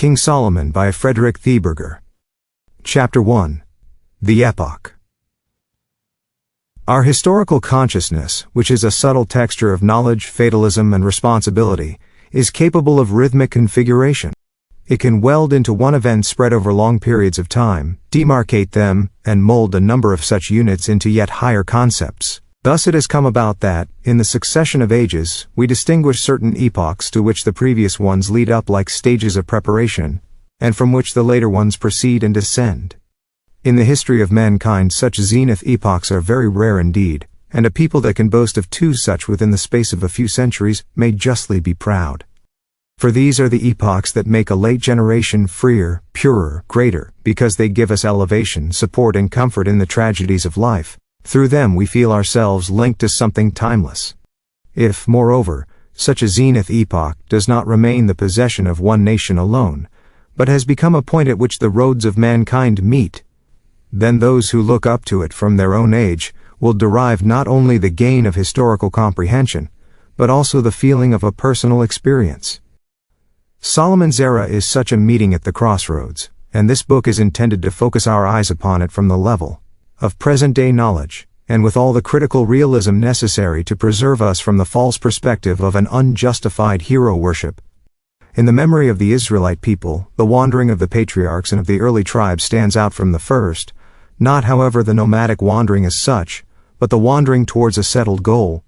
King Solomon by Frederic Thieberger. Chapter 1. The Epoch. Our historical consciousness, which is a subtle texture of knowledge, fatalism, and responsibility, is capable of rhythmic configuration. It can weld into one event spread over long periods of time, demarcate them, and mold a number of such units into yet higher concepts. Thus it has come about that, in the succession of ages, we distinguish certain epochs to which the previous ones lead up like stages of preparation, and from which the later ones proceed and descend. In the history of mankind such zenith epochs are very rare indeed, and a people that can boast of two such within the space of a few centuries may justly be proud. For these are the epochs that make a late generation freer, purer, greater, because they give us elevation, support, and comfort in the tragedies of life. Through them we feel ourselves linked to something timeless. If, moreover, such a zenith epoch does not remain the possession of one nation alone, but has become a point at which the roads of mankind meet, then those who look up to it from their own age will derive not only the gain of historical comprehension, but also the feeling of a personal experience. Solomon's era is such a meeting at the crossroads, and this book is intended to focus our eyes upon it from the level of present-day knowledge, and with all the critical realism necessary to preserve us from the false perspective of an unjustified hero worship. In the memory of the Israelite people, the wandering of the patriarchs and of the early tribes stands out from the first, not however the nomadic wandering as such, but the wandering towards a settled goal.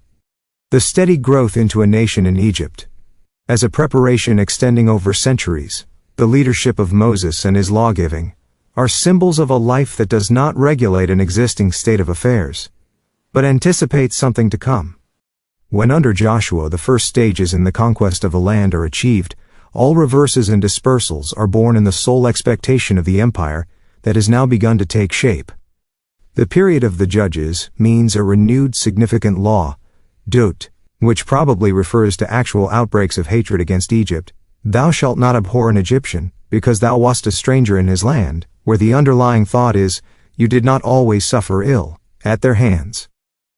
The steady growth into a nation in Egypt, as a preparation extending over centuries, the leadership of Moses and his lawgiving, are symbols of a life that does not regulate an existing state of affairs, but anticipates something to come. When under Joshua the first stages in the conquest of a land are achieved, all reverses and dispersals are born in the sole expectation of the empire that has now begun to take shape. The period of the Judges means a renewed significant law, Dut, which probably refers to actual outbreaks of hatred against Egypt. Thou shalt not abhor an Egyptian, because thou wast a stranger in his land, where the underlying thought is, you did not always suffer ill at their hands.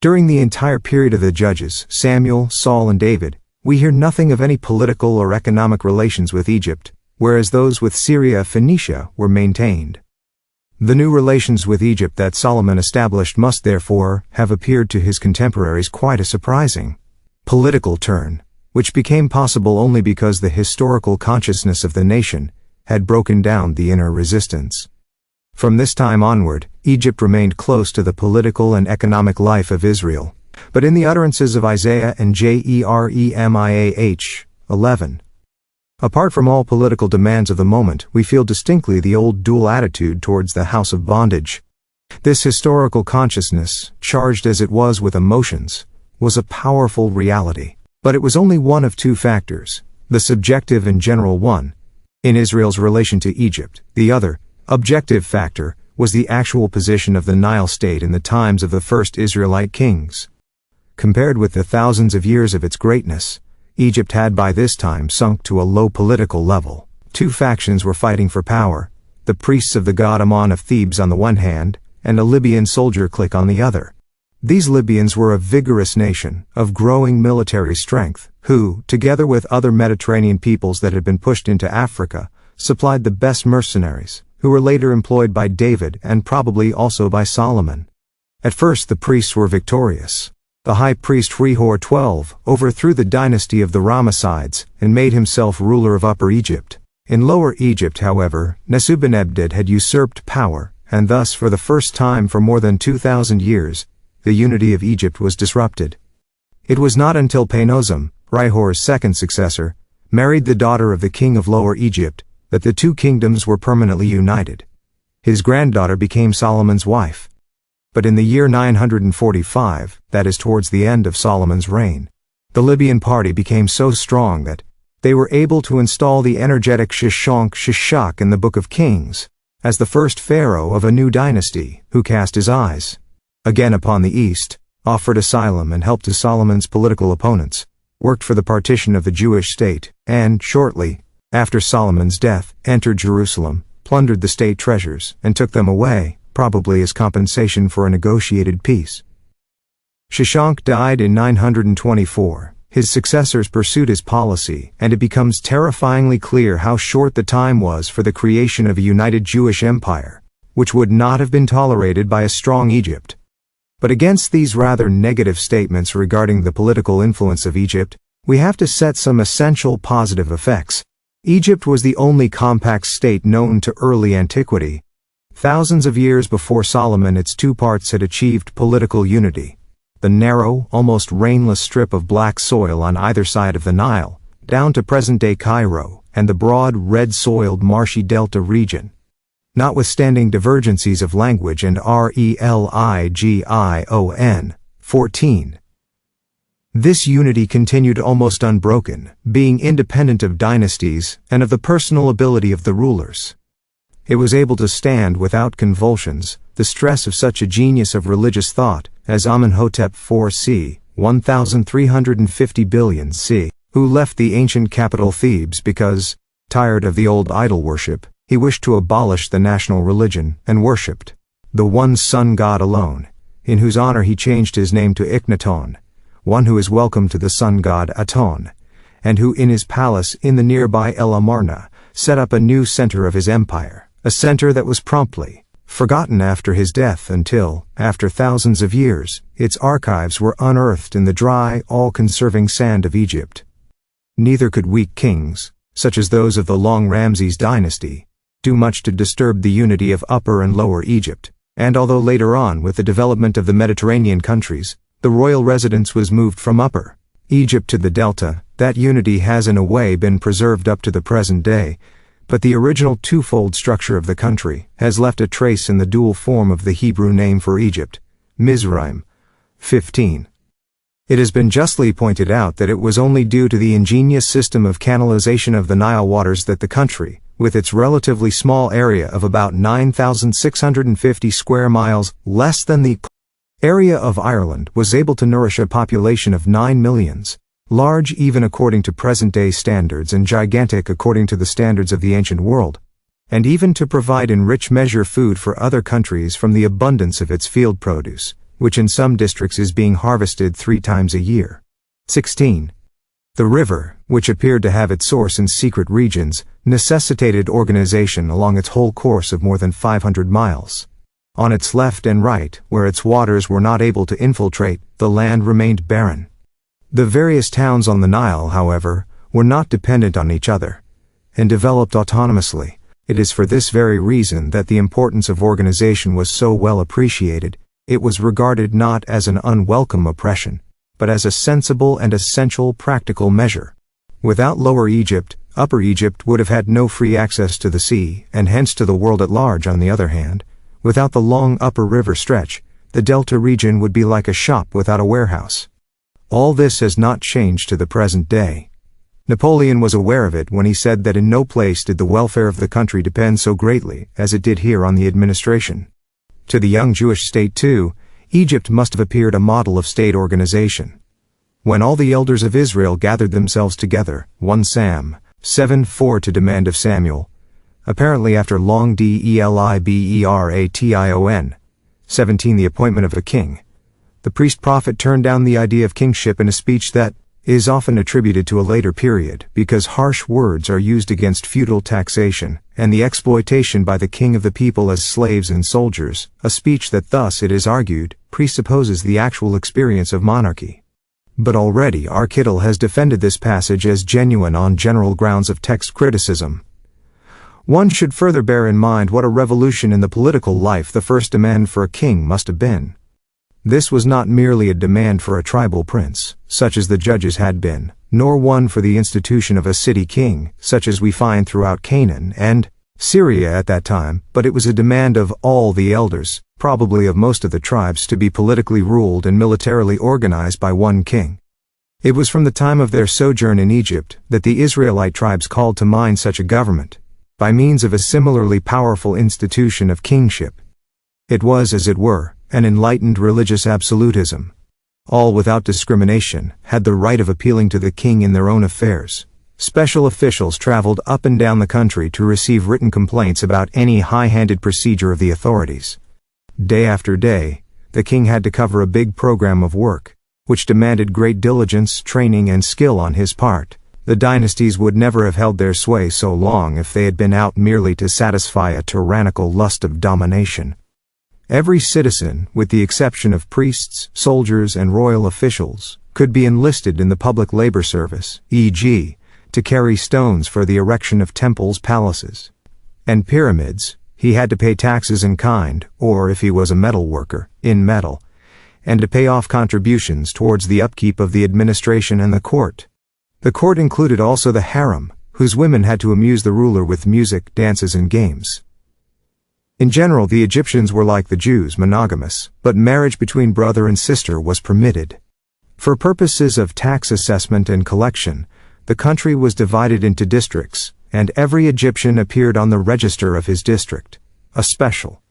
During the entire period of the Judges, Samuel, Saul, and David, we hear nothing of any political or economic relations with Egypt, whereas those with Syria and Phoenicia were maintained. The new relations with Egypt that Solomon established must therefore have appeared to his contemporaries quite a surprising political turn, which became possible only because the historical consciousness of the nation had broken down the inner resistance. From this time onward, Egypt remained close to the political and economic life of Israel, but in the utterances of Isaiah and Jeremiah 11. Apart from all political demands of the moment, we feel distinctly the old dual attitude towards the house of bondage. This historical consciousness, charged as it was with emotions, was a powerful reality, but it was only one of two factors, the subjective and general one, in Israel's relation to Egypt. The other, objective factor, was the actual position of the Nile state in the times of the first Israelite kings. Compared with the thousands of years of its greatness, Egypt had by this time sunk to a low political level. Two factions were fighting for power, the priests of the god Ammon of Thebes on the one hand, and a Libyan soldier clique on the other. These Libyans were a vigorous nation, of growing military strength, who, together with other Mediterranean peoples that had been pushed into Africa, supplied the best mercenaries, who were later employed by David and probably also by Solomon. At first the priests were victorious. The high priest Rehor XII overthrew the dynasty of the Ramessides and made himself ruler of Upper Egypt. In Lower Egypt, however, Nesubenebded had usurped power, and thus for the first time for more than 2,000 years, the unity of Egypt was disrupted. It was not until Painozum, Rehor's second successor, married the daughter of the king of Lower Egypt, that the two kingdoms were permanently united. His granddaughter became Solomon's wife. But in the year 945, that is towards the end of Solomon's reign, the Libyan party became so strong that they were able to install the energetic Shishak in the Book of Kings as the first pharaoh of a new dynasty, who cast his eyes again upon the east, offered asylum and help to Solomon's political opponents, worked for the partition of the Jewish state, and, shortly after Solomon's death, entered Jerusalem, plundered the state treasures, and took them away, probably as compensation for a negotiated peace. Shishak died in 924, his successors pursued his policy, and it becomes terrifyingly clear how short the time was for the creation of a united Jewish empire, which would not have been tolerated by a strong Egypt. But against these rather negative statements regarding the political influence of Egypt, we have to set some essential positive effects. Egypt was the only compact state known to early antiquity. Thousands of years before Solomon, its two parts had achieved political unity. The narrow, almost rainless strip of black soil on either side of the Nile, down to present-day Cairo, and the broad, red-soiled marshy delta region. Notwithstanding divergencies of language and religion, 14. This unity continued almost unbroken, being independent of dynasties and of the personal ability of the rulers. It was able to stand without convulsions the stress of such a genius of religious thought as Amenhotep IV c. 1350 billion c., who left the ancient capital Thebes because, tired of the old idol worship, he wished to abolish the national religion and worshipped the one sun god alone, in whose honor he changed his name to Ikhnaton, one who is welcome to the sun god Aton, and who in his palace in the nearby El Amarna set up a new center of his empire, a center that was promptly forgotten after his death until, after thousands of years, its archives were unearthed in the dry, all-conserving sand of Egypt. Neither could weak kings, such as those of the long Ramses dynasty, do much to disturb the unity of Upper and Lower Egypt, and although later on, with the development of the Mediterranean countries, the royal residence was moved from Upper Egypt to the Delta, that unity has in a way been preserved up to the present day, but the original twofold structure of the country has left a trace in the dual form of the Hebrew name for Egypt, Mizraim. 15. It has been justly pointed out that it was only due to the ingenious system of canalization of the Nile waters that the country, with its relatively small area of about 9,650 square miles, less than the area of Ireland, was able to nourish a population of 9 millions, large even according to present-day standards and gigantic according to the standards of the ancient world, and even to provide in rich measure food for other countries from the abundance of its field produce, which in some districts is being harvested 3 times a year. 16. The river, which appeared to have its source in secret regions, necessitated organization along its whole course of more than 500 miles. On its left and right, where its waters were not able to infiltrate, the land remained barren. The various towns on the Nile, however, were not dependent on each other, and developed autonomously. It is for this very reason that the importance of organization was so well appreciated. It was regarded not as an unwelcome oppression, but as a sensible and essential practical measure. Without Lower Egypt, Upper Egypt would have had no free access to the sea, and hence to the world at large. On the other hand, without the long upper river stretch, the Delta region would be like a shop without a warehouse. All this has not changed to the present day. Napoleon was aware of it when he said that in no place did the welfare of the country depend so greatly as it did here on the administration. To the young Jewish state, too, Egypt must have appeared a model of state organization. When all the elders of Israel gathered themselves together, 1 Sam. 7:4 to demand of Samuel, apparently after long deliberation, 17 the appointment of a king, the priest-prophet turned down the idea of kingship in a speech that is often attributed to a later period because harsh words are used against feudal taxation and the exploitation by the king of the people as slaves and soldiers, a speech that thus, it is argued, presupposes the actual experience of monarchy. But already Kittel has defended this passage as genuine on general grounds of text criticism. One should further bear in mind what a revolution in the political life the first demand for a king must have been. This was not merely a demand for a tribal prince, such as the judges had been, nor one for the institution of a city king, such as we find throughout Canaan and Syria at that time, but it was a demand of all the elders, probably of most of the tribes, to be politically ruled and militarily organized by one king. It was from the time of their sojourn in Egypt that the Israelite tribes called to mind such a government, by means of a similarly powerful institution of kingship. It was, as it were, an enlightened religious absolutism. All without discrimination had the right of appealing to the king in their own affairs. Special officials traveled up and down the country to receive written complaints about any high-handed procedure of the authorities. Day after day, the king had to cover a big program of work, which demanded great diligence, training, and skill on his part. The dynasties would never have held their sway so long if they had been out merely to satisfy a tyrannical lust of domination. Every citizen, with the exception of priests, soldiers, and royal officials, could be enlisted in the public labor service, e.g., to carry stones for the erection of temples, palaces, and pyramids. He had to pay taxes in kind, or if he was a metal worker, in metal, and to pay off contributions towards the upkeep of the administration and the court. The court included also the harem, whose women had to amuse the ruler with music, dances, and games. In general, the Egyptians were like the Jews, monogamous, but marriage between brother and sister was permitted. For purposes of tax assessment and collection, the country was divided into districts, and every Egyptian appeared on the register of his district. A special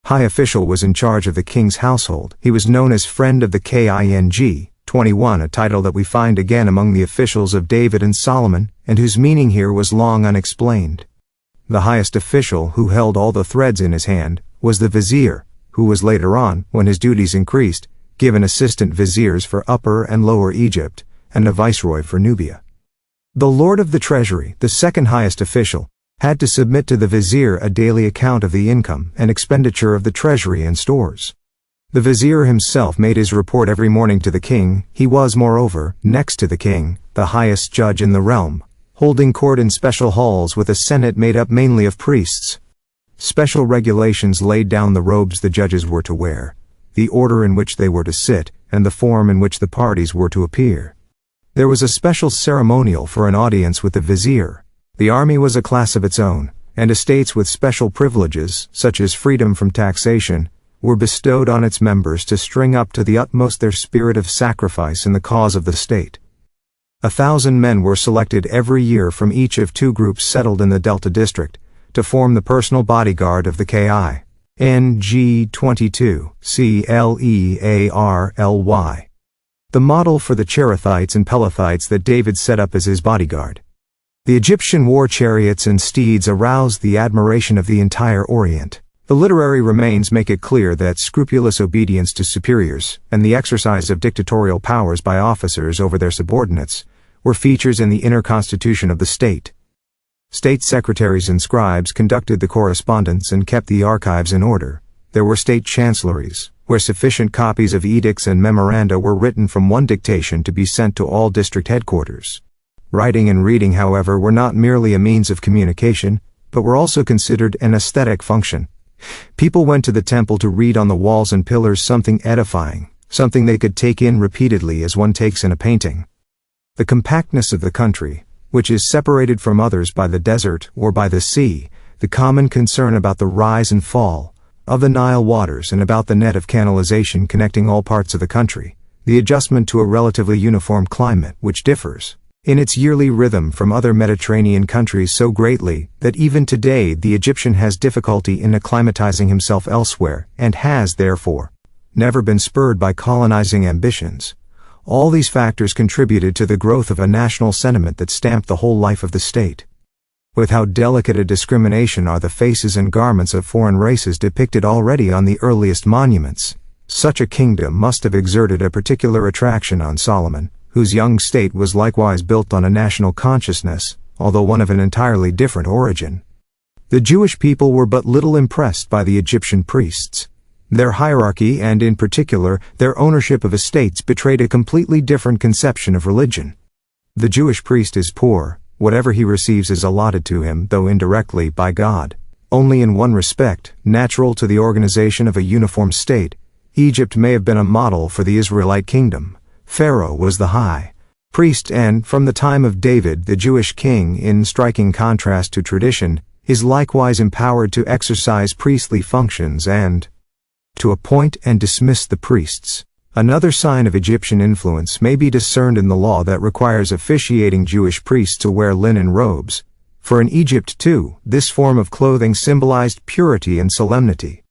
high official was in charge of the king's household. He was known as Friend of the King, 21, a title that we find again among the officials of David and Solomon, and whose meaning here was long unexplained. The highest official, who held all the threads in his hand, was the vizier, who was later on, when his duties increased, given assistant viziers for Upper and Lower Egypt, and a viceroy for Nubia. The lord of the treasury, the second highest official, had to submit to the vizier a daily account of the income and expenditure of the treasury and stores. The vizier himself made his report every morning to the king. He was, moreover, next to the king, the highest judge in the realm, holding court in special halls with a senate made up mainly of priests. Special regulations laid down the robes the judges were to wear, the order in which they were to sit, and the form in which the parties were to appear. There was a special ceremonial for an audience with the vizier. The army was a class of its own, and estates with special privileges, such as freedom from taxation, were bestowed on its members to string up to the utmost their spirit of sacrifice in the cause of the state. 1,000 men were selected every year from each of two groups settled in the Delta district, to form the personal bodyguard of the King. 22, Clearly. The model for the Cherethites and Pelethites that David set up as his bodyguard. The Egyptian war chariots and steeds aroused the admiration of the entire Orient. The literary remains make it clear that scrupulous obedience to superiors, and the exercise of dictatorial powers by officers over their subordinates, were features in the inner constitution of the state. State secretaries and scribes conducted the correspondence and kept the archives in order. There were state chancelleries, where sufficient copies of edicts and memoranda were written from one dictation to be sent to all district headquarters. Writing and reading, however, were not merely a means of communication, but were also considered an aesthetic function. People went to the temple to read on the walls and pillars something edifying, something they could take in repeatedly as one takes in a painting. The compactness of the country, which is separated from others by the desert or by the sea, the common concern about the rise and fall of the Nile waters and about the net of canalization connecting all parts of the country, the adjustment to a relatively uniform climate which differs in its yearly rhythm from other Mediterranean countries so greatly that even today the Egyptian has difficulty in acclimatizing himself elsewhere and has, therefore, never been spurred by colonizing ambitions. All these factors contributed to the growth of a national sentiment that stamped the whole life of the state. With how delicate a discrimination are the faces and garments of foreign races depicted already on the earliest monuments, such a kingdom must have exerted a particular attraction on Solomon, whose young state was likewise built on a national consciousness, although one of an entirely different origin. The Jewish people were but little impressed by the Egyptian priests. Their hierarchy and, in particular, their ownership of estates betrayed a completely different conception of religion. The Jewish priest is poor. Whatever he receives is allotted to him, though indirectly, by God. Only in one respect, natural to the organization of a uniform state, Egypt may have been a model for the Israelite kingdom. Pharaoh was the high priest and, from the time of David, the Jewish king, in striking contrast to tradition, is likewise empowered to exercise priestly functions and to appoint and dismiss the priests. Another sign of Egyptian influence may be discerned in the law that requires officiating Jewish priests to wear linen robes, for in Egypt too, this form of clothing symbolized purity and solemnity.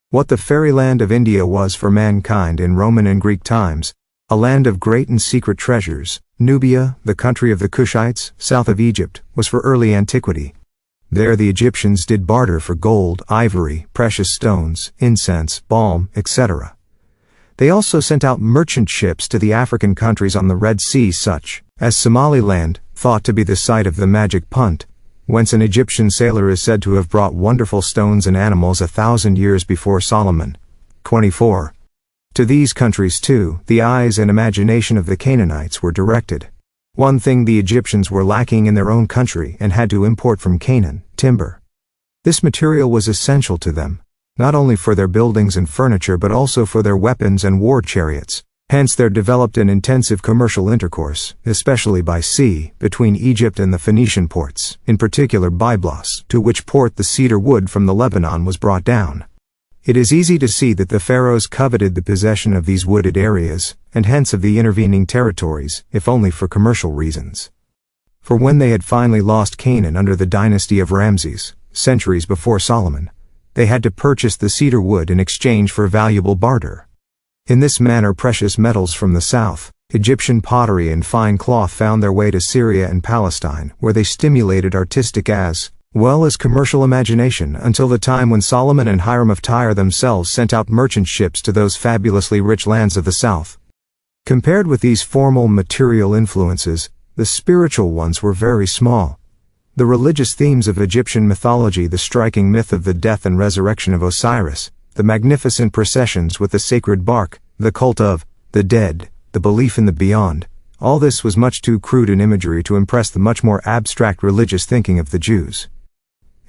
What the fairyland of India was for mankind in Roman and Greek times, a land of great and secret treasures, Nubia, the country of the Cushites, south of Egypt, was for early antiquity. There the Egyptians did barter for gold, ivory, precious stones, incense, balm, etc. They also sent out merchant ships to the African countries on the Red Sea, such as Somaliland, thought to be the site of the magic punt, whence an Egyptian sailor is said to have brought wonderful stones and animals 1,000 years before Solomon. 24. To these countries too, the eyes and imagination of the Canaanites were directed. One thing the Egyptians were lacking in their own country and had to import from Canaan: timber. This material was essential to them, not only for their buildings and furniture but also for their weapons and war chariots. Hence there developed an intensive commercial intercourse, especially by sea, between Egypt and the Phoenician ports, in particular Byblos, to which port the cedar wood from the Lebanon was brought down. It is easy to see that the pharaohs coveted the possession of these wooded areas, and hence of the intervening territories, if only for commercial reasons. For when they had finally lost Canaan under the dynasty of Ramses, centuries before Solomon, they had to purchase the cedar wood in exchange for valuable barter. In this manner precious metals from the south, Egyptian pottery and fine cloth found their way to Syria and Palestine, where they stimulated artistic as well as commercial imagination until the time when Solomon and Hiram of Tyre themselves sent out merchant ships to those fabulously rich lands of the south. Compared with these formal material influences, the spiritual ones were very small. The religious themes of Egyptian mythology, the striking myth of the death and resurrection of Osiris, the magnificent processions with the sacred bark, the cult of the dead, the belief in the beyond, all this was much too crude in imagery to impress the much more abstract religious thinking of the Jews.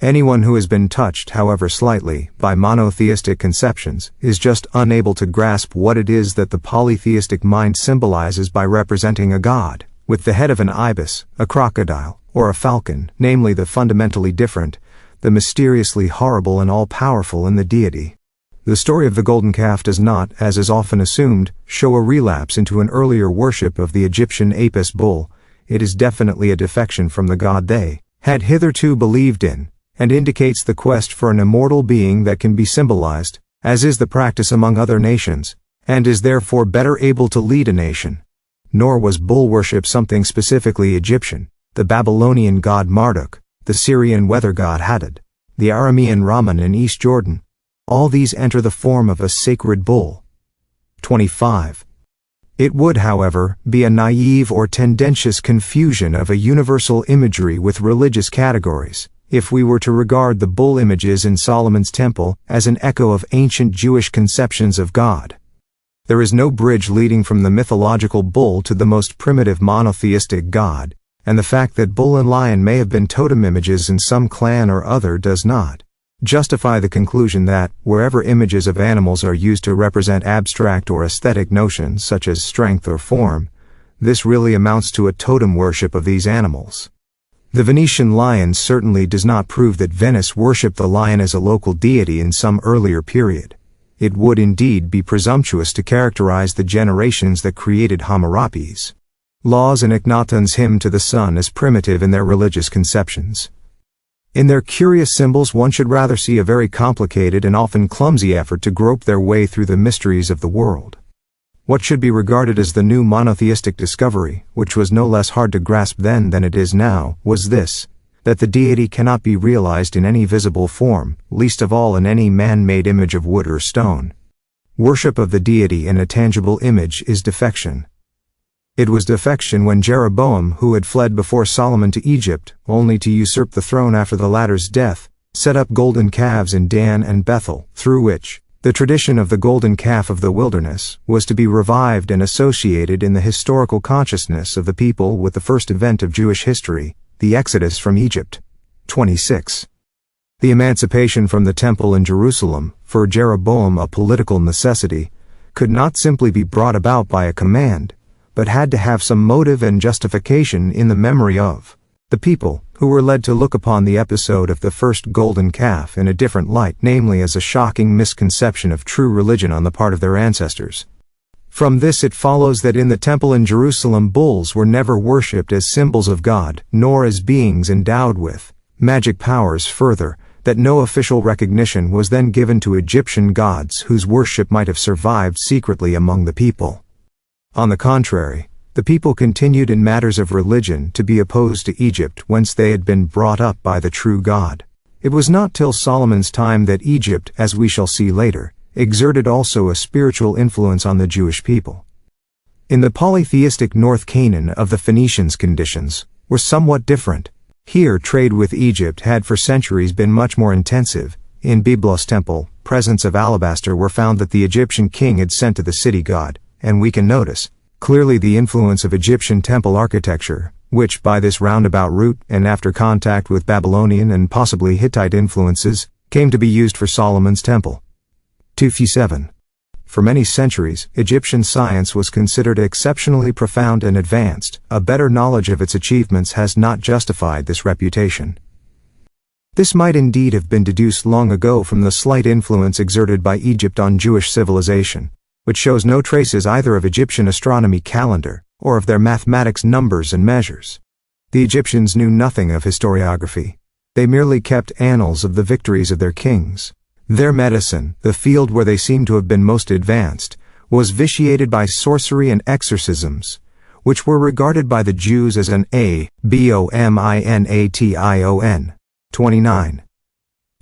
Anyone who has been touched, however slightly, by monotheistic conceptions, is just unable to grasp what it is that the polytheistic mind symbolizes by representing a god, with the head of an ibis, a crocodile, or a falcon, namely the fundamentally different, the mysteriously horrible and all-powerful in the deity. The story of the golden calf does not, as is often assumed, show a relapse into an earlier worship of the Egyptian Apis bull. It is definitely a defection from the god they had hitherto believed in, and indicates the quest for an immortal being that can be symbolized, as is the practice among other nations, and is therefore better able to lead a nation. Nor was bull worship something specifically Egyptian. The Babylonian god Marduk, the Syrian weather god Hadad, the Aramean Ramon in East Jordan, all these enter the form of a sacred bull. 25. It would, however, be a naive or tendentious confusion of a universal imagery with religious categories, if we were to regard the bull images in Solomon's temple as an echo of ancient Jewish conceptions of God. There is no bridge leading from the mythological bull to the most primitive monotheistic God, and the fact that bull and lion may have been totem images in some clan or other does not justify the conclusion that, wherever images of animals are used to represent abstract or aesthetic notions such as strength or form, this really amounts to a totem worship of these animals. The Venetian lion certainly does not prove that Venice worshipped the lion as a local deity in some earlier period. It would indeed be presumptuous to characterize the generations that created Hammurapis, Laws and Akhenaten's hymn to the sun as primitive in their religious conceptions. In their curious symbols one should rather see a very complicated and often clumsy effort to grope their way through the mysteries of the world. What should be regarded as the new monotheistic discovery, which was no less hard to grasp then than it is now, was this: that the deity cannot be realized in any visible form, least of all in any man-made image of wood or stone. Worship of the deity in a tangible image is defection. It was defection when Jeroboam, who had fled before Solomon to Egypt, only to usurp the throne after the latter's death, set up golden calves in Dan and Bethel, through which the tradition of the golden calf of the wilderness was to be revived and associated in the historical consciousness of the people with the first event of Jewish history, the Exodus from Egypt. 26. The emancipation from the temple in Jerusalem, for Jeroboam a political necessity, could not simply be brought about by a command, but had to have some motive and justification in the memory of the people, who were led to look upon the episode of the first golden calf in a different light, namely as a shocking misconception of true religion on the part of their ancestors. From this it follows that in the temple in Jerusalem bulls were never worshipped as symbols of God, nor as beings endowed with magic powers. Further, that no official recognition was then given to Egyptian gods whose worship might have survived secretly among the people. On the contrary, the people continued in matters of religion to be opposed to Egypt, whence they had been brought up by the true God. It was not till Solomon's time that Egypt, as we shall see later, exerted also a spiritual influence on the Jewish people. In the polytheistic North Canaan of the Phoenicians, conditions were somewhat different. Here trade with Egypt had for centuries been much more intensive. In Byblos temple, presents of alabaster were found that the Egyptian king had sent to the city god, and we can notice clearly the influence of Egyptian temple architecture, which by this roundabout route and after contact with Babylonian and possibly Hittite influences, came to be used for Solomon's temple. 247. For many centuries, Egyptian science was considered exceptionally profound and advanced. A better knowledge of its achievements has not justified this reputation. This might indeed have been deduced long ago from the slight influence exerted by Egypt on Jewish civilization, which shows no traces either of Egyptian astronomy calendar, or of their mathematics numbers and measures. The Egyptians knew nothing of historiography. They merely kept annals of the victories of their kings. Their medicine, the field where they seem to have been most advanced, was vitiated by sorcery and exorcisms, which were regarded by the Jews as an abomination. 29.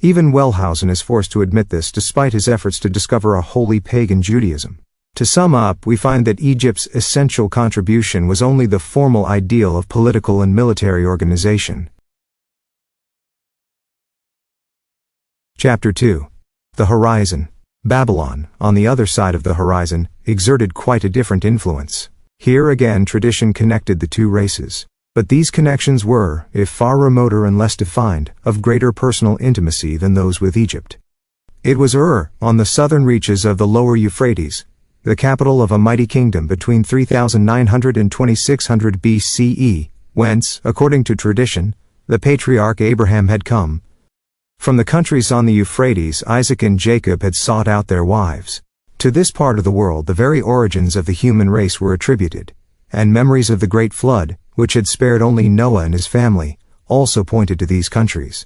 Even Wellhausen is forced to admit this despite his efforts to discover a wholly pagan Judaism. To sum up, we find that Egypt's essential contribution was only the formal ideal of political and military organization. Chapter 2. The Horizon. Babylon, on the other side of the horizon, exerted quite a different influence. Here again tradition connected the two races. But these connections were, if far remoter and less defined, of greater personal intimacy than those with Egypt. It was Ur, on the southern reaches of the lower Euphrates, the capital of a mighty kingdom between 3900 and 2600 BCE, whence, according to tradition, the patriarch Abraham had come. From the countries on the Euphrates, Isaac and Jacob had sought out their wives. To this part of the world the very origins of the human race were attributed, and memories of the great flood, which had spared only Noah and his family, also pointed to these countries.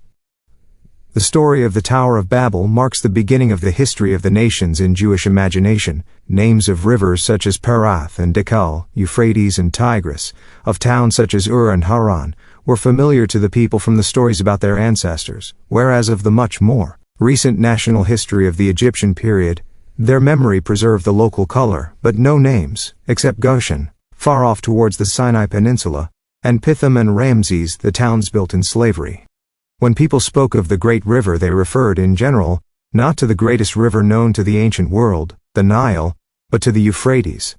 The story of the Tower of Babel marks the beginning of the history of the nations in Jewish imagination. Names of rivers such as Perath and Dekal, Euphrates and Tigris, of towns such as Ur and Haran, were familiar to the people from the stories about their ancestors, whereas of the much more recent national history of the Egyptian period, their memory preserved the local color, but no names, except Goshen, far off towards the Sinai Peninsula, and Pithom and Ramses, the towns built in slavery. When people spoke of the great river they referred, in general, not to the greatest river known to the ancient world, the Nile, but to the Euphrates.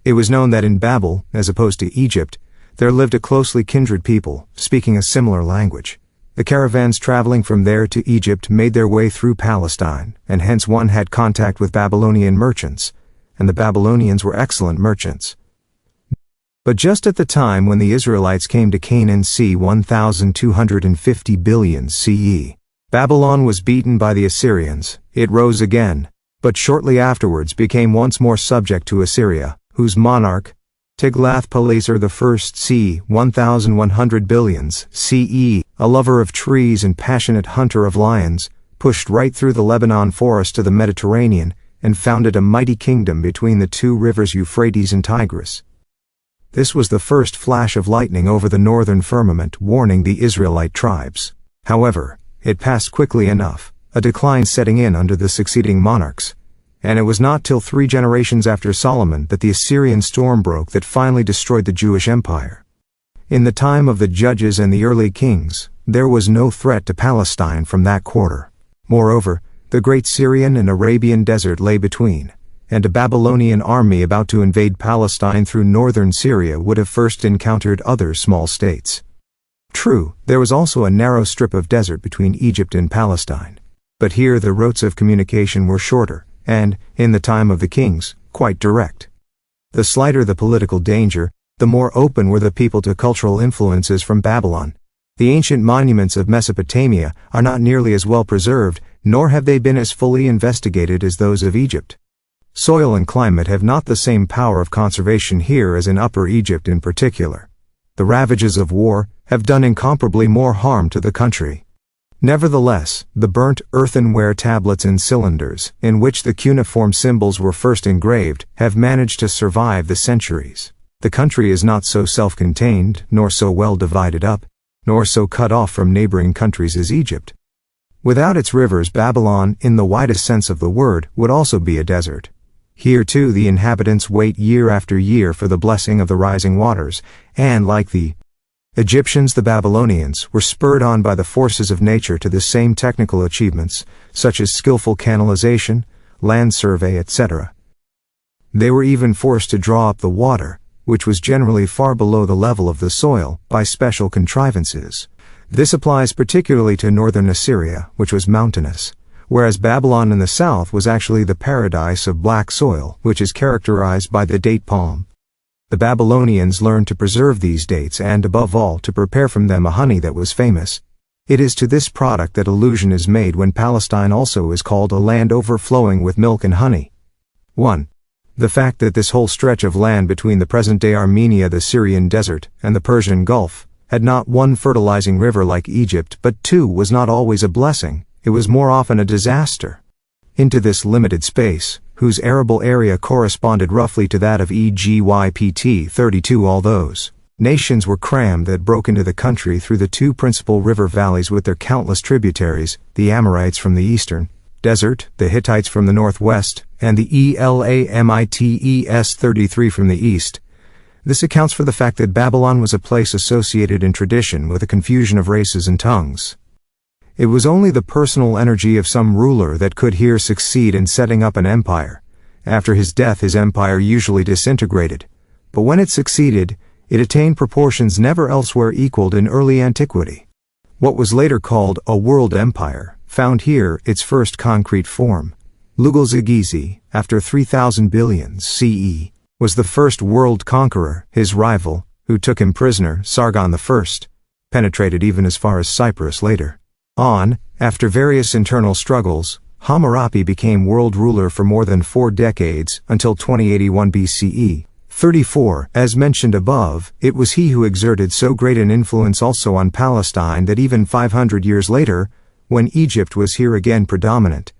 It was known that in Babel, as opposed to Egypt, there lived a closely kindred people, speaking a similar language. The caravans traveling from there to Egypt made their way through Palestine, and hence one had contact with Babylonian merchants, and the Babylonians were excellent merchants. But just at the time when the Israelites came to Canaan c. 1250 billion CE, Babylon was beaten by the Assyrians. It rose again, but shortly afterwards became once more subject to Assyria, whose monarch, Tiglath-Pileser I c. 1100 billions CE, a lover of trees and passionate hunter of lions, pushed right through the Lebanon forest to the Mediterranean and founded a mighty kingdom between the two rivers Euphrates and Tigris. This was the first flash of lightning over the northern firmament warning the Israelite tribes. However, it passed quickly enough, a decline setting in under the succeeding monarchs, and it was not till 3 generations after Solomon that the Assyrian storm broke that finally destroyed the Jewish Empire. In the time of the judges and the early kings, there was no threat to Palestine from that quarter. Moreover, the great Syrian and Arabian desert lay between, and a Babylonian army about to invade Palestine through northern Syria would have first encountered other small states. True, there was also a narrow strip of desert between Egypt and Palestine, but here the routes of communication were shorter, and, in the time of the kings, quite direct. The slighter the political danger, the more open were the people to cultural influences from Babylon. The ancient monuments of Mesopotamia are not nearly as well preserved, nor have they been as fully investigated as those of Egypt. Soil and climate have not the same power of conservation here as in Upper Egypt in particular. The ravages of war have done incomparably more harm to the country. Nevertheless, the burnt earthenware tablets and cylinders, in which the cuneiform symbols were first engraved, have managed to survive the centuries. The country is not so self-contained, nor so well divided up, nor so cut off from neighboring countries as Egypt. Without its rivers, Babylon, in the widest sense of the word, would also be a desert. Here too the inhabitants wait year after year for the blessing of the rising waters, and like the Egyptians, the Babylonians were spurred on by the forces of nature to the same technical achievements, such as skillful canalization, land survey, etc. They were even forced to draw up the water, which was generally far below the level of the soil, by special contrivances. This applies particularly to northern Assyria, which was mountainous, whereas Babylon in the south was actually the paradise of black soil, which is characterized by the date palm. The Babylonians learned to preserve these dates and, above all, to prepare from them a honey that was famous. It is to this product that allusion is made when Palestine also is called a land overflowing with milk and honey. 1. The fact that this whole stretch of land between the present-day Armenia, the Syrian desert, and the Persian Gulf, had not one fertilizing river like Egypt, but 2, was not always a blessing, it was more often a disaster. Into this limited space, whose arable area corresponded roughly to that of Egypt 32, all those nations were crammed that broke into the country through the 2 principal river valleys with their countless tributaries, the Amorites from the eastern desert, the Hittites from the northwest, and the Elamites 33 from the east. This accounts for the fact that Babylon was a place associated in tradition with a confusion of races and tongues. It was only the personal energy of some ruler that could here succeed in setting up an empire. After his death his empire usually disintegrated, but when it succeeded, it attained proportions never elsewhere equaled in early antiquity. What was later called a world empire found here its first concrete form. Lugalzagizi, after 3000 billions CE, was the first world conqueror. His rival, who took him prisoner, Sargon I, penetrated even as far as Cyprus later. On, after various internal struggles, Hammurapi became world ruler for more than 4 decades, until 2081 BCE. 34, as mentioned above, it was he who exerted so great an influence also on Palestine that even 500 years later, when Egypt was here again predominant,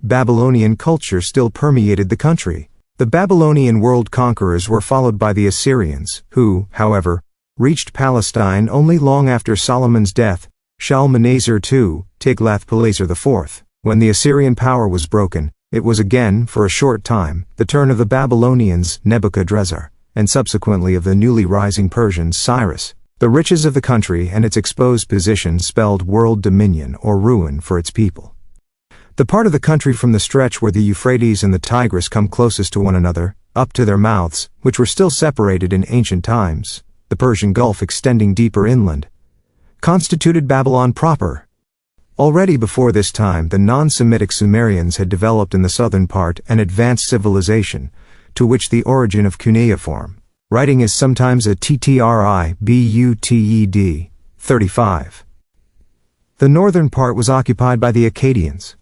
Babylonian culture still permeated the country. The Babylonian world conquerors were followed by the Assyrians, who, however, reached Palestine only long after Solomon's death, Shalmaneser II, Tiglath-Pileser IV. When the Assyrian power was broken, it was again, for a short time, the turn of the Babylonians, Nebuchadrezzar, and subsequently of the newly rising Persians, Cyrus. The riches of the country and its exposed position spelled world dominion or ruin for its people. The part of the country from the stretch where the Euphrates and the Tigris come closest to one another, up to their mouths, which were still separated in ancient times, the Persian Gulf extending deeper inland, constituted Babylon proper. Already before this time the non-Semitic Sumerians had developed in the southern part an advanced civilization, to which the origin of cuneiform writing is sometimes a ttributed. 35. The northern part was occupied by the Akkadians.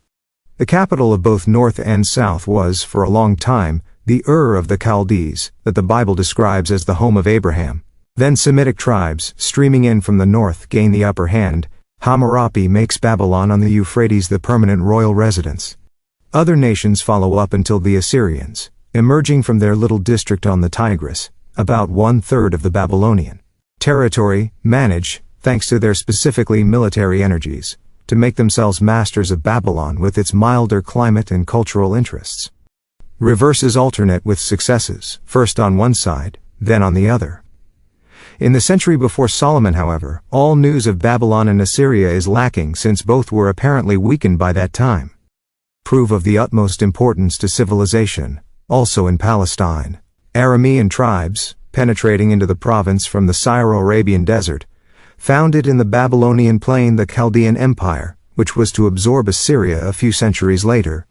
The capital of both north and south was, for a long time, the Ur of the Chaldees, that the Bible describes as the home of Abraham. Then Semitic tribes, streaming in from the north, gain the upper hand. Hammurapi makes Babylon on the Euphrates the permanent royal residence. Other nations follow up until the Assyrians, emerging from their little district on the Tigris, about 1/3 of the Babylonian territory, manage, thanks to their specifically military energies, to make themselves masters of Babylon with its milder climate and cultural interests. Reverses alternate with successes, first on one side, then on the other. In the century before Solomon, however, all news of Babylon and Assyria is lacking since both were apparently weakened by that time. Prove of the utmost importance to civilization, also in Palestine. Aramean tribes, penetrating into the province from the Syro-Arabian desert, founded in the Babylonian plain the Chaldean Empire, which was to absorb Assyria a few centuries later.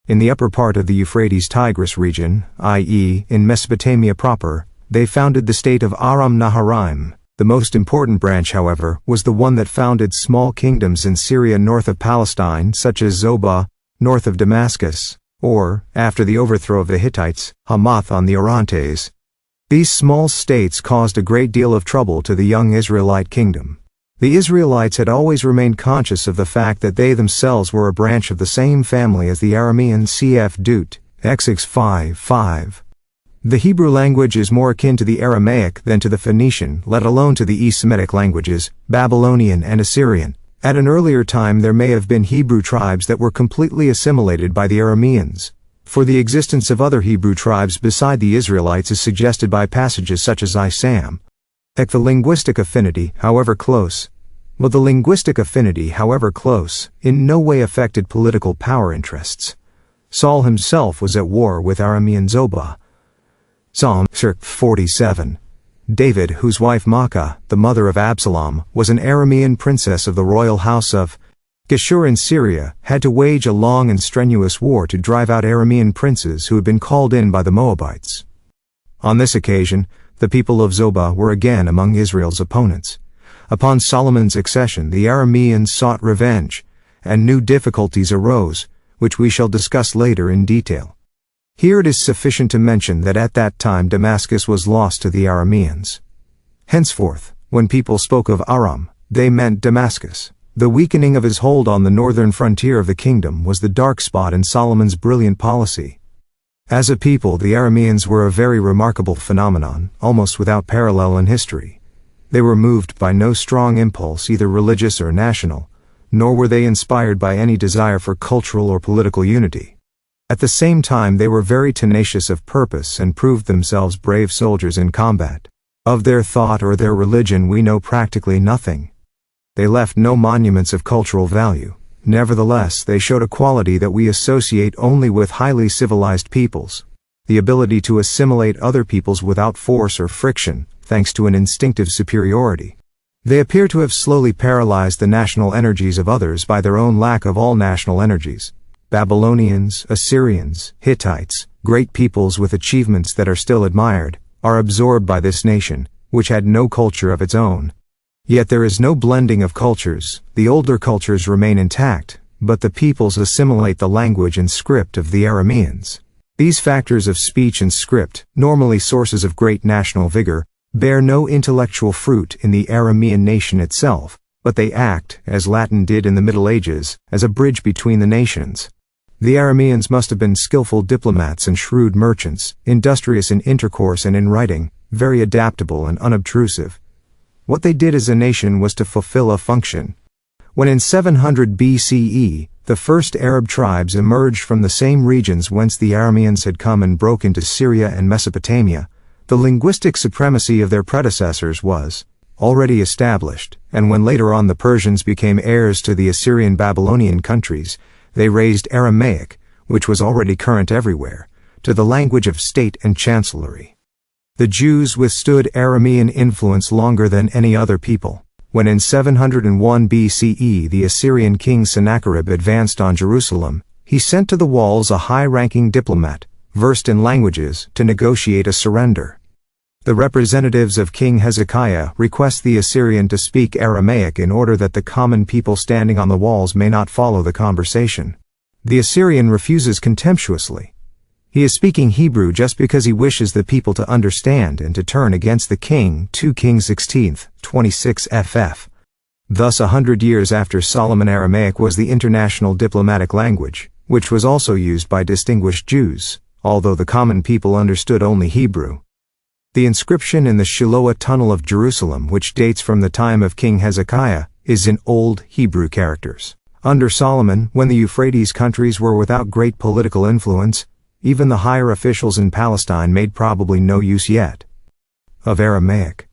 In the upper part of the Euphrates-Tigris region, i.e., in Mesopotamia proper, they founded the state of Aram Naharaim. The most important branch, however, was the one that founded small kingdoms in Syria north of Palestine, such as Zobah, north of Damascus, or, after the overthrow of the Hittites, Hamath on the Orontes. These small states caused a great deal of trouble to the young Israelite kingdom. The Israelites had always remained conscious of the fact that they themselves were a branch of the same family as the Aramean cf. Dut, Exodus 5:5. The Hebrew language is more akin to the Aramaic than to the Phoenician, let alone to the East Semitic languages, Babylonian and Assyrian. At an earlier time there may have been Hebrew tribes that were completely assimilated by the Arameans, for the existence of other Hebrew tribes beside the Israelites is suggested by passages such as Isam. The linguistic affinity, however close, in no way affected political power interests. Saul himself was at war with Aramean Zobah. Psalm 47. David, whose wife Maacah, the mother of Absalom, was an Aramean princess of the royal house of Geshur in Syria, had to wage a long and strenuous war to drive out Aramean princes who had been called in by the Moabites. On this occasion, the people of Zobah were again among Israel's opponents. Upon Solomon's accession, the Arameans sought revenge, and new difficulties arose, which we shall discuss later in detail. Here it is sufficient to mention that at that time Damascus was lost to the Arameans. Henceforth, when people spoke of Aram, they meant Damascus. The weakening of his hold on the northern frontier of the kingdom was the dark spot in Solomon's brilliant policy. As a people, the Arameans were a very remarkable phenomenon, almost without parallel in history. They were moved by no strong impulse, either religious or national, nor were they inspired by any desire for cultural or political unity. At the same time, they were very tenacious of purpose and proved themselves brave soldiers in combat. Of their thought or their religion we know practically nothing. They left no monuments of cultural value. Nevertheless, they showed a quality that we associate only with highly civilized peoples: the ability to assimilate other peoples without force or friction, thanks to an instinctive superiority. They appear to have slowly paralyzed the national energies of others by their own lack of all national energies. Babylonians, Assyrians, Hittites, great peoples with achievements that are still admired, are absorbed by this nation, which had no culture of its own. Yet there is no blending of cultures. The older cultures remain intact, but the peoples assimilate the language and script of the Arameans. These factors of speech and script, normally sources of great national vigor, bear no intellectual fruit in the Aramean nation itself, but they act, as Latin did in the Middle Ages, as a bridge between the nations. The Arameans must have been skillful diplomats and shrewd merchants, industrious in intercourse and in writing, very adaptable and unobtrusive. What they did as a nation was to fulfill a function. When in 700 BCE, the first Arab tribes emerged from the same regions whence the Arameans had come and broke into Syria and Mesopotamia, the linguistic supremacy of their predecessors was already established, and when later on the Persians became heirs to the Assyrian-Babylonian countries, they raised Aramaic, which was already current everywhere, to the language of state and chancellery. The Jews withstood Aramean influence longer than any other people. When in 701 BCE the Assyrian king Sennacherib advanced on Jerusalem, he sent to the walls a high-ranking diplomat, versed in languages, to negotiate a surrender. The representatives of King Hezekiah request the Assyrian to speak Aramaic in order that the common people standing on the walls may not follow the conversation. The Assyrian refuses contemptuously. He is speaking Hebrew just because he wishes the people to understand and to turn against the king. 2 Kings 16, 26 ff. Thus 100 years after Solomon, Aramaic was the international diplomatic language, which was also used by distinguished Jews, although the common people understood only Hebrew. The inscription in the Shiloah tunnel of Jerusalem, which dates from the time of King Hezekiah, is in Old Hebrew characters. Under Solomon, when the Euphrates countries were without great political influence, even the higher officials in Palestine made probably no use yet of Aramaic.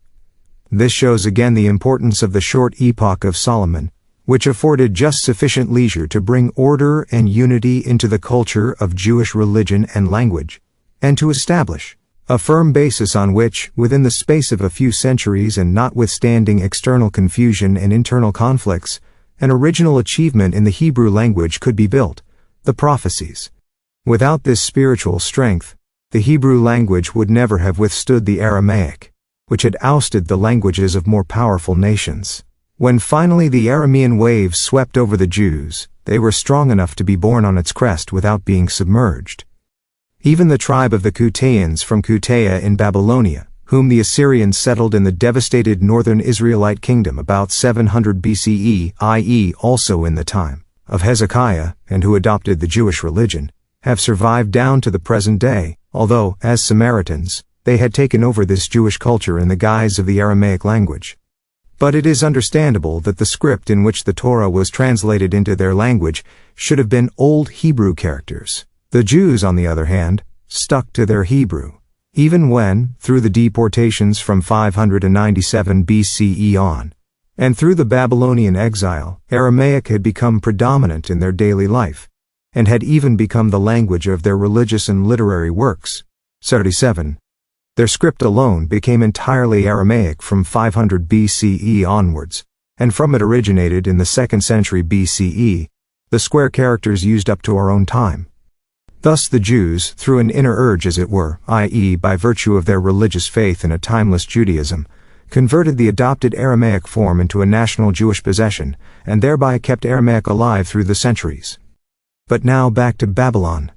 This shows again the importance of the short epoch of Solomon, which afforded just sufficient leisure to bring order and unity into the culture of Jewish religion and language, and to establish a firm basis on which, within the space of a few centuries and notwithstanding external confusion and internal conflicts, an original achievement in the Hebrew language could be built: the prophecies. Without this spiritual strength, the Hebrew language would never have withstood the Aramaic, which had ousted the languages of more powerful nations. When finally the Aramean wave swept over the Jews, they were strong enough to be borne on its crest without being submerged. Even the tribe of the Cutaeans from Cutaea in Babylonia, whom the Assyrians settled in the devastated northern Israelite kingdom about 700 BCE, i.e. also in the time of Hezekiah, and who adopted the Jewish religion, have survived down to the present day, although, as Samaritans, they had taken over this Jewish culture in the guise of the Aramaic language. But it is understandable that the script in which the Torah was translated into their language should have been Old Hebrew characters. The Jews, on the other hand, stuck to their Hebrew, even when, through the deportations from 597 BCE on, and through the Babylonian exile, Aramaic had become predominant in their daily life, and had even become the language of their religious and literary works. 37. Their script alone became entirely Aramaic from 500 BCE onwards, and from it originated in the 2nd century BCE, the square characters used up to our own time. Thus the Jews, through an inner urge as it were, i.e. by virtue of their religious faith in a timeless Judaism, converted the adopted Aramaic form into a national Jewish possession, and thereby kept Aramaic alive through the centuries. But now back to Babylon.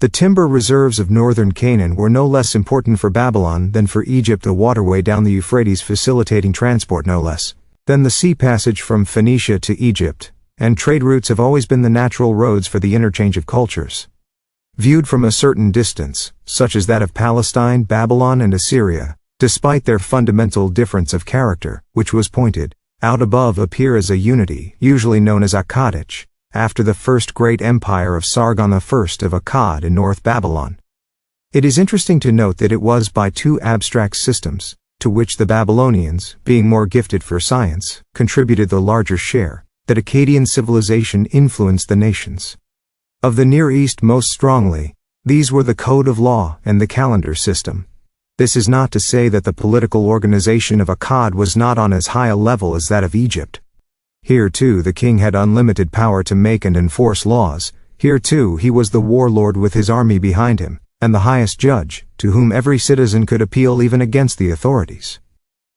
The timber reserves of northern Canaan were no less important for Babylon than for Egypt, a waterway down the Euphrates facilitating transport no less than the sea passage from Phoenicia to Egypt, and trade routes have always been the natural roads for the interchange of cultures. Viewed from a certain distance, such as that of Palestine, Babylon, and Assyria, despite their fundamental difference of character, which was pointed out above, appear as a unity, usually known as Akkadic, after the first great empire of Sargon I of Akkad in North Babylon. It is interesting to note that it was by two abstract systems, to which the Babylonians, being more gifted for science, contributed the larger share, that Akkadian civilization influenced the nations of the Near East most strongly. These were the code of law and the calendar system. This is not to say that the political organization of Akkad was not on as high a level as that of Egypt. Here too the king had unlimited power to make and enforce laws. Here too he was the warlord with his army behind him, and the highest judge, to whom every citizen could appeal even against the authorities.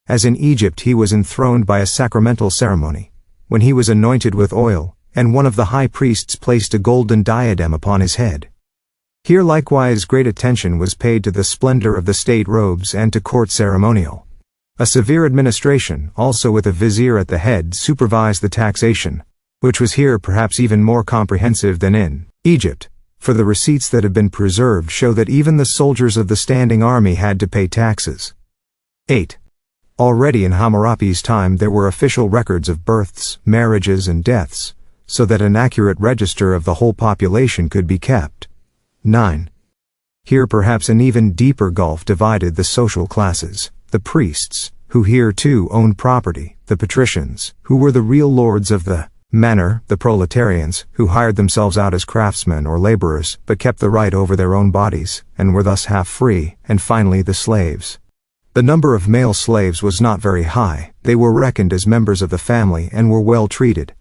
As in Egypt he was enthroned by a sacramental ceremony, when he was anointed with oil, and one of the high priests placed a golden diadem upon his head. Here likewise great attention was paid to the splendor of the state robes and to court ceremonial. A severe administration, also with a vizier at the head, supervised the taxation, which was here perhaps even more comprehensive than in Egypt, for the receipts that have been preserved show that even the soldiers of the standing army had to pay taxes. 8. Already in Hammurapi's time there were official records of births, marriages, and deaths, so that an accurate register of the whole population could be kept. 9. Here perhaps an even deeper gulf divided the social classes. The priests, who here too owned property, the patricians, who were the real lords of the manor, the proletarians, who hired themselves out as craftsmen or laborers, but kept the right over their own bodies, and were thus half free, and finally the slaves. The number of male slaves was not very high. They were reckoned as members of the family and were well treated.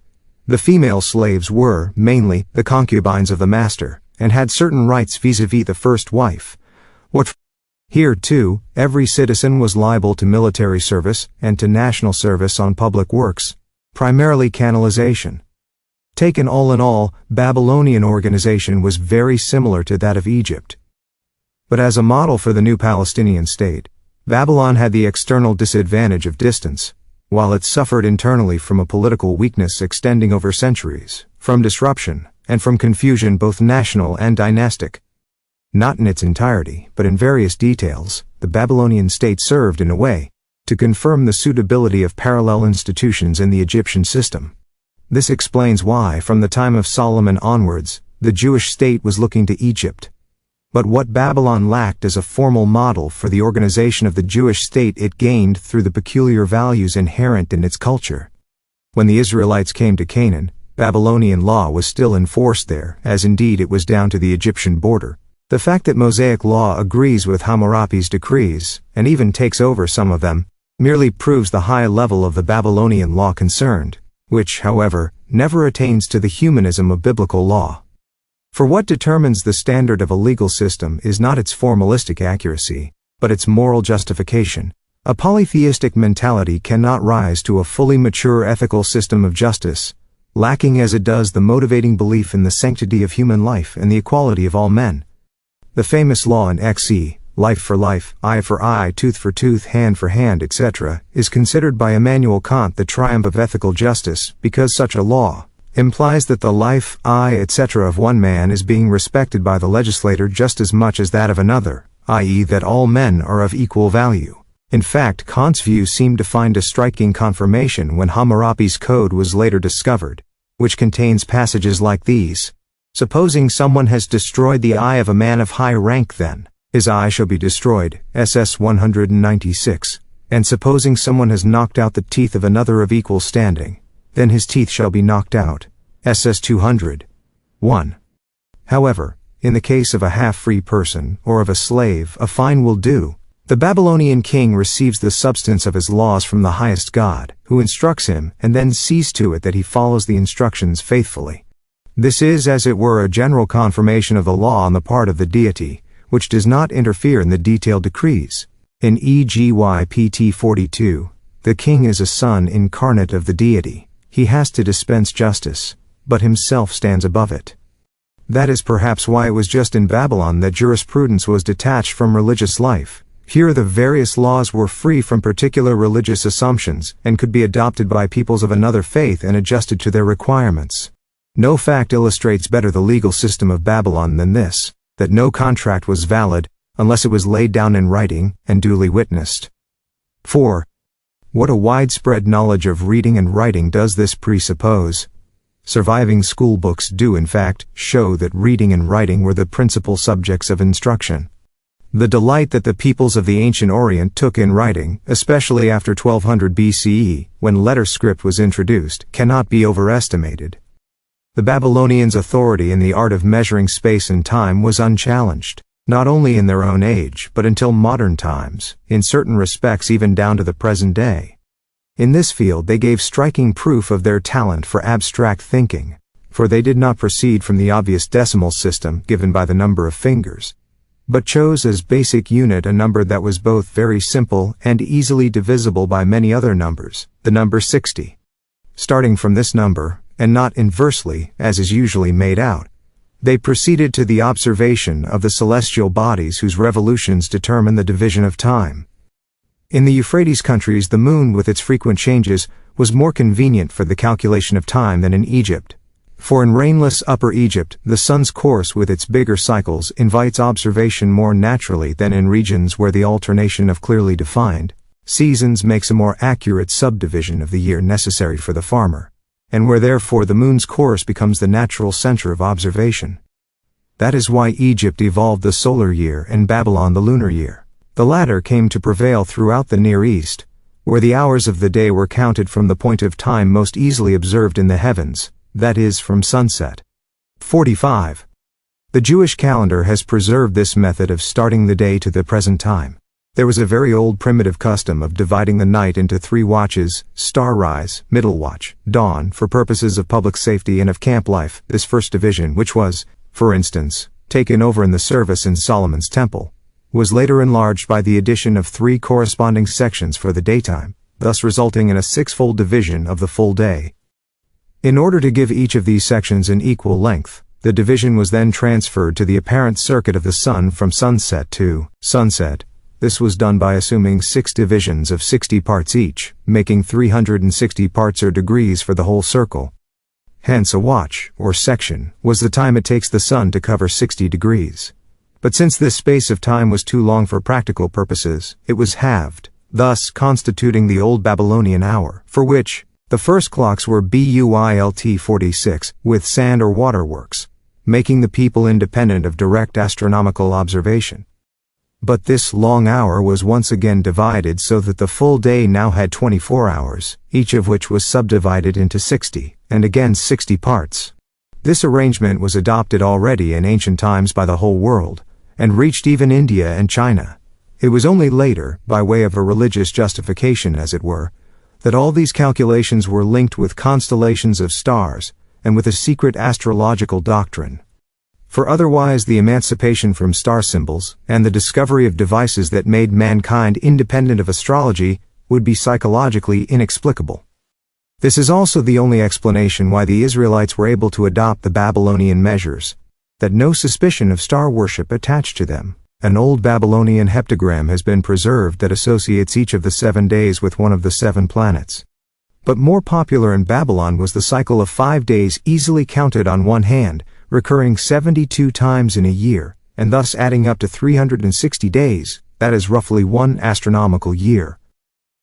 The female slaves were, mainly, the concubines of the master, and had certain rights vis-à-vis the first wife. Here, too, every citizen was liable to military service and to national service on public works, primarily canalization. Taken all in all, Babylonian organization was very similar to that of Egypt. But as a model for the new Palestinian state, Babylon had the external disadvantage of distance, while it suffered internally from a political weakness extending over centuries, from disruption, and from confusion both national and dynastic. Not in its entirety, but in various details, the Babylonian state served in a way to confirm the suitability of parallel institutions in the Egyptian system. This explains why, from the time of Solomon onwards, the Jewish state was looking to Egypt. But what Babylon lacked as a formal model for the organization of the Jewish state it gained through the peculiar values inherent in its culture. When the Israelites came to Canaan, Babylonian law was still enforced there, as indeed it was down to the Egyptian border. The fact that Mosaic law agrees with Hammurapi's decrees, and even takes over some of them, merely proves the high level of the Babylonian law concerned, which, however, never attains to the humanism of biblical law. For what determines the standard of a legal system is not its formalistic accuracy, but its moral justification. A polytheistic mentality cannot rise to a fully mature ethical system of justice, lacking as it does the motivating belief in the sanctity of human life and the equality of all men. The famous law in XE, life for life, eye for eye, tooth for tooth, hand for hand, etc., is considered by Immanuel Kant the triumph of ethical justice, because such a law implies that the life, eye, etc. of one man is being respected by the legislator just as much as that of another, i.e. that all men are of equal value. In fact, Kant's view seemed to find a striking confirmation when Hammurabi's code was later discovered, which contains passages like these. Supposing someone has destroyed the eye of a man of high rank, then his eye shall be destroyed, SS 196. And supposing someone has knocked out the teeth of another of equal standing, then his teeth shall be knocked out, SS 200. 1. However, in the case of a half-free person or of a slave, a fine will do. The Babylonian king receives the substance of his laws from the highest God, who instructs him, and then sees to it that he follows the instructions faithfully. This is, as it were, a general confirmation of the law on the part of the deity, which does not interfere in the detailed decrees. In EGYPT 42, the king is a son incarnate of the deity. He has to dispense justice, but himself stands above it. That is perhaps why it was just in Babylon that jurisprudence was detached from religious life. Here the various laws were free from particular religious assumptions and could be adopted by peoples of another faith and adjusted to their requirements. No fact illustrates better the legal system of Babylon than this, that no contract was valid unless it was laid down in writing and duly witnessed. 4. What a widespread knowledge of reading and writing does this presuppose? Surviving school books do in fact show that reading and writing were the principal subjects of instruction. The delight that the peoples of the ancient Orient took in writing, especially after 1200 BCE, when letter script was introduced, cannot be overestimated. The Babylonians' authority in the art of measuring space and time was unchallenged, not only in their own age but until modern times, in certain respects even down to the present day. In this field they gave striking proof of their talent for abstract thinking, for they did not proceed from the obvious decimal system given by the number of fingers, but chose as basic unit a number that was both very simple and easily divisible by many other numbers, the number 60. Starting from this number, and not inversely, as is usually made out, they proceeded to the observation of the celestial bodies whose revolutions determine the division of time. In the Euphrates countries, the moon with its frequent changes was more convenient for the calculation of time than in Egypt. For in rainless Upper Egypt, the sun's course with its bigger cycles invites observation more naturally than in regions where the alternation of clearly defined seasons makes a more accurate subdivision of the year necessary for the farmer, and where therefore the moon's course becomes the natural center of observation. That is why Egypt evolved the solar year and Babylon the lunar year. The latter came to prevail throughout the Near East, where the hours of the day were counted from the point of time most easily observed in the heavens, that is, from sunset. 45. The Jewish calendar has preserved this method of starting the day to the present time. There was a very old primitive custom of dividing the night into 3 watches, star-rise, middle watch, dawn, for purposes of public safety and of camp life. This first division, which was, for instance, taken over in the service in Solomon's temple, was later enlarged by the addition of 3 corresponding sections for the daytime, thus resulting in a 6-fold division of the full day. In order to give each of these sections an equal length, the division was then transferred to the apparent circuit of the sun from sunset to sunset. This was done by assuming 6 divisions of 60 parts each, making 360 parts or degrees for the whole circle. Hence a watch, or section, was the time it takes the sun to cover 60 degrees. But since this space of time was too long for practical purposes, it was halved, thus constituting the Old Babylonian hour, for which the first clocks were BUILT 46, with sand or waterworks, making the people independent of direct astronomical observation. But this long hour was once again divided so that the full day now had 24 hours, each of which was subdivided into 60, and again 60 parts. This arrangement was adopted already in ancient times by the whole world, and reached even India and China. It was only later, by way of a religious justification as it were, that all these calculations were linked with constellations of stars, and with a secret astrological doctrine. For otherwise the emancipation from star symbols, and the discovery of devices that made mankind independent of astrology, would be psychologically inexplicable. This is also the only explanation why the Israelites were able to adopt the Babylonian measures, that no suspicion of star worship attached to them. An old Babylonian heptagram has been preserved that associates each of the 7 days with one of the 7 planets. But more popular in Babylon was the cycle of 5 days easily counted on one hand, recurring 72 times in a year, and thus adding up to 360 days, that is roughly 1 astronomical year.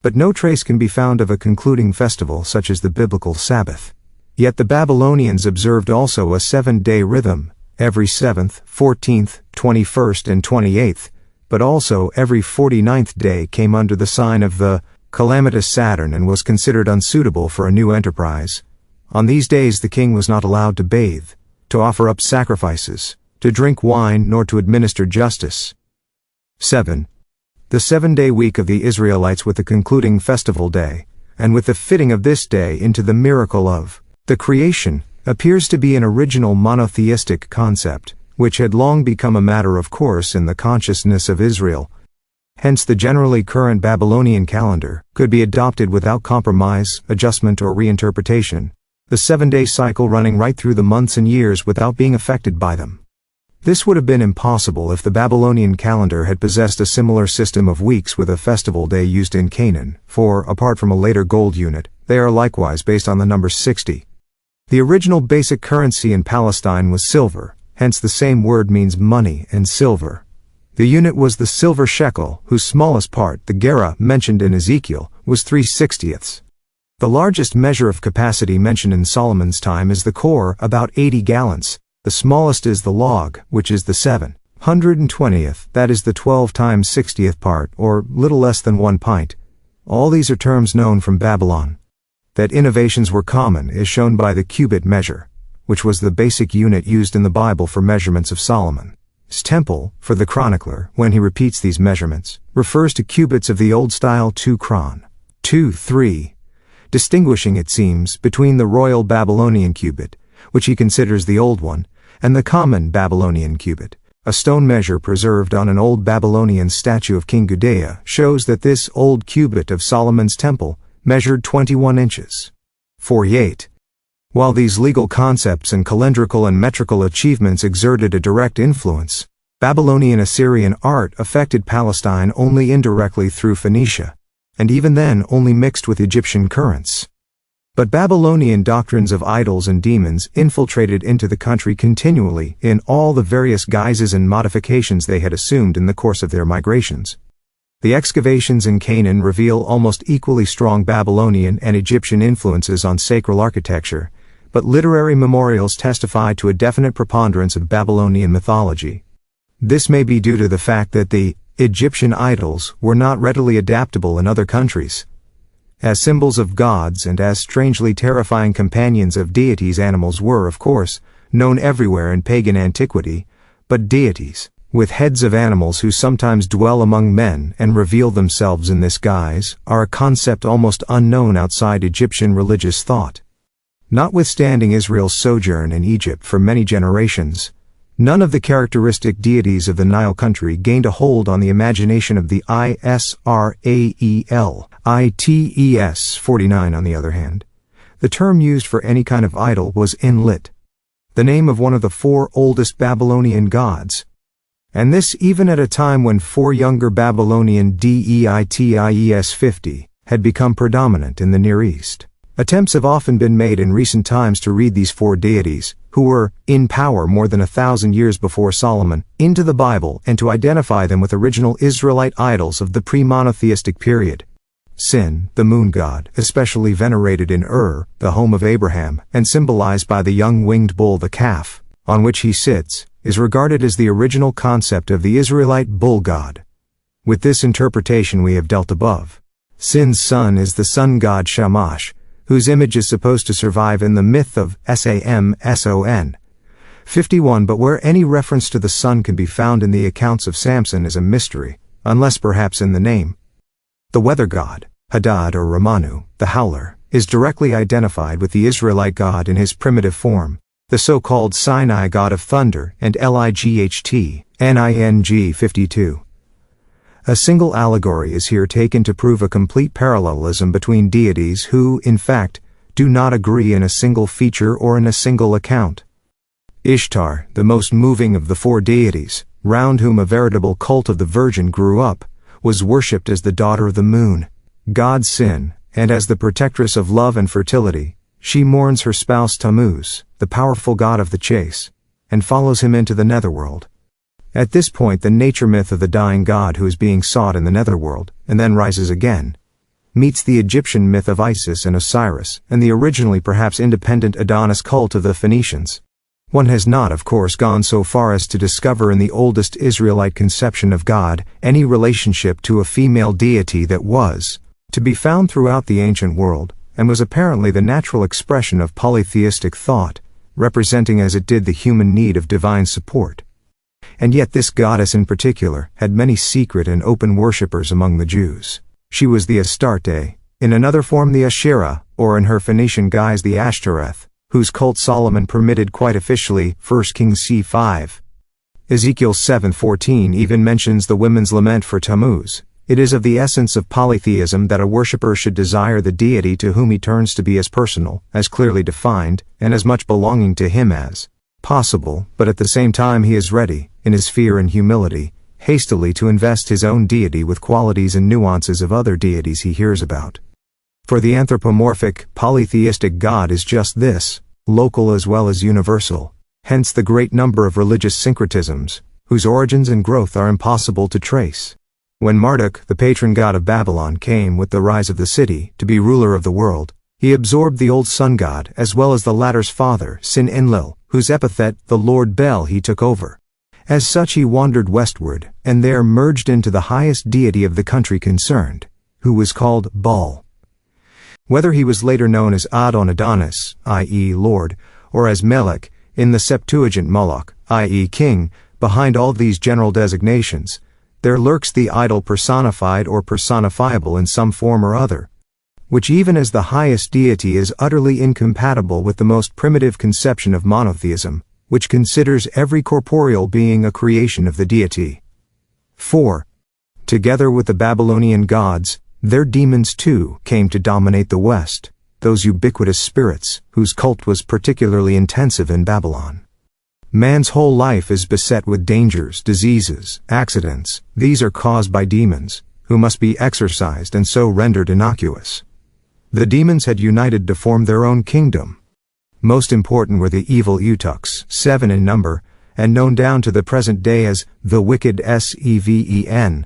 But no trace can be found of a concluding festival such as the biblical Sabbath. Yet the Babylonians observed also a 7-day rhythm, every 7th, 14th, 21st and 28th, but also every 49th day came under the sign of the calamitous Saturn and was considered unsuitable for a new enterprise. On these days the king was not allowed to bathe, to offer up sacrifices, to drink wine, nor to administer justice. 7. The 7-day week of the Israelites with the concluding festival day, and with the fitting of this day into the miracle of the creation, appears to be an original monotheistic concept, which had long become a matter of course in the consciousness of Israel. Hence the generally current Babylonian calendar could be adopted without compromise, adjustment or reinterpretation, the 7-day cycle running right through the months and years without being affected by them. This would have been impossible if the Babylonian calendar had possessed a similar system of weeks with a festival day used in Canaan, for, apart from a later gold unit, they are likewise based on the number 60. The original basic currency in Palestine was silver, hence the same word means money and silver. The unit was the silver shekel, whose smallest part, the gerah, mentioned in Ezekiel, was 3/60ths. The largest measure of capacity mentioned in Solomon's time is the kor, about 80 gallons. The smallest is the log, which is the 720th, that is the 12 times 60th part, or little less than 1 pint. All these are terms known from Babylon. That innovations were common is shown by the cubit measure, which was the basic unit used in the Bible for measurements of Solomon's temple, for the chronicler, when he repeats these measurements, refers to cubits of the old style 2 kron, 2-3, distinguishing, it seems, between the royal Babylonian cubit, which he considers the old one, and the common Babylonian cubit. A stone measure preserved on an old Babylonian statue of King Gudea shows that this old cubit of Solomon's temple measured 21 inches. 48. While these legal concepts and calendrical and metrical achievements exerted a direct influence, Babylonian Assyrian art affected Palestine only indirectly through Phoenicia, and even then only mixed with Egyptian currents. But Babylonian doctrines of idols and demons infiltrated into the country continually in all the various guises and modifications they had assumed in the course of their migrations. The excavations in Canaan reveal almost equally strong Babylonian and Egyptian influences on sacral architecture, but literary memorials testify to a definite preponderance of Babylonian mythology. This may be due to the fact that the Egyptian idols were not readily adaptable in other countries. As symbols of gods and as strangely terrifying companions of deities, animals were, of course, known everywhere in pagan antiquity, but deities, with heads of animals who sometimes dwell among men and reveal themselves in this guise, are a concept almost unknown outside Egyptian religious thought. Notwithstanding Israel's sojourn in Egypt for many generations, none of the characteristic deities of the Nile country gained a hold on the imagination of the Israelites. 49, on the other hand. The term used for any kind of idol was Enlit, the name of one of the 4 oldest Babylonian gods. And this even at a time when 4 younger Babylonian deities 50 had become predominant in the Near East. Attempts have often been made in recent times to read these 4 deities, who were in power more than 1,000 years before Solomon, into the Bible and to identify them with original Israelite idols of the pre-monotheistic period. Sin, the moon god, especially venerated in Ur, the home of Abraham, and symbolized by the young winged bull, the calf, on which he sits, is regarded as the original concept of the Israelite bull god. With this interpretation we have dealt above. Sin's son is the sun god Shamash, whose image is supposed to survive in the myth of Samson. 51. But where any reference to the sun can be found in the accounts of Samson is a mystery, unless perhaps in the name. The weather god, Hadad or Ramanu, the howler, is directly identified with the Israelite god in his primitive form, the so-called Sinai god of thunder, and Light Ning 52. A single allegory is here taken to prove a complete parallelism between deities who, in fact, do not agree in a single feature or in a single account. Ishtar, the most moving of the 4 deities, round whom a veritable cult of the Virgin grew up, was worshipped as the daughter of the moon, god Sin, and as the protectress of love and fertility. She mourns her spouse Tammuz, the powerful god of the chase, and follows him into the netherworld. At this point the nature myth of the dying god who is being sought in the netherworld, and then rises again, meets the Egyptian myth of Isis and Osiris, and the originally perhaps independent Adonis cult of the Phoenicians. One has not, of course, gone so far as to discover in the oldest Israelite conception of God any relationship to a female deity that was to be found throughout the ancient world, and was apparently the natural expression of polytheistic thought, representing as it did the human need of divine support. And yet this goddess in particular had many secret and open worshippers among the Jews. She was the Astarte, in another form the Asherah, or in her Phoenician guise the Ashtoreth, whose cult Solomon permitted quite officially, 1 Kings c. 5. Ezekiel 7:14 even mentions the women's lament for Tammuz. It is of the essence of polytheism that a worshipper should desire the deity to whom he turns to be as personal, as clearly defined, and as much belonging to him as possible, but at the same time he is ready, in his fear and humility, hastily to invest his own deity with qualities and nuances of other deities he hears about. For the anthropomorphic, polytheistic God is just this, local as well as universal, hence the great number of religious syncretisms, whose origins and growth are impossible to trace. When Marduk, the patron god of Babylon, came with the rise of the city to be ruler of the world, he absorbed the old sun god as well as the latter's father, Sin-Enlil, whose epithet, the Lord Bel, he took over. As such he wandered westward, and there merged into the highest deity of the country concerned, who was called Baal. Whether he was later known as Adon-Adonis, i.e. Lord, or as Melech, in the Septuagint Moloch, i.e. King, behind all these general designations, there lurks the idol personified or personifiable in some form or other, which even as the highest deity is utterly incompatible with the most primitive conception of monotheism, which considers every corporeal being a creation of the deity. 4. Together with the Babylonian gods, their demons too came to dominate the West, those ubiquitous spirits, whose cult was particularly intensive in Babylon. Man's whole life is beset with dangers, diseases, accidents. These are caused by demons, who must be exorcised and so rendered innocuous. The demons had united to form their own kingdom. Most important were the evil EPOCHs, 7 in number, and known down to the present day as the wicked Seven,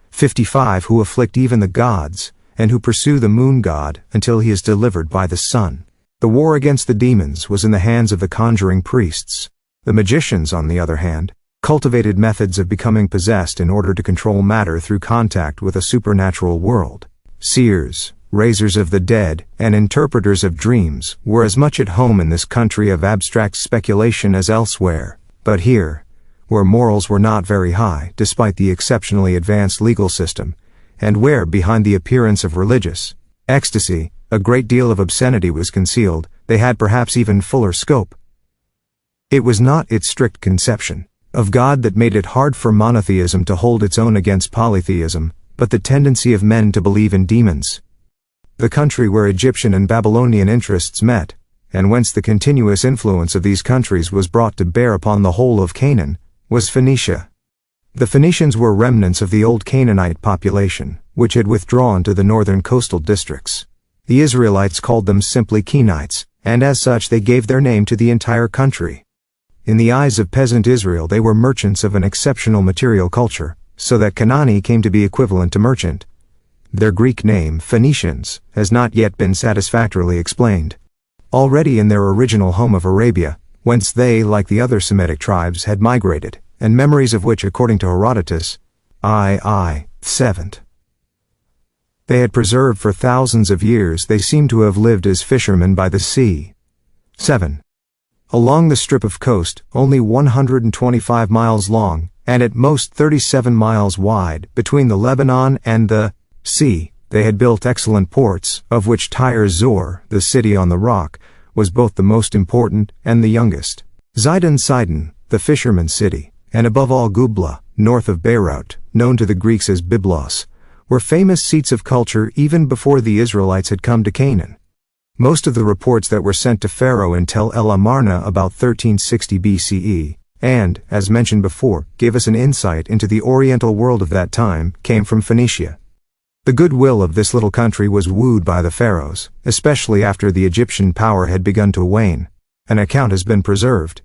55, who afflict even the gods, and who pursue the moon god until he is delivered by the sun. The war against the demons was in the hands of the conjuring priests. The magicians, on the other hand, cultivated methods of becoming possessed in order to control matter through contact with a supernatural world. Seers, raisers of the dead, and interpreters of dreams were as much at home in this country of abstract speculation as elsewhere, but here, where morals were not very high despite the exceptionally advanced legal system, and where, behind the appearance of religious ecstasy, a great deal of obscenity was concealed, they had perhaps even fuller scope. It was not its strict conception of God that made it hard for monotheism to hold its own against polytheism, but the tendency of men to believe in demons. The country where Egyptian and Babylonian interests met, and whence the continuous influence of these countries was brought to bear upon the whole of Canaan, was Phoenicia. The Phoenicians were remnants of the old Canaanite population, which had withdrawn to the northern coastal districts. The Israelites called them simply Kenites, and as such they gave their name to the entire country. In the eyes of peasant Israel they were merchants of an exceptional material culture, so that Canaani came to be equivalent to merchant. Their Greek name, Phoenicians, has not yet been satisfactorily explained. Already in their original home of Arabia, whence they, like the other Semitic tribes, had migrated, and memories of which, according to Herodotus, VIII, they had preserved for thousands of years, they seem to have lived as fishermen by the sea. 7. Along the strip of coast, only 125 miles long, and at most 37 miles wide, between the Lebanon and the sea, they had built excellent ports, of which Tyre Zor, the city on the rock, was both the most important and the youngest. Sidon, the fisherman's city, and above all Gubla, north of Beirut, known to the Greeks as Byblos, were famous seats of culture even before the Israelites had come to Canaan. Most of the reports that were sent to Pharaoh in Tel El Amarna about 1360 BCE, and, as mentioned before, gave us an insight into the oriental world of that time, came from Phoenicia. The goodwill of this little country was wooed by the pharaohs, especially after the Egyptian power had begun to wane. An account has been preserved.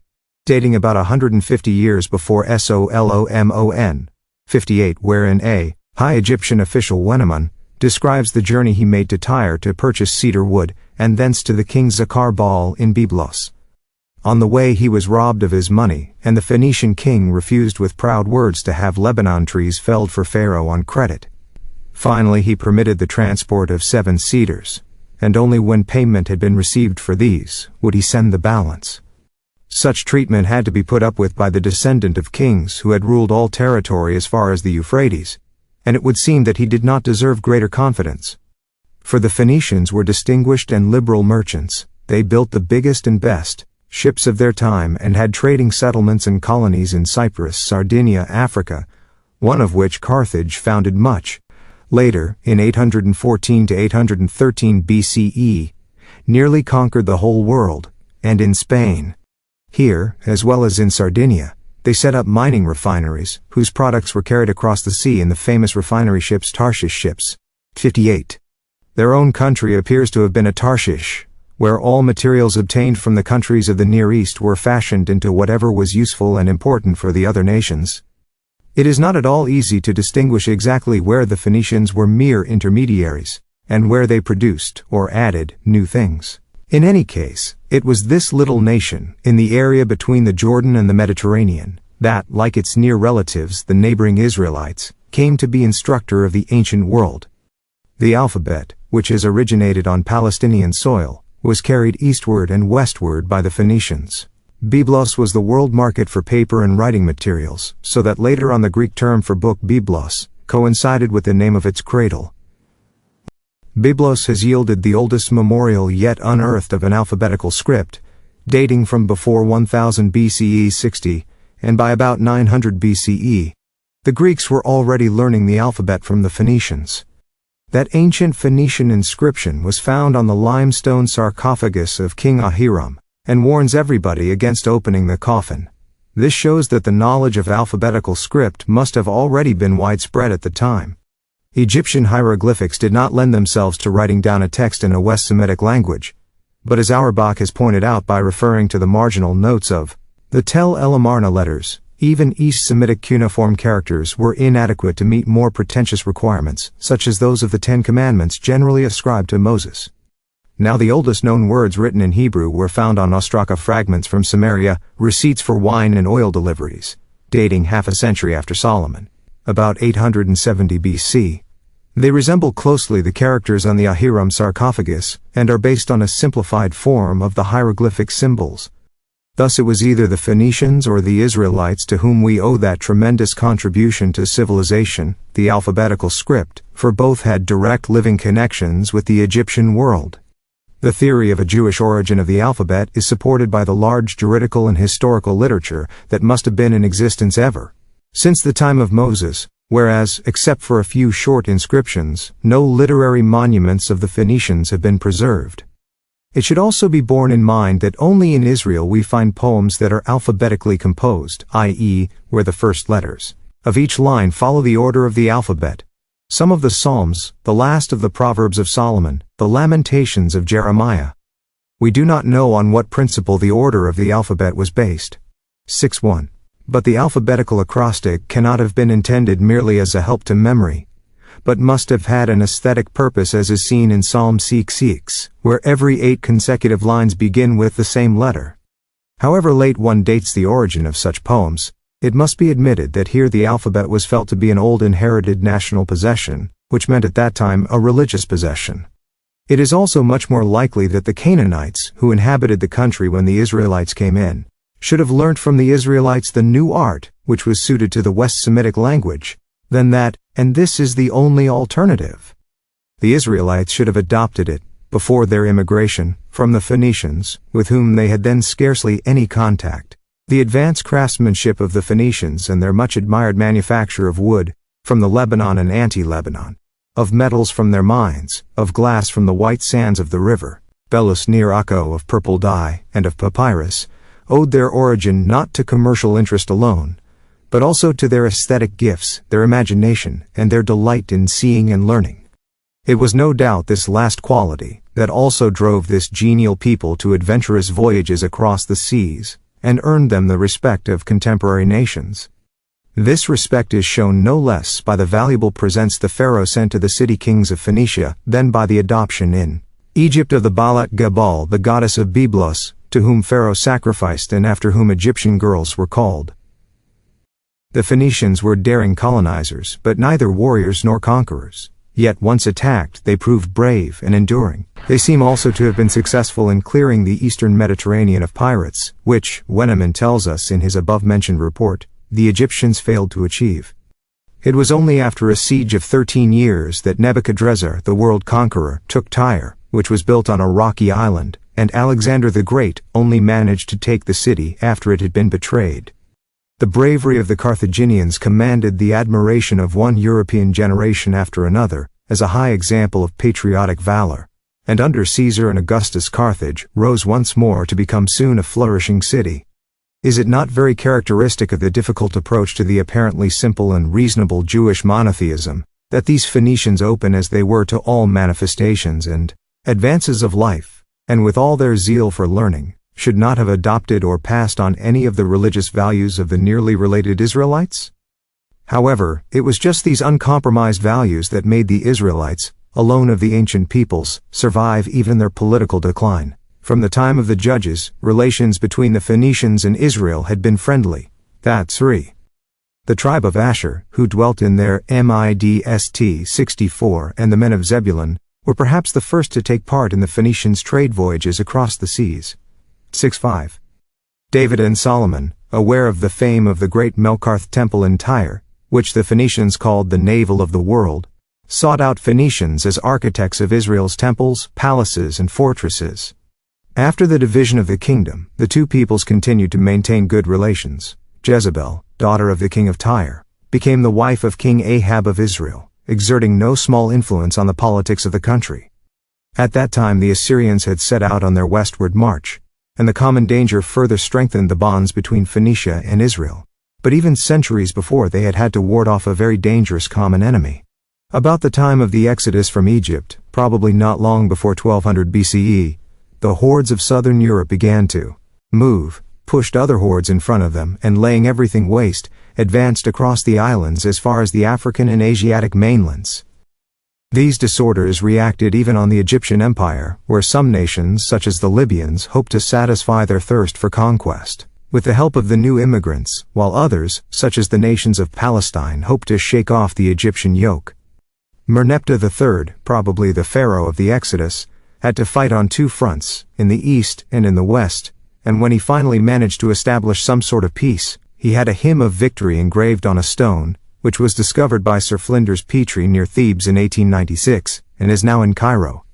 dating about 150 years before Solomon 58, wherein a high Egyptian official Wenamun describes the journey he made to Tyre to purchase cedar wood, and thence to the king Zakar Baal in Byblos. On the way he was robbed of his money, and the Phoenician king refused with proud words to have Lebanon trees felled for Pharaoh on credit. Finally he permitted the transport of 7 cedars, and only when payment had been received for these would he send the balance. Such treatment had to be put up with by the descendant of kings who had ruled all territory as far as the Euphrates, and it would seem that he did not deserve greater confidence. For the Phoenicians were distinguished and liberal merchants. They built the biggest and best ships of their time and had trading settlements and colonies in Cyprus, Sardinia, Africa, one of which Carthage founded much later, in 814 to 813 BCE, nearly conquered the whole world, and in Spain. Here, as well as in Sardinia, they set up mining refineries, whose products were carried across the sea in the famous refinery ships Tarshish ships. 58. Their own country appears to have been a Tarshish, where all materials obtained from the countries of the Near East were fashioned into whatever was useful and important for the other nations. It is not at all easy to distinguish exactly where the Phoenicians were mere intermediaries, and where they produced or added new things. In any case, it was this little nation, in the area between the Jordan and the Mediterranean, that, like its near relatives, the neighboring Israelites, came to be instructor of the ancient world. The alphabet, which has originated on Palestinian soil, was carried eastward and westward by the Phoenicians. Byblos was the world market for paper and writing materials, so that later on the Greek term for book Biblos coincided with the name of its cradle. Byblos has yielded the oldest memorial yet unearthed of an alphabetical script, dating from before 1000 BCE 60, and by about 900 BCE. The Greeks were already learning the alphabet from the Phoenicians. That ancient Phoenician inscription was found on the limestone sarcophagus of King Ahiram, and warns everybody against opening the coffin. This shows that the knowledge of alphabetical script must have already been widespread at the time. Egyptian hieroglyphics did not lend themselves to writing down a text in a West Semitic language, but as Auerbach has pointed out by referring to the marginal notes of the Tel El Amarna letters, even East Semitic cuneiform characters were inadequate to meet more pretentious requirements, such as those of the Ten Commandments generally ascribed to Moses. Now the oldest known words written in Hebrew were found on ostraka fragments from Samaria, receipts for wine and oil deliveries, dating half a century after Solomon, about 870 BC. They resemble closely the characters on the Ahiram sarcophagus, and are based on a simplified form of the hieroglyphic symbols. Thus it was either the Phoenicians or the Israelites to whom we owe that tremendous contribution to civilization, the alphabetical script, for both had direct living connections with the Egyptian world. The theory of a Jewish origin of the alphabet is supported by the large juridical and historical literature that must have been in existence ever since the time of Moses, whereas, except for a few short inscriptions, no literary monuments of the Phoenicians have been preserved. It should also be borne in mind that only in Israel we find poems that are alphabetically composed, i.e., where the first letters of each line follow the order of the alphabet. Some of the Psalms, the last of the Proverbs of Solomon, the Lamentations of Jeremiah. We do not know on what principle the order of the alphabet was based. 6.1. But the alphabetical acrostic cannot have been intended merely as a help to memory, but must have had an aesthetic purpose, as is seen in Psalm 6, where every 8 consecutive lines begin with the same letter. However late one dates the origin of such poems, it must be admitted that here the alphabet was felt to be an old inherited national possession, which meant at that time a religious possession. It is also much more likely that the Canaanites, who inhabited the country when the Israelites came in, should have learnt from the Israelites the new art, which was suited to the West Semitic language, than that, and this is the only alternative. The Israelites should have adopted it, before their immigration, from the Phoenicians, with whom they had then scarcely any contact. The advanced craftsmanship of the Phoenicians and their much-admired manufacture of wood, from the Lebanon and anti-Lebanon, of metals from their mines, of glass from the white sands of the river, Belus near Akko of purple dye, and of papyrus, owed their origin not to commercial interest alone, but also to their aesthetic gifts, their imagination, and their delight in seeing and learning. It was no doubt this last quality that also drove this genial people to adventurous voyages across the seas, and earned them the respect of contemporary nations. This respect is shown no less by the valuable presents the pharaoh sent to the city kings of Phoenicia than by the adoption in Egypt of the Balat Gebal, the goddess of Byblos, to whom Pharaoh sacrificed and after whom Egyptian girls were called. The Phoenicians were daring colonizers, but neither warriors nor conquerors. Yet once attacked, they proved brave and enduring. They seem also to have been successful in clearing the eastern Mediterranean of pirates, which, Wenneman tells us in his above-mentioned report, the Egyptians failed to achieve. It was only after a siege of 13 years that Nebuchadrezzar, the world conqueror, took Tyre, which was built on a rocky island, and Alexander the Great only managed to take the city after it had been betrayed. The bravery of the Carthaginians commanded the admiration of one European generation after another, as a high example of patriotic valor, and under Caesar and Augustus Carthage rose once more to become soon a flourishing city. Is it not very characteristic of the difficult approach to the apparently simple and reasonable Jewish monotheism, that these Phoenicians, open as they were to all manifestations and advances of life, and with all their zeal for learning, should not have adopted or passed on any of the religious values of the nearly related Israelites? However, it was just these uncompromised values that made the Israelites, alone of the ancient peoples, survive even their political decline. From the time of the Judges, relations between the Phoenicians and Israel had been friendly. That's 3. The tribe of Asher, who dwelt in their Midst 64, and the men of Zebulun, were perhaps the first to take part in the Phoenicians' trade voyages across the seas. 6:5. David and Solomon, aware of the fame of the great Melkarth temple in Tyre, which the Phoenicians called the navel of the world, sought out Phoenicians as architects of Israel's temples, palaces, and fortresses. After the division of the kingdom, the two peoples continued to maintain good relations. Jezebel, daughter of the king of Tyre, became the wife of King Ahab of Israel, exerting no small influence on the politics of the country. At that time the Assyrians had set out on their westward march, and the common danger further strengthened the bonds between Phoenicia and Israel. But even centuries before, they had had to ward off a very dangerous common enemy. About the time of the Exodus from Egypt, probably not long before 1200 BCE, the hordes of southern Europe began to move, pushed other hordes in front of them, and laying everything waste, advanced across the islands as far as the African and Asiatic mainlands. These disorders reacted even on the Egyptian Empire, where some nations, such as the Libyans, hoped to satisfy their thirst for conquest with the help of the new immigrants, while others, such as the nations of Palestine, hoped to shake off the Egyptian yoke. Merneptah III, probably the pharaoh of the Exodus, had to fight on two fronts, in the east and in the west, and when he finally managed to establish some sort of peace, he had a hymn of victory engraved on a stone, which was discovered by Sir Flinders Petrie near Thebes in 1896, and is now in Cairo.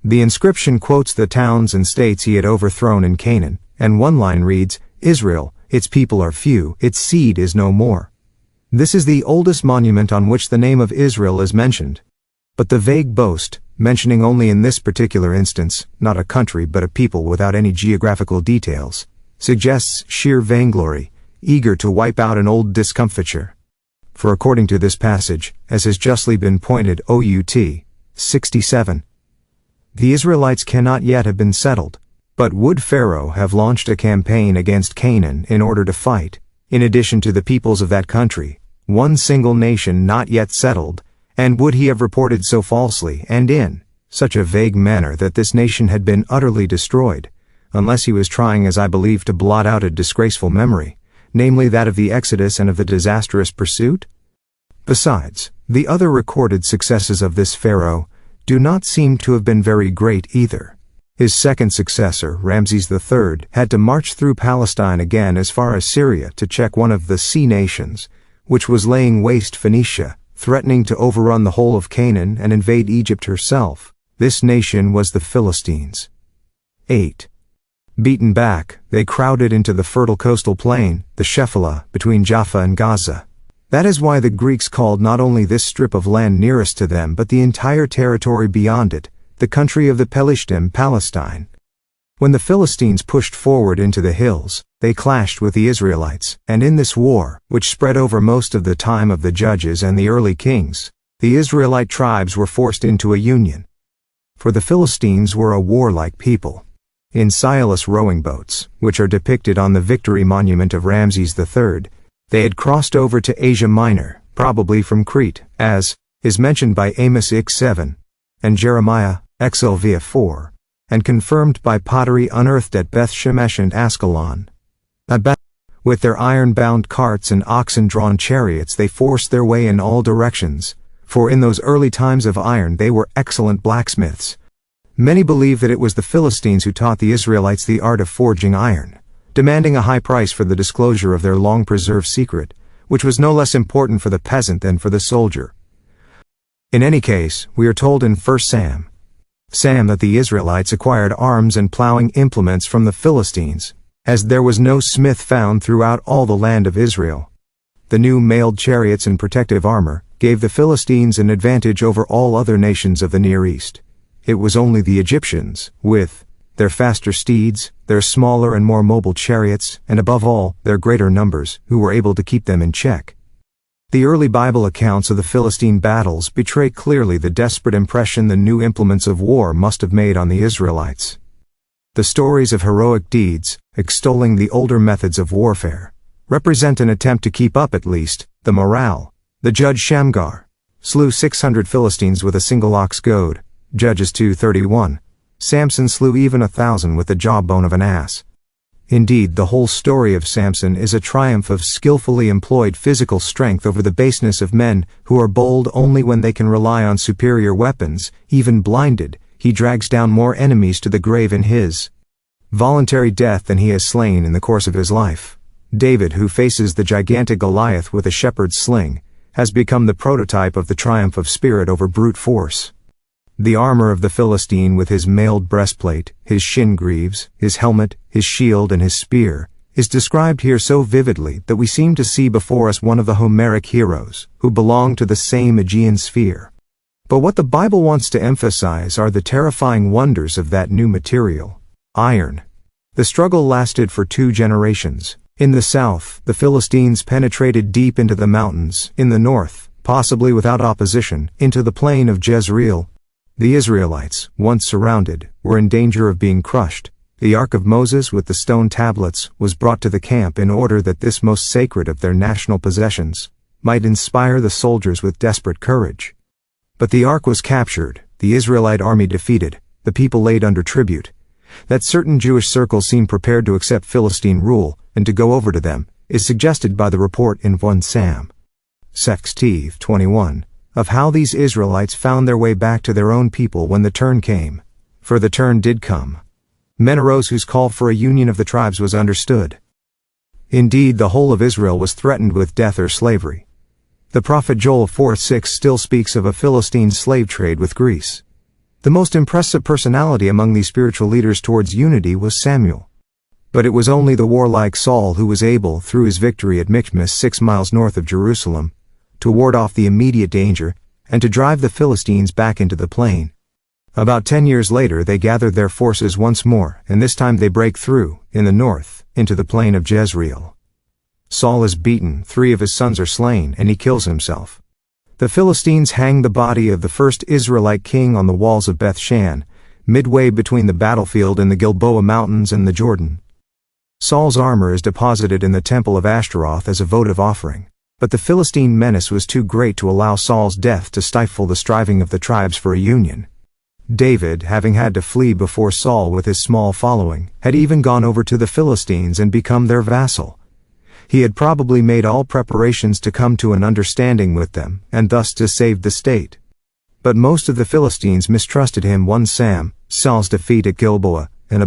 The inscription quotes the towns and states he had overthrown in Canaan, and one line reads, "Israel, its people are few, its seed is no more." This is the oldest monument on which the name of Israel is mentioned. But the vague boast, mentioning only in this particular instance, not a country but a people without any geographical details, suggests sheer vainglory, eager to wipe out an old discomfiture. For according to this passage, as has justly been pointed out, 67, the Israelites cannot yet have been settled, but would Pharaoh have launched a campaign against Canaan in order to fight, in addition to the peoples of that country, one single nation not yet settled, and would he have reported so falsely and in such a vague manner that this nation had been utterly destroyed, unless he was trying, as I believe, to blot out a disgraceful memory, namely that of the Exodus and of the disastrous pursuit? Besides, the other recorded successes of this pharaoh do not seem to have been very great either. His second successor, Ramses III, had to march through Palestine again as far as Syria to check one of the sea nations, which was laying waste Phoenicia, threatening to overrun the whole of Canaan and invade Egypt herself. This nation was the Philistines. 8. Beaten back, they crowded into the fertile coastal plain, the Shephelah, between Jaffa and Gaza. That is why the Greeks called not only this strip of land nearest to them but the entire territory beyond it, the country of the Pelishtim, Palestine. When the Philistines pushed forward into the hills, they clashed with the Israelites, and in this war, which spread over most of the time of the Judges and the early kings, the Israelite tribes were forced into a union. For the Philistines were a warlike people. in Silas rowing boats, which are depicted on the Victory Monument of Ramses III, they had crossed over to Asia Minor, probably from Crete, as is mentioned by Amos X7, and Jeremiah, Exilvia 4, and confirmed by pottery unearthed at Beth Shemesh and Ascalon. At Beth, with their iron-bound carts and oxen-drawn chariots they forced their way in all directions, for in those early times of iron they were excellent blacksmiths. Many believe that it was the Philistines who taught the Israelites the art of forging iron, demanding a high price for the disclosure of their long-preserved secret, which was no less important for the peasant than for the soldier. In any case, we are told in 1 Sam that the Israelites acquired arms and plowing implements from the Philistines, as there was no smith found throughout all the land of Israel. The new mailed chariots and protective armor gave the Philistines an advantage over all other nations of the Near East. It was only the Egyptians, with their faster steeds, their smaller and more mobile chariots, and above all, their greater numbers, who were able to keep them in check. The early Bible accounts of the Philistine battles betray clearly the desperate impression the new implements of war must have made on the Israelites. The stories of heroic deeds, extolling the older methods of warfare, represent an attempt to keep up at least the morale. The judge Shamgar slew 600 Philistines with a single ox goad, Judges 2:31. Samson slew even 1,000 with the jawbone of an ass. Indeed, the whole story of Samson is a triumph of skillfully employed physical strength over the baseness of men who are bold only when they can rely on superior weapons. Even blinded, he drags down more enemies to the grave in his voluntary death than he has slain in the course of his life. David, who faces the gigantic Goliath with a shepherd's sling, has become the prototype of the triumph of spirit over brute force. The armor of the Philistine with his mailed breastplate, his shin greaves, his helmet, his shield and his spear, is described here so vividly that we seem to see before us one of the Homeric heroes, who belong to the same Aegean sphere. But what the Bible wants to emphasize are the terrifying wonders of that new material, iron. The struggle lasted for 2 generations. In the south, the Philistines penetrated deep into the mountains. In the north, possibly without opposition, into the plain of Jezreel. The Israelites, once surrounded, were in danger of being crushed. The Ark of Moses with the stone tablets was brought to the camp in order that this most sacred of their national possessions might inspire the soldiers with desperate courage. But the Ark was captured, the Israelite army defeated, the people laid under tribute. That certain Jewish circles seemed prepared to accept Philistine rule and to go over to them is suggested by the report in 1 Sam 21 of how these Israelites found their way back to their own people when the turn came. For the turn did come. Men arose whose call for a union of the tribes was understood. Indeed, the whole of Israel was threatened with death or slavery. The prophet Joel 4:6 still speaks of a Philistine slave trade with Greece. The most impressive personality among these spiritual leaders towards unity was Samuel. But it was only the warlike Saul who was able, through his victory at Michmas 6 miles north of Jerusalem, to ward off the immediate danger, and to drive the Philistines back into the plain. About 10 years later they gathered their forces once more, and this time they break through, in the north, into the plain of Jezreel. Saul is beaten, 3 of his sons are slain, and he kills himself. The Philistines hang the body of the first Israelite king on the walls of Beth Shan, midway between the battlefield in the Gilboa Mountains and the Jordan. Saul's armor is deposited in the temple of Ashtaroth as a votive offering. But the Philistine menace was too great to allow Saul's death to stifle the striving of the tribes for a union. David, having had to flee before Saul with his small following, had even gone over to the Philistines and become their vassal. He had probably made all preparations to come to an understanding with them, and thus to save the state. But most of the Philistines mistrusted him. 1 Sam, Saul's defeat at Gilboa, and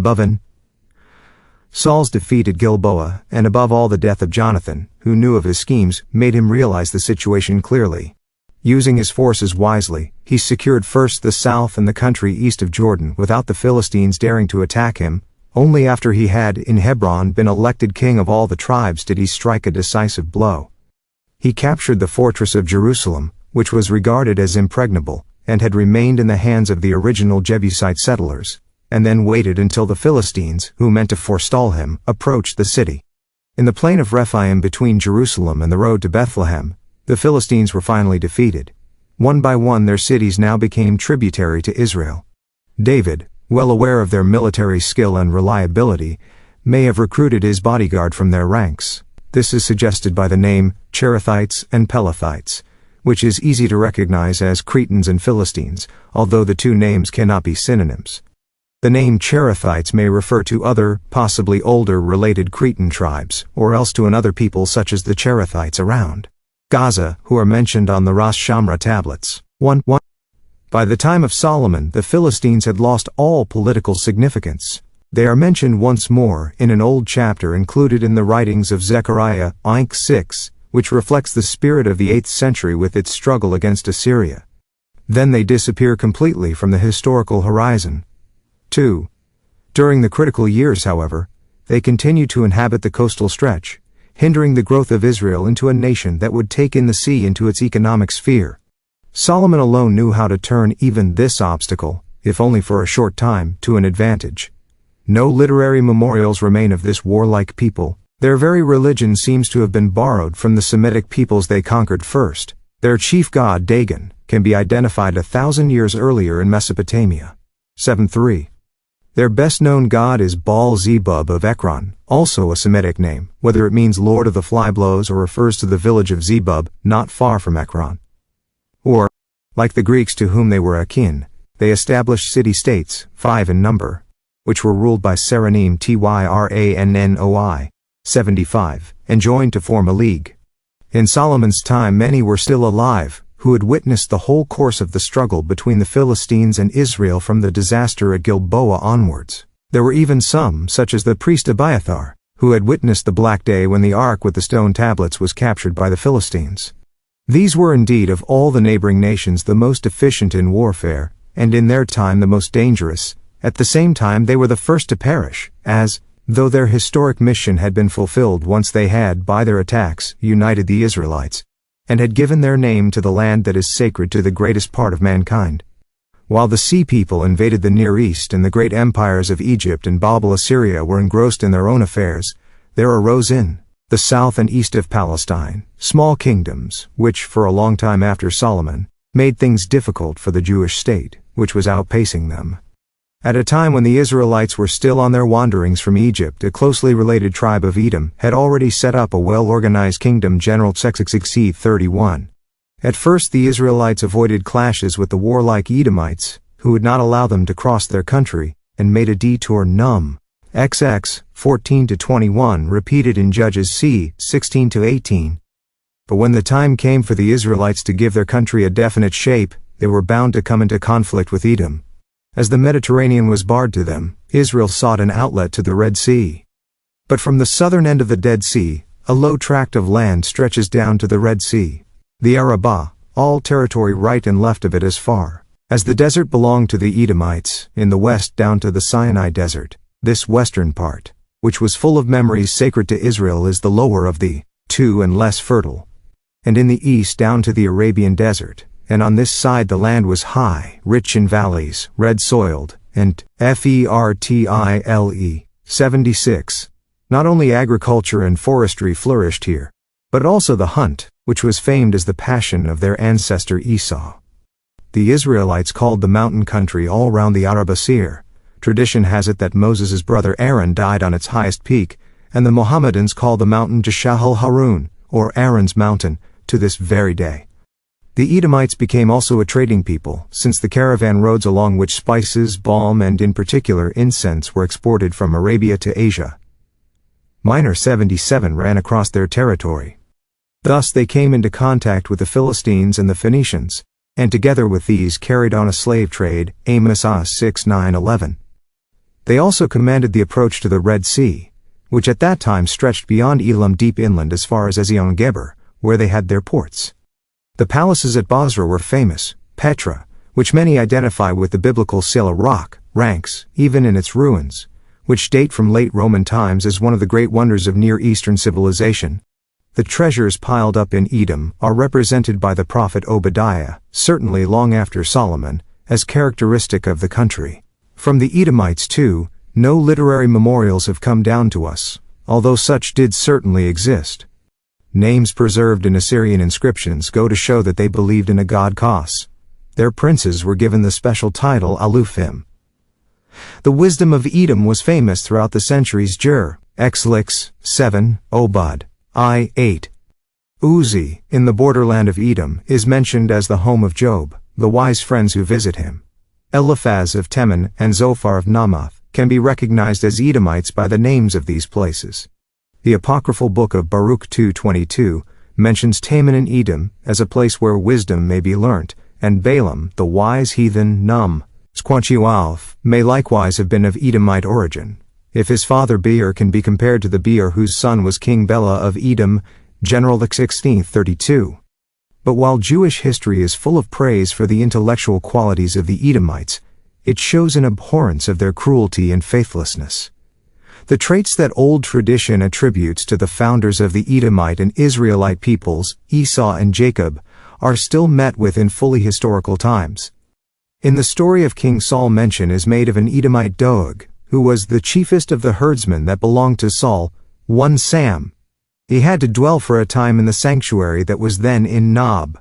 above all the death of Jonathan, who knew of his schemes, made him realize the situation clearly. Using his forces wisely, he secured first the south and the country east of Jordan without the Philistines daring to attack him. Only after he had, in Hebron, been elected king of all the tribes did he strike a decisive blow. He captured the fortress of Jerusalem, which was regarded as impregnable, and had remained in the hands of the original Jebusite settlers, and then waited until the Philistines, who meant to forestall him, approached the city. In the plain of Rephaim between Jerusalem and the road to Bethlehem, the Philistines were finally defeated. One by one their cities now became tributary to Israel. David, well aware of their military skill and reliability, may have recruited his bodyguard from their ranks. This is suggested by the name Cherethites and Pelethites, which is easy to recognize as Cretans and Philistines, although the two names cannot be synonyms. The name Cherethites may refer to other, possibly older related Cretan tribes, or else to another people such as the Cherethites around Gaza, who are mentioned on the Ras Shamra tablets. 1:1. By the time of Solomon, the Philistines had lost all political significance. They are mentioned once more in an old chapter included in the writings of Zechariah, 6, which reflects the spirit of the 8th century with its struggle against Assyria. Then they disappear completely from the historical horizon. 2. During the critical years, however, they continue to inhabit the coastal stretch, hindering the growth of Israel into a nation that would take in the sea into its economic sphere. Solomon alone knew how to turn even this obstacle, if only for a short time, to an advantage. No literary memorials remain of this warlike people. Their very religion seems to have been borrowed from the Semitic peoples they conquered first. Their chief god, Dagon, can be identified 1,000 years earlier in Mesopotamia. 7:3. Their best-known god is Baal-zebub of Ekron, also a Semitic name, whether it means Lord of the Flyblows or refers to the village of Zebub, not far from Ekron. Or, like the Greeks to whom they were akin, they established city-states, 5 in number, which were ruled by Seranim Tyrannoi, 75, and joined to form a league. In Solomon's time many were still alive, who had witnessed the whole course of the struggle between the Philistines and Israel from the disaster at Gilboa onwards. There were even some, such as the priest Abiathar, who had witnessed the black day when the ark with the stone tablets was captured by the Philistines. These were indeed of all the neighboring nations the most efficient in warfare, and in their time the most dangerous. At the same time they were the first to perish, as, though their historic mission had been fulfilled once they had, by their attacks, united the Israelites, and had given their name to the land that is sacred to the greatest part of mankind. While the sea people invaded the Near East and the great empires of Egypt and Babel Assyria were engrossed in their own affairs, there arose in the south and east of Palestine small kingdoms, which, for a long time after Solomon, made things difficult for the Jewish state, which was outpacing them. At a time when the Israelites were still on their wanderings from Egypt, a closely related tribe of Edom had already set up a well-organized kingdom. General C. 31. At first the Israelites avoided clashes with the warlike Edomites, who would not allow them to cross their country, and made a detour. Num. XX 14-21 repeated in Judges c. 16-18. But when the time came for the Israelites to give their country a definite shape, they were bound to come into conflict with Edom. As the Mediterranean was barred to them, Israel sought an outlet to the Red Sea. But from the southern end of the Dead Sea, a low tract of land stretches down to the Red Sea. The Arabah, all territory right and left of it as far as the desert belonged to the Edomites, in the west down to the Sinai Desert. This western part, which was full of memories sacred to Israel, is the lower of the two and less fertile. And in the east down to the Arabian Desert, and on this side the land was high, rich in valleys, red-soiled, and fertile. 76. Not only agriculture and forestry flourished here, but also the hunt, which was famed as the passion of their ancestor Esau. The Israelites called the mountain country all round the Arabah Seir. Tradition has it that Moses' brother Aaron died on its highest peak, and the Mohammedans call the mountain Jashal Harun, or Aaron's mountain, to this very day. The Edomites became also a trading people, since the caravan roads along which spices, balm and in particular incense were exported from Arabia to Asia. Minor 77 ran across their territory. Thus they came into contact with the Philistines and the Phoenicians, and together with these carried on a slave trade. Amos 6:9-11. They also commanded the approach to the Red Sea, which at that time stretched beyond Elam deep inland as far as Ezion-Geber, where they had their ports. The palaces at Bozrah were famous. Petra, which many identify with the biblical Selah Rock, ranks, even in its ruins, which date from late Roman times, as one of the great wonders of Near Eastern civilization. The treasures piled up in Edom are represented by the prophet Obadiah, certainly long after Solomon, as characteristic of the country. From the Edomites too, no literary memorials have come down to us, although such did certainly exist. Names preserved in Assyrian inscriptions go to show that they believed in a god Kos. Their princes were given the special title Alufim. The wisdom of Edom was famous throughout the centuries. Exlix 7, Obad I 8. Uzi, in the borderland of Edom, is mentioned as the home of Job, the wise friends who visit him. Eliphaz of Teman and Zophar of Naamath can be recognized as Edomites by the names of these places. The apocryphal book of Baruch 2:22 mentions Teman in Edom as a place where wisdom may be learnt, and Balaam, the wise heathen Squanchiualf, may likewise have been of Edomite origin, if his father Beer can be compared to the Beer whose son was King Bela of Edom, General 1632. But while Jewish history is full of praise for the intellectual qualities of the Edomites, it shows an abhorrence of their cruelty and faithlessness. The traits that old tradition attributes to the founders of the Edomite and Israelite peoples, Esau and Jacob, are still met with in fully historical times. In the story of King Saul, mention is made of an Edomite Doeg, who was the chiefest of the herdsmen that belonged to Saul. 1 Sam. He had to dwell for a time in the sanctuary that was then in Nob.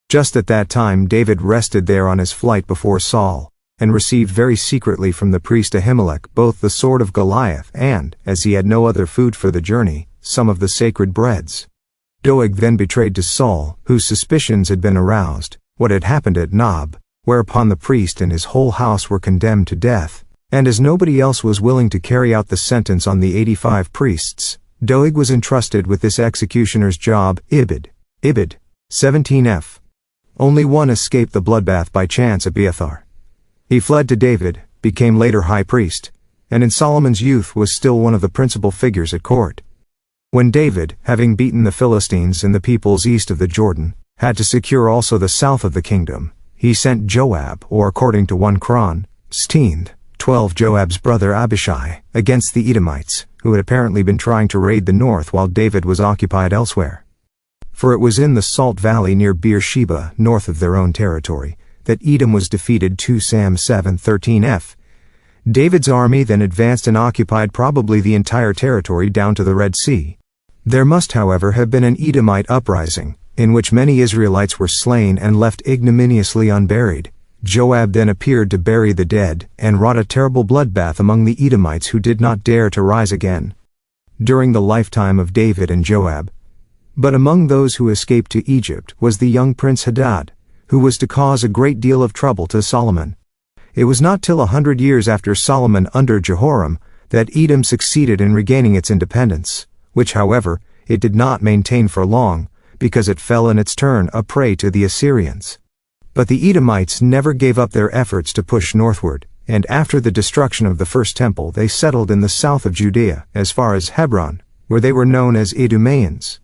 Just at that time David rested there on his flight before Saul, and received very secretly from the priest Ahimelech both the sword of Goliath and, as he had no other food for the journey, some of the sacred breads. Doeg then betrayed to Saul, whose suspicions had been aroused, what had happened at Nob, whereupon the priest and his whole house were condemned to death, and as nobody else was willing to carry out the sentence on the 85 priests, Doeg was entrusted with this executioner's job. Ibid. 17f. Only one escaped the bloodbath by chance, Abiathar. He fled to David, became later high priest, and in Solomon's youth was still one of the principal figures at court. When David, having beaten the Philistines and the peoples east of the Jordan, had to secure also the south of the kingdom, he sent Joab, or according to 1 Chron, 12, Joab's brother Abishai, against the Edomites, who had apparently been trying to raid the north while David was occupied elsewhere. For it was in the Salt Valley near Beersheba, north of their own territory, that Edom was defeated. 2 Sam 7:13f. David's army then advanced and occupied probably the entire territory down to the Red Sea. There must, however, have been an Edomite uprising, in which many Israelites were slain and left ignominiously unburied. Joab then appeared to bury the dead, and wrought a terrible bloodbath among the Edomites who did not dare to rise again, during the lifetime of David and Joab. But among those who escaped to Egypt was the young prince Hadad, who was to cause a great deal of trouble to Solomon. It was not till 100 years after Solomon under Jehoram that Edom succeeded in regaining its independence, which, however, it did not maintain for long, because it fell in its turn a prey to the Assyrians. But the Edomites never gave up their efforts to push northward, and after the destruction of the first temple they settled in the south of Judea as far as Hebron, where they were known as Idumeans.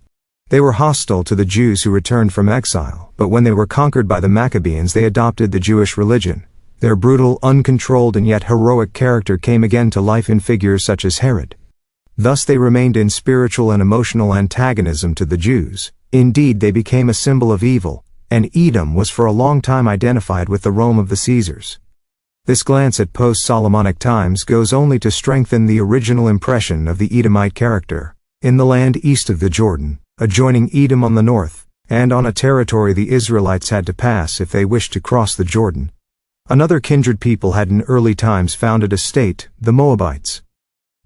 They were hostile to the Jews who returned from exile, but when they were conquered by the Maccabeans they adopted the Jewish religion. Their brutal, uncontrolled and yet heroic character came again to life in figures such as Herod. Thus they remained in spiritual and emotional antagonism to the Jews. Indeed, they became a symbol of evil, and Edom was for a long time identified with the Rome of the Caesars. This glance at post-Solomonic times goes only to strengthen the original impression of the Edomite character. In the land east of the Jordan, adjoining Edom on the north, and on a territory the Israelites had to pass if they wished to cross the Jordan, another kindred people had in early times founded a state, the Moabites.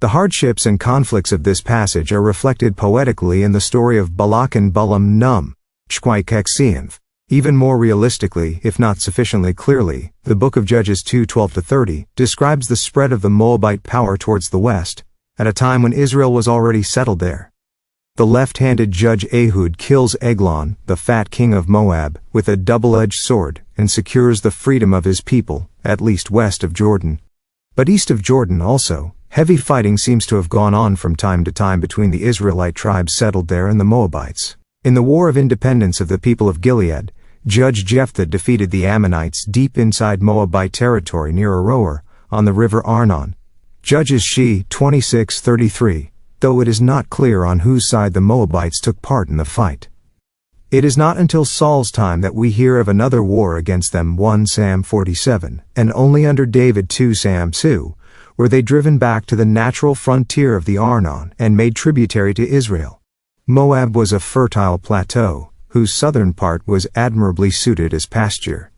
The hardships and conflicts of this passage are reflected poetically in the story of Balak and Balaam Num, Chquikexianv. Even more realistically, if not sufficiently clearly, the book of Judges 2:12-30 describes the spread of the Moabite power towards the west, at a time when Israel was already settled there. The left-handed judge Ehud kills Eglon, the fat king of Moab, with a double-edged sword, and secures the freedom of his people, at least west of Jordan. But east of Jordan also, heavy fighting seems to have gone on from time to time between the Israelite tribes settled there and the Moabites. In the War of Independence of the people of Gilead, Judge Jephthah defeated the Ammonites deep inside Moabite territory near Aroer, on the river Arnon. Judges She 26:33, though it is not clear on whose side the Moabites took part in the fight. It is not until Saul's time that we hear of another war against them. 1 Sam 47, and only under David 2 Sam 2, were they driven back to the natural frontier of the Arnon and made tributary to Israel. Moab was a fertile plateau, whose southern part was admirably suited as pasture.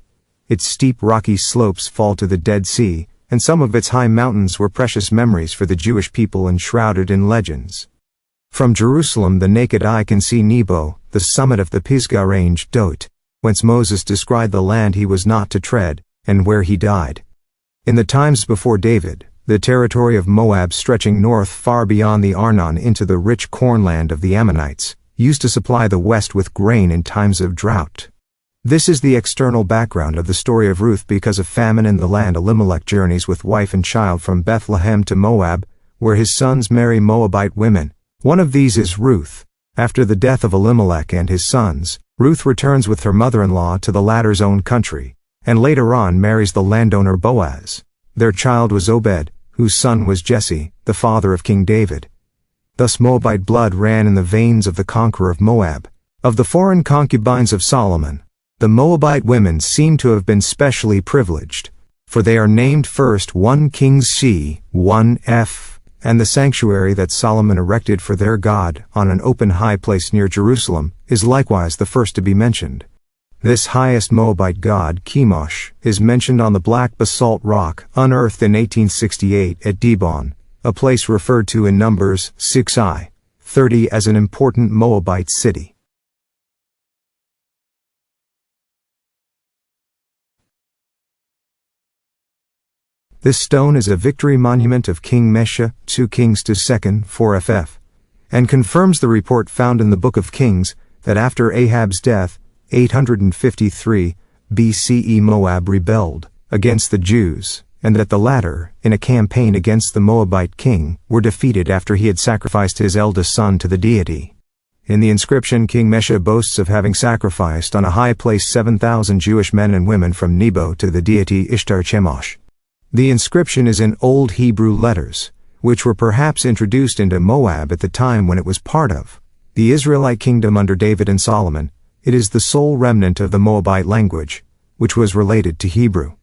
Its steep rocky slopes fall to the Dead Sea, and some of its high mountains were precious memories for the Jewish people enshrouded in legends. From Jerusalem the naked eye can see Nebo, the summit of the Pisgah range, Dot, whence Moses described the land he was not to tread, and where he died. In the times before David, the territory of Moab stretching north far beyond the Arnon into the rich cornland of the Ammonites, used to supply the west with grain in times of drought. This is the external background of the story of Ruth. Because of famine in the land, Elimelech journeys with wife and child from Bethlehem to Moab, where his sons marry Moabite women. One of these is Ruth. After the death of Elimelech and his sons, Ruth returns with her mother-in-law to the latter's own country, and later on marries the landowner Boaz. Their child was Obed, whose son was Jesse, the father of King David. Thus Moabite blood ran in the veins of the conqueror of Moab. Of the foreign concubines of Solomon, the Moabite women seem to have been specially privileged, for they are named first 1 Kings c. 1f, and the sanctuary that Solomon erected for their God on an open high place near Jerusalem is likewise the first to be mentioned. This highest Moabite god, Chemosh, is mentioned on the black basalt rock unearthed in 1868 at Dibon, a place referred to in Numbers 6:30 as an important Moabite city. This stone is a victory monument of King Mesha, 2 Kings 2 4ff, and confirms the report found in the Book of Kings that after Ahab's death, 853 BCE Moab rebelled against the Jews, and that the latter, in a campaign against the Moabite king, were defeated after he had sacrificed his eldest son to the deity. In the inscription, King Mesha boasts of having sacrificed on a high place 7,000 Jewish men and women from Nebo to the deity Ishtar Chemosh. The inscription is in Old Hebrew letters, which were perhaps introduced into Moab at the time when it was part of the Israelite kingdom under David and Solomon. It is the sole remnant of the Moabite language, which was related to Hebrew.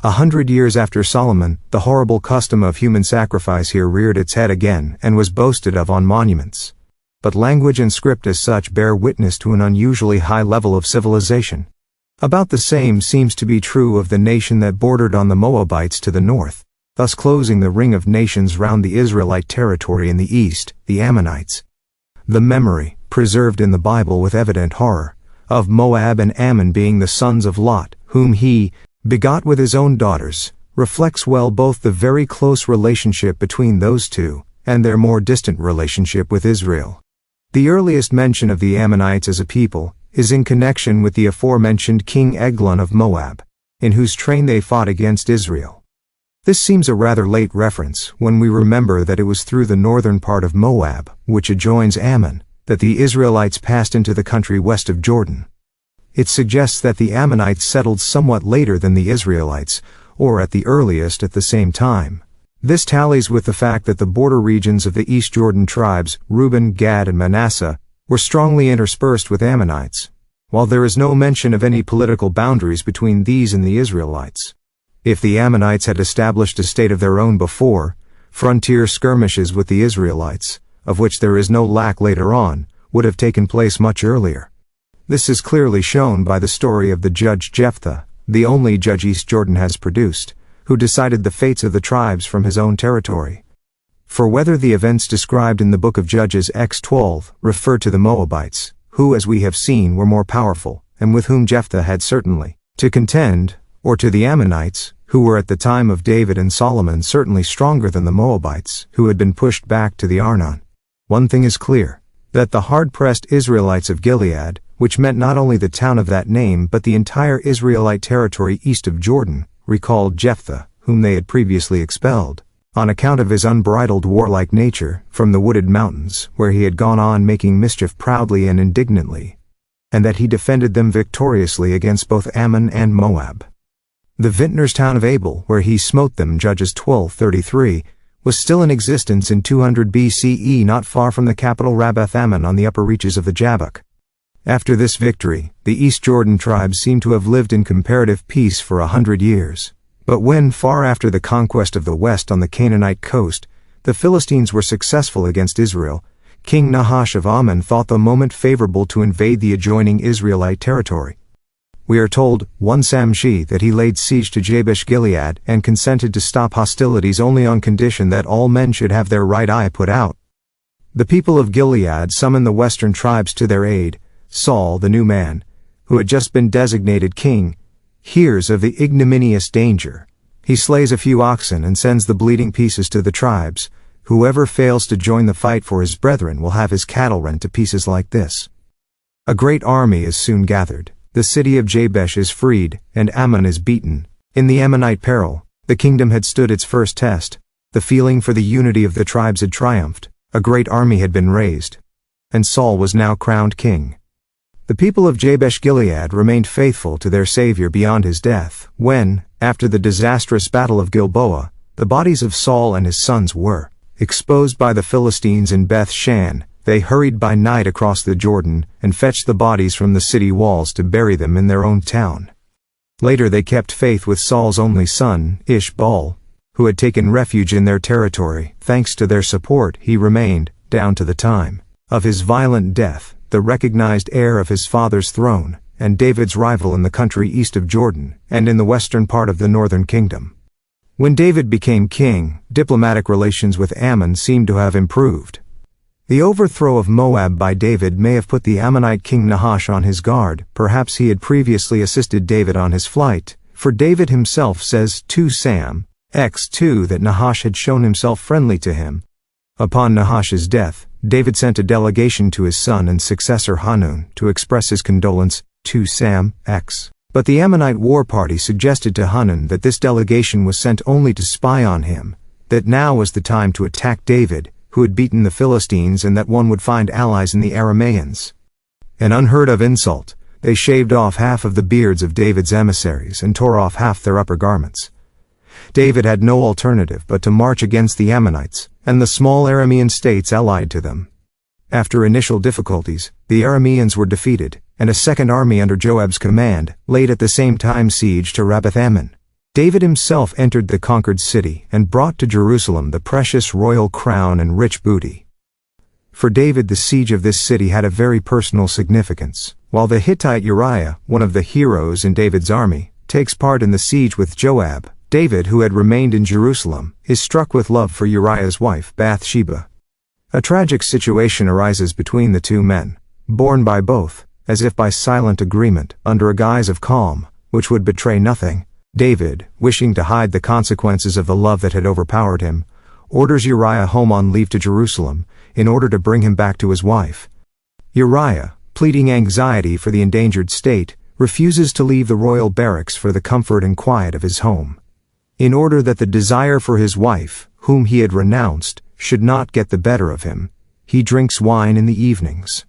100 years after Solomon, the horrible custom of human sacrifice here reared its head again and was boasted of on monuments. But language and script as such bear witness to an unusually high level of civilization. About the same seems to be true of the nation that bordered on the Moabites to the north, thus closing the ring of nations round the Israelite territory in the east, the Ammonites. The memory, preserved in the Bible with evident horror, of Moab and Ammon being the sons of Lot, whom he begot with his own daughters, reflects well both the very close relationship between those two and their more distant relationship with Israel. The earliest mention of the Ammonites as a people is in connection with the aforementioned King Eglon of Moab, in whose train they fought against Israel. This seems a rather late reference when we remember that it was through the northern part of Moab, which adjoins Ammon, that the Israelites passed into the country west of Jordan. It suggests that the Ammonites settled somewhat later than the Israelites, or at the earliest at the same time. This tallies with the fact that the border regions of the East Jordan tribes, Reuben, Gad, and Manasseh, were strongly interspersed with Ammonites, while there is no mention of any political boundaries between these and the Israelites. If the Ammonites had established a state of their own before, frontier skirmishes with the Israelites, of which there is no lack later on, would have taken place much earlier. This is clearly shown by the story of the judge Jephthah, the only judge East Jordan has produced, who decided the fates of the tribes from his own territory. For whether the events described in the book of Judges x12 refer to the Moabites, who as we have seen were more powerful, and with whom Jephthah had certainly to contend, or to the Ammonites, who were at the time of David and Solomon certainly stronger than the Moabites, who had been pushed back to the Arnon. One thing is clear, that the hard-pressed Israelites of Gilead, which meant not only the town of that name but the entire Israelite territory east of Jordan, recalled Jephthah, whom they had previously expelled, on account of his unbridled warlike nature, from the wooded mountains, where he had gone on making mischief proudly and indignantly, and that he defended them victoriously against both Ammon and Moab. The vintner's town of Abel, where he smote them, Judges 12:33, was still in existence in 200 BCE, not far from the capital Rabbath Ammon on the upper reaches of the Jabbok. After this victory, the East Jordan tribes seem to have lived in comparative peace for 100 years. But when, far after the conquest of the west on the Canaanite coast, the Philistines were successful against Israel, King Nahash of Ammon thought the moment favorable to invade the adjoining Israelite territory. We are told, 1 Samshi, that he laid siege to Jabesh Gilead and consented to stop hostilities only on condition that all men should have their right eye put out. The people of Gilead summoned the western tribes to their aid. Saul, the new man, who had just been designated king, hears of the ignominious danger. He slays a few oxen and sends the bleeding pieces to the tribes. Whoever fails to join the fight for his brethren will have his cattle rent to pieces like this. A great army is soon gathered. The city of Jabesh is freed, and Ammon is beaten. In the Ammonite peril, the kingdom had stood its first test. The feeling for the unity of the tribes had triumphed. A great army had been raised. And Saul was now crowned king. The people of Jabesh Gilead remained faithful to their Savior beyond his death, when, after the disastrous battle of Gilboa, the bodies of Saul and his sons were exposed by the Philistines in Beth Shan. They hurried by night across the Jordan and fetched the bodies from the city walls to bury them in their own town. Later they kept faith with Saul's only son, Ishbaal, who had taken refuge in their territory. Thanks to their support, he remained, down to the time of his violent death, the recognized heir of his father's throne, and David's rival in the country east of Jordan, and in the western part of the northern kingdom. When David became king, diplomatic relations with Ammon seemed to have improved. The overthrow of Moab by David may have put the Ammonite king Nahash on his guard. Perhaps he had previously assisted David on his flight, for David himself says 2 Sam x2 that Nahash had shown himself friendly to him. Upon Nahash's death, David sent a delegation to his son and successor Hanun to express his condolence, 2 Sam x. But the Ammonite war party suggested to Hanun that this delegation was sent only to spy on him, that now was the time to attack David, who had beaten the Philistines, and that one would find allies in the Arameans. An unheard of insult. They shaved off half of the beards of David's emissaries and tore off half their upper garments. David had no alternative but to march against the Ammonites, and the small Aramean states allied to them. After initial difficulties, the Arameans were defeated, and a second army under Joab's command laid at the same time siege to Rabbath-Ammon. David himself entered the conquered city and brought to Jerusalem the precious royal crown and rich booty. For David, the siege of this city had a very personal significance. While the Hittite Uriah, one of the heroes in David's army, takes part in the siege with Joab, David, who had remained in Jerusalem, is struck with love for Uriah's wife, Bathsheba. A tragic situation arises between the two men, borne by both, as if by silent agreement, under a guise of calm, which would betray nothing. David, wishing to hide the consequences of the love that had overpowered him, orders Uriah home on leave to Jerusalem, in order to bring him back to his wife. Uriah, pleading anxiety for the endangered state, refuses to leave the royal barracks for the comfort and quiet of his home. In order that the desire for his wife, whom he had renounced, should not get the better of him, he drinks wine in the evenings.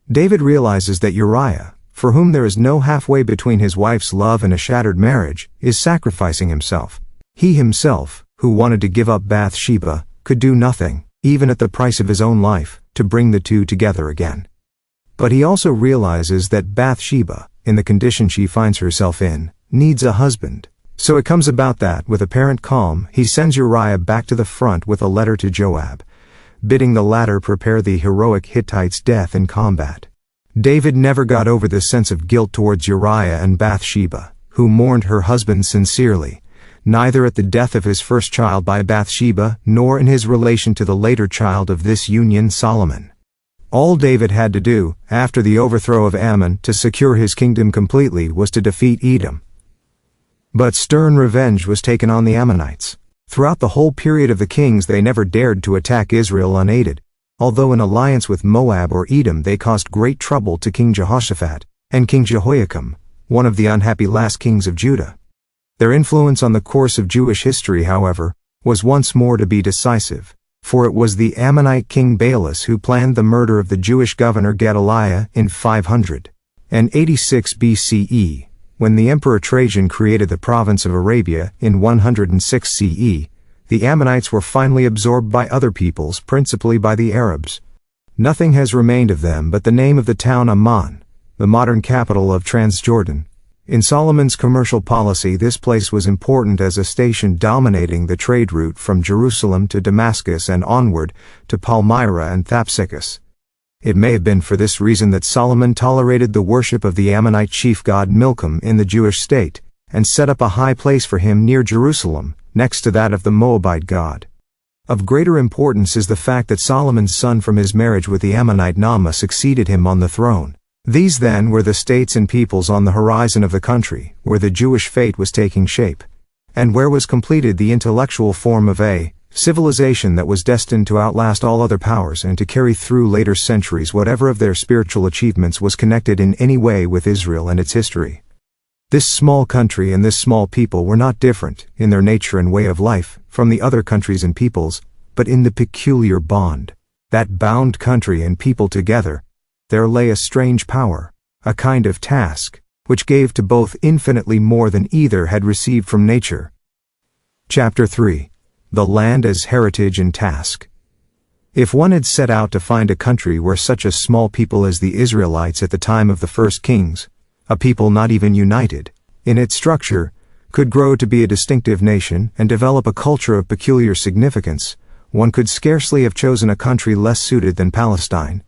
David realizes that Uriah, for whom there is no halfway between his wife's love and a shattered marriage, is sacrificing himself. He himself, who wanted to give up Bathsheba, could do nothing, even at the price of his own life, to bring the two together again. But he also realizes that Bathsheba, in the condition she finds herself in, needs a husband. So it comes about that, with apparent calm, he sends Uriah back to the front with a letter to Joab, bidding the latter prepare the heroic Hittite's death in combat. David never got over this sense of guilt towards Uriah and Bathsheba, who mourned her husband sincerely, neither at the death of his first child by Bathsheba, nor in his relation to the later child of this union, Solomon. All David had to do, after the overthrow of Ammon, to secure his kingdom completely, was to defeat Edom. But stern revenge was taken on the Ammonites. Throughout the whole period of the kings they never dared to attack Israel unaided. Although in alliance with Moab or Edom they caused great trouble to King Jehoshaphat and King Jehoiakim, one of the unhappy last kings of Judah. Their influence on the course of Jewish history, however, was once more to be decisive, for it was the Ammonite king Baalis who planned the murder of the Jewish governor Gedaliah in 586 BCE, when the Emperor Trajan created the province of Arabia in 106 CE. The Ammonites were finally absorbed by other peoples, principally by the Arabs. Nothing has remained of them but the name of the town Amman, the modern capital of Transjordan. In Solomon's commercial policy, this place was important as a station dominating the trade route from Jerusalem to Damascus and onward to Palmyra and Thapsacus. It may have been for this reason that Solomon tolerated the worship of the Ammonite chief god Milcom in the Jewish state, and set up a high place for him near Jerusalem, next to that of the Moabite god. Of greater importance is the fact that Solomon's son from his marriage with the Ammonite Naamah succeeded him on the throne. These then were the states and peoples on the horizon of the country, where the Jewish fate was taking shape, and where was completed the intellectual form of a civilization that was destined to outlast all other powers and to carry through later centuries whatever of their spiritual achievements was connected in any way with Israel and its history. This small country and this small people were not different, in their nature and way of life, from the other countries and peoples, but in the peculiar bond that bound country and people together, there lay a strange power, a kind of task, which gave to both infinitely more than either had received from nature. Chapter 3. The Land as Heritage and Task. If one had set out to find a country where such a small people as the Israelites at the time of the first kings, a people not even united in its structure, could grow to be a distinctive nation and develop a culture of peculiar significance, one could scarcely have chosen a country less suited than Palestine.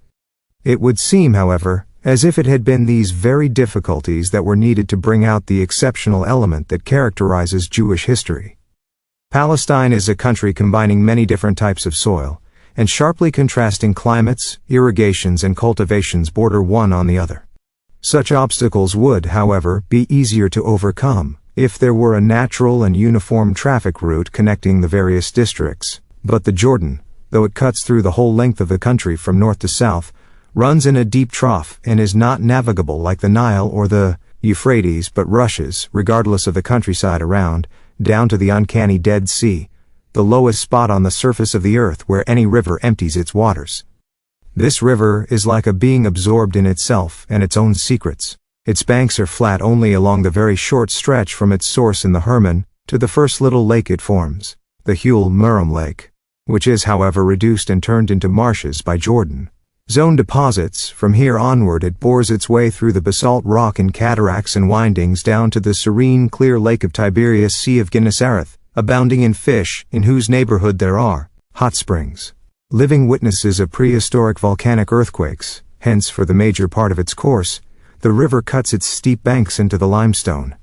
It would seem, however, as if it had been these very difficulties that were needed to bring out the exceptional element that characterizes Jewish history. Palestine is a country combining many different types of soil, and sharply contrasting climates, irrigations and cultivations border one on the other. Such obstacles would, however, be easier to overcome if there were a natural and uniform traffic route connecting the various districts, but the Jordan, though it cuts through the whole length of the country from north to south, runs in a deep trough and is not navigable like the Nile or the Euphrates, but rushes, regardless of the countryside around, down to the uncanny Dead Sea, the lowest spot on the surface of the earth where any river empties its waters. This river is like a being absorbed in itself and its own secrets. Its banks are flat only along the very short stretch from its source in the Hermon to the first little lake it forms, the Hul Muram Lake, which is however reduced and turned into marshes by Jordan zone deposits. From here onward it bores its way through the basalt rock in cataracts and windings down to the serene clear lake of Tiberias, Sea of Gennesareth, abounding in fish, in whose neighborhood there are hot springs, living witnesses of prehistoric volcanic earthquakes. Hence, for the major part of its course, the river cuts its steep banks into the limestone,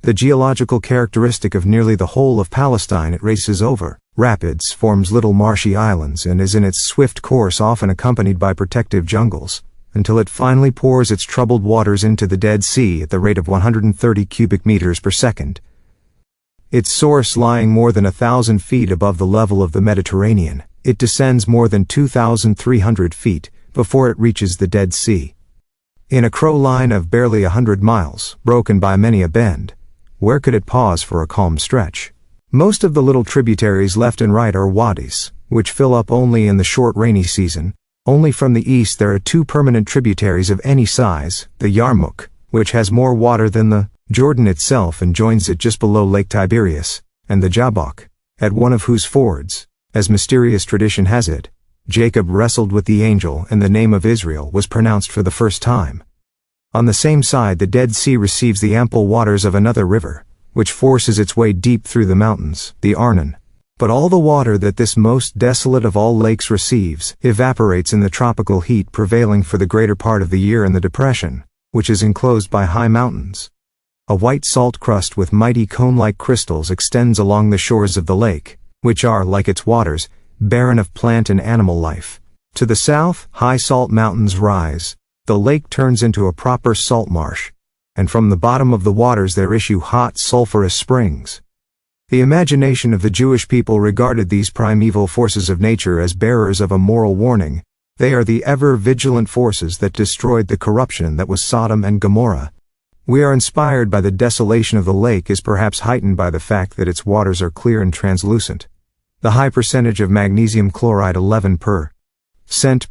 the geological characteristic of nearly the whole of Palestine. It races over rapids, forms little marshy islands, and is in its swift course often accompanied by protective jungles, until it finally pours its troubled waters into the Dead Sea at the rate of 130 cubic meters per second. Its source lying more than 1,000 feet above the level of the Mediterranean, it descends more than 2,300 feet before it reaches the Dead Sea. In a crow line of barely 100 miles, broken by many a bend, where could it pause for a calm stretch? Most of the little tributaries left and right are wadis, which fill up only in the short rainy season. Only from the east there are two permanent tributaries of any size, the Yarmouk, which has more water than the Jordan itself and joins it just below Lake Tiberias, and the Jabbok, at one of whose fords, as mysterious tradition has it, Jacob wrestled with the angel and the name of Israel was pronounced for the first time. On the same side the Dead Sea receives the ample waters of another river, which forces its way deep through the mountains, the Arnon. But all the water that this most desolate of all lakes receives evaporates in the tropical heat prevailing for the greater part of the year in the depression, which is enclosed by high mountains. A white salt crust with mighty cone-like crystals extends along the shores of the lake, which are, like its waters, barren of plant and animal life. To the south, high salt mountains rise. The lake turns into a proper salt marsh, and from the bottom of the waters there issue hot sulphurous springs. The imagination of the Jewish people regarded these primeval forces of nature as bearers of a moral warning. They are the ever-vigilant forces that destroyed the corruption that was Sodom and Gomorrah. We are inspired by the desolation of the lake is perhaps heightened by the fact that its waters are clear and translucent. The high percentage of magnesium chloride 11%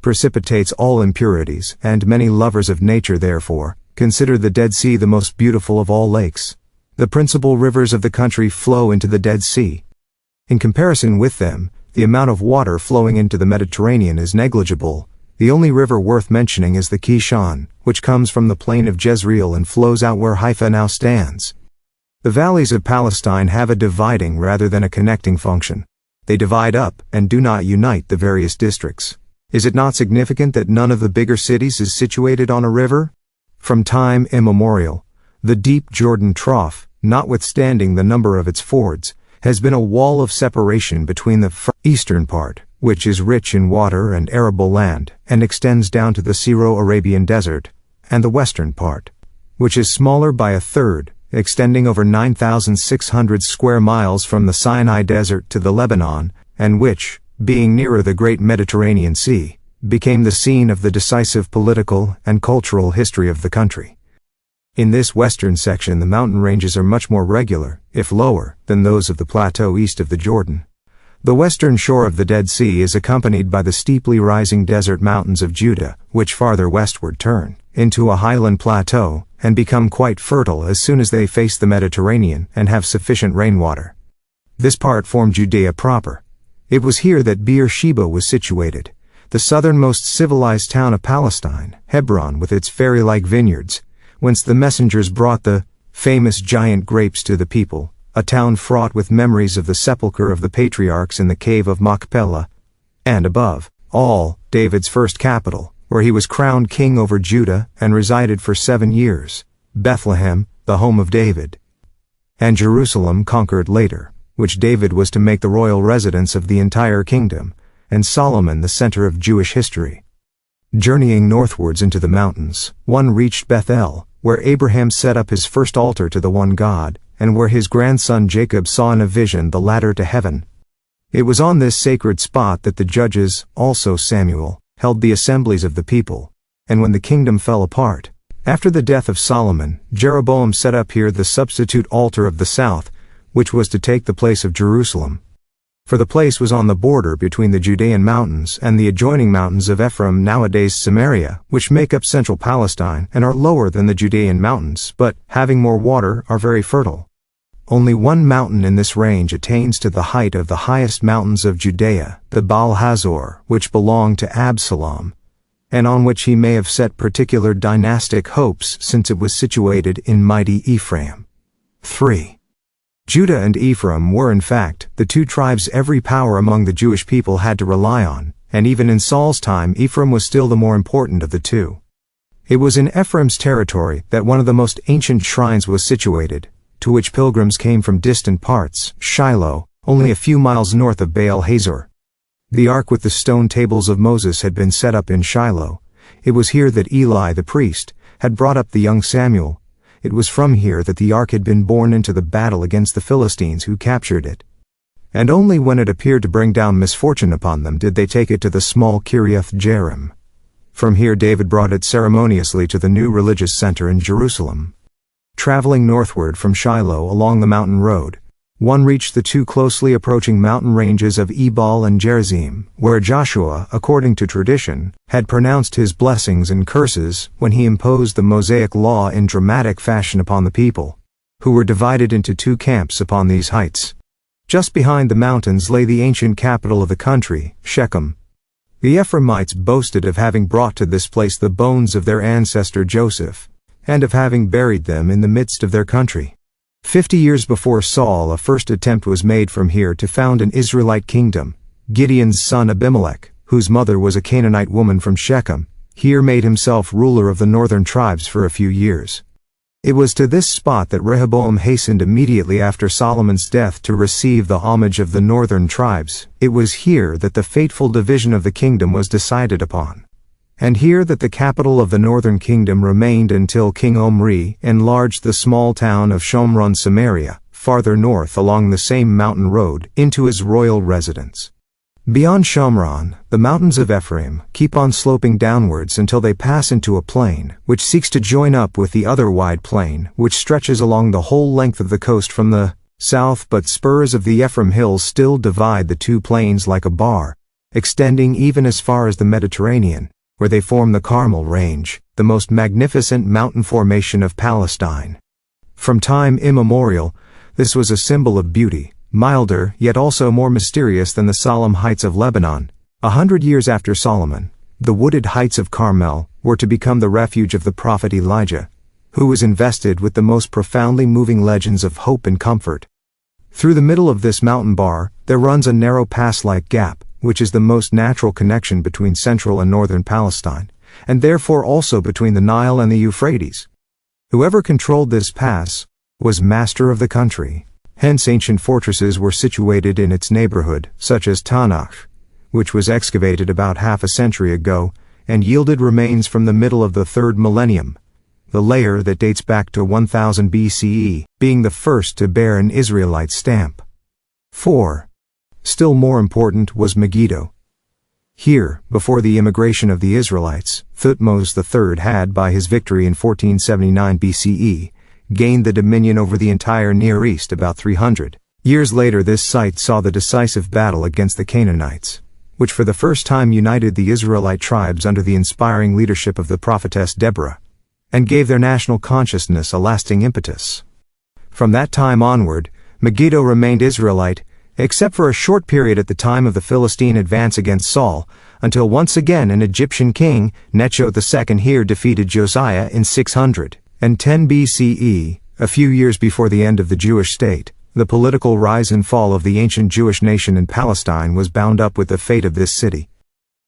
precipitates all impurities, and many lovers of nature therefore consider the Dead Sea the most beautiful of all lakes. The principal rivers of the country flow into the Dead Sea. In comparison with them, the amount of water flowing into the Mediterranean is negligible. The only river worth mentioning is the Kishon, which comes from the plain of Jezreel and flows out where Haifa now stands. The valleys of Palestine have a dividing rather than a connecting function. They divide up and do not unite the various districts. Is it not significant that none of the bigger cities is situated on a river? From time immemorial, the deep Jordan Trough, notwithstanding the number of its fords, has been a wall of separation between the eastern part, which is rich in water and arable land, and extends down to the Syro-Arabian desert, and the western part, which is smaller by a third, extending over 9,600 square miles from the Sinai Desert to the Lebanon, and which, being nearer the great Mediterranean Sea, became the scene of the decisive political and cultural history of the country. In this western section the mountain ranges are much more regular, if lower, than those of the plateau east of the Jordan. The western shore of the Dead Sea is accompanied by the steeply rising desert mountains of Judah, which farther westward turn into a highland plateau, and become quite fertile as soon as they face the Mediterranean and have sufficient rainwater. This part formed Judea proper. It was here that Beer-sheba was situated, the southernmost civilized town of Palestine, Hebron with its fairy-like vineyards, whence the messengers brought the famous giant grapes to the people, a town fraught with memories of the sepulchre of the patriarchs in the cave of Machpelah, and above all, David's first capital, where he was crowned king over Judah and resided for 7 years, Bethlehem, the home of David, and Jerusalem conquered later, which David was to make the royal residence of the entire kingdom, and Solomon the center of Jewish history. Journeying northwards into the mountains, one reached Bethel, where Abraham set up his first altar to the one God, and where his grandson Jacob saw in a vision the ladder to heaven. It was on this sacred spot that the judges, also Samuel, held the assemblies of the people, and when the kingdom fell apart, after the death of Solomon, Jeroboam set up here the substitute altar of the south, which was to take the place of Jerusalem. For the place was on the border between the Judean mountains and the adjoining mountains of Ephraim, nowadays Samaria, which make up central Palestine and are lower than the Judean mountains, but, having more water, are very fertile. Only one mountain in this range attains to the height of the highest mountains of Judea, the Baal Hazor, which belonged to Absalom, and on which he may have set particular dynastic hopes since it was situated in mighty Ephraim. 3. Judah and Ephraim were in fact the two tribes every power among the Jewish people had to rely on, and even in Saul's time Ephraim was still the more important of the two. It was in Ephraim's territory that one of the most ancient shrines was situated, to which pilgrims came from distant parts, Shiloh, only a few miles north of Baal Hazor. The ark with the stone tables of Moses had been set up in Shiloh. It was here that Eli the priest had brought up the young Samuel. It was from here that the ark had been borne into the battle against the Philistines who captured it. And only when it appeared to bring down misfortune upon them did they take it to the small Kiriath Jearim. From here David brought it ceremoniously to the new religious center in Jerusalem. Traveling northward from Shiloh along the mountain road, one reached the two closely approaching mountain ranges of Ebal and Gerizim, where Joshua, according to tradition, had pronounced his blessings and curses when he imposed the Mosaic law in dramatic fashion upon the people, who were divided into two camps upon these heights. Just behind the mountains lay the ancient capital of the country, Shechem. The Ephraimites boasted of having brought to this place the bones of their ancestor Joseph, and of having buried them in the midst of their country. 50 years before Saul, a first attempt was made from here to found an Israelite kingdom. Gideon's son Abimelech, whose mother was a Canaanite woman from Shechem, here made himself ruler of the northern tribes for a few years. It was to this spot that Rehoboam hastened immediately after Solomon's death to receive the homage of the northern tribes. It was here that the fateful division of the kingdom was decided upon, and here that the capital of the northern kingdom remained until King Omri enlarged the small town of Shomron Samaria, farther north along the same mountain road, into his royal residence. Beyond Shomron, the mountains of Ephraim keep on sloping downwards until they pass into a plain, which seeks to join up with the other wide plain, which stretches along the whole length of the coast from the south, but spurs of the Ephraim hills still divide the two plains like a bar, extending even as far as the Mediterranean, where they form the Carmel Range, the most magnificent mountain formation of Palestine. From time immemorial, this was a symbol of beauty, milder yet also more mysterious than the solemn heights of Lebanon. 100 years after Solomon, the wooded heights of Carmel were to become the refuge of the prophet Elijah, who was invested with the most profoundly moving legends of hope and comfort. Through the middle of this mountain bar, there runs a narrow pass-like gap, which is the most natural connection between central and northern Palestine, and therefore also between the Nile and the Euphrates. Whoever controlled this pass was master of the country. Hence ancient fortresses were situated in its neighborhood, such as Tanakh, which was excavated about half a century ago and yielded remains from the middle of the 3rd millennium, the layer that dates back to 1000 BCE, being the first to bear an Israelite stamp. 4. Still more important was Megiddo. Here, before the immigration of the Israelites, Thutmose III had, by his victory in 1479 BCE, gained the dominion over the entire Near East about 300 years later. This site saw the decisive battle against the Canaanites, which for the first time united the Israelite tribes under the inspiring leadership of the prophetess Deborah, and gave their national consciousness a lasting impetus. From that time onward, Megiddo remained Israelite, except for a short period at the time of the Philistine advance against Saul, until once again an Egyptian king, Necho II, here defeated Josiah in 610 BCE, a few years before the end of the Jewish state. The political rise and fall of the ancient Jewish nation in Palestine was bound up with the fate of this city.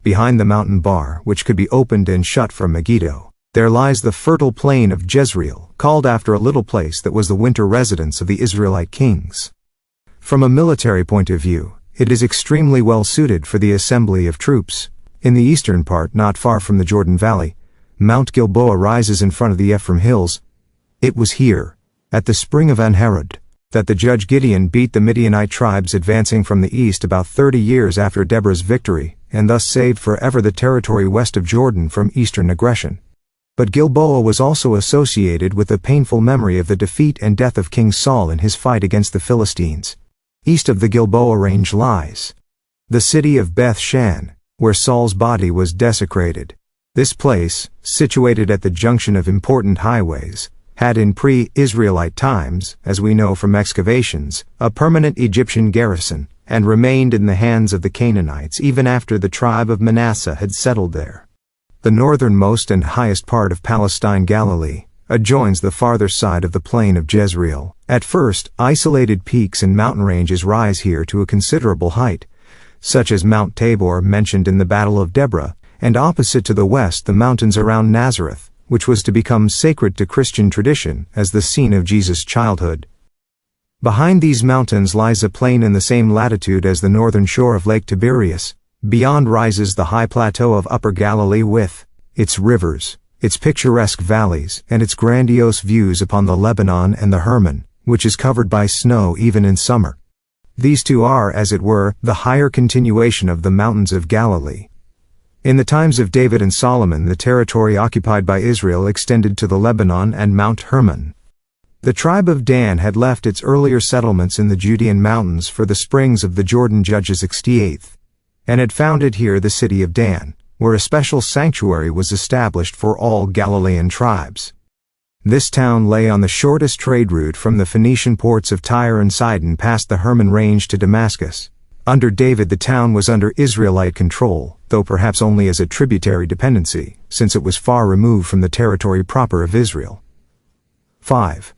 Behind the mountain bar, which could be opened and shut from Megiddo, there lies the fertile plain of Jezreel, called after a little place that was the winter residence of the Israelite kings. From a military point of view, it is extremely well suited for the assembly of troops. In the eastern part, not far from the Jordan Valley, Mount Gilboa rises in front of the Ephraim Hills. It was here, at the spring of Anherod, that the judge Gideon beat the Midianite tribes advancing from the east about 30 years after Deborah's victory, and thus saved forever the territory west of Jordan from eastern aggression. But Gilboa was also associated with the painful memory of the defeat and death of King Saul in his fight against the Philistines. East of the Gilboa range lies the city of Beth Shan, where Saul's body was desecrated. This place, situated at the junction of important highways, had in pre-Israelite times, as we know from excavations, a permanent Egyptian garrison, and remained in the hands of the Canaanites even after the tribe of Manasseh had settled there. The northernmost and highest part of Palestine, Galilee, adjoins the farther side of the plain of Jezreel. At first, isolated peaks and mountain ranges rise here to a considerable height, such as Mount Tabor mentioned in the Battle of Deborah, and opposite to the west the mountains around Nazareth, which was to become sacred to Christian tradition as the scene of Jesus' childhood. Behind these mountains lies a plain in the same latitude as the northern shore of Lake Tiberias. Beyond rises the high plateau of Upper Galilee with its rivers, its picturesque valleys, and its grandiose views upon the Lebanon and the Hermon, which is covered by snow even in summer. These two are, as it were, the higher continuation of the mountains of Galilee. In the times of David and Solomon, the territory occupied by Israel extended to the Lebanon and Mount Hermon. The tribe of Dan had left its earlier settlements in the Judean mountains for the springs of the Jordan Judges 68th, and had founded here the city of Dan, where a special sanctuary was established for all Galilean tribes. This town lay on the shortest trade route from the Phoenician ports of Tyre and Sidon past the Hermon range to Damascus. Under David the town was under Israelite control, though perhaps only as a tributary dependency, since it was far removed from the territory proper of Israel. 5.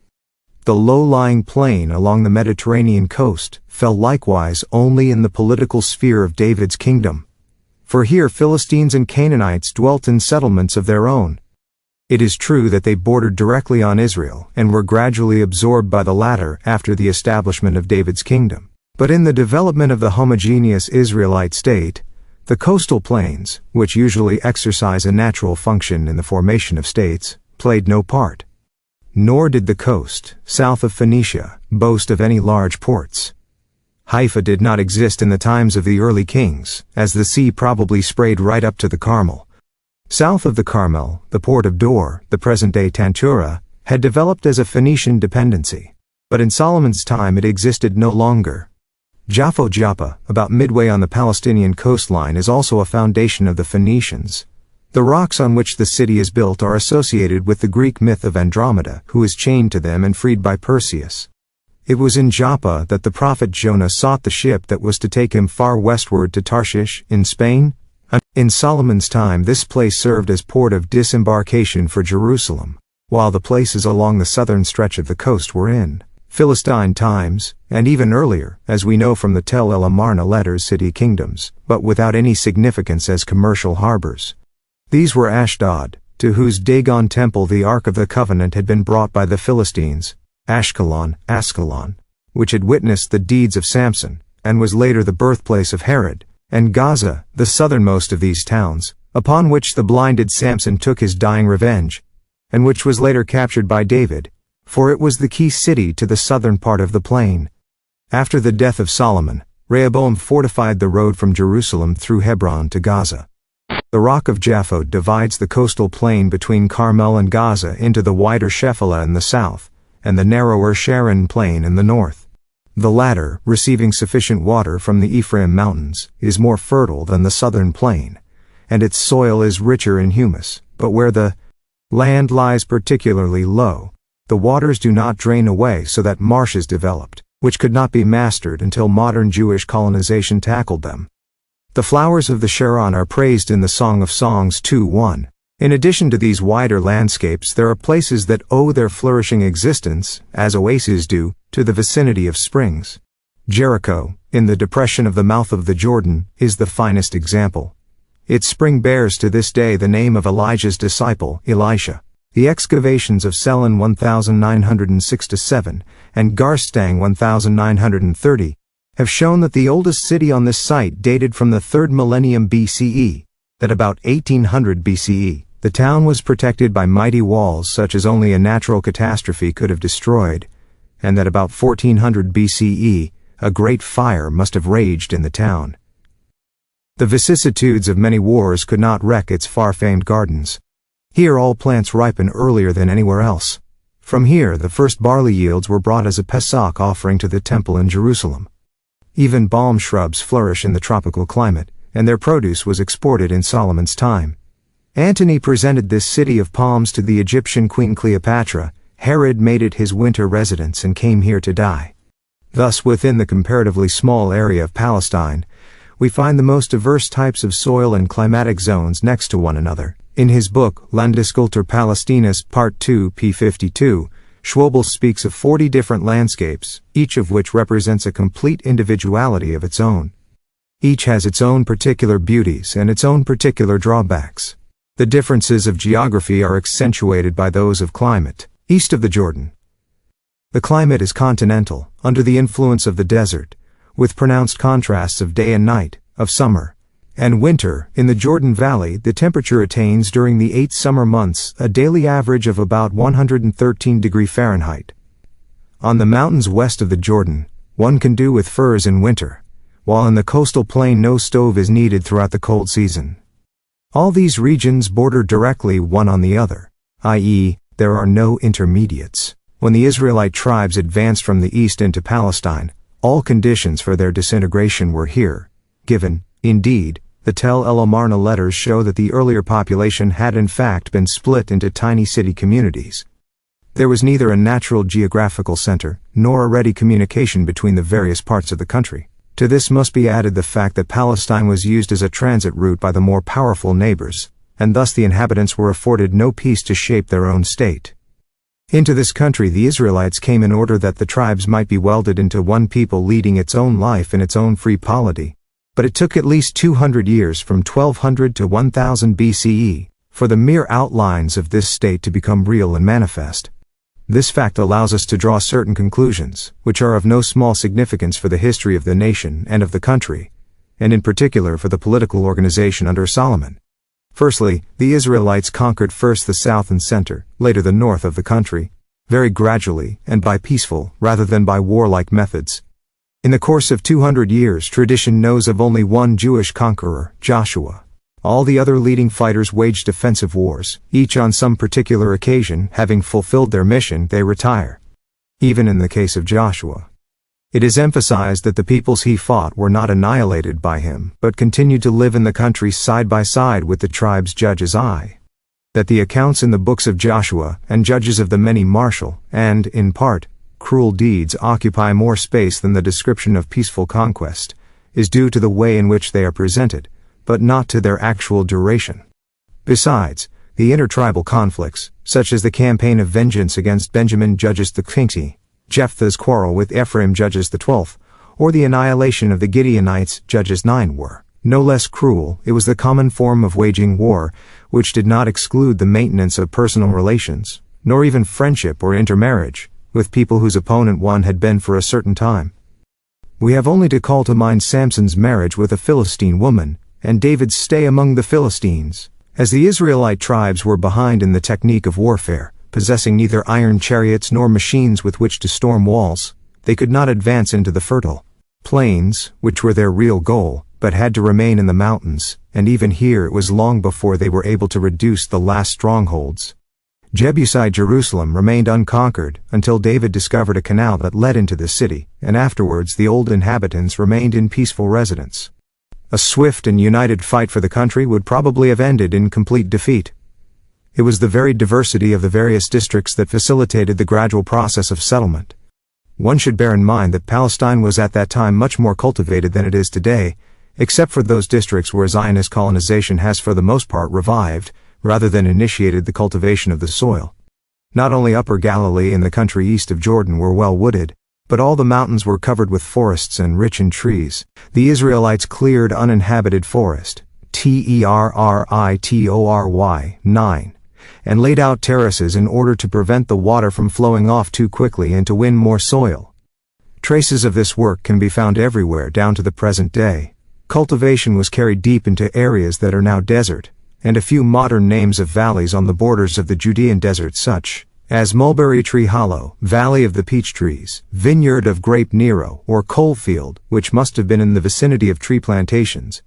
The low-lying plain along the Mediterranean coast fell likewise only in the political sphere of David's kingdom, for here Philistines and Canaanites dwelt in settlements of their own. It is true that they bordered directly on Israel and were gradually absorbed by the latter after the establishment of David's kingdom. But in the development of the homogeneous Israelite state, the coastal plains, which usually exercise a natural function in the formation of states, played no part. Nor did the coast, south of Phoenicia, boast of any large ports. Haifa did not exist in the times of the early kings, as the sea probably sprayed right up to the Carmel. South of the Carmel, the port of Dor, the present-day Tantura, had developed as a Phoenician dependency, but in Solomon's time it existed no longer. Jaffa, about midway on the Palestinian coastline, is also a foundation of the Phoenicians. The rocks on which the city is built are associated with the Greek myth of Andromeda, who is chained to them and freed by Perseus. It was in Joppa that the prophet Jonah sought the ship that was to take him far westward to Tarshish, in Spain. In Solomon's time this place served as port of disembarkation for Jerusalem, while the places along the southern stretch of the coast were in Philistine times, and even earlier, as we know from the Tel El Amarna letters, city kingdoms, but without any significance as commercial harbors. These were Ashdod, to whose Dagon temple the Ark of the Covenant had been brought by the Philistines, Ascalon, which had witnessed the deeds of Samson, and was later the birthplace of Herod, and Gaza, the southernmost of these towns, upon which the blinded Samson took his dying revenge, and which was later captured by David, for it was the key city to the southern part of the plain. After the death of Solomon, Rehoboam fortified the road from Jerusalem through Hebron to Gaza. The rock of Japheth divides the coastal plain between Carmel and Gaza into the wider Shephelah in the south, and the narrower Sharon plain in the north. The latter, receiving sufficient water from the Ephraim mountains, is more fertile than the southern plain, and its soil is richer in humus, but where the land lies particularly low, the waters do not drain away, so that marshes developed, which could not be mastered until modern Jewish colonization tackled them. The flowers of the Sharon are praised in the Song of Songs 2:1. In addition to these wider landscapes, there are places that owe their flourishing existence, as oases do, to the vicinity of springs. Jericho, in the depression of the mouth of the Jordan, is the finest example. Its spring bears to this day the name of Elijah's disciple, Elisha. The excavations of Selin 1967 and Garstang 1930 have shown that the oldest city on this site dated from the 3rd millennium BCE, that about 1800 BCE, the town was protected by mighty walls such as only a natural catastrophe could have destroyed, and that about 1400 BCE, a great fire must have raged in the town. The vicissitudes of many wars could not wreck its far-famed gardens. Here all plants ripen earlier than anywhere else. From here the first barley yields were brought as a Pesach offering to the temple in Jerusalem. Even balm shrubs flourish in the tropical climate, and their produce was exported in Solomon's time. Antony presented this city of palms to the Egyptian queen Cleopatra. Herod made it his winter residence and came here to die. Thus, within the comparatively small area of Palestine, we find the most diverse types of soil and climatic zones next to one another. In his book, Landeskultur Palästinas, Part 2, p. 52, Schwabel speaks of 40 different landscapes, each of which represents a complete individuality of its own. Each has its own particular beauties and its own particular drawbacks. The differences of geography are accentuated by those of climate. East of the Jordan, the climate is continental, under the influence of the desert, with pronounced contrasts of day and night, of summer and winter. In the Jordan Valley, the temperature attains during the 8 summer months a daily average of about 113 degrees Fahrenheit. On the mountains west of the Jordan, one can do with furs in winter, while in the coastal plain no stove is needed throughout the cold season. All these regions border directly one on the other, i.e., there are no intermediates. When the Israelite tribes advanced from the east into Palestine, all conditions for their disintegration were here given. Indeed, the Tel El Amarna letters show that the earlier population had in fact been split into tiny city communities. There was neither a natural geographical center, nor a ready communication between the various parts of the country. To this must be added the fact that Palestine was used as a transit route by the more powerful neighbors, and thus the inhabitants were afforded no peace to shape their own state. Into this country the Israelites came in order that the tribes might be welded into one people leading its own life in its own free polity. But it took at least 200 years from 1200 to 1000 BCE for the mere outlines of this state to become real and manifest. This fact allows us to draw certain conclusions, which are of no small significance for the history of the nation and of the country, and in particular for the political organization under Solomon. Firstly, the Israelites conquered first the south and center, later the north of the country, very gradually and by peaceful rather than by warlike methods. In the course of 200 years, tradition knows of only one Jewish conqueror, Joshua. All the other leading fighters waged defensive wars, each on some particular occasion. Having fulfilled their mission, they retire. Even in the case of Joshua, it is emphasized that the peoples he fought were not annihilated by him, but continued to live in the country side by side with the tribes Judges I. That the accounts in the books of Joshua and Judges of the many martial, and, in part, cruel deeds occupy more space than the description of peaceful conquest, is due to the way in which they are presented, but not to their actual duration. Besides, the intertribal conflicts, such as the campaign of vengeance against Benjamin Judges the 20, Jephthah's quarrel with Ephraim, Judges 12, or the annihilation of the Gideonites, Judges 9, were no less cruel. It was the common form of waging war, which did not exclude the maintenance of personal relations, nor even friendship or intermarriage, with people whose opponent one had been for a certain time. We have only to call to mind Samson's marriage with a Philistine woman, and David's stay among the Philistines. As the Israelite tribes were behind in the technique of warfare, possessing neither iron chariots nor machines with which to storm walls, they could not advance into the fertile plains, which were their real goal, but had to remain in the mountains, and even here it was long before they were able to reduce the last strongholds. Jebusite Jerusalem remained unconquered until David discovered a canal that led into the city, and afterwards the old inhabitants remained in peaceful residence. A swift and united fight for the country would probably have ended in complete defeat. It was the very diversity of the various districts that facilitated the gradual process of settlement. One should bear in mind that Palestine was at that time much more cultivated than it is today, except for those districts where Zionist colonization has for the most part revived, rather than initiated the cultivation of the soil. Not only Upper Galilee and the country east of Jordan were well wooded, but all the mountains were covered with forests and rich in trees. The Israelites cleared uninhabited forest, Territory 9, and laid out terraces in order to prevent the water from flowing off too quickly and to win more soil. Traces of this work can be found everywhere down to the present day. Cultivation was carried deep into areas that are now desert, and a few modern names of valleys on the borders of the Judean desert, such as Mulberry Tree Hollow, Valley of the Peach Trees, Vineyard of Grape Nero, or Coalfield, which must have been in the vicinity of tree plantations,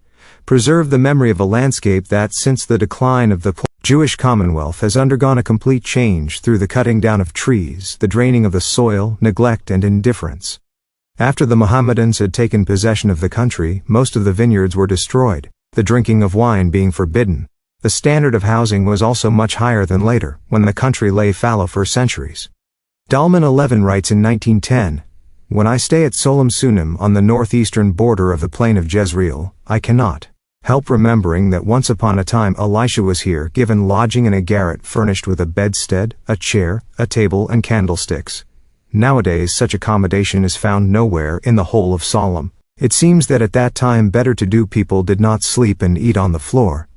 preserve the memory of a landscape that, since the decline of the Jewish Commonwealth, has undergone a complete change through the cutting down of trees, the draining of the soil, neglect, and indifference. After the Mohammedans had taken possession of the country, most of the vineyards were destroyed, the drinking of wine being forbidden. The standard of housing was also much higher than later, when the country lay fallow for centuries. Dalman 11 writes in 1910, "When I stay at Solem Sunim on the northeastern border of the plain of Jezreel, I cannot help remembering that once upon a time Elisha was here, given lodging in a garret furnished with a bedstead, a chair, a table, and candlesticks. Nowadays such accommodation is found nowhere in the whole of Solem. It seems that at that time better-to-do people did not sleep and eat on the floor.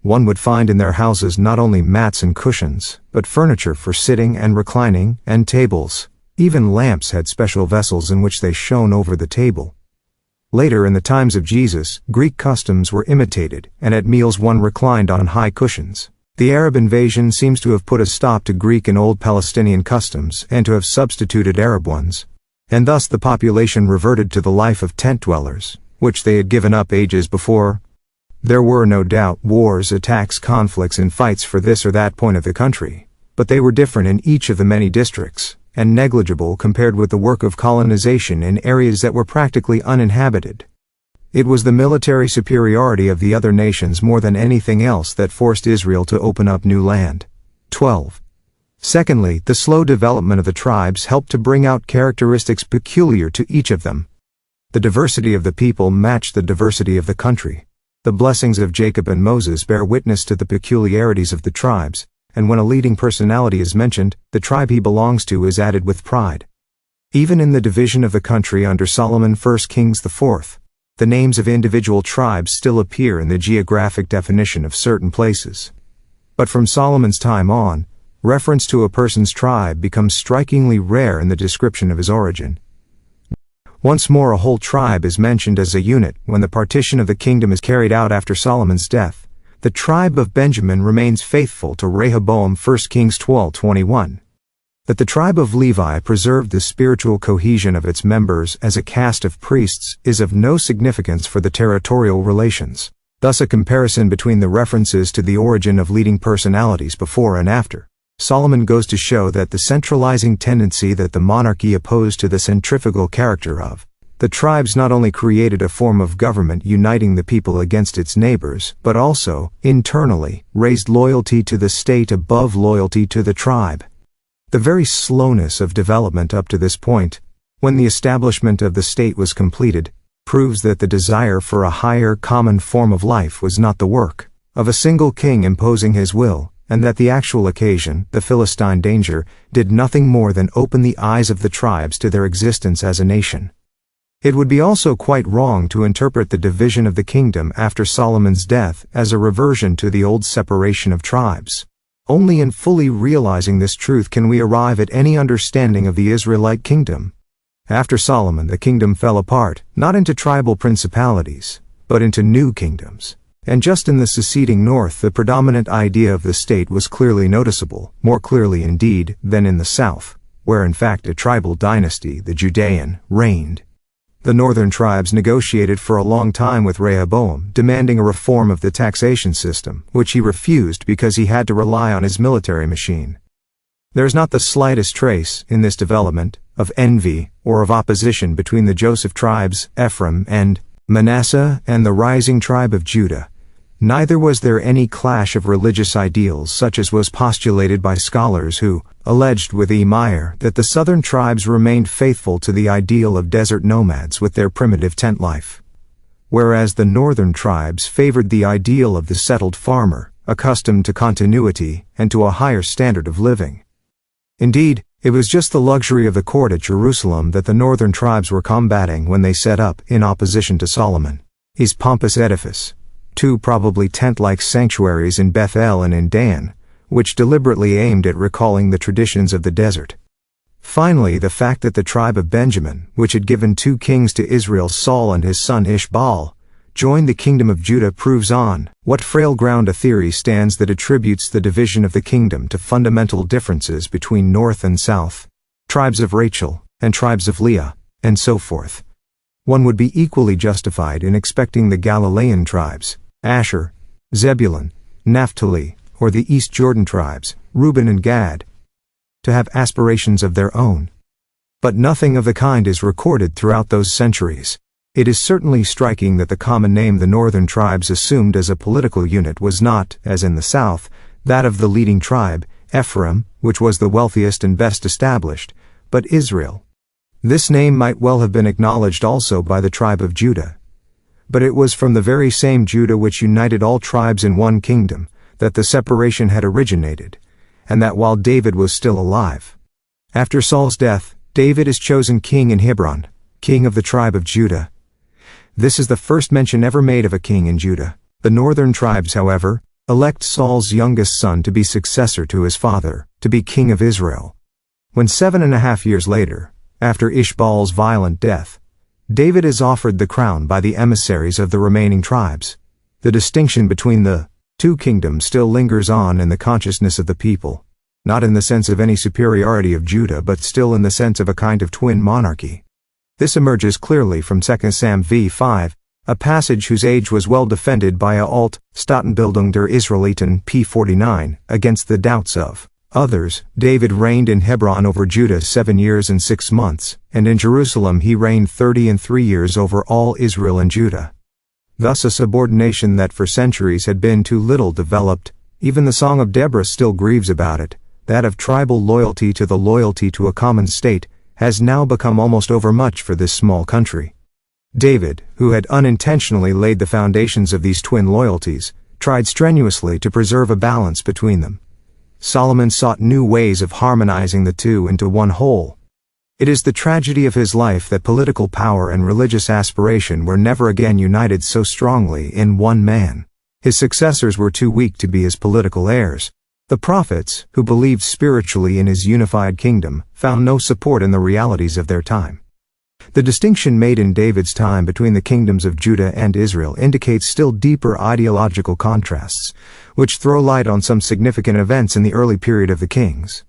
One would find in their houses not only mats and cushions, but furniture for sitting and reclining, and tables. Even lamps had special vessels in which they shone over the table." Later, in the times of Jesus, Greek customs were imitated, and at meals one reclined on high cushions. The Arab invasion seems to have put a stop to Greek and old Palestinian customs, and to have substituted Arab ones. And thus the population reverted to the life of tent dwellers, which they had given up ages before. There were no doubt wars, attacks, conflicts, and fights for this or that point of the country, but they were different in each of the many districts, and negligible compared with the work of colonization in areas that were practically uninhabited. It was the military superiority of the other nations more than anything else that forced Israel to open up new land. 12. Secondly, the slow development of the tribes helped to bring out characteristics peculiar to each of them. The diversity of the people matched the diversity of the country. The blessings of Jacob and Moses bear witness to the peculiarities of the tribes, and when a leading personality is mentioned, the tribe he belongs to is added with pride. Even in the division of the country under Solomon, 1 Kings 4, the names of individual tribes still appear in the geographic definition of certain places. But from Solomon's time on, reference to a person's tribe becomes strikingly rare in the description of his origin. Once more a whole tribe is mentioned as a unit when the partition of the kingdom is carried out after Solomon's death. The tribe of Benjamin remains faithful to Rehoboam, 1 Kings 12:21. That the tribe of Levi preserved the spiritual cohesion of its members as a caste of priests is of no significance for the territorial relations. Thus a comparison between the references to the origin of leading personalities before and after Solomon goes to show that the centralizing tendency that the monarchy opposed to the centrifugal character of the tribes not only created a form of government uniting the people against its neighbors, but also, internally, raised loyalty to the state above loyalty to the tribe. The very slowness of development up to this point, when the establishment of the state was completed, proves that the desire for a higher common form of life was not the work of a single king imposing his will, and that the actual occasion, the Philistine danger, did nothing more than open the eyes of the tribes to their existence as a nation. It would be also quite wrong to interpret the division of the kingdom after Solomon's death as a reversion to the old separation of tribes. Only in fully realizing this truth can we arrive at any understanding of the Israelite kingdom. After Solomon, the kingdom fell apart, not into tribal principalities, but into new kingdoms. And just in the seceding north, the predominant idea of the state was clearly noticeable, more clearly indeed than in the south, where in fact a tribal dynasty, the Judean, reigned. The northern tribes negotiated for a long time with Rehoboam, demanding a reform of the taxation system, which he refused because he had to rely on his military machine. There is not the slightest trace, in this development, of envy or of opposition between the Joseph tribes, Ephraim and Manasseh, and the rising tribe of Judah. Neither was there any clash of religious ideals such as was postulated by scholars who alleged with E. Meyer that the southern tribes remained faithful to the ideal of desert nomads with their primitive tent life, whereas the northern tribes favored the ideal of the settled farmer, accustomed to continuity and to a higher standard of living. Indeed, it was just the luxury of the court at Jerusalem that the northern tribes were combating when they set up, in opposition to Solomon, his pompous edifice, two probably tent-like sanctuaries in Bethel and in Dan, which deliberately aimed at recalling the traditions of the desert. Finally, the fact that the tribe of Benjamin, which had given 2 kings to Israel, Saul and his son Ishbaal, joined the kingdom of Judah proves on what frail ground a theory stands that attributes the division of the kingdom to fundamental differences between north and south, tribes of Rachel and tribes of Leah, and so forth. One would be equally justified in expecting the Galilean tribes, Asher, Zebulun, Naphtali, or the East Jordan tribes, Reuben and Gad, to have aspirations of their own. But nothing of the kind is recorded throughout those centuries. It is certainly striking that the common name the northern tribes assumed as a political unit was not, as in the south, that of the leading tribe, Ephraim, which was the wealthiest and best established, but Israel. This name might well have been acknowledged also by the tribe of Judah. But it was from the very same Judah which united all tribes in one kingdom that the separation had originated, and that while David was still alive. After Saul's death, David is chosen king in Hebron, king of the tribe of Judah. This is the first mention ever made of a king in Judah. The northern tribes, however, elect Saul's youngest son to be successor to his father, to be king of Israel. When 7.5 years later, after Ishbaal's violent death, David is offered the crown by the emissaries of the remaining tribes. The distinction between the 2 kingdoms still lingers on in the consciousness of the people, not in the sense of any superiority of Judah but still in the sense of a kind of twin monarchy. This emerges clearly from 2 Sam v. 5, a passage whose age was well defended by a Alt Staatenbildung der Israeliten p. 49, against the doubts of others. David reigned in Hebron over Judah 7 years and 6 months, and in Jerusalem he reigned 33 years over all Israel and Judah. Thus a subordination that for centuries had been too little developed, even the Song of Deborah still grieves about it, that of tribal loyalty to the loyalty to a common state, has now become almost overmuch for this small country. David, who had unintentionally laid the foundations of these twin loyalties, tried strenuously to preserve a balance between them. Solomon sought new ways of harmonizing the two into one whole. It is the tragedy of his life that political power and religious aspiration were never again united so strongly in one man. His successors were too weak to be his political heirs. The prophets, who believed spiritually in his unified kingdom, found no support in the realities of their time. The distinction made in David's time between the kingdoms of Judah and Israel indicates still deeper ideological contrasts, which throw light on some significant events in the early period of the kings.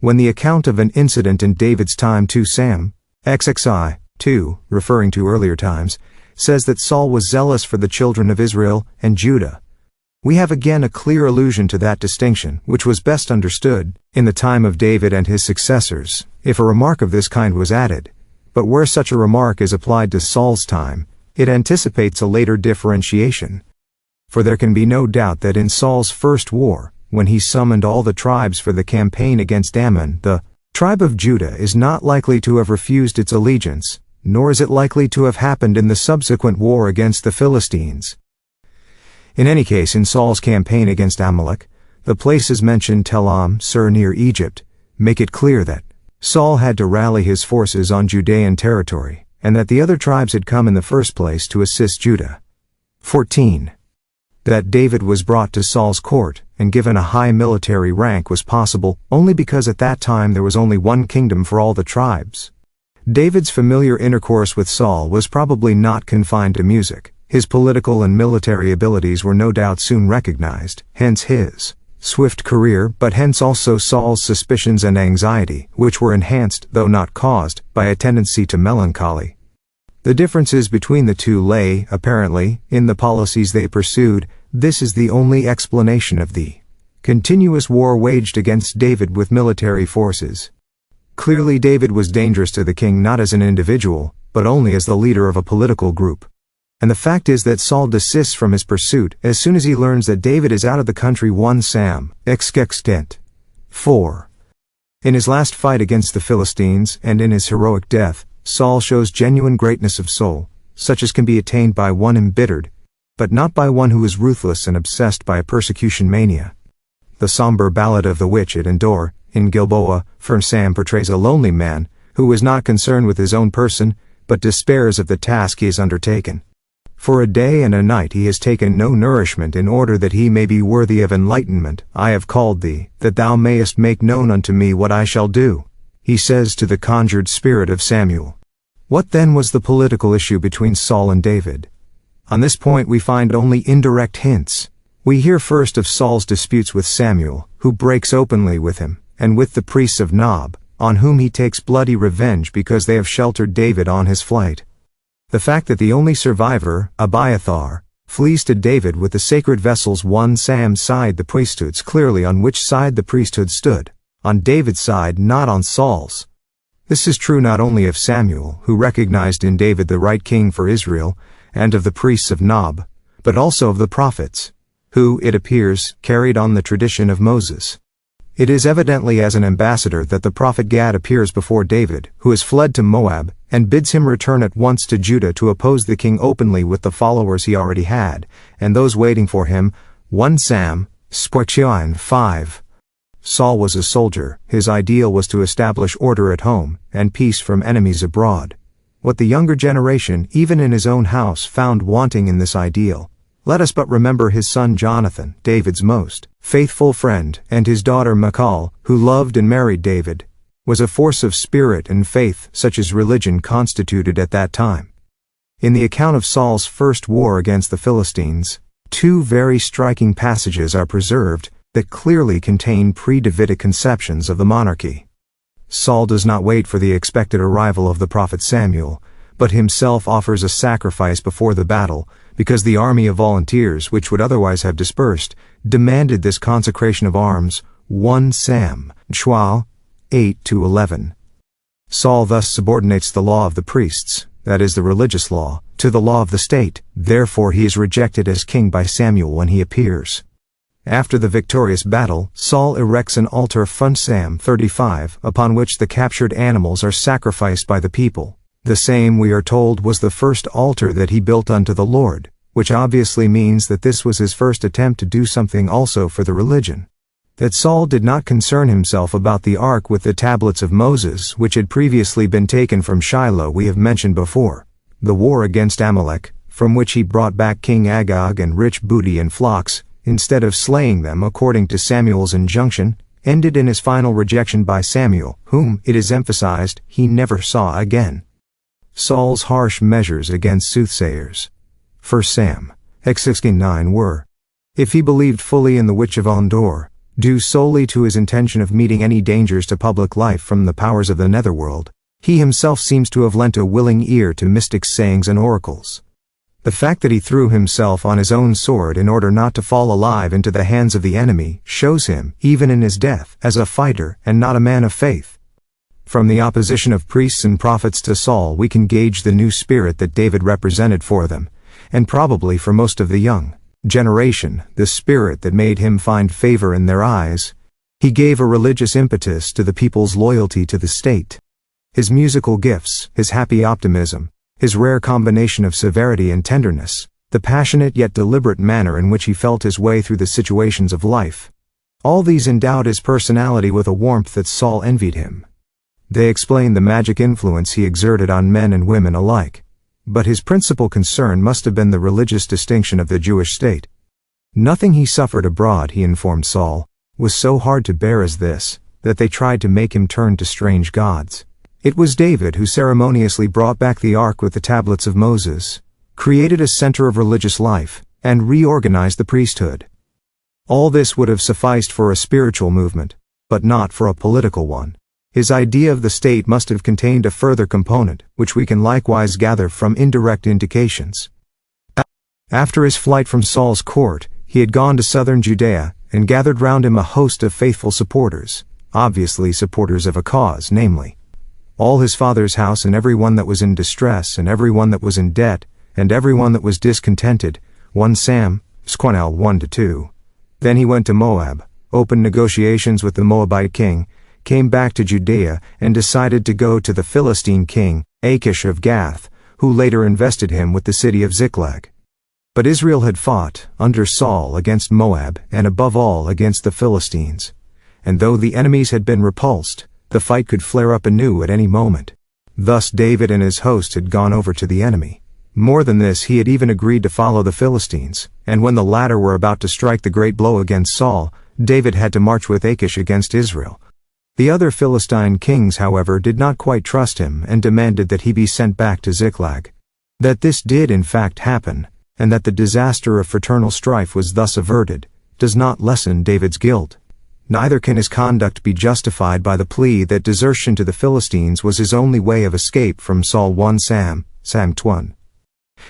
When the account of an incident in David's time 2 Sam, XXI, 2, referring to earlier times, says that Saul was zealous for the children of Israel and Judah, we have again a clear allusion to that distinction, which was best understood in the time of David and his successors, if a remark of this kind was added. But where such a remark is applied to Saul's time, it anticipates a later differentiation. For there can be no doubt that in Saul's first war, when he summoned all the tribes for the campaign against Ammon, the tribe of Judah is not likely to have refused its allegiance, nor is it likely to have happened in the subsequent war against the Philistines. In any case, in Saul's campaign against Amalek, The places mentioned Telam, Sur near Egypt, make it clear that Saul had to rally his forces on Judean territory, and that the other tribes had come in the first place to assist Judah. 14. That David was brought to Saul's court and given a high military rank was possible only because at that time there was only one kingdom for all the tribes. David's familiar intercourse with Saul was probably not confined to music. His political and military abilities were no doubt soon recognized, hence his swift career, but hence also Saul's suspicions and anxiety, which were enhanced, though not caused, by a tendency to melancholy. The differences between the two lay, apparently, in the policies they pursued. This is the only explanation of the continuous war waged against David with military forces. Clearly David was dangerous to the king not as an individual, but only as the leader of a political group. And the fact is that Saul desists from his pursuit as soon as he learns that David is out of the country. 1 Sam. Extent. 4. In his last fight against the Philistines and in his heroic death, Saul shows genuine greatness of soul, such as can be attained by one embittered, but not by one who is ruthless and obsessed by a persecution mania. The somber ballad of the witch at Endor, in Gilboa, 1 Sam portrays a lonely man, who is not concerned with his own person, but despairs of the task he has undertaken. For a day and a night he has taken no nourishment in order that he may be worthy of enlightenment. I have called thee, that thou mayest make known unto me what I shall do, he says to the conjured spirit of Samuel. What then was the political issue between Saul and David? On this point we find only indirect hints. We hear first of Saul's disputes with Samuel, who breaks openly with him, and with the priests of Nob, on whom he takes bloody revenge because they have sheltered David on his flight. The fact that the only survivor, Abiathar, flees to David with the sacred vessels. 1 Sam side the priesthoods clearly on which side the priesthood stood, on David's side, not on Saul's. This is true not only of Samuel, who recognized in David the right king for Israel, and of the priests of Nob, but also of the prophets, who, it appears, carried on the tradition of Moses. It is evidently as an ambassador that the prophet Gad appears before David, who has fled to Moab, and bids him return at once to Judah to oppose the king openly with the followers he already had, and those waiting for him. 1 Sam. 5. Saul was a soldier. His ideal was to establish order at home, and peace from enemies abroad. What the younger generation, even in his own house, found wanting in this ideal, let us but remember his son Jonathan, David's most faithful friend, and his daughter Michal, who loved and married David, was a force of spirit and faith such as religion constituted at that time. In the account of Saul's first war against the Philistines, two very striking passages are preserved that clearly contain pre-Davidic conceptions of the monarchy. Saul does not wait for the expected arrival of the prophet Samuel, but himself offers a sacrifice before the battle, because the army of volunteers, which would otherwise have dispersed, demanded this consecration of arms. 1 Sam. 8-11. Saul thus subordinates the law of the priests, that is the religious law, to the law of the state. Therefore he is rejected as king by Samuel when he appears. After the victorious battle, Saul erects an altar. 1 Sam 35, upon which the captured animals are sacrificed by the people. The same, we are told, was the first altar that he built unto the Lord, which obviously means that this was his first attempt to do something also for the religion. That Saul did not concern himself about the ark with the tablets of Moses, which had previously been taken from Shiloh, we have mentioned before. The war against Amalek, from which he brought back King Agag and rich booty and flocks, instead of slaying them according to Samuel's injunction, ended in his final rejection by Samuel, whom, it is emphasized, he never saw again. Saul's harsh measures against soothsayers. 1 Sam. 9 were, if he believed fully in the witch of Endor, due solely to his intention of meeting any dangers to public life from the powers of the netherworld. He himself seems to have lent a willing ear to mystics' sayings and oracles. The fact that he threw himself on his own sword in order not to fall alive into the hands of the enemy shows him, even in his death, as a fighter and not a man of faith. From the opposition of priests and prophets to Saul we can gauge the new spirit that David represented for them, and probably for most of the young generation, the spirit that made him find favor in their eyes. He gave a religious impetus to the people's loyalty to the state. His musical gifts, his happy optimism, his rare combination of severity and tenderness, the passionate yet deliberate manner in which he felt his way through the situations of life. All these endowed his personality with a warmth that Saul envied him. They explained the magic influence he exerted on men and women alike. But his principal concern must have been the religious distinction of the Jewish state. Nothing he suffered abroad, he informed Saul, was so hard to bear as this, that they tried to make him turn to strange gods. It was David who ceremoniously brought back the ark with the tablets of Moses, created a center of religious life, and reorganized the priesthood. All this would have sufficed for a spiritual movement, but not for a political one. His idea of the state must have contained a further component, which we can likewise gather from indirect indications. After his flight from Saul's court, he had gone to southern Judea, and gathered round him a host of faithful supporters, obviously supporters of a cause, namely, all his father's house and everyone that was in distress and everyone that was in debt, and everyone that was discontented. 1 Sam, 1-2. Then he went to Moab, opened negotiations with the Moabite king, came back to Judea, and decided to go to the Philistine king, Achish of Gath, who later invested him with the city of Ziklag. But Israel had fought, under Saul, against Moab, and above all against the Philistines. And though the enemies had been repulsed, the fight could flare up anew at any moment. Thus David and his host had gone over to the enemy. More than this, he had even agreed to follow the Philistines, and when the latter were about to strike the great blow against Saul, David had to march with Achish against Israel. The other Philistine kings, however, did not quite trust him and demanded that he be sent back to Ziklag. That this did in fact happen, and that the disaster of fraternal strife was thus averted, does not lessen David's guilt. Neither can his conduct be justified by the plea that desertion to the Philistines was his only way of escape from Saul. 1 Sam 1.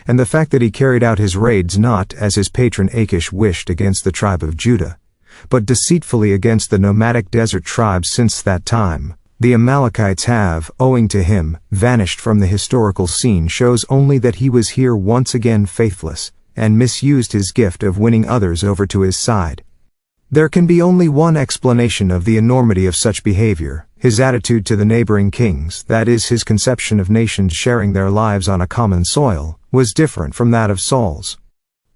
And the fact that he carried out his raids not as his patron Achish wished against the tribe of Judah, but deceitfully against the nomadic desert tribes. Since that time, the Amalekites have, owing to him, vanished from the historical scene, shows only that he was here once again faithless, and misused his gift of winning others over to his side. There can be only one explanation of the enormity of such behavior: his attitude to the neighboring kings, that is, his conception of nations sharing their lives on a common soil, was different from that of Saul's.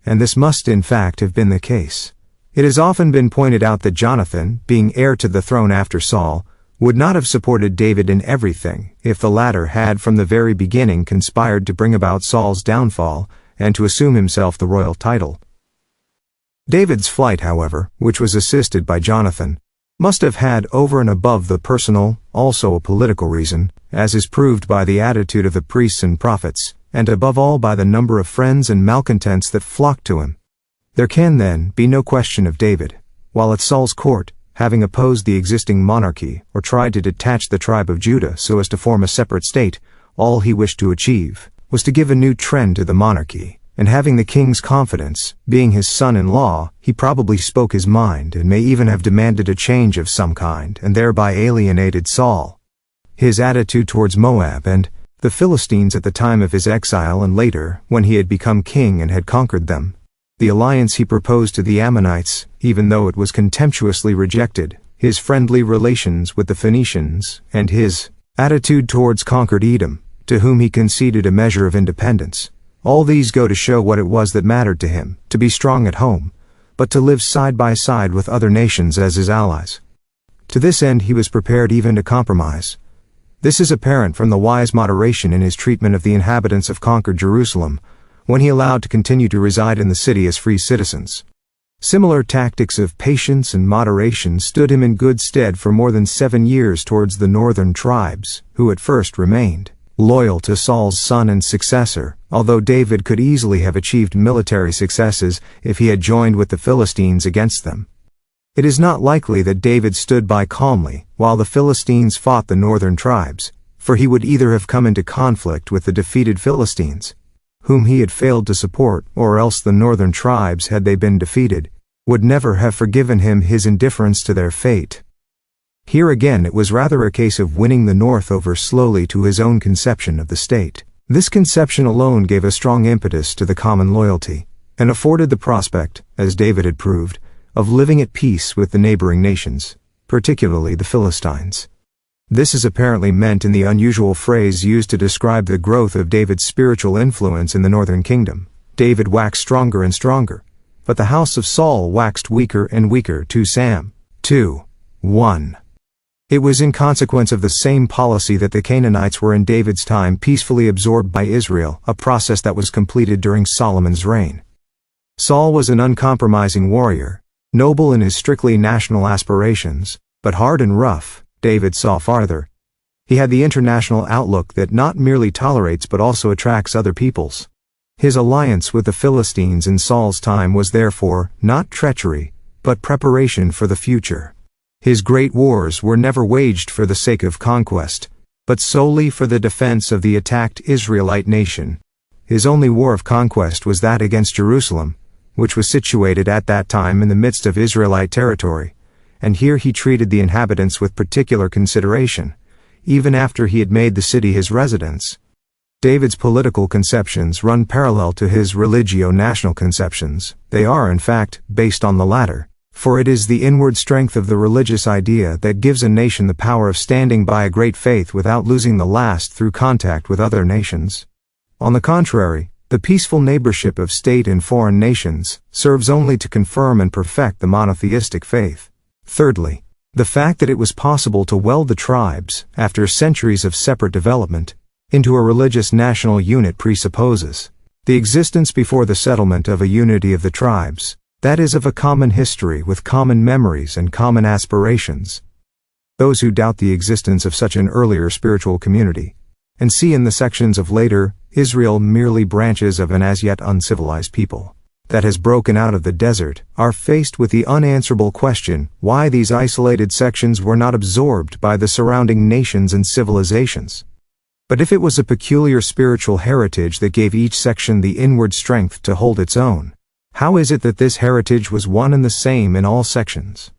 And this must in fact have been the case. It has often been pointed out that Jonathan, being heir to the throne after Saul, would not have supported David in everything if the latter had from the very beginning conspired to bring about Saul's downfall and to assume himself the royal title. David's flight, however, which was assisted by Jonathan, must have had over and above the personal, also a political reason, as is proved by the attitude of the priests and prophets, and above all by the number of friends and malcontents that flocked to him. There can, then, be no question of David, while at Saul's court, having opposed the existing monarchy, or tried to detach the tribe of Judah so as to form a separate state. All he wished to achieve was to give a new trend to the monarchy, and having the king's confidence, being his son-in-law, he probably spoke his mind and may even have demanded a change of some kind, and thereby alienated Saul. His attitude towards Moab and the Philistines at the time of his exile, and later, when he had become king and had conquered them, the alliance he proposed to the Ammonites, even though it was contemptuously rejected, his friendly relations with the Phoenicians, and his attitude towards conquered Edom, to whom he conceded a measure of independence, all these go to show what it was that mattered to him: to be strong at home, but to live side by side with other nations as his allies. To this end he was prepared even to compromise. This is apparent from the wise moderation in his treatment of the inhabitants of conquered Jerusalem, when he allowed to continue to reside in the city as free citizens. Similar tactics of patience and moderation stood him in good stead for more than 7 years towards the northern tribes, who at first remained loyal to Saul's son and successor, although David could easily have achieved military successes if he had joined with the Philistines against them. It is not likely that David stood by calmly while the Philistines fought the northern tribes, for he would either have come into conflict with the defeated Philistines, whom he had failed to support, or else the northern tribes, had they been defeated, would never have forgiven him his indifference to their fate. Here again it was rather a case of winning the north over slowly to his own conception of the state. This conception alone gave a strong impetus to the common loyalty, and afforded the prospect, as David had proved, of living at peace with the neighboring nations, particularly the Philistines. This is apparently meant in the unusual phrase used to describe the growth of David's spiritual influence in the northern kingdom. David waxed stronger and stronger, but the house of Saul waxed weaker and weaker. 2 Sam 2. 1. It was in consequence of the same policy that the Canaanites were in David's time peacefully absorbed by Israel, a process that was completed during Solomon's reign. Saul was an uncompromising warrior, noble in his strictly national aspirations, but hard and rough. David saw farther. He had the international outlook that not merely tolerates but also attracts other peoples. His alliance with the Philistines in Saul's time was therefore not treachery, but preparation for the future. His great wars were never waged for the sake of conquest, but solely for the defense of the attacked Israelite nation. His only war of conquest was that against Jerusalem, which was situated at that time in the midst of Israelite territory, and here he treated the inhabitants with particular consideration, even after he had made the city his residence. David's political conceptions run parallel to his religio-national conceptions. They are, in fact, based on the latter, for it is the inward strength of the religious idea that gives a nation the power of standing by a great faith without losing the last through contact with other nations. On the contrary, the peaceful neighborship of state and foreign nations serves only to confirm and perfect the monotheistic faith. Thirdly, the fact that it was possible to weld the tribes, after centuries of separate development, into a religious national unit presupposes the existence before the settlement of a unity of the tribes, that is, of a common history with common memories and common aspirations. Those who doubt the existence of such an earlier spiritual community, and see in the sections of later Israel merely branches of an as yet uncivilized people that has broken out of the desert, are faced with the unanswerable question why these isolated sections were not absorbed by the surrounding nations and civilizations. But if it was a peculiar spiritual heritage that gave each section the inward strength to hold its own, how is it that this heritage was one and the same in all sections?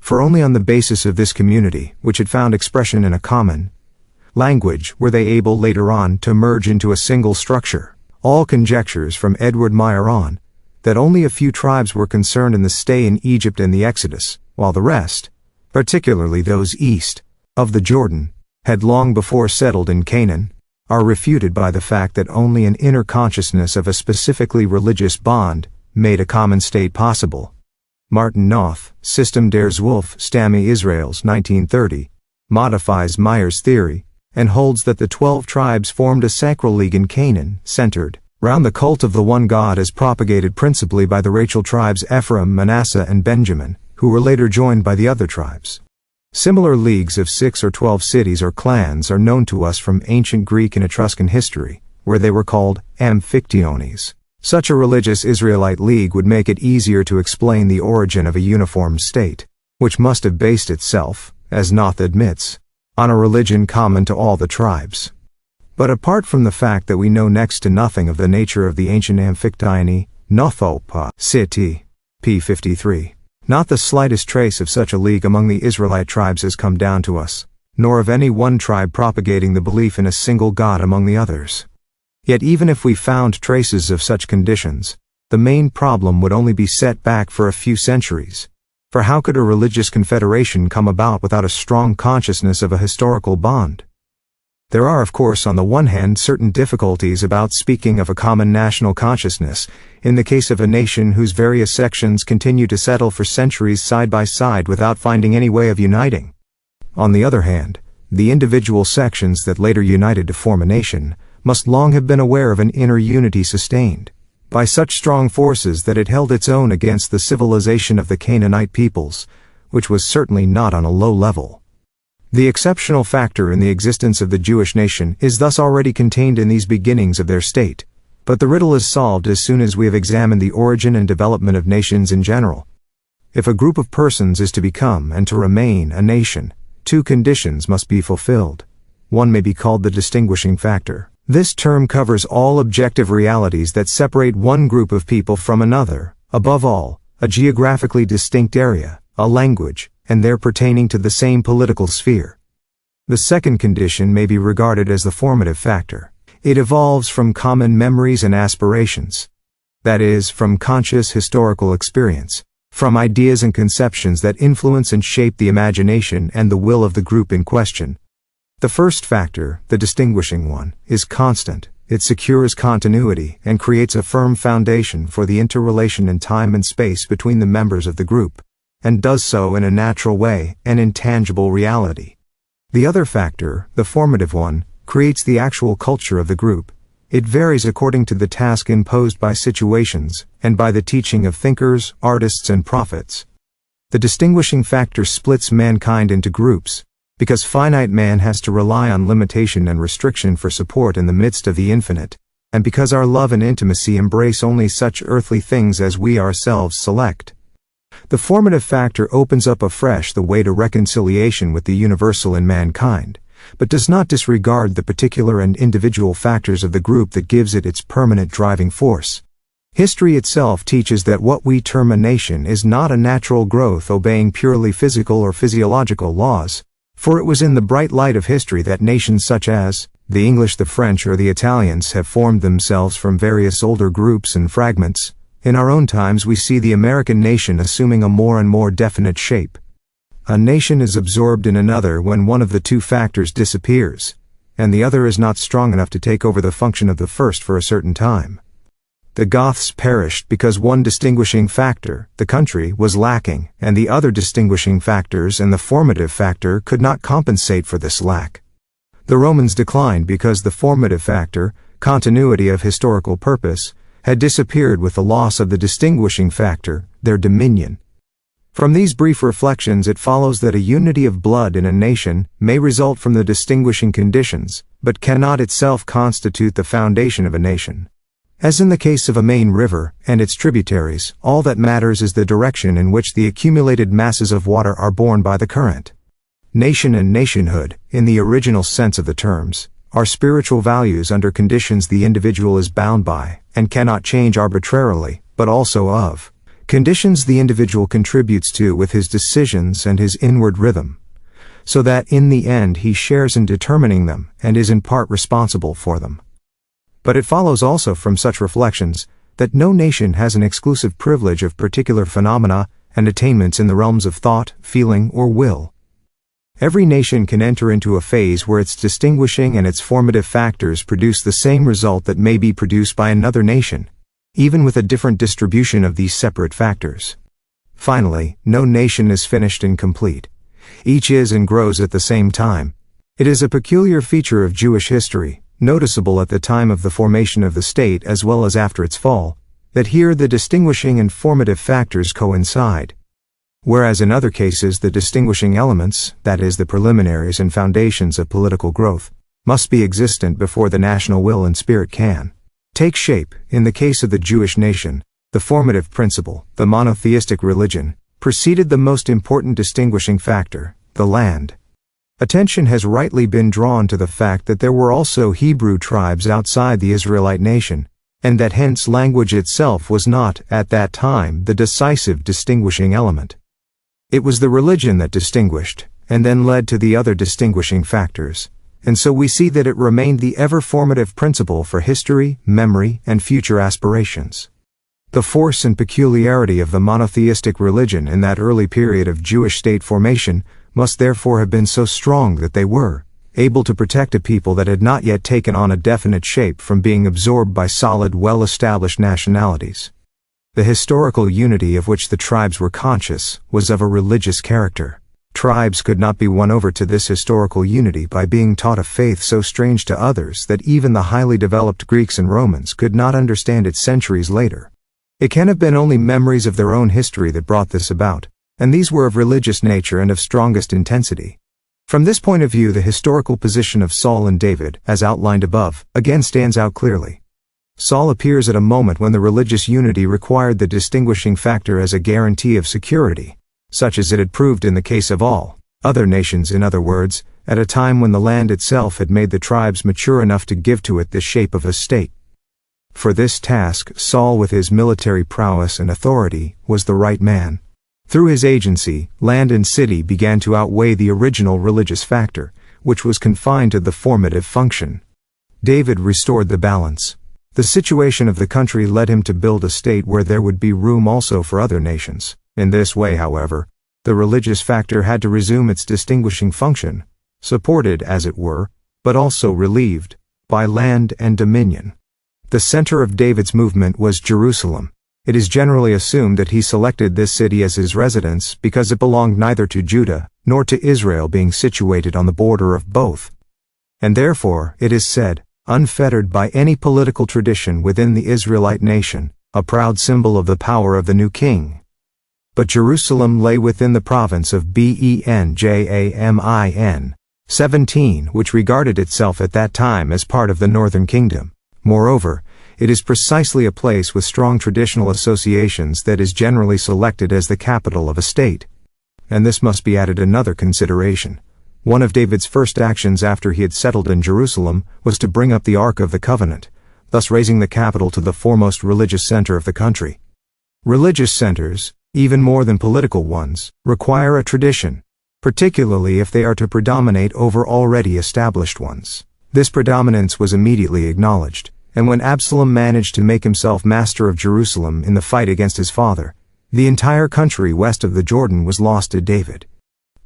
For only on the basis of this community, which had found expression in a common language, were they able later on to merge into a single structure. All conjectures from Edward Meyer on, that only a few tribes were concerned in the stay in Egypt and the Exodus, while the rest, particularly those east of the Jordan, had long before settled in Canaan, are refuted by the fact that only an inner consciousness of a specifically religious bond made a common state possible. Martin Noth, System der Zwölf Stämme Israels 1930, modifies Meyer's theory, and holds that the 12 tribes formed a sacral league in Canaan, centered round the cult of the one God as propagated principally by the racial tribes Ephraim, Manasseh, and Benjamin, who were later joined by the other tribes. Similar leagues of 6 or 12 cities or clans are known to us from ancient Greek and Etruscan history, where they were called amphictyones. Such a religious Israelite league would make it easier to explain the origin of a uniform state, which must have based itself, as Noth admits, on a religion common to all the tribes. But apart from the fact that we know next to nothing of the nature of the ancient amphictyony, Nothopa, City, p. 53, not the slightest trace of such a league among the Israelite tribes has come down to us, nor of any one tribe propagating the belief in a single God among the others. Yet even if we found traces of such conditions, the main problem would only be set back for a few centuries. For how could a religious confederation come about without a strong consciousness of a historical bond? There are, of course, on the one hand, certain difficulties about speaking of a common national consciousness, in the case of a nation whose various sections continue to settle for centuries side by side without finding any way of uniting. On the other hand, the individual sections that later united to form a nation must long have been aware of an inner unity sustained by such strong forces that it held its own against the civilization of the Canaanite peoples, which was certainly not on a low level. The exceptional factor in the existence of the Jewish nation is thus already contained in these beginnings of their state, but the riddle is solved as soon as we have examined the origin and development of nations in general. If a group of persons is to become and to remain a nation, two conditions must be fulfilled. One may be called the distinguishing factor. This term covers all objective realities that separate one group of people from another, above all, a geographically distinct area, a language, and their pertaining to the same political sphere. The second condition may be regarded as the formative factor. It evolves from common memories and aspirations. That is, from conscious historical experience, from ideas and conceptions that influence and shape the imagination and the will of the group in question. The first factor, the distinguishing one, is constant. It secures continuity and creates a firm foundation for the interrelation in time and space between the members of the group. and does so in a natural way, an intangible reality. The other factor, the formative one, creates the actual culture of the group. It varies according to the task imposed by situations, and by the teaching of thinkers, artists, and prophets. The distinguishing factor splits mankind into groups, because finite man has to rely on limitation and restriction for support in the midst of the infinite, and because our love and intimacy embrace only such earthly things as we ourselves select. The formative factor opens up afresh the way to reconciliation with the universal in mankind, but does not disregard the particular and individual factors of the group that gives it its permanent driving force. History itself teaches that what we term a nation is not a natural growth obeying purely physical or physiological laws, for it was in the bright light of history that nations such as the English, the French, or the Italians have formed themselves from various older groups and fragments. In our own times we see the American nation assuming a more and more definite shape. A nation is absorbed in another when one of the two factors disappears, and the other is not strong enough to take over the function of the first for a certain time. The Goths perished because one distinguishing factor, the country, was lacking, and the other distinguishing factors and the formative factor could not compensate for this lack. The Romans declined because the formative factor, continuity of historical purpose, had disappeared with the loss of the distinguishing factor, their dominion. From these brief reflections it follows that a unity of blood in a nation may result from the distinguishing conditions, but cannot itself constitute the foundation of a nation. As in the case of a main river and its tributaries, all that matters is the direction in which the accumulated masses of water are borne by the current. Nation and nationhood, in the original sense of the terms, are spiritual values under conditions the individual is bound by, and cannot change arbitrarily, but also of conditions the individual contributes to with his decisions and his inward rhythm, so that in the end he shares in determining them and is in part responsible for them. But it follows also from such reflections that no nation has an exclusive privilege of particular phenomena and attainments in the realms of thought, feeling, or will. Every nation can enter into a phase where its distinguishing and its formative factors produce the same result that may be produced by another nation, even with a different distribution of these separate factors. Finally, no nation is finished and complete. Each is and grows at the same time. It is a peculiar feature of Jewish history, noticeable at the time of the formation of the state as well as after its fall, that here the distinguishing and formative factors coincide. Whereas in other cases the distinguishing elements, that is the preliminaries and foundations of political growth, must be existent before the national will and spirit can take shape. In the case of the Jewish nation, the formative principle, the monotheistic religion, preceded the most important distinguishing factor, the land. Attention has rightly been drawn to the fact that there were also Hebrew tribes outside the Israelite nation, and that hence language itself was not, at that time, the decisive distinguishing element. It was the religion that distinguished, and then led to the other distinguishing factors, and so we see that it remained the ever-formative principle for history, memory, and future aspirations. The force and peculiarity of the monotheistic religion in that early period of Jewish state formation must therefore have been so strong that they were able to protect a people that had not yet taken on a definite shape from being absorbed by solid, well-established nationalities. The historical unity of which the tribes were conscious was of a religious character. Tribes could not be won over to this historical unity by being taught a faith so strange to others that even the highly developed Greeks and Romans could not understand it centuries later. It can have been only memories of their own history that brought this about, and these were of religious nature and of strongest intensity. From this point of view the historical position of Saul and David, as outlined above, again stands out clearly. Saul appears at a moment when the religious unity required the distinguishing factor as a guarantee of security, such as it had proved in the case of all other nations, in other words, at a time when the land itself had made the tribes mature enough to give to it the shape of a state. For this task Saul, with his military prowess and authority, was the right man. Through his agency, land and city began to outweigh the original religious factor, which was confined to the formative function. David restored the balance. The situation of the country led him to build a state where there would be room also for other nations. In this way, however, the religious factor had to resume its distinguishing function, supported, as it were, but also relieved, by land and dominion. The center of David's movement was Jerusalem. It is generally assumed that he selected this city as his residence because it belonged neither to Judah nor to Israel, being situated on the border of both. And therefore, it is said, unfettered by any political tradition within the Israelite nation, a proud symbol of the power of the new king. But Jerusalem lay within the province of Benjamin, 17, which regarded itself at that time as part of the northern kingdom. Moreover, it is precisely a place with strong traditional associations that is generally selected as the capital of a state. And this must be added another consideration. One of David's first actions after he had settled in Jerusalem was to bring up the Ark of the Covenant, thus raising the capital to the foremost religious center of the country. Religious centers, even more than political ones, require a tradition, particularly if they are to predominate over already established ones. This predominance was immediately acknowledged, and when Absalom managed to make himself master of Jerusalem in the fight against his father, the entire country west of the Jordan was lost to David.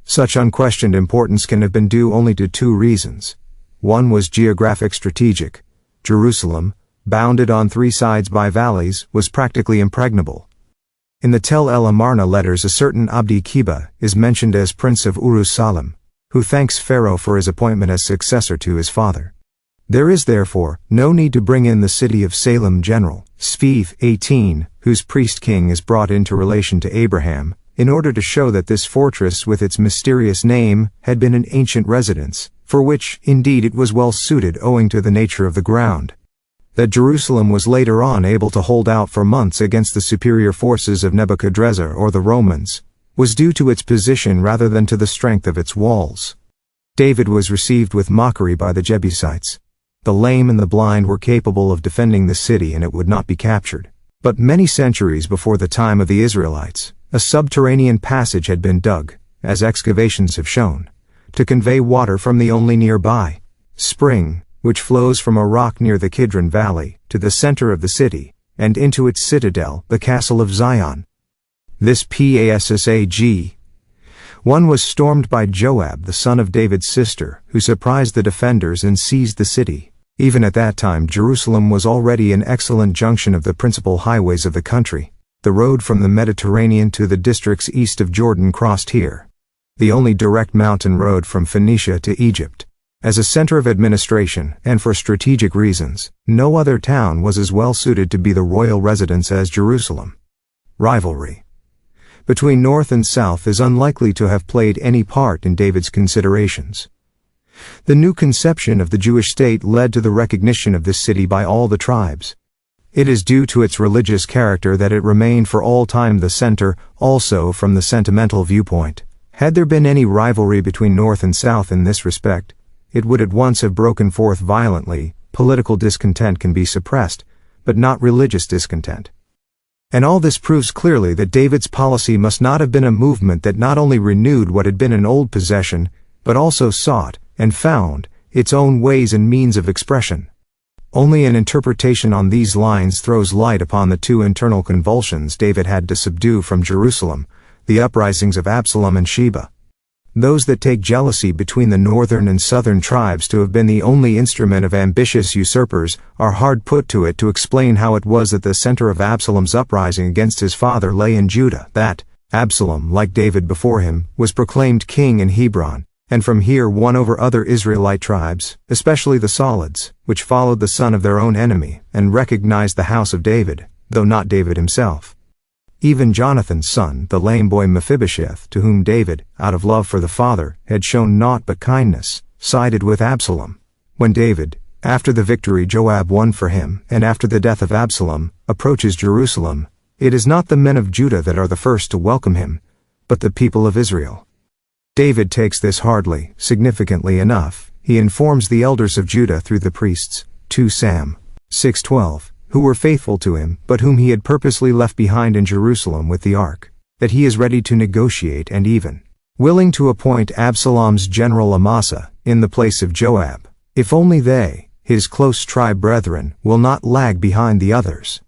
Such unquestioned importance can have been due only to two reasons. One was geographic strategic. Jerusalem, bounded on three sides by valleys, was practically impregnable. In the Tel El Amarna letters, a certain Abdi Kiba is mentioned as Prince of Urus-Salim, who thanks Pharaoh for his appointment as successor to his father. There is therefore no need to bring in the city of Salem general, Spheve 18, whose priest-king is brought into relation to Abraham, in order to show that this fortress with its mysterious name had been an ancient residence, for which, indeed, it was well suited owing to the nature of the ground. That Jerusalem was later on able to hold out for months against the superior forces of Nebuchadrezzar or the Romans, was due to its position rather than to the strength of its walls. David was received with mockery by the Jebusites. The lame and the blind were capable of defending the city and it would not be captured. But many centuries before the time of the Israelites, a subterranean passage had been dug, as excavations have shown, to convey water from the only nearby spring, which flows from a rock near the Kidron Valley, to the center of the city, and into its citadel, the castle of Zion. This passage one was stormed by Joab, the son of David's sister, who surprised the defenders and seized the city. Even at that time Jerusalem was already an excellent junction of the principal highways of the country. The road from the Mediterranean to the districts east of Jordan crossed here. The only direct mountain road from Phoenicia to Egypt. As a center of administration, and for strategic reasons, no other town was as well suited to be the royal residence as Jerusalem. Rivalry between North and South is unlikely to have played any part in David's considerations. The new conception of the Jewish state led to the recognition of this city by all the tribes. It is due to its religious character that it remained for all time the center, also from the sentimental viewpoint. Had there been any rivalry between North and South in this respect, it would at once have broken forth violently. Political discontent can be suppressed, but not religious discontent. And all this proves clearly that David's policy must not have been a movement that not only renewed what had been an old possession, but also sought, and found, its own ways and means of expression. Only an interpretation on these lines throws light upon the two internal convulsions David had to subdue from Jerusalem, the uprisings of Absalom and Sheba. Those that take jealousy between the northern and southern tribes to have been the only instrument of ambitious usurpers are hard put to it to explain how it was that the center of Absalom's uprising against his father lay in Judah, that Absalom, like David before him, was proclaimed king in Hebron, and from here won over other Israelite tribes, especially the Solids, which followed the son of their own enemy, and recognized the house of David, though not David himself. Even Jonathan's son, the lame boy Mephibosheth, to whom David, out of love for the father, had shown naught but kindness, sided with Absalom. When David, after the victory Joab won for him, and after the death of Absalom, approaches Jerusalem, it is not the men of Judah that are the first to welcome him, but the people of Israel. David takes this hardly, significantly enough. He informs the elders of Judah through the priests, 2 Sam 6:12, who were faithful to him, but whom he had purposely left behind in Jerusalem with the ark, that he is ready to negotiate and even willing to appoint Absalom's general Amasa in the place of Joab, if only they, his close tribe brethren, will not lag behind the others.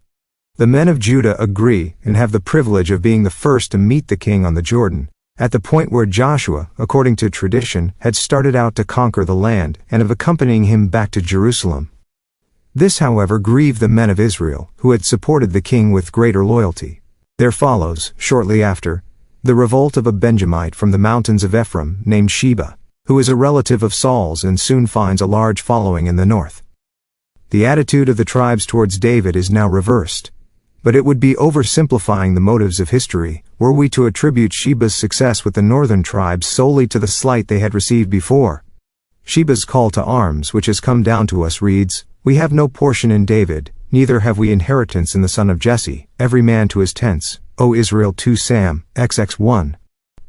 The men of Judah agree and have the privilege of being the first to meet the king on the Jordan, at the point where Joshua, according to tradition, had started out to conquer the land, and of accompanying him back to Jerusalem. This, however, grieved the men of Israel, who had supported the king with greater loyalty. There follows, shortly after, the revolt of a Benjamite from the mountains of Ephraim named Sheba, who is a relative of Saul's and soon finds a large following in the north. The attitude of the tribes towards David is now reversed, but it would be oversimplifying the motives of history were we to attribute Sheba's success with the northern tribes solely to the slight they had received before. Sheba's call to arms, which has come down to us, reads, "We have no portion in David, neither have we inheritance in the son of Jesse, every man to his tents, O Israel." 2 Sam, XX1.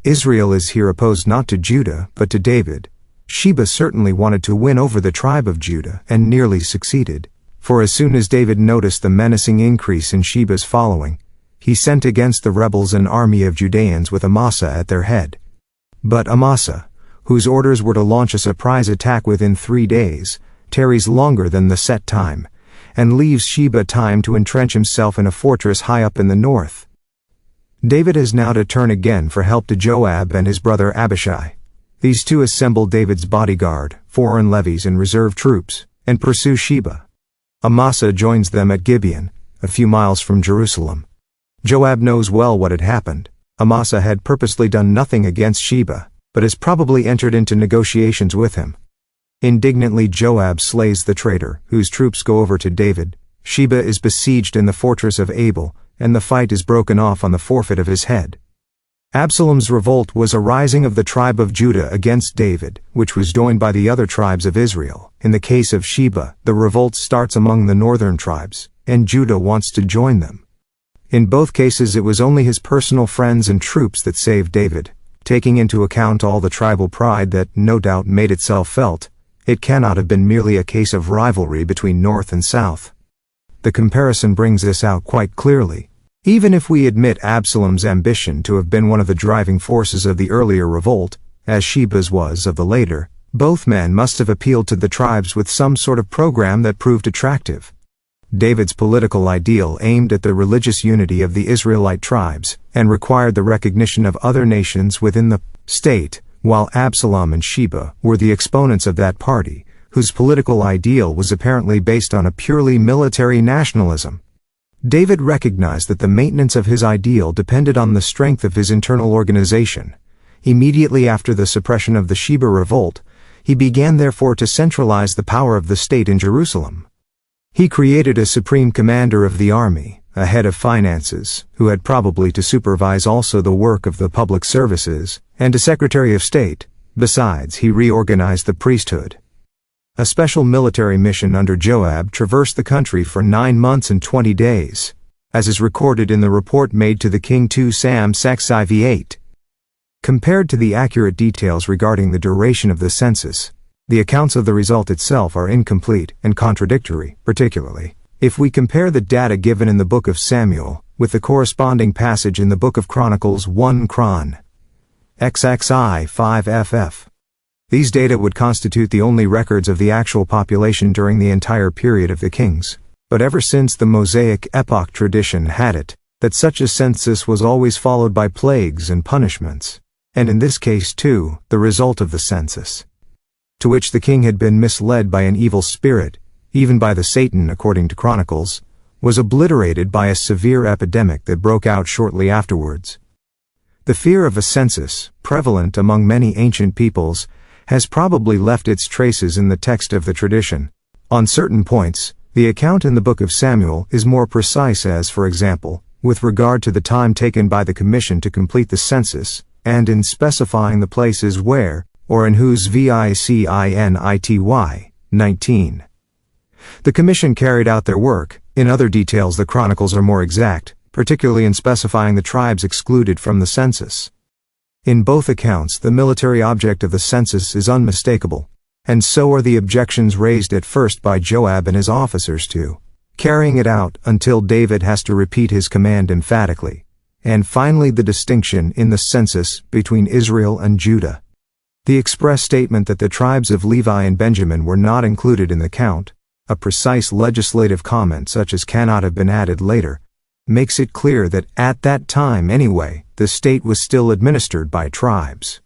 Israel is here opposed not to Judah, but to David. Sheba certainly wanted to win over the tribe of Judah, and nearly succeeded. For as soon as David noticed the menacing increase in Sheba's following, he sent against the rebels an army of Judeans with Amasa at their head. But Amasa, whose orders were to launch a surprise attack within 3 days, tarries longer than the set time, and leaves Sheba time to entrench himself in a fortress high up in the north. David has now to turn again for help to Joab and his brother Abishai. These two assemble David's bodyguard, foreign levies and reserve troops, and pursue Sheba. Amasa joins them at Gibeon, a few miles from Jerusalem. Joab knows well what had happened. Amasa had purposely done nothing against Sheba, but has probably entered into negotiations with him. Indignantly Joab slays the traitor, whose troops go over to David. Sheba is besieged in the fortress of Abel, and the fight is broken off on the forfeit of his head. Absalom's revolt was a rising of the tribe of Judah against David, which was joined by the other tribes of Israel. In the case of Sheba, the revolt starts among the northern tribes, and Judah wants to join them. In both cases it was only his personal friends and troops that saved David. Taking into account all the tribal pride that, no doubt, made itself felt, it cannot have been merely a case of rivalry between north and south. The comparison brings this out quite clearly. Even if we admit Absalom's ambition to have been one of the driving forces of the earlier revolt, as Sheba's was of the later, both men must have appealed to the tribes with some sort of program that proved attractive. David's political ideal aimed at the religious unity of the Israelite tribes, and required the recognition of other nations within the state, while Absalom and Sheba were the exponents of that party, whose political ideal was apparently based on a purely military nationalism. David recognized that the maintenance of his ideal depended on the strength of his internal organization. Immediately after the suppression of the Sheba revolt, he began therefore to centralize the power of the state in Jerusalem. He created a supreme commander of the army, a head of finances, who had probably to supervise also the work of the public services, and a secretary of state. Besides, he reorganized the priesthood. A special military mission under Joab traversed the country for 9 months and 20 days, as is recorded in the report made to the king 2 Sam VIII. Compared to the accurate details regarding the duration of the census, the accounts of the result itself are incomplete and contradictory, particularly if we compare the data given in the book of Samuel with the corresponding passage in the book of Chronicles 1 Chron. XXI 5FF. These data would constitute the only records of the actual population during the entire period of the kings. But ever since the Mosaic epoch, tradition had it that such a census was always followed by plagues and punishments, and in this case too, the result of the census, to which the king had been misled by an evil spirit, even by the Satan according to Chronicles, was obliterated by a severe epidemic that broke out shortly afterwards. The fear of a census, prevalent among many ancient peoples, has probably left its traces in the text of the tradition. On certain points, the account in the book of Samuel is more precise, as, for example, with regard to the time taken by the commission to complete the census, and in specifying the places where, or in whose VICINITY 19. The commission carried out their work. In other details the chronicles are more exact, particularly in specifying the tribes excluded from the census. In both accounts the military object of the census is unmistakable, and so are the objections raised at first by Joab and his officers to carrying it out until David has to repeat his command emphatically, and finally the distinction in the census between Israel and Judah. The express statement that the tribes of Levi and Benjamin were not included in the count, a precise legislative comment such as cannot have been added later, makes it clear that, at that time anyway, the state was still administered by tribes.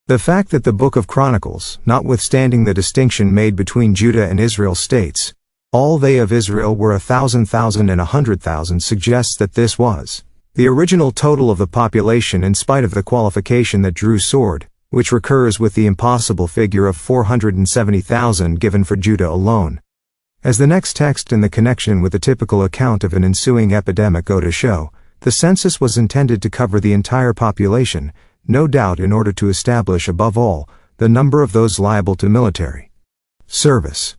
The fact that the book of Chronicles, notwithstanding the distinction made between Judah and Israel, states, All they of Israel were 1,000 and 100,000 suggests that this was the original total of the population in spite of the qualification that drew sword, which recurs with the impossible figure of 470,000 given for Judah alone. As the next text in the connection with the typical account of an ensuing epidemic go to show, the census was intended to cover the entire population, no doubt in order to establish above all, the number of those liable to military service.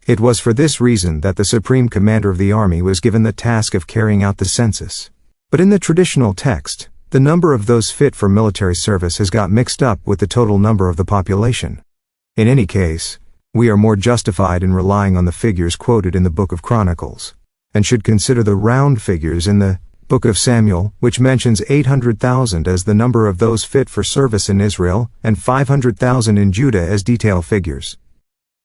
It was for this reason that the supreme commander of the army was given the task of carrying out the census. But in the traditional text, the number of those fit for military service has got mixed up with the total number of the population. In any case, we are more justified in relying on the figures quoted in the Book of Chronicles, and should consider the round figures in the Book of Samuel, which mentions 800,000 as the number of those fit for service in Israel, and 500,000 in Judah as detail figures.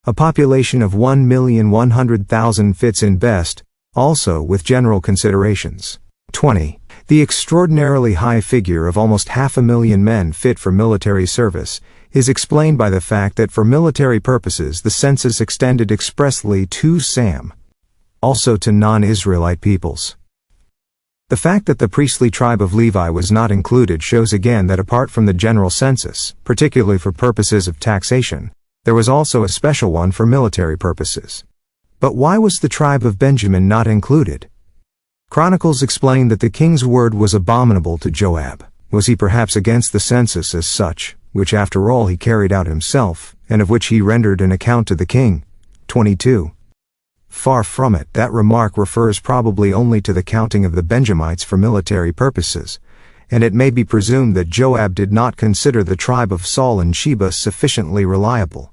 A population of 1,100,000 fits in best, also with general considerations. 20. The extraordinarily high figure of almost 500,000 men fit for military service is explained by the fact that for military purposes the census extended expressly to Sam, also to non-Israelite peoples. The fact that the priestly tribe of Levi was not included shows again that apart from the general census, particularly for purposes of taxation, there was also a special one for military purposes. But why was the tribe of Benjamin not included? Chronicles explain that the king's word was abominable to Joab. Was he perhaps against the census as such, which after all he carried out himself, and of which he rendered an account to the king? 22. Far from it. That remark refers probably only to the counting of the Benjamites for military purposes, and it may be presumed that Joab did not consider the tribe of Saul and Sheba sufficiently reliable.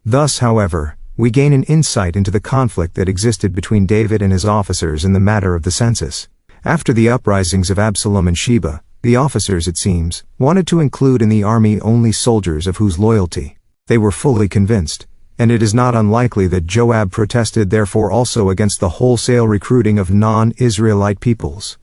Thus, however, we gain an insight into the conflict that existed between David and his officers in the matter of the census. After the uprisings of Absalom and Sheba, the officers, it seems, wanted to include in the army only soldiers of whose loyalty they were fully convinced, and it is not unlikely that Joab protested therefore also against the wholesale recruiting of non-Israelite peoples.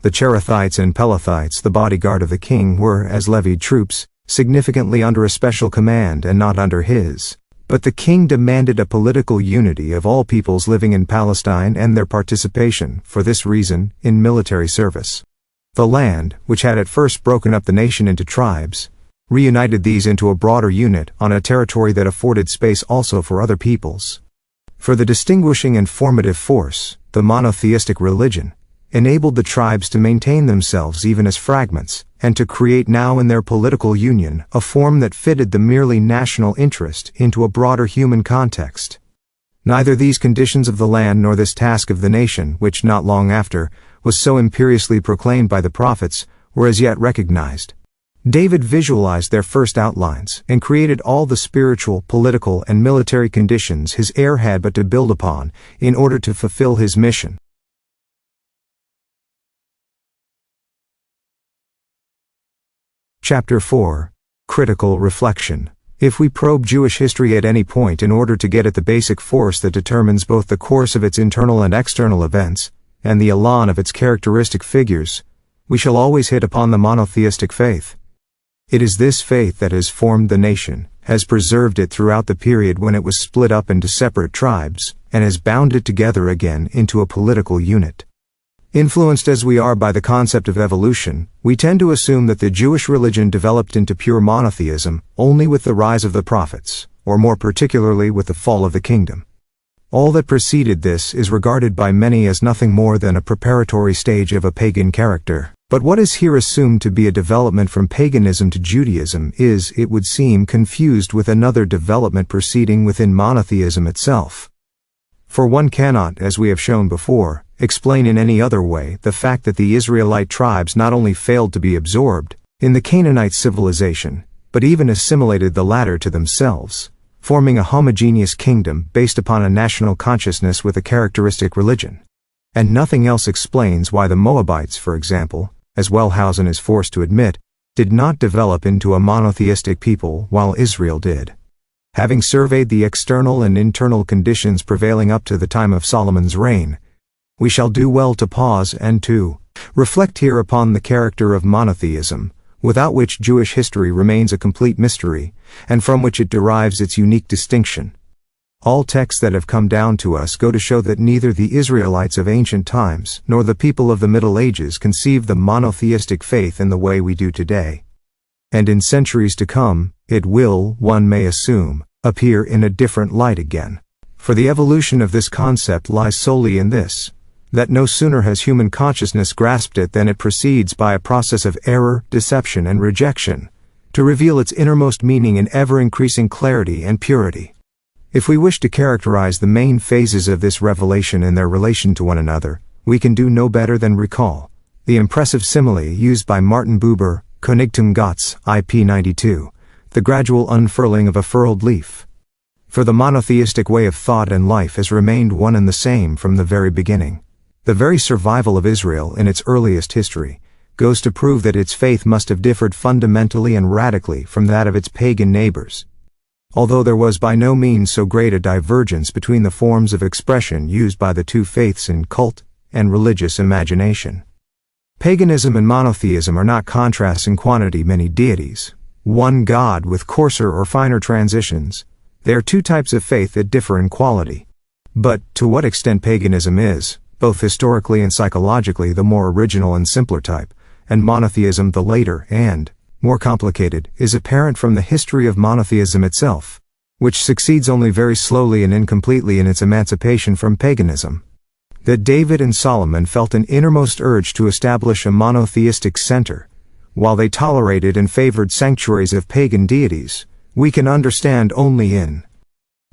The Cherethites and Pelethites, the bodyguard of the king, were, as levied troops, significantly under a special command and not under his. But the king demanded a political unity of all peoples living in Palestine and their participation, for this reason, in military service. The land, which had at first broken up the nation into tribes, reunited these into a broader unit on a territory that afforded space also for other peoples. For the distinguishing and formative force, the monotheistic religion, enabled the tribes to maintain themselves even as fragments, and to create now in their political union a form that fitted the merely national interest into a broader human context. Neither these conditions of the land nor this task of the nation, which not long after was so imperiously proclaimed by the prophets, were as yet recognized. David visualized their first outlines and created all the spiritual, political, and military conditions his heir had but to build upon in order to fulfill his mission. Chapter 4. Critical Reflection. If we probe Jewish history at any point in order to get at the basic force that determines both the course of its internal and external events, and the elan of its characteristic figures, we shall always hit upon the monotheistic faith. It is this faith that has formed the nation, has preserved it throughout the period when it was split up into separate tribes, and has bound it together again into a political unit. Influenced as we are by the concept of evolution, we tend to assume that the Jewish religion developed into pure monotheism only with the rise of the prophets, or more particularly with the fall of the kingdom. All that preceded this is regarded by many as nothing more than a preparatory stage of a pagan character. But what is here assumed to be a development from paganism to Judaism is, it would seem, confused with another development proceeding within monotheism itself. For one cannot, as we have shown before, explain in any other way the fact that the Israelite tribes not only failed to be absorbed in the Canaanite civilization, but even assimilated the latter to themselves, forming a homogeneous kingdom based upon a national consciousness with a characteristic religion. And nothing else explains why the Moabites, for example, as Wellhausen is forced to admit, did not develop into a monotheistic people while Israel did. Having surveyed the external and internal conditions prevailing up to the time of Solomon's reign, we shall do well to pause and to reflect here upon the character of monotheism, without which Jewish history remains a complete mystery, and from which it derives its unique distinction. All texts that have come down to us go to show that neither the Israelites of ancient times nor the people of the Middle Ages conceived the monotheistic faith in the way we do today. And in centuries to come, it will, one may assume, appear in a different light again. For the evolution of this concept lies solely in this, that no sooner has human consciousness grasped it than it proceeds by a process of error, deception, and rejection, to reveal its innermost meaning in ever-increasing clarity and purity. If we wish to characterize the main phases of this revelation in their relation to one another, we can do no better than recall the impressive simile used by Martin Buber, Connigtum Gottes, IP 92, the gradual unfurling of a furled leaf. For the monotheistic way of thought and life has remained one and the same from the very beginning. The very survival of Israel in its earliest history goes to prove that its faith must have differed fundamentally and radically from that of its pagan neighbors, although there was by no means so great a divergence between the forms of expression used by the two faiths in cult and religious imagination. Paganism and monotheism are not contrasts in quantity, many deities, one God with coarser or finer transitions. They are two types of faith that differ in quality. But, to what extent paganism is, both historically and psychologically, the more original and simpler type, and monotheism the later and more complicated, is apparent from the history of monotheism itself, which succeeds only very slowly and incompletely in its emancipation from paganism. That David and Solomon felt an innermost urge to establish a monotheistic center, while they tolerated and favored sanctuaries of pagan deities, we can understand only in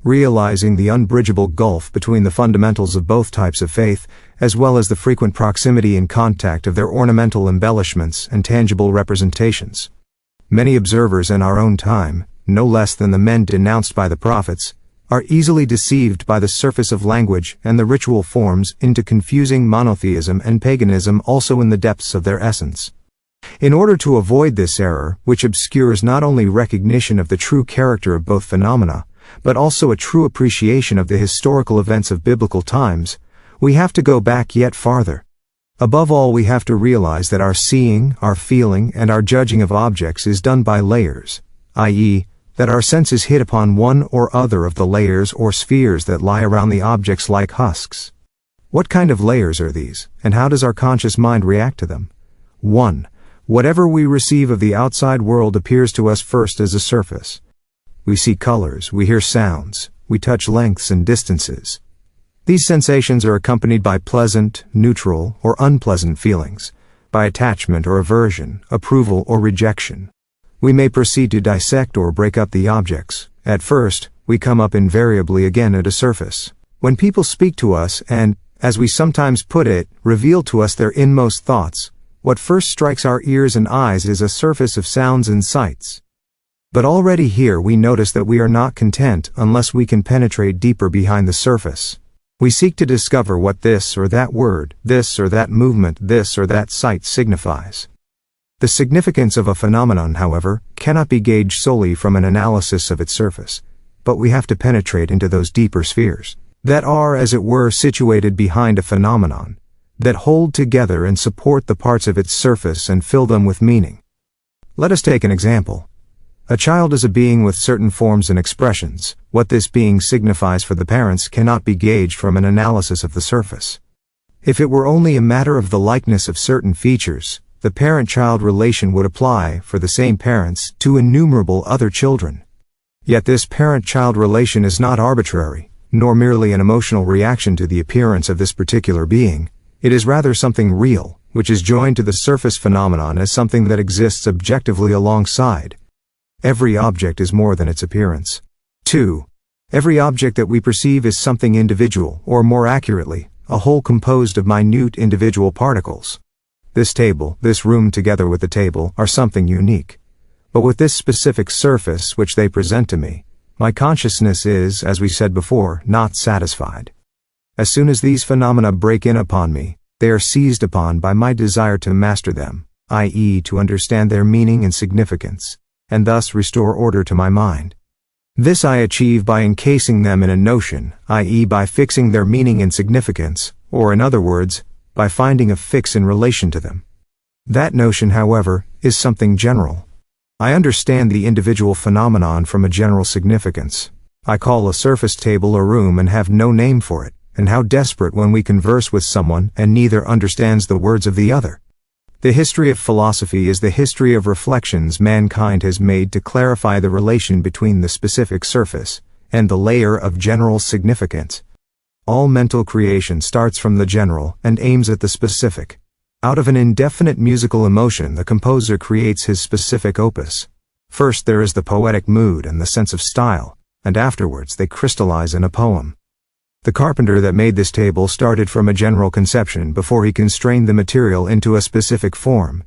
realizing the unbridgeable gulf between the fundamentals of both types of faith, as well as the frequent proximity and contact of their ornamental embellishments and tangible representations. Many observers in our own time, no less than the men denounced by the prophets, are easily deceived by the surface of language and the ritual forms into confusing monotheism and paganism also in the depths of their essence. In order to avoid this error, which obscures not only recognition of the true character of both phenomena, but also a true appreciation of the historical events of biblical times, we have to go back yet farther. Above all, we have to realize that our seeing, our feeling, and our judging of objects is done by layers, i.e., that our senses hit upon one or other of the layers or spheres that lie around the objects like husks. What kind of layers are these, and how does our conscious mind react to them? 1. Whatever we receive of the outside world appears to us first as a surface. We see colors, we hear sounds, we touch lengths and distances. These sensations are accompanied by pleasant, neutral, or unpleasant feelings, by attachment or aversion, approval or rejection. We may proceed to dissect or break up the objects. At first, we come up invariably again at a surface. When people speak to us and, as we sometimes put it, reveal to us their inmost thoughts, what first strikes our ears and eyes is a surface of sounds and sights. But already here we notice that we are not content unless we can penetrate deeper behind the surface. We seek to discover what this or that word, this or that movement, this or that sight signifies. The significance of a phenomenon, however, cannot be gauged solely from an analysis of its surface, but we have to penetrate into those deeper spheres that are, as it were, situated behind a phenomenon, that hold together and support the parts of its surface and fill them with meaning. Let us take an example. A child is a being with certain forms and expressions. What this being signifies for the parents cannot be gauged from an analysis of the surface. If it were only a matter of the likeness of certain features, the parent-child relation would apply, for the same parents, to innumerable other children. Yet this parent-child relation is not arbitrary, nor merely an emotional reaction to the appearance of this particular being. It is rather something real, which is joined to the surface phenomenon as something that exists objectively alongside. Every object is more than its appearance. 2. Every object that we perceive is something individual, or more accurately, a whole composed of minute individual particles. This table, this room together with the table, are something unique. But with this specific surface which they present to me, my consciousness is, as we said before, not satisfied. As soon as these phenomena break in upon me, they are seized upon by my desire to master them, i.e., to understand their meaning and significance, and thus restore order to my mind. This I achieve by encasing them in a notion, i.e., by fixing their meaning and significance, or in other words, by finding a fix in relation to them. That notion, however, is something general. I understand the individual phenomenon from a general significance. I call a surface table a room and have no name for it, and how desperate when we converse with someone and neither understands the words of the other. The history of philosophy is the history of reflections mankind has made to clarify the relation between the specific surface and the layer of general significance. All mental creation starts from the general and aims at the specific. Out of an indefinite musical emotion, the composer creates his specific opus. First there is the poetic mood and the sense of style, and afterwards they crystallize in a poem. The carpenter that made this table started from a general conception before he constrained the material into a specific form.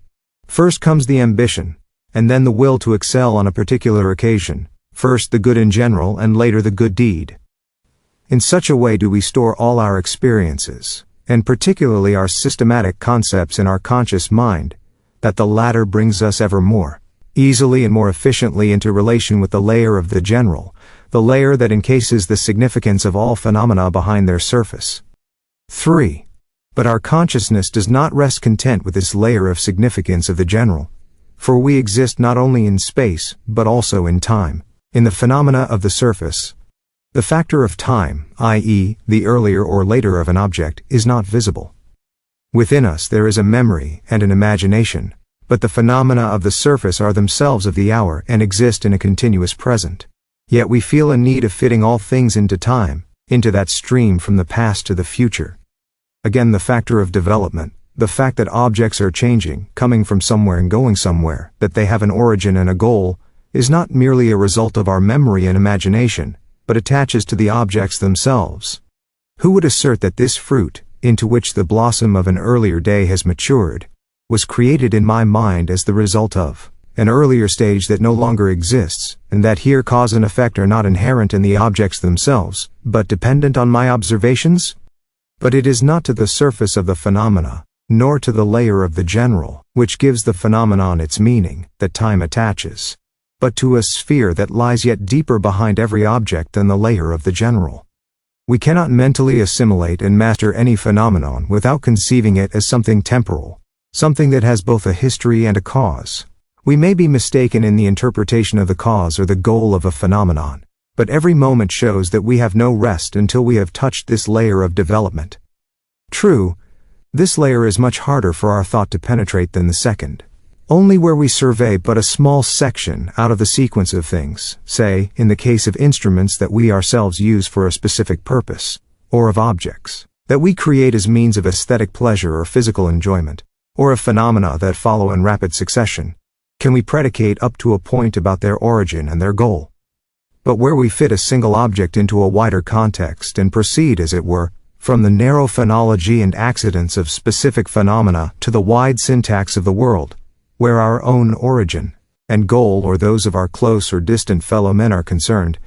First comes the ambition, and then the will to excel on a particular occasion, first the good in general and later the good deed. In such a way do we store all our experiences, and particularly our systematic concepts in our conscious mind, that the latter brings us ever more easily and more efficiently into relation with the layer of the general, the layer that encases the significance of all phenomena behind their surface. 3. But our consciousness does not rest content with this layer of significance of the general, for we exist not only in space, but also in time, in the phenomena of the surface. The factor of time, i.e., the earlier or later of an object, is not visible. Within us there is a memory and an imagination, but the phenomena of the surface are themselves of the hour and exist in a continuous present. Yet we feel a need of fitting all things into time, into that stream from the past to the future. Again, the factor of development, the fact that objects are changing, coming from somewhere and going somewhere, that they have an origin and a goal, is not merely a result of our memory and imagination, but attaches to the objects themselves. Who would assert that this fruit, into which the blossom of an earlier day has matured, was created in my mind as the result of an earlier stage that no longer exists, and that here cause and effect are not inherent in the objects themselves, but dependent on my observations? But it is not to the surface of the phenomena, nor to the layer of the general, which gives the phenomenon its meaning, that time attaches, but to a sphere that lies yet deeper behind every object than the layer of the general. We cannot mentally assimilate and master any phenomenon without conceiving it as something temporal, something that has both a history and a cause. We may be mistaken in the interpretation of the cause or the goal of a phenomenon, but every moment shows that we have no rest until we have touched this layer of development. True, this layer is much harder for our thought to penetrate than the second. Only where we survey but a small section out of the sequence of things, say, in the case of instruments that we ourselves use for a specific purpose, or of objects that we create as means of aesthetic pleasure or physical enjoyment, or of phenomena that follow in rapid succession, can we predicate up to a point about their origin and their goal. But where we fit a single object into a wider context and proceed, as it were, from the narrow phenology and accidents of specific phenomena to the wide syntax of the world, where our own origin and goal or those of our close or distant fellow men are concerned,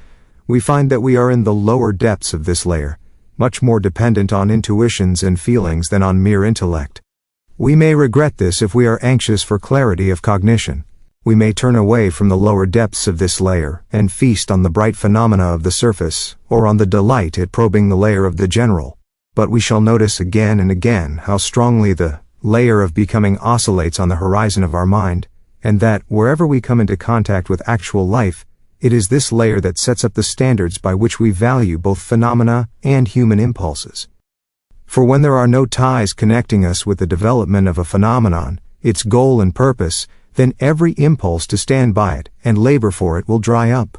we find that we are in the lower depths of this layer, much more dependent on intuitions and feelings than on mere intellect. We may regret this if we are anxious for clarity of cognition. We may turn away from the lower depths of this layer and feast on the bright phenomena of the surface, or on the delight at probing the layer of the general. But we shall notice again and again how strongly the layer of becoming oscillates on the horizon of our mind, and that, wherever we come into contact with actual life, it is this layer that sets up the standards by which we value both phenomena and human impulses. For when there are no ties connecting us with the development of a phenomenon, its goal and purpose, then every impulse to stand by it and labor for it will dry up.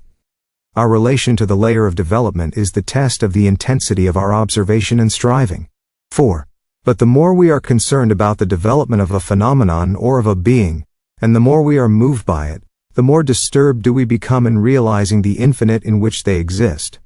Our relation to the layer of development is the test of the intensity of our observation and striving. 4. But the more we are concerned about the development of a phenomenon or of a being, and the more we are moved by it, the more disturbed do we become in realizing the infinite in which they exist.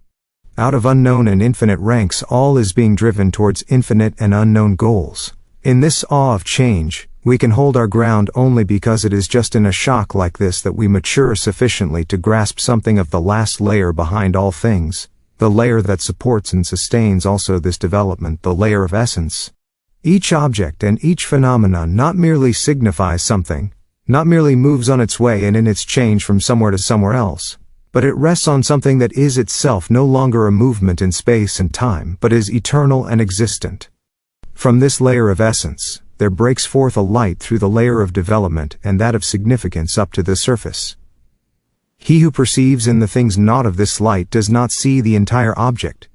Out of unknown and infinite ranks all is being driven towards infinite and unknown goals. In this awe of change, we can hold our ground only because it is just in a shock like this that we mature sufficiently to grasp something of the last layer behind all things, the layer that supports and sustains also this development, the layer of essence. Each object and each phenomenon not merely signifies something, not merely moves on its way and in its change from somewhere to somewhere else, but it rests on something that is itself no longer a movement in space and time, but is eternal and existent. From this layer of essence, there breaks forth a light through the layer of development and that of significance up to the surface. He who perceives in the things not of this light does not see the entire object.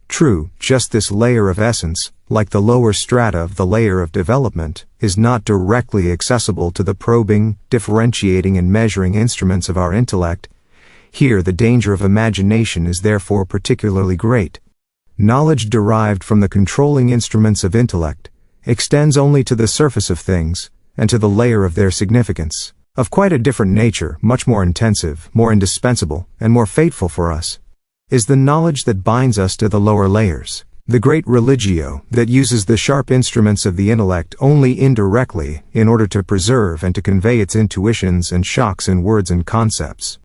True, just this layer of essence, like the lower strata of the layer of development, is not directly accessible to the probing, differentiating and measuring instruments of our intellect. Here the danger of imagination is therefore particularly great. Knowledge derived from the controlling instruments of intellect extends only to the surface of things, and to the layer of their significance, of quite a different nature, much more intensive, more indispensable, and more fateful for us, is the knowledge that binds us to the lower layers, the great religio that uses the sharp instruments of the intellect only indirectly in order to preserve and to convey its intuitions and shocks in words and concepts.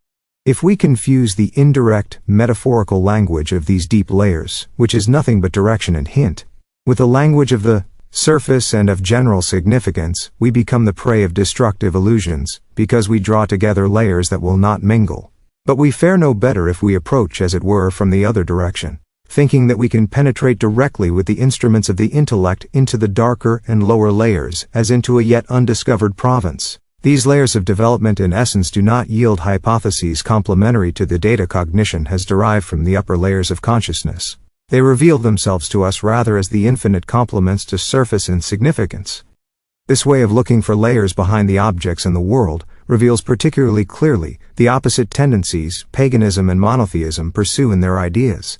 If we confuse the indirect, metaphorical language of these deep layers, which is nothing but direction and hint, with the language of the surface and of general significance, we become the prey of destructive illusions, because we draw together layers that will not mingle. But we fare no better if we approach, as it were, from the other direction, thinking that we can penetrate directly with the instruments of the intellect into the darker and lower layers, as into a yet undiscovered province. These layers of development in essence do not yield hypotheses complementary to the data cognition has derived from the upper layers of consciousness. They reveal themselves to us rather as the infinite complements to surface and significance. This way of looking for layers behind the objects in the world reveals particularly clearly the opposite tendencies paganism and monotheism pursue in their ideas.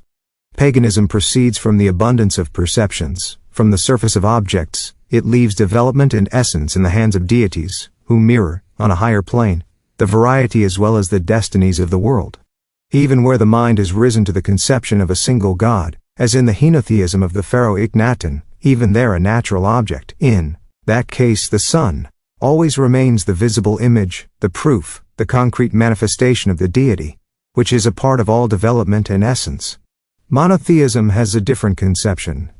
Paganism proceeds from the abundance of perceptions, from the surface of objects. It leaves development and essence in the hands of deities, who mirror, on a higher plane, the variety as well as the destinies of the world. Even where the mind has risen to the conception of a single God, as in the henotheism of the pharaoh Akhenaten, even there a natural object, in that case the sun, always remains the visible image, the proof, the concrete manifestation of the deity, which is a part of all development and essence. Monotheism has a different conception.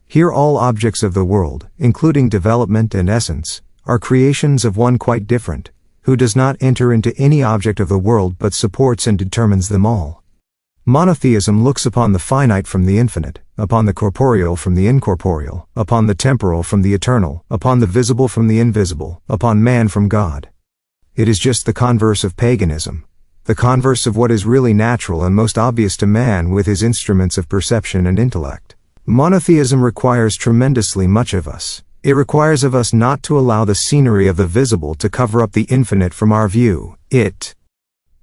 Here all objects of the world, including development and essence, are creations of one quite different, who does not enter into any object of the world but supports and determines them all. Monotheism looks upon the finite from the infinite, upon the corporeal from the incorporeal, upon the temporal from the eternal, upon the visible from the invisible, upon man from God. It is just the converse of paganism, the converse of what is really natural and most obvious to man with his instruments of perception and intellect. Monotheism requires tremendously much of us. It requires of us not to allow the scenery of the visible to cover up the infinite from our view. It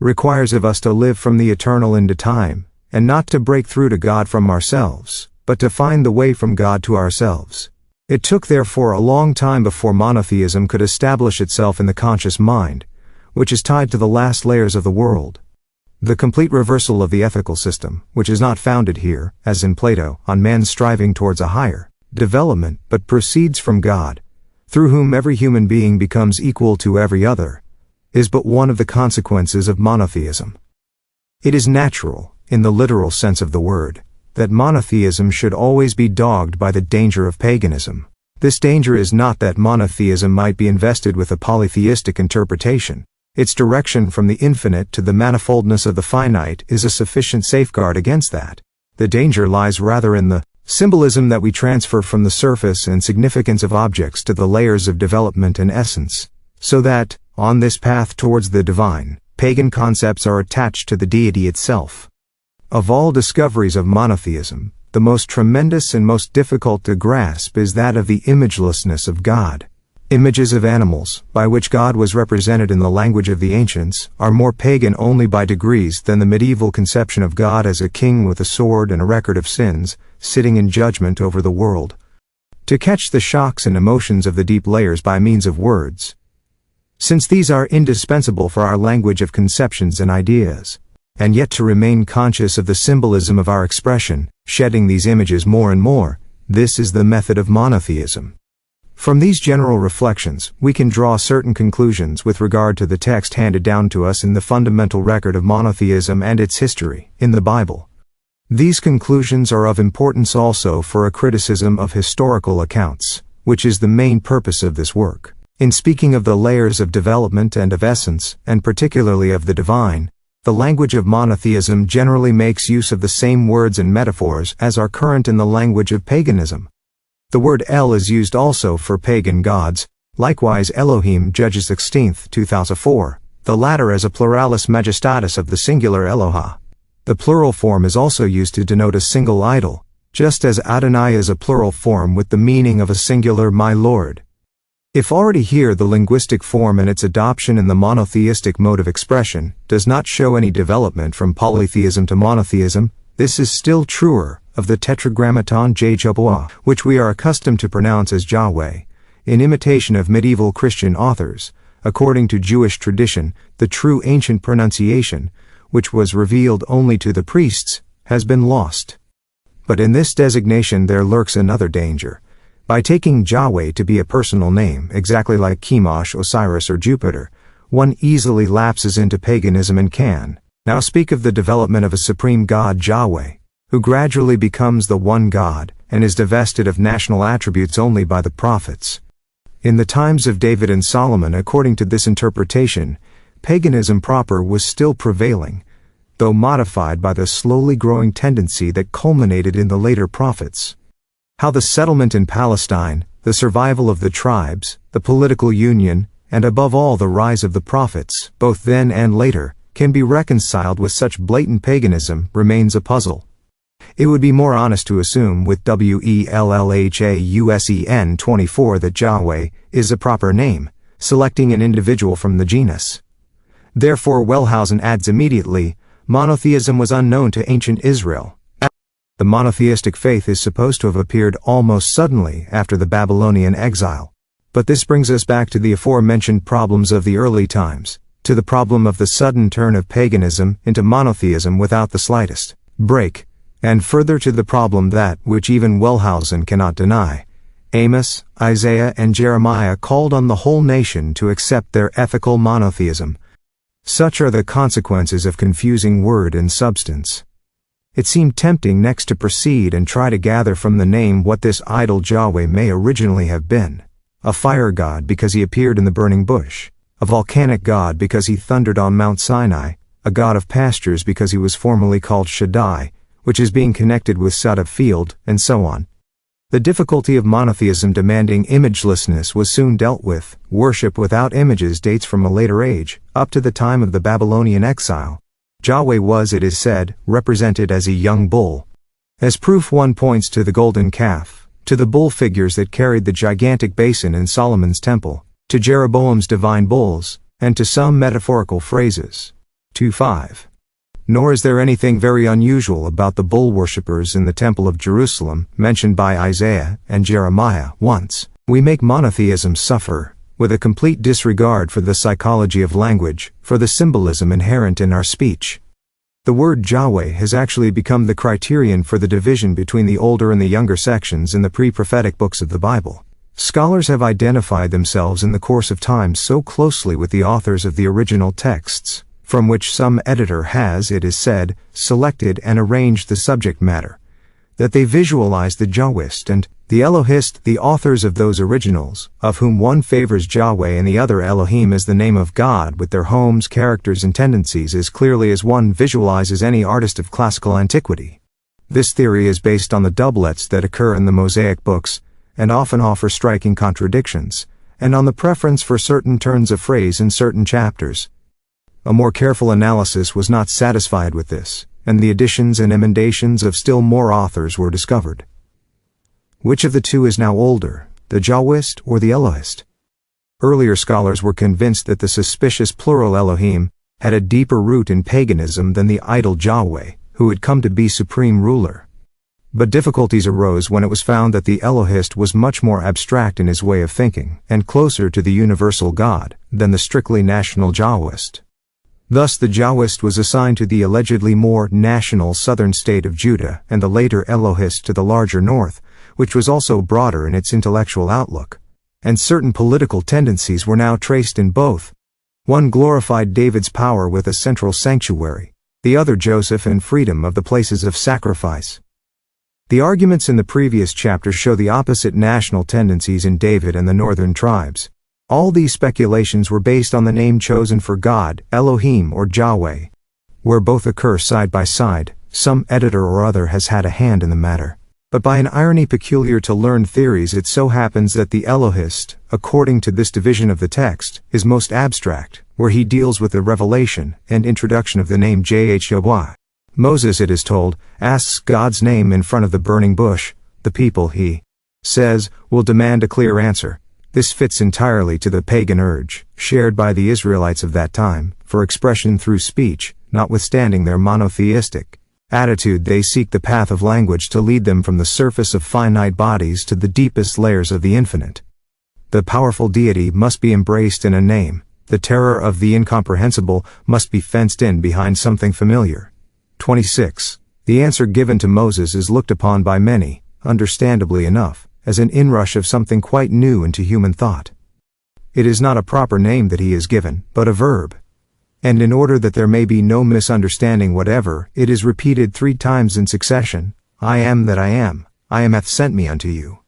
requires of us to live from the eternal into time, and not to break through to God from ourselves, but to find the way from God to ourselves. It took therefore a long time before monotheism could establish itself in the conscious mind, which is tied to the last layers of the world. The complete reversal of the ethical system, which is not founded here, as in Plato, on man's striving towards a higher development, but proceeds from God, through whom every human being becomes equal to every other, is but one of the consequences of monotheism. It is natural, in the literal sense of the word, that monotheism should always be dogged by the danger of paganism. This danger is not that monotheism might be invested with a polytheistic interpretation. Its direction from the infinite to the manifoldness of the finite is a sufficient safeguard against that. The danger lies rather in the symbolism that we transfer from the surface and significance of objects to the layers of development and essence, so that, on this path towards the divine, pagan concepts are attached to the deity itself. Of all discoveries of monotheism, the most tremendous and most difficult to grasp is that of the imagelessness of God. Images of animals, by which God was represented in the language of the ancients, are more pagan only by degrees than the medieval conception of God as a king with a sword and a record of sins, sitting in judgment over the world. To catch the shocks and emotions of the deep layers by means of words, since these are indispensable for our language of conceptions and ideas, and yet to remain conscious of the symbolism of our expression, shedding these images more and more, this is the method of monotheism. From these general reflections, we can draw certain conclusions with regard to the text handed down to us in the fundamental record of monotheism and its history, in the Bible. These conclusions are of importance also for a criticism of historical accounts, which is the main purpose of this work. In speaking of the layers of development and of essence, and particularly of the divine, the language of monotheism generally makes use of the same words and metaphors as are current in the language of paganism. The word El is used also for pagan gods. Likewise Elohim, Judges 16, 2004, the latter as a pluralis majestatis of the singular Eloha. The plural form is also used to denote a single idol, just as Adonai is a plural form with the meaning of a singular my Lord. If already here the linguistic form and its adoption in the monotheistic mode of expression does not show any development from polytheism to monotheism, this is still truer of the tetragrammaton Jehovah, which we are accustomed to pronounce as Yahweh, in imitation of medieval Christian authors. According to Jewish tradition, the true ancient pronunciation, which was revealed only to the priests, has been lost. But in this designation there lurks another danger. By taking Yahweh to be a personal name, exactly like Chemosh, Osiris, or Jupiter, one easily lapses into paganism and can now speak of the development of a supreme God Yahweh, who gradually becomes the one God, and is divested of national attributes only by the prophets. In the times of David and Solomon, according to this interpretation, paganism proper was still prevailing, though modified by the slowly growing tendency that culminated in the later prophets. How the settlement in Palestine, the survival of the tribes, the political union, and above all the rise of the prophets, both then and later, can be reconciled with such blatant paganism remains a puzzle. It would be more honest to assume with WELLHAUSEN 24 that Yahweh is a proper name, selecting an individual from the genus. Therefore Wellhausen adds immediately, monotheism was unknown to ancient Israel. The monotheistic faith is supposed to have appeared almost suddenly after the Babylonian exile. But this brings us back to the aforementioned problems of the early times, to the problem of the sudden turn of paganism into monotheism without the slightest break, and further to the problem that, which even Wellhausen cannot deny, Amos, Isaiah, and Jeremiah called on the whole nation to accept their ethical monotheism. Such are the consequences of confusing word and substance. It seemed tempting next to proceed and try to gather from the name what this idol Yahweh may originally have been. A fire god because he appeared in the burning bush, a volcanic god because he thundered on Mount Sinai, a god of pastures because he was formerly called Shaddai, which is being connected with Sod of field, and so on. The difficulty of monotheism demanding imagelessness was soon dealt with. Worship without images dates from a later age, up to the time of the Babylonian exile. Yahweh was, it is said, represented as a young bull. As proof one points to the golden calf, to the bull figures that carried the gigantic basin in Solomon's temple, to Jeroboam's divine bulls, and to some metaphorical phrases. 2:5. Nor is there anything very unusual about the bull worshippers in the Temple of Jerusalem, mentioned by Isaiah and Jeremiah once. We make monotheism suffer, with a complete disregard for the psychology of language, for the symbolism inherent in our speech. The word Yahweh has actually become the criterion for the division between the older and the younger sections in the pre-prophetic books of the Bible. Scholars have identified themselves in the course of time so closely with the authors of the original texts, from which some editor has, it is said, selected and arranged the subject matter, that they visualize the Yahwist and the Elohist, the authors of those originals, of whom one favors Yahweh and the other Elohim as the name of God with their homes, characters, and tendencies as clearly as one visualizes any artist of classical antiquity. This theory is based on the doublets that occur in the Mosaic books, and often offer striking contradictions, and on the preference for certain turns of phrase in certain chapters. A more careful analysis was not satisfied with this, and the additions and emendations of still more authors were discovered. Which of the two is now older, the Yahwist or the Elohist? Earlier scholars were convinced that the suspicious plural Elohim had a deeper root in paganism than the idol Yahweh, who had come to be supreme ruler. But difficulties arose when it was found that the Elohist was much more abstract in his way of thinking, and closer to the universal God, than the strictly national Yahwist. Thus the Yahwist was assigned to the allegedly more national southern state of Judah, and the later Elohist to the larger north, which was also broader in its intellectual outlook. And certain political tendencies were now traced in both. One glorified David's power with a central sanctuary, the other Joseph and freedom of the places of sacrifice. The arguments in the previous chapter show the opposite national tendencies in David and the northern tribes. All these speculations were based on the name chosen for God, Elohim or Yahweh. Where both occur side by side, some editor or other has had a hand in the matter. But by an irony peculiar to learned theories, it so happens that the Elohist, according to this division of the text, is most abstract, where he deals with the revelation and introduction of the name Jehovah. Moses, it is told, asks God's name in front of the burning bush. The people, he says, will demand a clear answer. This fits entirely to the pagan urge, shared by the Israelites of that time, for expression through speech. Notwithstanding their monotheistic attitude, they seek the path of language to lead them from the surface of finite bodies to the deepest layers of the infinite. The powerful deity must be embraced in a name. The terror of the incomprehensible must be fenced in behind something familiar. 26. The answer given to Moses is looked upon by many, understandably enough, as an inrush of something quite new into human thought. It is not a proper name that he is given, but a verb. And in order that there may be no misunderstanding whatever, it is repeated 3 times in succession. I am that I am hath sent me unto you.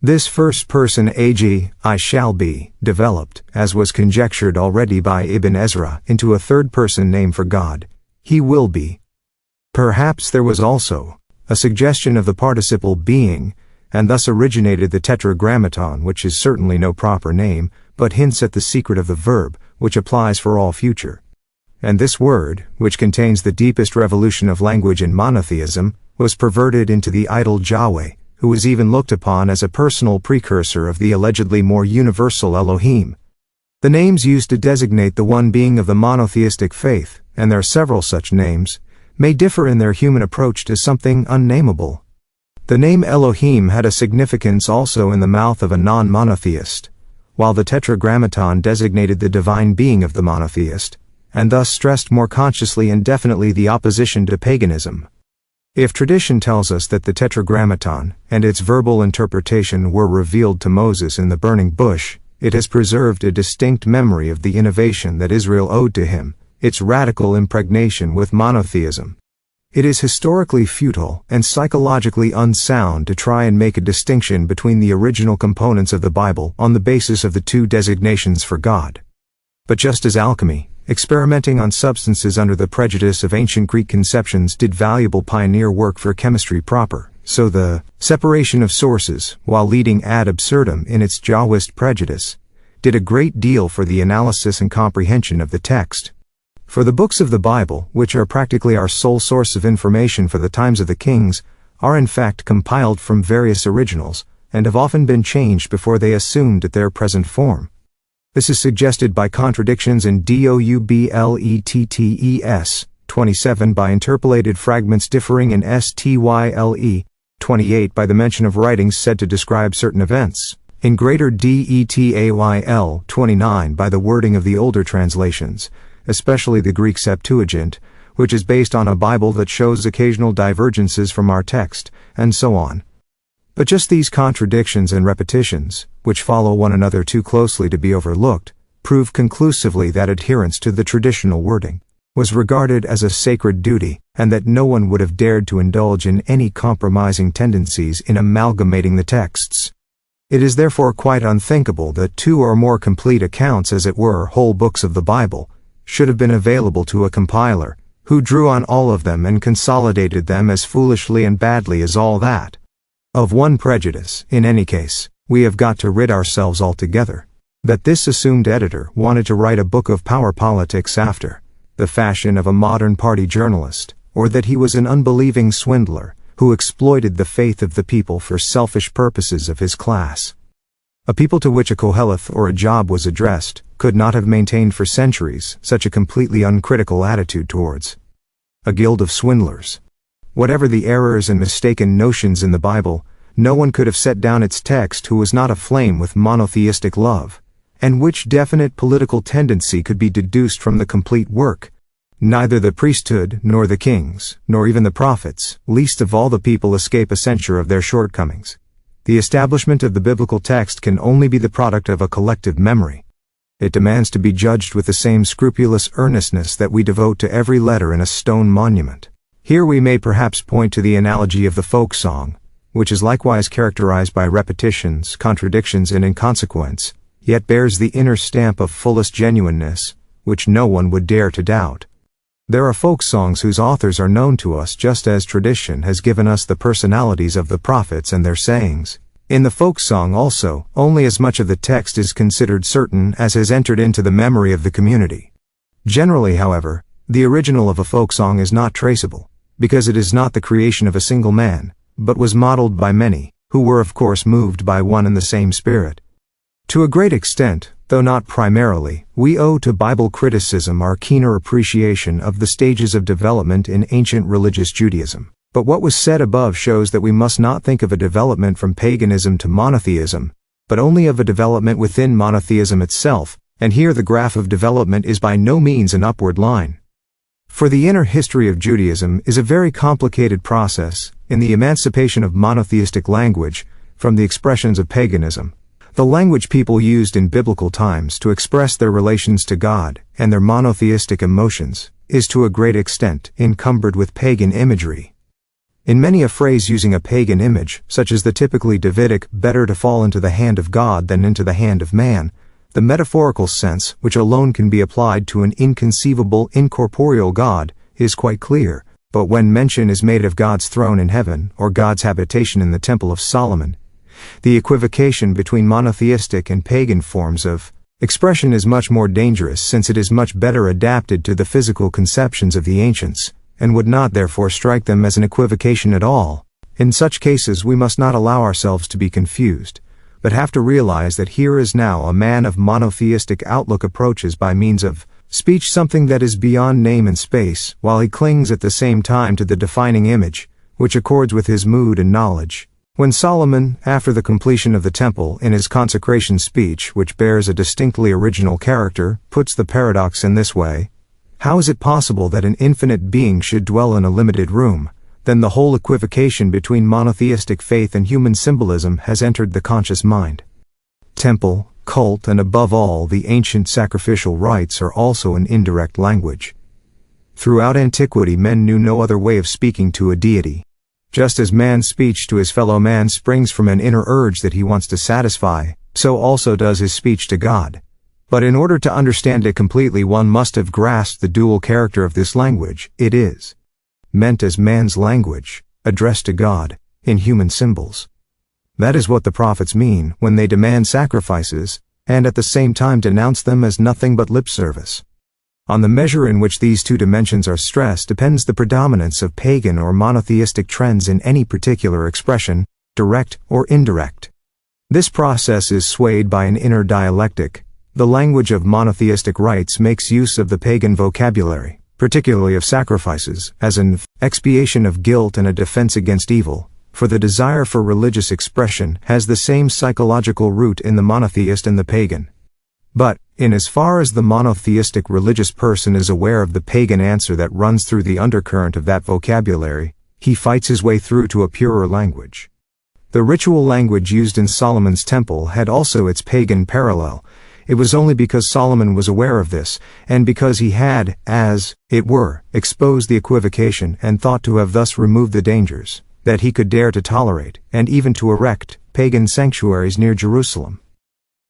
This first person ag, I shall be, developed, as was conjectured already by Ibn Ezra, into a third person name for God. He will be. Perhaps there was also a suggestion of the participle being, and thus originated the tetragrammaton, which is certainly no proper name, but hints at the secret of the verb, which applies for all future. And this word, which contains the deepest revolution of language in monotheism, was perverted into the idol Yahweh, who was even looked upon as a personal precursor of the allegedly more universal Elohim. The names used to designate the one being of the monotheistic faith, and there are several such names, may differ in their human approach to something unnameable. The name Elohim had a significance also in the mouth of a non-monotheist, while the tetragrammaton designated the divine being of the monotheist, and thus stressed more consciously and definitely the opposition to paganism. If tradition tells us that the tetragrammaton and its verbal interpretation were revealed to Moses in the burning bush, it has preserved a distinct memory of the innovation that Israel owed to him, its radical impregnation with monotheism. It is historically futile and psychologically unsound to try and make a distinction between the original components of the Bible on the basis of the 2 designations for God. But just as alchemy, experimenting on substances under the prejudice of ancient Greek conceptions, did valuable pioneer work for chemistry proper, so the separation of sources, while leading ad absurdum in its Jahwist prejudice, did a great deal for the analysis and comprehension of the text. For the books of the Bible, which are practically our sole source of information for the times of the kings, are in fact compiled from various originals, and have often been changed before they assumed their present form. This is suggested by contradictions in Doubletts 27, by interpolated fragments differing in Style 28, by the mention of writings said to describe certain events, in greater Detail 29, by the wording of the older translations, especially the Greek Septuagint, which is based on a Bible that shows occasional divergences from our text, and so on. But just these contradictions and repetitions, which follow one another too closely to be overlooked, prove conclusively that adherence to the traditional wording was regarded as a sacred duty, and that no one would have dared to indulge in any compromising tendencies in amalgamating the texts. It is therefore quite unthinkable that 2 or more complete accounts, as it were, whole books of the Bible, should have been available to a compiler, who drew on all of them and consolidated them as foolishly and badly as all that. Of one prejudice, in any case, we have got to rid ourselves altogether: that this assumed editor wanted to write a book of power politics after the fashion of a modern party journalist, or that he was an unbelieving swindler who exploited the faith of the people for selfish purposes of his class. A people to which a Koheleth or a Job was addressed could not have maintained for centuries such a completely uncritical attitude towards a guild of swindlers. Whatever the errors and mistaken notions in the Bible, no one could have set down its text who was not aflame with monotheistic love, and which definite political tendency could be deduced from the complete work. Neither the priesthood, nor the kings, nor even the prophets, least of all the people, escape a censure of their shortcomings. The establishment of the biblical text can only be the product of a collective memory. It demands to be judged with the same scrupulous earnestness that we devote to every letter in a stone monument. Here we may perhaps point to the analogy of the folk song, which is likewise characterized by repetitions, contradictions, and inconsequence, yet bears the inner stamp of fullest genuineness, which no one would dare to doubt. There are folk songs whose authors are known to us just as tradition has given us the personalities of the prophets and their sayings. In the folk song also, only as much of the text is considered certain as has entered into the memory of the community. Generally, however, the original of a folk song is not traceable, because it is not the creation of a single man, but was modeled by many, who were of course moved by one and the same spirit. To a great extent, though not primarily, we owe to Bible criticism our keener appreciation of the stages of development in ancient religious Judaism. But what was said above shows that we must not think of a development from paganism to monotheism, but only of a development within monotheism itself, and here the graph of development is by no means an upward line. For the inner history of Judaism is a very complicated process in the emancipation of monotheistic language from the expressions of paganism. The language people used in biblical times to express their relations to God and their monotheistic emotions is to a great extent encumbered with pagan imagery. In many a phrase using a pagan image, such as the typically Davidic "better to fall into the hand of God than into the hand of man," the metaphorical sense, which alone can be applied to an inconceivable incorporeal God, is quite clear, but when mention is made of God's throne in heaven or God's habitation in the Temple of Solomon, the equivocation between monotheistic and pagan forms of expression is much more dangerous, since it is much better adapted to the physical conceptions of the ancients, and would not therefore strike them as an equivocation at all. In such cases we must not allow ourselves to be confused, but have to realize that here is now a man of monotheistic outlook approaches by means of speech something that is beyond name and space, while he clings at the same time to the defining image, which accords with his mood and knowledge. When Solomon, after the completion of the temple, in his consecration speech, which bears a distinctly original character, puts the paradox in this way: how is it possible that an infinite being should dwell in a limited room? Then the whole equivocation between monotheistic faith and human symbolism has entered the conscious mind. Temple, cult, and above all the ancient sacrificial rites are also an indirect language. Throughout antiquity men knew no other way of speaking to a deity. Just as man's speech to his fellow man springs from an inner urge that he wants to satisfy, so also does his speech to God. But in order to understand it completely, one must have grasped the dual character of this language. It is meant as man's language, addressed to God, in human symbols. That is what the prophets mean when they demand sacrifices, and at the same time denounce them as nothing but lip service. On the measure in which these two dimensions are stressed depends the predominance of pagan or monotheistic trends in any particular expression, direct or indirect. This process is swayed by an inner dialectic. The language of monotheistic rites makes use of the pagan vocabulary, particularly of sacrifices, as an expiation of guilt and a defense against evil, for the desire for religious expression has the same psychological root in the monotheist and the pagan. But, in as far as the monotheistic religious person is aware of the pagan answer that runs through the undercurrent of that vocabulary, he fights his way through to a purer language. The ritual language used in Solomon's temple had also its pagan parallel. It was only because Solomon was aware of this, and because he had, as it were, exposed the equivocation and thought to have thus removed the dangers, that he could dare to tolerate, and even to erect, pagan sanctuaries near Jerusalem.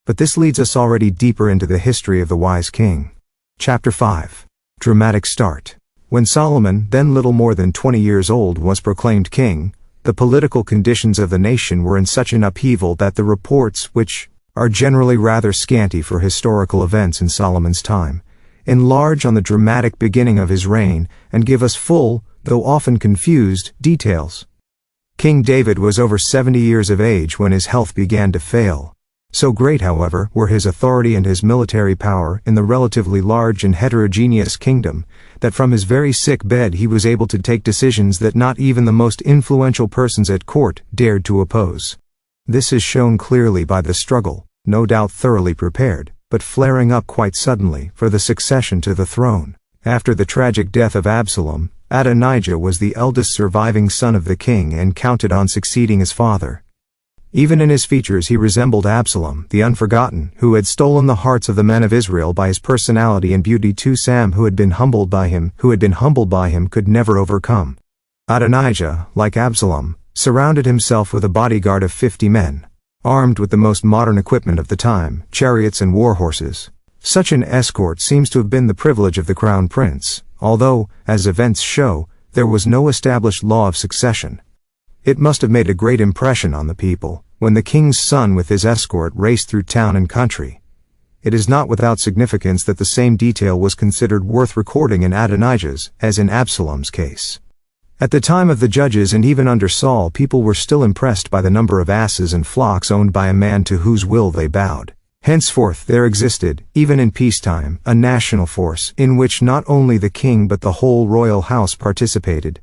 But this leads us already deeper into the history of the wise king. Chapter 5. Dramatic start. When Solomon, then little more than 20 years old, was proclaimed king, the political conditions of the nation were in such an upheaval that the reports, which are generally rather scanty for historical events in Solomon's time, enlarge on the dramatic beginning of his reign and give us full, though often confused, details. King David was over 70 years of age when his health began to fail. So great, however, were his authority and his military power in the relatively large and heterogeneous kingdom, that from his very sick bed he was able to take decisions that not even the most influential persons at court dared to oppose. This is shown clearly by the struggle, no doubt thoroughly prepared, but flaring up quite suddenly, for the succession to the throne. After the tragic death of Absalom, Adonijah was the eldest surviving son of the king and counted on succeeding his father. Even in his features he resembled Absalom, the unforgotten, who had stolen the hearts of the men of Israel by his personality and beauty. Sam, who had been humbled by him, could never overcome. Adonijah, like Absalom, surrounded himself with a bodyguard of 50 men, armed with the most modern equipment of the time, chariots and war horses. Such an escort seems to have been the privilege of the crown prince, although, as events show, there was no established law of succession. It must have made a great impression on the people, when the king's son with his escort raced through town and country. It is not without significance that the same detail was considered worth recording in Adonijah's, as in Absalom's case. At the time of the judges and even under Saul, people were still impressed by the number of asses and flocks owned by a man to whose will they bowed. Henceforth there existed, even in peacetime, a national force, in which not only the king but the whole royal house participated.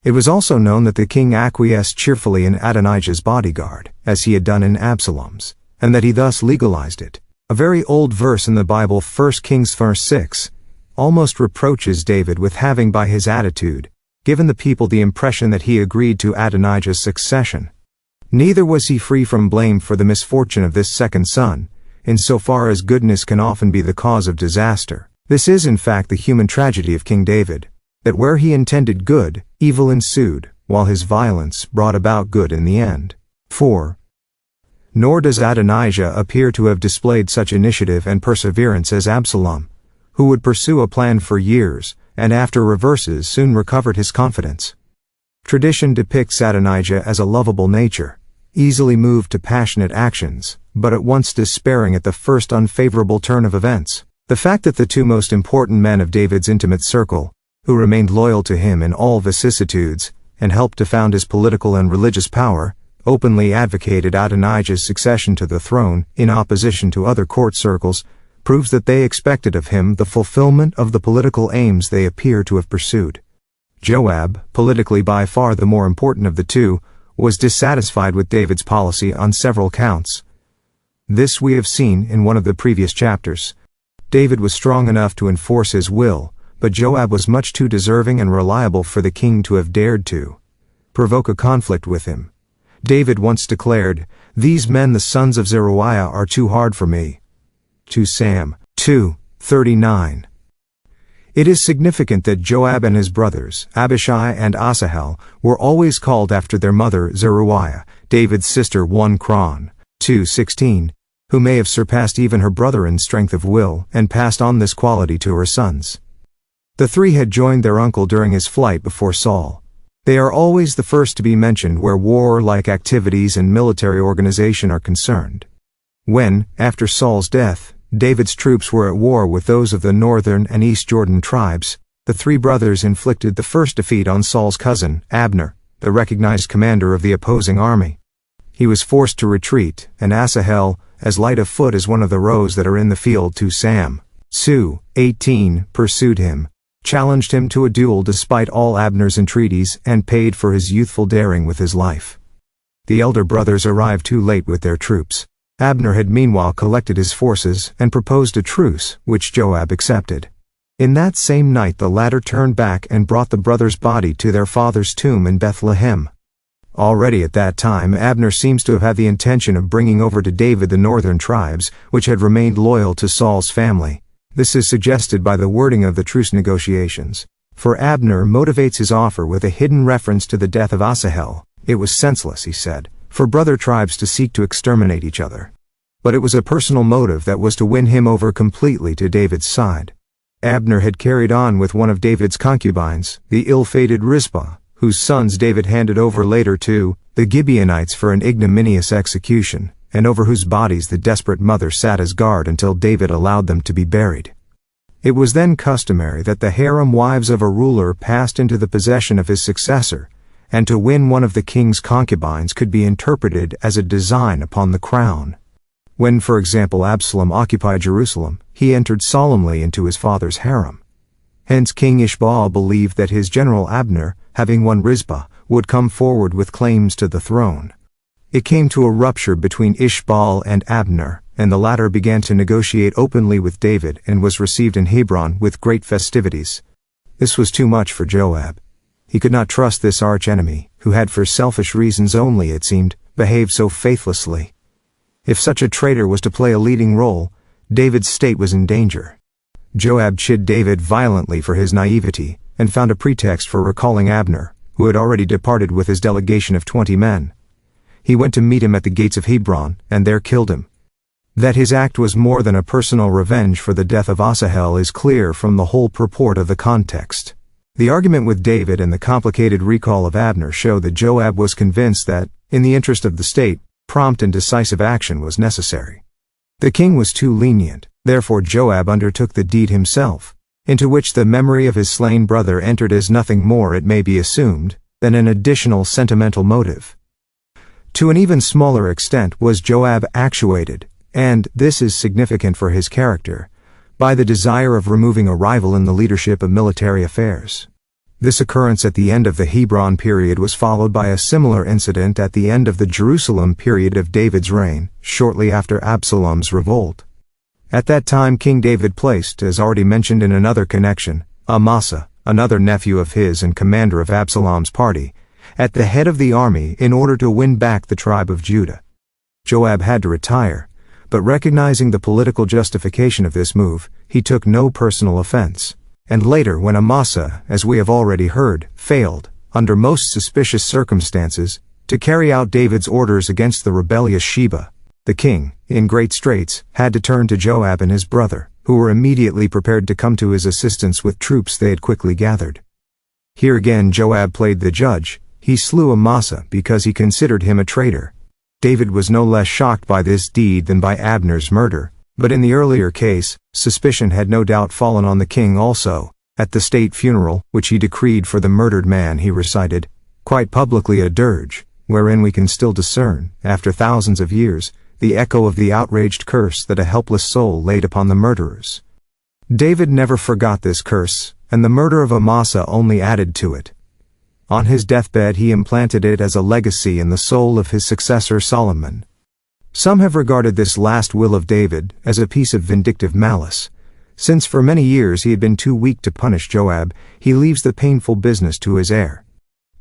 It was also known that the king acquiesced cheerfully in Adonijah's bodyguard, as he had done in Absalom's, and that he thus legalized it. A very old verse in the Bible, 1 Kings 6, almost reproaches David with having by his attitude given the people the impression that he agreed to Adonijah's succession. Neither was he free from blame for the misfortune of this second son, insofar as goodness can often be the cause of disaster. This is in fact the human tragedy of King David, that where he intended good, evil ensued, while his violence brought about good in the end. 4. Nor does Adonijah appear to have displayed such initiative and perseverance as Absalom, who would pursue a plan for years, and after reverses soon recovered his confidence. Tradition depicts Adonijah as a lovable nature, easily moved to passionate actions, but at once despairing at the first unfavorable turn of events. The fact that the two most important men of David's intimate circle, who remained loyal to him in all vicissitudes, and helped to found his political and religious power, openly advocated Adonijah's succession to the throne in opposition to other court circles, proves that they expected of him the fulfillment of the political aims they appear to have pursued. Joab, politically by far the more important of the two, was dissatisfied with David's policy on several counts. This we have seen in one of the previous chapters. David was strong enough to enforce his will, but Joab was much too deserving and reliable for the king to have dared to provoke a conflict with him. David once declared, "These men the sons of Zeruiah are too hard for me." 2 Sam 2:39. It is significant that Joab and his brothers, Abishai and Asahel, were always called after their mother Zeruiah, David's sister 1 Chron 2:16, who may have surpassed even her brother in strength of will, and passed on this quality to her sons. The three had joined their uncle during his flight before Saul. They are always the first to be mentioned where war-like activities and military organization are concerned. When, after Saul's death, David's troops were at war with those of the northern and East Jordan tribes, the three brothers inflicted the first defeat on Saul's cousin, Abner, the recognized commander of the opposing army. He was forced to retreat, and Asahel, as light of foot as one of the roes that are in the field, 2 Sam 2:18, pursued him, challenged him to a duel despite all Abner's entreaties, and paid for his youthful daring with his life. The elder brothers arrived too late with their troops. Abner had meanwhile collected his forces and proposed a truce, which Joab accepted. In that same night the latter turned back and brought the brothers' body to their father's tomb in Bethlehem. Already at that time Abner seems to have had the intention of bringing over to David the northern tribes, which had remained loyal to Saul's family. This is suggested by the wording of the truce negotiations, for Abner motivates his offer with a hidden reference to the death of Asahel. It was senseless, he said, for brother tribes to seek to exterminate each other. But it was a personal motive that was to win him over completely to David's side. Abner had carried on with one of David's concubines, the ill-fated Rizpah, whose sons David handed over later to the Gibeonites for an ignominious execution, and over whose bodies the desperate mother sat as guard until David allowed them to be buried. It was then customary that the harem wives of a ruler passed into the possession of his successor, and to win one of the king's concubines could be interpreted as a design upon the crown. When, for example, Absalom occupied Jerusalem, he entered solemnly into his father's harem. Hence King Ishbaal believed that his general Abner, having won Rizpah, would come forward with claims to the throne. It came to a rupture between Ishbaal and Abner, and the latter began to negotiate openly with David and was received in Hebron with great festivities. This was too much for Joab. He could not trust this arch-enemy, who had for selfish reasons only, it seemed, behaved so faithlessly. If such a traitor was to play a leading role, David's state was in danger. Joab chid David violently for his naivety, and found a pretext for recalling Abner, who had already departed with his delegation of 20 men. He went to meet him at the gates of Hebron, and there killed him. That his act was more than a personal revenge for the death of Asahel is clear from the whole purport of the context. The argument with David and the complicated recall of Abner show that Joab was convinced that, in the interest of the state, prompt and decisive action was necessary. The king was too lenient, therefore Joab undertook the deed himself, into which the memory of his slain brother entered as nothing more, it may be assumed, than an additional sentimental motive. To an even smaller extent was Joab actuated, and this is significant for his character, by the desire of removing a rival in the leadership of military affairs. This occurrence at the end of the Hebron period was followed by a similar incident at the end of the Jerusalem period of David's reign, shortly after Absalom's revolt. At that time King David placed, as already mentioned in another connection, Amasa, another nephew of his and commander of Absalom's party, at the head of the army in order to win back the tribe of Judah. Joab had to retire, but recognizing the political justification of this move, he took no personal offense. And later, when Amasa, as we have already heard, failed, under most suspicious circumstances, to carry out David's orders against the rebellious Sheba, the king, in great straits, had to turn to Joab and his brother, who were immediately prepared to come to his assistance with troops they had quickly gathered. Here again Joab played the judge. He slew Amasa because he considered him a traitor. David was no less shocked by this deed than by Abner's murder, but in the earlier case, suspicion had no doubt fallen on the king also. At the state funeral, which he decreed for the murdered man, he recited, quite publicly, a dirge, wherein we can still discern, after thousands of years, the echo of the outraged curse that a helpless soul laid upon the murderers. David never forgot this curse, and the murder of Amasa only added to it. On his deathbed he implanted it as a legacy in the soul of his successor Solomon. Some have regarded this last will of David as a piece of vindictive malice. Since for many years he had been too weak to punish Joab, he leaves the painful business to his heir.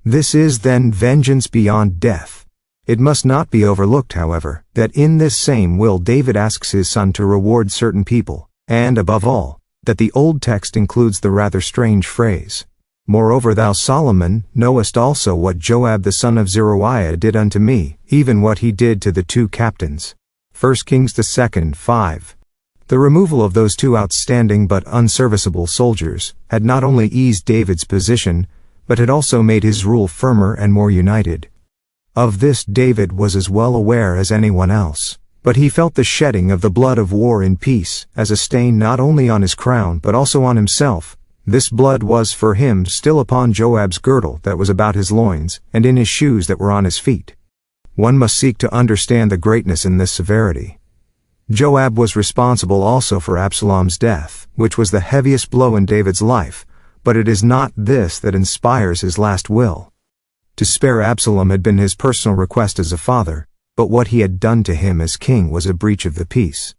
This is then vengeance beyond death. It must not be overlooked, however, that in this same will David asks his son to reward certain people, and above all, that the old text includes the rather strange phrase, "Moreover thou Solomon knowest also what Joab the son of Zeruiah did unto me, even what he did to the two captains." 1 Kings 2:5. The removal of those two outstanding but unserviceable soldiers had not only eased David's position, but had also made his rule firmer and more united. Of this David was as well aware as anyone else, but he felt the shedding of the blood of war in peace as a stain not only on his crown but also on himself. This blood was for him still upon Joab's girdle that was about his loins, and in his shoes that were on his feet. One must seek to understand the greatness in this severity. Joab was responsible also for Absalom's death, which was the heaviest blow in David's life, but it is not this that inspires his last will. To spare Absalom had been his personal request as a father, but what he had done to him as king was a breach of the peace.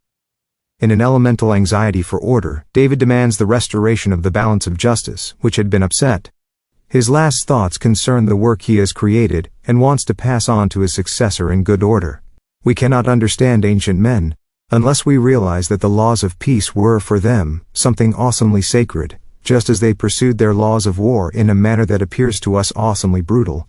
In an elemental anxiety for order, David demands the restoration of the balance of justice, which had been upset. His last thoughts concern the work he has created, and wants to pass on to his successor in good order. We cannot understand ancient men, unless we realize that the laws of peace were for them something awesomely sacred, just as they pursued their laws of war in a manner that appears to us awesomely brutal.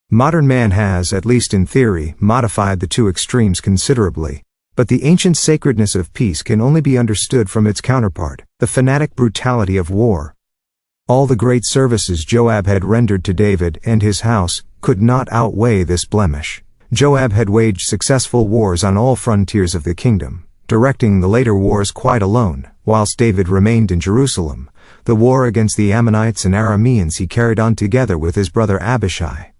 Modern man has, at least in theory, modified the two extremes considerably. But the ancient sacredness of peace can only be understood from its counterpart, the fanatic brutality of war. All the great services Joab had rendered to David and his house could not outweigh this blemish. Joab had waged successful wars on all frontiers of the kingdom, directing the later wars quite alone, whilst David remained in Jerusalem. The war against the Ammonites and Arameans he carried on together with his brother Abishai.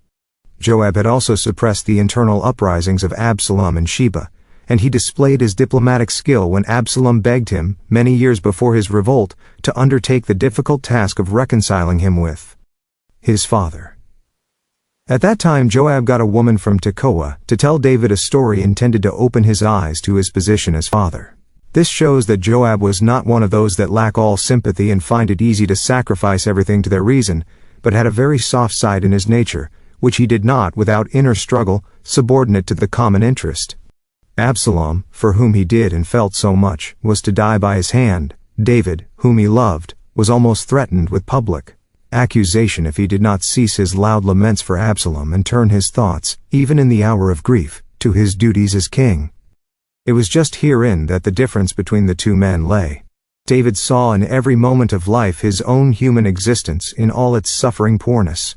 Joab had also suppressed the internal uprisings of Absalom and Sheba, and he displayed his diplomatic skill when Absalom begged him, many years before his revolt, to undertake the difficult task of reconciling him with his father. At that time Joab got a woman from Tekoa to tell David a story intended to open his eyes to his position as father. This shows that Joab was not one of those that lack all sympathy and find it easy to sacrifice everything to their reason, but had a very soft side in his nature, which he did not, without inner struggle, subordinate to the common interest. Absalom, for whom he did and felt so much, was to die by his hand. David, whom he loved, was almost threatened with public accusation if he did not cease his loud laments for Absalom and turn his thoughts, even in the hour of grief, to his duties as king. It was just herein that the difference between the two men lay. David saw in every moment of life his own human existence in all its suffering poorness.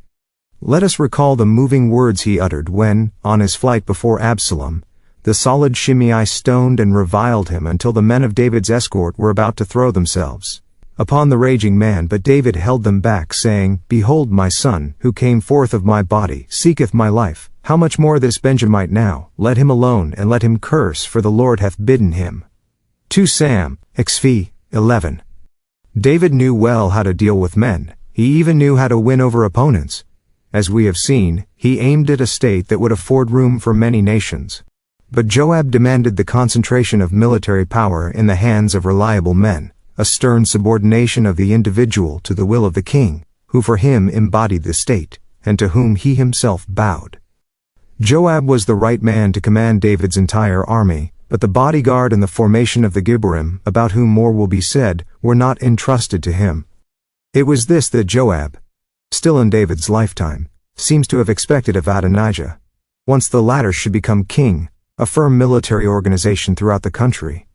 Let us recall the moving words he uttered when, on his flight before Absalom, the solid Shimei stoned and reviled him until the men of David's escort were about to throw themselves upon the raging man, but David held them back, saying, Behold, my son, who came forth of my body, seeketh my life. How much more this Benjamite now? Let him alone, and let him curse, for the Lord hath bidden him. 2 Sam, XV, 11. David knew well how to deal with men. He even knew how to win over opponents. As we have seen, he aimed at a state that would afford room for many nations. But Joab demanded the concentration of military power in the hands of reliable men, a stern subordination of the individual to the will of the king, who for him embodied the state, and to whom he himself bowed. Joab was the right man to command David's entire army, but the bodyguard and the formation of the Gibberim, about whom more will be said, were not entrusted to him. It was this that Joab, still in David's lifetime, seems to have expected of Adonijah, once the latter should become king, a firm military organization throughout the country,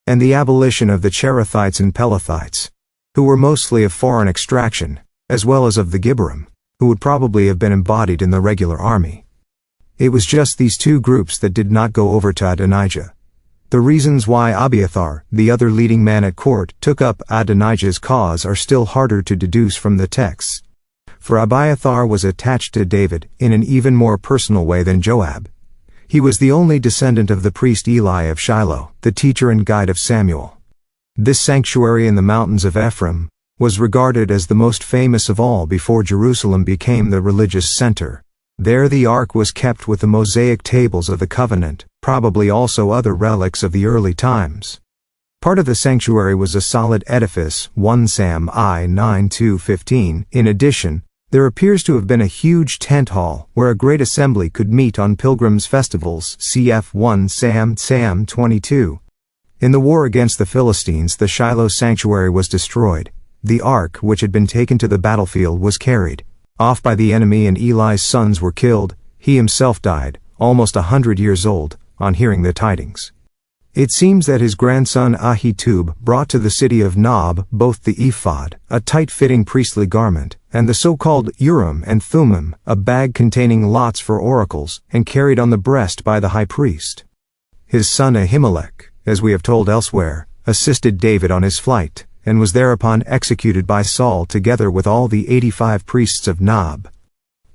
and the abolition of the Cherethites and Pelethites, who were mostly of foreign extraction, as well as of the Gibberim, who would probably have been embodied in the regular army. It was just these two groups that did not go over to Adonijah. The reasons why Abiathar, the other leading man at court, took up Adonijah's cause are still harder to deduce from the texts. For Abiathar was attached to David in an even more personal way than Joab. He was the only descendant of the priest Eli of Shiloh, the teacher and guide of Samuel. This sanctuary in the mountains of Ephraim was regarded as the most famous of all before Jerusalem became the religious center. There the ark was kept with the Mosaic tables of the covenant, probably also other relics of the early times. Part of the sanctuary was a solid edifice, 1 Sam I 9-15. In addition, there appears to have been a huge tent hall where a great assembly could meet on pilgrims' festivals, cf. 1 Sam 22. In the war against the Philistines, the Shiloh sanctuary was destroyed. The ark, which had been taken to the battlefield, was carried off by the enemy, and Eli's sons were killed. He himself died, almost 100 years old, on hearing the tidings. It seems that his grandson Ahitub brought to the city of Nob both the ephod, a tight-fitting priestly garment, and the so-called Urim and Thummim, a bag containing lots for oracles, and carried on the breast by the high priest. His son Ahimelech, as we have told elsewhere, assisted David on his flight, and was thereupon executed by Saul together with all the 85 priests of Nob.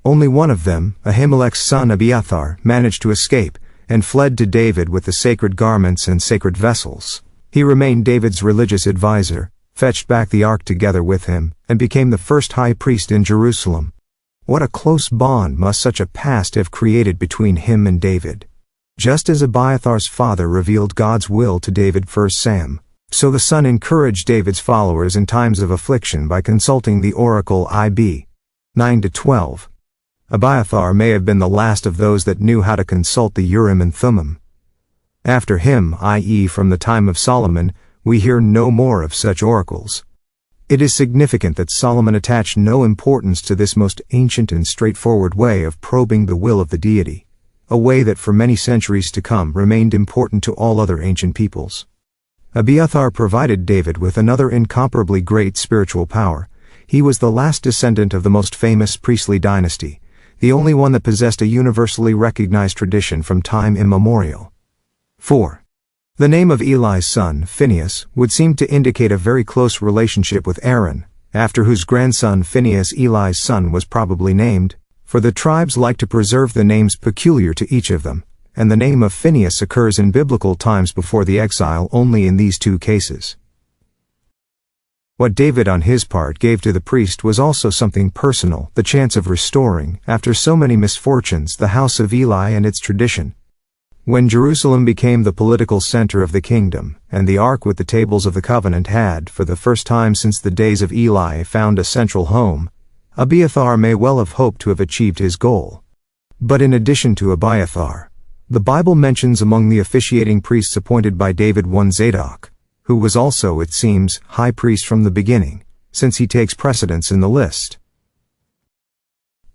Only one of them, Ahimelech's son Abiathar, managed to escape, and fled to David with the sacred garments and sacred vessels. He remained David's religious advisor, fetched back the ark together with him, and became the first high priest in Jerusalem. What a close bond must such a past have created between him and David. Just as Abiathar's father revealed God's will to David 1 Sam, so the son encouraged David's followers in times of affliction by consulting the oracle Ib. 9-12. Abiathar may have been the last of those that knew how to consult the Urim and Thummim. After him, i.e. from the time of Solomon, we hear no more of such oracles. It is significant that Solomon attached no importance to this most ancient and straightforward way of probing the will of the deity, a way that for many centuries to come remained important to all other ancient peoples. Abiathar provided David with another incomparably great spiritual power. He was the last descendant of the most famous priestly dynasty, the only one that possessed a universally recognized tradition from time immemorial. 4. The name of Eli's son, Phinehas, would seem to indicate a very close relationship with Aaron, after whose grandson Phinehas Eli's son was probably named, for the tribes like to preserve the names peculiar to each of them, and the name of Phinehas occurs in biblical times before the exile only in these two cases. What David on his part gave to the priest was also something personal, the chance of restoring, after so many misfortunes, the house of Eli and its tradition. When Jerusalem became the political center of the kingdom, and the ark with the tables of the covenant had, for the first time since the days of Eli, found a central home, Abiathar may well have hoped to have achieved his goal. But in addition to Abiathar, the Bible mentions among the officiating priests appointed by David one Zadok, who was also, it seems, high priest from the beginning, since he takes precedence in the list.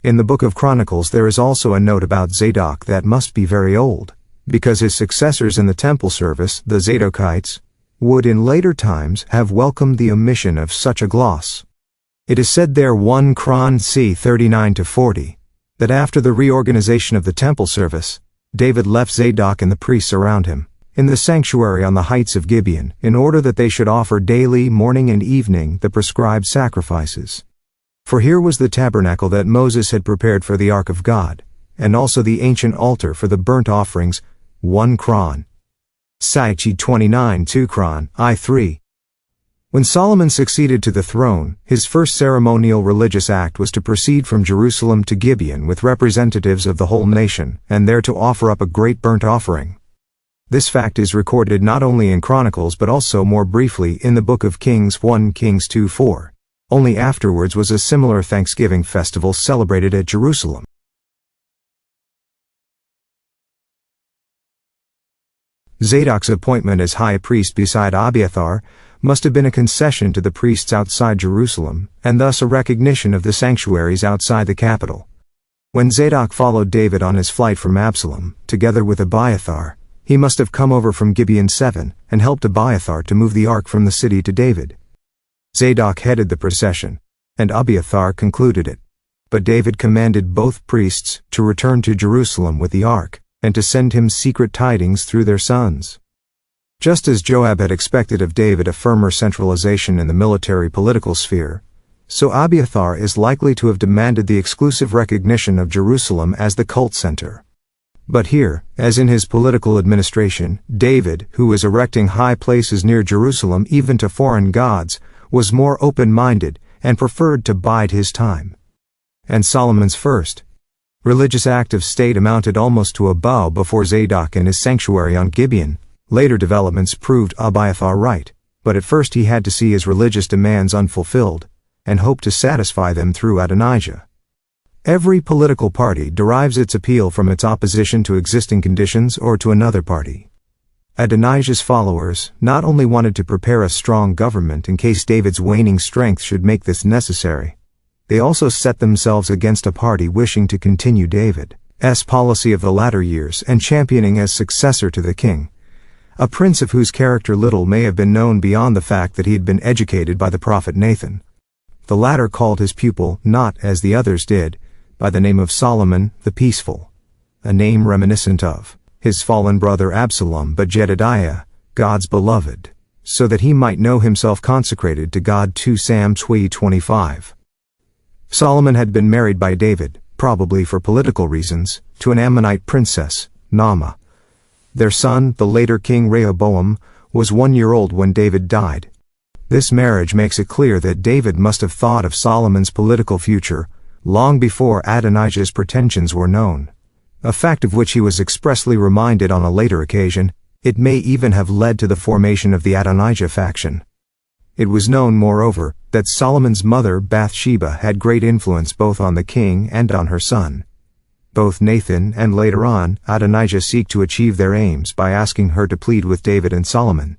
In the book of Chronicles there is also a note about Zadok that must be very old, because his successors in the temple service, the Zadokites, would in later times have welcomed the omission of such a gloss. It is said there 1 Chron c. 39-40, that after the reorganization of the temple service, David left Zadok and the priests around him in the sanctuary on the heights of Gibeon, in order that they should offer daily, morning and evening, the prescribed sacrifices. For here was the tabernacle that Moses had prepared for the ark of God, and also the ancient altar for the burnt offerings, 1 Chron. Psyche 29 2 Chron, I3. When Solomon succeeded to the throne, his first ceremonial religious act was to proceed from Jerusalem to Gibeon with representatives of the whole nation, and there to offer up a great burnt offering. This fact is recorded not only in Chronicles but also more briefly in the Book of Kings 1 Kings 2:4. Only afterwards was a similar Thanksgiving festival celebrated at Jerusalem. Zadok's appointment as high priest beside Abiathar must have been a concession to the priests outside Jerusalem, and thus a recognition of the sanctuaries outside the capital. When Zadok followed David on his flight from Absalom, together with Abiathar, he must have come over from Gibeon 7 and helped Abiathar to move the ark from the city to David. Zadok headed the procession, and Abiathar concluded it. But David commanded both priests to return to Jerusalem with the ark, and to send him secret tidings through their sons. Just as Joab had expected of David a firmer centralization in the military-political sphere, so Abiathar is likely to have demanded the exclusive recognition of Jerusalem as the cult center. But here, as in his political administration, David, who was erecting high places near Jerusalem even to foreign gods, was more open-minded and preferred to bide his time. And Solomon's first religious act of state amounted almost to a bow before Zadok and his sanctuary on Gibeon. Later developments proved Abiathar right, but at first he had to see his religious demands unfulfilled, and hoped to satisfy them through Adonijah. Every political party derives its appeal from its opposition to existing conditions or to another party. Adonijah's followers not only wanted to prepare a strong government in case David's waning strength should make this necessary, they also set themselves against a party wishing to continue David's policy of the latter years and championing as successor to the king, a prince of whose character little may have been known beyond the fact that he had been educated by the prophet Nathan. The latter called his pupil, not as the others did, by the name of Solomon the Peaceful, a name reminiscent of his fallen brother Absalom, but Jedediah, God's beloved, so that he might know himself consecrated to God. 2 Sam 25. Solomon had been married by David, probably for political reasons, to an Ammonite princess, Naamah. Their son, the later King Rehoboam, was 1 year old when David died. This marriage makes it clear that David must have thought of Solomon's political future long before Adonijah's pretensions were known, a fact of which he was expressly reminded on a later occasion. It may even have led to the formation of the Adonijah faction. It was known, moreover, that Solomon's mother Bathsheba had great influence both on the king and on her son. Both Nathan and later on Adonijah seek to achieve their aims by asking her to plead with David and Solomon.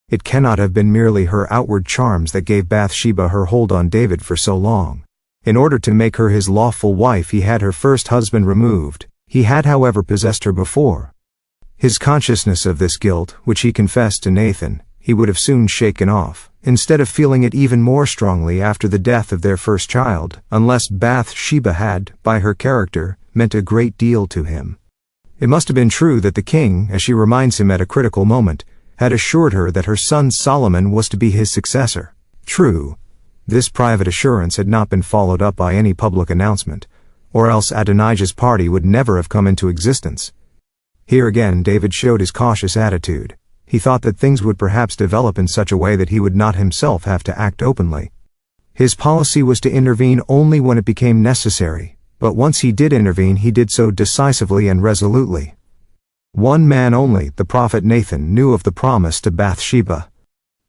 It cannot have been merely her outward charms that gave Bathsheba her hold on David for so long. In order to make her his lawful wife, he had her first husband removed. He had, however, possessed her before. His consciousness of this guilt, which he confessed to Nathan, he would have soon shaken off, instead of feeling it even more strongly after the death of their first child, unless Bathsheba had, by her character, meant a great deal to him. It must have been true that the king, as she reminds him at a critical moment, had assured her that her son Solomon was to be his successor. True, this private assurance had not been followed up by any public announcement, or else Adonijah's party would never have come into existence. Here again David showed his cautious attitude. He thought that things would perhaps develop in such a way that he would not himself have to act openly. His policy was to intervene only when it became necessary, but once he did intervene, he did so decisively and resolutely. One man only, the prophet Nathan, knew of the promise to Bathsheba.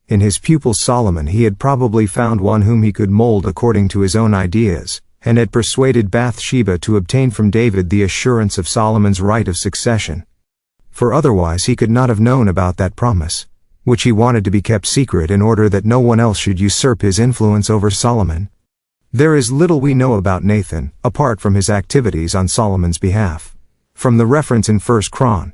In his pupil Solomon he had probably found one whom he could mold according to his own ideas, and had persuaded Bathsheba to obtain from David the assurance of Solomon's right of succession. For otherwise he could not have known about that promise, which he wanted to be kept secret in order that no one else should usurp his influence over Solomon. There is little we know about Nathan, apart from his activities on Solomon's behalf. From the reference in 1 Chron,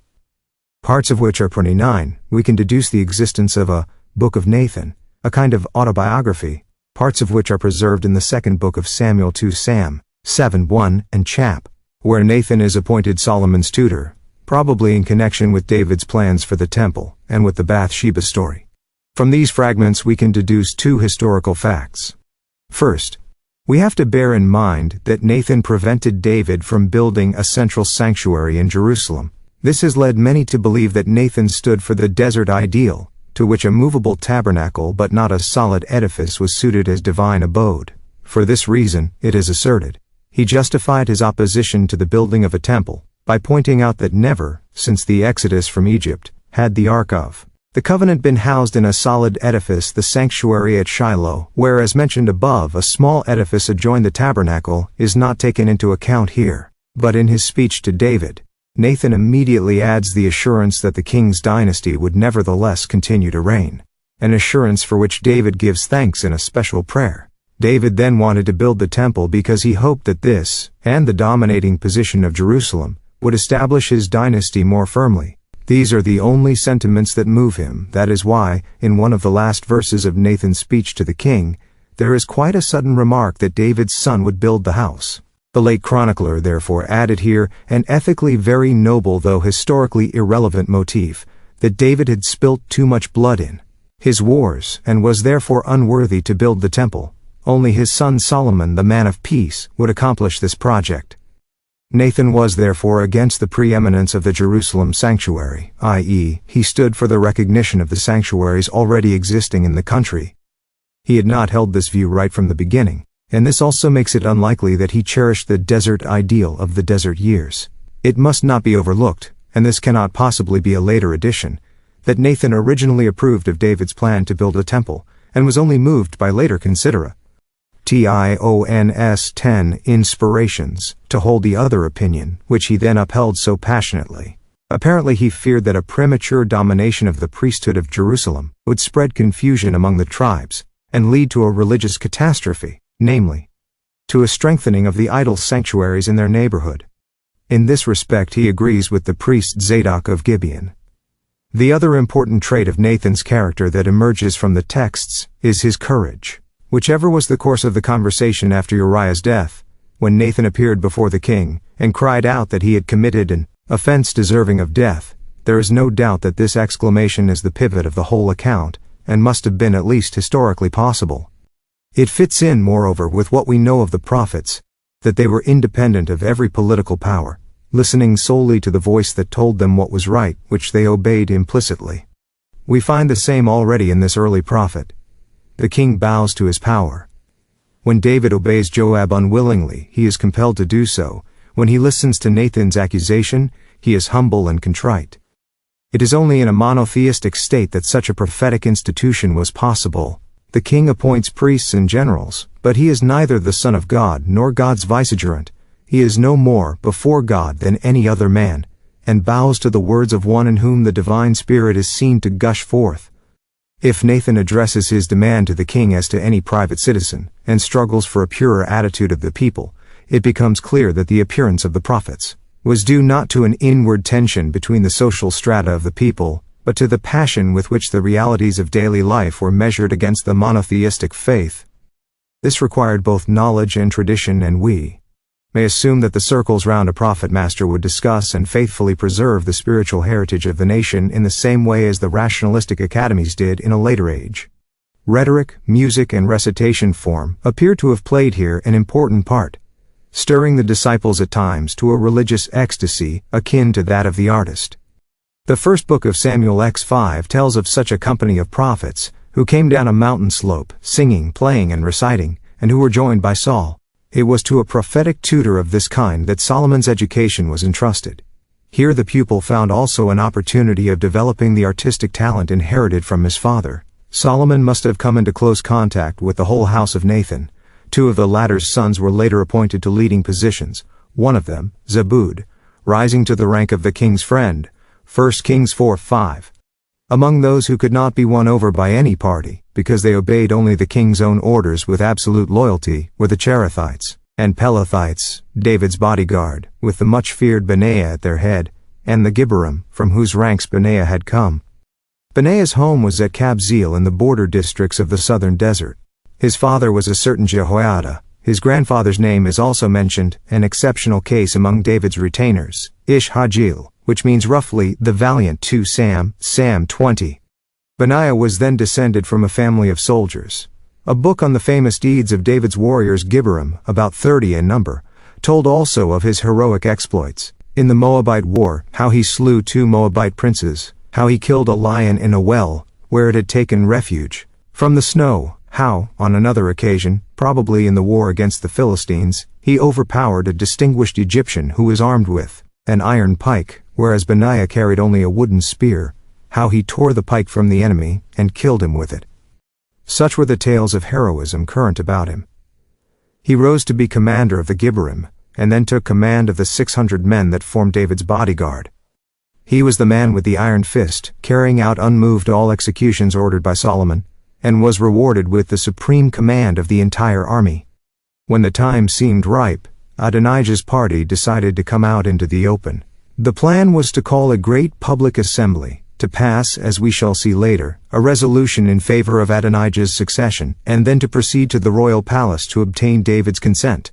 parts of which are 29, we can deduce the existence of a Book of Nathan, a kind of autobiography, parts of which are preserved in the second book of Samuel. 2 Sam 7:1 and chap, where Nathan is appointed Solomon's tutor, probably in connection with David's plans for the temple and with the Bathsheba story. From these fragments we can deduce two historical facts. First, we have to bear in mind that Nathan prevented David from building a central sanctuary in Jerusalem. This has led many to believe that Nathan stood for the desert ideal, to which a movable tabernacle but not a solid edifice was suited as divine abode. For this reason, it is asserted, he justified his opposition to the building of a temple by pointing out that never, since the exodus from Egypt, had the Ark of the Covenant been housed in a solid edifice, the sanctuary at Shiloh, where, as mentioned above, a small edifice adjoined the tabernacle, is not taken into account here. But in his speech to David, Nathan immediately adds the assurance that the king's dynasty would nevertheless continue to reign, an assurance for which David gives thanks in a special prayer. David then wanted to build the temple because he hoped that this, and the dominating position of Jerusalem, would establish his dynasty more firmly. These are the only sentiments that move him. That is why, in one of the last verses of Nathan's speech to the king, there is quite a sudden remark that David's son would build the house. The late chronicler therefore added here an ethically very noble though historically irrelevant motif, that David had spilt too much blood in his wars and was therefore unworthy to build the temple. Only his son Solomon, the man of peace, would accomplish this project. Nathan was therefore against the preeminence of the Jerusalem sanctuary, i.e., he stood for the recognition of the sanctuaries already existing in the country. He had not held this view right from the beginning, and this also makes it unlikely that he cherished the desert ideal of the desert years. It must not be overlooked, and this cannot possibly be a later addition, that Nathan originally approved of David's plan to build a temple, and was only moved by later considera. Tions 10 inspirations to hold the other opinion, which he then upheld so passionately. Apparently he feared that a premature domination of the priesthood of Jerusalem would spread confusion among the tribes and lead to a religious catastrophe, namely, to a strengthening of the idol sanctuaries in their neighborhood. In this respect he agrees with the priest Zadok of Gibeon. The other important trait of Nathan's character that emerges from the texts is his courage. Whichever was the course of the conversation after Uriah's death, when Nathan appeared before the king and cried out that he had committed an offense deserving of death, there is no doubt that this exclamation is the pivot of the whole account, and must have been at least historically possible. It fits in, moreover, with what we know of the prophets, that they were independent of every political power, listening solely to the voice that told them what was right, which they obeyed implicitly. We find the same already in this early prophet. The king bows to his power. When David obeys Joab unwillingly, he is compelled to do so. When he listens to Nathan's accusation, he is humble and contrite. It is only in a monotheistic state that such a prophetic institution was possible. The king appoints priests and generals, but he is neither the Son of God nor God's vicegerent. He is no more before God than any other man, and bows to the words of one in whom the divine spirit is seen to gush forth. If Nathan addresses his demand to the king as to any private citizen, and struggles for a purer attitude of the people, it becomes clear that the appearance of the prophets was due not to an inward tension between the social strata of the people, but to the passion with which the realities of daily life were measured against the monotheistic faith. This required both knowledge and tradition, and we may assume that the circles round a prophet master would discuss and faithfully preserve the spiritual heritage of the nation in the same way as the rationalistic academies did in a later age. Rhetoric, music, and recitation form appear to have played here an important part, stirring the disciples at times to a religious ecstasy akin to that of the artist. The first book of Samuel x5 tells of such a company of prophets who came down a mountain slope, singing, playing, and reciting, and who were joined by Saul. It was to a prophetic tutor of this kind that Solomon's education was entrusted. Here the pupil found also an opportunity of developing the artistic talent inherited from his father. Solomon must have come into close contact with the whole house of Nathan. Two of the latter's sons were later appointed to leading positions, one of them, Zabud, rising to the rank of the king's friend, 1 Kings 4:5. Among those who could not be won over by any party, because they obeyed only the king's own orders with absolute loyalty, were the Cherethites and Pelethites, David's bodyguard, with the much-feared Benaiah at their head, and the Gibberim, from whose ranks Benaiah had come. Benaiah's home was at Kabzeel in the border districts of the southern desert. His father was a certain Jehoiada, His grandfather's name is also mentioned, an exceptional case among David's retainers, Ish-Hagil, which means roughly, the valiant 2 Sam, Sam 20. Benaiah was then descended from a family of soldiers. A book on the famous deeds of David's warriors Gibberim, about 30 in number, told also of his heroic exploits. In the Moabite War, how he slew 2 Moabite princes, how he killed a lion in a well, where it had taken refuge from the snow, how, on another occasion, probably in the war against the Philistines, he overpowered a distinguished Egyptian who was armed with an iron pike, whereas Benaiah carried only a wooden spear, how he tore the pike from the enemy and killed him with it. Such were the tales of heroism current about him. He rose to be commander of the Gibberim, and then took command of the 600 men that formed David's bodyguard. He was the man with the iron fist, carrying out unmoved all executions ordered by Solomon, and was rewarded with the supreme command of the entire army. When the time seemed ripe, Adonijah's party decided to come out into the open. The plan was to call a great public assembly, to pass, as we shall see later, a resolution in favor of Adonijah's succession, and then to proceed to the royal palace to obtain David's consent.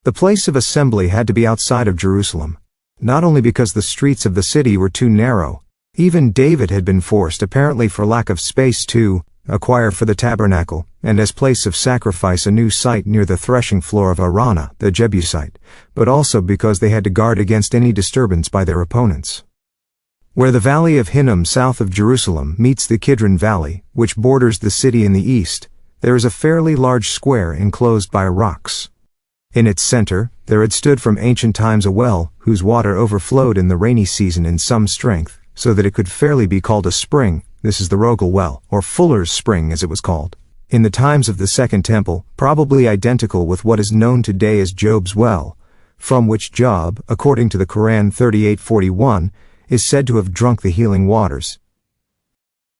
The place of assembly had to be outside of Jerusalem, not only because the streets of the city were too narrow. Even David had been forced, apparently for lack of space, to acquire for the tabernacle, and as place of sacrifice, a new site near the threshing floor of Araunah, the Jebusite, but also because they had to guard against any disturbance by their opponents. Where the valley of Hinnom south of Jerusalem meets the Kidron Valley, which borders the city in the east, there is a fairly large square enclosed by rocks. In its center, there had stood from ancient times a well, whose water overflowed in the rainy season in some strength, so that it could fairly be called a spring. This is the Rogel Well, or Fuller's Spring as it was called. In the times of the Second Temple, probably identical with what is known today as Job's Well, from which Job, according to the Quran 38:41, is said to have drunk the healing waters.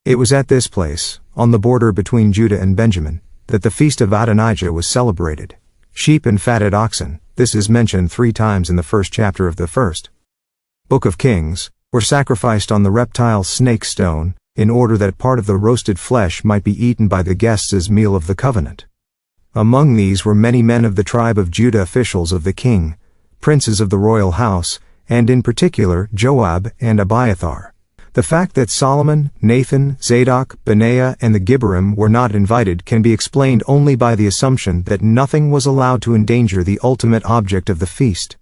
It was at this place, on the border between Judah and Benjamin, that the feast of Adonijah was celebrated. Sheep and fatted oxen, this is mentioned 3 times in the first chapter of the first Book of Kings, were sacrificed on the reptile snake stone, in order that part of the roasted flesh might be eaten by the guests as meal of the covenant. Among these were many men of the tribe of Judah, officials of the king, princes of the royal house, and in particular Joab and Abiathar. The fact that Solomon, Nathan, Zadok, Benaiah, and the Gibberim were not invited can be explained only by the assumption that nothing was allowed to endanger the ultimate object of the feast.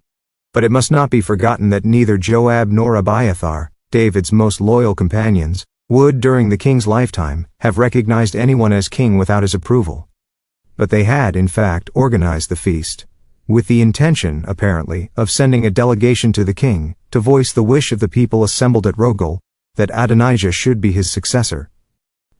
But it must not be forgotten that neither Joab nor Abiathar, David's most loyal companions, would, during the king's lifetime, have recognized anyone as king without his approval. But they had, in fact, organized the feast, with the intention, apparently, of sending a delegation to the king, to voice the wish of the people assembled at Rogel, that Adonijah should be his successor.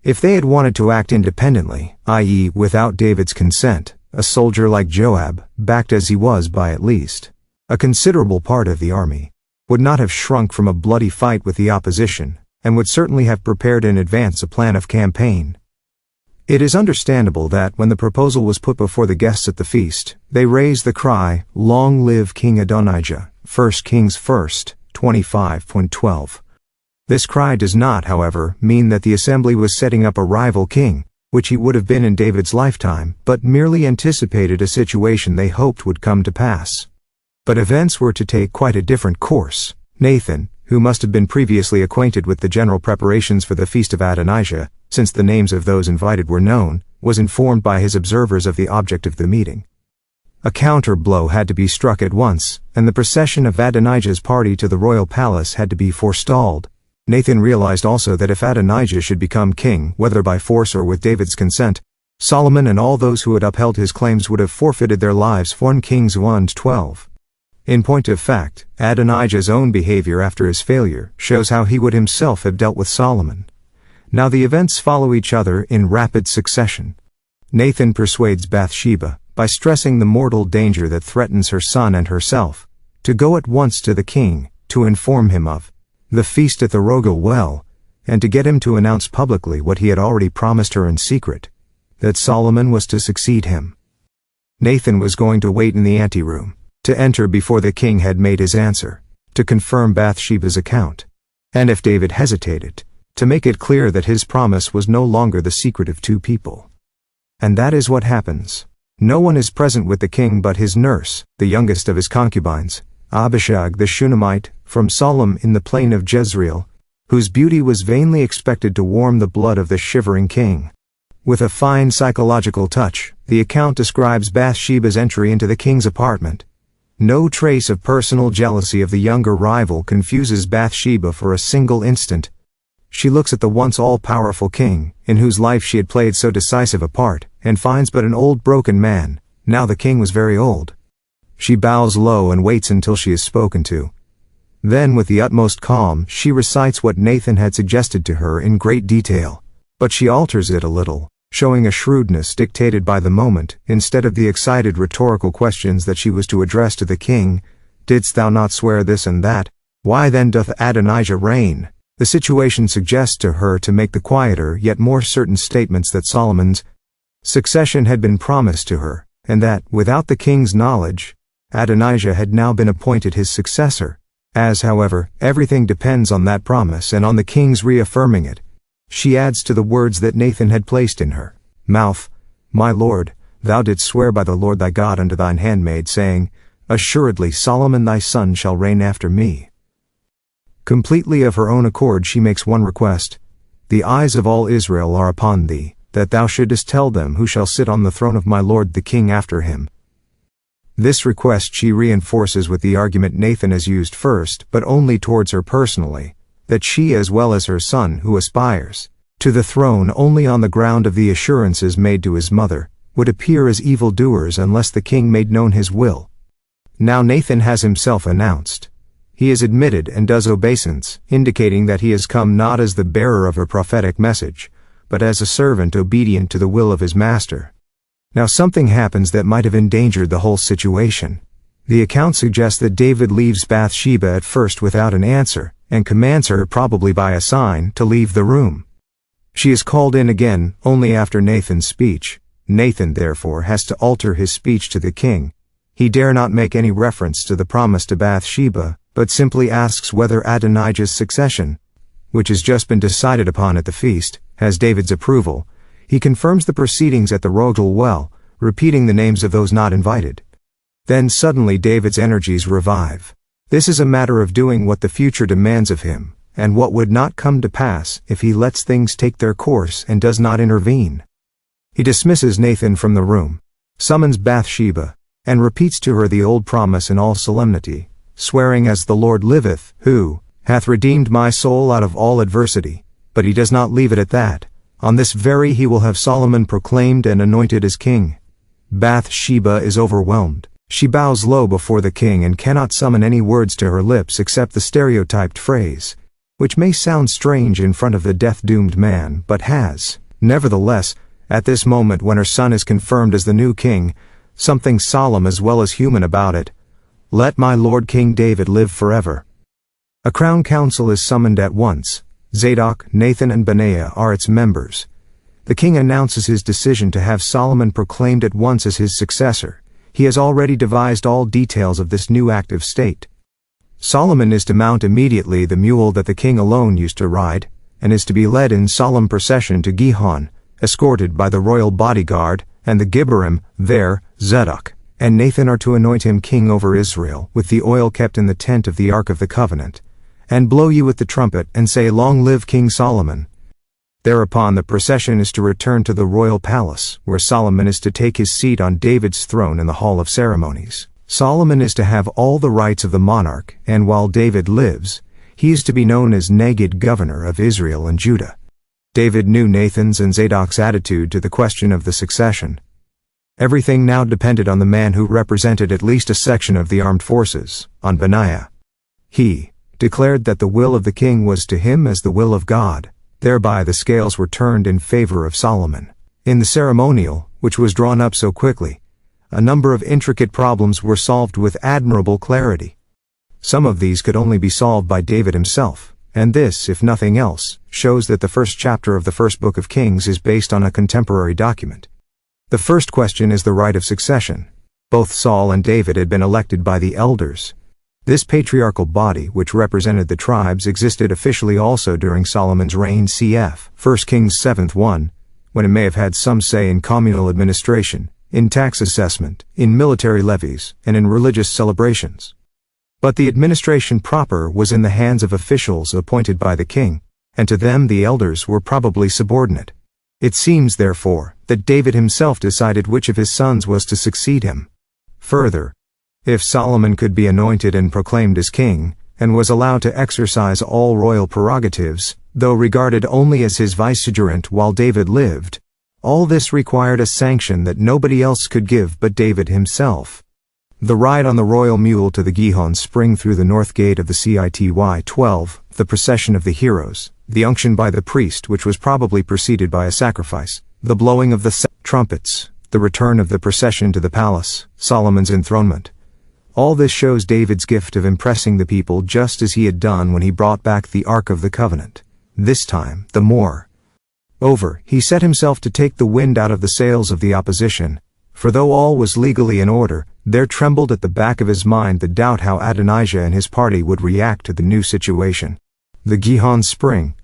If they had wanted to act independently, i.e., without David's consent, a soldier like Joab, backed as he was by at least a considerable part of the army, would not have shrunk from a bloody fight with the opposition, and would certainly have prepared in advance a plan of campaign. It is understandable that when the proposal was put before the guests at the feast, they raised the cry, "Long live King Adonijah," 1 Kings 25:12. This cry does not, however, mean that the assembly was setting up a rival king, which he would have been in David's lifetime, but merely anticipated a situation they hoped would come to pass. But events were to take quite a different course. Nathan, who must have been previously acquainted with the general preparations for the feast of Adonijah, since the names of those invited were known, was informed by his observers of the object of the meeting. A counter blow had to be struck at once, and the procession of Adonijah's party to the royal palace had to be forestalled. Nathan realized also that if Adonijah should become king, whether by force or with David's consent, Solomon and all those who had upheld his claims would have forfeited their lives. 1 Kings 1:12. In point of fact, Adonijah's own behavior after his failure shows how he would himself have dealt with Solomon. Now the events follow each other in rapid succession. Nathan persuades Bathsheba, by stressing the mortal danger that threatens her son and herself, to go at once to the king, to inform him of the feast at the Rogel Well, and to get him to announce publicly what he had already promised her in secret, that Solomon was to succeed him. Nathan was going to wait in the anteroom, to enter before the king had made his answer, to confirm Bathsheba's account, and if David hesitated, to make it clear that his promise was no longer the secret of 2 people. And that is what happens. No one is present with the king but his nurse, the youngest of his concubines, Abishag the Shunammite, from Solim in the plain of Jezreel, whose beauty was vainly expected to warm the blood of the shivering king. With a fine psychological touch, the account describes Bathsheba's entry into the king's apartment. No trace of personal jealousy of the younger rival confuses Bathsheba for a single instant. She looks at the once all-powerful king, in whose life she had played so decisive a part, and finds but an old broken man. Now the king was very old. She bows low and waits until she is spoken to. Then with the utmost calm she recites what Nathan had suggested to her in great detail. But she alters it a little, showing a shrewdness dictated by the moment, instead of the excited rhetorical questions that she was to address to the king. Didst thou not swear this and that? Why then doth Adonijah reign? The situation suggests to her to make the quieter yet more certain statements that Solomon's succession had been promised to her, and that, without the king's knowledge, Adonijah had now been appointed his successor. As, however, everything depends on that promise and on the king's reaffirming it, she adds to the words that Nathan had placed in her mouth, My lord, thou didst swear by the Lord thy God unto thine handmaid, saying, Assuredly Solomon thy son shall reign after me. Completely of her own accord she makes one request. The eyes of all Israel are upon thee, that thou shouldest tell them who shall sit on the throne of my lord the king after him. This request she reinforces with the argument Nathan has used first, but only towards her personally, that she as well as her son who aspires to the throne only on the ground of the assurances made to his mother, would appear as evildoers unless the king made known his will. Now Nathan has himself announced. He is admitted and does obeisance, indicating that he has come not as the bearer of a prophetic message, but as a servant obedient to the will of his master. Now something happens that might have endangered the whole situation. The account suggests that David leaves Bathsheba at first without an answer, and commands her, probably by a sign, to leave the room. She is called in again, only after Nathan's speech. Nathan, therefore, has to alter his speech to the king. He dare not make any reference to the promise to Bathsheba, but simply asks whether Adonijah's succession, which has just been decided upon at the feast, has David's approval. He confirms the proceedings at the royal well, repeating the names of those not invited. Then suddenly David's energies revive. This is a matter of doing what the future demands of him, and what would not come to pass if he lets things take their course and does not intervene. He dismisses Nathan from the room, summons Bathsheba, and repeats to her the old promise in all solemnity, swearing as the Lord liveth, who hath redeemed my soul out of all adversity. But he does not leave it at that. On this very he will have Solomon proclaimed and anointed as king. Bathsheba is overwhelmed. She bows low before the king and cannot summon any words to her lips except the stereotyped phrase, which may sound strange in front of the death-doomed man, but has, nevertheless, at this moment when her son is confirmed as the new king, something solemn as well as human about it. Let my lord King David live forever. A crown council is summoned at once. Zadok, Nathan and Benaiah are its members. The king announces his decision to have Solomon proclaimed at once as his successor. He has already devised all details of this new active state. Solomon is to mount immediately the mule that the king alone used to ride, and is to be led in solemn procession to Gihon, escorted by the royal bodyguard, and the Gibberim, there, Zadok and Nathan are to anoint him king over Israel, with the oil kept in the tent of the Ark of the Covenant, and blow you with the trumpet, and say, Long live King Solomon. Thereupon the procession is to return to the royal palace, where Solomon is to take his seat on David's throne in the Hall of Ceremonies. Solomon is to have all the rights of the monarch, and while David lives, he is to be known as Negid, governor of Israel and Judah. David knew Nathan's and Zadok's attitude to the question of the succession. Everything now depended on the man who represented at least a section of the armed forces, on Benaiah. He declared that the will of the king was to him as the will of God. Thereby the scales were turned in favor of Solomon. In the ceremonial, which was drawn up so quickly, a number of intricate problems were solved with admirable clarity. Some of these could only be solved by David himself, and this, if nothing else, shows that the first chapter of the first book of Kings is based on a contemporary document. The first question is the right of succession. Both Saul and David had been elected by the elders. This patriarchal body, which represented the tribes, existed officially also during Solomon's reign, cf. 1 Kings 7:1, when it may have had some say in communal administration, in tax assessment, in military levies, and in religious celebrations. But the administration proper was in the hands of officials appointed by the king, and to them the elders were probably subordinate. It seems, therefore, that David himself decided which of his sons was to succeed him. Further, if Solomon could be anointed and proclaimed as king, and was allowed to exercise all royal prerogatives, though regarded only as his vicegerent while David lived, all this required a sanction that nobody else could give but David himself. The ride on the royal mule to the Gihon spring through the north gate of the City 12, the procession of the heroes, the unction by the priest which was probably preceded by a sacrifice, the blowing of the trumpets, the return of the procession to the palace, Solomon's enthronement. All this shows David's gift of impressing the people just as he had done when he brought back the Ark of the Covenant. This time, the moreover, he set himself to take the wind out of the sails of the opposition, for though all was legally in order, there trembled at the back of his mind the doubt how Adonijah and his party would react to the new situation. The Gihon Spring,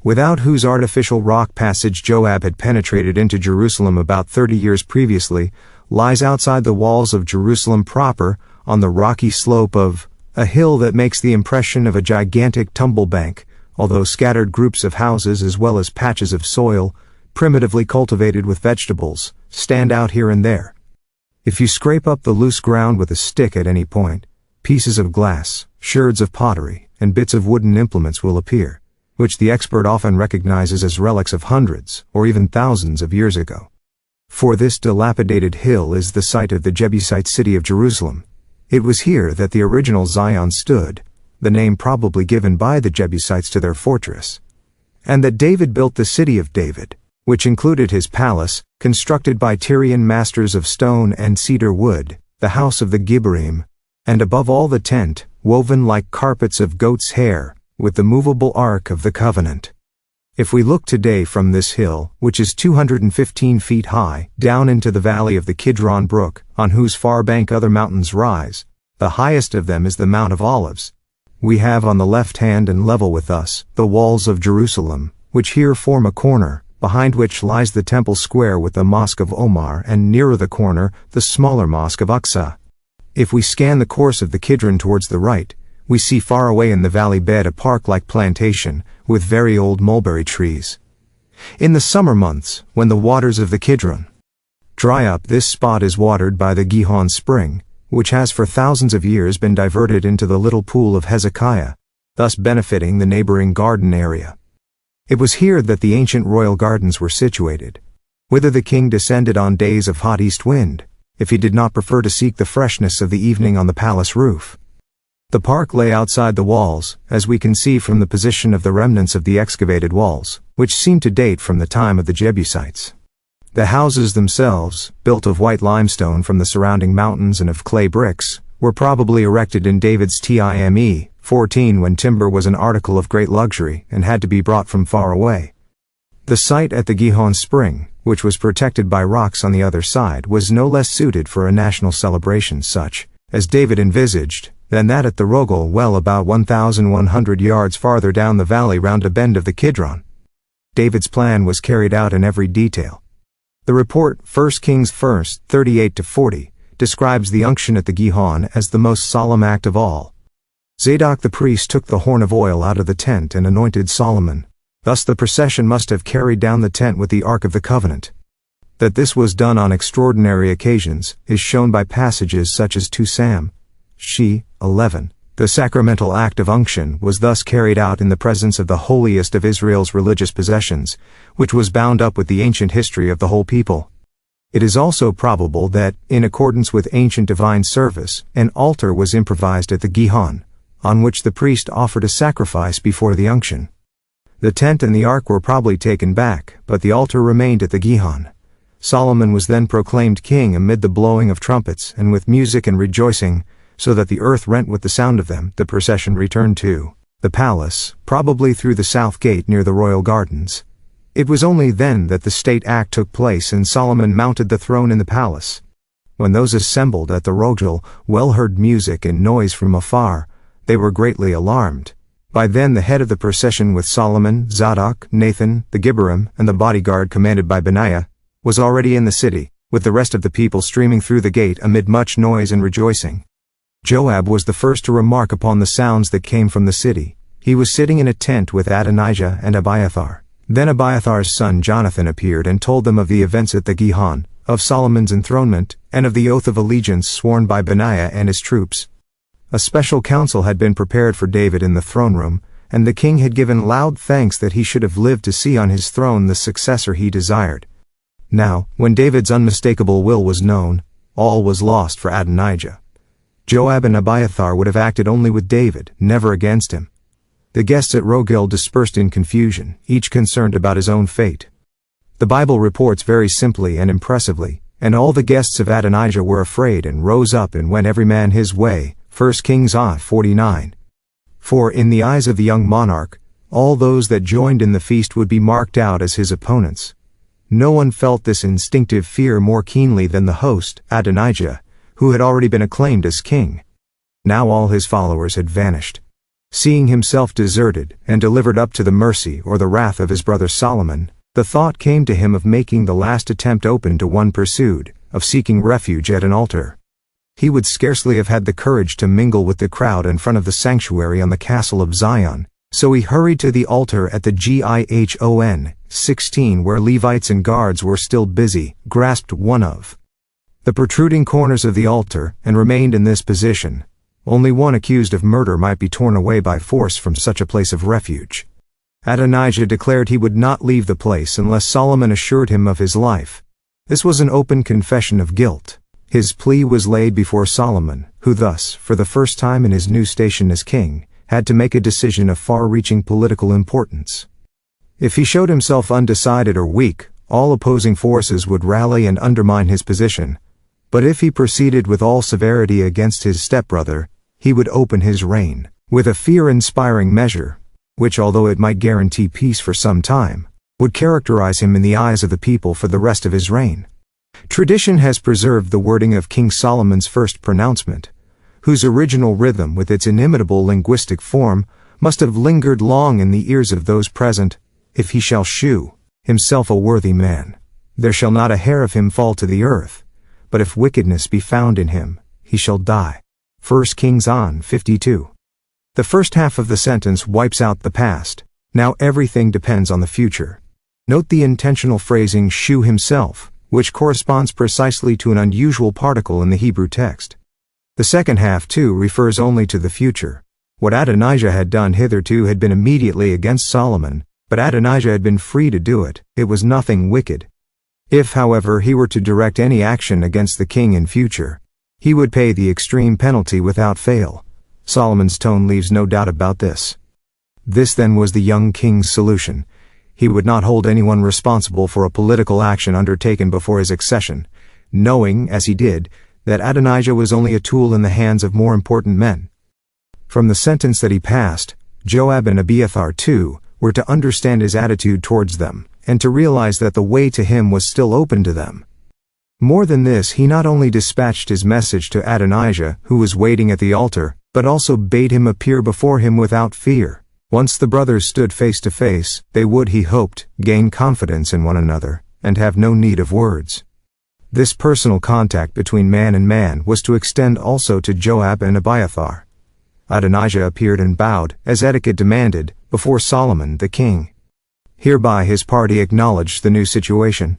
without whose artificial rock passage Joab had penetrated into Jerusalem about 30 years previously, lies outside the walls of Jerusalem proper, on the rocky slope of a hill that makes the impression of a gigantic tumble bank, although scattered groups of houses as well as patches of soil, primitively cultivated with vegetables, stand out here and there. If you scrape up the loose ground with a stick at any point, pieces of glass, sherds of pottery, and bits of wooden implements will appear, which the expert often recognizes as relics of hundreds, or even thousands of years ago. For this dilapidated hill is the site of the Jebusite city of Jerusalem. It was here that the original Zion stood, the name probably given by the Jebusites to their fortress, and that David built the city of David, which included his palace, constructed by Tyrian masters of stone and cedar wood, the house of the Gibberim, and above all the tent, woven like carpets of goat's hair, with the movable Ark of the Covenant. If we look today from this hill, which is 215 feet high, down into the valley of the Kidron Brook, on whose far bank other mountains rise, the highest of them is the Mount of Olives. We have on the left hand and level with us, the walls of Jerusalem, which here form a corner, behind which lies the temple square with the Mosque of Omar and nearer the corner, the smaller Mosque of Aqsa. If we scan the course of the Kidron towards the right, we see far away in the valley bed a park-like plantation, with very old mulberry trees. In the summer months, when the waters of the Kidron dry up, this spot is watered by the Gihon Spring, which has for thousands of years been diverted into the little pool of Hezekiah, thus benefiting the neighboring garden area. It was here that the ancient royal gardens were situated, whither the king descended on days of hot east wind, if he did not prefer to seek the freshness of the evening on the palace roof. The park lay outside the walls, as we can see from the position of the remnants of the excavated walls, which seem to date from the time of the Jebusites. The houses themselves, built of white limestone from the surrounding mountains and of clay bricks, were probably erected in David's time 14 when timber was an article of great luxury and had to be brought from far away. The site at the Gihon Spring, which was protected by rocks on the other side, was no less suited for a national celebration such as David envisaged, than that at the Rogel well about 1,100 yards farther down the valley round a bend of the Kidron. David's plan was carried out in every detail. The report, 1 Kings 1, 38-40, describes the unction at the Gihon as the most solemn act of all. Zadok the priest took the horn of oil out of the tent and anointed Solomon. Thus the procession must have carried down the tent with the Ark of the Covenant. That this was done on extraordinary occasions is shown by passages such as 2 Sam. 11. The sacramental act of unction was thus carried out in the presence of the holiest of Israel's religious possessions, which was bound up with the ancient history of the whole people. It is also probable that, in accordance with ancient divine service, an altar was improvised at the Gihon, on which the priest offered a sacrifice before the unction. The tent and the ark were probably taken back, but the altar remained at the Gihon. Solomon was then proclaimed king amid the blowing of trumpets and with music and rejoicing, so that the earth rent with the sound of them. The procession returned to the palace, probably through the south gate near the royal gardens. It was only then that the state act took place and Solomon mounted the throne in the palace. When those assembled at the Rogel well heard music and noise from afar, they were greatly alarmed. By then the head of the procession with Solomon, Zadok, Nathan, the Gibberim, and the bodyguard commanded by Benaiah, was already in the city, with the rest of the people streaming through the gate amid much noise and rejoicing. Joab was the first to remark upon the sounds that came from the city. He was sitting in a tent with Adonijah and Abiathar. Then Abiathar's son Jonathan appeared and told them of the events at the Gihon, of Solomon's enthronement, and of the oath of allegiance sworn by Benaiah and his troops. A special council had been prepared for David in the throne room, and the king had given loud thanks that he should have lived to see on his throne the successor he desired. Now, when David's unmistakable will was known, all was lost for Adonijah. Joab and Abiathar would have acted only with David, never against him. The guests at Rogil dispersed in confusion, each concerned about his own fate. The Bible reports very simply and impressively, and all the guests of Adonijah were afraid and rose up and went every man his way. 1 Kings 49. For in the eyes of the young monarch, all those that joined in the feast would be marked out as his opponents. No one felt this instinctive fear more keenly than the host, Adonijah, who had already been acclaimed as king. Now all his followers had vanished. Seeing himself deserted and delivered up to the mercy or the wrath of his brother Solomon, the thought came to him of making the last attempt open to one pursued, of seeking refuge at an altar. He would scarcely have had the courage to mingle with the crowd in front of the sanctuary on the castle of Zion, so he hurried to the altar at the Gihon 16 where Levites and guards were still busy, grasped one of the protruding corners of the altar, and remained in this position. Only one accused of murder might be torn away by force from such a place of refuge. Adonijah declared he would not leave the place unless Solomon assured him of his life. This was an open confession of guilt. His plea was laid before Solomon, who thus, for the first time in his new station as king, had to make a decision of far-reaching political importance. If he showed himself undecided or weak, all opposing forces would rally and undermine his position. But if he proceeded with all severity against his stepbrother, he would open his reign with a fear-inspiring measure, which, although it might guarantee peace for some time, would characterize him in the eyes of the people for the rest of his reign. Tradition has preserved the wording of King Solomon's first pronouncement, whose original rhythm with its inimitable linguistic form must have lingered long in the ears of those present. If he shall shew himself a worthy man, there shall not a hair of him fall to the earth, but if wickedness be found in him, he shall die. 1 Kings 52. The first half of the sentence wipes out the past. Now everything depends on the future. Note the intentional phrasing shew himself, which corresponds precisely to an unusual particle in the Hebrew text. The second half, too, refers only to the future. What Adonijah had done hitherto had been immediately against Solomon, but Adonijah had been free to do it. It was nothing wicked. If, however, he were to direct any action against the king in future, he would pay the extreme penalty without fail. Solomon's tone leaves no doubt about this. This then was the young king's solution. He would not hold anyone responsible for a political action undertaken before his accession, knowing, as he did, that Adonijah was only a tool in the hands of more important men. From the sentence that he passed, Joab and Abiathar too were to understand his attitude towards them, and to realize that the way to him was still open to them. More than this, he not only dispatched his message to Adonijah, who was waiting at the altar, but also bade him appear before him without fear. Once the brothers stood face to face, they would, he hoped, gain confidence in one another, and have no need of words. This personal contact between man and man was to extend also to Joab and Abiathar. Adonijah appeared and bowed, as etiquette demanded, before Solomon the king. Hereby his party acknowledged the new situation.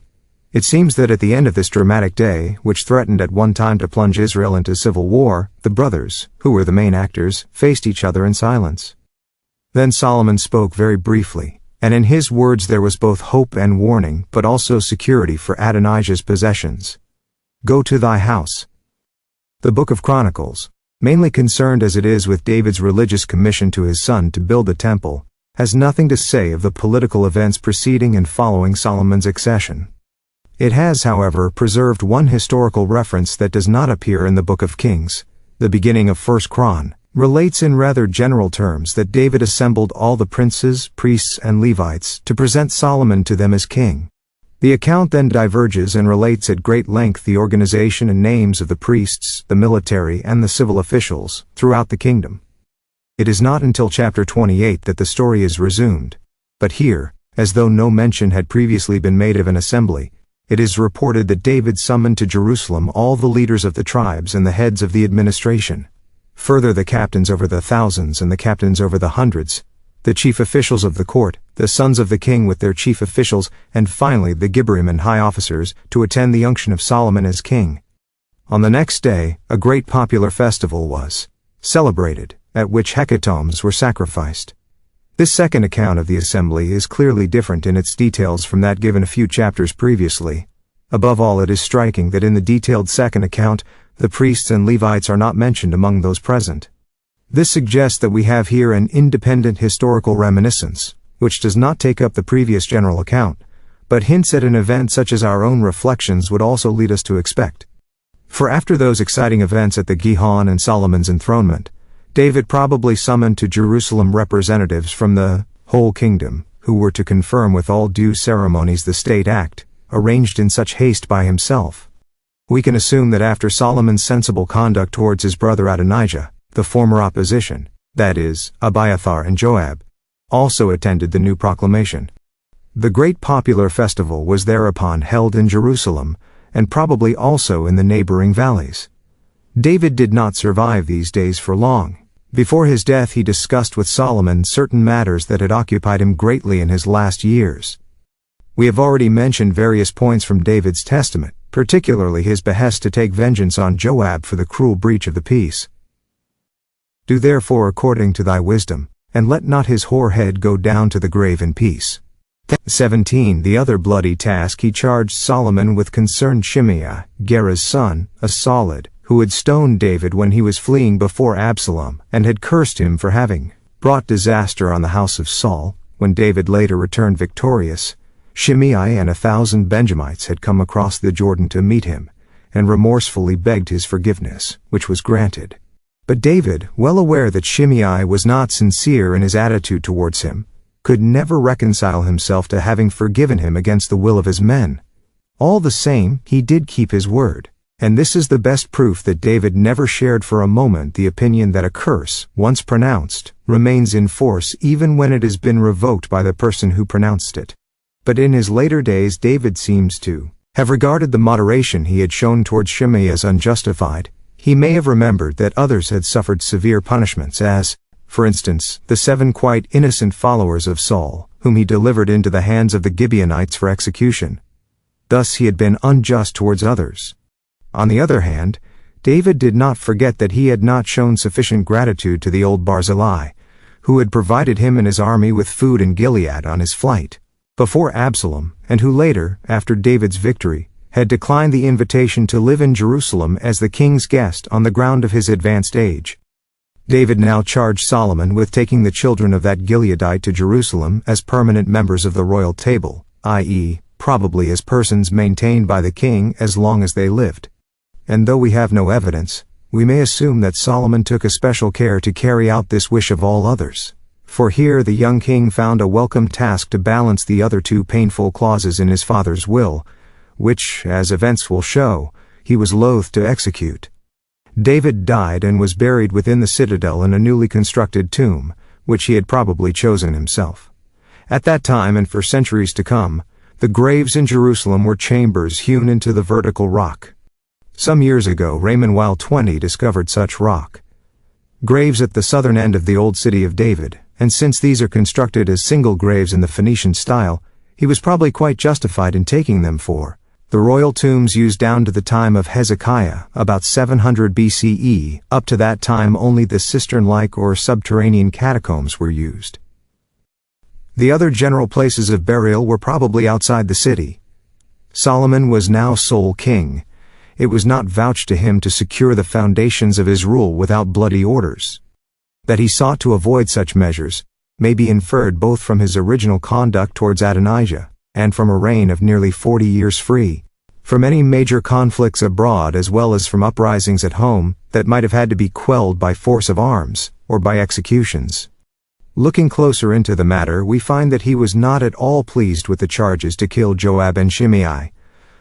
It seems that at the end of this dramatic day, which threatened at one time to plunge Israel into civil war, the brothers, who were the main actors, faced each other in silence. Then Solomon spoke very briefly, and in his words there was both hope and warning, but also security for Adonijah's possessions. Go to thy house. The Book of Chronicles, mainly concerned as it is with David's religious commission to his son to build the temple, has nothing to say of the political events preceding and following Solomon's accession. It has, however, preserved one historical reference that does not appear in the Book of Kings. The beginning of 1 Chron relates in rather general terms that David assembled all the princes, priests, and Levites to present Solomon to them as king. The account then diverges and relates at great length the organization and names of the priests, the military, and the civil officials throughout the kingdom. It is not until chapter 28 that the story is resumed, but here, as though no mention had previously been made of an assembly, It is reported that David summoned to Jerusalem all the leaders of the tribes and the heads of the administration. Further, the captains over the thousands and the captains over the hundreds, the chief officials of the court, the sons of the king with their chief officials, and finally the Gibberim and high officers, to attend the unction of Solomon as king. On the next day, a great popular festival was celebrated, at which hecatombs were sacrificed. This second account of the assembly is clearly different in its details from that given a few chapters previously. Above all, it is striking that in the detailed second account, the priests and Levites are not mentioned among those present. This suggests that we have here an independent historical reminiscence, which does not take up the previous general account, but hints at an event such as our own reflections would also lead us to expect. For after those exciting events at the Gihon and Solomon's enthronement, David probably summoned to Jerusalem representatives from the whole kingdom, who were to confirm with all due ceremonies the state act, arranged in such haste by himself. We can assume that after Solomon's sensible conduct towards his brother Adonijah, the former opposition, that is, Abiathar and Joab, also attended the new proclamation. The great popular festival was thereupon held in Jerusalem, and probably also in the neighboring valleys. David did not survive these days for long. Before his death he discussed with Solomon certain matters that had occupied him greatly in his last years. We have already mentioned various points from David's testament, particularly his behest to take vengeance on Joab for the cruel breach of the peace. Do therefore according to thy wisdom, and let not his hoar head go down to the grave in peace. 17. The other bloody task he charged Solomon with concerned Shimei, Gera's son, a solid, who had stoned David when he was fleeing before Absalom, and had cursed him for having brought disaster on the house of Saul. When David later returned victorious, Shimei and 1,000 Benjamites had come across the Jordan to meet him, and remorsefully begged his forgiveness, which was granted. But David, well aware that Shimei was not sincere in his attitude towards him, could never reconcile himself to having forgiven him against the will of his men. All the same, he did keep his word, and this is the best proof that David never shared for a moment the opinion that a curse, once pronounced, remains in force even when it has been revoked by the person who pronounced it. But in his later days David seems to have regarded the moderation he had shown towards Shimei as unjustified. He may have remembered that others had suffered severe punishments as, for instance, the 7 quite innocent followers of Saul, whom he delivered into the hands of the Gibeonites for execution. Thus he had been unjust towards others. On the other hand, David did not forget that he had not shown sufficient gratitude to the old Barzillai, who had provided him and his army with food in Gilead on his flight before Absalom, and who later, after David's victory, had declined the invitation to live in Jerusalem as the king's guest on the ground of his advanced age. David now charged Solomon with taking the children of that Gileadite to Jerusalem as permanent members of the royal table, i.e., probably as persons maintained by the king as long as they lived. And though we have no evidence, we may assume that Solomon took especial care to carry out this wish of all others. For here the young king found a welcome task to balance the other 2 painful clauses in his father's will, which, as events will show, he was loath to execute. David died and was buried within the citadel in a newly constructed tomb, which he had probably chosen himself. At that time and for centuries to come, the graves in Jerusalem were chambers hewn into the vertical rock. Some years ago Raymond Weil 20 discovered such rock graves at the southern end of the old city of David, and since these are constructed as single graves in the Phoenician style, he was probably quite justified in taking them for the royal tombs used down to the time of Hezekiah, about 700 BCE. Up to that time only the cistern-like or subterranean catacombs were used. The other general places of burial were probably outside the city. Solomon was now sole king. It was not vouched to him to secure the foundations of his rule without bloody orders. That he sought to avoid such measures may be inferred both from his original conduct towards Adonijah, and from a reign of nearly 40 years free from any major conflicts abroad as well as from uprisings at home that might have had to be quelled by force of arms, or by executions. Looking closer into the matter we find that he was not at all pleased with the charges to kill Joab and Shimei.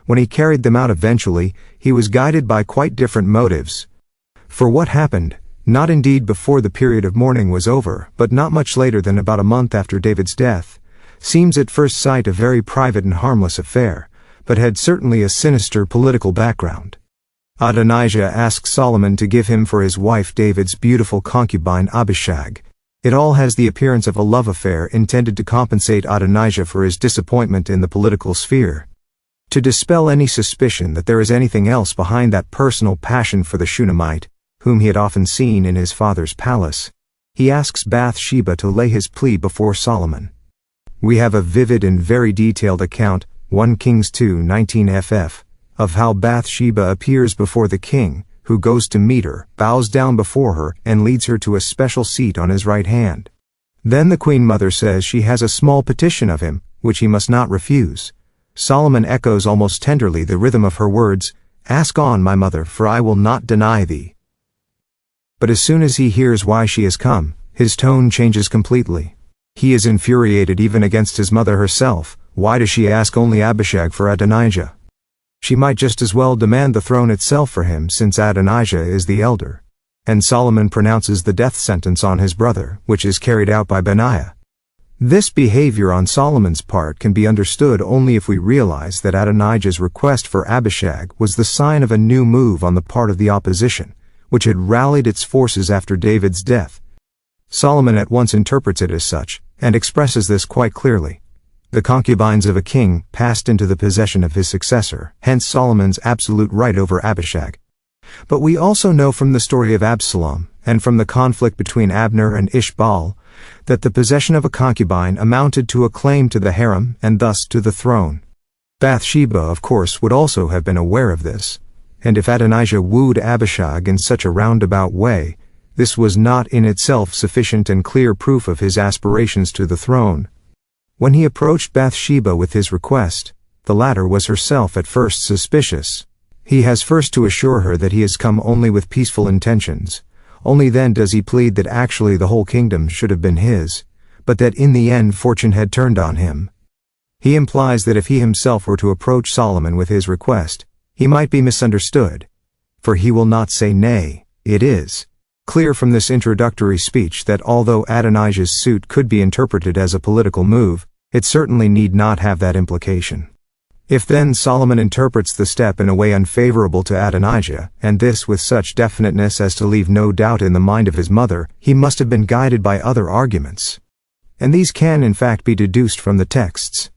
When he carried them out eventually, he was guided by quite different motives. For what happened, not indeed before the period of mourning was over, but not much later than about a month after David's death, seems at first sight a very private and harmless affair, but had certainly a sinister political background. Adonijah asks Solomon to give him for his wife David's beautiful concubine Abishag. It all has the appearance of a love affair intended to compensate Adonijah for his disappointment in the political sphere. To dispel any suspicion that there is anything else behind that personal passion for the Shunammite, whom he had often seen in his father's palace, he asks Bathsheba to lay his plea before Solomon. We have a vivid and very detailed account, 1 Kings 2:19 ff, of how Bathsheba appears before the king, who goes to meet her, bows down before her, and leads her to a special seat on his right hand. Then the queen mother says she has a small petition of him, which he must not refuse. Solomon echoes almost tenderly the rhythm of her words, "Ask on, my mother, for I will not deny thee." But as soon as he hears why she has come, his tone changes completely. He is infuriated even against his mother herself. Why does she ask only Abishag for Adonijah? She might just as well demand the throne itself for him, since Adonijah is the elder. And Solomon pronounces the death sentence on his brother, which is carried out by Benaiah. This behavior on Solomon's part can be understood only if we realize that Adonijah's request for Abishag was the sign of a new move on the part of the opposition, which had rallied its forces after David's death. Solomon at once interprets it as such, and expresses this quite clearly. The concubines of a king passed into the possession of his successor, hence Solomon's absolute right over Abishag. But we also know from the story of Absalom, and from the conflict between Abner and Ishbaal, that the possession of a concubine amounted to a claim to the harem and thus to the throne. Bathsheba, of course, would also have been aware of this, and if Adonijah wooed Abishag in such a roundabout way, this was not in itself sufficient and clear proof of his aspirations to the throne. When he approached Bathsheba with his request, the latter was herself at first suspicious. He has first to assure her that he has come only with peaceful intentions. Only then does he plead that actually the whole kingdom should have been his, but that in the end fortune had turned on him. He implies that if he himself were to approach Solomon with his request, he might be misunderstood. For he will not say nay. It is clear from this introductory speech that although Adonijah's suit could be interpreted as a political move, it certainly need not have that implication. If then Solomon interprets the step in a way unfavorable to Adonijah, and this with such definiteness as to leave no doubt in the mind of his mother, he must have been guided by other arguments. And these can in fact be deduced from the texts.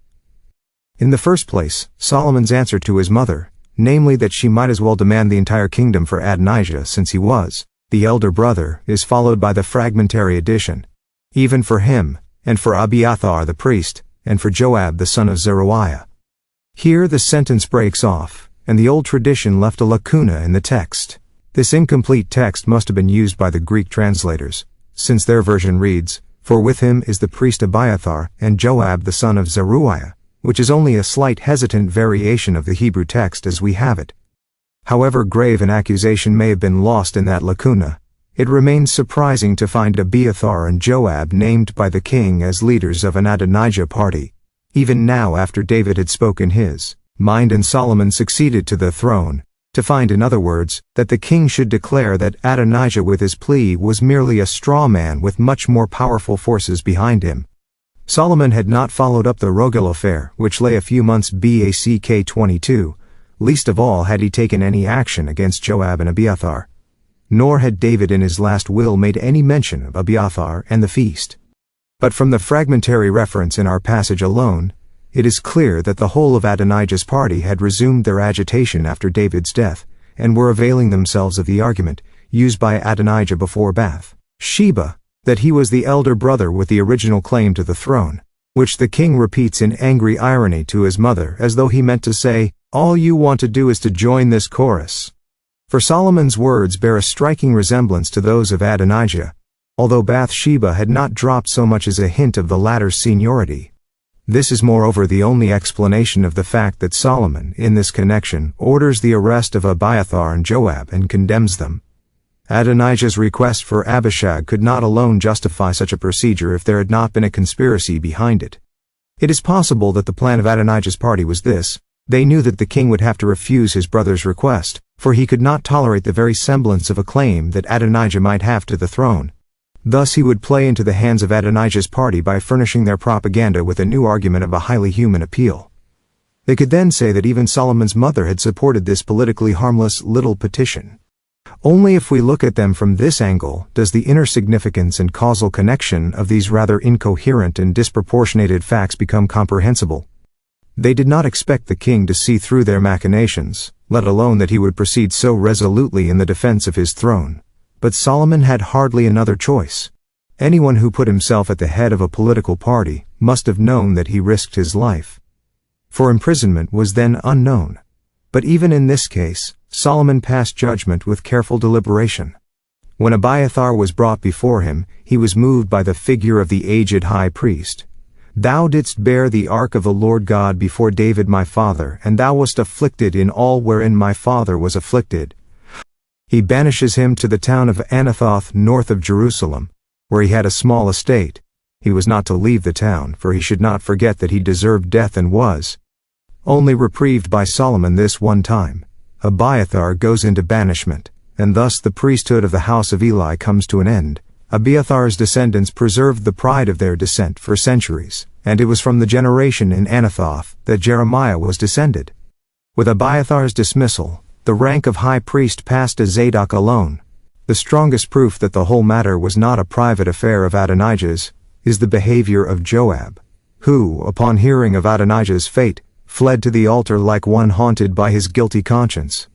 In the first place, Solomon's answer to his mother, namely that she might as well demand the entire kingdom for Adonijah since he was the elder brother, is followed by the fragmentary addition, even for him, and for Abiathar the priest, and for Joab the son of Zeruiah. Here the sentence breaks off, and the old tradition left a lacuna in the text. This incomplete text must have been used by the Greek translators, since their version reads, "For with him is the priest Abiathar and Joab the son of Zeruiah," which is only a slight hesitant variation of the Hebrew text as we have it. However grave an accusation may have been lost in that lacuna, it remains surprising to find Abiathar and Joab named by the king as leaders of an Adonijah party, even now after David had spoken his mind and Solomon succeeded to the throne, to find, in other words, that the king should declare that Adonijah with his plea was merely a straw man with much more powerful forces behind him. Solomon had not followed up the Rogel affair, which lay a few months BACK 22, least of all had he taken any action against Joab and Abiathar. Nor had David in his last will made any mention of Abiathar and the feast. But from the fragmentary reference in our passage alone, it is clear that the whole of Adonijah's party had resumed their agitation after David's death, and were availing themselves of the argument, used by Adonijah before Bathsheba, that he was the elder brother with the original claim to the throne, which the king repeats in angry irony to his mother as though he meant to say, "All you want to do is to join this chorus." For Solomon's words bear a striking resemblance to those of Adonijah, although Bathsheba had not dropped so much as a hint of the latter's seniority. This is moreover the only explanation of the fact that Solomon, in this connection, orders the arrest of Abiathar and Joab and condemns them. Adonijah's request for Abishag could not alone justify such a procedure if there had not been a conspiracy behind it. It is possible that the plan of Adonijah's party was this: they knew that the king would have to refuse his brother's request, for he could not tolerate the very semblance of a claim that Adonijah might have to the throne. Thus he would play into the hands of Adonijah's party by furnishing their propaganda with a new argument of a highly human appeal. They could then say that even Solomon's mother had supported this politically harmless little petition. Only if we look at them from this angle does the inner significance and causal connection of these rather incoherent and disproportionated facts become comprehensible. They did not expect the king to see through their machinations, let alone that he would proceed so resolutely in the defense of his throne. But Solomon had hardly another choice. Anyone who put himself at the head of a political party must have known that he risked his life. For imprisonment was then unknown. But even in this case, Solomon passed judgment with careful deliberation. When Abiathar was brought before him, he was moved by the figure of the aged high priest. "Thou didst bear the ark of the Lord God before David my father, and thou wast afflicted in all wherein my father was afflicted." He banishes him to the town of Anathoth north of Jerusalem, where he had a small estate. He was not to leave the town, for he should not forget that he deserved death and was only reprieved by Solomon this one time. Abiathar goes into banishment, and thus the priesthood of the house of Eli comes to an end. Abiathar's descendants preserved the pride of their descent for centuries, and it was from the generation in Anathoth that Jeremiah was descended. With Abiathar's dismissal, the rank of high priest passed to Zadok alone. The strongest proof that the whole matter was not a private affair of Adonijah's is the behavior of Joab, who, upon hearing of Adonijah's fate, fled to the altar like one haunted by his guilty conscience.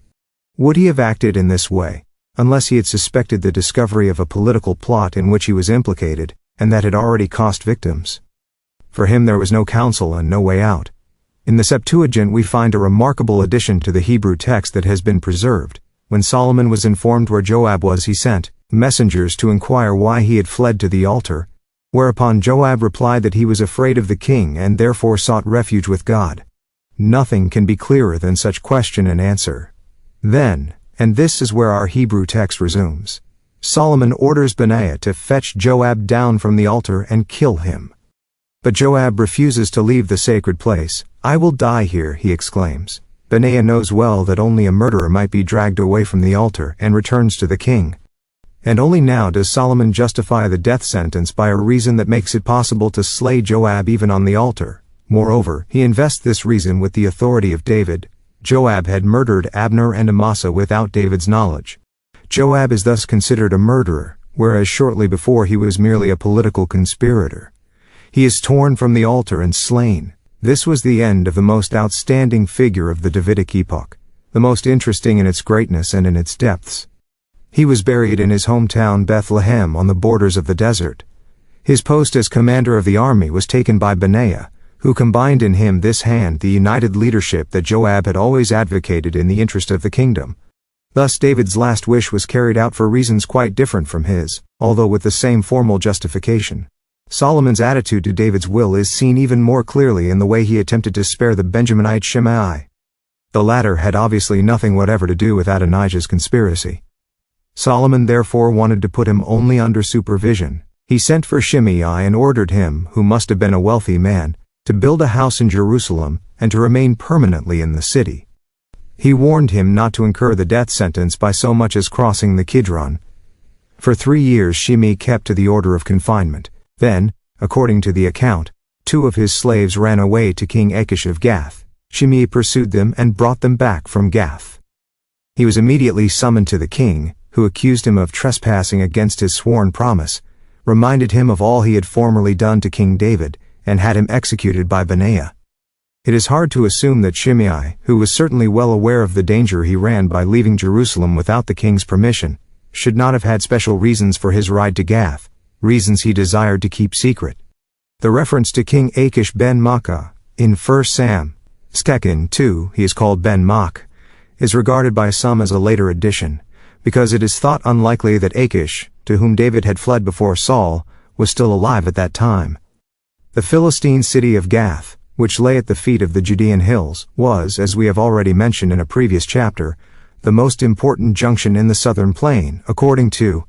Would he have acted in this way, unless he had suspected the discovery of a political plot in which he was implicated, and that had already cost victims? For him there was no counsel and no way out. In the Septuagint we find a remarkable addition to the Hebrew text that has been preserved. When Solomon was informed where Joab was, he sent messengers to inquire why he had fled to the altar, whereupon Joab replied that he was afraid of the king and therefore sought refuge with God. Nothing can be clearer than such question and answer. Then, and this is where our Hebrew text resumes, Solomon orders Benaiah to fetch Joab down from the altar and kill him. But Joab refuses to leave the sacred place. "I will die here," he exclaims. Benaiah knows well that only a murderer might be dragged away from the altar, and returns to the king. And only now does Solomon justify the death sentence by a reason that makes it possible to slay Joab even on the altar. Moreover, he invests this reason with the authority of David. Joab had murdered Abner and Amasa without David's knowledge. Joab is thus considered a murderer, whereas shortly before he was merely a political conspirator. He is torn from the altar and slain. This was the end of the most outstanding figure of the Davidic epoch, the most interesting in its greatness and in its depths. He was buried in his hometown Bethlehem on the borders of the desert. His post as commander of the army was taken by Benaiah, who combined in him this hand the united leadership that Joab had always advocated in the interest of the kingdom. Thus David's last wish was carried out for reasons quite different from his, although with the same formal justification. Solomon's attitude to David's will is seen even more clearly in the way he attempted to spare the Benjaminite Shimei. The latter had obviously nothing whatever to do with Adonijah's conspiracy. Solomon therefore wanted to put him only under supervision. He sent for Shimei and ordered him, who must have been a wealthy man, to build a house in Jerusalem and to remain permanently in the city. He warned him not to incur the death sentence by so much as crossing the Kidron. For 3 years Shimei kept to the order of confinement. Then, according to the account, 2 of his slaves ran away to King Achish of Gath. Shimei pursued them and brought them back from Gath. He was immediately summoned to the king, who accused him of trespassing against his sworn promise, reminded him of all he had formerly done to King David, and had him executed by Benaiah. It is hard to assume that Shimei, who was certainly well aware of the danger he ran by leaving Jerusalem without the king's permission, should not have had special reasons for his ride to Gath, reasons he desired to keep secret. The reference to King Achish ben Maacah, in 1 Sam. Skekin 2, he is called Ben Maach, is regarded by some as a later addition, because it is thought unlikely that Achish, to whom David had fled before Saul, was still alive at that time. The Philistine city of Gath, which lay at the feet of the Judean hills, was, as we have already mentioned in a previous chapter, the most important junction in the southern plain, according to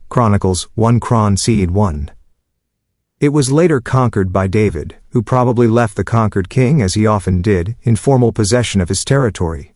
Chronicles 1 Chron. Ced 1. It was later conquered by David, who probably left the conquered king, as he often did, in formal possession of his territory.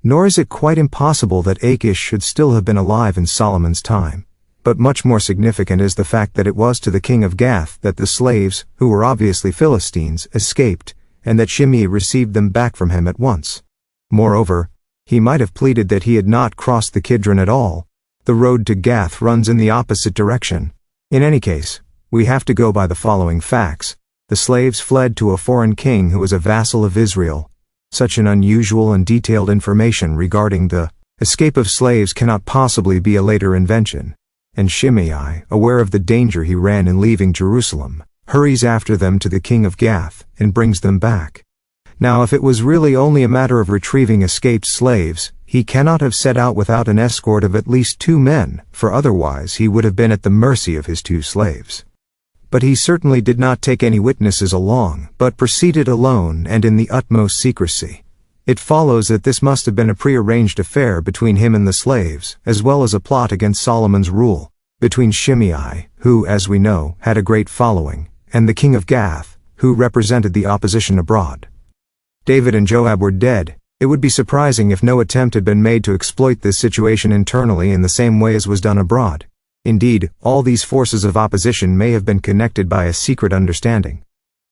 Nor is it quite impossible that Achish should still have been alive in Solomon's time. But much more significant is the fact that it was to the king of Gath that the slaves, who were obviously Philistines, escaped, and that Shimei received them back from him at once. Moreover, he might have pleaded that he had not crossed the Kidron at all. The road to Gath runs in the opposite direction. In any case, we have to go by the following facts. The slaves fled to a foreign king who was a vassal of Israel. Such an unusual and detailed information regarding the escape of slaves cannot possibly be a later invention. And Shimei, aware of the danger he ran in leaving Jerusalem, hurries after them to the king of Gath and brings them back. Now, if it was really only a matter of retrieving escaped slaves, he cannot have set out without an escort of at least 2 men, for otherwise he would have been at the mercy of his 2 slaves. But he certainly did not take any witnesses along, but proceeded alone and in the utmost secrecy. It follows that this must have been a prearranged affair between him and the slaves, as well as a plot against Solomon's rule, between Shimei, who, as we know, had a great following, and the king of Gath, who represented the opposition abroad. David and Joab were dead. It would be surprising if no attempt had been made to exploit this situation internally in the same way as was done abroad. Indeed, all these forces of opposition may have been connected by a secret understanding.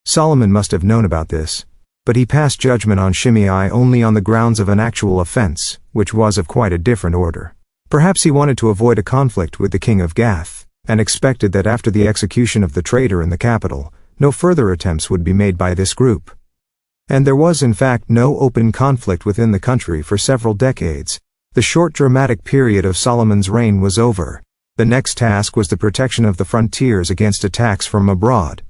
Solomon must have known about this, but he passed judgment on Shimei only on the grounds of an actual offense, which was of quite a different order. Perhaps he wanted to avoid a conflict with the king of Gath, and expected that after the execution of the traitor in the capital, no further attempts would be made by this group. And there was in fact no open conflict within the country for several decades. The short dramatic period of Solomon's reign was over. The next task was the protection of the frontiers against attacks from abroad.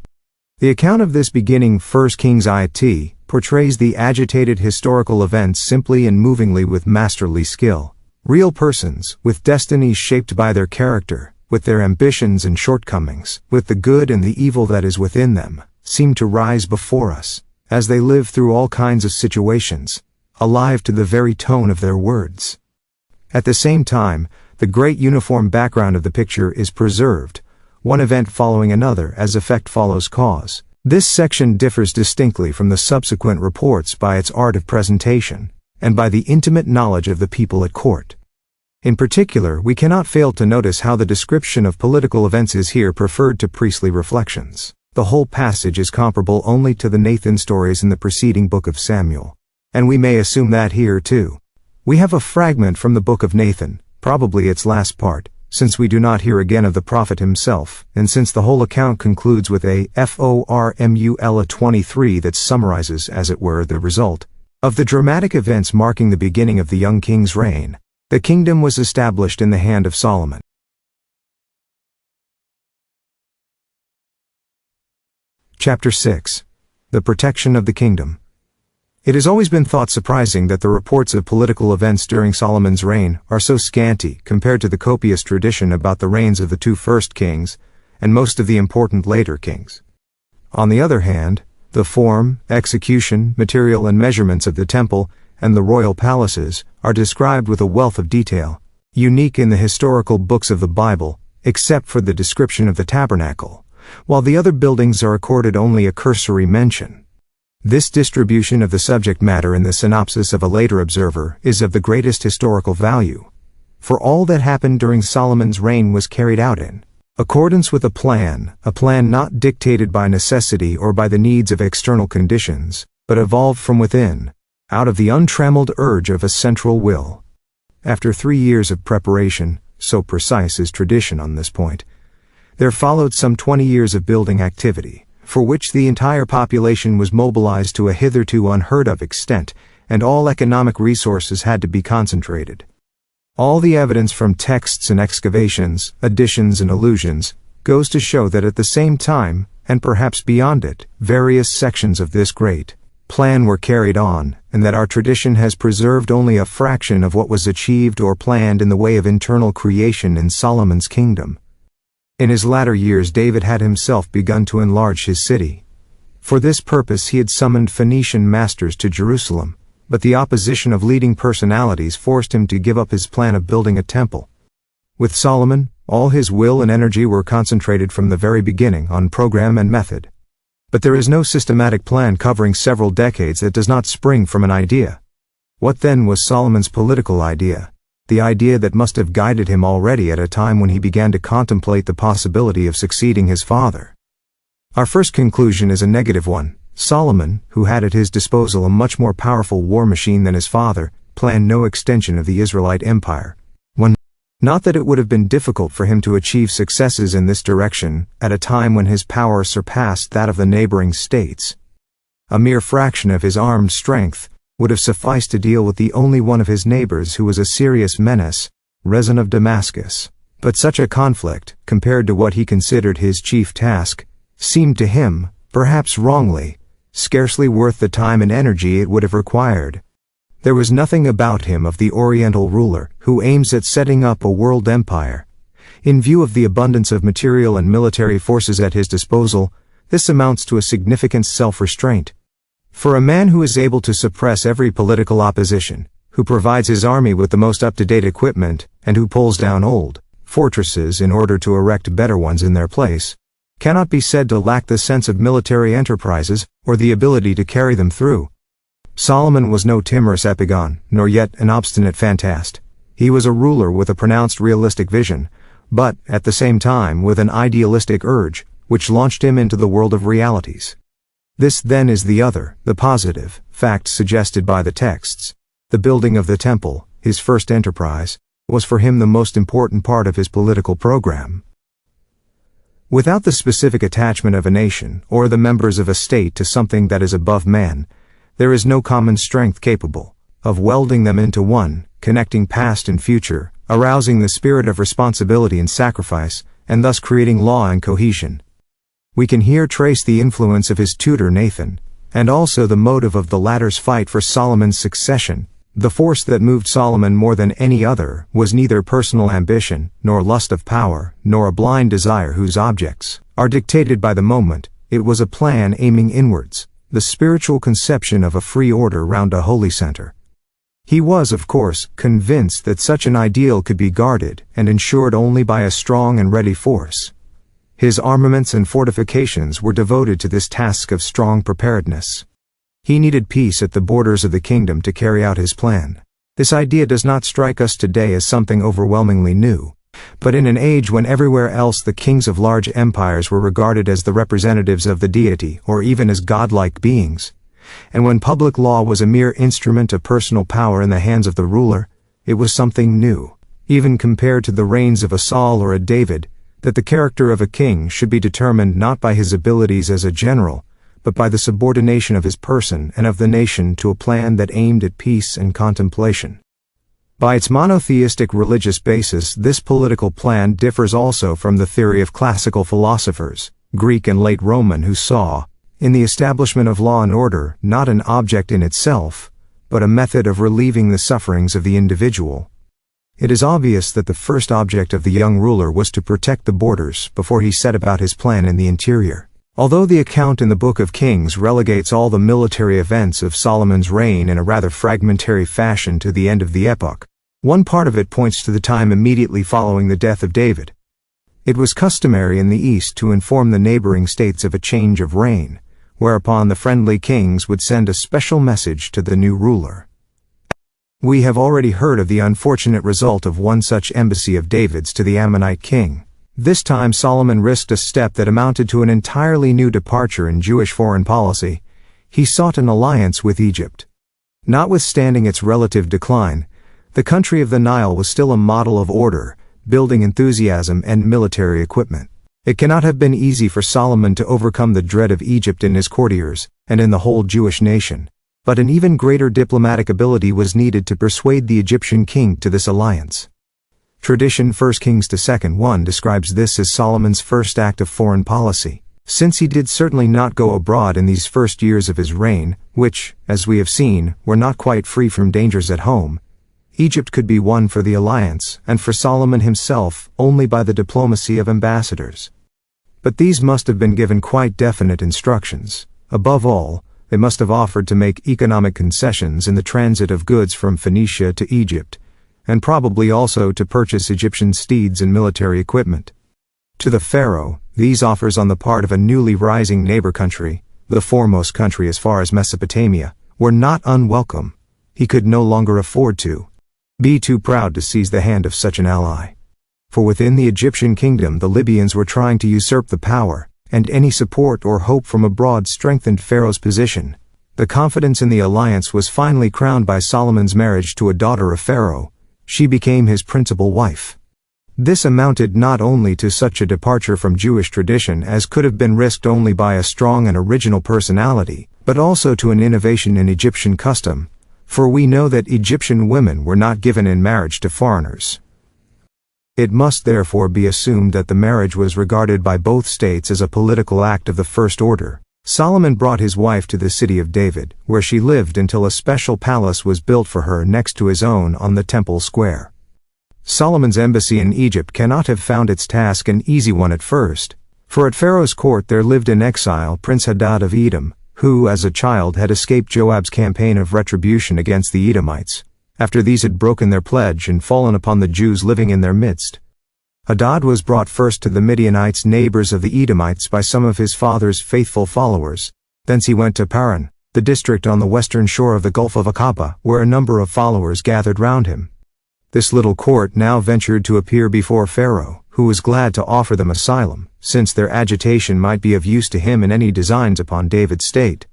The account of this beginning 1 Kings it portrays the agitated historical events simply and movingly with masterly skill. Real persons, with destinies shaped by their character, with their ambitions and shortcomings, with the good and the evil that is within them, seem to rise before us, as they live through all kinds of situations, alive to the very tone of their words. At the same time, the great uniform background of the picture is preserved, one event following another as effect follows cause. This section differs distinctly from the subsequent reports by its art of presentation, and by the intimate knowledge of the people at court. In particular, we cannot fail to notice how the description of political events is here preferred to priestly reflections. The whole passage is comparable only to the Nathan stories in the preceding book of Samuel, and we may assume that here too. We have a fragment from the book of Nathan, probably its last part, since we do not hear again of the prophet himself, and since the whole account concludes with a formula 23 that summarizes, as it were, the result of the dramatic events marking the beginning of the young king's reign. The kingdom was established in the hand of Solomon. Chapter 6. The Protection of the Kingdom. It has always been thought surprising that the reports of political events during Solomon's reign are so scanty compared to the copious tradition about the reigns of the 2 first kings, and most of the important later kings. On the other hand, the form, execution, material and measurements of the temple and the royal palaces are described with a wealth of detail, unique in the historical books of the Bible, except for the description of the tabernacle, while the other buildings are accorded only a cursory mention. This distribution of the subject matter in the synopsis of a later observer is of the greatest historical value, for all that happened during Solomon's reign was carried out in accordance with a plan not dictated by necessity or by the needs of external conditions, but evolved from within, out of the untrammeled urge of a central will. After 3 years of preparation, so precise is tradition on this point, there followed some 20 years of building activity, for which the entire population was mobilized to a hitherto unheard-of extent, and all economic resources had to be concentrated. All the evidence from texts and excavations, additions and allusions, goes to show that at the same time, and perhaps beyond it, various sections of this great plan were carried on, and that our tradition has preserved only a fraction of what was achieved or planned in the way of internal creation in Solomon's kingdom. In his latter years David had himself begun to enlarge his city. For this purpose he had summoned Phoenician masters to Jerusalem, but the opposition of leading personalities forced him to give up his plan of building a temple. With Solomon, all his will and energy were concentrated from the very beginning on program and method. But there is no systematic plan covering several decades that does not spring from an idea. What then was Solomon's political idea? The idea that must have guided him already at a time when he began to contemplate the possibility of succeeding his father. Our first conclusion is a negative one. Solomon, who had at his disposal a much more powerful war machine than his father, planned no extension of the Israelite empire. Not that it would have been difficult for him to achieve successes in this direction at a time when his power surpassed that of the neighboring states. A mere fraction of his armed strength would have sufficed to deal with the only one of his neighbors who was a serious menace, Rezin of Damascus. But such a conflict, compared to what he considered his chief task, seemed to him, perhaps wrongly, scarcely worth the time and energy it would have required. There was nothing about him of the Oriental ruler who aims at setting up a world empire. In view of the abundance of material and military forces at his disposal, this amounts to a significant self-restraint. For a man who is able to suppress every political opposition, who provides his army with the most up-to-date equipment, and who pulls down old fortresses in order to erect better ones in their place, cannot be said to lack the sense of military enterprises or the ability to carry them through. Solomon was no timorous epigon, nor yet an obstinate fantast. He was a ruler with a pronounced realistic vision, but, at the same time, with an idealistic urge, which launched him into the world of realities. This then is the other, the positive, fact suggested by the texts. The building of the temple, his first enterprise, was for him the most important part of his political program. Without the specific attachment of a nation, or the members of a state to something that is above man, there is no common strength capable of welding them into one, connecting past and future, arousing the spirit of responsibility and sacrifice, and thus creating law and cohesion. We can here trace the influence of his tutor Nathan, and also the motive of the latter's fight for Solomon's succession. The force that moved Solomon more than any other was neither personal ambition, nor lust of power, nor a blind desire whose objects are dictated by the moment. It was a plan aiming inwards, the spiritual conception of a free order round a holy center. He was, of course, convinced that such an ideal could be guarded and ensured only by a strong and ready force. His armaments and fortifications were devoted to this task of strong preparedness. He needed peace at the borders of the kingdom to carry out his plan. This idea does not strike us today as something overwhelmingly new, but in an age when everywhere else the kings of large empires were regarded as the representatives of the deity or even as godlike beings, and when public law was a mere instrument of personal power in the hands of the ruler, it was something new, even compared to the reigns of a Saul or a David, that the character of a king should be determined not by his abilities as a general, but by the subordination of his person and of the nation to a plan that aimed at peace and contemplation. By its monotheistic religious basis, this political plan differs also from the theory of classical philosophers, Greek and late Roman, who saw, in the establishment of law and order, not an object in itself, but a method of relieving the sufferings of the individual. It is obvious that the first object of the young ruler was to protect the borders before he set about his plan in the interior. Although the account in the Book of Kings relegates all the military events of Solomon's reign in a rather fragmentary fashion to the end of the epoch, one part of it points to the time immediately following the death of David. It was customary in the East to inform the neighboring states of a change of reign, whereupon the friendly kings would send a special message to the new ruler. We have already heard of the unfortunate result of one such embassy of David's to the Ammonite king. This time Solomon risked a step that amounted to an entirely new departure in Jewish foreign policy. He sought an alliance with Egypt. Notwithstanding its relative decline, the country of the Nile was still a model of order, building enthusiasm and military equipment. It cannot have been easy for Solomon to overcome the dread of Egypt in his courtiers, and in the whole Jewish nation, but an even greater diplomatic ability was needed to persuade the Egyptian king to this alliance. Tradition 1 Kings 2:1 describes this as Solomon's first act of foreign policy, since he did certainly not go abroad in these first years of his reign, which, as we have seen, were not quite free from dangers at home. Egypt could be won for the alliance, and for Solomon himself, only by the diplomacy of ambassadors. But these must have been given quite definite instructions. Above all, they must have offered to make economic concessions in the transit of goods from Phoenicia to Egypt, and probably also to purchase Egyptian steeds and military equipment. To the pharaoh, these offers on the part of a newly rising neighbor country, the foremost country as far as Mesopotamia, were not unwelcome. He could no longer afford to be too proud to seize the hand of such an ally. For within the Egyptian kingdom the Libyans were trying to usurp the power, and any support or hope from abroad strengthened Pharaoh's position. The confidence in the alliance was finally crowned by Solomon's marriage to a daughter of Pharaoh. She became his principal wife. This amounted not only to such a departure from Jewish tradition as could have been risked only by a strong and original personality, but also to an innovation in Egyptian custom, for we know that Egyptian women were not given in marriage to foreigners. It must therefore be assumed that the marriage was regarded by both states as a political act of the first order. Solomon brought his wife to the city of David, where she lived until a special palace was built for her next to his own on the Temple Square. Solomon's embassy in Egypt cannot have found its task an easy one at first, for at Pharaoh's court there lived in exile Prince Hadad of Edom, who as a child had escaped Joab's campaign of retribution against the Edomites, after these had broken their pledge and fallen upon the Jews living in their midst. Hadad was brought first to the Midianites, neighbors of the Edomites, by some of his father's faithful followers. Thence he went to Paran, the district on the western shore of the Gulf of Aqaba, where a number of followers gathered round him. This little court now ventured to appear before Pharaoh, who was glad to offer them asylum, since their agitation might be of use to him in any designs upon David's state.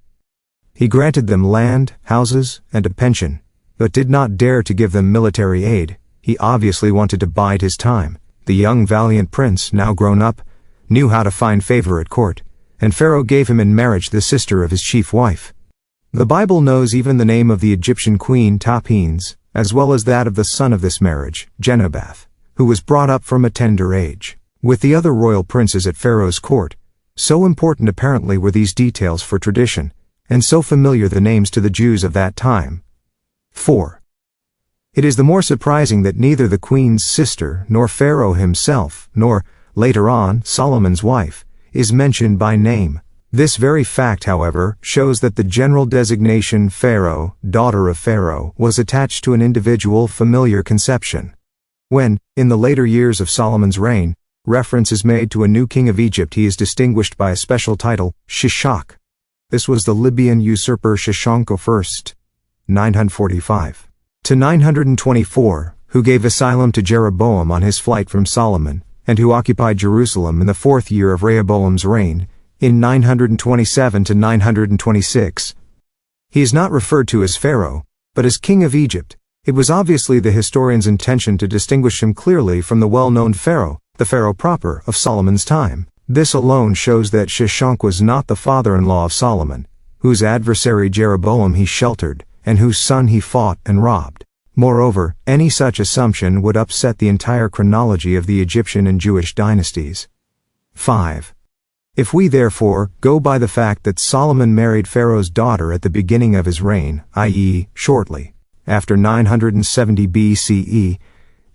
He granted them land, houses, and a pension, but did not dare to give them military aid. He obviously wanted to bide his time. The young valiant prince, now grown up, knew how to find favor at court, and Pharaoh gave him in marriage the sister of his chief wife. The Bible knows even the name of the Egyptian queen Tahpenes, as well as that of the son of this marriage, Genubath, who was brought up from a tender age with the other royal princes at Pharaoh's court. So important apparently were these details for tradition, and so familiar the names to the Jews of that time. 4. It is the more surprising that neither the queen's sister, nor Pharaoh himself, nor, later on, Solomon's wife, is mentioned by name. This very fact, however, shows that the general designation Pharaoh, daughter of Pharaoh, was attached to an individual familiar conception. When, in the later years of Solomon's reign, reference is made to a new king of Egypt, he is distinguished by a special title, Shishak. This was the Libyan usurper Shishak I, 945 to 924, who gave asylum to Jeroboam on his flight from Solomon, and who occupied Jerusalem in the 4th year of Rehoboam's reign, in 927 to 926. He is not referred to as Pharaoh, but as king of Egypt. It was obviously the historian's intention to distinguish him clearly from the well-known Pharaoh, the Pharaoh proper, of Solomon's time. This alone shows that Shishak was not the father-in-law of Solomon, whose adversary Jeroboam he sheltered, and whose son he fought and robbed. Moreover, any such assumption would upset the entire chronology of the Egyptian and Jewish dynasties. 5. If we therefore go by the fact that Solomon married Pharaoh's daughter at the beginning of his reign, i.e., shortly after 970 BCE,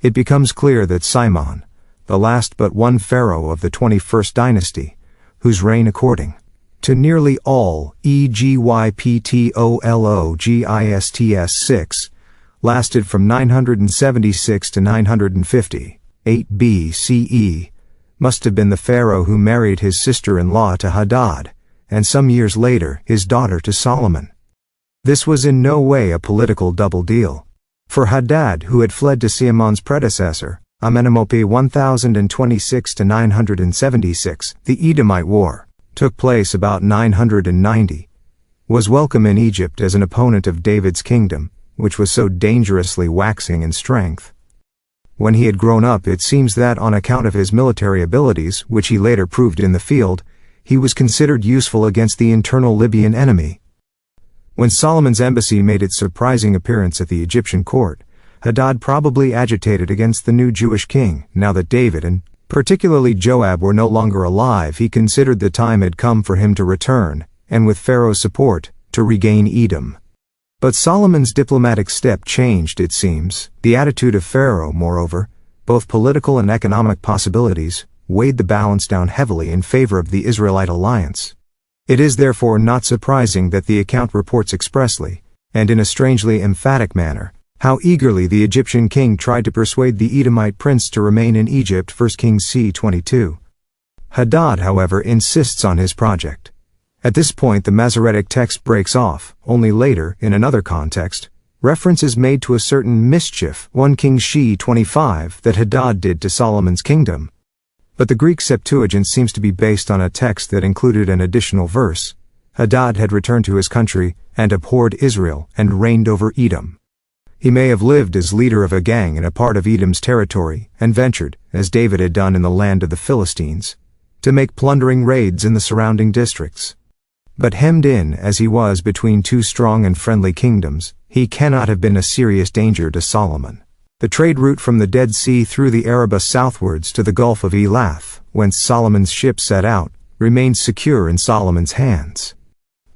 it becomes clear that Simon, the last but one pharaoh of the 21st dynasty, whose reign according to nearly all Egyptologists 6, lasted from 976 to 950, 8 BCE, must have been the pharaoh who married his sister-in-law to Hadad, and some years later his daughter to Solomon. This was in no way a political double deal. For Hadad, who had fled to Simon's predecessor, Amenemope 1026 to 976, the Edomite War took place about 990, was welcome in Egypt as an opponent of David's kingdom, which was so dangerously waxing in strength. When he had grown up, it seems that on account of his military abilities, which he later proved in the field, he was considered useful against the internal Libyan enemy. When Solomon's embassy made its surprising appearance at the Egyptian court, Hadad probably agitated against the new Jewish king. Now that David and particularly Joab were no longer alive, he considered the time had come for him to return, and with Pharaoh's support, to regain Edom. But Solomon's diplomatic step changed, it seems, the attitude of Pharaoh. Moreover, both political and economic possibilities weighed the balance down heavily in favor of the Israelite alliance. It is therefore not surprising that the account reports expressly, and in a strangely emphatic manner, how eagerly the Egyptian king tried to persuade the Edomite prince to remain in Egypt, 1 Kings c:22. Hadad, however, insists on his project. At this point the Masoretic text breaks off. Only later, in another context, reference is made to a certain mischief, 1 Kings c:25, that Hadad did to Solomon's kingdom. But the Greek Septuagint seems to be based on a text that included an additional verse. Hadad had returned to his country, and abhorred Israel, and reigned over Edom. He may have lived as leader of a gang in a part of Edom's territory, and ventured, as David had done in the land of the Philistines, to make plundering raids in the surrounding districts. But hemmed in as he was between two strong and friendly kingdoms, he cannot have been a serious danger to Solomon. The trade route from the Dead Sea through the Arabah southwards to the Gulf of Elath, whence Solomon's ships set out, remained secure in Solomon's hands.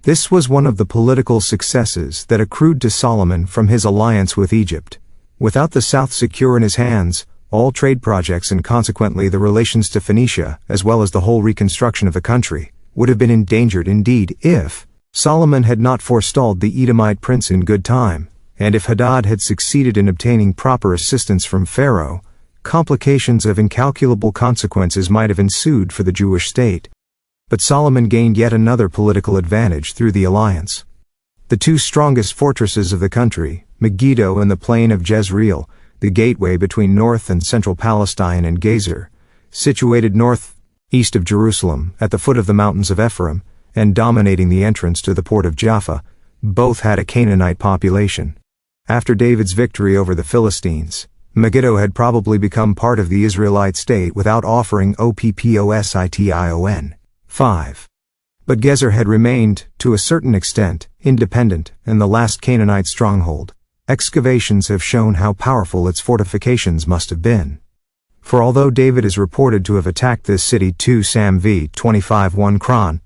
This was one of the political successes that accrued to Solomon from his alliance with Egypt. Without the south secure in his hands, all trade projects and consequently the relations to Phoenicia, as well as the whole reconstruction of the country, would have been endangered indeed if Solomon had not forestalled the Edomite prince in good time, and if Hadad had succeeded in obtaining proper assistance from Pharaoh. Complications of incalculable consequences might have ensued for the Jewish state. But Solomon gained yet another political advantage through the alliance. The two strongest fortresses of the country, Megiddo and the plain of Jezreel, the gateway between north and central Palestine, and Gezer, situated north-east of Jerusalem, at the foot of the mountains of Ephraim, and dominating the entrance to the port of Jaffa, both had a Canaanite population. After David's victory over the Philistines, Megiddo had probably become part of the Israelite state without offering opposition. 5. But Gezer had remained, to a certain extent, independent, and the last Canaanite stronghold. Excavations have shown how powerful its fortifications must have been. For although David is reported to have attacked this city 2 Sam v. 25:1 Chron,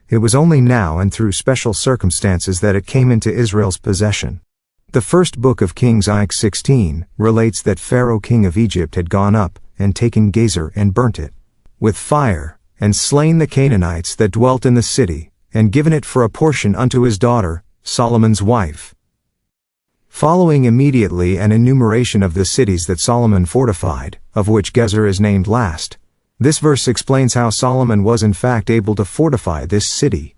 it was only now and through special circumstances that it came into Israel's possession. The first book of Kings, 16, relates that Pharaoh king of Egypt had gone up, and taken Gezer, and burnt it with fire, and slain the Canaanites that dwelt in the city, and given it for a portion unto his daughter, Solomon's wife. Following immediately an enumeration of the cities that Solomon fortified, of which Gezer is named last, this verse explains how Solomon was in fact able to fortify this city.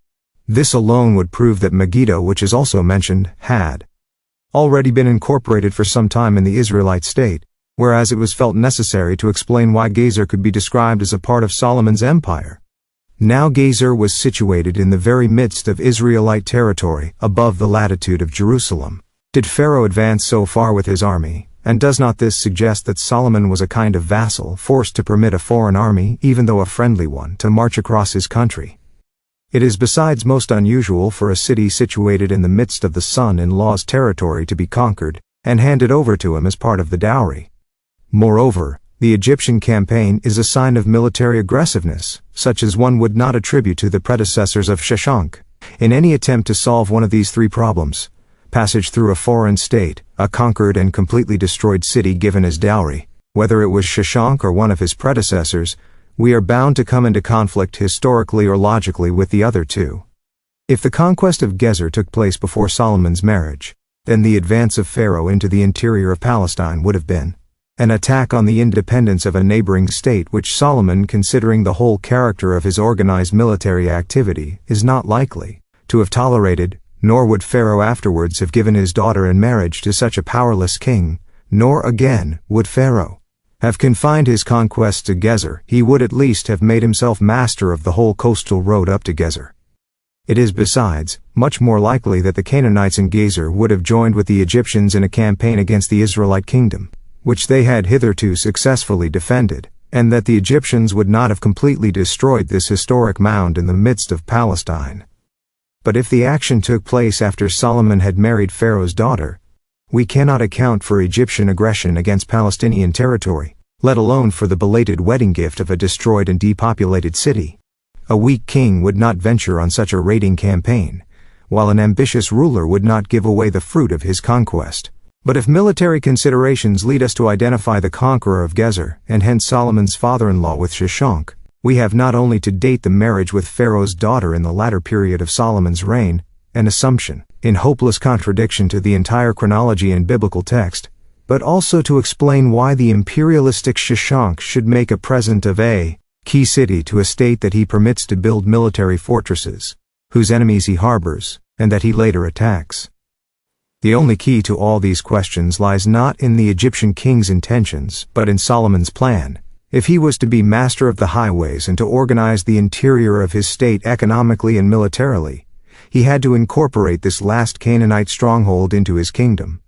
This alone would prove that Megiddo, which is also mentioned, had already been incorporated for some time in the Israelite state, whereas it was felt necessary to explain why Gezer could be described as a part of Solomon's empire. Now Gezer was situated in the very midst of Israelite territory, above the latitude of Jerusalem. Did Pharaoh advance so far with his army, and does not this suggest that Solomon was a kind of vassal forced to permit a foreign army, even though a friendly one, to march across his country? It is besides most unusual for a city situated in the midst of the son-in-law's territory to be conquered, and handed over to him as part of the dowry. Moreover, the Egyptian campaign is a sign of military aggressiveness, such as one would not attribute to the predecessors of Shishak. In any attempt to solve one of these three problems, passage through a foreign state, a conquered and completely destroyed city given as dowry, whether it was Shishak or one of his predecessors, we are bound to come into conflict historically or logically with the other two. If the conquest of Gezer took place before Solomon's marriage, then the advance of Pharaoh into the interior of Palestine would have been an attack on the independence of a neighboring state which Solomon, considering the whole character of his organized military activity, is not likely to have tolerated, nor would Pharaoh afterwards have given his daughter in marriage to such a powerless king, nor again would Pharaoh have confined his conquests to Gezer. He would at least have made himself master of the whole coastal road up to Gezer. It is besides much more likely that the Canaanites in Gezer would have joined with the Egyptians in a campaign against the Israelite kingdom, which they had hitherto successfully defended, and that the Egyptians would not have completely destroyed this historic mound in the midst of Palestine. But if the action took place after Solomon had married Pharaoh's daughter, we cannot account for Egyptian aggression against Palestinian territory, let alone for the belated wedding gift of a destroyed and depopulated city. A weak king would not venture on such a raiding campaign, while an ambitious ruler would not give away the fruit of his conquest. But if military considerations lead us to identify the conqueror of Gezer, and hence Solomon's father-in-law, with Shishak, we have not only to date the marriage with Pharaoh's daughter in the latter period of Solomon's reign, an assumption in hopeless contradiction to the entire chronology and biblical text, but also to explain why the imperialistic Shishak should make a present of a key city to a state that he permits to build military fortresses, whose enemies he harbors, and that he later attacks. The only key to all these questions lies not in the Egyptian king's intentions, but in Solomon's plan, If he was to be master of the highways and to organize the interior of his state economically and militarily, he had to incorporate this last Canaanite stronghold into his kingdom.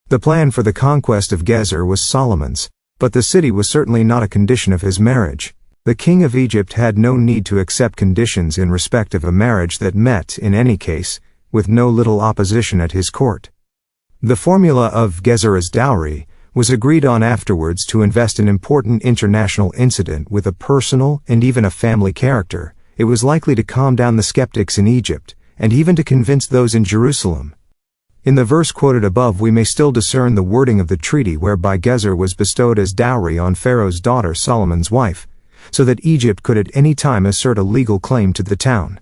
The plan for the conquest of Gezer was Solomon's, but the city was certainly not a condition of his marriage. The king of Egypt had no need to accept conditions in respect of a marriage that met, in any case, with no little opposition at his court. The formula of Gezer as dowry was agreed on afterwards to invest an important international incident with a personal and even a family character. It was likely to calm down the skeptics in Egypt, and even to convince those in Jerusalem. In the verse quoted above we may still discern the wording of the treaty whereby Gezer was bestowed as dowry on Pharaoh's daughter Solomon's wife, so that Egypt could at any time assert a legal claim to the town.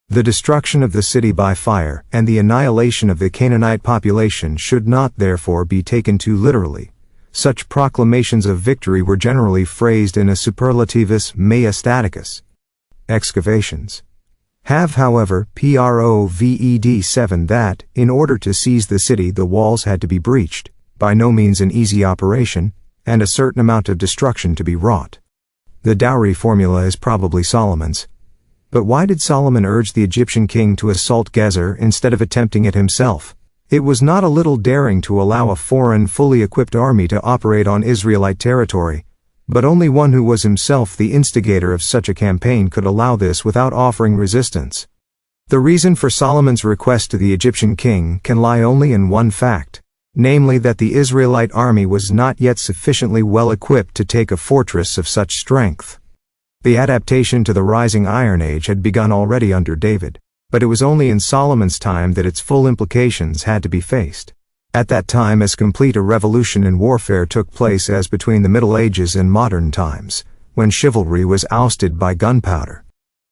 The destruction of the city by fire and the annihilation of the Canaanite population should not therefore be taken too literally. Such proclamations of victory were generally phrased in a superlativus majestaticus. Excavations have, however, proved VIII that, in order to seize the city the walls had to be breached, by no means an easy operation, and a certain amount of destruction to be wrought. The dowry formula is probably Solomon's. But why did Solomon urge the Egyptian king to assault Gezer instead of attempting it himself? It was not a little daring to allow a foreign, fully equipped army to operate on Israelite territory, but only one who was himself the instigator of such a campaign could allow this without offering resistance. The reason for Solomon's request to the Egyptian king can lie only in one fact, namely that the Israelite army was not yet sufficiently well equipped to take a fortress of such strength. The adaptation to the rising Iron Age had begun already under David, but it was only in Solomon's time that its full implications had to be faced. At that time as complete a revolution in warfare took place as between the Middle Ages and modern times, when chivalry was ousted by gunpowder.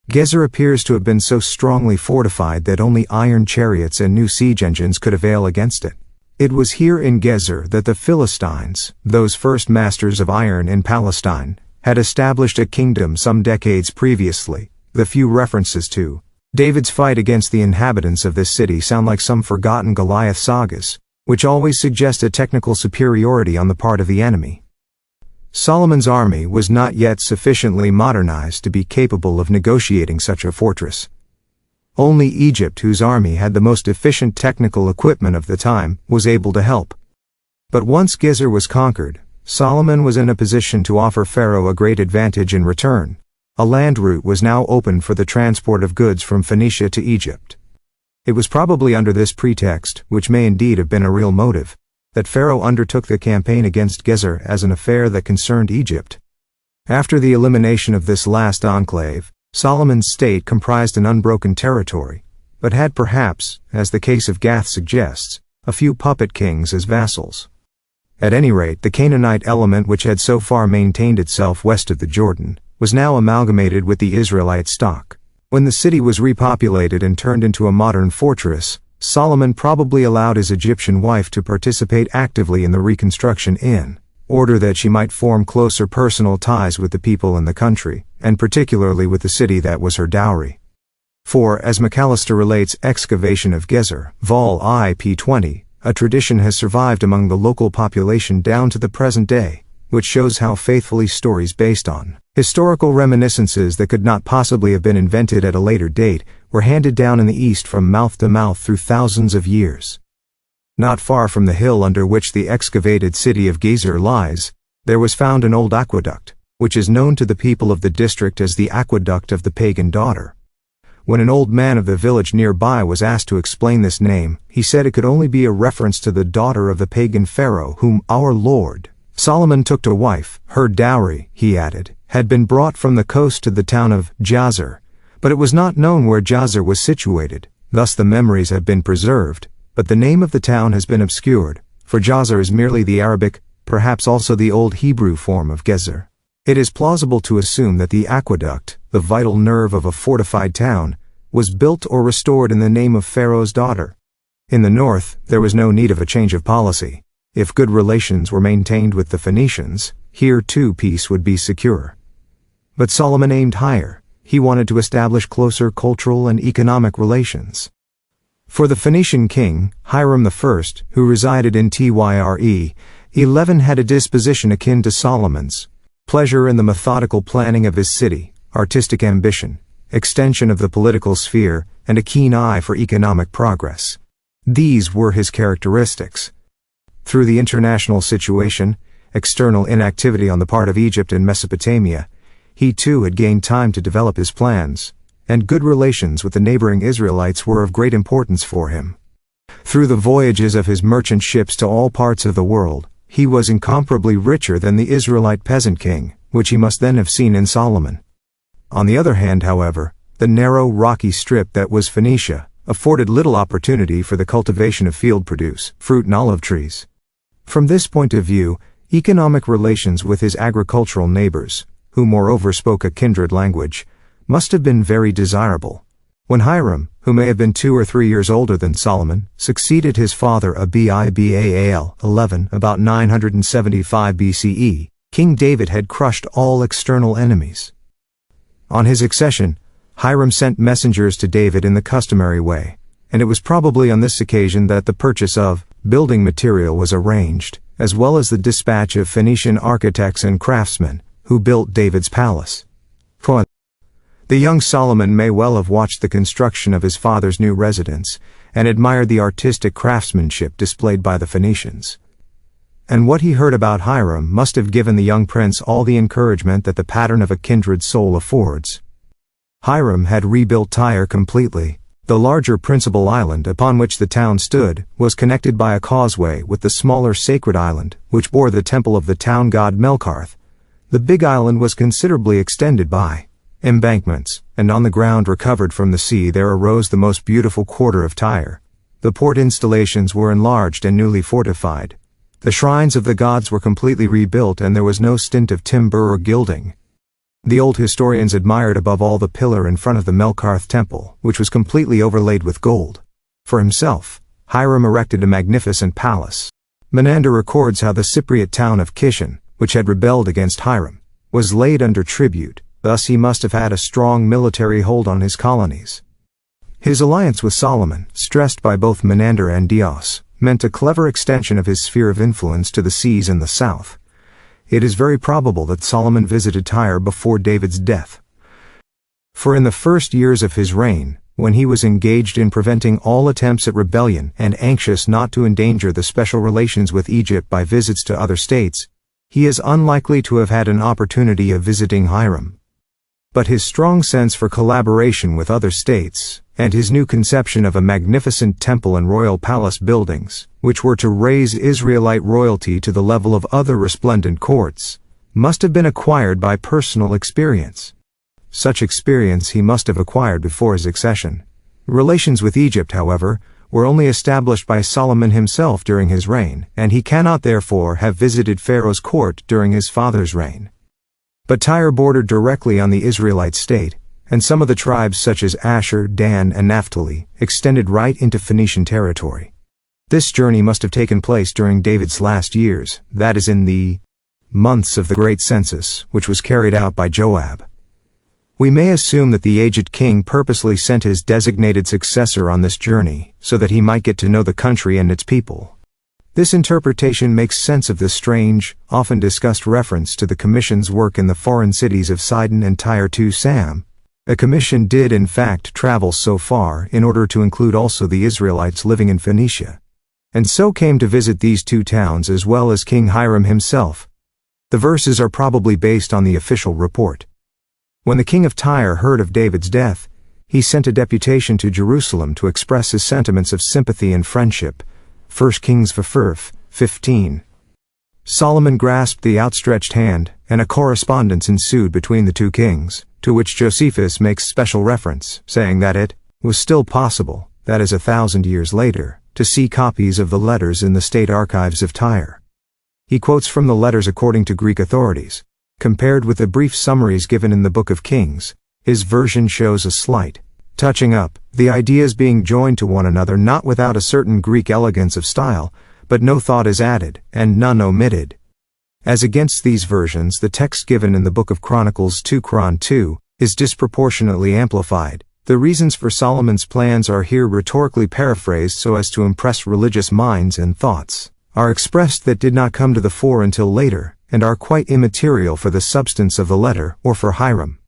Gezer appears to have been so strongly fortified that only iron chariots and new siege engines could avail against it. It was here in Gezer that the Philistines, those first masters of iron in Palestine, had established a kingdom some decades previously. The few references to David's fight against the inhabitants of this city sound like some forgotten Goliath sagas, which always suggest a technical superiority on the part of the enemy. Solomon's army was not yet sufficiently modernized to be capable of negotiating such a fortress. Only Egypt, whose army had the most efficient technical equipment of the time, was able to help. But once Gezer was conquered, Solomon was in a position to offer Pharaoh a great advantage in return. A land route was now open for the transport of goods from Phoenicia to Egypt. It was probably under this pretext, which may indeed have been a real motive, that Pharaoh undertook the campaign against Gezer as an affair that concerned Egypt. After the elimination of this last enclave, Solomon's state comprised an unbroken territory, but had perhaps, as the case of Gath suggests, a few puppet kings as vassals. At any rate, the Canaanite element which had so far maintained itself west of the Jordan, was now amalgamated with the Israelite stock. When the city was repopulated and turned into a modern fortress, Solomon probably allowed his Egyptian wife to participate actively in the reconstruction in order that she might form closer personal ties with the people in the country, and particularly with the city that was her dowry. For, as McAllister relates excavation of Gezer, Vol. I. p. 20, a tradition has survived among the local population down to the present day, which shows how faithfully stories based on historical reminiscences that could not possibly have been invented at a later date were handed down in the East from mouth to mouth through thousands of years. Not far from the hill under which the excavated city of Gezer lies, there was found an old aqueduct, which is known to the people of the district as the Aqueduct of the Pagan Daughter. When an old man of the village nearby was asked to explain this name, he said it could only be a reference to the daughter of the pagan pharaoh whom our Lord Solomon took to wife. Her dowry, he added, had been brought from the coast to the town of Jazer, but it was not known where Jazer was situated. Thus the memories have been preserved, but the name of the town has been obscured, for Jazer is merely the Arabic, perhaps also the Old Hebrew form of Gezer. It is plausible to assume that the aqueduct, the vital nerve of a fortified town, was built or restored in the name of Pharaoh's daughter. In the north, there was no need of a change of policy. If good relations were maintained with the Phoenicians, here too peace would be secure. But Solomon aimed higher. He wanted to establish closer cultural and economic relations. For the Phoenician king, Hiram I, who resided in Tyre, 11 had a disposition akin to Solomon's. pleasure in the methodical planning of his city, artistic ambition, extension of the political sphere, and a keen eye for economic progress. These were his characteristics. Through the international situation, external inactivity on the part of Egypt and Mesopotamia, he too had gained time to develop his plans, and good relations with the neighboring Israelites were of great importance for him. Through the voyages of his merchant ships to all parts of the world, he was incomparably richer than the Israelite peasant king, which he must then have seen in Solomon. On the other hand, however, the narrow, rocky strip that was Phoenicia afforded little opportunity for the cultivation of field produce, fruit and olive trees. From this point of view, economic relations with his agricultural neighbors, who moreover spoke a kindred language, must have been very desirable. When Hiram, who may have been 2 or 3 years older than Solomon, succeeded his father Abibaal 11 about 975 BCE, King David had crushed all external enemies. On his accession, Hiram sent messengers to David in the customary way, and it was probably on this occasion that the purchase of building material was arranged, as well as the dispatch of Phoenician architects and craftsmen, who built David's palace. The young Solomon may well have watched the construction of his father's new residence, and admired the artistic craftsmanship displayed by the Phoenicians. And what he heard about Hiram must have given the young prince all the encouragement that the pattern of a kindred soul affords. Hiram had rebuilt Tyre completely. The larger principal island upon which the town stood was connected by a causeway with the smaller sacred island, which bore the temple of the town god Melkarth. The big island was considerably extended by embankments, and on the ground recovered from the sea there arose the most beautiful quarter of Tyre. The port installations were enlarged and newly fortified. The shrines of the gods were completely rebuilt, and there was no stint of timber or gilding. The old historians admired above all the pillar in front of the Melkarth temple, which was completely overlaid with gold. For himself, Hiram erected a magnificent palace. Menander records how the Cypriot town of Kishan, which had rebelled against Hiram, was laid under tribute. Thus he must have had a strong military hold on his colonies. His alliance with Solomon, stressed by both Menander and Dios, meant a clever extension of his sphere of influence to the seas in the south. It is very probable that Solomon visited Tyre before David's death. For in the first years of his reign, when he was engaged in preventing all attempts at rebellion and anxious not to endanger the special relations with Egypt by visits to other states, he is unlikely to have had an opportunity of visiting Hiram. But his strong sense for collaboration with other states, and his new conception of a magnificent temple and royal palace buildings, which were to raise Israelite royalty to the level of other resplendent courts, must have been acquired by personal experience. Such experience he must have acquired before his accession. Relations with Egypt, however, were only established by Solomon himself during his reign, and he cannot therefore have visited Pharaoh's court during his father's reign. But Tyre bordered directly on the Israelite state, and some of the tribes such as Asher, Dan, and Naphtali extended right into Phoenician territory. This journey must have taken place during David's last years, that is in the months of the great census, which was carried out by Joab. We may assume that the aged king purposely sent his designated successor on this journey, so that he might get to know the country and its people. This interpretation makes sense of the strange, often discussed reference to the commission's work in the foreign cities of Sidon and Tyre to Sam. A commission did in fact travel so far in order to include also the Israelites living in Phoenicia, and so came to visit these two towns as well as King Hiram himself. The verses are probably based on the official report. When the king of Tyre heard of David's death, he sent a deputation to Jerusalem to express his sentiments of sympathy and friendship. 1 Kings 15. Solomon grasped the outstretched hand, and a correspondence ensued between the two kings, to which Josephus makes special reference, saying that it was still possible, that is 1,000 years later, to see copies of the letters in the state archives of Tyre. He quotes from the letters according to Greek authorities. Compared with the brief summaries given in the Book of Kings, his version shows a slight touching up, the ideas being joined to one another not without a certain Greek elegance of style, but no thought is added, and none omitted. As against these versions, the text given in the Book of Chronicles 2 Chron 2 is disproportionately amplified. The reasons for Solomon's plans are here rhetorically paraphrased so as to impress religious minds, and thoughts are expressed that did not come to the fore until later, and are quite immaterial for the substance of the letter or for Hiram.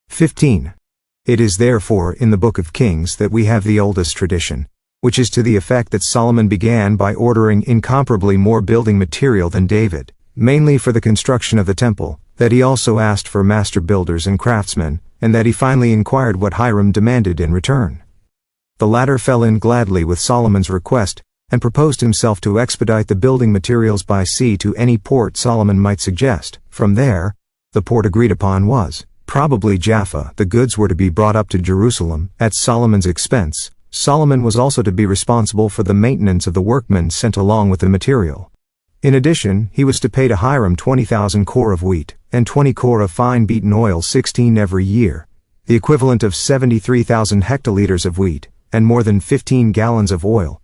15. It is therefore in the Book of Kings that we have the oldest tradition, which is to the effect that Solomon began by ordering incomparably more building material than David, mainly for the construction of the temple, that he also asked for master builders and craftsmen, and that he finally inquired what Hiram demanded in return. The latter fell in gladly with Solomon's request, and proposed himself to expedite the building materials by sea to any port Solomon might suggest. From there, the port agreed upon was probably Jaffa. The goods were to be brought up to Jerusalem at Solomon's expense. Solomon was also to be responsible for the maintenance of the workmen sent along with the material. In addition, he was to pay to Hiram 20,000 kor of wheat, and 20 kor of fine beaten oil, 16 every year, the equivalent of 73,000 hectoliters of wheat, and more than 15 gallons of oil.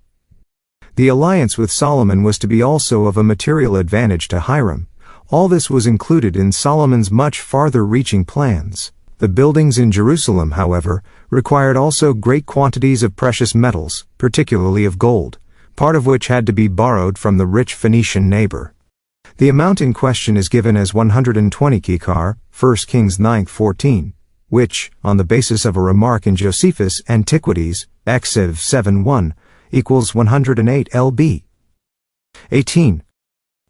The alliance with Solomon was to be also of a material advantage to Hiram. All this was included in Solomon's much farther-reaching plans. The buildings in Jerusalem, however, required also great quantities of precious metals, particularly of gold, part of which had to be borrowed from the rich Phoenician neighbor. The amount in question is given as 120 kikar, 1 Kings 9:14, which, on the basis of a remark in Josephus' Antiquities, Exev 7:1, equals 108 lb. 18.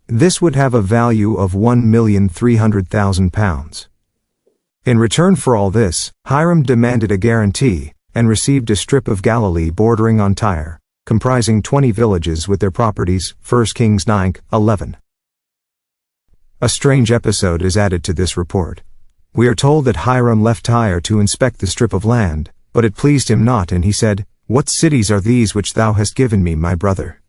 This would have a value of £1,300,000. In return for all this, Hiram demanded a guarantee, and received a strip of Galilee bordering on Tyre, comprising 20 villages with their properties. 1 Kings 9:11. A strange episode is added to this report. We are told that Hiram left Tyre to inspect the strip of land, but it pleased him not, and he said, "What cities are these which thou hast given me, my brother?"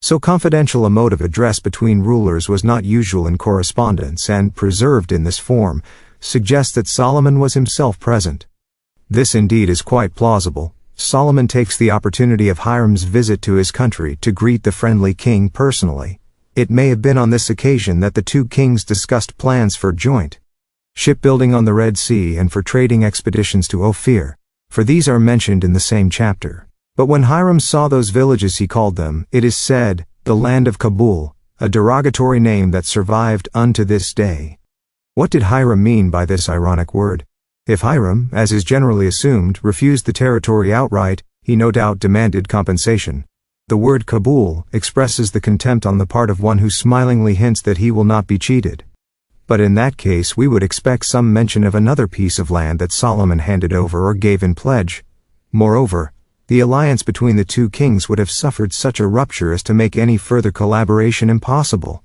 So confidential a mode of address between rulers was not usual in correspondence, and, preserved in this form, suggests that Solomon was himself present. This indeed is quite plausible. Solomon takes the opportunity of Hiram's visit to his country to greet the friendly king personally. It may have been on this occasion that the two kings discussed plans for joint shipbuilding on the Red Sea and for trading expeditions to Ophir, for these are mentioned in the same chapter. But when Hiram saw those villages, he called them, it is said, the land of Kabul, a derogatory name that survived unto this day. What did Hiram mean by this ironic word? If Hiram, as is generally assumed, refused the territory outright, he no doubt demanded compensation. The word Kabul expresses the contempt on the part of one who smilingly hints that he will not be cheated. But in that case we would expect some mention of another piece of land that Solomon handed over or gave in pledge. Moreover, the alliance between the two kings would have suffered such a rupture as to make any further collaboration impossible.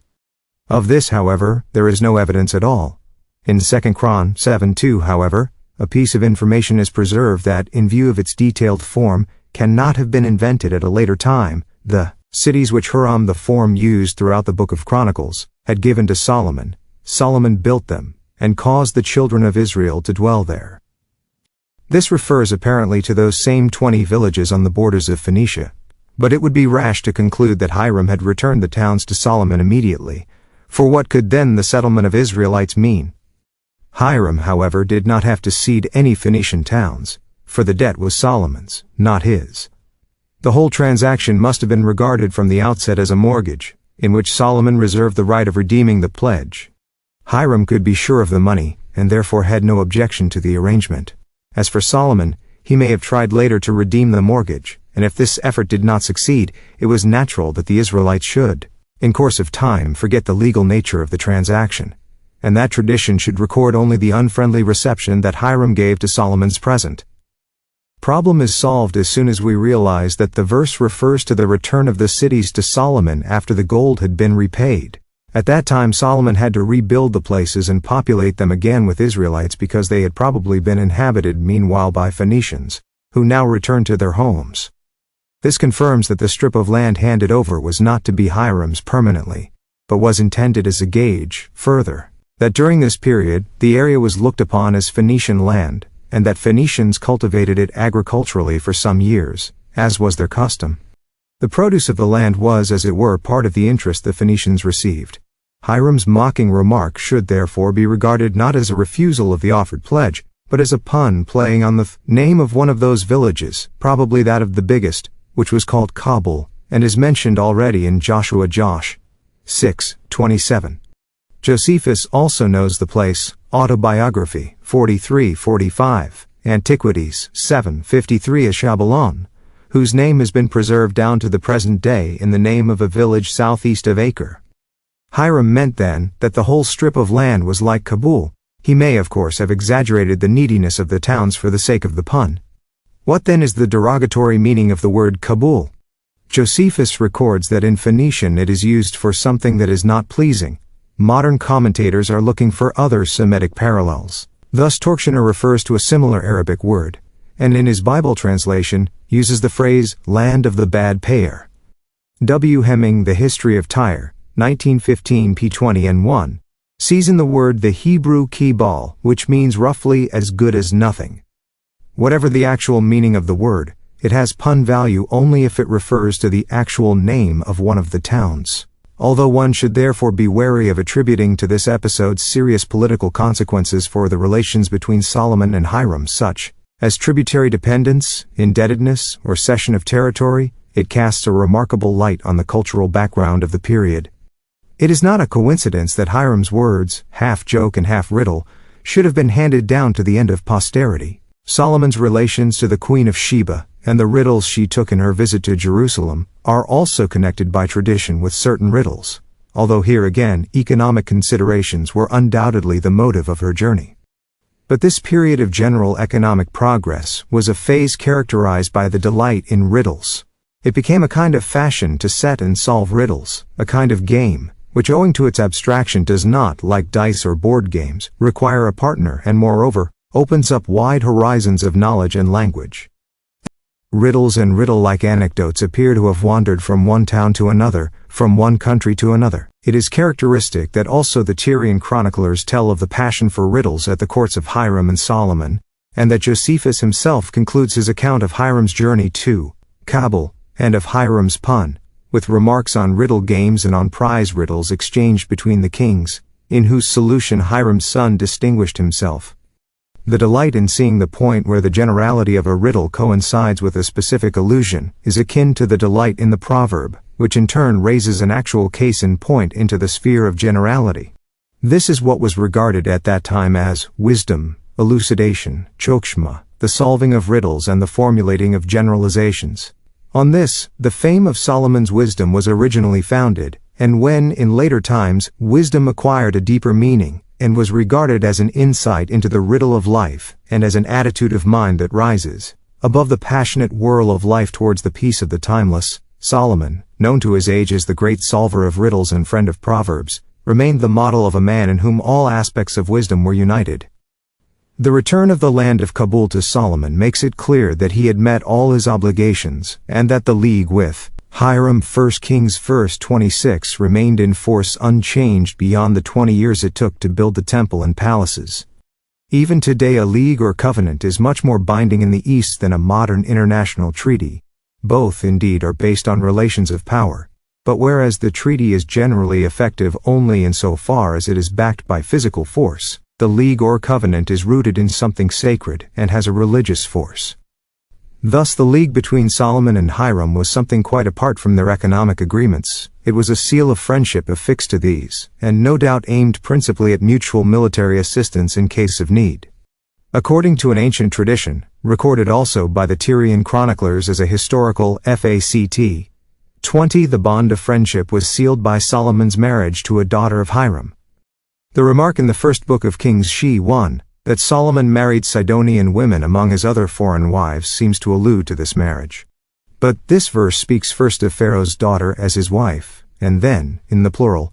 Of this, however, there is no evidence at all. In 2 Chron 7:2, however, a piece of information is preserved that, in view of its detailed form, cannot have been invented at a later time. The cities which Huram, the form used throughout the Book of Chronicles, had given to Solomon, Solomon built them, and caused the children of Israel to dwell there. This refers apparently to those same 20 villages on the borders of Phoenicia, but it would be rash to conclude that Hiram had returned the towns to Solomon immediately, for what could then the settlement of Israelites mean? Hiram, however, did not have to cede any Phoenician towns, for the debt was Solomon's, not his. The whole transaction must have been regarded from the outset as a mortgage, in which Solomon reserved the right of redeeming the pledge. Hiram could be sure of the money, and therefore had no objection to the arrangement. As for Solomon, he may have tried later to redeem the mortgage, and if this effort did not succeed, it was natural that the Israelites should, in course of time, forget the legal nature of the transaction, and that tradition should record only the unfriendly reception that Hiram gave to Solomon's present. Problem is solved as soon as we realize that the verse refers to the return of the cities to Solomon after the gold had been repaid. At that time Solomon had to rebuild the places and populate them again with Israelites because they had probably been inhabited meanwhile by Phoenicians, who now returned to their homes. This confirms that the strip of land handed over was not to be Hiram's permanently, but was intended as a gauge, further, that during this period the area was looked upon as Phoenician land, and that Phoenicians cultivated it agriculturally for some years, as was their custom. The produce of the land was, as it were, part of the interest the Phoenicians received. Hiram's mocking remark should therefore be regarded not as a refusal of the offered pledge, but as a pun playing on the name of one of those villages, probably that of the biggest, which was called Kabul, and is mentioned already in Joshua 6:27. Josephus also knows the place, Autobiography, 43-45, Antiquities, 753 Eschabalon, whose name has been preserved down to the present day in the name of a village southeast of Acre. Hiram meant then that the whole strip of land was like Kabul. He may of course have exaggerated the neediness of the towns for the sake of the pun. What then is the derogatory meaning of the word Kabul? Josephus records that in Phoenician it is used for something that is not pleasing. Modern commentators are looking for other Semitic parallels. Thus Torktioner refers to a similar Arabic word, and in his Bible translation, uses the phrase, land of the bad payer. W. Hemming, The History of Tyre, 1915 p. 20-1, sees in the word the Hebrew kibal, which means roughly as good as nothing. Whatever the actual meaning of the word, it has pun value only if it refers to the actual name of one of the towns. Although one should therefore be wary of attributing to this episode serious political consequences for the relations between Solomon and Hiram, such as tributary dependence, indebtedness, or cession of territory, it casts a remarkable light on the cultural background of the period. It is not a coincidence that Hiram's words, half joke and half riddle, should have been handed down to the end of posterity. Solomon's relations to the Queen of Sheba, and the riddles she took in her visit to Jerusalem, are also connected by tradition with certain riddles, although here again economic considerations were undoubtedly the motive of her journey. But this period of general economic progress was a phase characterized by the delight in riddles. It became a kind of fashion to set and solve riddles, a kind of game, which owing to its abstraction does not, like dice or board games, require a partner and moreover, opens up wide horizons of knowledge and language. Riddles and riddle-like anecdotes appear to have wandered from one town to another, from one country to another. It is characteristic that also the Tyrian chroniclers tell of the passion for riddles at the courts of Hiram and Solomon, and that Josephus himself concludes his account of Hiram's journey to Kabul, and of Hiram's pun, with remarks on riddle games and on prize riddles exchanged between the kings, in whose solution Hiram's son distinguished himself. The delight in seeing the point where the generality of a riddle coincides with a specific allusion is akin to the delight in the proverb, which in turn raises an actual case in point into the sphere of generality. This is what was regarded at that time as wisdom, elucidation, chokshma, the solving of riddles and the formulating of generalizations. On this, the fame of Solomon's wisdom was originally founded, and when, in later times, wisdom acquired a deeper meaning, and was regarded as an insight into the riddle of life, and as an attitude of mind that rises above the passionate whirl of life towards the peace of the timeless, Solomon, known to his age as the great solver of riddles and friend of proverbs, remained the model of a man in whom all aspects of wisdom were united. The return of the land of Kabul to Solomon makes it clear that he had met all his obligations, and that the league with Hiram 1 Kings 26 remained in force unchanged beyond the 20 years it took to build the temple and palaces. Even today a league or covenant is much more binding in the East than a modern international treaty. Both indeed are based on relations of power, but whereas the treaty is generally effective only insofar as it is backed by physical force, the league or covenant is rooted in something sacred and has a religious force. Thus the league between Solomon and Hiram was something quite apart from their economic agreements. It was a seal of friendship affixed to these, and no doubt aimed principally at mutual military assistance in case of need. According to an ancient tradition, recorded also by the Tyrian chroniclers as a historical fact, 20 the bond of friendship was sealed by Solomon's marriage to a daughter of Hiram. The remark in the first book of Kings She 1, that Solomon married Sidonian women among his other foreign wives seems to allude to this marriage. But this verse speaks first of Pharaoh's daughter as his wife, and then, in the plural,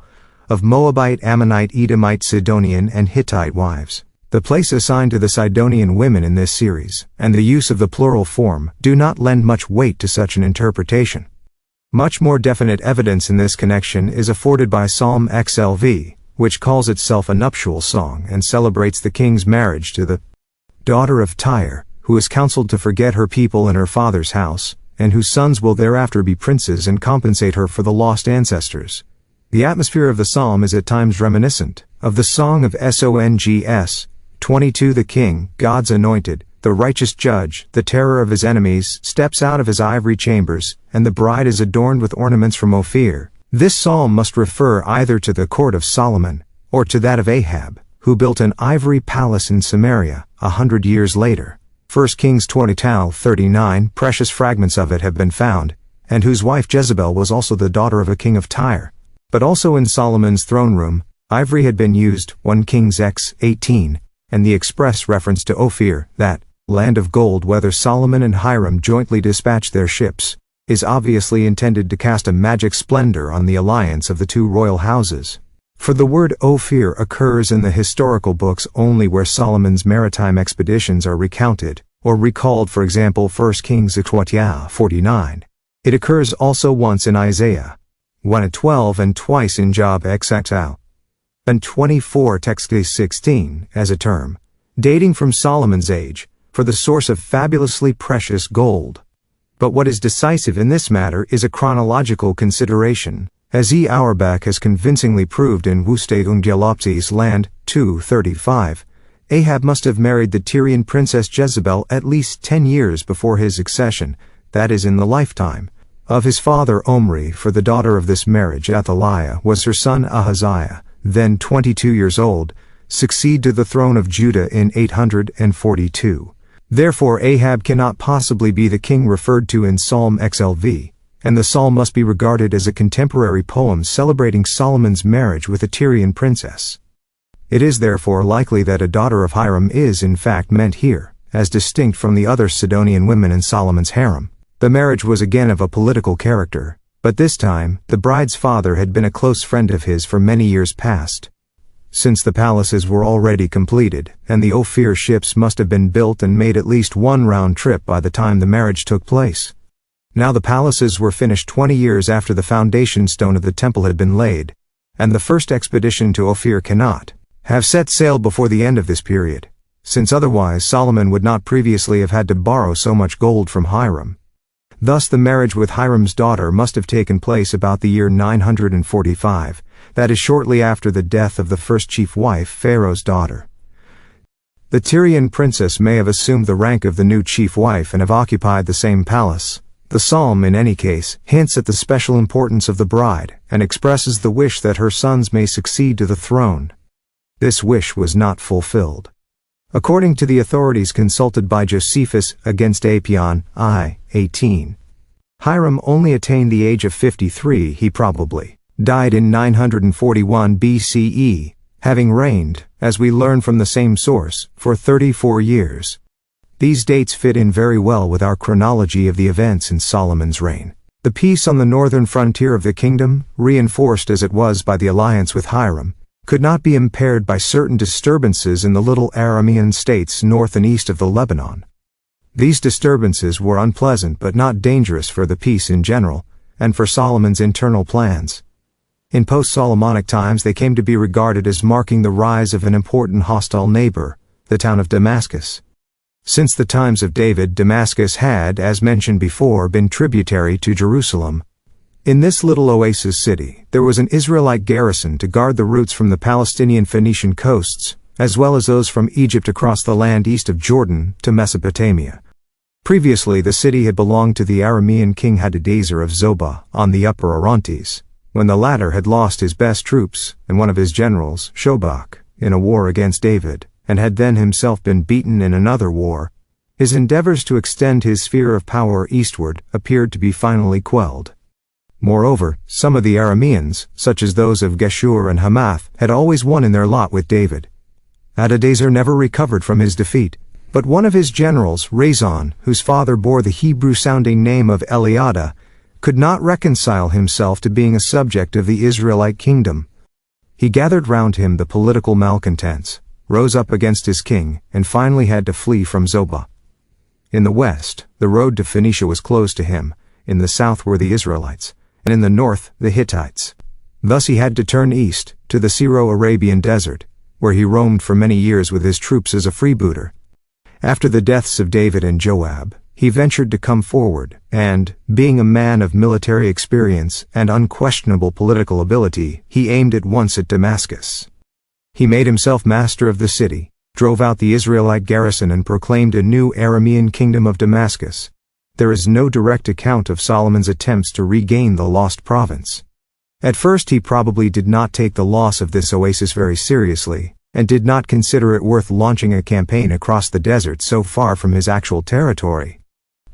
of Moabite, Ammonite, Edomite, Sidonian, and Hittite wives. The place assigned to the Sidonian women in this series, and the use of the plural form, do not lend much weight to such an interpretation. Much more definite evidence in this connection is afforded by Psalm XLV, which calls itself a nuptial song and celebrates the king's marriage to the daughter of Tyre, who is counseled to forget her people and her father's house, and whose sons will thereafter be princes and compensate her for the lost ancestors. The atmosphere of the psalm is at times reminiscent of the Song of Songs, 22 The king, God's anointed, the righteous judge, the terror of his enemies, steps out of his ivory chambers, and the bride is adorned with ornaments from Ophir. This psalm must refer either to the court of Solomon, or to that of Ahab, who built an ivory palace in Samaria 100 years later. 1 Kings 20:39 precious fragments of it have been found, and whose wife Jezebel was also the daughter of a king of Tyre. But also in Solomon's throne room, ivory had been used, 1 Kings X:18, and the express reference to Ophir, that land of gold whether Solomon and Hiram jointly dispatched their ships, is obviously intended to cast a magic splendor on the alliance of the two royal houses. For the word Ophir occurs in the historical books only where Solomon's maritime expeditions are recounted, or recalled, for example 1 Kings 49. It occurs also once in Isaiah 1:12 and twice in Job XXL and 24 text 16 as a term, dating from Solomon's age, for the source of fabulously precious gold. But what is decisive in this matter is a chronological consideration, as E. Auerbach has convincingly proved in Wüste und Gelobtes Land 2:35. Ahab must have married the Tyrian princess Jezebel at least 10 years before his accession, that is in the lifetime of his father Omri, for the daughter of this marriage, Athaliah, was her son Ahaziah, then 22 years old, succeed to the throne of Judah in 842. Therefore Ahab cannot possibly be the king referred to in Psalm XLV, and the psalm must be regarded as a contemporary poem celebrating Solomon's marriage with a Tyrian princess. It is therefore likely that a daughter of Hiram is in fact meant here, as distinct from the other Sidonian women in Solomon's harem. The marriage was again of a political character, but this time the bride's father had been a close friend of his for many years past. Since the palaces were already completed, and the Ophir ships must have been built and made at least one round trip by the time the marriage took place. Now the palaces were finished 20 years after the foundation stone of the temple had been laid, and the first expedition to Ophir cannot have set sail before the end of this period, since otherwise Solomon would not previously have had to borrow so much gold from Hiram. Thus the marriage with Hiram's daughter must have taken place about the year 945, that is shortly after the death of the first chief wife, Pharaoh's daughter. The Tyrian princess may have assumed the rank of the new chief wife and have occupied the same palace. The psalm, in any case, hints at the special importance of the bride, and expresses the wish that her sons may succeed to the throne. This wish was not fulfilled. According to the authorities consulted by Josephus against Apion, I:18, Hiram only attained the age of 53. He probably died in 941 BCE, having reigned, as we learn from the same source, for 34 years. These dates fit in very well with our chronology of the events in Solomon's reign. The peace on the northern frontier of the kingdom, reinforced as it was by the alliance with Hiram, could not be impaired by certain disturbances in the little Aramean states north and east of the Lebanon. These disturbances were unpleasant but not dangerous for the peace in general, and for Solomon's internal plans. In post-Solomonic times they came to be regarded as marking the rise of an important hostile neighbor, the town of Damascus. Since the times of David, Damascus had, as mentioned before, been tributary to Jerusalem. In this little oasis city, there was an Israelite garrison to guard the routes from the Palestinian Phoenician coasts, as well as those from Egypt across the land east of Jordan to Mesopotamia. Previously the city had belonged to the Aramean king Hadadezer of Zobah on the upper Orontes, when the latter had lost his best troops and one of his generals, Shobach, in a war against David, and had then himself been beaten in another war. His endeavors to extend his sphere of power eastward appeared to be finally quelled. Moreover, some of the Arameans, such as those of Geshur and Hamath, had always won in their lot with David. Hadadezer never recovered from his defeat, but one of his generals, Rezon, whose father bore the Hebrew-sounding name of Eliada, could not reconcile himself to being a subject of the Israelite kingdom. He gathered round him the political malcontents, rose up against his king, and finally had to flee from Zobah. In the west, the road to Phoenicia was closed to him, in the south were the Israelites, and in the north the Hittites. Thus he had to turn east, to the Syro-Arabian desert, where he roamed for many years with his troops as a freebooter. After the deaths of David and Joab, he ventured to come forward, and, being a man of military experience and unquestionable political ability, he aimed at once at Damascus. He made himself master of the city, drove out the Israelite garrison and proclaimed a new Aramean kingdom of Damascus. There is no direct account of Solomon's attempts to regain the lost province. At first he probably did not take the loss of this oasis very seriously, and did not consider it worth launching a campaign across the desert so far from his actual territory.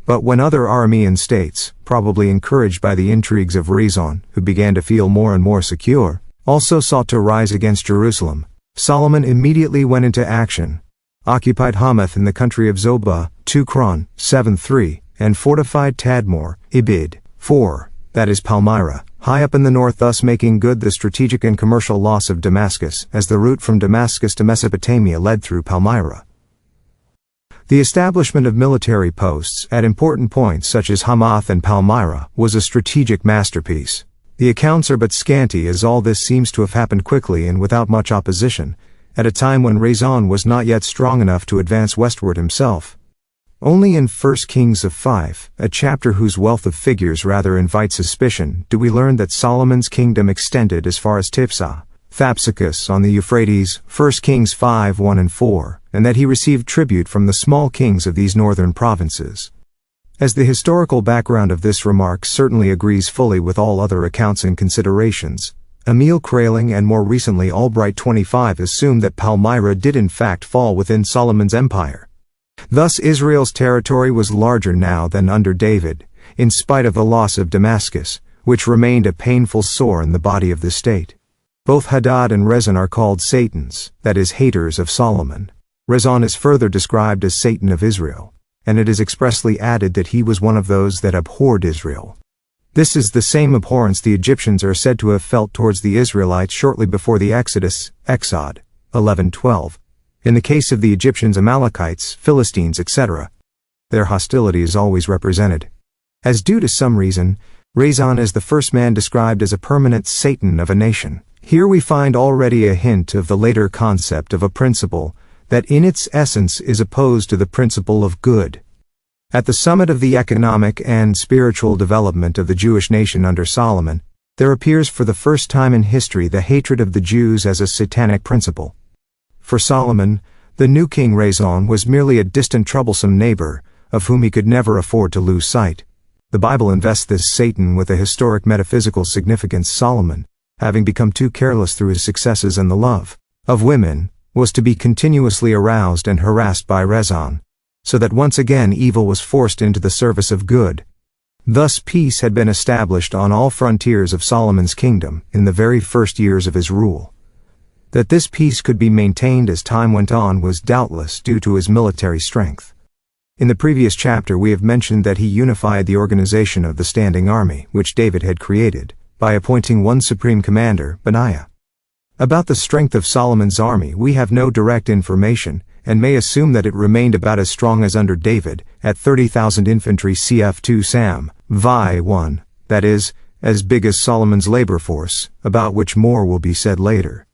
But when other Aramean states, probably encouraged by the intrigues of Rezon, who began to feel more and more secure, also sought to rise against Jerusalem, Solomon immediately went into action, occupied Hamath in the country of Zobah, 2 Chron, 7:3, and fortified Tadmor, Ibid, 4, that is Palmyra, high up in the north, thus making good the strategic and commercial loss of Damascus, as the route from Damascus to Mesopotamia led through Palmyra. The establishment of military posts at important points such as Hamath and Palmyra was a strategic masterpiece. The accounts are but scanty, as all this seems to have happened quickly and without much opposition, at a time when Rezon was not yet strong enough to advance westward himself. Only in 1 Kings of 5, a chapter whose wealth of figures rather invites suspicion, do we learn that Solomon's kingdom extended as far as Tiphsah, Thapsacus on the Euphrates, 1 Kings 5, 1 and 4, and that he received tribute from the small kings of these northern provinces. As the historical background of this remark certainly agrees fully with all other accounts and considerations, Emil Kraling and more recently Albright 25 assume that Palmyra did in fact fall within Solomon's empire. Thus Israel's territory was larger now than under David, in spite of the loss of Damascus, which remained a painful sore in the body of the state. Both Hadad and Rezon are called Satans, that is, haters of Solomon. Rezon is further described as Satan of Israel, and it is expressly added that he was one of those that abhorred Israel. This is the same abhorrence the Egyptians are said to have felt towards the Israelites shortly before the Exodus, Exod 11:12. In the case of the Egyptians, Amalekites, Philistines, etc., their hostility is always represented. As due to some reason, Rezon is the first man described as a permanent Satan of a nation. Here we find already a hint of the later concept of a principle that in its essence is opposed to the principle of good. At the summit of the economic and spiritual development of the Jewish nation under Solomon, there appears for the first time in history the hatred of the Jews as a satanic principle. For Solomon, the new king Rezon was merely a distant troublesome neighbor, of whom he could never afford to lose sight. The Bible invests this Satan with a historic metaphysical significance. Solomon, having become too careless through his successes and the love of women, was to be continuously aroused and harassed by Rezon, so that once again evil was forced into the service of good. Thus peace had been established on all frontiers of Solomon's kingdom in the very first years of his rule. That this peace could be maintained as time went on was doubtless due to his military strength. In the previous chapter we have mentioned that he unified the organization of the standing army, which David had created, by appointing one supreme commander, Benaiah. About the strength of Solomon's army we have no direct information, and may assume that it remained about as strong as under David, at 30,000 infantry cf. 2 Sam, VIII, that is, as big as Solomon's labor force, about which more will be said later.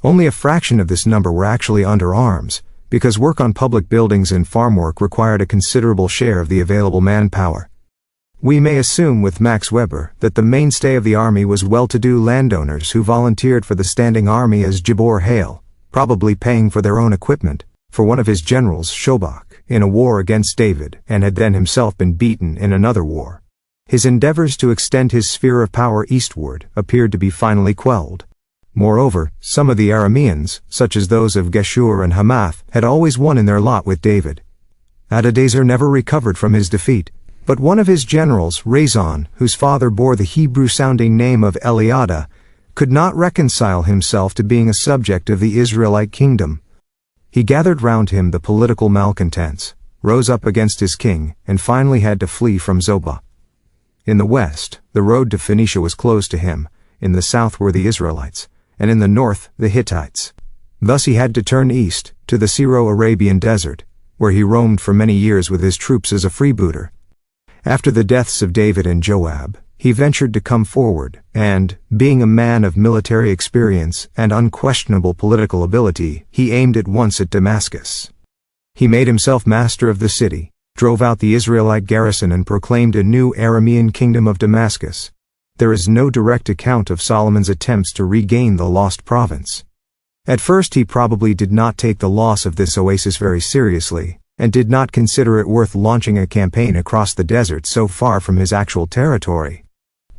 Only a fraction of this number were actually under arms, because work on public buildings and farm work required a considerable share of the available manpower. We may assume with Max Weber that the mainstay of the army was well-to-do landowners who volunteered for the standing army as Gibor Hale, probably paying for their own equipment, for one of his generals, Shobach, in a war against David, and had then himself been beaten in another war. His endeavors to extend his sphere of power eastward appeared to be finally quelled. Moreover, some of the Arameans, such as those of Geshur and Hamath, had always won in their lot with David. Hadadezer never recovered from his defeat, but one of his generals, Rezon, whose father bore the Hebrew-sounding name of Eliada, could not reconcile himself to being a subject of the Israelite kingdom. He gathered round him the political malcontents, rose up against his king, and finally had to flee from Zobah. In the west, the road to Phoenicia was closed to him, in the south were the Israelites, and in the north the Hittites. Thus he had to turn east, to the Syro-Arabian desert, where he roamed for many years with his troops as a freebooter. After the deaths of David and Joab, he ventured to come forward, and, being a man of military experience and unquestionable political ability, he aimed at once at Damascus. He made himself master of the city, drove out the Israelite garrison and proclaimed a new Aramean kingdom of Damascus. There is no direct account of Solomon's attempts to regain the lost province. At first he probably did not take the loss of this oasis very seriously, and did not consider it worth launching a campaign across the desert so far from his actual territory.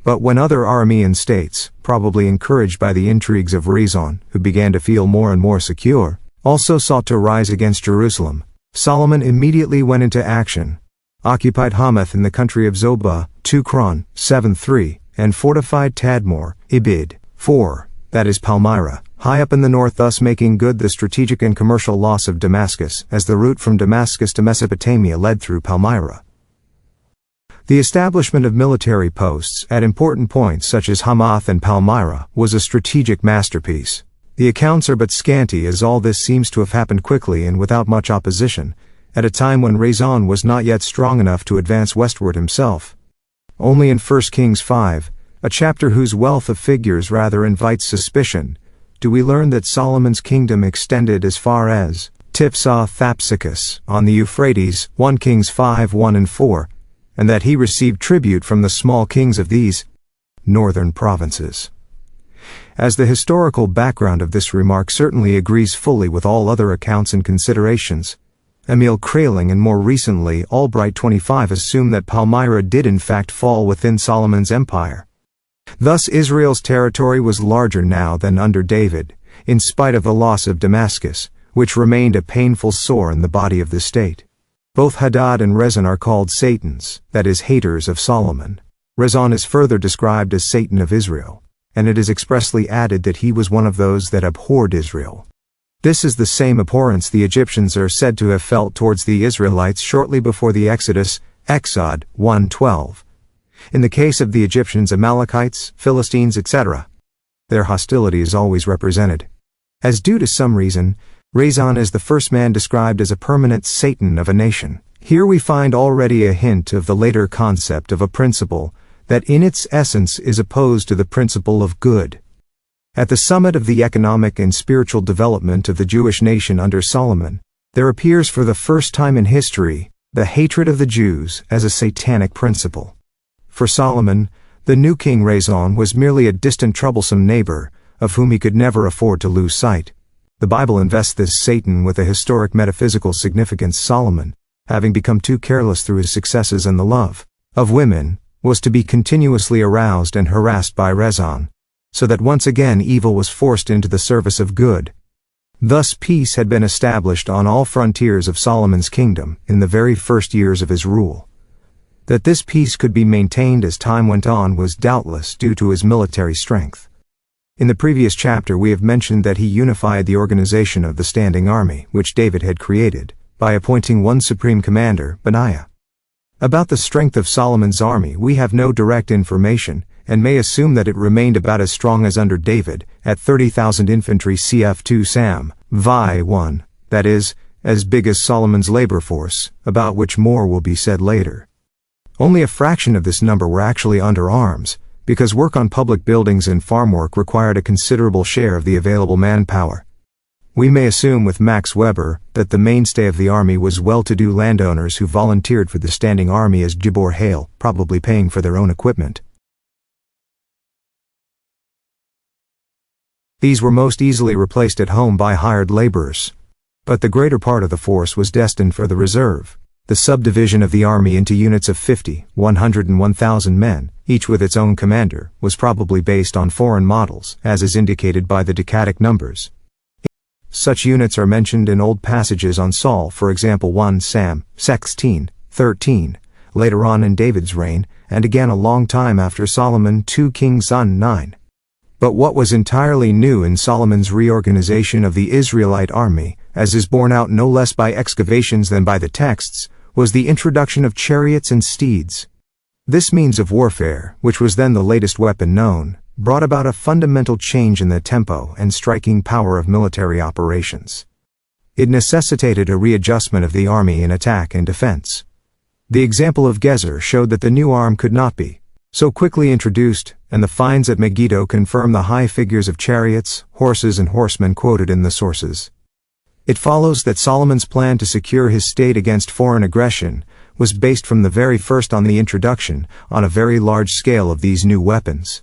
But when other Aramean states, probably encouraged by the intrigues of Rezon, who began to feel more and more secure, also sought to rise against Jerusalem, Solomon immediately went into action, occupied Hamath in the country of Zobah, 2 Chron. 7:3, and fortified Tadmor, Ibid. 4, that is Palmyra, high up in the north, thus making good the strategic and commercial loss of Damascus, as the route from Damascus to Mesopotamia led through Palmyra. The establishment of military posts at important points such as Hamath and Palmyra was a strategic masterpiece. The accounts are but scanty, as all this seems to have happened quickly and without much opposition, at a time when Rezon was not yet strong enough to advance westward himself. Only in 1 Kings 5, a chapter whose wealth of figures rather invites suspicion, do we learn that Solomon's kingdom extended as far as Tiphsah-Thapsacus on the Euphrates, 1 Kings 5, 1 and 4, and that he received tribute from the small kings of these northern provinces. As the historical background of this remark certainly agrees fully with all other accounts and considerations, Emil Kraling and more recently Albright 25 assume that Palmyra did in fact fall within Solomon's empire. Thus Israel's territory was larger now than under David, in spite of the loss of Damascus, which remained a painful sore in the body of the state. Both Hadad and Rezon are called Satans, that is, haters of Solomon. Rezon is further described as Satan of Israel, and it is expressly added that he was one of those that abhorred Israel. This is the same abhorrence the Egyptians are said to have felt towards the Israelites shortly before the Exodus, Exod 1:12. In the case of the Egyptians, Amalekites, Philistines, etc., their hostility is always represented as, due to some reason, Rezon is the first man described as a permanent Satan of a nation. Here we find already a hint of the later concept of a principle that in its essence is opposed to the principle of good. At the summit of the economic and spiritual development of the Jewish nation under Solomon, there appears for the first time in history the hatred of the Jews as a satanic principle. For Solomon, the new king Rezon was merely a distant troublesome neighbor, of whom he could never afford to lose sight. The Bible invests this Satan with a historic metaphysical significance. Solomon, having become too careless through his successes and the love of women, was to be continuously aroused and harassed by Rezon, so that once again evil was forced into the service of good. Thus peace had been established on all frontiers of Solomon's kingdom in the very first years of his rule. That this peace could be maintained as time went on was doubtless due to his military strength. In the previous chapter we have mentioned that he unified the organization of the standing army, which David had created, by appointing one supreme commander, Benaiah. About the strength of Solomon's army we have no direct information, and may assume that it remained about as strong as under David, at 30,000 infantry cf. 2 Sam, VIII, that is, as big as Solomon's labor force, about which more will be said later. Only a fraction of this number were actually under arms, because work on public buildings and farm work required a considerable share of the available manpower. We may assume with Max Weber that the mainstay of the army was well-to-do landowners who volunteered for the standing army as Gibor Hale, probably paying for their own equipment. These were most easily replaced at home by hired laborers. But the greater part of the force was destined for the reserve. The subdivision of the army into units of 50, 100 and 1,000 men, each with its own commander, was probably based on foreign models, as is indicated by the decadic numbers. Such units are mentioned in old passages on Saul, for example 1 Sam, 16:13, later on in David's reign, and again a long time after Solomon 2 Kings 9. But what was entirely new in Solomon's reorganization of the Israelite army, as is borne out no less by excavations than by the texts, was the introduction of chariots and steeds. This means of warfare, which was then the latest weapon known, brought about a fundamental change in the tempo and striking power of military operations. It necessitated a readjustment of the army in attack and defense. The example of Gezer showed that the new arm could not be so quickly introduced, and the finds at Megiddo confirm the high figures of chariots, horses and horsemen quoted in the sources. It follows that Solomon's plan to secure his state against foreign aggression was based from the very first on the introduction, on a very large scale, of these new weapons.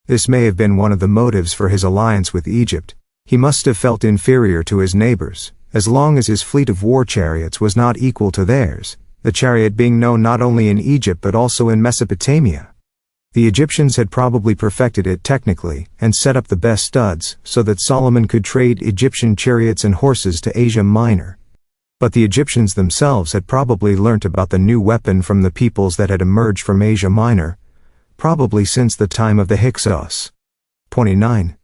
This may have been one of the motives for his alliance with Egypt. He must have felt inferior to his neighbors, as long as his fleet of war chariots was not equal to theirs, the chariot being known not only in Egypt but also in Mesopotamia. The Egyptians had probably perfected it technically and set up the best studs so that Solomon could trade Egyptian chariots and horses to Asia Minor. But the Egyptians themselves had probably learnt about the new weapon from the peoples that had emerged from Asia Minor, probably since the time of the Hyksos. 29.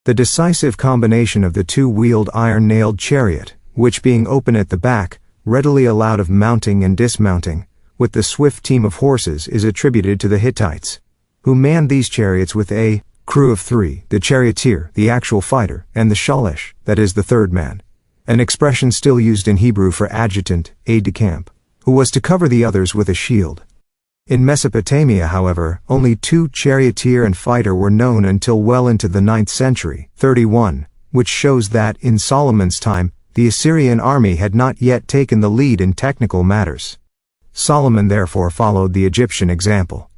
The decisive combination of the two-wheeled iron-nailed chariot, which being open at the back, readily allowed of mounting and dismounting, with the swift team of horses is attributed to the Hittites, who manned these chariots with a crew of 3, the charioteer, the actual fighter, and the shalish, that is the third man, an expression still used in Hebrew for adjutant, aide-de-camp, who was to cover the others with a shield. In Mesopotamia, however, only 2 charioteer and fighter were known until well into the 9th century, 31, which shows that, in Solomon's time, the Assyrian army had not yet taken the lead in technical matters. Solomon therefore followed the Egyptian example.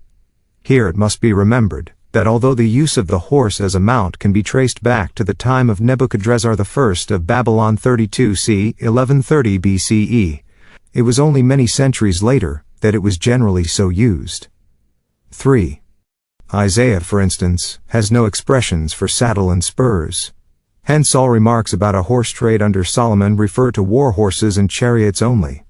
Here it must be remembered that although the use of the horse as a mount can be traced back to the time of Nebuchadrezzar I of Babylon 32 c. 1130 BCE, it was only many centuries later that it was generally so used. 3. Isaiah, for instance, has no expressions for saddle and spurs. Hence all remarks about a horse trade under Solomon refer to war horses and chariots only.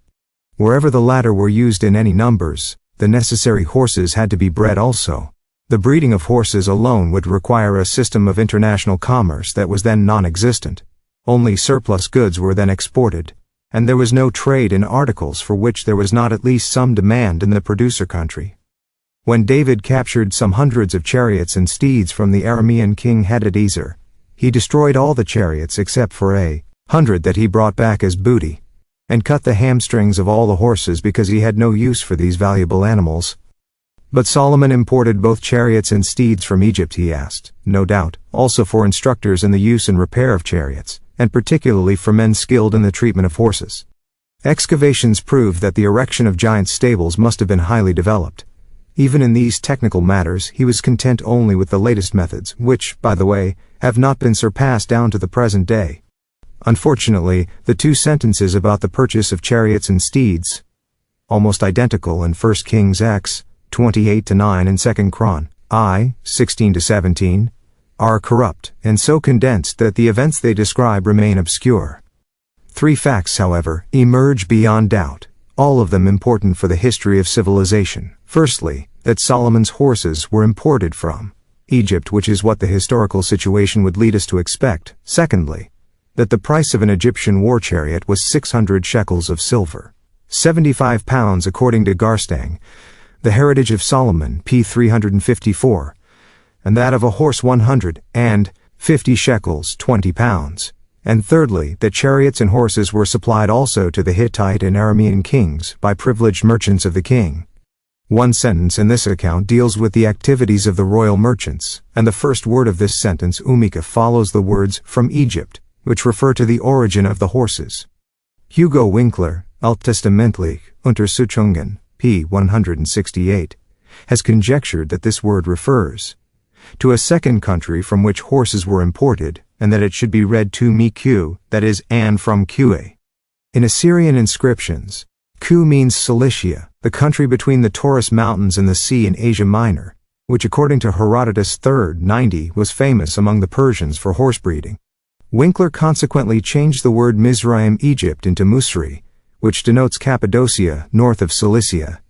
Wherever the latter were used in any numbers, the necessary horses had to be bred also. The breeding of horses alone would require a system of international commerce that was then non-existent. Only surplus goods were then exported, and there was no trade in articles for which there was not at least some demand in the producer country. When David captured some hundreds of chariots and steeds from the Aramean king Hadadezer, he destroyed all the chariots except for 100 that he brought back as booty, and cut the hamstrings of all the horses because he had no use for these valuable animals. But Solomon imported both chariots and steeds from Egypt, he asked, no doubt, also for instructors in the use and repair of chariots, and particularly for men skilled in the treatment of horses. Excavations prove that the erection of giant stables must have been highly developed. Even in these technical matters he was content only with the latest methods, which, by the way, have not been surpassed down to the present day. Unfortunately, the 2 sentences about the purchase of chariots and steeds, almost identical in 1 Kings X, 28-9 and 2 Chron, I, 16-17, are corrupt and so condensed that the events they describe remain obscure. 3 facts, however, emerge beyond doubt, all of them important for the history of civilization. Firstly, that Solomon's horses were imported from Egypt, which is what the historical situation would lead us to expect. Secondly, that the price of an Egyptian war chariot was 600 shekels of silver, 75 pounds according to Garstang, The Heritage of Solomon, p. 354, and that of a horse 150 shekels, 20 pounds. And thirdly, that chariots and horses were supplied also to the Hittite and Aramean kings by privileged merchants of the king. 1 sentence in this account deals with the activities of the royal merchants, and the first word of this sentence, umika, follows the words from Egypt, which refer to the origin of the horses. Hugo Winkler, Alttestamentliche Untersuchungen, p. 168, has conjectured that this word refers to a second country from which horses were imported, and that it should be read tu mi Q, that is, and from Qa. In Assyrian inscriptions, Ku means Cilicia, the country between the Taurus Mountains and the sea in Asia Minor, which according to Herodotus III 90 was famous among the Persians for horse breeding. Winkler consequently changed the word Mizraim, Egypt, into Musri, which denotes Cappadocia, north of Cilicia.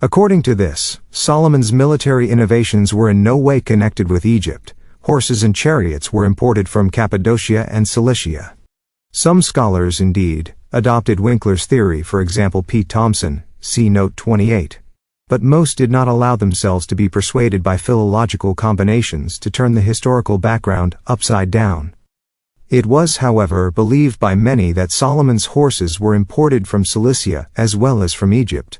According to this, Solomon's military innovations were in no way connected with Egypt. Horses and chariots were imported from Cappadocia and Cilicia. Some scholars, indeed, adopted Winkler's theory, for example P. Thompson, see note 28. But most did not allow themselves to be persuaded by philological combinations to turn the historical background upside down. It was, however, believed by many that Solomon's horses were imported from Cilicia as well as from Egypt.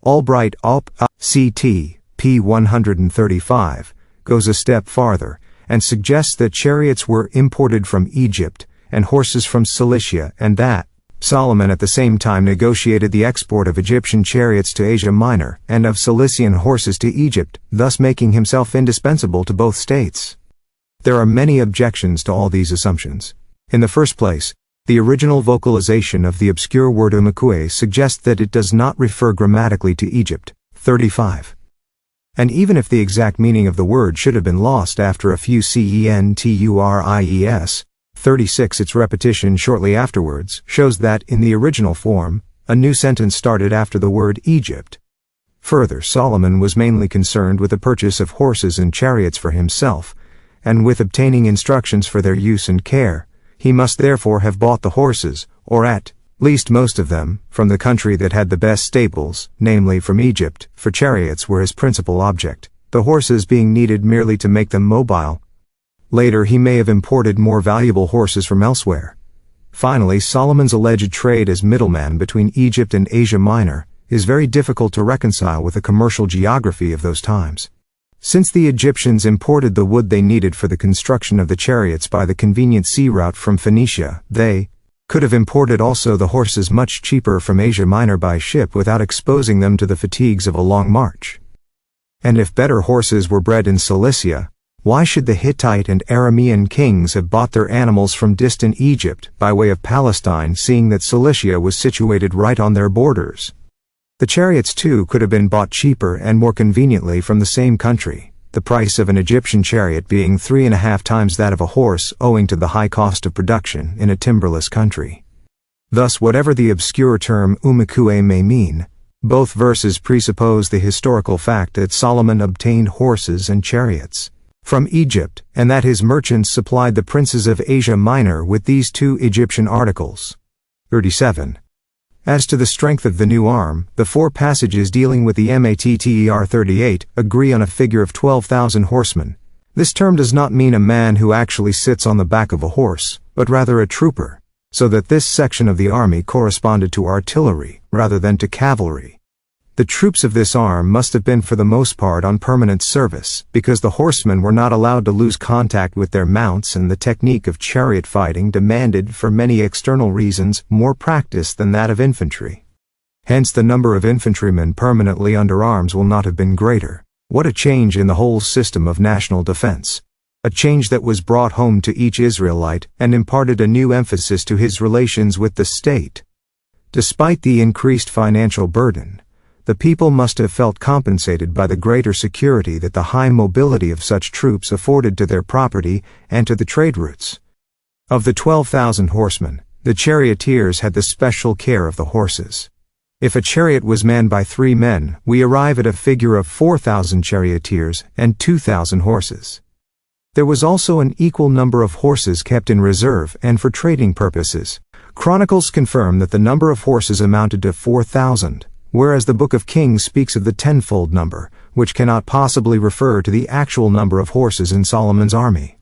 Albright op. Ct. p. 135, goes a step farther, and suggests that chariots were imported from Egypt and horses from Cilicia, and that Solomon at the same time negotiated the export of Egyptian chariots to Asia Minor and of Cilician horses to Egypt, thus making himself indispensable to both states. There are many objections to all these assumptions. In the first place, the original vocalization of the obscure word umikue suggests that it does not refer grammatically to Egypt. 35. And even if the exact meaning of the word should have been lost after a few centuries, 36, its repetition shortly afterwards shows that, in the original form, a new sentence started after the word Egypt. Further, Solomon was mainly concerned with the purchase of horses and chariots for himself, and with obtaining instructions for their use and care. He must therefore have bought the horses, or at least most of them, from the country that had the best stables, namely from Egypt, for chariots were his principal object, the horses being needed merely to make them mobile. Later he may have imported more valuable horses from elsewhere. Finally, Solomon's alleged trade as middleman between Egypt and Asia Minor is very difficult to reconcile with the commercial geography of those times. Since the Egyptians imported the wood they needed for the construction of the chariots by the convenient sea route from Phoenicia, they could have imported also the horses much cheaper from Asia Minor by ship without exposing them to the fatigues of a long march. And if better horses were bred in Cilicia, why should the Hittite and Aramean kings have bought their animals from distant Egypt by way of Palestine, seeing that Cilicia was situated right on their borders? The chariots too could have been bought cheaper and more conveniently from the same country, the price of an Egyptian chariot being 3.5 times that of a horse owing to the high cost of production in a timberless country. Thus, whatever the obscure term umikue may mean, both verses presuppose the historical fact that Solomon obtained horses and chariots from Egypt, and that his merchants supplied the princes of Asia Minor with these two Egyptian articles. 37. As to the strength of the new arm, the 4 passages dealing with the Matter 38 agree on a figure of 12,000 horsemen. This term does not mean a man who actually sits on the back of a horse, but rather a trooper, so that this section of the army corresponded to artillery rather than to cavalry. The troops of this arm must have been for the most part on permanent service, because the horsemen were not allowed to lose contact with their mounts, and the technique of chariot fighting demanded, for many external reasons, more practice than that of infantry. Hence the number of infantrymen permanently under arms will not have been greater. What a change in the whole system of national defense! A change that was brought home to each Israelite and imparted a new emphasis to his relations with the state. Despite the increased financial burden, the people must have felt compensated by the greater security that the high mobility of such troops afforded to their property and to the trade routes. Of the 12,000 horsemen, the charioteers had the special care of the horses. If a chariot was manned by 3 men, we arrive at a figure of 4,000 charioteers and 2,000 horses. There was also an equal number of horses kept in reserve and for trading purposes. Chronicles confirm that the number of horses amounted to 4,000. Whereas the Book of Kings speaks of the tenfold number, which cannot possibly refer to the actual number of horses in Solomon's army.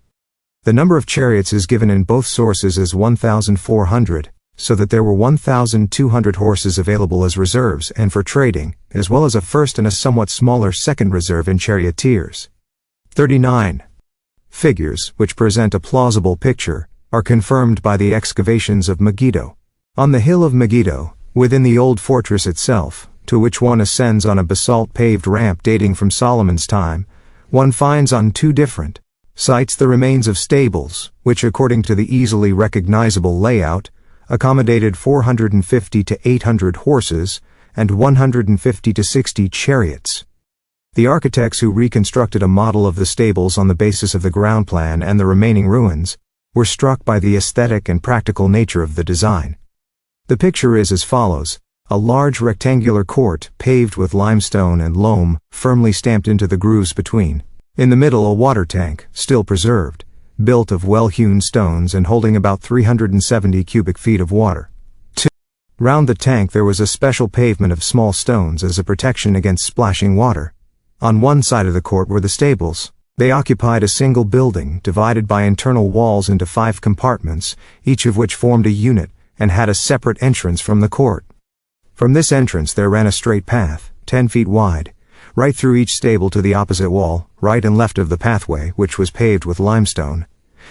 The number of chariots is given in both sources as 1,400, so that there were 1,200 horses available as reserves and for trading, as well as a first and a somewhat smaller second reserve in charioteers. 39. Figures, which present a plausible picture, are confirmed by the excavations of Megiddo. On the hill of Megiddo, within the old fortress itself, to which one ascends on a basalt-paved ramp dating from Solomon's time, one finds on 2 different sites the remains of stables, which according to the easily recognizable layout, accommodated 450 to 800 horses and 150 to 60 chariots. The architects who reconstructed a model of the stables on the basis of the ground plan and the remaining ruins were struck by the aesthetic and practical nature of the design. The picture is as follows: a large rectangular court paved with limestone and loam, firmly stamped into the grooves between. In the middle a water tank, still preserved, built of well-hewn stones and holding about 370 cubic feet of water. 2. Round the tank there was a special pavement of small stones as a protection against splashing water. On one side of the court were the stables. They occupied a single building, divided by internal walls into 5 compartments, each of which formed a unit, and had a separate entrance from the court. From this entrance there ran a straight path, 10 feet wide, right through each stable to the opposite wall, right and left of the pathway, which was paved with limestone.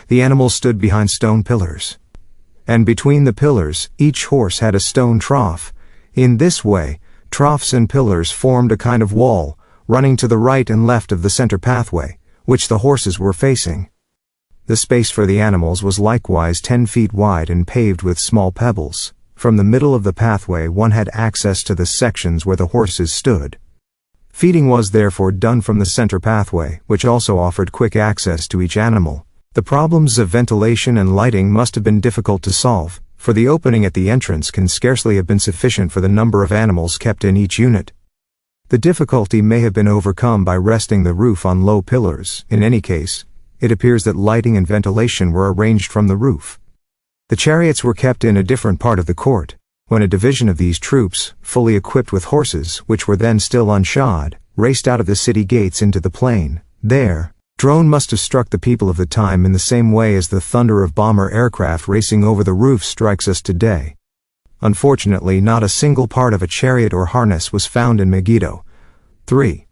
The animals stood behind stone pillars. And between the pillars, each horse had a stone trough. In this way, troughs and pillars formed a kind of wall, running to the right and left of the center pathway, which the horses were facing. The space for the animals was likewise 10 feet wide and paved with small pebbles. From the middle of the pathway one had access to the sections where the horses stood. Feeding was therefore done from the center pathway, which also offered quick access to each animal. The problems of ventilation and lighting must have been difficult to solve, for the opening at the entrance can scarcely have been sufficient for the number of animals kept in each unit. The difficulty may have been overcome by resting the roof on low pillars. In any case, it appears that lighting and ventilation were arranged from the roof. The chariots were kept in a different part of the court, when a division of these troops, fully equipped with horses, which were then still unshod, raced out of the city gates into the plain. There, drone must have struck the people of the time in the same way as the thunder of bomber aircraft racing over the roofs strikes us today. Unfortunately, not a single part of a chariot or harness was found in Megiddo. 3.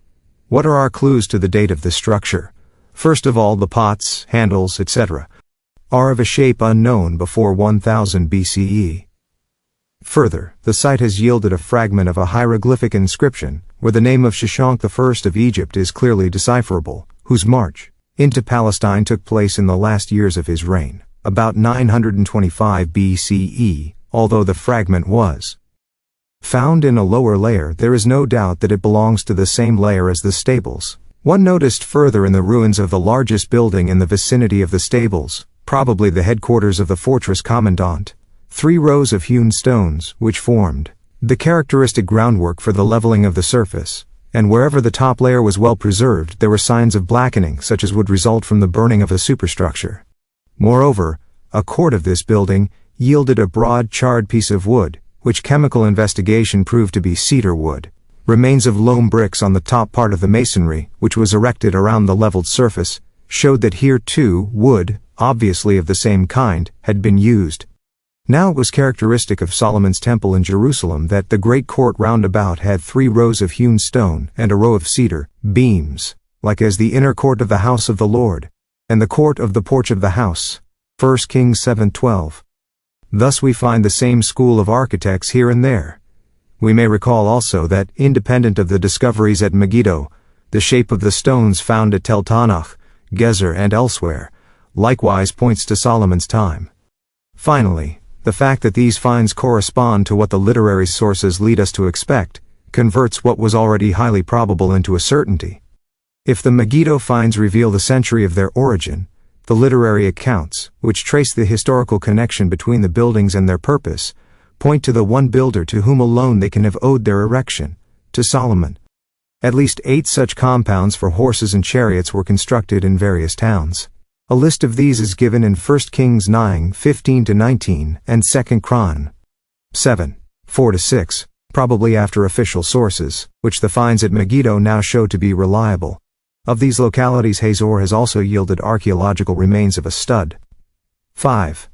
What are our clues to the date of this structure? First of all, the pots, handles, etc. are of a shape unknown before 1000 BCE. Further, the site has yielded a fragment of a hieroglyphic inscription, where the name of Shoshank I of Egypt is clearly decipherable, whose march into Palestine took place in the last years of his reign, about 925 BCE, although the fragment was found in a lower layer. There is no doubt that it belongs to the same layer as the stables. One noticed further in the ruins of the largest building in the vicinity of the stables, probably the headquarters of the fortress commandant, 3 rows of hewn stones, which formed the characteristic groundwork for the leveling of the surface, and wherever the top layer was well preserved there were signs of blackening such as would result from the burning of a superstructure. Moreover, a court of this building yielded a broad charred piece of wood, which chemical investigation proved to be cedar wood. Remains of loam bricks on the top part of the masonry, which was erected around the leveled surface, showed that here too wood, obviously of the same kind, had been used. Now it was characteristic of Solomon's temple in Jerusalem that the great court round about had 3 rows of hewn stone and a row of cedar beams, like as the inner court of the house of the Lord, and the court of the porch of the house. 1 Kings 7:12. Thus we find the same school of architects here and there. We may recall also that, independent of the discoveries at Megiddo, the shape of the stones found at Tel Tanakh, Gezer and elsewhere, likewise points to Solomon's time. Finally, the fact that these finds correspond to what the literary sources lead us to expect, converts what was already highly probable into a certainty. If the Megiddo finds reveal the century of their origin, the literary accounts, which trace the historical connection between the buildings and their purpose, point to the one builder to whom alone they can have owed their erection, to Solomon. At least 8 such compounds for horses and chariots were constructed in various towns. A list of these is given in 1 Kings 9:15-19 and 2 Chron. 7:4-6, probably after official sources, which the finds at Megiddo now show to be reliable. Of these localities, Hazor has also yielded archaeological remains of a stud. 5.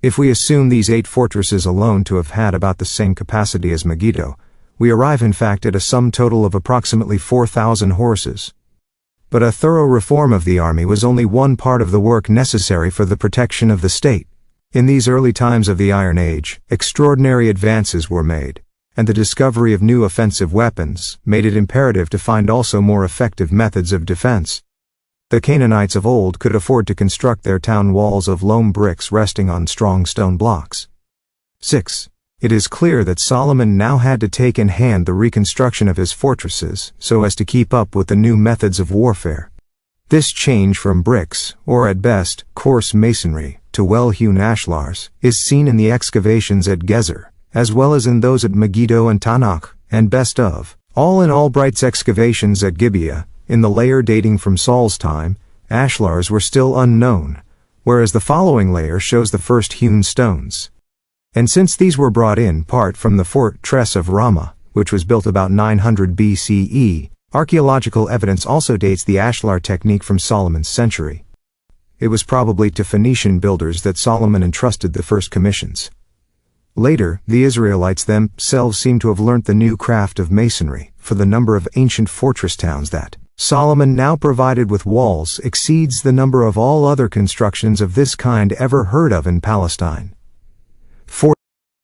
If we assume these 8 fortresses alone to have had about the same capacity as Megiddo, we arrive in fact at a sum total of approximately 4,000 horses. But a thorough reform of the army was only one part of the work necessary for the protection of the state. In these early times of the Iron Age, extraordinary advances were made, and the discovery of new offensive weapons made it imperative to find also more effective methods of defense. The Canaanites of old could afford to construct their town walls of loam bricks resting on strong stone blocks. 6. It is clear that Solomon now had to take in hand the reconstruction of his fortresses so as to keep up with the new methods of warfare. This change from bricks, or at best, coarse masonry, to well-hewn ashlars, is seen in the excavations at Gezer, as well as in those at Megiddo and Tanakh, and best of all in Albright's excavations at Gibeah, in the layer dating from Saul's time, ashlars were still unknown, whereas the following layer shows the first hewn stones. And since these were brought in part from the fortress of Ramah, which was built about 900 BCE, archaeological evidence also dates the ashlar technique from Solomon's century. It was probably to Phoenician builders that Solomon entrusted the first commissions. Later, the Israelites themselves seem to have learnt the new craft of masonry, for the number of ancient fortress towns that Solomon now provided with walls exceeds the number of all other constructions of this kind ever heard of in Palestine. 4.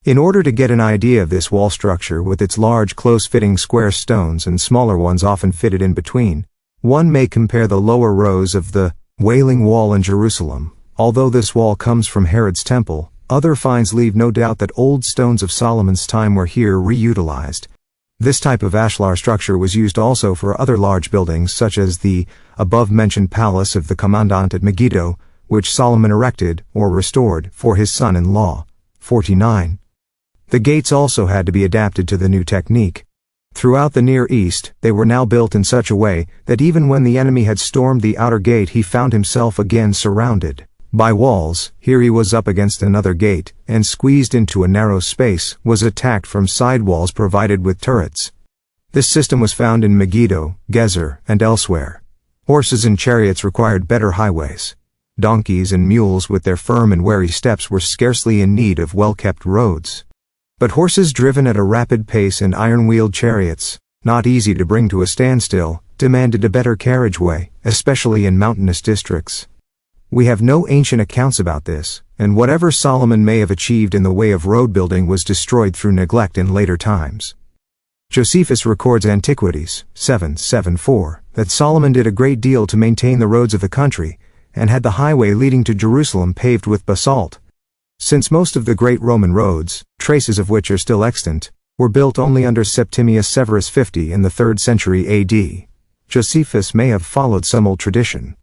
In order to get an idea of this wall structure with its large close-fitting square stones and smaller ones often fitted in between, one may compare the lower rows of the Wailing Wall in Jerusalem. Although this wall comes from Herod's temple, other finds leave no doubt that old stones of Solomon's time were here reutilized. This type of ashlar structure was used also for other large buildings such as the above-mentioned palace of the commandant at Megiddo, which Solomon erected or restored for his son-in-law. 49. The gates also had to be adapted to the new technique. Throughout the Near East, they were now built in such a way that even when the enemy had stormed the outer gate, he found himself again surrounded by walls. Here he was up against another gate, and squeezed into a narrow space, was attacked from side walls provided with turrets. This system was found in Megiddo, Gezer, and elsewhere. Horses and chariots required better highways. Donkeys and mules with their firm and wary steps were scarcely in need of well-kept roads. But horses driven at a rapid pace and iron-wheeled chariots, not easy to bring to a standstill, demanded a better carriageway, especially in mountainous districts. We have no ancient accounts about this, and whatever Solomon may have achieved in the way of road building was destroyed through neglect in later times. Josephus records Antiquities 7:7-4 that Solomon did a great deal to maintain the roads of the country, and had the highway leading to Jerusalem paved with basalt. Since most of the great Roman roads, traces of which are still extant, were built only under Septimius Severus 50 in the 3rd century AD, Josephus may have followed some old tradition.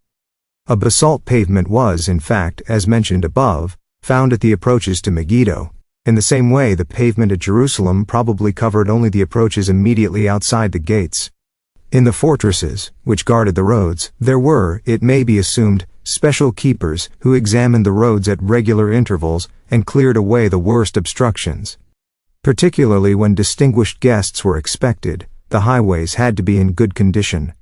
A basalt pavement was, in fact, as mentioned above, found at the approaches to Megiddo. In the same way, the pavement at Jerusalem probably covered only the approaches immediately outside the gates. In the fortresses, which guarded the roads, there were, it may be assumed, special keepers who examined the roads at regular intervals and cleared away the worst obstructions. Particularly when distinguished guests were expected, the highways had to be in good condition.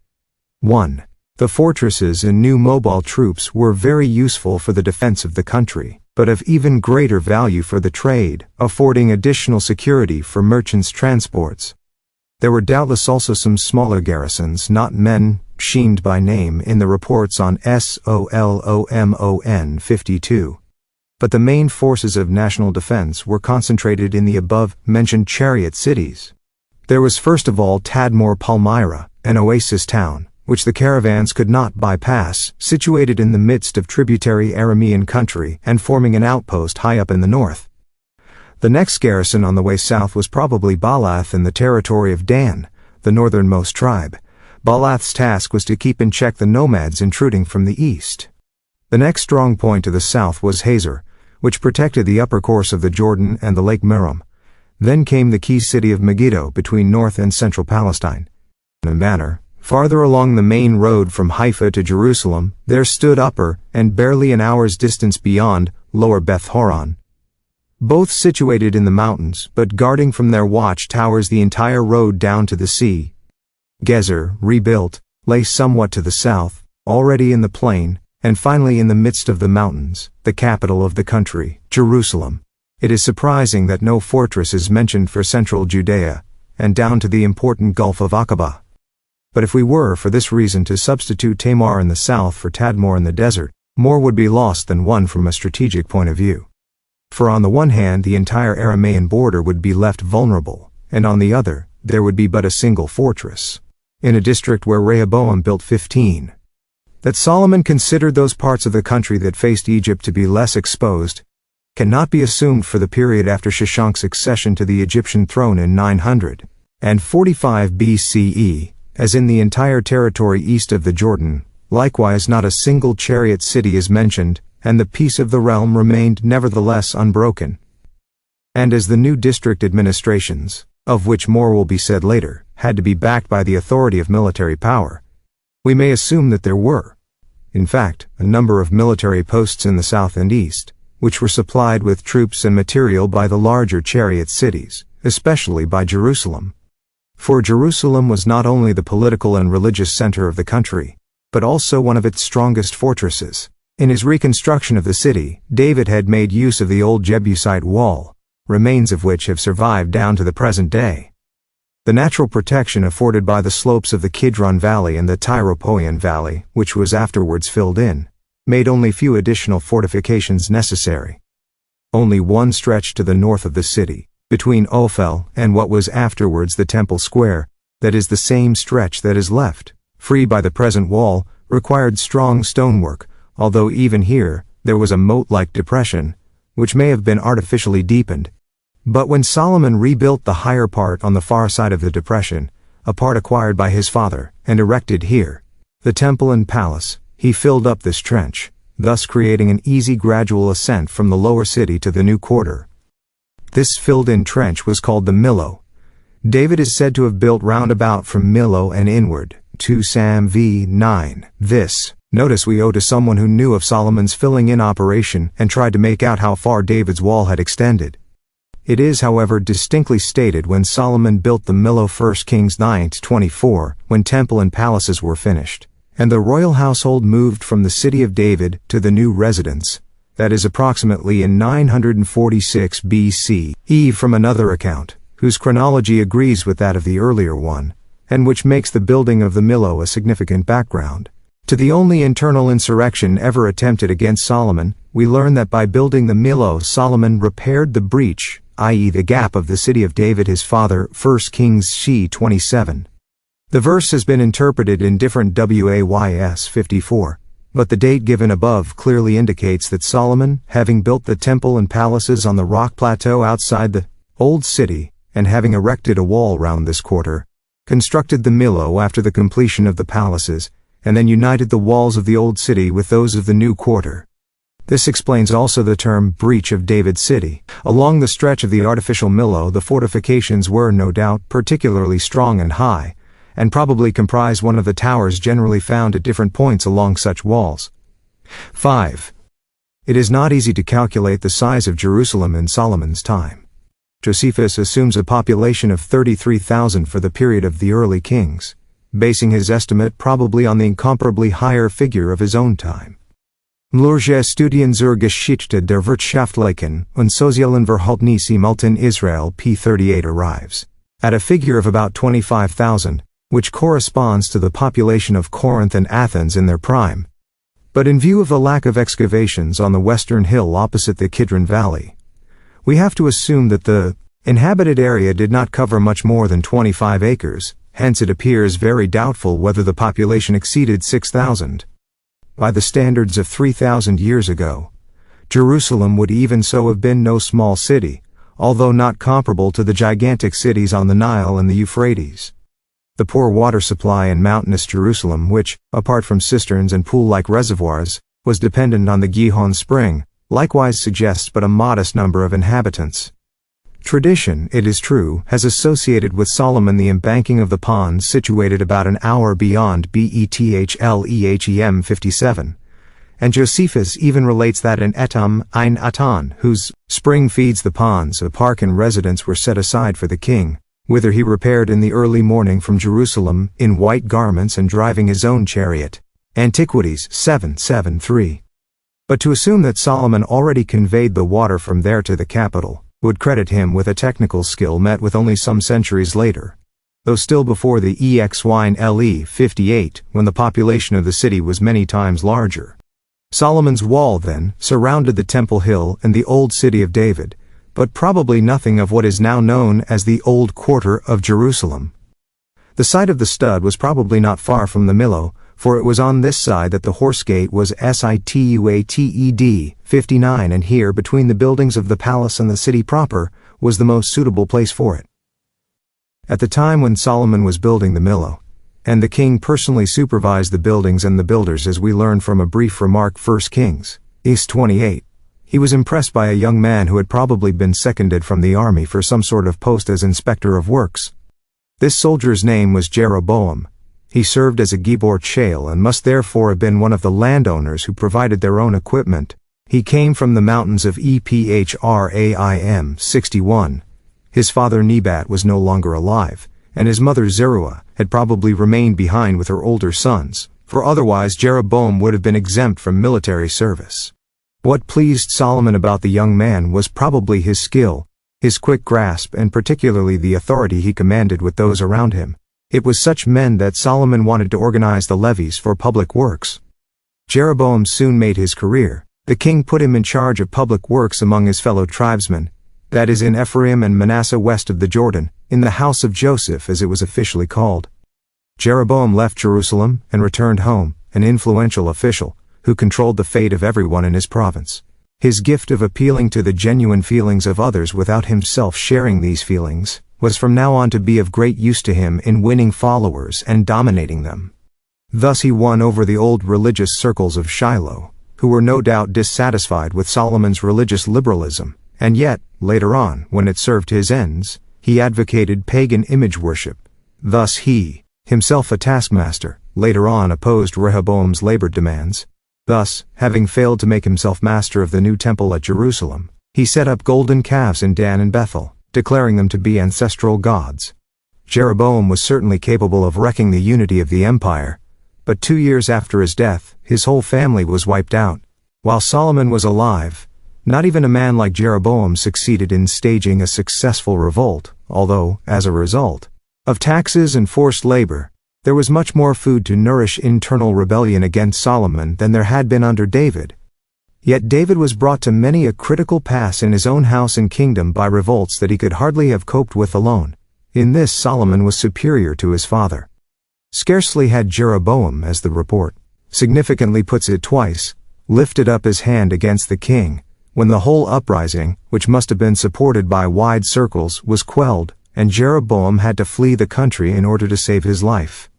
1. The fortresses and new mobile troops were very useful for the defense of the country, but of even greater value for the trade, affording additional security for merchants' transports. There were doubtless also some smaller garrisons not mentioned by name in the reports on Solomon 52. But the main forces of national defense were concentrated in the above-mentioned chariot cities. There was first of all Tadmor Palmyra, an oasis town, which the caravans could not bypass, situated in the midst of tributary Aramean country and forming an outpost high up in the north. The next garrison on the way south was probably Baalath in the territory of Dan, the northernmost tribe. Baalath's task was to keep in check the nomads intruding from the east. The next strong point to the south was Hazor, which protected the upper course of the Jordan and the Lake Merom. Then came the key city of Megiddo between north and central Palestine. In a manner, farther along the main road from Haifa to Jerusalem, there stood upper, and barely an hour's distance beyond, lower Beth Horon. Both situated in the mountains, but guarding from their watch towers the entire road down to the sea. Gezer, rebuilt, lay somewhat to the south, already in the plain, and finally in the midst of the mountains, the capital of the country, Jerusalem. It is surprising that no fortress is mentioned for central Judea, and down to the important Gulf of Aqaba. But if we were for this reason to substitute Tamar in the south for Tadmor in the desert, more would be lost than won from a strategic point of view. For on the one hand the entire Aramean border would be left vulnerable, and on the other, there would be but a single fortress, in a district where Rehoboam built 15. That Solomon considered those parts of the country that faced Egypt to be less exposed, cannot be assumed for the period after Shashank's accession to the Egyptian throne in 945 BCE, as in the entire territory east of the Jordan. Likewise not a single chariot city is mentioned, and the peace of the realm remained nevertheless unbroken. And as the new district administrations, of which more will be said later, had to be backed by the authority of military power, we may assume that there were, in fact, a number of military posts in the south and east, which were supplied with troops and material by the larger chariot cities, especially by Jerusalem. For Jerusalem was not only the political and religious center of the country, but also one of its strongest fortresses. In his reconstruction of the city, David had made use of the old Jebusite wall, remains of which have survived down to the present day. The natural protection afforded by the slopes of the Kidron Valley and the Tyropoeon Valley, which was afterwards filled in, made only few additional fortifications necessary. Only one stretch to the north of the city, between Ophel and what was afterwards the Temple Square, that is the same stretch that is left, free by the present wall, required strong stonework, although even here, there was a moat-like depression, which may have been artificially deepened. But when Solomon rebuilt the higher part on the far side of the depression, a part acquired by his father, and erected here the temple and palace, he filled up this trench, thus creating an easy gradual ascent from the lower city to the new quarter. This filled-in trench was called the Millo. David is said to have built round about from Millo and inward, 2 Sam v. 9. This, notice we owe to someone who knew of Solomon's filling-in operation and tried to make out how far David's wall had extended. It is, however, distinctly stated when Solomon built the Millo, 1 Kings 9:24, when temple and palaces were finished, and the royal household moved from the city of David to the new residence, that is approximately in 946 BC, from another account, whose chronology agrees with that of the earlier one, and which makes the building of the Millo a significant background to the only internal insurrection ever attempted against Solomon. We learn that by building the Millo, Solomon repaired the breach, i.e. the gap of the city of David his father, 1 Kings 27. The verse has been interpreted in different ways 54, but the date given above clearly indicates that Solomon, having built the temple and palaces on the rock plateau outside the old city, and having erected a wall round this quarter, constructed the Millo after the completion of the palaces, and then united the walls of the old city with those of the new quarter. This explains also the term breach of David's city. Along the stretch of the artificial Millo, the fortifications were, no doubt, particularly strong and high, and probably comprise one of the towers generally found at different points along such walls. 5. It is not easy to calculate the size of Jerusalem in Solomon's time. Josephus assumes a population of 33,000 for the period of the early kings, basing his estimate probably on the incomparably higher figure of his own time. Mlurge Studien zur Geschichte der Wirtschaftlichen und sozialen Verhältnisse in Israel p. 38 arrives at a figure of about 25,000, which corresponds to the population of Corinth and Athens in their prime. But in view of the lack of excavations on the western hill opposite the Kidron Valley, we have to assume that the inhabited area did not cover much more than 25 acres, hence it appears very doubtful whether the population exceeded 6,000. By the standards of 3,000 years ago, Jerusalem would even so have been no small city, although not comparable to the gigantic cities on the Nile and the Euphrates. The poor water supply in mountainous Jerusalem, which, apart from cisterns and pool-like reservoirs, was dependent on the Gihon spring, likewise suggests but a modest number of inhabitants. Tradition, it is true, has associated with Solomon the embanking of the ponds situated about an hour beyond Bethlehem 57, and Josephus even relates that in Etam Ein Atan, whose spring feeds the ponds, a park and residence were set aside for the king, whither he repaired in the early morning from Jerusalem, in white garments and driving his own chariot. Antiquities 7:3. But to assume that Solomon already conveyed the water from there to the capital would credit him with a technical skill met with only some centuries later, though still before the EXYNLE 58, when the population of the city was many times larger. Solomon's wall, then, surrounded the Temple Hill and the old city of David, but probably nothing of what is now known as the Old Quarter of Jerusalem. The site of the stud was probably not far from the Millo, for it was on this side that the horse gate was situated 59, and here, between the buildings of the palace and the city proper, was the most suitable place for it. At the time when Solomon was building the Millo, and the king personally supervised the buildings and the builders, as we learn from a brief remark 1 Kings 28, he was impressed by a young man who had probably been seconded from the army for some sort of post as inspector of works. This soldier's name was Jeroboam. He served as a Gibor Chael and must therefore have been one of the landowners who provided their own equipment. He came from the mountains of Ephraim 61. His father Nebat was no longer alive, and his mother Zeruiah had probably remained behind with her older sons, for otherwise Jeroboam would have been exempt from military service. What pleased Solomon about the young man was probably his skill, his quick grasp, and particularly the authority he commanded with those around him. It was such men that Solomon wanted to organize the levies for public works. Jeroboam soon made his career. The king put him in charge of public works among his fellow tribesmen, that is in Ephraim and Manasseh west of the Jordan, in the house of Joseph as it was officially called. Jeroboam left Jerusalem and returned home, an influential official, who controlled the fate of everyone in his province. His gift of appealing to the genuine feelings of others without himself sharing these feelings was from now on to be of great use to him in winning followers and dominating them. Thus he won over the old religious circles of Shiloh, who were no doubt dissatisfied with Solomon's religious liberalism, and yet, later on, when it served his ends, he advocated pagan image worship. Thus he, himself a taskmaster, later on opposed Rehoboam's labor demands. Thus, having failed to make himself master of the new temple at Jerusalem, he set up golden calves in Dan and Bethel, declaring them to be ancestral gods. Jeroboam was certainly capable of wrecking the unity of the empire, but 2 years after his death, his whole family was wiped out. While Solomon was alive, not even a man like Jeroboam succeeded in staging a successful revolt, although, as a result of taxes and forced labor, there was much more food to nourish internal rebellion against Solomon than there had been under David. Yet David was brought to many a critical pass in his own house and kingdom by revolts that he could hardly have coped with alone. In this Solomon was superior to his father. Scarcely had Jeroboam, as the report significantly puts it twice, lifted up his hand against the king, when the whole uprising, which must have been supported by wide circles, was quelled, and Jeroboam had to flee the country in order to save his life.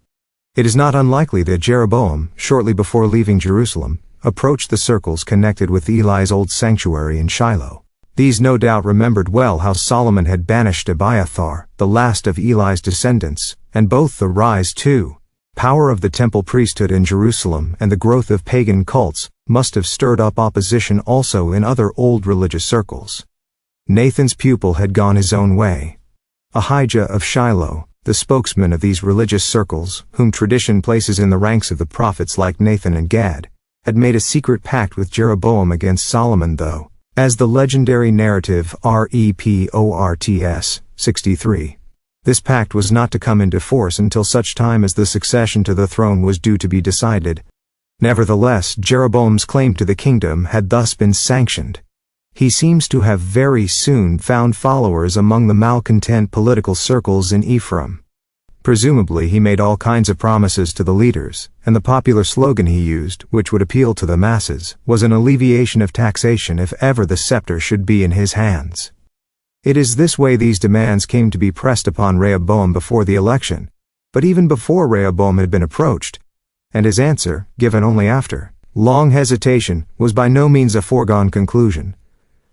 It is not unlikely that Jeroboam, shortly before leaving Jerusalem, approached the circles connected with Eli's old sanctuary in Shiloh. These no doubt remembered well how Solomon had banished Abiathar, the last of Eli's descendants, and both the rise to power of the temple priesthood in Jerusalem and the growth of pagan cults must have stirred up opposition also in other old religious circles. Nathan's pupil had gone his own way. Ahijah of Shiloh, the spokesman of these religious circles, whom tradition places in the ranks of the prophets like Nathan and Gad, had made a secret pact with Jeroboam against Solomon, though, as the legendary narrative REPORTS 63. This pact was not to come into force until such time as the succession to the throne was due to be decided. Nevertheless, Jeroboam's claim to the kingdom had thus been sanctioned. He seems to have very soon found followers among the malcontent political circles in Ephraim. Presumably he made all kinds of promises to the leaders, and the popular slogan he used, which would appeal to the masses, was an alleviation of taxation if ever the scepter should be in his hands. It is this way these demands came to be pressed upon Rehoboam before the election, but even before Rehoboam had been approached, and his answer, given only after long hesitation, was by no means a foregone conclusion.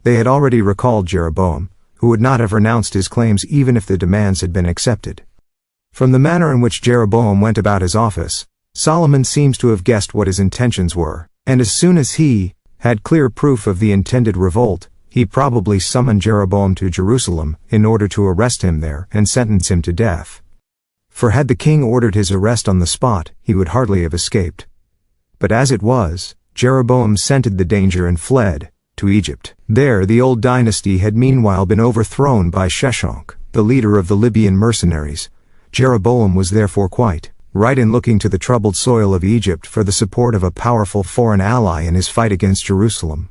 They had already recalled Jeroboam, who would not have renounced his claims even if the demands had been accepted. From the manner in which Jeroboam went about his office, Solomon seems to have guessed what his intentions were, and as soon as he had clear proof of the intended revolt, he probably summoned Jeroboam to Jerusalem in order to arrest him there and sentence him to death. For had the king ordered his arrest on the spot, he would hardly have escaped. But as it was, Jeroboam scented the danger and fled to Egypt. There the old dynasty had meanwhile been overthrown by Sheshonk, the leader of the Libyan mercenaries. Jeroboam was therefore quite right in looking to the troubled soil of Egypt for the support of a powerful foreign ally in his fight against Jerusalem.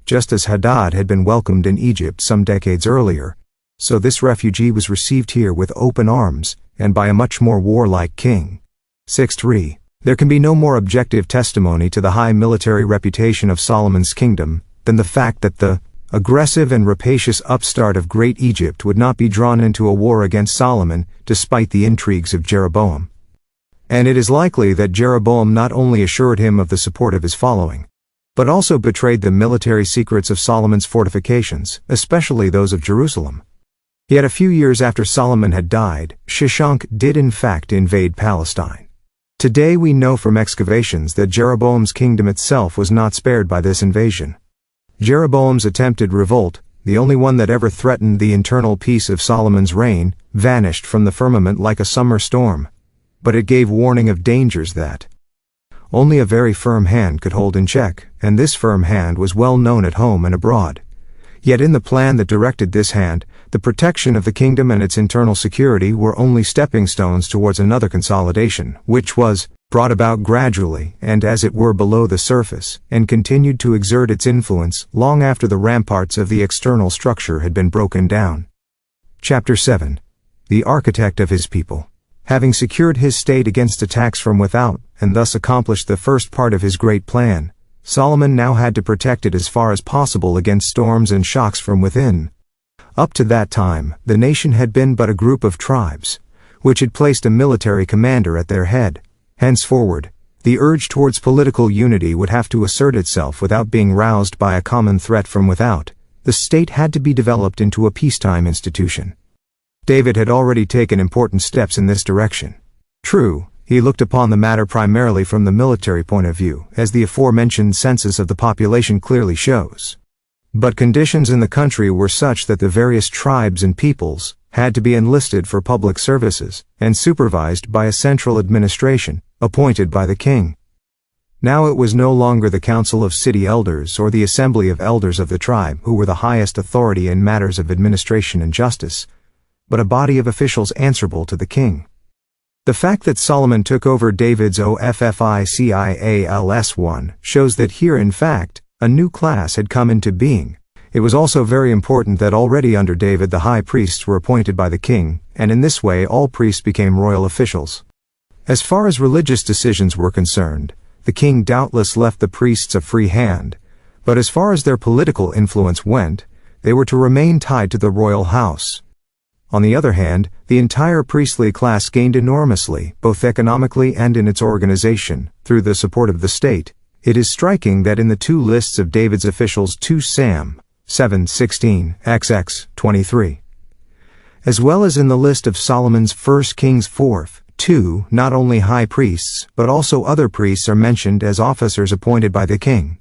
Just as Hadad had been welcomed in Egypt some decades earlier, so this refugee was received here with open arms, and by a much more warlike king. 6.3. There can be no more objective testimony to the high military reputation of Solomon's kingdom than the fact that the aggressive and rapacious upstart of Great Egypt would not be drawn into a war against Solomon despite the intrigues of Jeroboam. And it is likely that Jeroboam not only assured him of the support of his following, but also betrayed the military secrets of Solomon's fortifications, especially those of Jerusalem. Yet a few years after Solomon had died, Sheshonk did in fact invade Palestine. Today we know from excavations that Jeroboam's kingdom itself was not spared by this invasion. Jeroboam's attempted revolt, the only one that ever threatened the internal peace of Solomon's reign, vanished from the firmament like a summer storm. But it gave warning of dangers that only a very firm hand could hold in check, and this firm hand was well known at home and abroad. Yet in the plan that directed this hand, the protection of the kingdom and its internal security were only stepping stones towards another consolidation, which was brought about gradually and as it were below the surface, and continued to exert its influence long after the ramparts of the external structure had been broken down. Chapter 7. The architect of his people. Having secured his state against attacks from without, and thus accomplished the first part of his great plan, Solomon now had to protect it as far as possible against storms and shocks from within. Up to that time, the nation had been but a group of tribes, which had placed a military commander at their head. Henceforward, the urge towards political unity would have to assert itself without being roused by a common threat from without. The state had to be developed into a peacetime institution. David had already taken important steps in this direction. True, he looked upon the matter primarily from the military point of view, as the aforementioned census of the population clearly shows. But conditions in the country were such that the various tribes and peoples had to be enlisted for public services, and supervised by a central administration, appointed by the king. Now it was no longer the council of city elders or the assembly of elders of the tribe who were the highest authority in matters of administration and justice, but a body of officials answerable to the king. The fact that Solomon took over David's officials shows that here in fact, a new class had come into being. It was also very important that already under David the high priests were appointed by the king, and in this way all priests became royal officials. As far as religious decisions were concerned, the king doubtless left the priests a free hand, but as far as their political influence went, they were to remain tied to the royal house. On the other hand, the entire priestly class gained enormously, both economically and in its organization, through the support of the state. It is striking that in the two lists of David's officials 2 Sam 7:16 XX 23, as well as in the list of Solomon's 1 Kings 4:2, not only high priests but also other priests are mentioned as officers appointed by the king.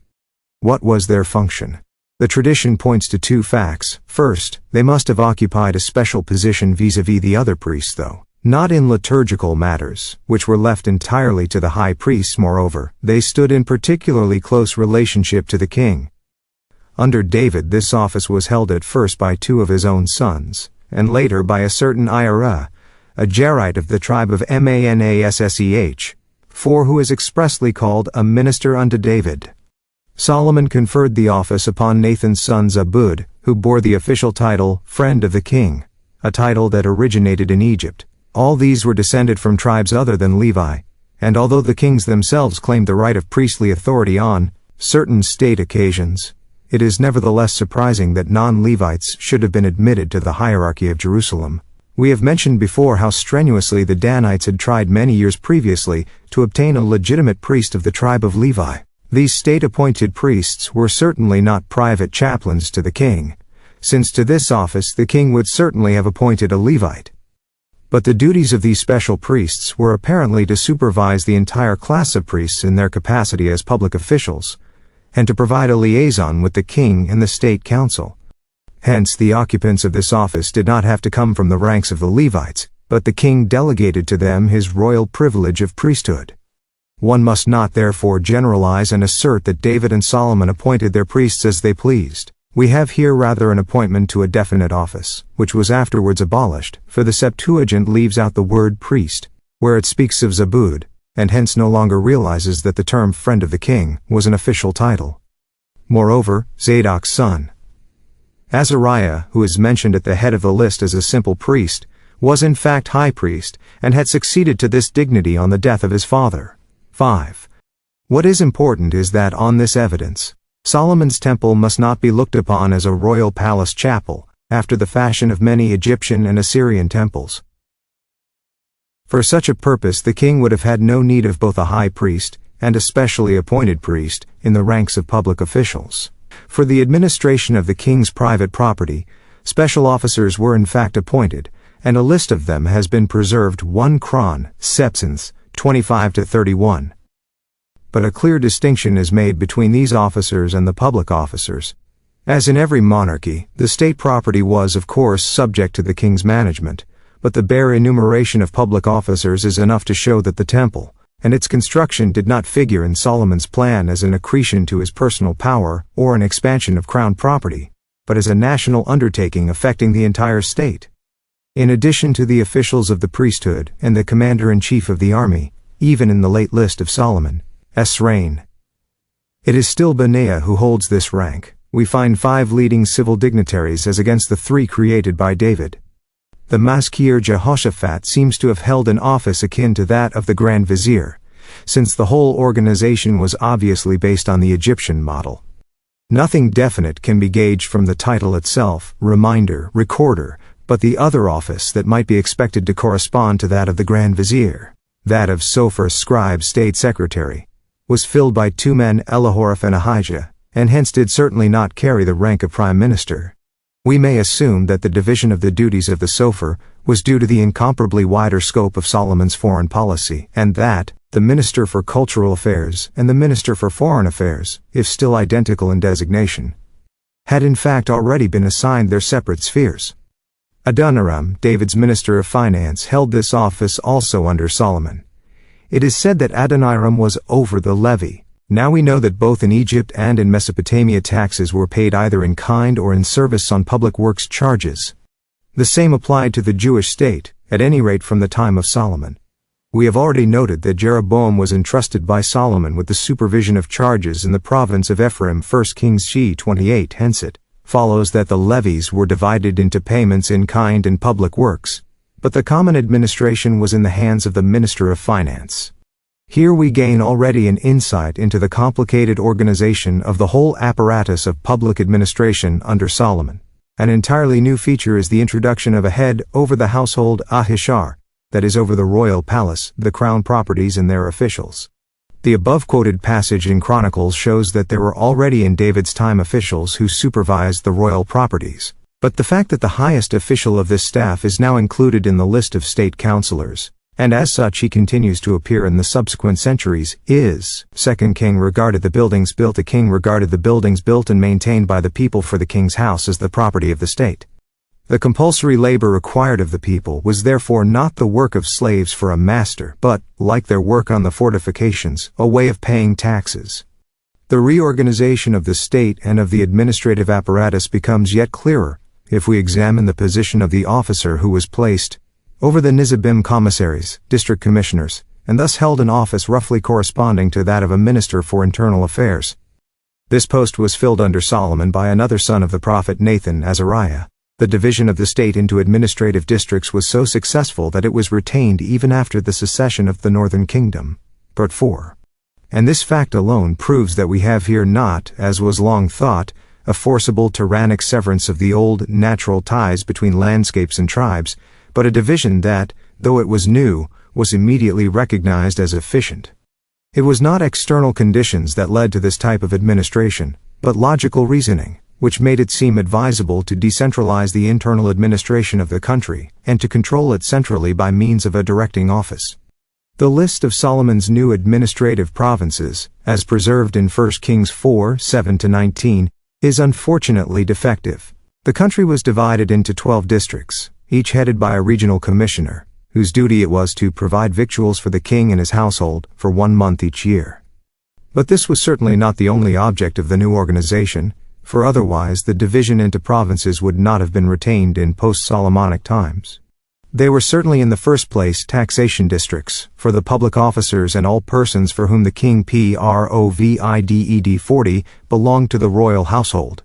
What was their function? The tradition points to 2 facts. First, they must have occupied a special position vis-à-vis the other priests though, not in liturgical matters, which were left entirely to the high priests. Moreover, they stood in particularly close relationship to the king. Under David this office was held at first by 2 of his own sons, and later by a certain Ira, a Jerite of the tribe of Manasseh, who is expressly called a minister unto David. Solomon conferred the office upon Nathan's son Zabud, who bore the official title, Friend of the King, a title that originated in Egypt. All these were descended from tribes other than Levi, and although the kings themselves claimed the right of priestly authority on certain state occasions, it is nevertheless surprising that non-Levites should have been admitted to the hierarchy of Jerusalem. We have mentioned before how strenuously the Danites had tried many years previously to obtain a legitimate priest of the tribe of Levi. These state-appointed priests were certainly not private chaplains to the king, since to this office the king would certainly have appointed a Levite. But the duties of these special priests were apparently to supervise the entire class of priests in their capacity as public officials, and to provide a liaison with the king and the state council. Hence the occupants of this office did not have to come from the ranks of the Levites, but the king delegated to them his royal privilege of priesthood. One must not therefore generalize and assert that David and Solomon appointed their priests as they pleased. We have here rather an appointment to a definite office, which was afterwards abolished, for the Septuagint leaves out the word priest, where it speaks of Zabud, and hence no longer realizes that the term Friend of the King was an official title. Moreover, Zadok's son, Azariah, who is mentioned at the head of the list as a simple priest, was in fact high priest, and had succeeded to this dignity on the death of his father. 5. What is important is that on this evidence, Solomon's temple must not be looked upon as a royal palace chapel, after the fashion of many Egyptian and Assyrian temples. For such a purpose the king would have had no need of both a high priest, and a specially appointed priest, in the ranks of public officials. For the administration of the king's private property, special officers were in fact appointed, and a list of them has been preserved 1 Chron, Sepsins, 25-31. But a clear distinction is made between these officers and the public officers. As in every monarchy, the state property was of course subject to the king's management, but the bare enumeration of public officers is enough to show that the temple and its construction did not figure in Solomon's plan as an accretion to his personal power or an expansion of crown property, but as a national undertaking affecting the entire state. In addition to the officials of the priesthood and the commander-in-chief of the army, even in the late list of Solomon's reign, it is still Benaiah who holds this rank. We find 5 leading civil dignitaries as against the 3 created by David. The Maskir Jehoshaphat seems to have held an office akin to that of the Grand Vizier, since the whole organization was obviously based on the Egyptian model. Nothing definite can be gauged from the title itself, reminder, recorder, but the other office that might be expected to correspond to that of the Grand Vizier, that of Sofer scribe state secretary, was filled by two men, Elahoreph and Ahijah, and hence did certainly not carry the rank of prime minister. We may assume that the division of the duties of the Sofer was due to the incomparably wider scope of Solomon's foreign policy, and that the Minister for Cultural Affairs and the Minister for Foreign Affairs, if still identical in designation, had in fact already been assigned their separate spheres. Adoniram, David's Minister of Finance, held this office also under Solomon. It is said that Adoniram was over the levy. Now we know that both in Egypt and in Mesopotamia taxes were paid either in kind or in service on public works charges. The same applied to the Jewish state, at any rate from the time of Solomon. We have already noted that Jeroboam was entrusted by Solomon with the supervision of charges in the province of Ephraim, 1 Kings 28. Hence it follows that the levies were divided into payments in kind and public works, but the common administration was in the hands of the Minister of Finance. Here we gain already an insight into the complicated organization of the whole apparatus of public administration under Solomon. An entirely new feature is the introduction of a head over the household, Ahishar, that is over the royal palace, the crown properties and their officials. The above-quoted passage in Chronicles shows that there were already in David's time officials who supervised the royal properties, but the fact that the highest official of this staff is now included in the list of state counselors, and as such he continues to appear in the subsequent centuries, is, 2 King regarded the buildings built. A king regarded the buildings built and maintained by the people for the king's house as the property of the state. The compulsory labor required of the people was therefore not the work of slaves for a master, but, like their work on the fortifications, a way of paying taxes. The reorganization of the state and of the administrative apparatus becomes yet clearer if we examine the position of the officer who was placed over the Nizibim commissaries, district commissioners, and thus held an office roughly corresponding to that of a minister for internal affairs. This post was filled under Solomon by another son of the prophet Nathan, Azariah. The division of the state into administrative districts was so successful that it was retained even after the secession of the northern kingdom. Part 4. And this fact alone proves that we have here not, as was long thought, a forcible tyrannic severance of the old natural ties between landscapes and tribes, but a division that, though it was new, was immediately recognized as efficient. It was not external conditions that led to this type of administration, but logical reasoning, which made it seem advisable to decentralize the internal administration of the country, and to control it centrally by means of a directing office. The list of Solomon's new administrative provinces, as preserved in 1 Kings 4:7-19, is unfortunately defective. The country was divided into 12 districts, each headed by a regional commissioner, whose duty it was to provide victuals for the king and his household for 1 month each year. But this was certainly not the only object of the new organization, for otherwise the division into provinces would not have been retained in post-Solomonic times. They were certainly in the first place taxation districts, for the public officers and all persons for whom the king provided 40 belonged to the royal household.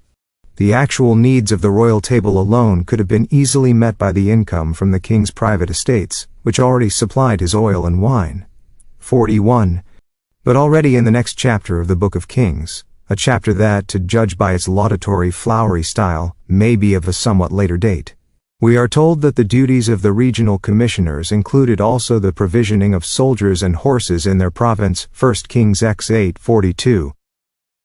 The actual needs of the royal table alone could have been easily met by the income from the king's private estates, which already supplied his oil and wine. 41. But already in the next chapter of the Book of Kings, a chapter that, to judge by its laudatory flowery style, may be of a somewhat later date, we are told that the duties of the regional commissioners included also the provisioning of soldiers and horses in their province, 1 Kings X 8:42.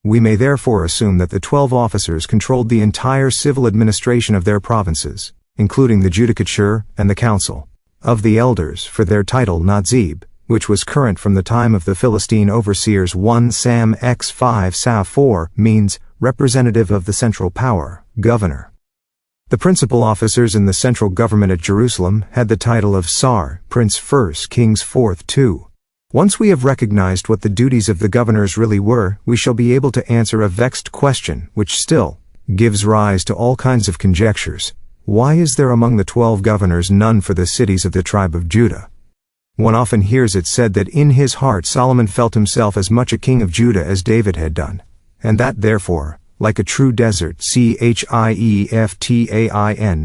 We may therefore assume that the 12 officers controlled the entire civil administration of their provinces, including the judicature and the council of the elders, for their title Nazib, which was current from the time of the Philistine overseers. 1 Sam X 5:4 means representative of the central power, governor. The principal officers in the central government at Jerusalem had the title of Sar, Prince, 1 Kings 4:2. Once we have recognized what the duties of the governors really were, we shall be able to answer a vexed question, which still gives rise to all kinds of conjectures. Why is there among the 12 governors none for the cities of the tribe of Judah? One often hears it said that in his heart Solomon felt himself as much a king of Judah as David had done, and that therefore, like a true desert, Chieftain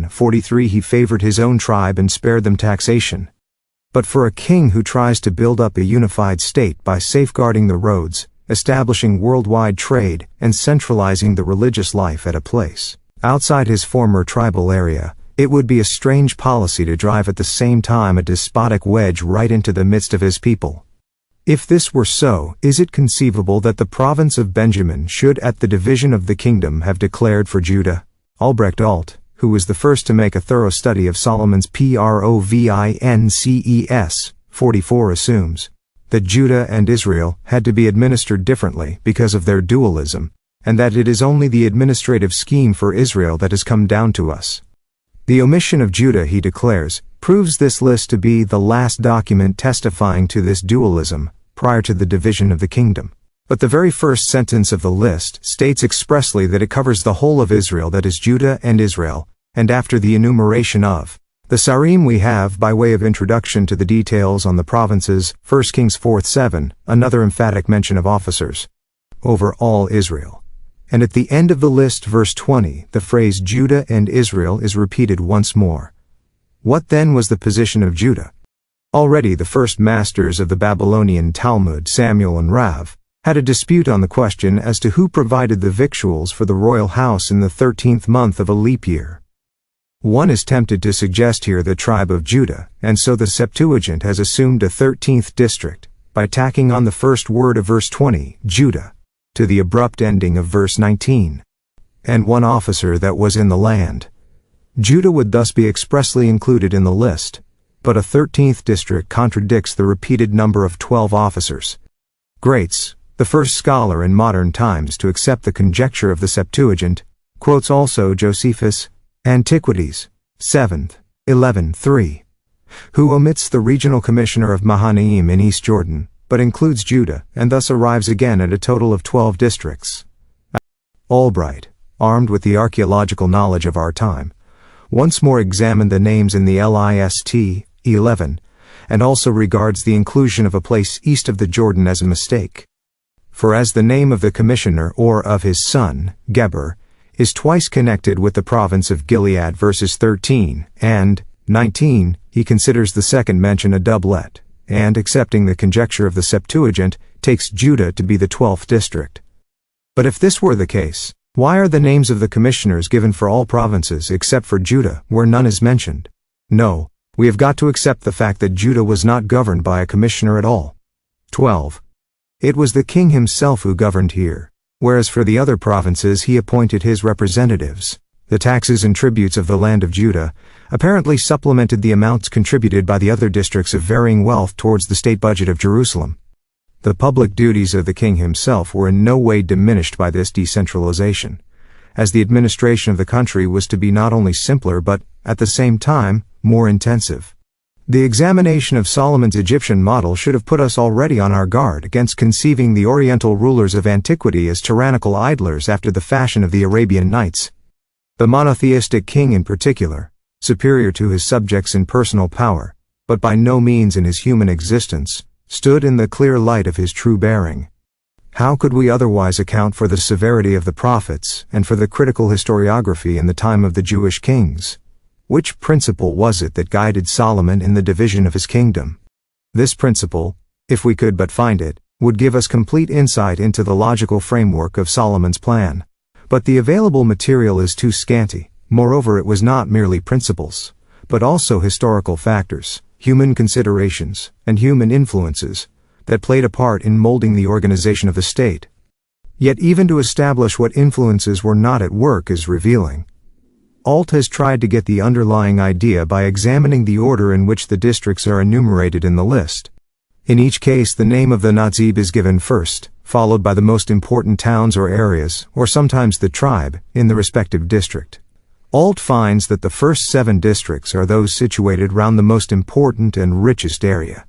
43, he favored his own tribe and spared them taxation. But for a king who tries to build up a unified state by safeguarding the roads, establishing worldwide trade, and centralizing the religious life at a place outside his former tribal area, it would be a strange policy to drive at the same time a despotic wedge right into the midst of his people. If this were so, is it conceivable that the province of Benjamin should at the division of the kingdom have declared for Judah? Albrecht Alt, who was the first to make a thorough study of Solomon's Provinces 44, assumes that Judah and Israel had to be administered differently because of their dualism, and that it is only the administrative scheme for Israel that has come down to us. The omission of Judah, he declares, proves this list to be the last document testifying to this dualism prior to the division of the kingdom. But the very first sentence of the list states expressly that it covers the whole of Israel, that is Judah and Israel, and after the enumeration of the Sarim we have, by way of introduction to the details on the provinces, 1 Kings 4:7, another emphatic mention of officers over all Israel. And at the end of the list, verse 20, the phrase Judah and Israel is repeated once more. What then was the position of Judah? Already the first masters of the Babylonian Talmud, Samuel and Rav, had a dispute on the question as to who provided the victuals for the royal house in the 13th month of a leap year. One is tempted to suggest here the tribe of Judah, and so the Septuagint has assumed a 13th district, by tacking on the first word of verse 20, Judah, to the abrupt ending of verse 19. And one officer that was in the land. Judah would thus be expressly included in the list, but a 13th district contradicts the repeated number of 12 officers. Graetz, the first scholar in modern times to accept the conjecture of the Septuagint, quotes also Josephus, Antiquities, 7th, 11:3, who omits the regional commissioner of Mahanaim in East Jordan, but includes Judah, and thus arrives again at a total of 12 districts. Albright, armed with the archaeological knowledge of our time, once more examined the names in the list 11, and also regards the inclusion of a place east of the Jordan as a mistake. For as the name of the commissioner or of his son, Geber, is twice connected with the province of Gilead verses 13 and 19, he considers the second mention a doublet, and, accepting the conjecture of the Septuagint, takes Judah to be the 12th district. But if this were the case, why are the names of the commissioners given for all provinces except for Judah, where none is mentioned? No, we have got to accept the fact that Judah was not governed by a commissioner at all. 12. It was the king himself who governed here, whereas for the other provinces he appointed his representatives. The taxes and tributes of the land of Judah apparently supplemented the amounts contributed by the other districts of varying wealth towards the state budget of Jerusalem. The public duties of the king himself were in no way diminished by this decentralization, as the administration of the country was to be not only simpler but, at the same time, more intensive. The examination of Solomon's Egyptian model should have put us already on our guard against conceiving the Oriental rulers of antiquity as tyrannical idlers after the fashion of the Arabian Nights. The monotheistic king in particular, superior to his subjects in personal power, but by no means in his human existence, stood in the clear light of his true bearing. How could we otherwise account for the severity of the prophets and for the critical historiography in the time of the Jewish kings? Which principle was it that guided Solomon in the division of his kingdom? This principle, if we could but find it, would give us complete insight into the logical framework of Solomon's plan. But the available material is too scanty. Moreover, it was not merely principles, but also historical factors, human considerations, and human influences that played a part in molding the organization of the state. Yet even to establish what influences were not at work is revealing. Alt has tried to get the underlying idea by examining the order in which the districts are enumerated in the list. In each case, the name of the Nazib is given first, followed by the most important towns or areas, or sometimes the tribe, in the respective district. Alt finds that the first 7 districts are those situated round the most important and richest area,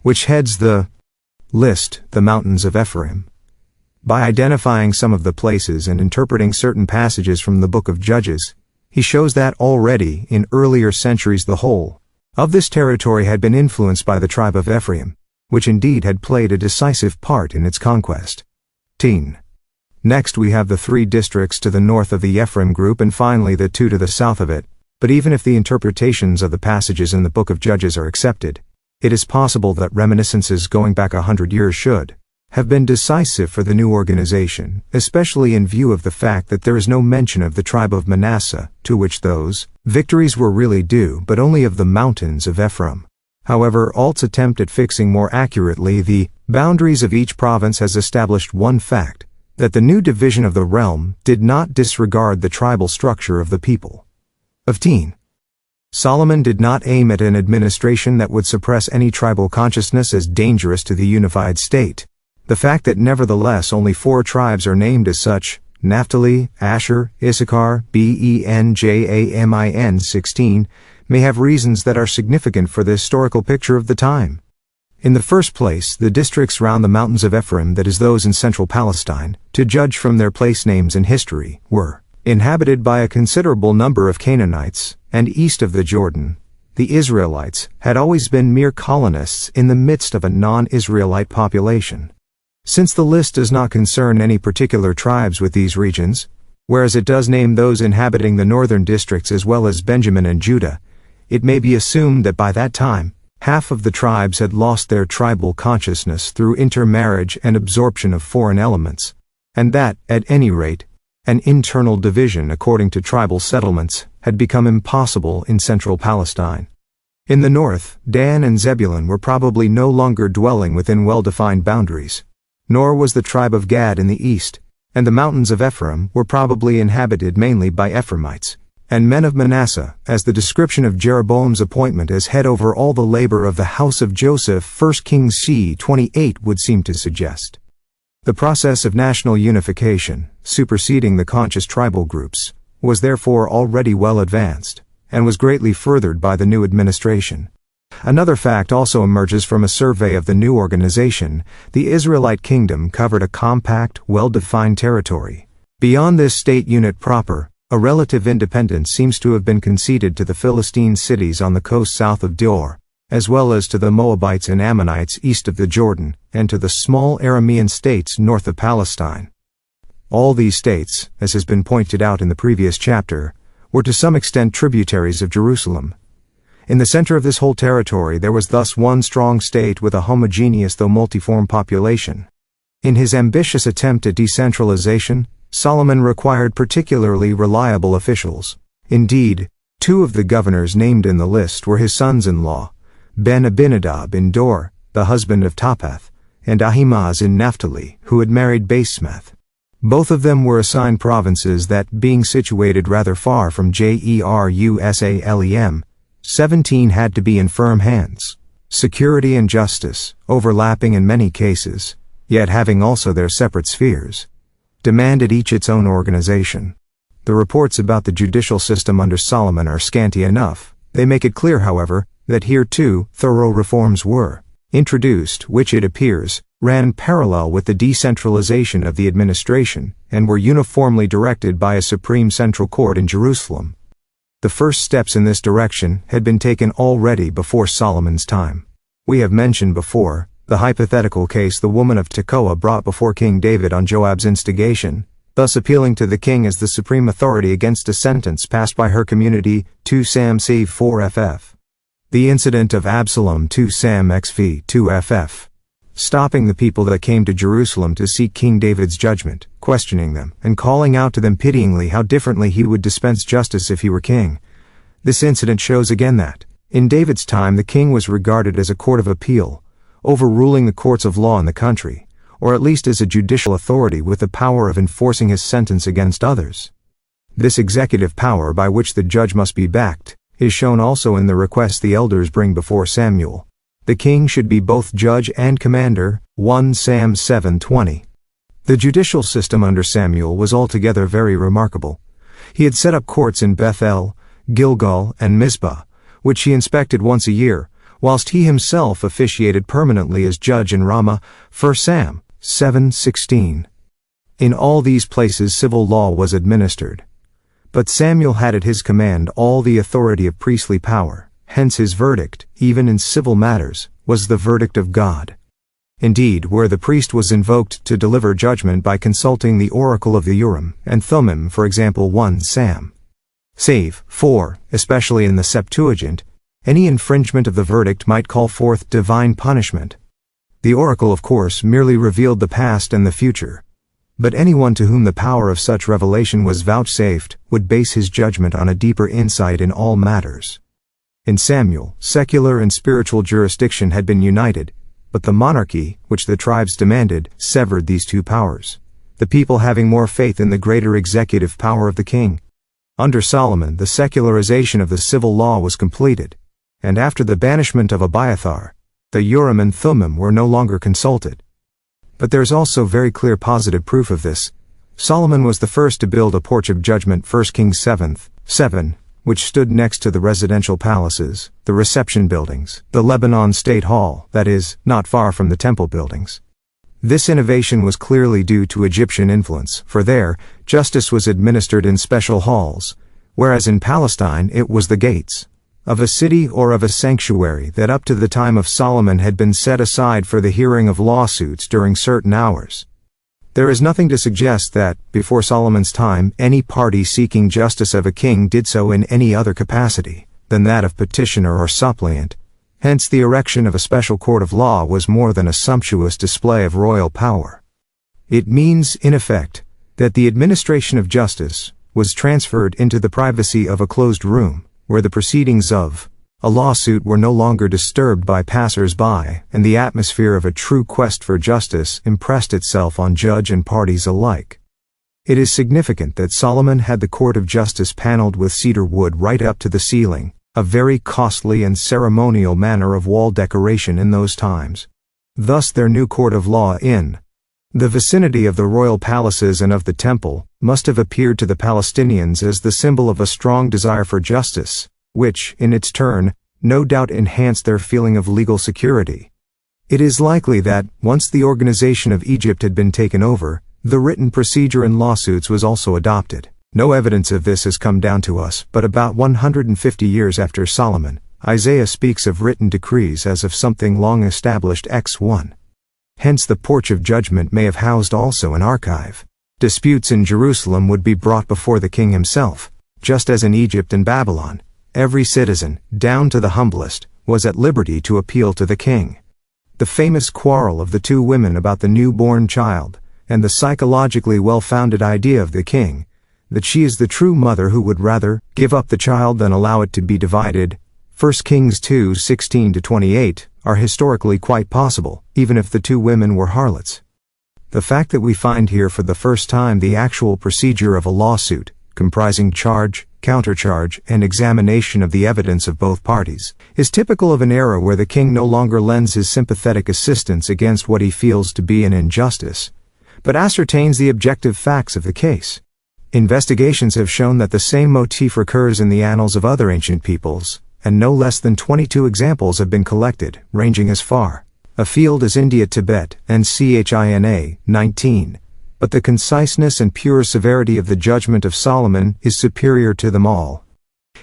which heads the list, the mountains of Ephraim. By identifying some of the places and interpreting certain passages from the book of Judges, he shows that already, in earlier centuries, the whole of this territory had been influenced by the tribe of Ephraim, which indeed had played a decisive part in its conquest. 10. Next we have the 3 districts to the north of the Ephraim group and finally the 2 to the south of it, but even if the interpretations of the passages in the book of Judges are accepted, It is possible that reminiscences going back 100 years should have been decisive for the new organization, especially in view of the fact that there is no mention of the tribe of Manasseh, to which those victories were really due, but only of the mountains of Ephraim. However, Alt's attempt at fixing more accurately the boundaries of each province has established one fact, that the new division of the realm did not disregard the tribal structure of the people of Teen. Solomon did not aim at an administration that would suppress any tribal consciousness as dangerous to the unified state. The fact that nevertheless only 4 tribes are named as such, Naphtali, Asher, Issachar, Benjamin 16, may have reasons that are significant for the historical picture of the time. In the first place, the districts round the mountains of Ephraim, that is those in central Palestine, to judge from their place names in history, were inhabited by a considerable number of Canaanites, and east of the Jordan, the Israelites had always been mere colonists in the midst of a non-Israelite population. Since the list does not concern any particular tribes with these regions, whereas it does name those inhabiting the northern districts as well as Benjamin and Judah, it may be assumed that by that time, half of the tribes had lost their tribal consciousness through intermarriage and absorption of foreign elements, and that, at any rate, an internal division according to tribal settlements had become impossible in central Palestine. In the north, Dan and Zebulun were probably no longer dwelling within well-defined boundaries, nor was the tribe of Gad in the east, and the mountains of Ephraim were probably inhabited mainly by Ephraimites, and men of Manasseh, as the description of Jeroboam's appointment as head over all the labor of the house of Joseph 1 Kings c. 28 would seem to suggest. The process of national unification, superseding the conscious tribal groups, was therefore already well advanced, and was greatly furthered by the new administration. Another fact also emerges from a survey of the new organization. The Israelite kingdom covered a compact, well-defined territory. Beyond this state unit proper, a relative independence seems to have been conceded to the Philistine cities on the coast south of Dor, as well as to the Moabites and Ammonites east of the Jordan, and to the small Aramean states north of Palestine. All these states, as has been pointed out in the previous chapter, were to some extent tributaries of Jerusalem. In the center of this whole territory there was thus one strong state with a homogeneous though multiform population. In his ambitious attempt at decentralization, Solomon required particularly reliable officials. Indeed, 2 of the governors named in the list were his sons-in-law, Ben-Abinadab in Dor, the husband of Taphath, and Ahimaaz in Naphtali, who had married Basemath. Both of them were assigned provinces that, being situated rather far from Jerusalem, 17 had to be in firm hands. Security and justice, overlapping in many cases, yet having also their separate spheres, demanded each its own organization. The reports about the judicial system under Solomon are scanty enough. They make it clear, however, that here too thorough reforms were introduced, which it appears ran parallel with the decentralization of the administration, and were uniformly directed by a supreme central court in Jerusalem. The first steps in this direction had been taken already before Solomon's time. We have mentioned before the hypothetical case the woman of Tekoa brought before King David on Joab's instigation, thus appealing to the king as the supreme authority against a sentence passed by her community, 2 Sam c. 4ff. The incident of Absalom, 2 Sam xv. 2ff. Stopping the people that came to Jerusalem to seek King David's judgment, questioning them, and calling out to them pityingly how differently he would dispense justice if he were king. This incident shows again that, in David's time, the king was regarded as a court of appeal, overruling the courts of law in the country, or at least as a judicial authority with the power of enforcing his sentence against others. This executive power by which the judge must be backed is shown also in the request the elders bring before Samuel. The king should be both judge and commander, 1 Sam 7:20. The judicial system under Samuel was altogether very remarkable. He had set up courts in Bethel, Gilgal, and Mizpah, which he inspected once a year, whilst he himself officiated permanently as judge in Ramah, 1 Sam 7:16. In all these places civil law was administered. But Samuel had at his command all the authority of priestly power. Hence his verdict, even in civil matters, was the verdict of God. Indeed, where the priest was invoked to deliver judgment by consulting the oracle of the Urim and Thummim, for example 1 Sam. Save 4, especially in the Septuagint, Any infringement of the verdict might call forth divine punishment. The oracle, of course, merely revealed the past and the future. But anyone to whom the power of such revelation was vouchsafed would base his judgment on a deeper insight in all matters. In Samuel, secular and spiritual jurisdiction had been united, but the monarchy, which the tribes demanded, severed these two powers, the people having more faith in the greater executive power of the king. Under Solomon, the secularization of the civil law was completed, and after the banishment of Abiathar, the Urim and Thummim were no longer consulted. But there is also very clear positive proof of this. Solomon was the first to build a porch of judgment, 1 Kings 7, which stood next to the residential palaces, the reception buildings, the Lebanon State Hall, that is, not far from the temple buildings. This innovation was clearly due to Egyptian influence, for there, justice was administered in special halls, whereas in Palestine it was the gates of a city or of a sanctuary that up to the time of Solomon had been set aside for the hearing of lawsuits during certain hours. There is nothing to suggest that, before Solomon's time, any party seeking justice of a king did so in any other capacity than that of petitioner or suppliant. Hence the erection of a special court of law was more than a sumptuous display of royal power. It means, in effect, that the administration of justice was transferred into the privacy of a closed room, where the proceedings of a lawsuit were no longer disturbed by passers-by, and the atmosphere of a true quest for justice impressed itself on judge and parties alike. It is significant that Solomon had the court of justice paneled with cedar wood right up to the ceiling, a very costly and ceremonial manner of wall decoration in those times. Thus their new court of law in the vicinity of the royal palaces and of the temple must have appeared to the Palestinians as the symbol of a strong desire for justice, which, in its turn, no doubt enhanced their feeling of legal security. It is likely that, once the organization of Egypt had been taken over, the written procedure in lawsuits was also adopted. No evidence of this has come down to us, but about 150 years after Solomon, Isaiah speaks of written decrees as of something long established. Acts 1. Hence the porch of judgment may have housed also an archive. Disputes in Jerusalem would be brought before the king himself, just as in Egypt and Babylon. Every citizen, down to the humblest, was at liberty to appeal to the king. The famous quarrel of the two women about the newborn child, and the psychologically well-founded idea of the king, that she is the true mother who would rather give up the child than allow it to be divided, 1 Kings 2:16-28, are historically quite possible, even if the two women were harlots. The fact that we find here for the first time the actual procedure of a lawsuit, comprising charge, countercharge, and examination of the evidence of both parties, is typical of an era where the king no longer lends his sympathetic assistance against what he feels to be an injustice, but ascertains the objective facts of the case. Investigations have shown that the same motif recurs in the annals of other ancient peoples, and no less than 22 examples have been collected, ranging as far afield as India, Tibet, and China, 19. But the conciseness and pure severity of the judgment of Solomon is superior to them all.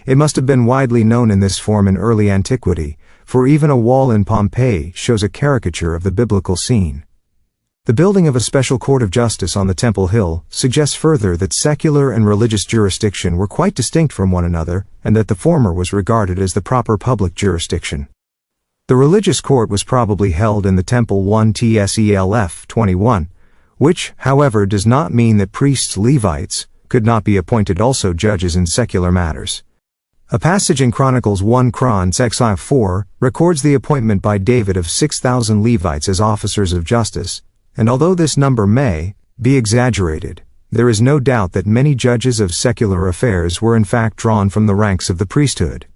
It must have been widely known in this form in early antiquity, for even a wall in Pompeii shows a caricature of the biblical scene. The building of a special court of justice on the Temple Hill suggests further that secular and religious jurisdiction were quite distinct from one another, and that the former was regarded as the proper public jurisdiction. The religious court was probably held in the Temple 1 Tself 21, which, however, does not mean that priests Levites could not be appointed also judges in secular matters. A passage in Chronicles 1 Chron 4 records the appointment by David of 6,000 Levites as officers of justice, and although this number may be exaggerated, there is no doubt that many judges of secular affairs were in fact drawn from the ranks of the priesthood.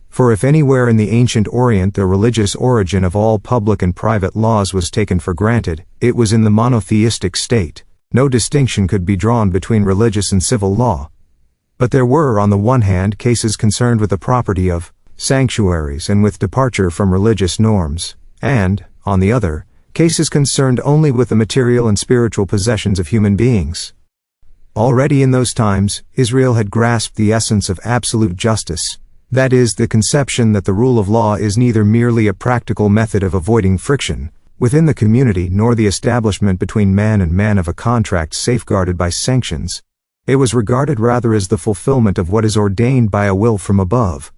For if anywhere in the ancient Orient the religious origin of all public and private laws was taken for granted, it was in the monotheistic state. No distinction could be drawn between religious and civil law. But there were, on the one hand, cases concerned with the property of sanctuaries and with departure from religious norms, and, on the other, cases concerned only with the material and spiritual possessions of human beings. Already in those times, Israel had grasped the essence of absolute justice, that is, the conception that the rule of law is neither merely a practical method of avoiding friction within the community nor the establishment between man and man of a contract safeguarded by sanctions. It was regarded rather as the fulfillment of what is ordained by a will from above.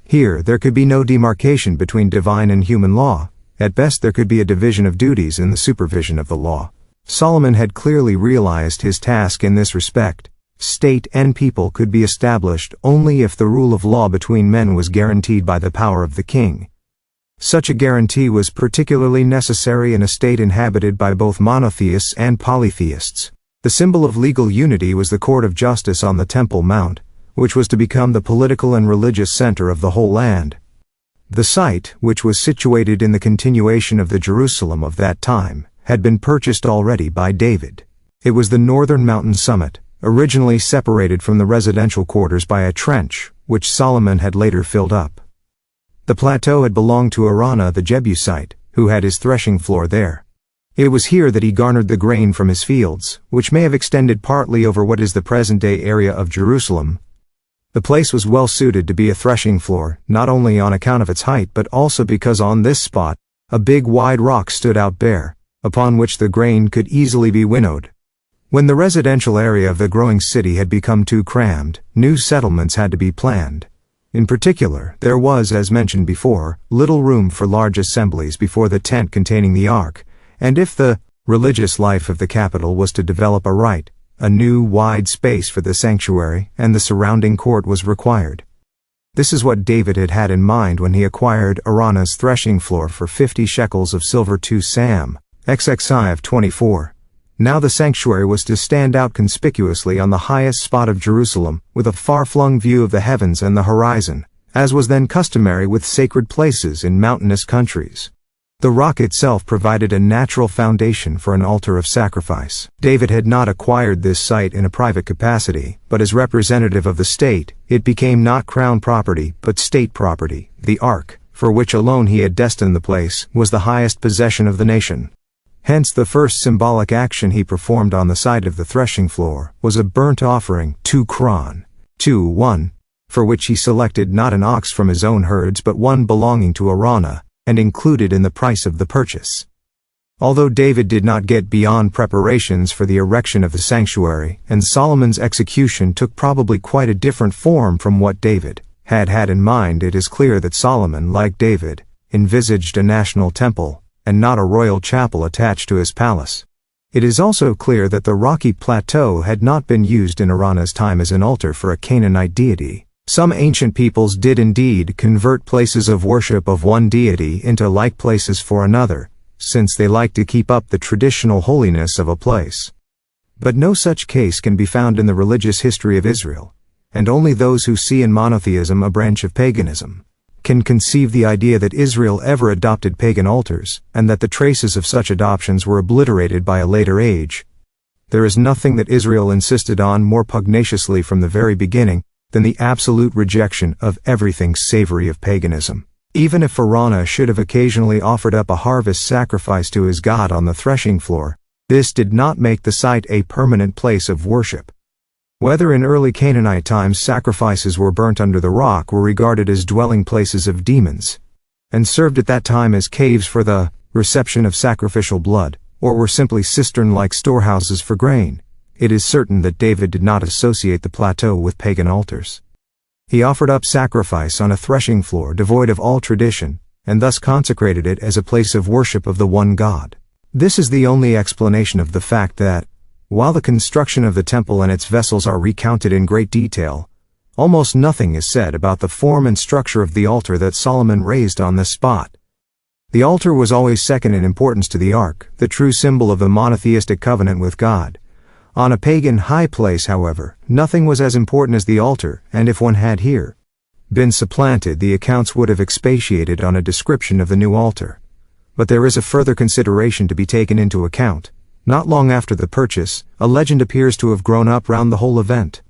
Here, there could be no demarcation between divine and human law. At best, there could be a division of duties in the supervision of the law. Solomon had clearly realized his task in this respect. State and people could be established only if the rule of law between men was guaranteed by the power of the king. Such a guarantee was particularly necessary in a state inhabited by both monotheists and polytheists. The symbol of legal unity was the court of justice on the Temple Mount, which was to become the political and religious center of the whole land. The site, which was situated in the continuation of the Jerusalem of that time, had been purchased already by David. It was the northern mountain summit, originally separated from the residential quarters by a trench, which Solomon had later filled up. The plateau had belonged to Araunah the Jebusite, who had his threshing floor there. It was here that he garnered the grain from his fields, which may have extended partly over what is the present-day area of Jerusalem. The place was well suited to be a threshing floor, not only on account of its height but also because on this spot, a big wide rock stood out bare, upon which the grain could easily be winnowed. When the residential area of the growing city had become too crammed, new settlements had to be planned. In particular, there was, as mentioned before, little room for large assemblies before the tent containing the ark, and if the religious life of the capital was to develop aright, a new wide space for the sanctuary and the surrounding court was required. This is what David had had in mind when he acquired Araunah's threshing floor for 50 shekels of silver 2 Sam, XXI of 24. Now the sanctuary was to stand out conspicuously on the highest spot of Jerusalem, with a far-flung view of the heavens and the horizon, as was then customary with sacred places in mountainous countries. The rock itself provided a natural foundation for an altar of sacrifice. David had not acquired this site in a private capacity, but as representative of the state, it became not crown property but state property. The ark, for which alone he had destined the place, was the highest possession of the nation. Hence the first symbolic action he performed on the site of the threshing floor was a burnt offering, 2 kron, 2:1, for which he selected not an ox from his own herds but one belonging to Araunah, and included in the price of the purchase. Although David did not get beyond preparations for the erection of the sanctuary, and Solomon's execution took probably quite a different form from what David had had in mind, it is clear that Solomon, like David, envisaged a national temple, and not a royal chapel attached to his palace. It is also clear that the rocky plateau had not been used in Araunah's time as an altar for a Canaanite deity. Some ancient peoples did indeed convert places of worship of one deity into like places for another, since they liked to keep up the traditional holiness of a place. But no such case can be found in the religious history of Israel, and only those who see in monotheism a branch of paganism can conceive the idea that Israel ever adopted pagan altars, and that the traces of such adoptions were obliterated by a later age. There is nothing that Israel insisted on more pugnaciously from the very beginning than the absolute rejection of everything savory of paganism. Even if Araunah should have occasionally offered up a harvest sacrifice to his god on the threshing floor, this did not make the site a permanent place of worship. Whether in early Canaanite times sacrifices were burnt under the rock were regarded as dwelling places of demons, and served at that time as caves for the reception of sacrificial blood, or were simply cistern-like storehouses for grain, it is certain that David did not associate the plateau with pagan altars. He offered up sacrifice on a threshing floor devoid of all tradition, and thus consecrated it as a place of worship of the one God. This is the only explanation of the fact that, while the construction of the temple and its vessels are recounted in great detail, almost nothing is said about the form and structure of the altar that Solomon raised on this spot. The altar was always second in importance to the ark, the true symbol of the monotheistic covenant with God. On a pagan high place, however, nothing was as important as the altar, and if one had here been supplanted, the accounts would have expatiated on a description of the new altar. But there is a further consideration to be taken into account. Not long after the purchase, a legend appears to have grown up round the whole event.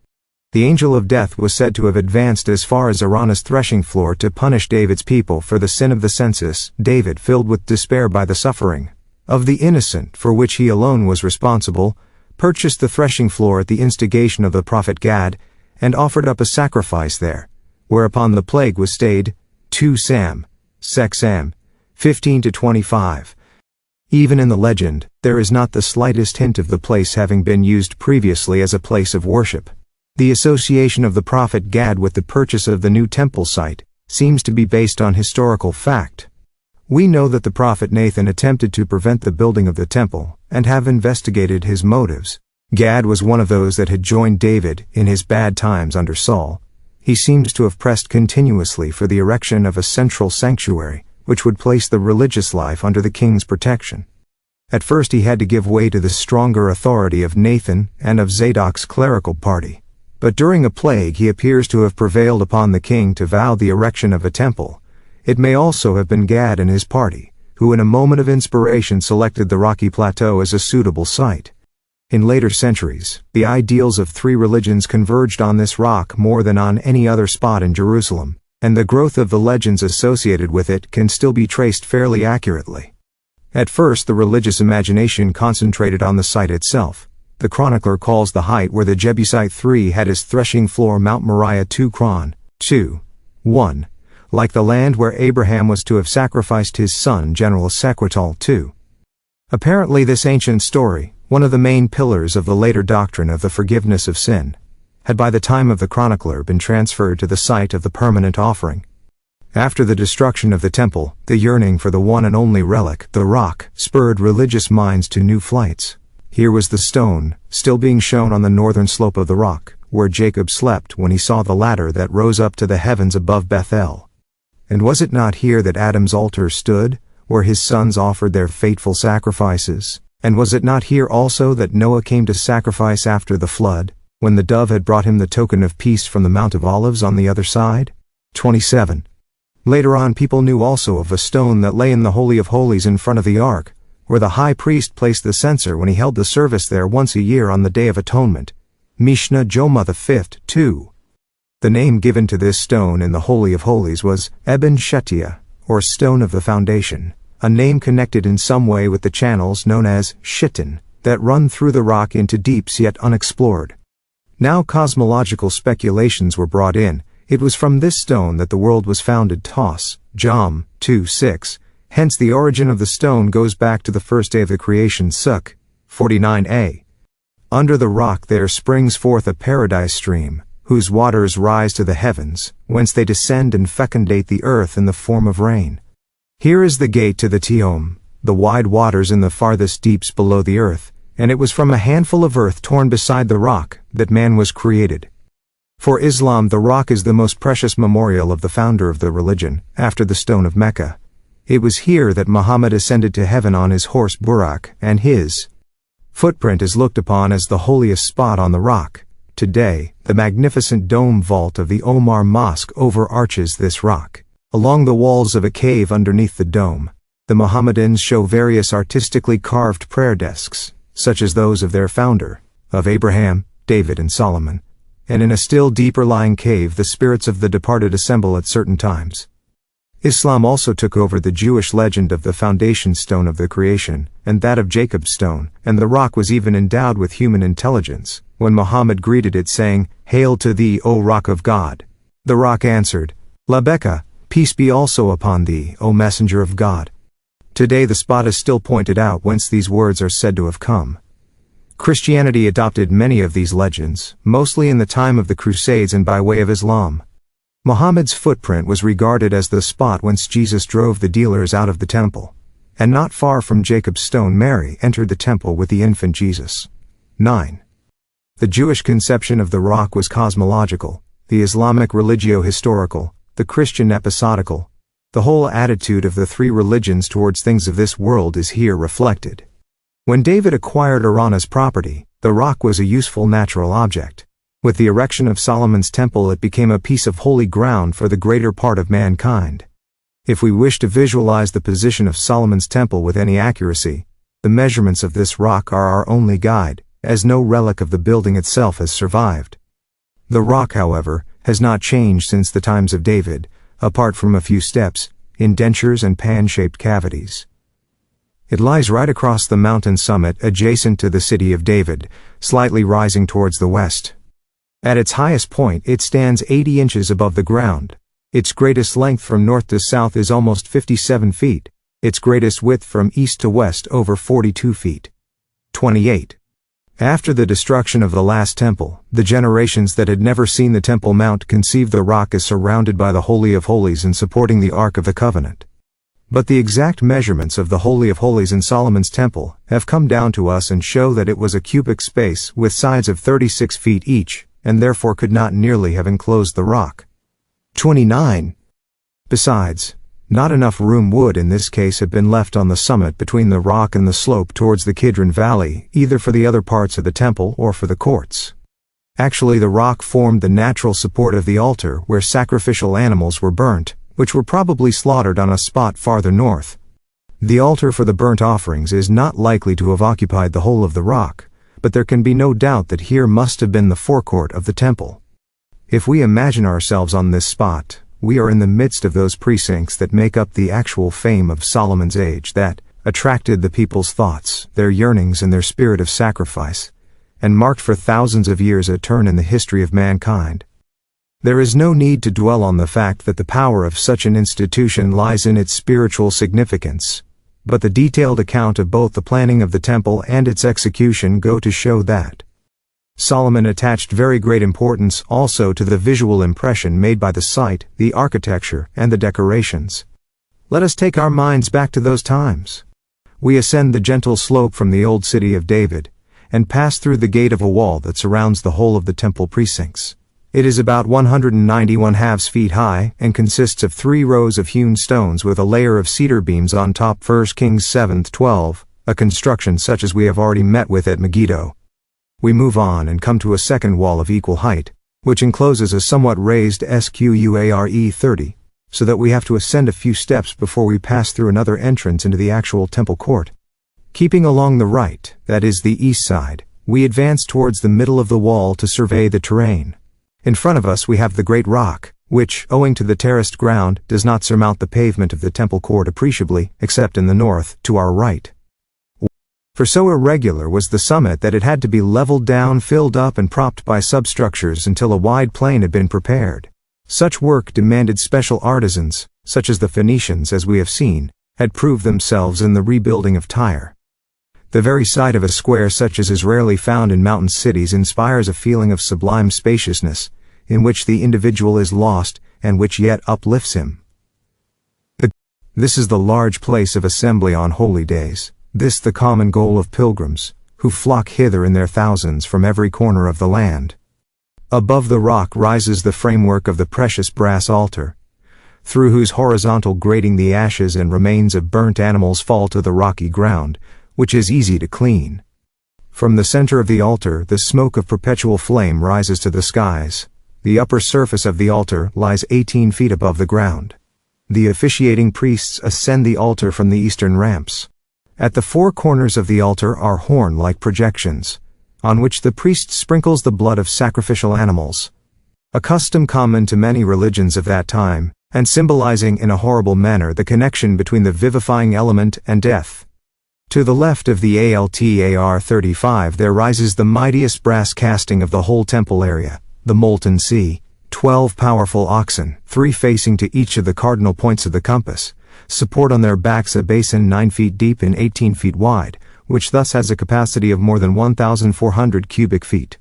The angel of death was said to have advanced as far as Araunah's threshing floor to punish David's people for the sin of the census. David, filled with despair by the suffering of the innocent for which he alone was responsible, purchased the threshing floor at the instigation of the prophet Gad, and offered up a sacrifice there, whereupon the plague was stayed. 2 Sam, Sam, 15-25. Even in the legend, there is not the slightest hint of the place having been used previously as a place of worship. The association of the prophet Gad with the purchase of the new temple site seems to be based on historical fact. We know that the prophet Nathan attempted to prevent the building of the temple, and have investigated his motives. Gad was one of those that had joined David in his bad times under Saul. He seems to have pressed continuously for the erection of a central sanctuary, which would place the religious life under the king's protection. At first he had to give way to the stronger authority of Nathan and of Zadok's clerical party. But during a plague he appears to have prevailed upon the king to vow the erection of a temple. It may also have been Gad and his party, who in a moment of inspiration selected the rocky plateau as a suitable site. In later centuries, the ideals of three religions converged on this rock more than on any other spot in Jerusalem, and the growth of the legends associated with it can still be traced fairly accurately. At first the religious imagination concentrated on the site itself. The chronicler calls the height where the Jebusite III had his threshing floor Mount Moriah 2:1, like the land where Abraham was to have sacrificed his son General Sequetal 2. Apparently this ancient story, one of the main pillars of the later doctrine of the forgiveness of sin, had by the time of the chronicler been transferred to the site of the permanent offering. After the destruction of the temple, the yearning for the one and only relic, the rock, spurred religious minds to new flights. Here was the stone, still being shown on the northern slope of the rock, where Jacob slept when he saw the ladder that rose up to the heavens above Bethel. And was it not here that Adam's altar stood, where his sons offered their fateful sacrifices? And was it not here also that Noah came to sacrifice after the flood, when the dove had brought him the token of peace from the Mount of Olives on the other side? 27. Later on people knew also of a stone that lay in the Holy of Holies in front of the ark, where the high priest placed the censer when he held the service there once a year on the Day of Atonement. Mishnah Joma the 5th, 2. The name given to this stone in the Holy of Holies was Eben Shetia, or Stone of the Foundation, a name connected in some way with the channels known as Shittim, that run through the rock into deeps yet unexplored. Now cosmological speculations were brought in. It was from this stone that the world was founded. Tos, Jom 2:6. Hence the origin of the stone goes back to the first day of the creation. Suk 49a. Under the rock there springs forth a paradise stream, whose waters rise to the heavens, whence they descend and fecundate the earth in the form of rain. Here is the gate to the Tehom, the wide waters in the farthest deeps below the earth, and it was from a handful of earth torn beside the rock that man was created. For Islam the rock is the most precious memorial of the founder of the religion, after the stone of Mecca. It was here that Muhammad ascended to heaven on his horse Burak, and his footprint is looked upon as the holiest spot on the rock. Today, the magnificent dome vault of the Omar Mosque overarches this rock. Along the walls of a cave underneath the dome, the Mohammedans show various artistically carved prayer desks, such as those of their founder, of Abraham, David and Solomon, and in a still deeper lying cave the spirits of the departed assemble at certain times. Islam also took over the Jewish legend of the foundation stone of the creation, and that of Jacob's stone, and the rock was even endowed with human intelligence, when Muhammad greeted it saying, "Hail to thee, O rock of God." The rock answered, "Labeka, peace be also upon thee, O messenger of God." Today the spot is still pointed out whence these words are said to have come. Christianity adopted many of these legends, mostly in the time of the Crusades and by way of Islam. Muhammad's footprint was regarded as the spot whence Jesus drove the dealers out of the temple, and not far from Jacob's stone Mary entered the temple with the infant Jesus. 9. The Jewish conception of the rock was cosmological, the Islamic religio-historical, the Christian episodical. The whole attitude of the three religions towards things of this world is here reflected. When David acquired Araunah's property, the rock was a useful natural object. With the erection of Solomon's temple it became a piece of holy ground for the greater part of mankind. If we wish to visualize the position of Solomon's temple with any accuracy, the measurements of this rock are our only guide, as no relic of the building itself has survived. The rock, however, has not changed since the times of David, apart from a few steps, indentures and pan-shaped cavities. It lies right across the mountain summit adjacent to the city of David, slightly rising towards the west. At its highest point it stands 80 inches above the ground. Its greatest length from north to south is almost 57 feet, its greatest width from east to west over 42 feet. 28. After the destruction of the last temple, the generations that had never seen the Temple Mount conceived the rock as surrounded by the Holy of Holies and supporting the Ark of the Covenant. But the exact measurements of the Holy of Holies in Solomon's temple have come down to us and show that it was a cubic space with sides of 36 feet each, and therefore could not nearly have enclosed the rock. 29. Besides, not enough room would in this case have been left on the summit between the rock and the slope towards the Kidron Valley, either for the other parts of the temple or for the courts. Actually, the rock formed the natural support of the altar where sacrificial animals were burnt, which were probably slaughtered on a spot farther north. The altar for the burnt offerings is not likely to have occupied the whole of the rock, but there can be no doubt that here must have been the forecourt of the temple. If we imagine ourselves on this spot, we are in the midst of those precincts that make up the actual fame of Solomon's age that attracted the people's thoughts, their yearnings and their spirit of sacrifice, and marked for thousands of years a turn in the history of mankind. There is no need to dwell on the fact that the power of such an institution lies in its spiritual significance, but the detailed account of both the planning of the temple and its execution go to show that Solomon attached very great importance also to the visual impression made by the site, the architecture, and the decorations. Let us take our minds back to those times. We ascend the gentle slope from the old city of David, and pass through the gate of a wall that surrounds the whole of the temple precincts. It is about 191½ feet high, and consists of 3 rows of hewn stones with a layer of cedar beams on top. 1 Kings 7:12, a construction such as we have already met with at Megiddo. We move on and come to a second wall of equal height, which encloses a somewhat raised square 30, so that we have to ascend a few steps before we pass through another entrance into the actual temple court. Keeping along the right, that is the east side, we advance towards the middle of the wall to survey the terrain. In front of us we have the great rock, which, owing to the terraced ground, does not surmount the pavement of the temple court appreciably, except in the north, to our right. For so irregular was the summit that it had to be leveled down, filled up and propped by substructures until a wide plain had been prepared. Such work demanded special artisans, such as the Phoenicians, as we have seen, had proved themselves in the rebuilding of Tyre. The very sight of a square such as is rarely found in mountain cities inspires a feeling of sublime spaciousness, in which the individual is lost, and which yet uplifts him. This is the large place of assembly on holy days. This the common goal of pilgrims, who flock hither in their thousands from every corner of the land. Above the rock rises the framework of the precious brass altar, through whose horizontal grating the ashes and remains of burnt animals fall to the rocky ground, which is easy to clean. From the center of the altar the smoke of perpetual flame rises to the skies. The upper surface of the altar lies 18 feet above the ground. The officiating priests ascend the altar from the eastern ramps. At the 4 corners of the altar are horn-like projections, on which the priest sprinkles the blood of sacrificial animals, a custom common to many religions of that time, and symbolizing in a horrible manner the connection between the vivifying element and death. To the left of the altar 35 there rises the mightiest brass casting of the whole temple area, the molten sea. 12 powerful oxen, 3 facing to each of the cardinal points of the compass, support on their backs a basin 9 feet deep and 18 feet wide, which thus has a capacity of more than 1,400 cubic feet.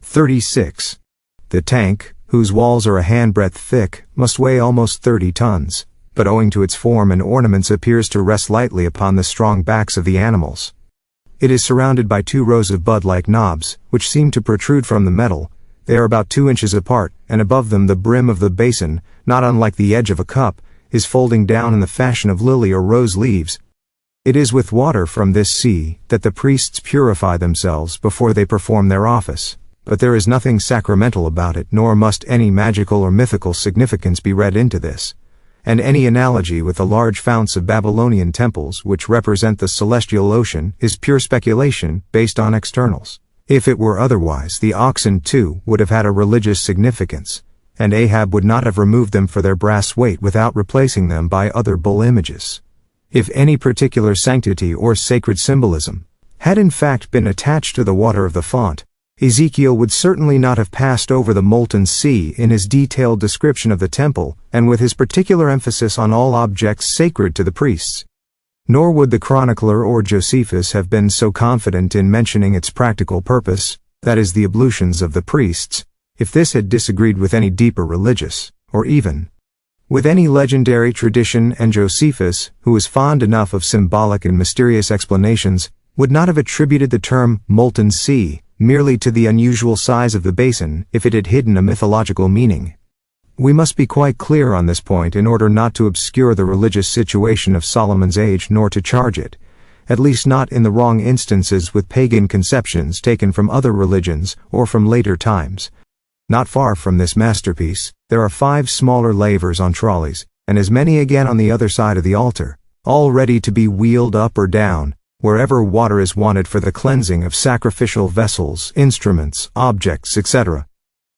36. The tank, whose walls are a handbreadth thick, must weigh almost 30 tons, but owing to its form and ornaments appears to rest lightly upon the strong backs of the animals. It is surrounded by 2 rows of bud-like knobs, which seem to protrude from the metal. They are about 2 inches apart, and above them the brim of the basin, not unlike the edge of a cup, is folding down in the fashion of lily or rose leaves. It is with water from this sea that the priests purify themselves before they perform their office, but there is nothing sacramental about it, nor must any magical or mythical significance be read into this. And any analogy with the large founts of Babylonian temples which represent the celestial ocean is pure speculation based on externals. If it were otherwise, the oxen too would have had a religious significance, and Ahab would not have removed them for their brass weight without replacing them by other bull images. If any particular sanctity or sacred symbolism had in fact been attached to the water of the font, Ezekiel would certainly not have passed over the molten sea in his detailed description of the temple, and with his particular emphasis on all objects sacred to the priests. Nor would the chronicler or Josephus have been so confident in mentioning its practical purpose, that is the ablutions of the priests, if this had disagreed with any deeper religious, or even with any legendary tradition, and Josephus, who was fond enough of symbolic and mysterious explanations, would not have attributed the term molten sea merely to the unusual size of the basin if it had hidden a mythological meaning. We must be quite clear on this point in order not to obscure the religious situation of Solomon's age nor to charge it, at least not in the wrong instances, with pagan conceptions taken from other religions or from later times. Not far from this masterpiece, there are 5 smaller lavers on trolleys, and as many again on the other side of the altar, all ready to be wheeled up or down, wherever water is wanted for the cleansing of sacrificial vessels, instruments, objects, etc.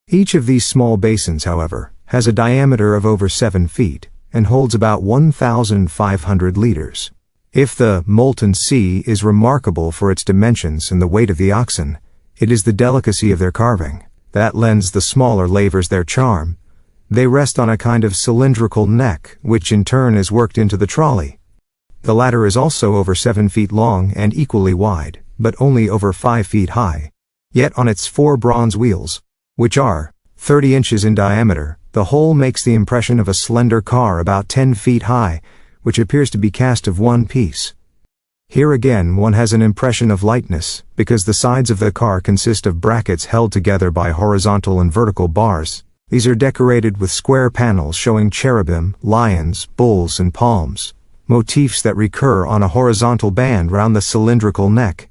Each of these small basins, however, has a diameter of over 7 feet, and holds about 1,500 liters. If the molten sea is remarkable for its dimensions and the weight of the oxen, it is the delicacy of their carving that lends the smaller lavers their charm. They rest on a kind of cylindrical neck, which in turn is worked into the trolley. The latter is also over 7 feet long and equally wide, but only over 5 feet high. Yet on its 4 bronze wheels, which are 30 inches in diameter, the whole makes the impression of a slender car about 10 feet high, which appears to be cast of one piece. Here again one has an impression of lightness, because the sides of the car consist of brackets held together by horizontal and vertical bars. These are decorated with square panels showing cherubim, lions, bulls, and palms, motifs that recur on a horizontal band round the cylindrical neck.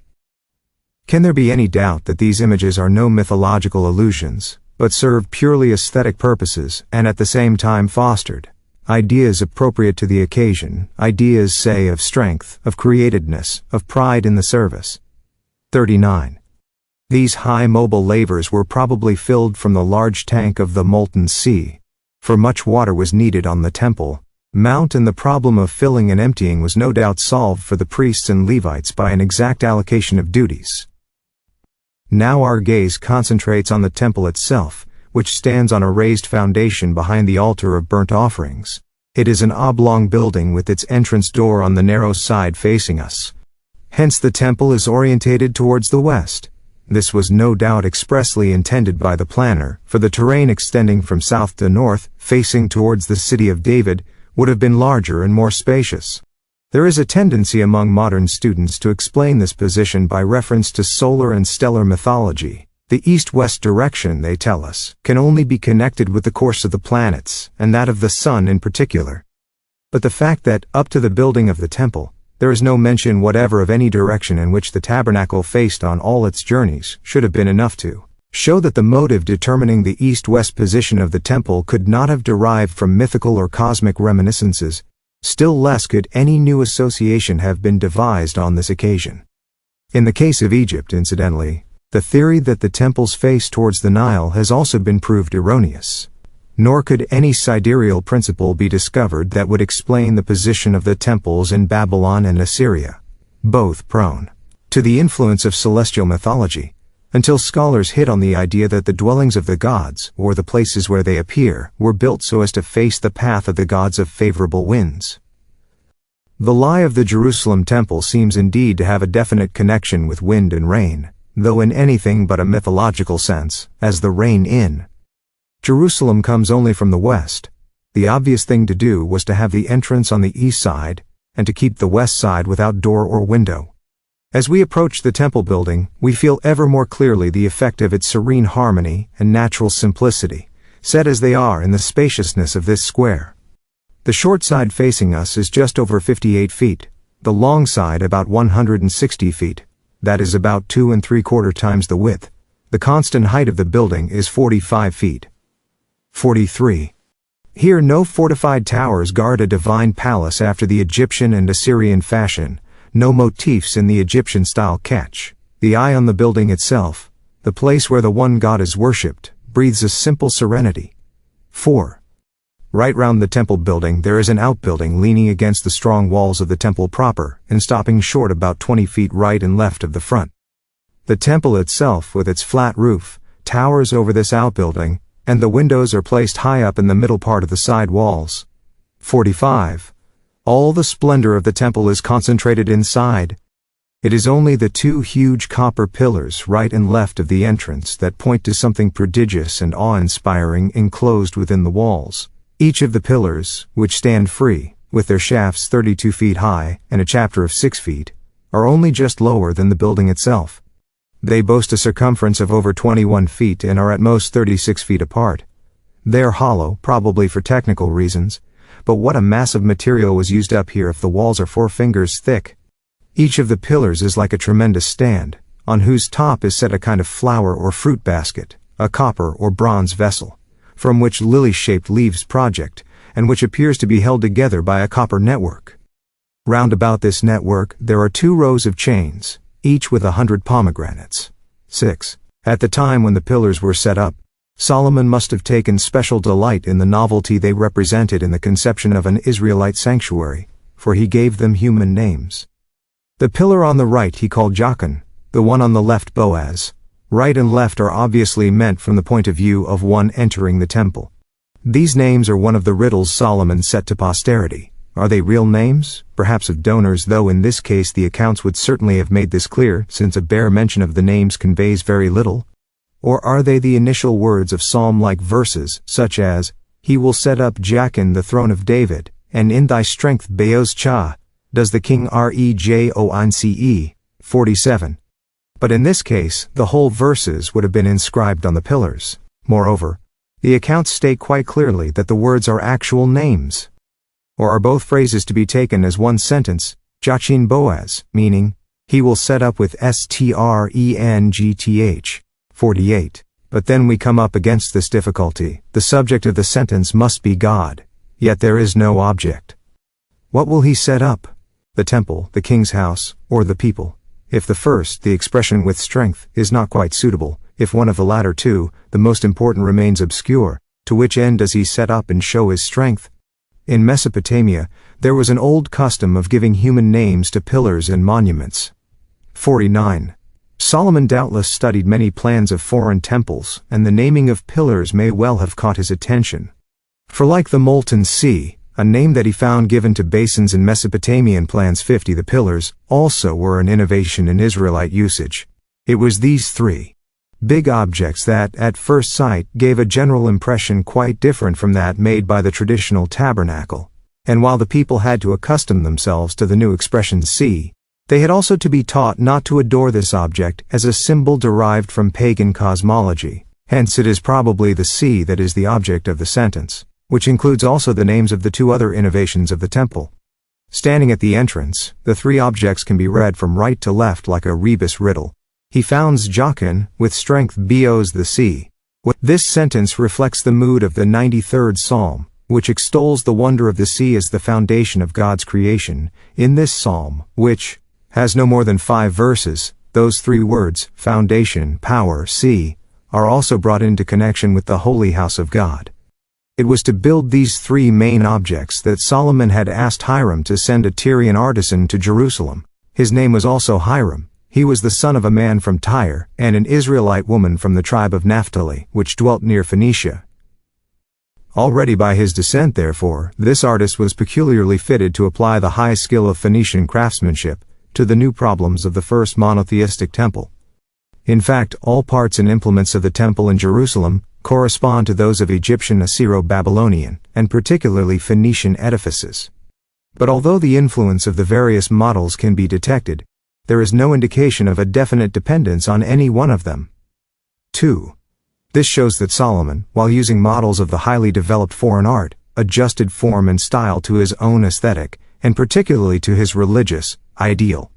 Can there be any doubt that these images are no mythological illusions, but serve purely aesthetic purposes, and at the same time fostered ideas appropriate to the occasion, ideas, say, of strength, of createdness, of pride in the service? 39. These high mobile lavers were probably filled from the large tank of the molten sea, for much water was needed on the temple mount, and the problem of filling and emptying was no doubt solved for the priests and Levites by an exact allocation of duties. Now our gaze concentrates on the temple itself, which stands on a raised foundation behind the altar of burnt offerings. It is an oblong building with its entrance door on the narrow side facing us. Hence the temple is orientated towards the west. This was no doubt expressly intended by the planner, for the terrain extending from south to north, facing towards the city of David, would have been larger and more spacious. There is a tendency among modern students to explain this position by reference to solar and stellar mythology. The east-west direction, they tell us, can only be connected with the course of the planets, and that of the sun in particular. But the fact that, up to the building of the temple, there is no mention whatever of any direction in which the tabernacle faced on all its journeys should have been enough to show that the motive determining the east-west position of the temple could not have derived from mythical or cosmic reminiscences. Still less could any new association have been devised on this occasion. In the case of Egypt, incidentally, the theory that the temples face towards the Nile has also been proved erroneous. Nor could any sidereal principle be discovered that would explain the position of the temples in Babylon and Assyria, both prone to the influence of celestial mythology, until scholars hit on the idea that the dwellings of the gods, or the places where they appear, were built so as to face the path of the gods of favorable winds. The lie of the Jerusalem temple seems indeed to have a definite connection with wind and rain, though in anything but a mythological sense, as the rain in Jerusalem comes only from the west. The obvious thing to do was to have the entrance on the east side, and to keep the west side without door or window. As we approach the temple building, we feel ever more clearly the effect of its serene harmony and natural simplicity, set as they are in the spaciousness of this square. The short side facing us is just over 58 feet, the long side about 160 feet. That is about 2 3/4 times the width. The constant height of the building is 45 feet. 43. Here no fortified towers guard a divine palace after the Egyptian and Assyrian fashion, no motifs in the Egyptian style catch the eye on the building itself. The place where the one God is worshipped breathes a simple serenity. 4. Right round the temple building there is an outbuilding leaning against the strong walls of the temple proper, and stopping short about 20 feet right and left of the front. The temple itself, with its flat roof, towers over this outbuilding, and the windows are placed high up in the middle part of the side walls. 45. All the splendor of the temple is concentrated inside. It is only the two huge copper pillars right and left of the entrance that point to something prodigious and awe-inspiring enclosed within the walls. Each of the pillars, which stand free, with their shafts 32 feet high and a chapter of 6 feet, are only just lower than the building itself. They boast a circumference of over 21 feet and are at most 36 feet apart. They are hollow, probably for technical reasons, but what a mass of material was used up here if the walls are 4 fingers thick. Each of the pillars is like a tremendous stand, on whose top is set a kind of flower or fruit basket, a copper or bronze vessel, from which lily-shaped leaves project, and which appears to be held together by a copper network. Round about this network there are 2 rows of chains, each with 100 pomegranates. 6. At the time when the pillars were set up, Solomon must have taken special delight in the novelty they represented in the conception of an Israelite sanctuary, for he gave them human names. The pillar on the right he called Jachin, the one on the left Boaz. Right and left are obviously meant from the point of view of one entering the temple. These names are one of the riddles Solomon set to posterity. Are they real names? Perhaps of donors, though in this case the accounts would certainly have made this clear, since a bare mention of the names conveys very little. Or are they the initial words of psalm-like verses, such as, "He will set up Jachin the throne of David, and in thy strength Boaz Cha, does the king rejoince." 47. But in this case, the whole verses would have been inscribed on the pillars. Moreover, the accounts state quite clearly that the words are actual names. Or are both phrases to be taken as one sentence, Jachin Boaz, meaning, he will set up with strength. 48. But then we come up against this difficulty. The subject of the sentence must be God, yet there is no object. What will he set up? The temple, the king's house, or the people? If the first, the expression with strength, is not quite suitable, if one of the latter two, the most important, remains obscure, to which end does he set up and show his strength? In Mesopotamia, there was an old custom of giving human names to pillars and monuments. 49. Solomon doubtless studied many plans of foreign temples, and the naming of pillars may well have caught his attention. For like the molten sea, a name that he found given to basins in Mesopotamian plans 50, the pillars also were an innovation in Israelite usage. It was these 3 big objects that, at first sight, gave a general impression quite different from that made by the traditional tabernacle. And while the people had to accustom themselves to the new expression sea, they had also to be taught not to adore this object as a symbol derived from pagan cosmology. Hence it is probably the sea that is the object of the sentence, which includes also the names of the 2 other innovations of the temple. Standing at the entrance, the 3 objects can be read from right to left like a rebus riddle. He founds Jachin, with strength Boaz the sea. This sentence reflects the mood of the 93rd Psalm, which extols the wonder of the sea as the foundation of God's creation. In this psalm, which has no more than 5 verses, those 3 words, foundation, power, sea, are also brought into connection with the holy house of God. It was to build these 3 main objects that Solomon had asked Hiram to send a Tyrian artisan to Jerusalem. His name was also Hiram. He was the son of a man from Tyre, and an Israelite woman from the tribe of Naphtali, which dwelt near Phoenicia. Already by his descent, therefore, this artist was peculiarly fitted to apply the high skill of Phoenician craftsmanship to the new problems of the first monotheistic temple. In fact, all parts and implements of the temple in Jerusalem correspond to those of Egyptian, Assyro-Babylonian, and particularly Phoenician edifices. But although the influence of the various models can be detected, there is no indication of a definite dependence on any one of them. 2. This shows that Solomon, while using models of the highly developed foreign art, adjusted form and style to his own aesthetic, and particularly to his religious ideal.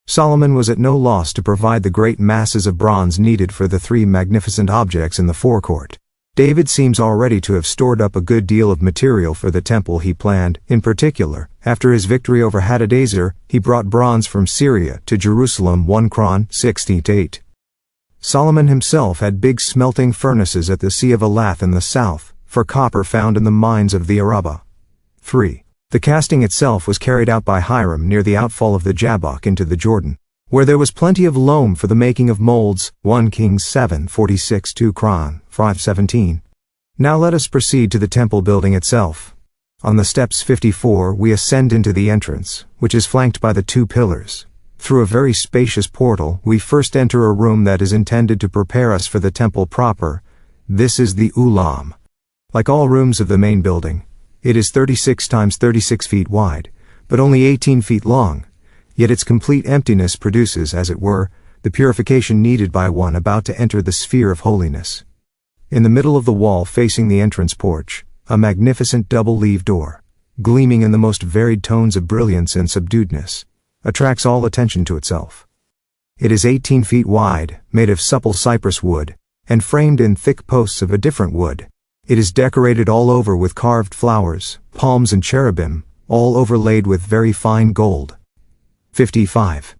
Solomon was at no loss to provide the great masses of bronze needed for the 3 magnificent objects in the forecourt. David seems already to have stored up a good deal of material for the temple he planned. In particular, after his victory over Hadadezer, he brought bronze from Syria to Jerusalem. 1 Chron. 16-8. Solomon himself had big smelting furnaces at the Sea of Elath in the south, for copper found in the mines of the Arabah. 3. The casting itself was carried out by Hiram near the outfall of the Jabbok into the Jordan, where there was plenty of loam for the making of molds. 1 Kings 7:46, 2 Chron. 5:17. Now let us proceed to the temple building itself. On the steps 54 we ascend into the entrance, which is flanked by the 2 pillars. Through a very spacious portal, we first enter a room that is intended to prepare us for the temple proper. This is the ulam. Like all rooms of the main building, it is 36 times 36 feet wide, but only 18 feet long, yet its complete emptiness produces, as it were, the purification needed by one about to enter the sphere of holiness. In the middle of the wall facing the entrance porch, a magnificent double-leaved door, gleaming in the most varied tones of brilliance and subduedness, attracts all attention to itself. It is 18 feet wide, made of supple cypress wood, and framed in thick posts of a different wood. It is decorated all over with carved flowers, palms and cherubim, all overlaid with very fine gold. 55.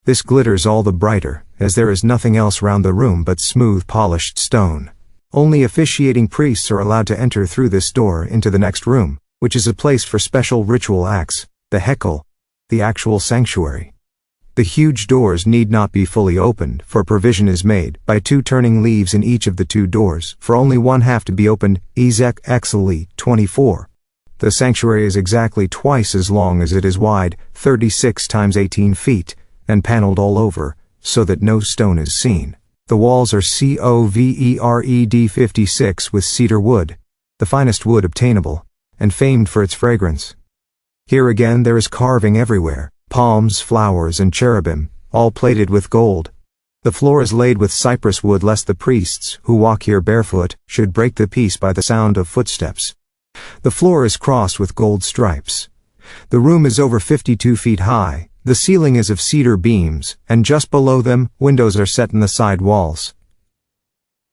This glitters all the brighter, as there is nothing else round the room but smooth polished stone. Only officiating priests are allowed to enter through this door into the next room, which is a place for special ritual acts, the hekel, the actual sanctuary. The huge doors need not be fully opened, for provision is made by 2 turning leaves in each of the 2 doors, for only one half to be opened. Ezek Exeli 24. The sanctuary is exactly twice as long as it is wide, 36 times 18 feet, and paneled all over, so that no stone is seen. The walls are covered 56 with cedar wood, the finest wood obtainable, and famed for its fragrance. Here again there is carving everywhere, palms, flowers, and cherubim, all plated with gold. The floor is laid with cypress wood lest the priests, who walk here barefoot, should break the peace by the sound of footsteps. The floor is crossed with gold stripes. The room is over 52 feet high. The ceiling is of cedar beams, and just below them, windows are set in the side walls.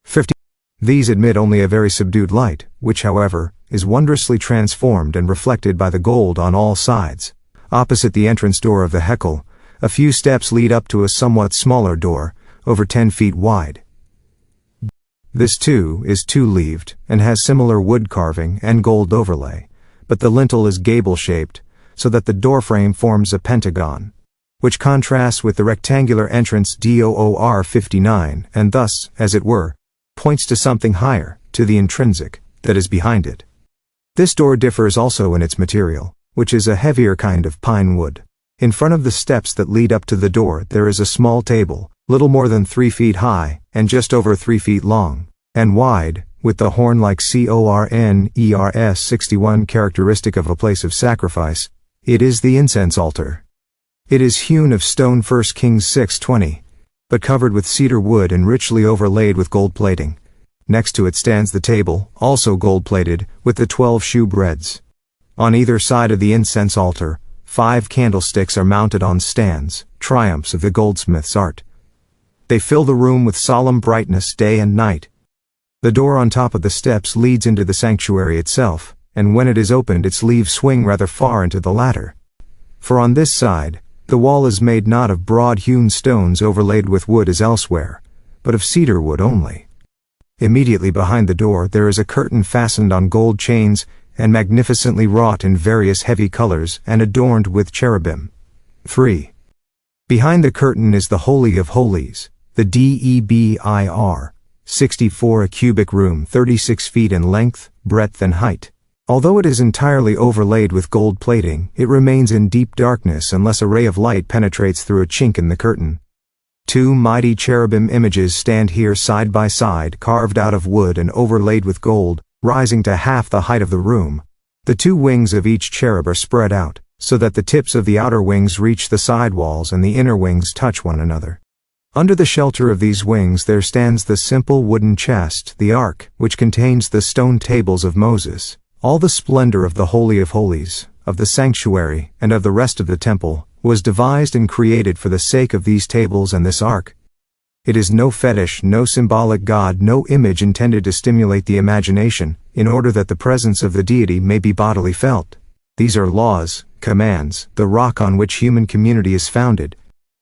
50. These admit only a very subdued light, which, however, is wondrously transformed and reflected by the gold on all sides. Opposite the entrance door of the hekel, a few steps lead up to a somewhat smaller door, over 10 feet wide. This too is 2-leaved, and has similar wood carving and gold overlay, but the lintel is gable-shaped, so that the doorframe forms a pentagon, which contrasts with the rectangular entrance door 59, and thus, as it were, points to something higher, to the intrinsic, that is behind it. This door differs also in its material, which is a heavier kind of pine wood. In front of the steps that lead up to the door there is a small table, little more than 3 feet high, and just over 3 feet long, and wide, with the horn-like corners 61 characteristic of a place of sacrifice. It is the incense altar. It is hewn of stone 1 Kings 6:20, but covered with cedar wood and richly overlaid with gold plating. Next to it stands the table, also gold-plated, with the 12 shewbreads. On either side of the incense altar, 5 candlesticks are mounted on stands, triumphs of the goldsmith's art. They fill the room with solemn brightness day and night. The door on top of the steps leads into the sanctuary itself, and when it is opened its leaves swing rather far into the latter. For on this side, the wall is made not of broad-hewn stones overlaid with wood as elsewhere, but of cedar wood only. Immediately behind the door there is a curtain fastened on gold chains, and magnificently wrought in various heavy colors and adorned with cherubim. 3. Behind the curtain is the Holy of Holies, the Debir, 64 a cubic room 36 feet in length, breadth and height. Although it is entirely overlaid with gold plating, it remains in deep darkness unless a ray of light penetrates through a chink in the curtain. 2 mighty cherubim images stand here side by side, carved out of wood and overlaid with gold, rising to half the height of the room. The 2 wings of each cherub are spread out, so that the tips of the outer wings reach the side walls and the inner wings touch one another. Under the shelter of these wings there stands the simple wooden chest, the ark, which contains the stone tables of Moses. All the splendor of the Holy of Holies, of the sanctuary, and of the rest of the temple, was devised and created for the sake of these tables and this ark. It is no fetish, no symbolic god, no image intended to stimulate the imagination, in order that the presence of the deity may be bodily felt. These are laws, commands, the rock on which human community is founded.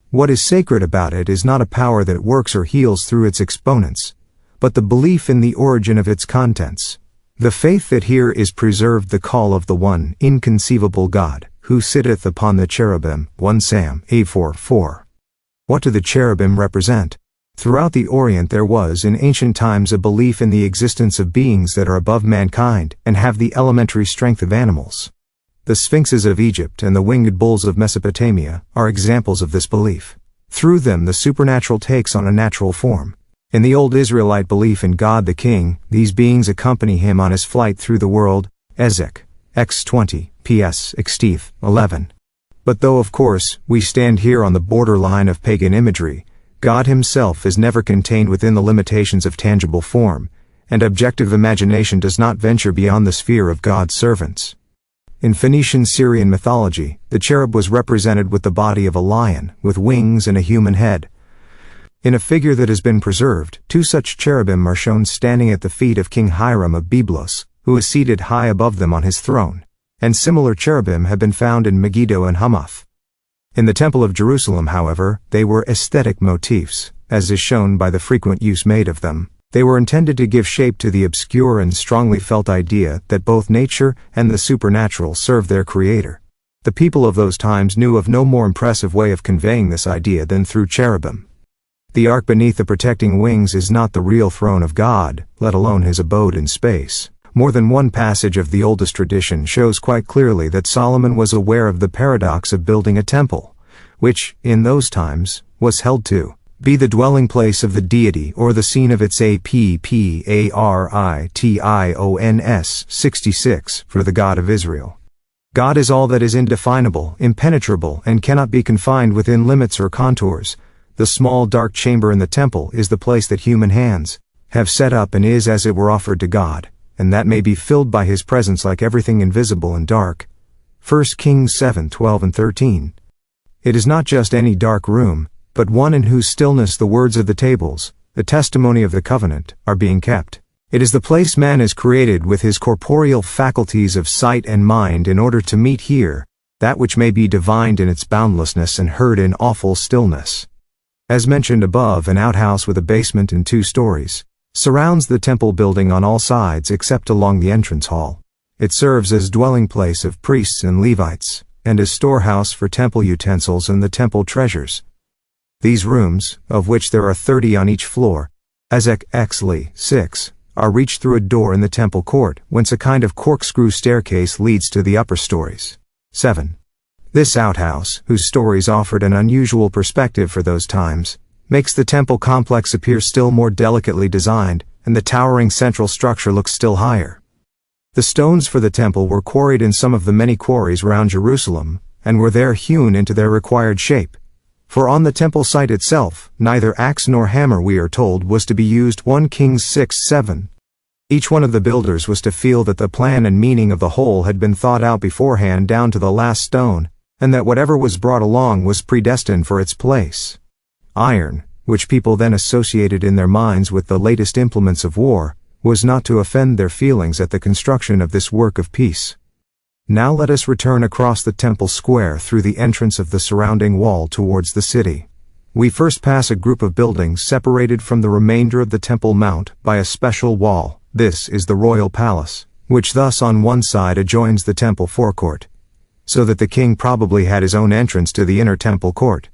What is sacred about it is not a power that works or heals through its exponents, but the belief in the origin of its contents. The faith that here is preserved, the call of the one inconceivable God, who sitteth upon the cherubim. 1 Sam 8:4. What do the cherubim represent? Throughout the Orient there was in ancient times a belief in the existence of beings that are above mankind and have the elementary strength of animals. The sphinxes of Egypt and the winged bulls of Mesopotamia are examples of this belief. Through them the supernatural takes on a natural form. In the old Israelite belief in God the King, these beings accompany him on his flight through the world, Ezek, X 20, PS, Extef, 11. But though of course, we stand here on the borderline of pagan imagery, God himself is never contained within the limitations of tangible form, and objective imagination does not venture beyond the sphere of God's servants. In Phoenician Syrian mythology, the cherub was represented with the body of a lion, with wings and a human head. In a figure that has been preserved, two such cherubim are shown standing at the feet of King Hiram of Byblos, who is seated high above them on his throne, and similar cherubim have been found in Megiddo and Hamath. In the Temple of Jerusalem, however, they were aesthetic motifs, as is shown by the frequent use made of them. They were intended to give shape to the obscure and strongly felt idea that both nature and the supernatural serve their creator. The people of those times knew of no more impressive way of conveying this idea than through cherubim. The ark beneath the protecting wings is not the real throne of God, let alone his abode in space. More than one passage of the oldest tradition shows quite clearly that Solomon was aware of the paradox of building a temple, which, in those times, was held to be the dwelling place of the deity or the scene of its appartions 66 for the God of Israel. God is all that is indefinable, impenetrable, and cannot be confined within limits or contours. The small dark chamber in the temple is the place that human hands have set up and is as it were offered to God, and that may be filled by his presence like everything invisible and dark. 1 Kings 7:12 and 13. It is not just any dark room, but one in whose stillness the words of the tables, the testimony of the covenant, are being kept. It is the place man is created with his corporeal faculties of sight and mind in order to meet here that which may be divined in its boundlessness and heard in awful stillness. As mentioned above, an outhouse with a basement and 2 stories surrounds the temple building on all sides except along the entrance hall. It serves as dwelling place of priests and Levites, and as storehouse for temple utensils and the temple treasures. These rooms, of which there are 30 on each floor, Ezek X Li 6, are reached through a door in the temple court, whence a kind of corkscrew staircase leads to the upper stories. 7. This outhouse, whose stories offered an unusual perspective for those times, makes the temple complex appear still more delicately designed, and the towering central structure looks still higher. The stones for the temple were quarried in some of the many quarries round Jerusalem, and were there hewn into their required shape. For on the temple site itself, neither axe nor hammer, we are told, was to be used. 1 Kings 6:7. Each one of the builders was to feel that the plan and meaning of the whole had been thought out beforehand down to the last stone, and that whatever was brought along was predestined for its place. Iron, which people then associated in their minds with the latest implements of war, was not to offend their feelings at the construction of this work of peace. Now let us return across the temple square through the entrance of the surrounding wall towards the city. We first pass a group of buildings separated from the remainder of the Temple Mount by a special wall. This is the royal palace, which thus on one side adjoins the temple forecourt, so that the king probably had his own entrance to the inner temple court.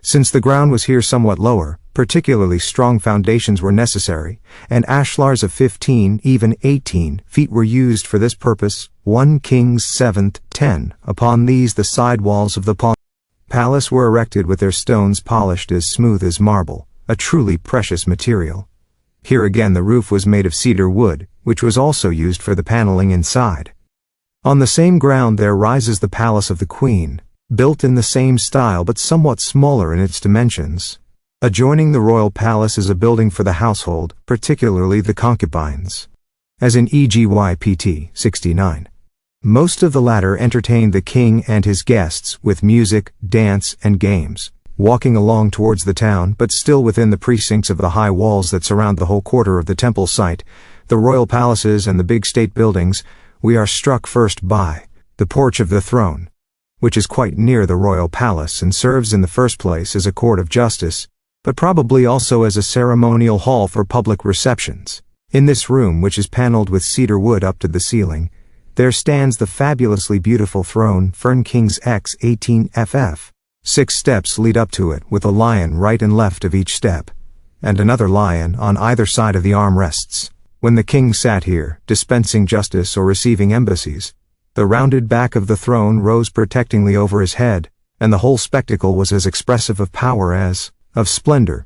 Since the ground was here somewhat lower, particularly strong foundations were necessary, and ashlars of 15, even 18 feet were used for this purpose. 1 Kings 7:10. Upon these the side walls of the palace were erected with their stones polished as smooth as marble, a truly precious material. Here again the roof was made of cedar wood, which was also used for the paneling inside. On the same ground there rises the palace of the queen, built in the same style but somewhat smaller in its dimensions. Adjoining the royal palace is a building for the household, particularly the concubines. As in Egypt 69. Most of the latter entertained the king and his guests with music, dance, and games, walking along towards the town but still within the precincts of the high walls that surround the whole quarter of the temple site, the royal palaces and the big state buildings. We are struck first by the porch of the throne, which is quite near the royal palace and serves in the first place as a court of justice, but probably also as a ceremonial hall for public receptions. In this room, which is paneled with cedar wood up to the ceiling, there stands the fabulously beautiful throne. 1 Kings X 18 ff. 6 steps lead up to it, with a lion right and left of each step. and another lion on either side of the armrests. When the king sat here, dispensing justice or receiving embassies, the rounded back of the throne rose protectingly over his head, and the whole spectacle was as expressive of power as of splendor.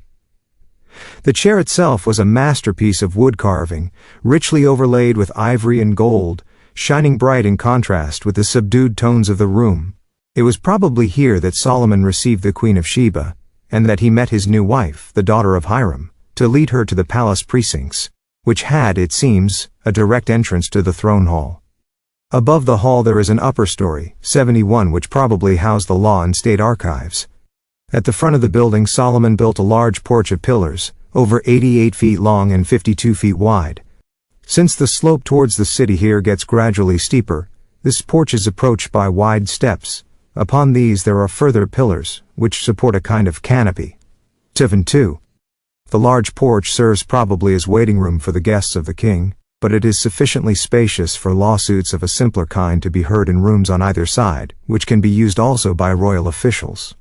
The chair itself was a masterpiece of wood carving, richly overlaid with ivory and gold, shining bright in contrast with the subdued tones of the room. It was probably here that Solomon received the Queen of Sheba, and that he met his new wife, the daughter of Hiram, to lead her to the palace precincts, which had, it seems, a direct entrance to the throne hall. Above the hall there is an upper story, 71, which probably housed the law and state archives. At the front of the building Solomon built a large porch of pillars, over 88 feet long and 52 feet wide. Since the slope towards the city here gets gradually steeper, this porch is approached by wide steps. Upon these there are further pillars, which support a kind of canopy. 72. The large porch serves probably as waiting room for the guests of the king, but it is sufficiently spacious for lawsuits of a simpler kind to be heard in rooms on either side, which can be used also by royal officials.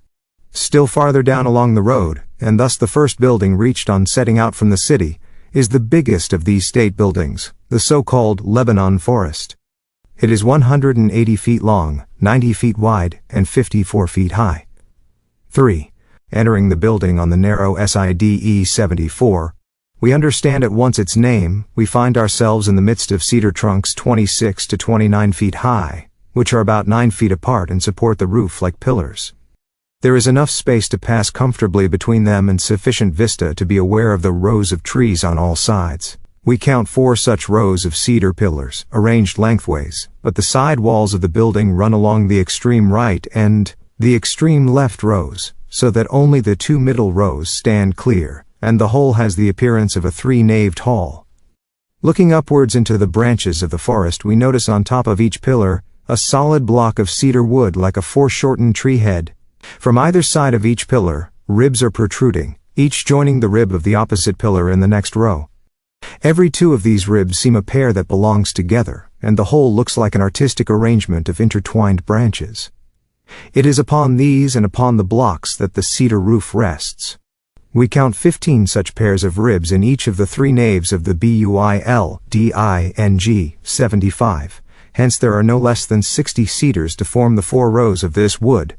Still farther down along the road, and thus the first building reached on setting out from the city, is the biggest of these state buildings, the so-called Lebanon Forest. It is 180 feet long, 90 feet wide, and 54 feet high. 3. Entering the building on the narrow SIDE 74, we understand at once its name. We find ourselves in the midst of cedar trunks 26 to 29 feet high, which are about 9 feet apart and support the roof like pillars. There is enough space to pass comfortably between them and sufficient vista to be aware of the rows of trees on all sides. We count 4 such rows of cedar pillars, arranged lengthways, but the side walls of the building run along the extreme right and the extreme left rows, so that only the 2 middle rows stand clear, and the whole has the appearance of a 3-naved hall. Looking upwards into the branches of the forest we notice on top of each pillar a solid block of cedar wood like a foreshortened tree head. From either side of each pillar, ribs are protruding, each joining the rib of the opposite pillar in the next row. Every 2 of these ribs seem a pair that belongs together, and the whole looks like an artistic arrangement of intertwined branches. It is upon these and upon the blocks that the cedar roof rests. We count 15 such pairs of ribs in each of the 3 naves of the building 75, hence there are no less than 60 cedars to form the 4 rows of this wood.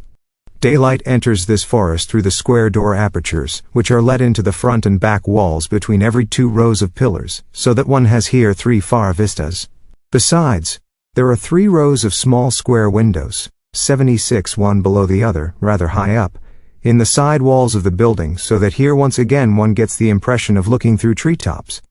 Daylight enters this forest through the square door apertures, which are let into the front and back walls between every 2 rows of pillars, so that one has here 3 far vistas. Besides, there are 3 rows of small square windows, 76 one below the other, rather high up, in the side walls of the building, so that here once again one gets the impression of looking through treetops.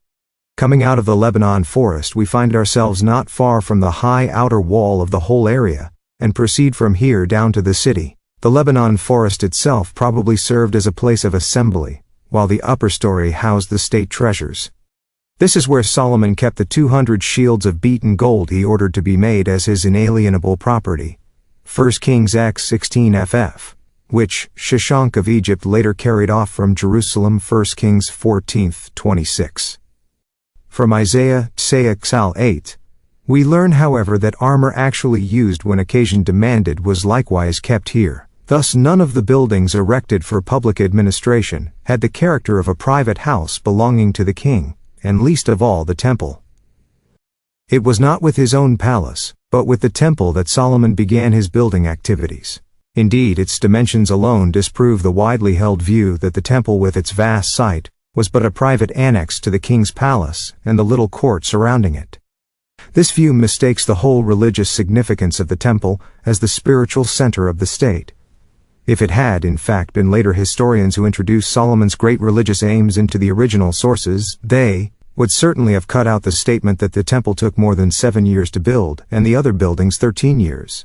Coming out of the Lebanon forest we find ourselves not far from the high outer wall of the whole area, and proceed from here down to the city. The Lebanon forest itself probably served as a place of assembly, while the upper story housed the state treasures. This is where Solomon kept the 200 shields of beaten gold he ordered to be made as his inalienable property. 1 Kings X 16 ff, which Shishak of Egypt later carried off from Jerusalem. 1 Kings 14:26. From Isaiah Xal 8, we learn however that armor actually used when occasion demanded was likewise kept here. Thus none of the buildings erected for public administration had the character of a private house belonging to the king, and least of all the temple. It was not with his own palace, but with the temple that Solomon began his building activities. Indeed, its dimensions alone disprove the widely held view that the temple with its vast site was but a private annex to the king's palace and the little court surrounding it. This view mistakes the whole religious significance of the temple as the spiritual center of the state. If it had, in fact, been later historians who introduced Solomon's great religious aims into the original sources, they would certainly have cut out the statement that the temple took more than 7 years to build, and the other buildings 13 years.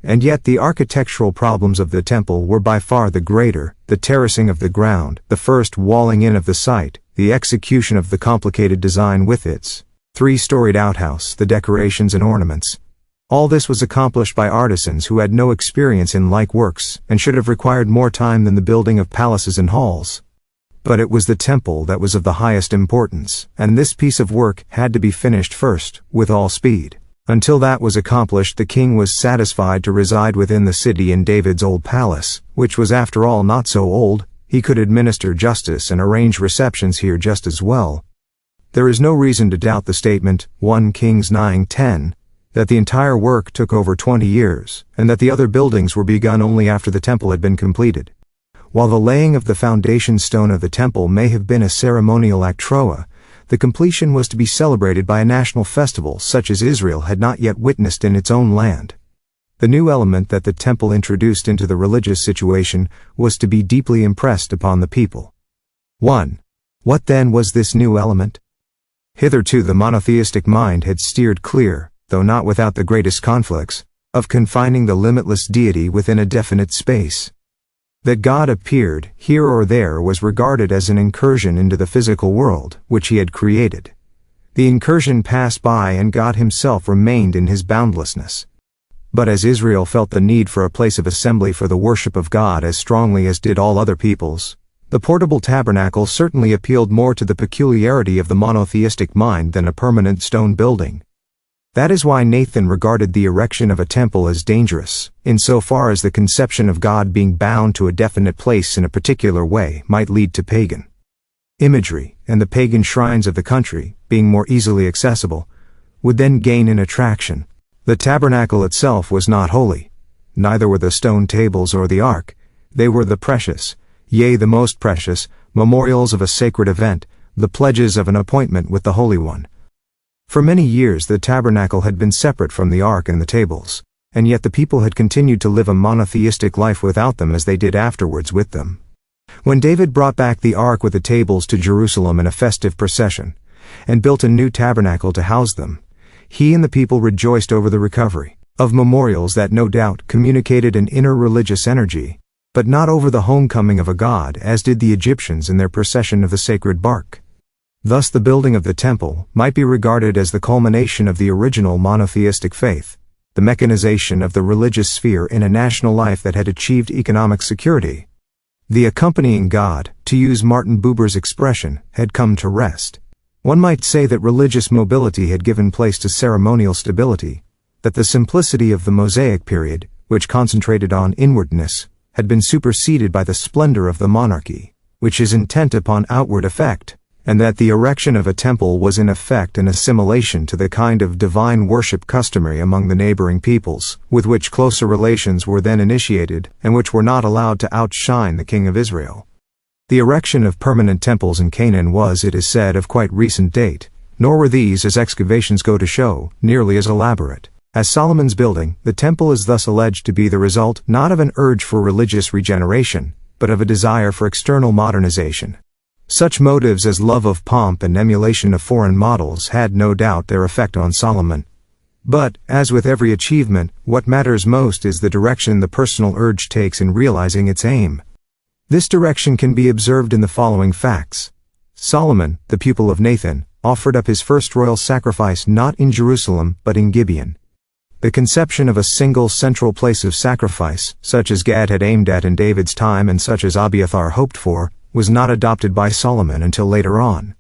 And yet the architectural problems of the temple were by far the greater: the terracing of the ground, the first walling in of the site, the execution of the complicated design with its 3-storied outhouse, the decorations and ornaments. All this was accomplished by artisans who had no experience in like works, and should have required more time than the building of palaces and halls. But it was the temple that was of the highest importance, and this piece of work had to be finished first, with all speed. Until that was accomplished the king was satisfied to reside within the city in David's old palace, which was after all not so old. He could administer justice and arrange receptions here just as well. There is no reason to doubt the statement, 1 Kings 9:10, that the entire work took over 20 years, and that the other buildings were begun only after the temple had been completed. While the laying of the foundation stone of the temple may have been a ceremonial actroa, the completion was to be celebrated by a national festival such as Israel had not yet witnessed in its own land. The new element that the temple introduced into the religious situation was to be deeply impressed upon the people. 1. What then was this new element? Hitherto the monotheistic mind had steered clear, though not without the greatest conflicts, of confining the limitless deity within a definite space. That God appeared here or there was regarded as an incursion into the physical world, which he had created. The incursion passed by and God himself remained in his boundlessness. But as Israel felt the need for a place of assembly for the worship of God as strongly as did all other peoples, the portable tabernacle certainly appealed more to the peculiarity of the monotheistic mind than a permanent stone building. That is why Nathan regarded the erection of a temple as dangerous, insofar as the conception of God being bound to a definite place in a particular way might lead to pagan imagery, and the pagan shrines of the country, being more easily accessible, would then gain in attraction. The tabernacle itself was not holy, neither were the stone tables or the ark. They were the precious, yea, the most precious, memorials of a sacred event, the pledges of an appointment with the Holy One. For many years the tabernacle had been separate from the ark and the tables, and yet the people had continued to live a monotheistic life without them as they did afterwards with them. When David brought back the ark with the tables to Jerusalem in a festive procession, and built a new tabernacle to house them, he and the people rejoiced over the recovery of memorials that no doubt communicated an inner religious energy, but not over the homecoming of a god as did the Egyptians in their procession of the sacred bark. Thus the building of the temple might be regarded as the culmination of the original monotheistic faith, the mechanization of the religious sphere in a national life that had achieved economic security. The accompanying God, to use Martin Buber's expression, had come to rest. One might say that religious mobility had given place to ceremonial stability, that the simplicity of the Mosaic period, which concentrated on inwardness, had been superseded by the splendor of the monarchy, which is intent upon outward effect, and that the erection of a temple was in effect an assimilation to the kind of divine worship customary among the neighboring peoples, with which closer relations were then initiated, and which were not allowed to outshine the King of Israel. The erection of permanent temples in Canaan was, it is said, of quite recent date, nor were these, as excavations go to show, nearly as elaborate. As Solomon's building, the temple is thus alleged to be the result not of an urge for religious regeneration, but of a desire for external modernization. Such motives as love of pomp and emulation of foreign models had no doubt their effect on Solomon. But, as with every achievement, what matters most is the direction the personal urge takes in realizing its aim. This direction can be observed in the following facts. Solomon, the pupil of Nathan, offered up his first royal sacrifice not in Jerusalem but in Gibeon. The conception of a single central place of sacrifice, such as Gad had aimed at in David's time and such as Abiathar hoped for, was not adopted by Solomon until later on.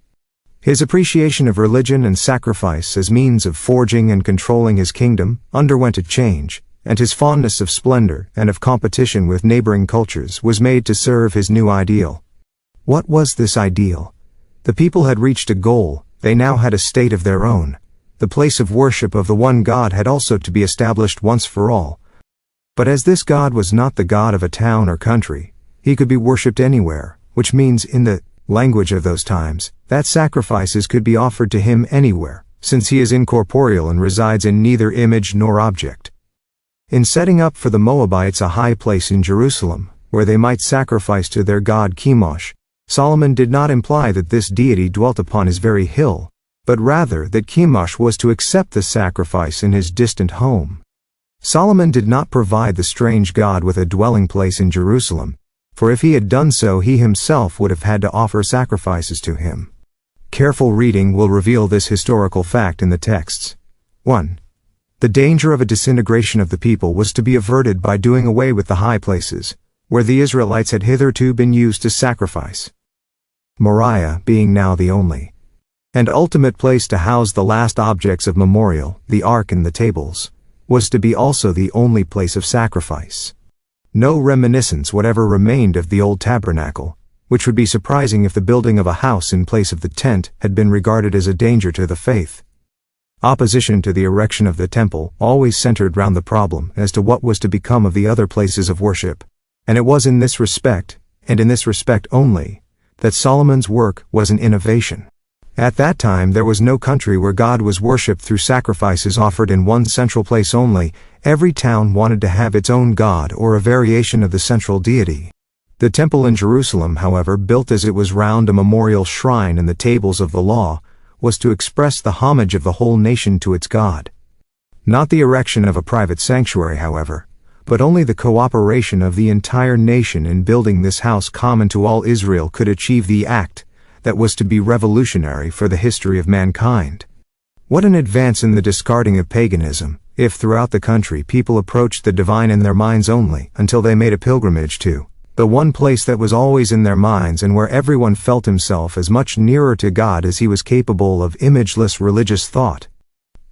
His appreciation of religion and sacrifice as means of forging and controlling his kingdom underwent a change, and his fondness of splendor and of competition with neighboring cultures was made to serve his new ideal. What was this ideal? The people had reached a goal, they now had a state of their own. The place of worship of the one God had also to be established once for all. But as this God was not the God of a town or country, he could be worshipped anywhere, which means, in the language of those times, that sacrifices could be offered to him anywhere, since he is incorporeal and resides in neither image nor object. In setting up for the Moabites a high place in Jerusalem, where they might sacrifice to their god Chemosh, Solomon did not imply that this deity dwelt upon his very hill, but rather that Chemosh was to accept the sacrifice in his distant home. Solomon did not provide the strange god with a dwelling place in Jerusalem, for if he had done so he himself would have had to offer sacrifices to him. Careful reading will reveal this historical fact in the texts. 1. The danger of a disintegration of the people was to be averted by doing away with the high places, where the Israelites had hitherto been used to sacrifice. Moriah being now the only and ultimate place to house the last objects of memorial, the ark and the tables, was to be also the only place of sacrifice. No reminiscence whatever remained of the old tabernacle, which would be surprising if the building of a house in place of the tent had been regarded as a danger to the faith. Opposition to the erection of the temple always centered round the problem as to what was to become of the other places of worship. And it was in this respect, and in this respect only, that Solomon's work was an innovation. At that time there was no country where God was worshipped through sacrifices offered in one central place only. Every town wanted to have its own god or a variation of the central deity. The temple in Jerusalem, however, built as it was round a memorial shrine and the tables of the law, was to express the homage of the whole nation to its God. Not the erection of a private sanctuary, however, but only the cooperation of the entire nation in building this house common to all Israel could achieve the act that was to be revolutionary for the history of mankind. What an advance in the discarding of paganism, if throughout the country people approached the divine in their minds only, until they made a pilgrimage to the one place that was always in their minds and where everyone felt himself as much nearer to God as he was capable of imageless religious thought.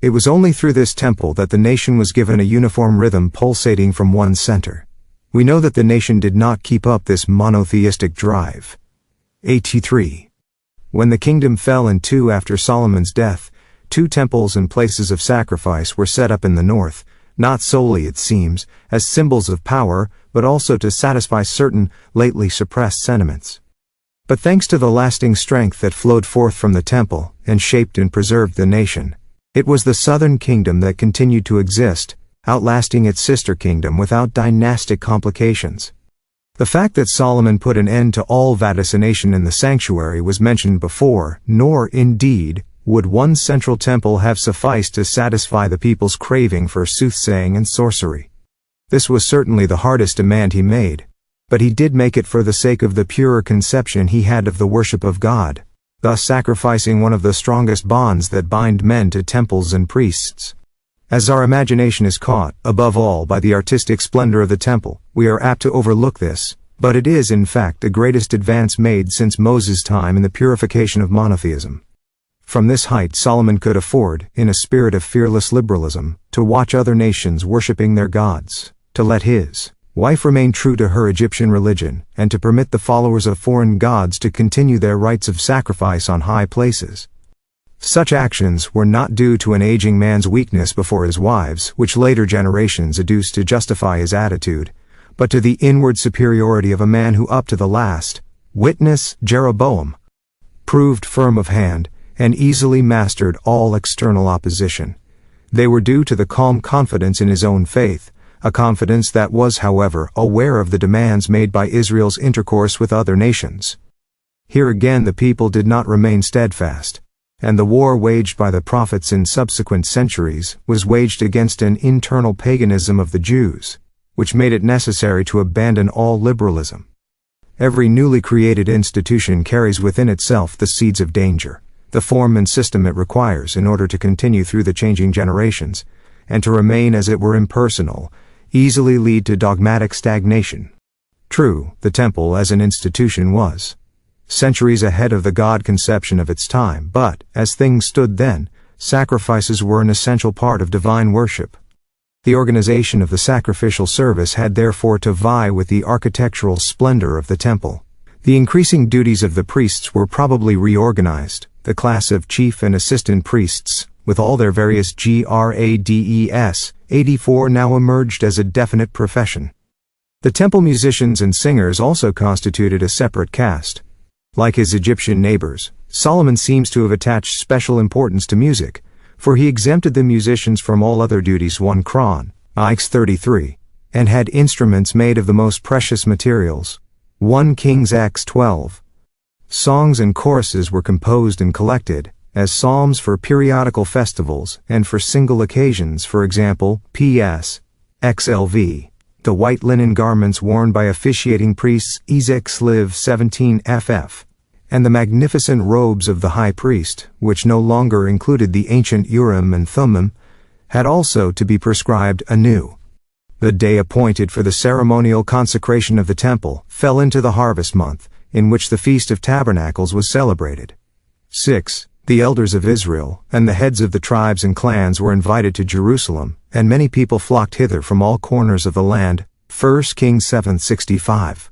It was only through this temple that the nation was given a uniform rhythm pulsating from one center. We know that the nation did not keep up this monotheistic drive. 83. When the kingdom fell in two after Solomon's death, 2 temples and places of sacrifice were set up in the north, not solely, it seems, as symbols of power, but also to satisfy certain, lately suppressed sentiments. But thanks to the lasting strength that flowed forth from the temple, and shaped and preserved the nation, it was the southern kingdom that continued to exist, outlasting its sister kingdom without dynastic complications. The fact that Solomon put an end to all vaticination in the sanctuary was mentioned before, nor, indeed, would one central temple have sufficed to satisfy the people's craving for soothsaying and sorcery. This was certainly the hardest demand he made, but he did make it for the sake of the purer conception he had of the worship of God, thus sacrificing one of the strongest bonds that bind men to temples and priests. As our imagination is caught, above all, by the artistic splendor of the temple, we are apt to overlook this, but it is in fact the greatest advance made since Moses' time in the purification of monotheism. From this height Solomon could afford, in a spirit of fearless liberalism, to watch other nations worshipping their gods, to let his wife remain true to her Egyptian religion, and to permit the followers of foreign gods to continue their rites of sacrifice on high places. Such actions were not due to an aging man's weakness before his wives, which later generations adduced to justify his attitude, but to the inward superiority of a man who up to the last, witness Jeroboam, proved firm of hand, and easily mastered all external opposition. They were due to the calm confidence in his own faith, a confidence that was, however, aware of the demands made by Israel's intercourse with other nations. Here again the people did not remain steadfast, and the war waged by the prophets in subsequent centuries was waged against an internal paganism of the Jews, which made it necessary to abandon all liberalism. Every newly created institution carries within itself the seeds of danger, the form and system it requires in order to continue through the changing generations, and to remain as it were impersonal, easily lead to dogmatic stagnation. True, the temple as an institution was centuries ahead of the God conception of its time, but, as things stood then, sacrifices were an essential part of divine worship. The organization of the sacrificial service had therefore to vie with the architectural splendor of the temple. The increasing duties of the priests were probably reorganized. The class of chief and assistant priests, with all their various grades, 84 now emerged as a definite profession. The temple musicians and singers also constituted a separate caste. Like his Egyptian neighbors, Solomon seems to have attached special importance to music, for he exempted the musicians from all other duties 1 Chron, Ix 33, and had instruments made of the most precious materials 1 Kings X 12. Songs and choruses were composed and collected, as psalms for periodical festivals and for single occasions, for example, P.S. XLV. The white linen garments worn by officiating priests Ezek Sliv 17 ff. And the magnificent robes of the high priest, which no longer included the ancient Urim and Thummim, had also to be prescribed anew. The day appointed for the ceremonial consecration of the temple fell into the harvest month, in which the Feast of Tabernacles was celebrated. 6. The elders of Israel, and the heads of the tribes and clans were invited to Jerusalem, and many people flocked hither from all corners of the land. 1 Kings 7:65.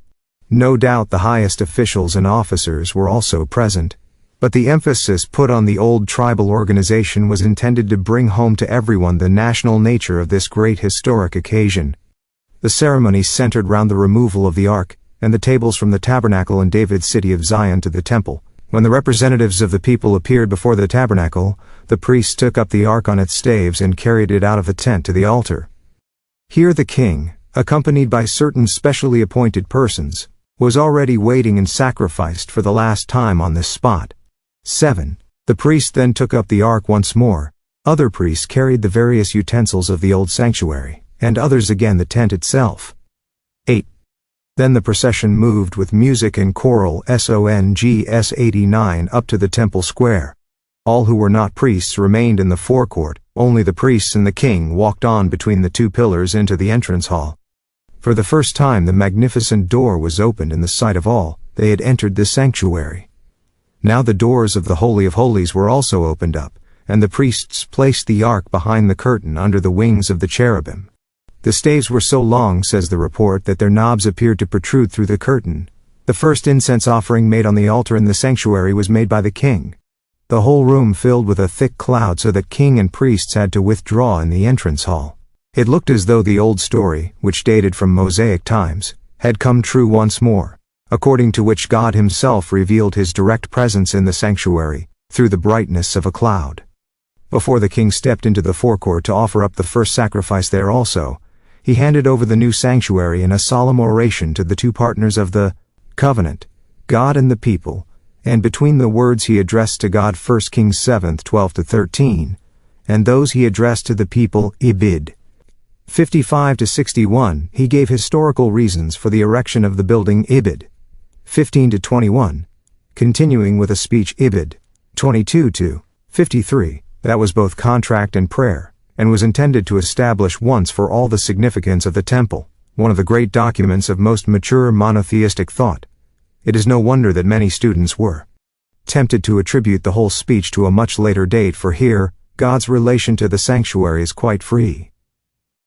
No doubt the highest officials and officers were also present, but the emphasis put on the old tribal organization was intended to bring home to everyone the national nature of this great historic occasion. The ceremony centered round the removal of the ark, and the tables from the tabernacle in David's city of Zion to the temple. When the representatives of the people appeared before the tabernacle, the priests took up the ark on its staves and carried it out of the tent to the altar. Here the king, accompanied by certain specially appointed persons, was already waiting and sacrificed for the last time on this spot. 7. The priest then took up the ark once more. Other priests carried the various utensils of the old sanctuary, and others again the tent itself. 8. Then the procession moved with music and choral songs 89 up to the temple square. All who were not priests remained in the forecourt, only the priests and the king walked on between the two pillars into the entrance hall. For the first time the magnificent door was opened in the sight of all. They had entered the sanctuary. Now the doors of the Holy of Holies were also opened up, and the priests placed the ark behind the curtain under the wings of the cherubim. The staves were so long, says the report, that their knobs appeared to protrude through the curtain. The first incense offering made on the altar in the sanctuary was made by the king. The whole room filled with a thick cloud so that king and priests had to withdraw in the entrance hall. It looked as though the old story, which dated from Mosaic times, had come true once more, according to which God himself revealed his direct presence in the sanctuary, through the brightness of a cloud. Before the king stepped into the forecourt to offer up the first sacrifice there also, he handed over the new sanctuary in a solemn oration to the two partners of the covenant, God and the people, and between the words he addressed to God 1 Kings 7, 12-13, and those he addressed to the people Ibid. 55-61, he gave historical reasons for the erection of the building Ibid. 15-21, continuing with a speech Ibid. 22-53, that was both contract and prayer, and was intended to establish once for all the significance of the temple, one of the great documents of most mature monotheistic thought. It is no wonder that many students were tempted to attribute the whole speech to a much later date, for here, God's relation to the sanctuary is quite free.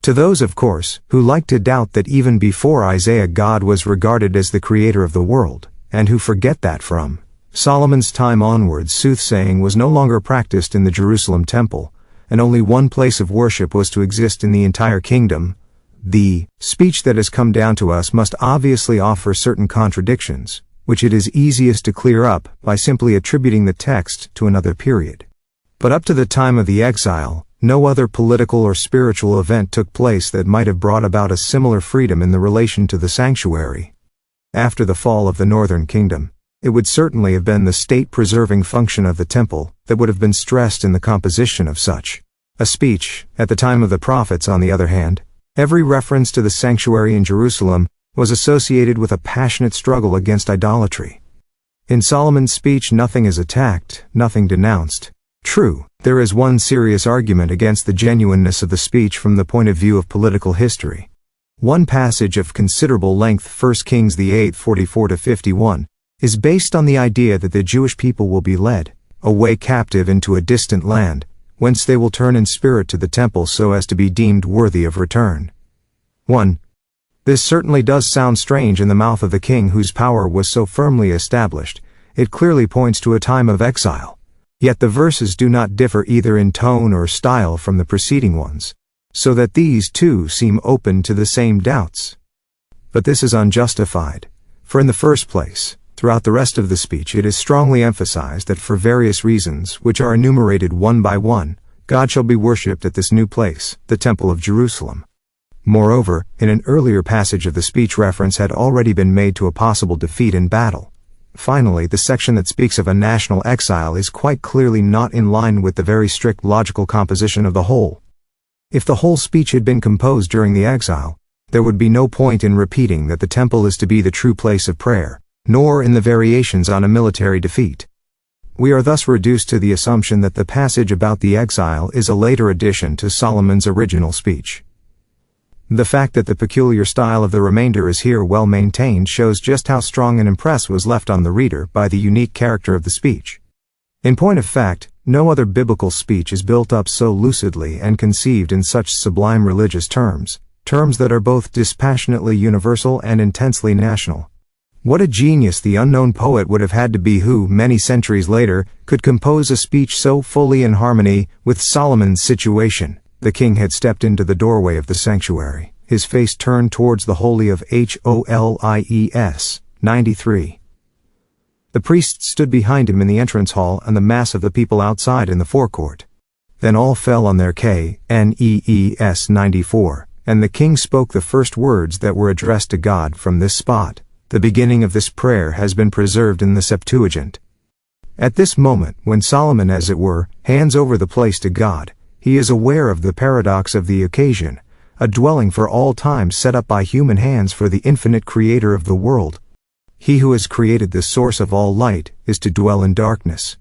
To those, of course, who like to doubt that even before Isaiah God was regarded as the creator of the world, and who forget that from Solomon's time onwards soothsaying was no longer practiced in the Jerusalem temple, and only one place of worship was to exist in the entire kingdom, the speech that has come down to us must obviously offer certain contradictions, which it is easiest to clear up by simply attributing the text to another period. But up to the time of the exile, no other political or spiritual event took place that might have brought about a similar freedom in the relation to the sanctuary. After the fall of the northern kingdom, it would certainly have been the state-preserving function of the temple that would have been stressed in the composition of such a speech. At the time of the prophets, on the other hand, every reference to the sanctuary in Jerusalem was associated with a passionate struggle against idolatry. In Solomon's speech nothing is attacked, nothing denounced. True, there is one serious argument against the genuineness of the speech from the point of view of political history. One passage of considerable length, 1 Kings VIII 44-51, is based on the idea that the Jewish people will be led away captive into a distant land, whence they will turn in spirit to the temple so as to be deemed worthy of return. 1. This certainly does sound strange in the mouth of the king whose power was so firmly established. It clearly points to a time of exile. Yet the verses do not differ either in tone or style from the preceding ones, so that these too seem open to the same doubts. But this is unjustified, for in the first place, throughout the rest of the speech it is strongly emphasized that for various reasons, which are enumerated one by one, God shall be worshipped at this new place, the Temple of Jerusalem. Moreover, in an earlier passage of the speech reference had already been made to a possible defeat in battle. Finally, the section that speaks of a national exile is quite clearly not in line with the very strict logical composition of the whole. If the whole speech had been composed during the exile, there would be no point in repeating that the temple is to be the true place of prayer, nor in the variations on a military defeat. We are thus reduced to the assumption that the passage about the exile is a later addition to Solomon's original speech. The fact that the peculiar style of the remainder is here well maintained shows just how strong an impress was left on the reader by the unique character of the speech. In point of fact, no other biblical speech is built up so lucidly and conceived in such sublime religious terms that are both dispassionately universal and intensely national. What a genius the unknown poet would have had to be who, many centuries later, could compose a speech so fully in harmony with Solomon's situation. The king had stepped into the doorway of the sanctuary, his face turned towards the Holy of Holies. 93. The priests stood behind him in the entrance hall and the mass of the people outside in the forecourt. Then all fell on their knees. 94. And the king spoke the first words that were addressed to God from this spot. The beginning of this prayer has been preserved in the Septuagint. At this moment, when Solomon, as it were, hands over the place to God, he is aware of the paradox of the occasion, a dwelling for all time set up by human hands for the infinite creator of the world. He who has created the source of all light is to dwell in darkness.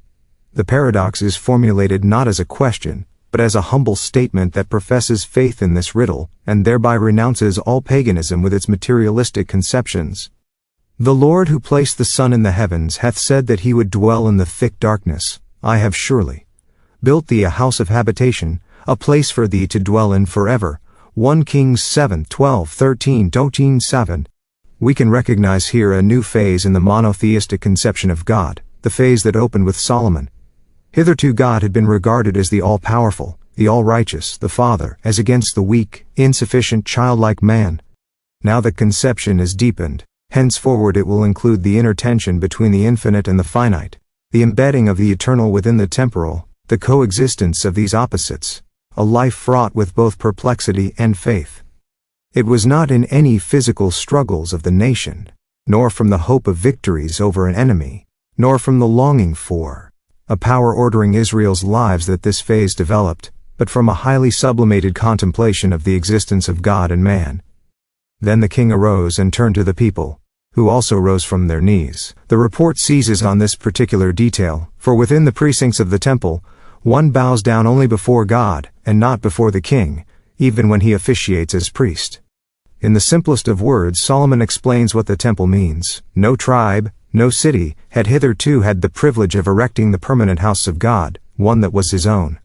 The paradox is formulated not as a question, but as a humble statement that professes faith in this riddle, and thereby renounces all paganism with its materialistic conceptions. The Lord who placed the sun in the heavens hath said that he would dwell in the thick darkness. I have surely built thee a house of habitation, a place for thee to dwell in forever. 1 Kings 7, 12, 13, 7. We can recognize here a new phase in the monotheistic conception of God, the phase that opened with Solomon. Hitherto God had been regarded as the all-powerful, the all-righteous, the Father, as against the weak, insufficient, childlike man. Now the conception is deepened. Henceforward it will include the inner tension between the infinite and the finite, the embedding of the eternal within the temporal, the coexistence of these opposites, a life fraught with both perplexity and faith. It was not in any physical struggles of the nation, nor from the hope of victories over an enemy, nor from the longing for a power ordering Israel's lives that this phase developed, but from a highly sublimated contemplation of the existence of God and man. Then the king arose and turned to the people, who also rose from their knees. The report seizes on this particular detail, for within the precincts of the temple, one bows down only before God, and not before the king, even when he officiates as priest. In the simplest of words, Solomon explains what the temple means. No tribe, no city, had hitherto had the privilege of erecting the permanent house of God, one that was his own.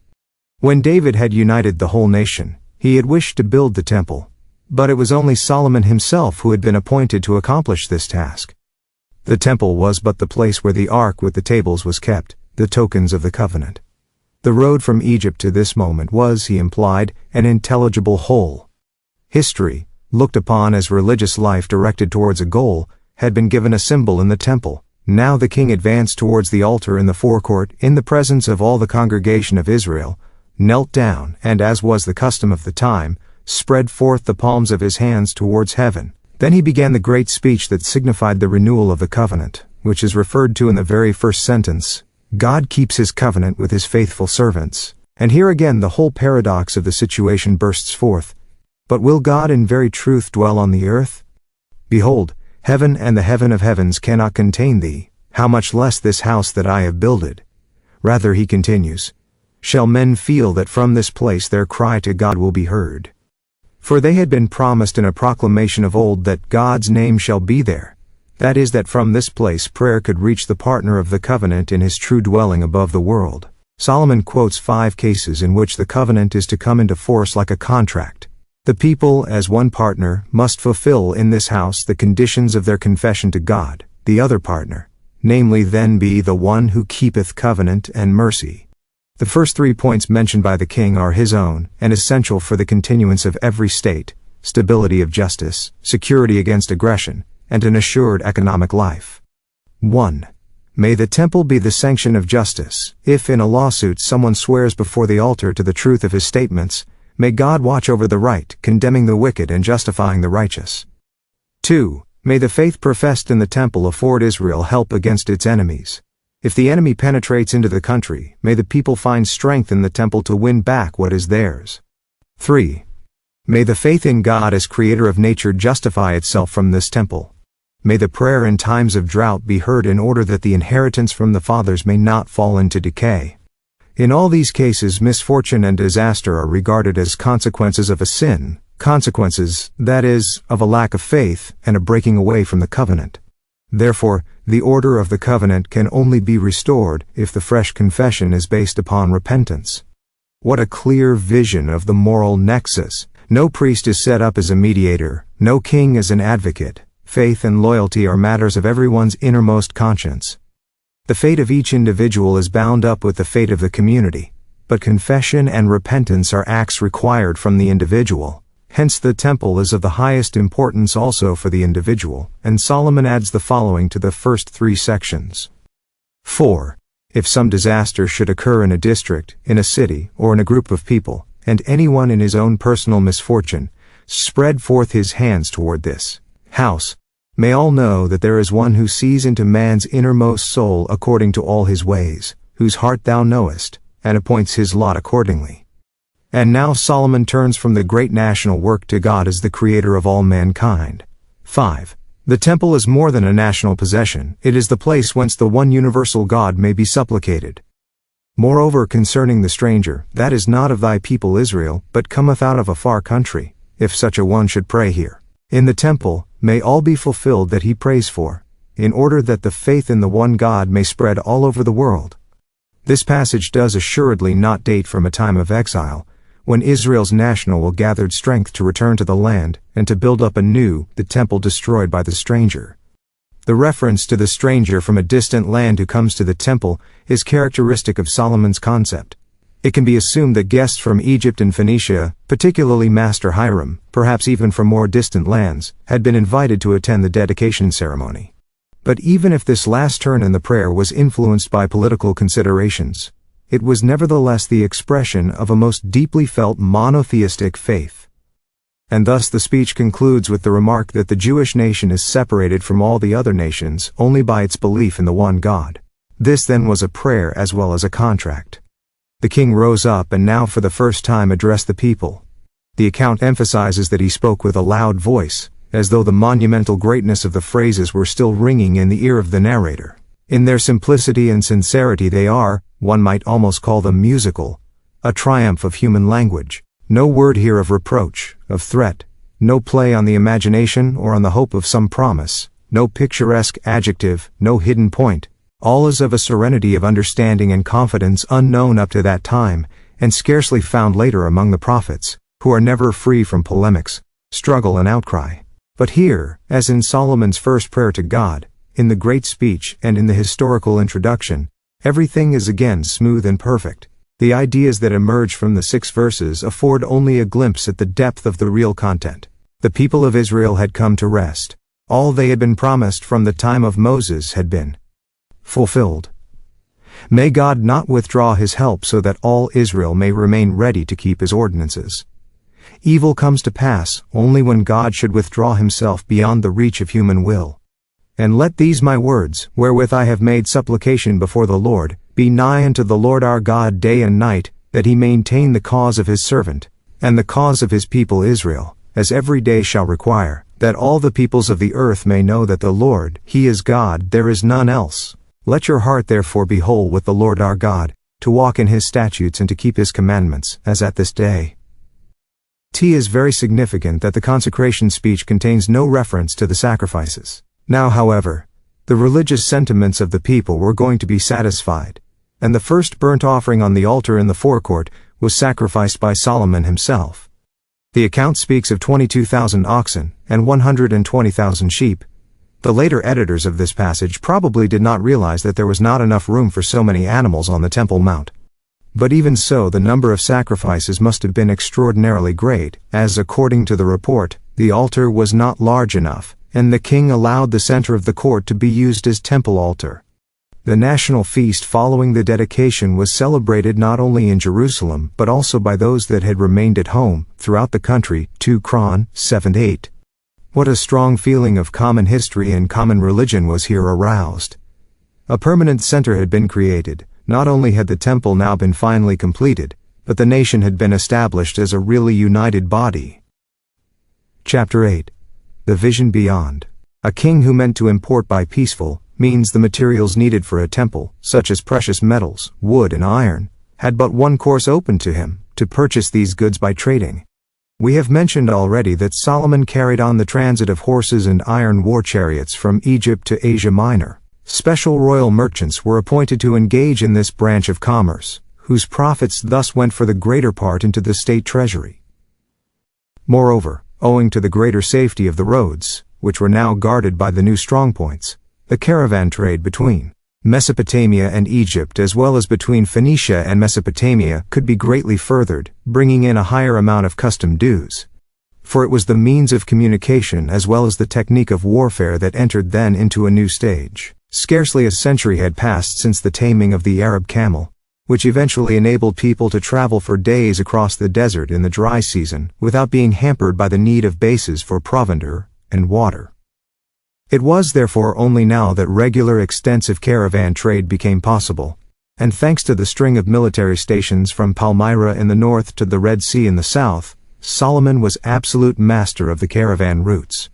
When David had united the whole nation, he had wished to build the temple. But it was only Solomon himself who had been appointed to accomplish this task. The temple was but the place where the ark with the tables was kept, the tokens of the covenant. The road from Egypt to this moment was, he implied, an intelligible whole. History, looked upon as religious life directed towards a goal, had been given a symbol in the temple. Now the king advanced towards the altar in the forecourt, in the presence of all the congregation of Israel, knelt down, and as was the custom of the time, spread forth the palms of his hands towards heaven. Then he began the great speech that signified the renewal of the covenant, which is referred to in the very first sentence. God keeps his covenant with his faithful servants. And here again the whole paradox of the situation bursts forth. But will God in very truth dwell on the earth? Behold, heaven and the heaven of heavens cannot contain thee, how much less this house that I have builded. Rather, he continues, shall men feel that from this place their cry to God will be heard. For they had been promised in a proclamation of old that God's name shall be there. That is, that from this place prayer could reach the partner of the covenant in his true dwelling above the world. Solomon quotes 5 cases in which the covenant is to come into force like a contract. The people, as one partner, must fulfill in this house the conditions of their confession to God. The other partner, namely, then be the one who keepeth covenant and mercy. The first 3 points mentioned by the king are his own, and essential for the continuance of every state, stability of justice, security against aggression, and an assured economic life. 1. May the temple be the sanction of justice. If in a lawsuit someone swears before the altar to the truth of his statements, may God watch over the right, condemning the wicked and justifying the righteous. 2. May the faith professed in the temple afford Israel help against its enemies. If the enemy penetrates into the country, may the people find strength in the temple to win back what is theirs. 3. May the faith in God as creator of nature justify itself from this temple. May the prayer in times of drought be heard in order that the inheritance from the fathers may not fall into decay. In all these cases, misfortune and disaster are regarded as consequences of a sin, consequences, that is, of a lack of faith and a breaking away from the covenant. Therefore, the order of the covenant can only be restored if the fresh confession is based upon repentance. What a clear vision of the moral nexus! No priest is set up as a mediator, no king as an advocate. faith and loyalty are matters of everyone's innermost conscience. The fate of each individual is bound up with the fate of the community, but confession and repentance are acts required from the individual. Hence the temple is of the highest importance also for the individual, and Solomon adds the following to the first 3 sections. 4. If some disaster should occur in a district, in a city, or in a group of people, and anyone in his own personal misfortune spread forth his hands toward this house, may all know that there is one who sees into man's innermost soul according to all his ways, whose heart thou knowest, and appoints his lot accordingly. And now Solomon turns from the great national work to God as the creator of all mankind. 5. The temple is more than a national possession, it is the place whence the one universal God may be supplicated. Moreover concerning the stranger, that is not of thy people Israel, but cometh out of a far country, if such a one should pray here, in the temple, may all be fulfilled that he prays for, in order that the faith in the one God may spread all over the world. This passage does assuredly not date from a time of exile, when Israel's national will gathered strength to return to the land, and to build up anew the temple destroyed by the stranger. The reference to the stranger from a distant land who comes to the temple is characteristic of Solomon's concept. It can be assumed that guests from Egypt and Phoenicia, particularly Master Hiram, perhaps even from more distant lands, had been invited to attend the dedication ceremony. But even if this last turn in the prayer was influenced by political considerations, it was nevertheless the expression of a most deeply felt monotheistic faith. And thus the speech concludes with the remark that the Jewish nation is separated from all the other nations only by its belief in the one God. This then was a prayer as well as a contract. The king rose up and now for the first time addressed the people. The account emphasizes that he spoke with a loud voice, as though the monumental greatness of the phrases were still ringing in the ear of the narrator. In their simplicity and sincerity they are, one might almost call them musical, a triumph of human language. No word here of reproach, of threat, no play on the imagination or on the hope of some promise, no picturesque adjective, no hidden point. All is of a serenity of understanding and confidence unknown up to that time, and scarcely found later among the prophets, who are never free from polemics, struggle and outcry. But here, as in Solomon's first prayer to God, in the great speech and in the historical introduction, everything is again smooth and perfect. The ideas that emerge from the 6 verses afford only a glimpse at the depth of the real content. The people of Israel had come to rest. All they had been promised from the time of Moses had been fulfilled. May God not withdraw his help so that all Israel may remain ready to keep his ordinances. Evil comes to pass only when God should withdraw himself beyond the reach of human will. And let these my words, wherewith I have made supplication before the Lord, be nigh unto the Lord our God day and night, that he maintain the cause of his servant, and the cause of his people Israel, as every day shall require, that all the peoples of the earth may know that the Lord, he is God, there is none else. Let your heart therefore be whole with the Lord our God, to walk in his statutes and to keep his commandments, as at this day. It is very significant that the consecration speech contains no reference to the sacrifices. Now, however, the religious sentiments of the people were going to be satisfied, and the first burnt offering on the altar in the forecourt was sacrificed by Solomon himself. The account speaks of 22,000 oxen and 120,000 sheep. The later editors of this passage probably did not realize that there was not enough room for so many animals on the Temple Mount. But even so, the number of sacrifices must have been extraordinarily great, as according to the report, the altar was not large enough, and the king allowed the center of the court to be used as temple altar. The national feast following the dedication was celebrated not only in Jerusalem but also by those that had remained at home throughout the country. 2 Chron. 7-8. What a strong feeling of common history and common religion was here aroused. A permanent center had been created. Not only had the temple now been finally completed, but the nation had been established as a really united body. Chapter 8. The Vision Beyond. A king who meant to import by peaceful means the materials needed for a temple, such as precious metals, wood and iron, had but one course open to him, to purchase these goods by trading. We have mentioned already that Solomon carried on the transit of horses and iron war chariots from Egypt to Asia Minor. Special royal merchants were appointed to engage in this branch of commerce, whose profits thus went for the greater part into the state treasury. Moreover, owing to the greater safety of the roads, which were now guarded by the new strongpoints. The caravan trade between Mesopotamia and Egypt, as well as between Phoenicia and Mesopotamia, could be greatly furthered, bringing in a higher amount of custom dues. For it was the means of communication as well as the technique of warfare that entered then into a new stage. Scarcely a century had passed since the taming of the Arab camel, which eventually enabled people to travel for days across the desert in the dry season without being hampered by the need of bases for provender and water. It was therefore only now that regular extensive caravan trade became possible, and thanks to the string of military stations from Palmyra in the north to the Red Sea in the south, Solomon was absolute master of the caravan routes.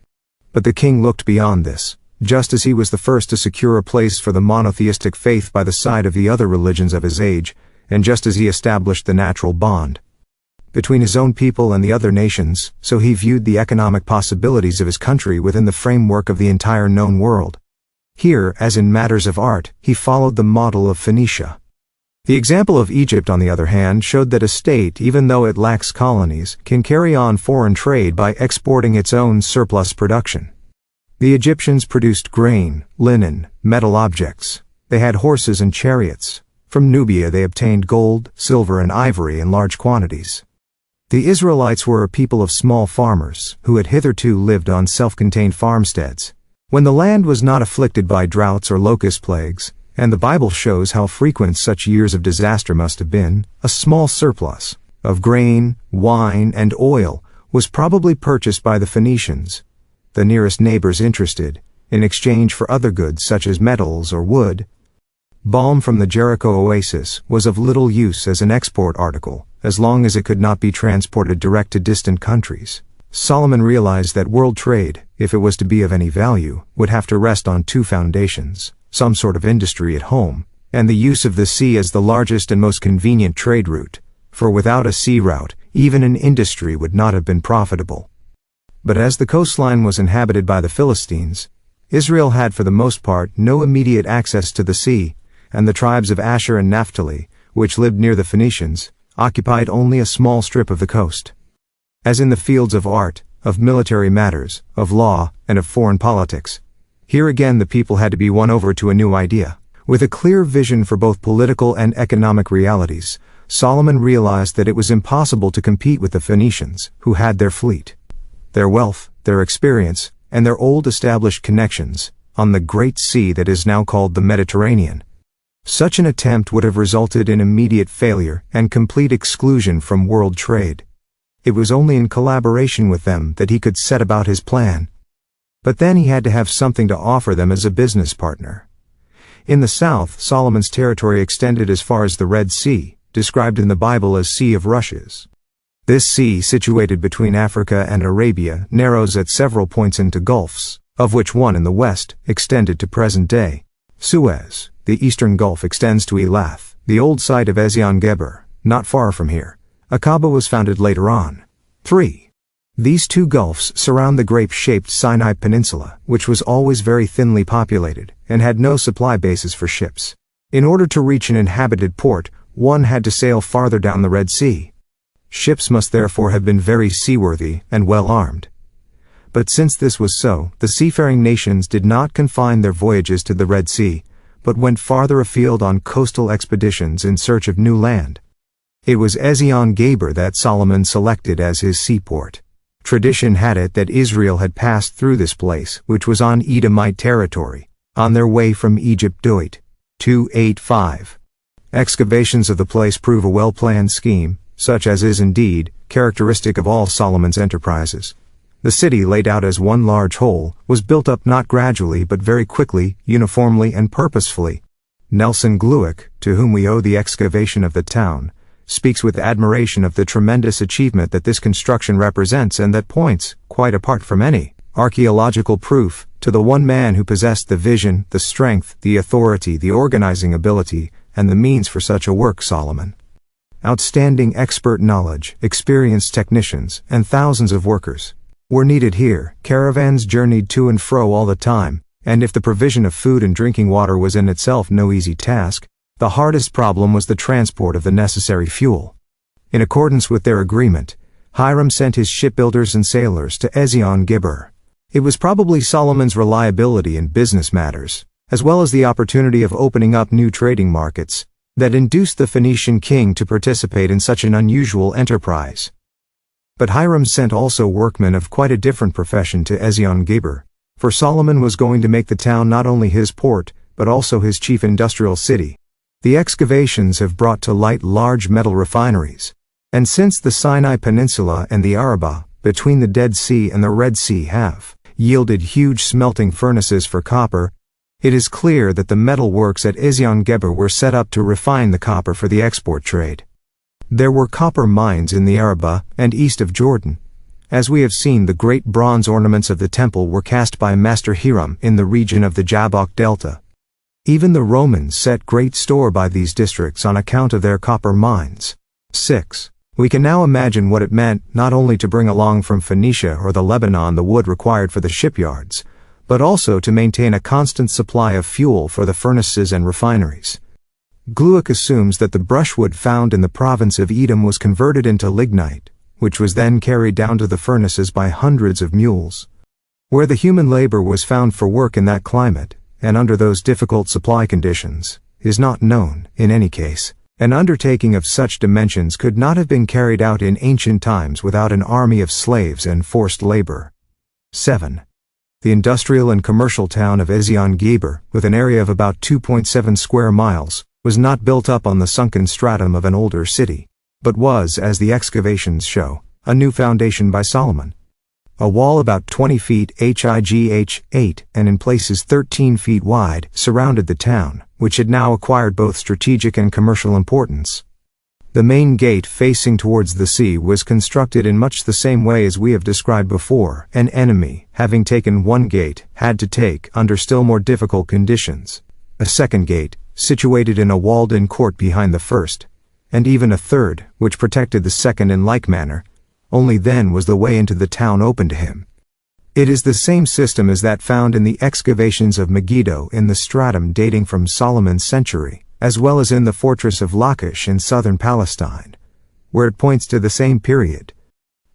But the king looked beyond this, just as he was the first to secure a place for the monotheistic faith by the side of the other religions of his age, and just as he established the natural bond between his own people and the other nations, so he viewed the economic possibilities of his country within the framework of the entire known world. Here, as in matters of art, he followed the model of Phoenicia. The example of Egypt, on the other hand, showed that a state, even though it lacks colonies, can carry on foreign trade by exporting its own surplus production. The Egyptians produced grain, linen, metal objects. They had horses and chariots. From Nubia they obtained gold, silver, and ivory in large quantities. The Israelites were a people of small farmers, who had hitherto lived on self-contained farmsteads. When the land was not afflicted by droughts or locust plagues, and the Bible shows how frequent such years of disaster must have been, a small surplus of grain, wine, and oil was probably purchased by the Phoenicians, the nearest neighbors interested, in exchange for other goods such as metals or wood. Balm from the Jericho oasis was of little use as an export article, as long as it could not be transported direct to distant countries. Solomon realized that world trade, if it was to be of any value, would have to rest on two foundations: some sort of industry at home, and the use of the sea as the largest and most convenient trade route, for without a sea route, even an industry would not have been profitable. But as the coastline was inhabited by the Philistines, Israel had for the most part no immediate access to the sea, and the tribes of Asher and Naphtali, which lived near the Phoenicians, occupied only a small strip of the coast. As in the fields of art, of military matters, of law, and of foreign politics, here again the people had to be won over to a new idea. With a clear vision for both political and economic realities, Solomon realized that it was impossible to compete with the Phoenicians, who had their fleet, their wealth, their experience, and their old established connections, on the great sea that is now called the Mediterranean. Such an attempt would have resulted in immediate failure and complete exclusion from world trade. It was only in collaboration with them that he could set about his plan. But then he had to have something to offer them as a business partner. In the south, Solomon's territory extended as far as the Red Sea, described in the Bible as Sea of Rushes. This sea, situated between Africa and Arabia, narrows at several points into gulfs, of which one in the west extended to present-day Suez. The eastern gulf extends to Elath, the old site of Ezion-Geber, not far from here. Aqaba was founded later on. 3. These two gulfs surround the grape-shaped Sinai Peninsula, which was always very thinly populated, and had no supply bases for ships. In order to reach an inhabited port, one had to sail farther down the Red Sea. Ships must therefore have been very seaworthy and well armed. But since this was so, the seafaring nations did not confine their voyages to the Red Sea, but went farther afield on coastal expeditions in search of new land. It was Ezion-Geber that Solomon selected as his seaport. Tradition had it that Israel had passed through this place, which was on Edomite territory, on their way from Egypt. Deutt. 2:8-5. Excavations of the place prove a well-planned scheme, such as is indeed characteristic of all Solomon's enterprises. The city, laid out as one large whole, was built up not gradually but very quickly, uniformly and purposefully. Nelson Glueck, to whom we owe the excavation of the town, speaks with admiration of the tremendous achievement that this construction represents and that points, quite apart from any archaeological proof, to the one man who possessed the vision, the strength, the authority, the organizing ability, and the means for such a work: Solomon. Outstanding expert knowledge, experienced technicians, and thousands of workers were needed here. Caravans journeyed to and fro all the time, and if the provision of food and drinking water was in itself no easy task, the hardest problem was the transport of the necessary fuel. In accordance with their agreement, Hiram sent his shipbuilders and sailors to Ezion-Geber. It was probably Solomon's reliability in business matters, as well as the opportunity of opening up new trading markets, that induced the Phoenician king to participate in such an unusual enterprise. But Hiram sent also workmen of quite a different profession to Ezion-Geber, for Solomon was going to make the town not only his port, but also his chief industrial city. The excavations have brought to light large metal refineries, and since the Sinai Peninsula and the Arabah, between the Dead Sea and the Red Sea have yielded huge smelting furnaces for copper, it is clear that the metal works at Ezion-Geber were set up to refine the copper for the export trade. There were copper mines in the Arabah and east of Jordan. As we have seen, the great bronze ornaments of the temple were cast by Master Hiram in the region of the Jabbok Delta. Even the Romans set great store by these districts on account of their copper mines. 6. We can now imagine what it meant not only to bring along from Phoenicia or the Lebanon the wood required for the shipyards, but also to maintain a constant supply of fuel for the furnaces and refineries. Glueck assumes that the brushwood found in the province of Edom was converted into lignite, which was then carried down to the furnaces by hundreds of mules. Where the human labor was found for work in that climate, and under those difficult supply conditions, is not known, in any case. An undertaking of such dimensions could not have been carried out in ancient times without an army of slaves and forced labor. 7. The industrial and commercial town of Ezion-Geber, with an area of about 2.7 square miles, was not built up on the sunken stratum of an older city, but was, as the excavations show, a new foundation by Solomon. A wall about 20 feet HIGH 8 and in places 13 feet wide surrounded the town, which had now acquired both strategic and commercial importance. The main gate facing towards the sea was constructed in much the same way as we have described before. An enemy, having taken one gate, had to take, under still more difficult conditions, a second gate, situated in a walled-in court behind the first, and even a third, which protected the second in like manner. Only then was the way into the town open to him. It is the same system as that found in the excavations of Megiddo in the stratum dating from Solomon's century, as well as in the fortress of Lachish in southern Palestine, where it points to the same period.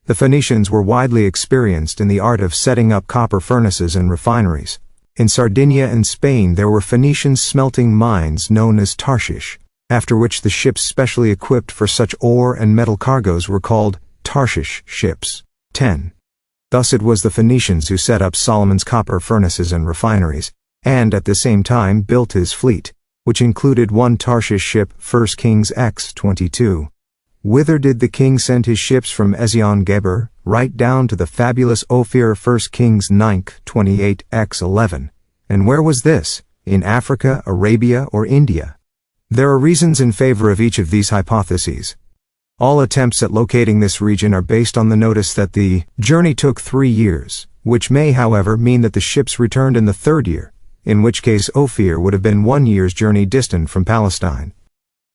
The Phoenicians were widely experienced in the art of setting up copper furnaces and refineries. In Sardinia and Spain there were Phoenician smelting mines known as Tarshish, after which the ships specially equipped for such ore and metal cargoes were called Tarshish ships. 10. Thus it was the Phoenicians who set up Solomon's copper furnaces and refineries, and at the same time built his fleet, which included one Tarshish ship, 1 Kings X 22. Whither did the king send his ships from Ezion-Geber? Right down to the fabulous Ophir, 1 Kings 9 28 X 11. And where was this? In Africa, Arabia, or India? There are reasons in favor of each of these hypotheses. All attempts at locating this region are based on the notice that the journey took 3 years, which may, however, mean that the ships returned in the third year, in which case Ophir would have been 1 year's journey distant from Palestine.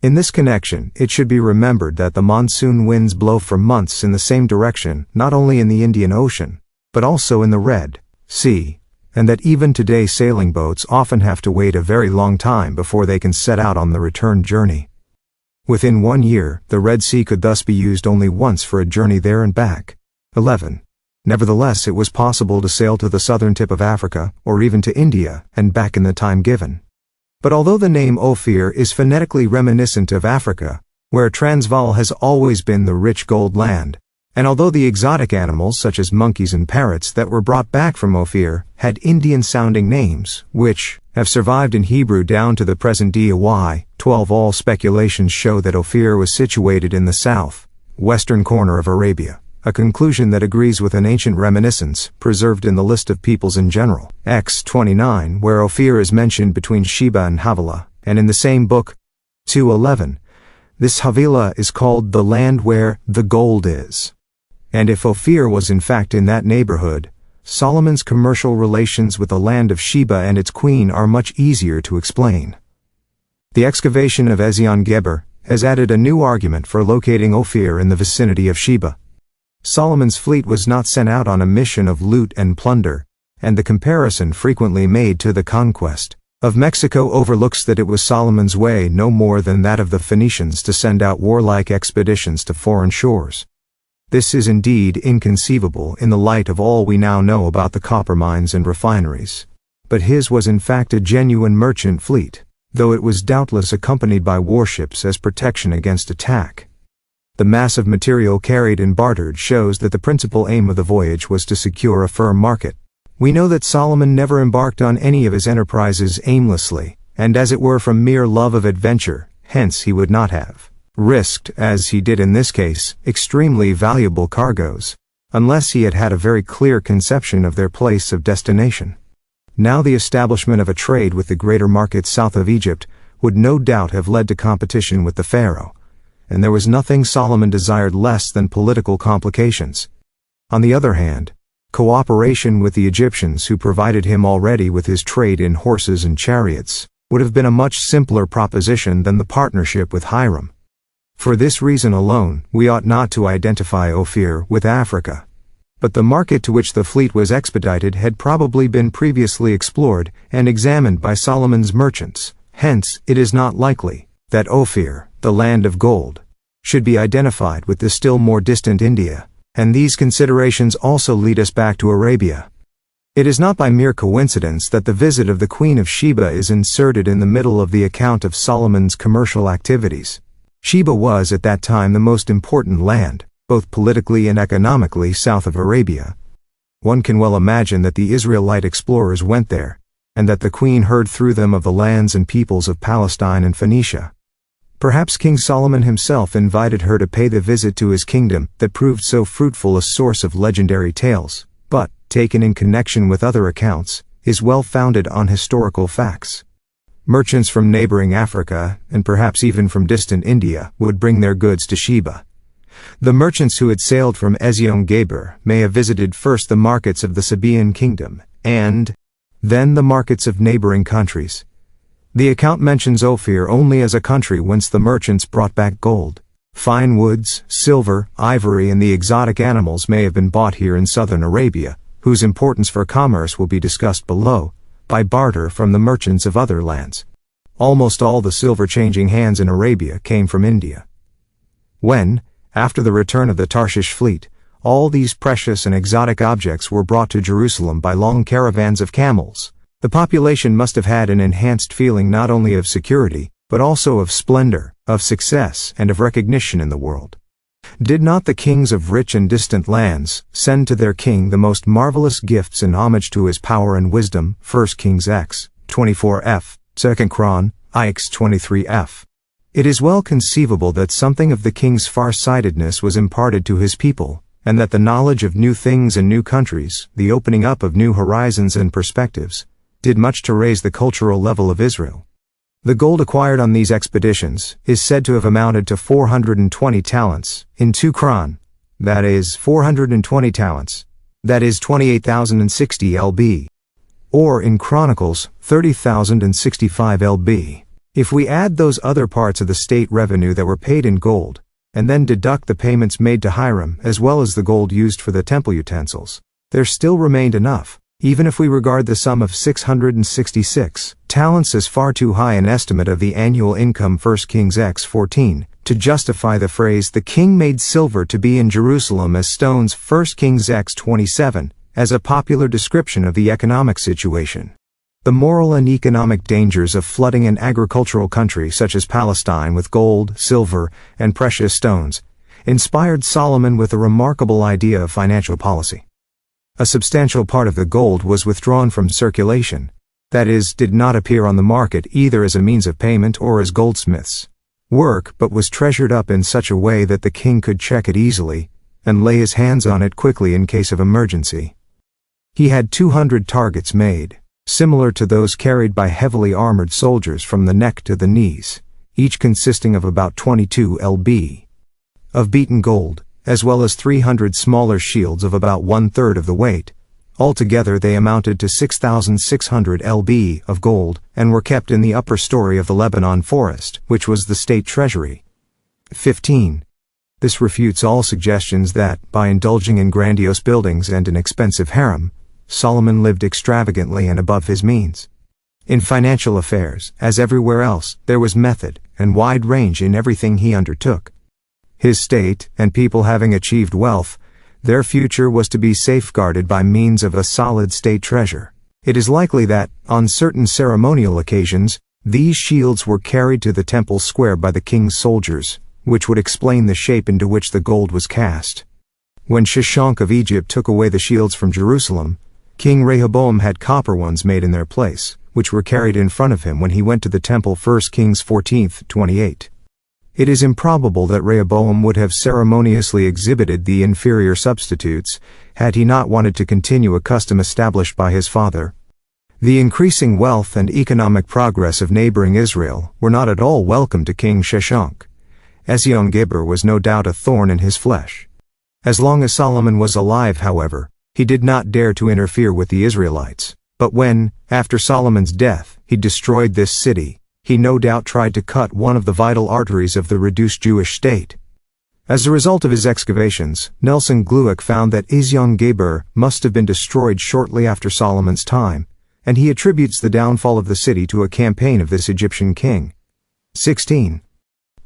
In this connection, it should be remembered that the monsoon winds blow for months in the same direction, not only in the Indian Ocean, but also in the Red Sea, and that even today sailing boats often have to wait a very long time before they can set out on the return journey. Within 1 year, the Red Sea could thus be used only once for a journey there and back. 11. Nevertheless, it was possible to sail to the southern tip of Africa, or even to India, and back in the time given. But although the name Ophir is phonetically reminiscent of Africa, where Transvaal has always been the rich gold land, and although the exotic animals such as monkeys and parrots that were brought back from Ophir had Indian-sounding names, which have survived in Hebrew down to the present DOI, 12, all speculations show that Ophir was situated in the south-western corner of Arabia, a conclusion that agrees with an ancient reminiscence preserved in the list of peoples in general, X 29, where Ophir is mentioned between Sheba and Havilah, and in the same book, 2:11, this Havilah is called the land where the gold is. And if Ophir was in fact in that neighborhood, Solomon's commercial relations with the land of Sheba and its queen are much easier to explain. The excavation of Ezion-Geber has added a new argument for locating Ophir in the vicinity of Sheba. Solomon's fleet was not sent out on a mission of loot and plunder, and the comparison frequently made to the conquest of Mexico overlooks that it was Solomon's way no more than that of the Phoenicians to send out warlike expeditions to foreign shores. This is indeed inconceivable in the light of all we now know about the copper mines and refineries. But his was in fact a genuine merchant fleet, though it was doubtless accompanied by warships as protection against attack. The mass of material carried and bartered shows that the principal aim of the voyage was to secure a firm market. We know that Solomon never embarked on any of his enterprises aimlessly, and as it were from mere love of adventure, hence he would not have risked, as he did in this case, extremely valuable cargoes, unless he had had a very clear conception of their place of destination. Now the establishment of a trade with the greater markets south of Egypt would no doubt have led to competition with the pharaoh, and there was nothing Solomon desired less than political complications. On the other hand, cooperation with the Egyptians who provided him already with his trade in horses and chariots would have been a much simpler proposition than the partnership with Hiram. For this reason alone, we ought not to identify Ophir with Africa. But the market to which the fleet was expedited had probably been previously explored and examined by Solomon's merchants. Hence, it is not likely that Ophir, the land of gold, should be identified with the still more distant India, and these considerations also lead us back to Arabia. It is not by mere coincidence that the visit of the Queen of Sheba is inserted in the middle of the account of Solomon's commercial activities. Sheba was at that time the most important land, both politically and economically, south of Arabia. One can well imagine that the Israelite explorers went there, and that the queen heard through them of the lands and peoples of Palestine and Phoenicia. Perhaps King Solomon himself invited her to pay the visit to his kingdom that proved so fruitful a source of legendary tales, but, taken in connection with other accounts, is well founded on historical facts. Merchants from neighboring Africa, and perhaps even from distant India, would bring their goods to Sheba. The merchants who had sailed from Ezion-Geber may have visited first the markets of the Sabaean kingdom, and then the markets of neighboring countries. The account mentions Ophir only as a country whence the merchants brought back gold. Fine woods, silver, ivory and the exotic animals may have been bought here in southern Arabia, whose importance for commerce will be discussed below, by barter from the merchants of other lands. Almost all the silver changing hands in Arabia came from India. When, after the return of the Tarshish fleet, all these precious and exotic objects were brought to Jerusalem by long caravans of camels, the population must have had an enhanced feeling not only of security, but also of splendor, of success, and of recognition in the world. Did not the kings of rich and distant lands send to their king the most marvelous gifts in homage to his power and wisdom? 1 Kings X, 24f, 2 Chron, Ix 23f. It is well conceivable that something of the king's far-sightedness was imparted to his people, and that the knowledge of new things and new countries, the opening up of new horizons and perspectives, did much to raise the cultural level of Israel. The gold acquired on these expeditions is said to have amounted to 420 talents, in 2 Chron, that is 420 talents, that is 28,060 lb, or in Chronicles, 30,065 lb. If we add those other parts of the state revenue that were paid in gold, and then deduct the payments made to Hiram as well as the gold used for the temple utensils, there still remained enough, even if we regard the sum of 666 talents as far too high an estimate of the annual income 1 Kings X 14, to justify the phrase "the king made silver to be in Jerusalem as stones" 1 Kings X 27, as a popular description of the economic situation. The moral and economic dangers of flooding an agricultural country such as Palestine with gold, silver, and precious stones inspired Solomon with a remarkable idea of financial policy. A substantial part of the gold was withdrawn from circulation, that is, did not appear on the market either as a means of payment or as goldsmiths' work, but was treasured up in such a way that the king could check it easily and lay his hands on it quickly in case of emergency. He had 200 targets made, similar to those carried by heavily armored soldiers from the neck to the knees, each consisting of about 22 lb of beaten gold, as well as 300 smaller shields of about 1/3 of the weight. Altogether they amounted to 6,600 lb of gold, and were kept in the upper story of the Lebanon forest, which was the state treasury. 15. This refutes all suggestions that, by indulging in grandiose buildings and an expensive harem, Solomon lived extravagantly and above his means. In financial affairs, as everywhere else, there was method and wide range in everything he undertook. His state, and people having achieved wealth, their future was to be safeguarded by means of a solid state treasure. It is likely that, on certain ceremonial occasions, these shields were carried to the temple square by the king's soldiers, which would explain the shape into which the gold was cast. When Shishonk of Egypt took away the shields from Jerusalem, King Rehoboam had copper ones made in their place, which were carried in front of him when he went to the temple. 1 Kings 14:28. It is improbable that Rehoboam would have ceremoniously exhibited the inferior substitutes, had he not wanted to continue a custom established by his father. The increasing wealth and economic progress of neighboring Israel were not at all welcome to King Shishonk. Ezion-Geber was no doubt a thorn in his flesh. As long as Solomon was alive, however, he did not dare to interfere with the Israelites. But when, after Solomon's death, he destroyed this city, he no doubt tried to cut one of the vital arteries of the reduced Jewish state. As a result of his excavations, Nelson Glueck found that Ezion-Geber must have been destroyed shortly after Solomon's time, and he attributes the downfall of the city to a campaign of this Egyptian king. 16.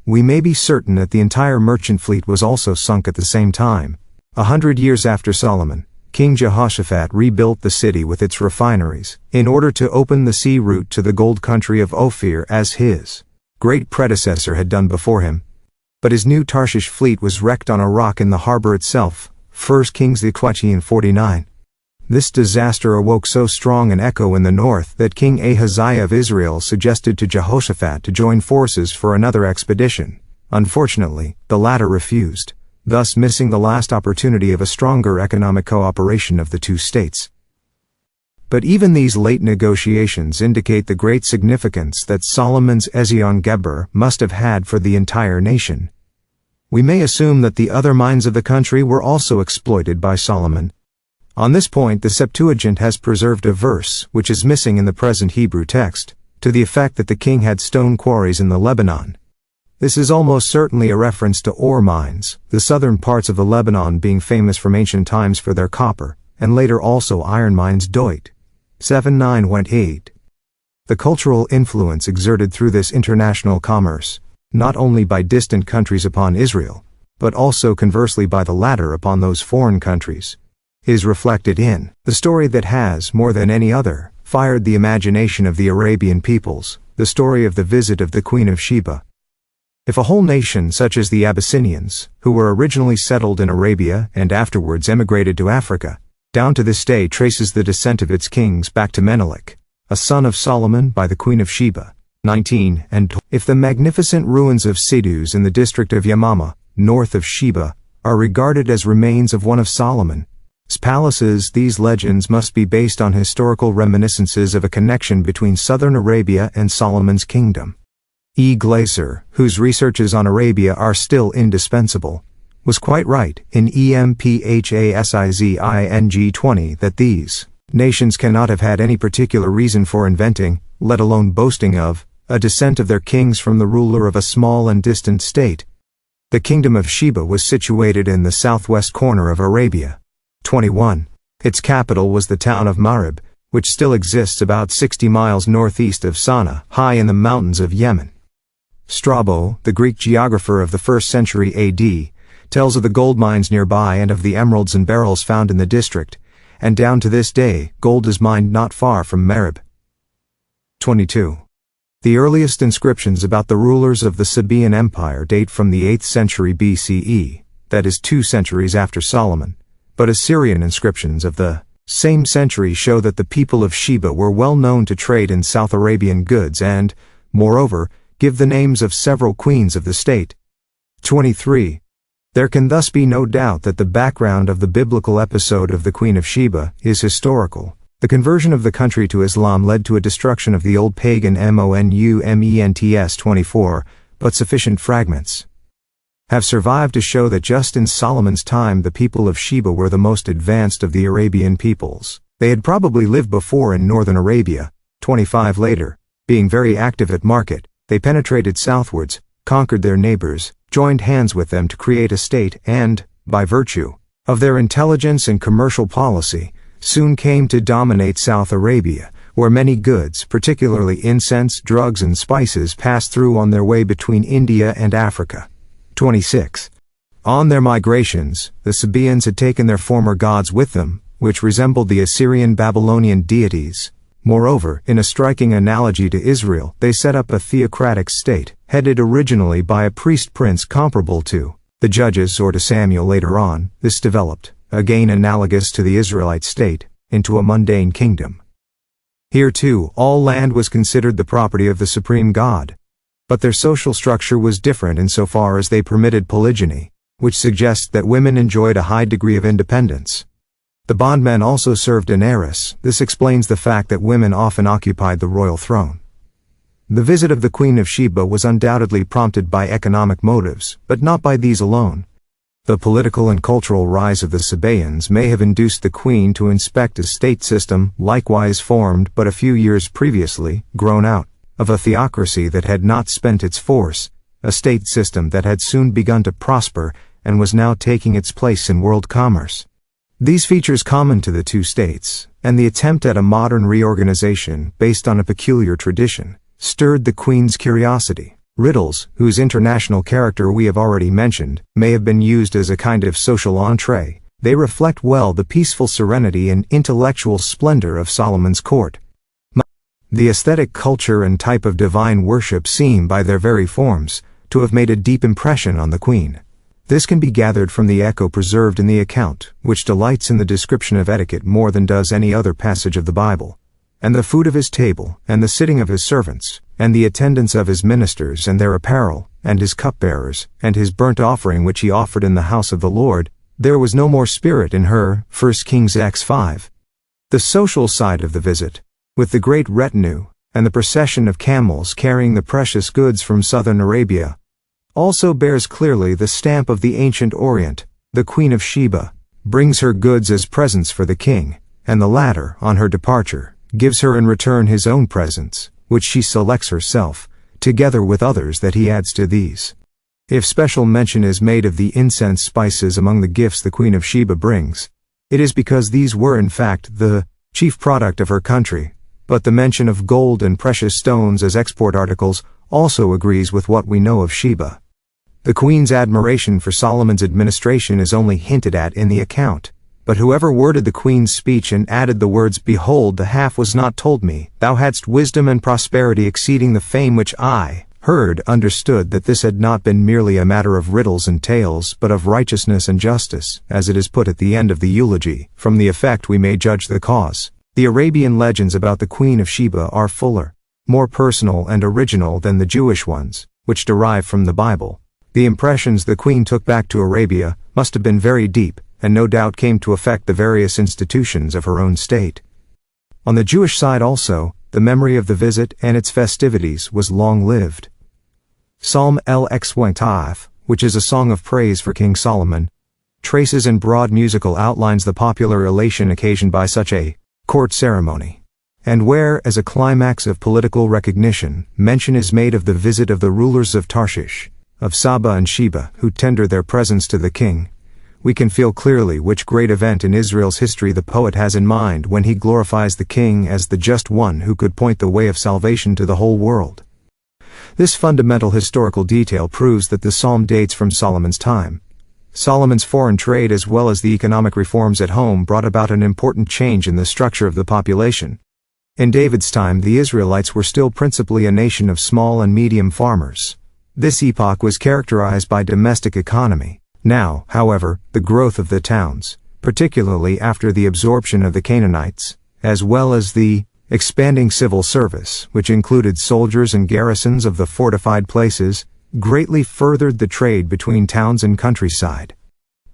We may be certain that the entire merchant fleet was also sunk at the same time. 100 years after Solomon, King Jehoshaphat rebuilt the city with its refineries, in order to open the sea route to the gold country of Ophir as his great predecessor had done before him. But his new Tarshish fleet was wrecked on a rock in the harbor itself. 1 Kings 49. This disaster awoke so strong an echo in the north that King Ahaziah of Israel suggested to Jehoshaphat to join forces for another expedition. Unfortunately, the latter refused, thus missing the last opportunity of a stronger economic cooperation of the two states. But even these late negotiations indicate the great significance that Solomon's Ezion-Geber must have had for the entire nation. We may assume that the other mines of the country were also exploited by Solomon. On this point, the Septuagint has preserved a verse, which is missing in the present Hebrew text, to the effect that the king had stone quarries in the Lebanon. This is almost certainly a reference to ore mines, the southern parts of the Lebanon being famous from ancient times for their copper, and later also iron mines. Deut. 7:9-8. The cultural influence exerted through this international commerce, not only by distant countries upon Israel, but also conversely by the latter upon those foreign countries, is reflected in the story that has, more than any other, fired the imagination of the Arabian peoples, the story of the visit of the Queen of Sheba. If a whole nation such as the Abyssinians, who were originally settled in Arabia and afterwards emigrated to Africa, down to this day traces the descent of its kings back to Menelik, a son of Solomon by the Queen of Sheba, 19, and if the magnificent ruins of Sidus in the district of Yamama, north of Sheba, are regarded as remains of one of Solomon's palaces, these legends must be based on historical reminiscences of a connection between southern Arabia and Solomon's kingdom. E. Glaser, whose researches on Arabia are still indispensable, was quite right in EMPHASIZING 20 that these nations cannot have had any particular reason for inventing, let alone boasting of, a descent of their kings from the ruler of a small and distant state. The kingdom of Sheba was situated in the southwest corner of Arabia. 21. Its capital was the town of Marib, which still exists about 60 miles northeast of Sana'a, high in the mountains of Yemen. Strabo, the Greek geographer of the 1st century AD, tells of the gold mines nearby and of the emeralds and beryls found in the district, and down to this day, gold is mined not far from Marib. 22. The earliest inscriptions about the rulers of the Sabaean Empire date from the 8th century BCE, that is 2 centuries after Solomon, but Assyrian inscriptions of the same century show that the people of Sheba were well known to trade in South Arabian goods and, moreover, give the names of several queens of the state. 23. There can thus be no doubt that the background of the biblical episode of the Queen of Sheba is historical. The conversion of the country to Islam led to a destruction of the old pagan monuments. 24, but sufficient fragments have survived to show that just in Solomon's time the people of Sheba were the most advanced of the Arabian peoples. They had probably lived before in northern Arabia. 25 later, being very active at market, they penetrated southwards, conquered their neighbors, joined hands with them to create a state and, by virtue of their intelligence and commercial policy, soon came to dominate South Arabia, where many goods, particularly incense, drugs and spices, passed through on their way between India and Africa. 26. On their migrations, the Sabaeans had taken their former gods with them, which resembled the Assyrian-Babylonian deities. Moreover, in a striking analogy to Israel, they set up a theocratic state, headed originally by a priest-prince comparable to the Judges or to Samuel later on. This developed, again analogous to the Israelite state, into a mundane kingdom. Here too, all land was considered the property of the supreme God. But their social structure was different insofar as they permitted polygyny, which suggests that women enjoyed a high degree of independence. The bondmen also served an heiress. This explains the fact that women often occupied the royal throne. The visit of the Queen of Sheba was undoubtedly prompted by economic motives, but not by these alone. The political and cultural rise of the Sabaeans may have induced the queen to inspect a state system likewise formed but a few years previously, grown out of a theocracy that had not spent its force, a state system that had soon begun to prosper and was now taking its place in world commerce. These features common to the two states, and the attempt at a modern reorganization based on a peculiar tradition, stirred the queen's curiosity. Riddles, whose international character we have already mentioned, may have been used as a kind of social entree. They reflect well the peaceful serenity and intellectual splendor of Solomon's court. The aesthetic culture and type of divine worship seem, by their very forms, to have made a deep impression on the queen. This can be gathered from the echo preserved in the account, which delights in the description of etiquette more than does any other passage of the Bible. And the food of his table, and the sitting of his servants, and the attendance of his ministers and their apparel, and his cupbearers, and his burnt offering which he offered in the house of the Lord, there was no more spirit in her. 1 Kings X5. The social side of the visit, with the great retinue, and the procession of camels carrying the precious goods from southern Arabia, also bears clearly the stamp of the ancient Orient. The Queen of Sheba brings her goods as presents for the king, and the latter, on her departure, gives her in return his own presents, which she selects herself, together with others that he adds to these. If special mention is made of the incense spices among the gifts the Queen of Sheba brings, it is because these were in fact the chief product of her country, but the mention of gold and precious stones as export articles also agrees with what we know of Sheba. The queen's admiration for Solomon's administration is only hinted at in the account, but whoever worded the queen's speech and added the words, "Behold, the half was not told me, thou hadst wisdom and prosperity exceeding the fame which I heard," understood that this had not been merely a matter of riddles and tales, but of righteousness and justice, as it is put at the end of the eulogy. From the effect we may judge the cause. The Arabian legends about the Queen of Sheba are fuller, more personal and original than the Jewish ones, which derive from the Bible. The impressions the queen took back to Arabia must have been very deep, and no doubt came to affect the various institutions of her own state. On the Jewish side also, the memory of the visit and its festivities was long-lived. Psalm LX1, which is a song of praise for King Solomon, traces in broad musical outlines the popular elation occasioned by such a court ceremony, and where, as a climax of political recognition, mention is made of the visit of the rulers of Tarshish, of Saba and Sheba, who tendered their presents to the king, we can feel clearly which great event in Israel's history the poet has in mind when he glorifies the king as the just one who could point the way of salvation to the whole world. This fundamental historical detail proves that the psalm dates from Solomon's time. Solomon's foreign trade as well as the economic reforms at home brought about an important change in the structure of the population. In David's time, the Israelites were still principally a nation of small and medium farmers. This epoch was characterized by domestic economy. Now, however, the growth of the towns, particularly after the absorption of the Canaanites, as well as the expanding civil service, which included soldiers and garrisons of the fortified places, greatly furthered the trade between towns and countryside.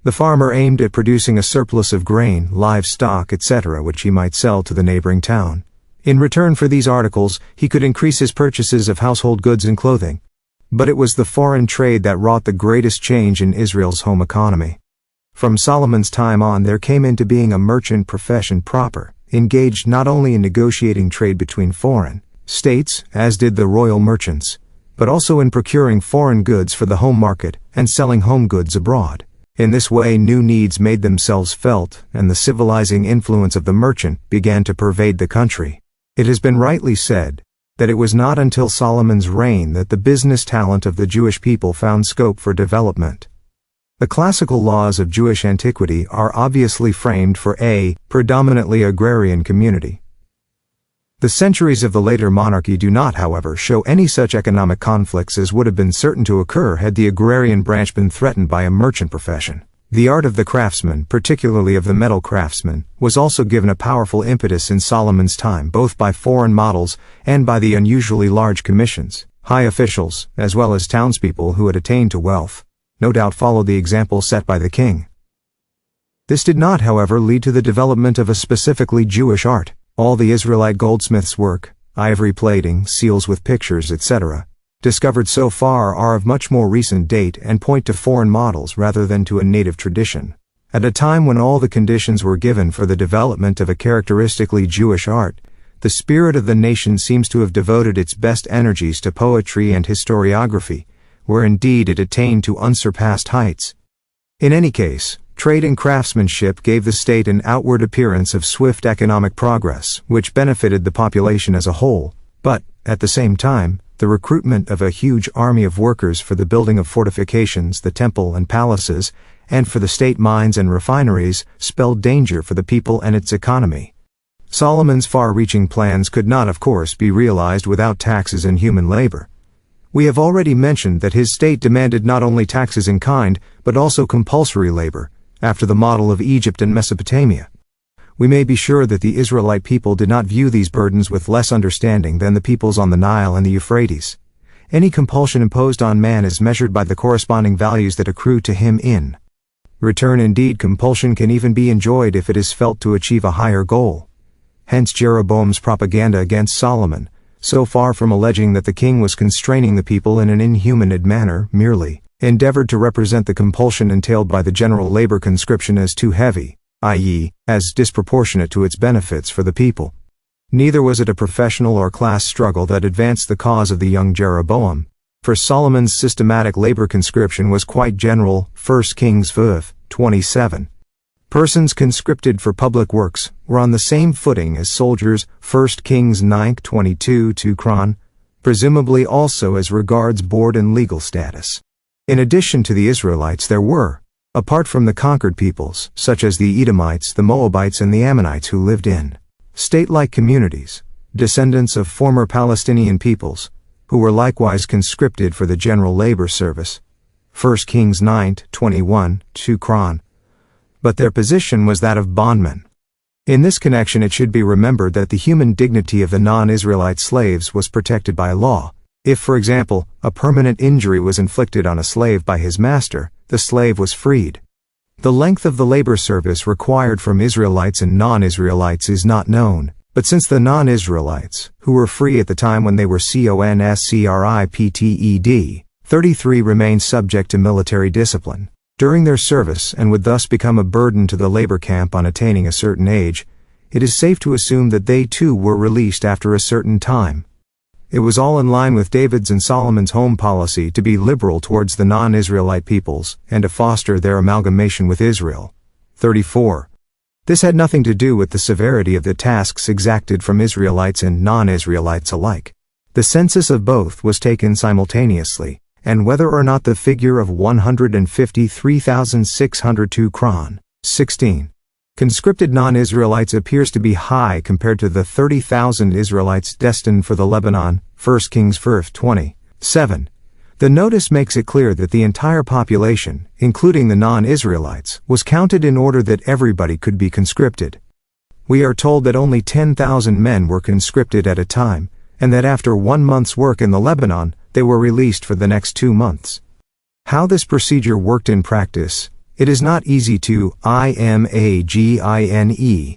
The farmer aimed at producing a surplus of grain, livestock, etc., which he might sell to the neighboring town. In return for these articles, he could increase his purchases of household goods and clothing. But it was the foreign trade that wrought the greatest change in Israel's home economy. From Solomon's time on, there came into being a merchant profession proper, engaged not only in negotiating trade between foreign states, as did the royal merchants, but also in procuring foreign goods for the home market and selling home goods abroad. In this way, new needs made themselves felt, and the civilizing influence of the merchant began to pervade the country. It has been rightly said that it was not until Solomon's reign that the business talent of the Jewish people found scope for development. The classical laws of Jewish antiquity are obviously framed for a predominantly agrarian community. The centuries of the later monarchy do not, however, show any such economic conflicts as would have been certain to occur had the agrarian branch been threatened by a merchant profession. The art of the craftsman, particularly of the metal craftsman, was also given a powerful impetus in Solomon's time, both by foreign models and by the unusually large commissions. High officials, as well as townspeople who had attained to wealth, no doubt followed the example set by the king. This did not, however, lead to the development of a specifically Jewish art. All the Israelite goldsmiths' work, ivory plating, seals with pictures, etc., discovered so far are of much more recent date and point to foreign models rather than to a native tradition. At a time when all the conditions were given for the development of a characteristically Jewish art, the spirit of the nation seems to have devoted its best energies to poetry and historiography, where indeed it attained to unsurpassed heights. In any case, trade and craftsmanship gave the state an outward appearance of swift economic progress, which benefited the population as a whole, but, at the same time, the recruitment of a huge army of workers for the building of fortifications, the temple and palaces, and for the state mines and refineries, spelled danger for the people and its economy. Solomon's far-reaching plans could not, of course, be realized without taxes and human labor. We have already mentioned that his state demanded not only taxes in kind, but also compulsory labor, after the model of Egypt and Mesopotamia. We may be sure that the Israelite people did not view these burdens with less understanding than the peoples on the Nile and the Euphrates. Any compulsion imposed on man is measured by the corresponding values that accrue to him in return. Indeed, compulsion can even be enjoyed if it is felt to achieve a higher goal. Hence Jeroboam's propaganda against Solomon, so far from alleging that the king was constraining the people in an inhuman manner, merely endeavored to represent the compulsion entailed by the general labor conscription as too heavy, i.e., as disproportionate to its benefits for the people. Neither was it a professional or class struggle that advanced the cause of the young Jeroboam, for Solomon's systematic labor conscription was quite general. 1 Kings VIII, 27. Persons conscripted for public works were on the same footing as soldiers. 1 Kings 9, 22 Kron, presumably also as regards board and legal status. In addition to the Israelites there were, apart from the conquered peoples, such as the Edomites, the Moabites and the Ammonites who lived in state-like communities, descendants of former Palestinian peoples, who were likewise conscripted for the general labor service. 1 Kings 9, 21, 2 Kron. But their position was that of bondmen. In this connection it should be remembered that the human dignity of the non-Israelite slaves was protected by law. If, for example, a permanent injury was inflicted on a slave by his master, the slave was freed. The length of the labor service required from Israelites and non-Israelites is not known, but since the non-Israelites, who were free at the time when they were conscripted, 33 remained subject to military discipline during their service and would thus become a burden to the labor camp on attaining a certain age, it is safe to assume that they too were released after a certain time. It was all in line with David's and Solomon's home policy to be liberal towards the non-Israelite peoples and to foster their amalgamation with Israel. 34. This had nothing to do with the severity of the tasks exacted from Israelites and non-Israelites alike. The census of both was taken simultaneously, and whether or not the figure of 153,602 Kron, 16, conscripted non-Israelites appears to be high compared to the 30,000 Israelites destined for the Lebanon, 1 Kings 27. The notice makes it clear that the entire population, including the non-Israelites, was counted in order that everybody could be conscripted. We are told that only 10,000 men were conscripted at a time, and that after 1 month's work in the Lebanon, they were released for the next 2 months. How this procedure worked in practice, it is not easy to imagine.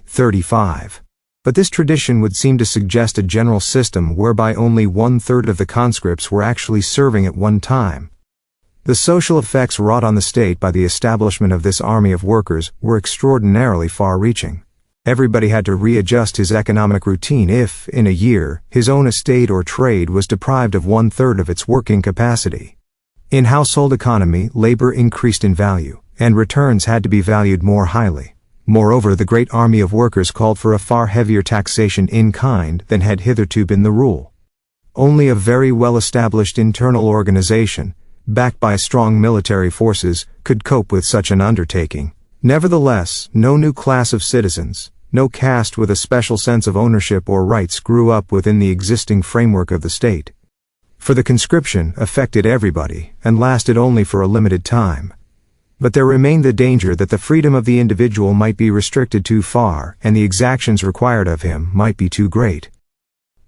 35. But this tradition would seem to suggest a general system whereby only 1/3 of the conscripts were actually serving at one time. The social effects wrought on the state by the establishment of this army of workers were extraordinarily far-reaching. Everybody had to readjust his economic routine if, in a year, his own estate or trade was deprived of 1/3 of its working capacity. In household economy, labor increased in value, and returns had to be valued more highly. Moreover, the great army of workers called for a far heavier taxation in kind than had hitherto been the rule. Only a very well-established internal organization, backed by strong military forces, could cope with such an undertaking. Nevertheless, no new class of citizens, no caste with a special sense of ownership or rights grew up within the existing framework of the state. For the conscription affected everybody, and lasted only for a limited time. But there remained the danger that the freedom of the individual might be restricted too far, and the exactions required of him might be too great.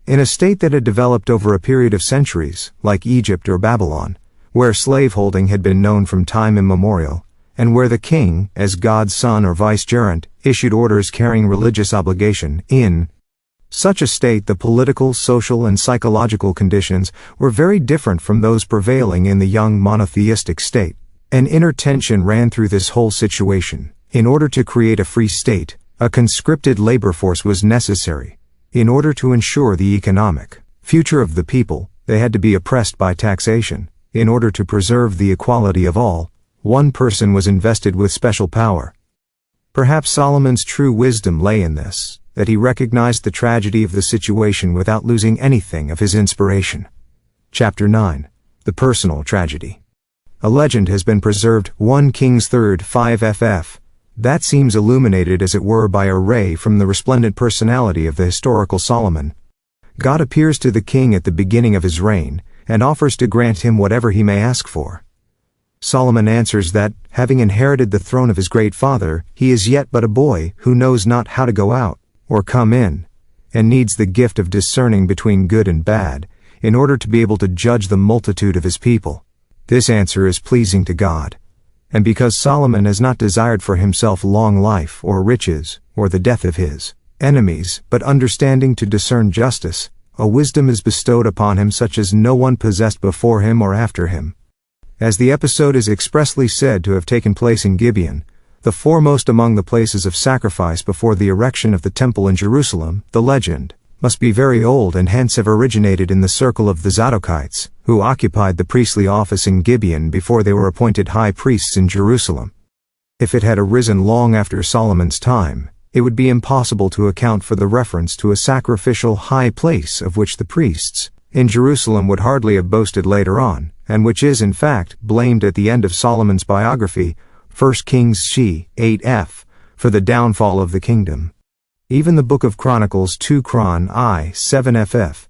In a state that had developed over a period of centuries, like Egypt or Babylon, where slaveholding had been known from time immemorial, and where the king, as God's son or vicegerent, issued orders carrying religious obligation, in such a state the political, social, and psychological conditions were very different from those prevailing in the young monotheistic state. An inner tension ran through this whole situation. In order to create a free state, a conscripted labor force was necessary. In order to ensure the economic future of the people, they had to be oppressed by taxation. In order to preserve the equality of all, one person was invested with special power. Perhaps Solomon's true wisdom lay in this, that he recognized the tragedy of the situation without losing anything of his inspiration. Chapter 9. The Personal Tragedy. A legend has been preserved, 1 Kings 3, 5 ff. That seems illuminated as it were by a ray from the resplendent personality of the historical Solomon. God appears to the king at the beginning of his reign, and offers to grant him whatever he may ask for. Solomon answers that, having inherited the throne of his great father, he is yet but a boy who knows not how to go out, or come in, and needs the gift of discerning between good and bad, in order to be able to judge the multitude of his people. This answer is pleasing to God. And because Solomon has not desired for himself long life, or riches, or the death of his enemies, but understanding to discern justice, a wisdom is bestowed upon him such as no one possessed before him or after him. As the episode is expressly said to have taken place in Gibeon, the foremost among the places of sacrifice before the erection of the temple in Jerusalem, the legend must be very old and hence have originated in the circle of the Zadokites, who occupied the priestly office in Gibeon before they were appointed high priests in Jerusalem. If it had arisen long after Solomon's time, it would be impossible to account for the reference to a sacrificial high place of which the priests in Jerusalem would hardly have boasted later on, and which is in fact blamed at the end of Solomon's biography, 1 Kings 8 f, for the downfall of the kingdom. Even the Book of Chronicles 2 Chron I 7 ff,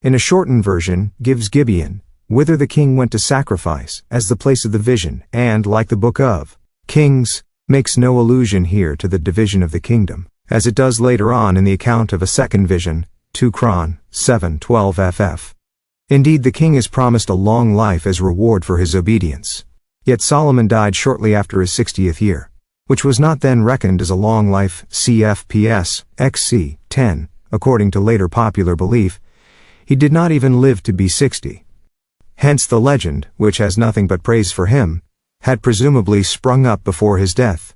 in a shortened version, gives Gibeon, whither the king went to sacrifice, as the place of the vision, and, like the Book of Kings, makes no allusion here to the division of the kingdom, as it does later on in the account of a second vision, 2 Chron 7 12 ff. Indeed, the king is promised a long life as reward for his obedience. Yet Solomon died shortly after his 60th year, which was not then reckoned as a long life, CFPS, XC, 10, according to later popular belief. He did not even live to be 60. Hence the legend, which has nothing but praise for him, had presumably sprung up before his death.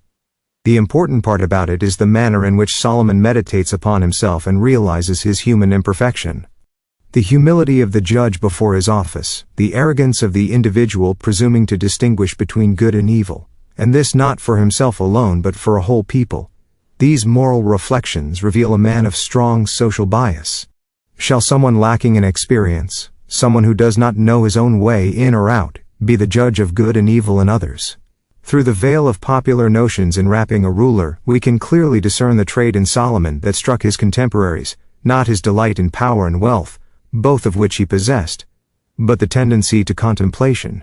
The important part about it is the manner in which Solomon meditates upon himself and realizes his human imperfection. The humility of the judge before his office, the arrogance of the individual presuming to distinguish between good and evil, and this not for himself alone but for a whole people. These moral reflections reveal a man of strong social bias. Shall someone lacking in experience, someone who does not know his own way in or out, be the judge of good and evil in others? Through the veil of popular notions enwrapping a ruler, we can clearly discern the trait in Solomon that struck his contemporaries, not his delight in power and wealth, both of which he possessed, but the tendency to contemplation.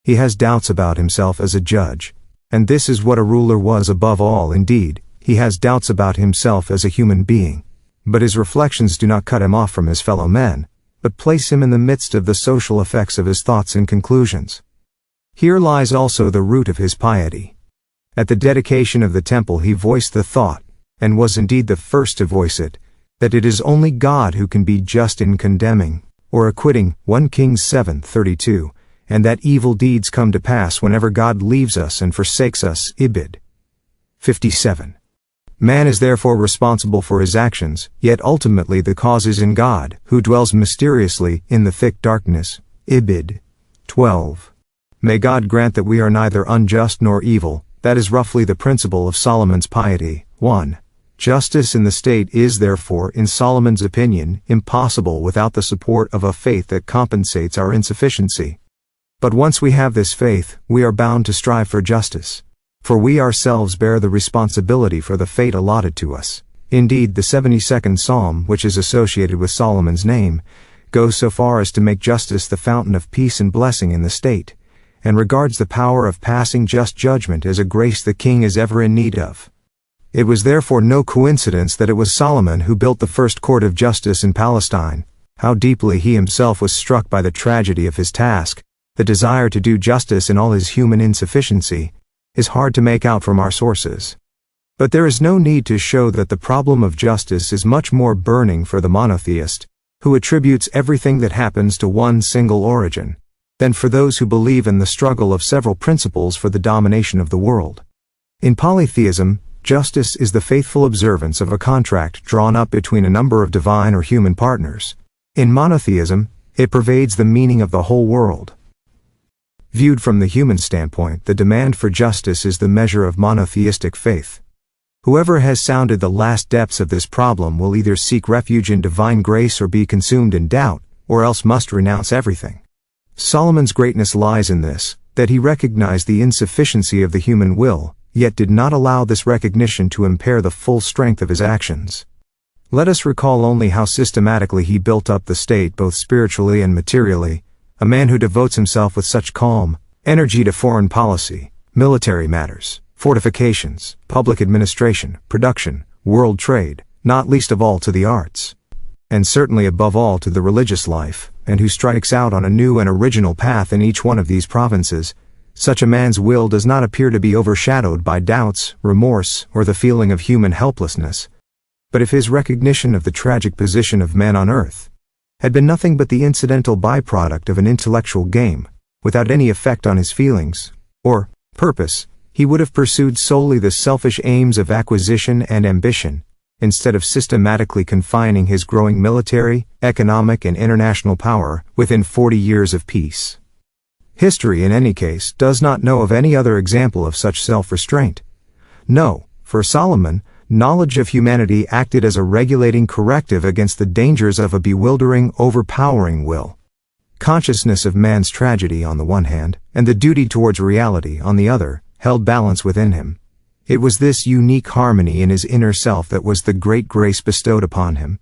He has doubts about himself as a judge, and this is what a ruler was above all. Indeed, he has doubts about himself as a human being, but his reflections do not cut him off from his fellow men, but place him in the midst of the social effects of his thoughts and conclusions. Here lies also the root of his piety. At the dedication of the temple he voiced the thought, and was indeed the first to voice it, that it is only God who can be just in condemning, or acquitting, 1 Kings 7:32, and that evil deeds come to pass whenever God leaves us and forsakes us, Ibid. 57. Man is therefore responsible for his actions, yet ultimately the cause is in God, who dwells mysteriously in the thick darkness, Ibid. 12. May God grant that we are neither unjust nor evil. That is roughly the principle of Solomon's piety. 1. Justice in the state is therefore, in Solomon's opinion, impossible without the support of a faith that compensates our insufficiency. But once we have this faith, we are bound to strive for justice. For we ourselves bear the responsibility for the fate allotted to us. Indeed, the 72nd Psalm, which is associated with Solomon's name, goes so far as to make justice the fountain of peace and blessing in the state, and regards the power of passing just judgment as a grace the king is ever in need of. It was therefore no coincidence that it was Solomon who built the first court of justice in Palestine. How deeply he himself was struck by the tragedy of his task, the desire to do justice in all his human insufficiency, is hard to make out from our sources. But there is no need to show that the problem of justice is much more burning for the monotheist, who attributes everything that happens to one single origin, than for those who believe in the struggle of several principles for the domination of the world. In polytheism, justice is the faithful observance of a contract drawn up between a number of divine or human partners. In monotheism, it pervades the meaning of the whole world. Viewed from the human standpoint, the demand for justice is the measure of monotheistic faith. Whoever has sounded the last depths of this problem will either seek refuge in divine grace or be consumed in doubt, or else must renounce everything. Solomon's greatness lies in this, that he recognized the insufficiency of the human will, yet did not allow this recognition to impair the full strength of his actions. Let us recall only how systematically he built up the state both spiritually and materially, a man who devotes himself with such calm energy to foreign policy, military matters, fortifications, public administration, production, world trade, not least of all to the arts, and certainly above all to the religious life, and who strikes out on a new and original path in each one of these provinces. Such a man's will does not appear to be overshadowed by doubts, remorse, or the feeling of human helplessness. But if his recognition of the tragic position of man on earth had been nothing but the incidental byproduct of an intellectual game, without any effect on his feelings or purpose, he would have pursued solely the selfish aims of acquisition and ambition, instead of systematically confining his growing military, economic, and international power within 40 years of peace. History, in any case, does not know of any other example of such self-restraint. No, for Solomon, knowledge of humanity acted as a regulating corrective against the dangers of a bewildering, overpowering will. Consciousness of man's tragedy on the one hand, and the duty towards reality on the other, held balance within him. It was this unique harmony in his inner self that was the great grace bestowed upon him.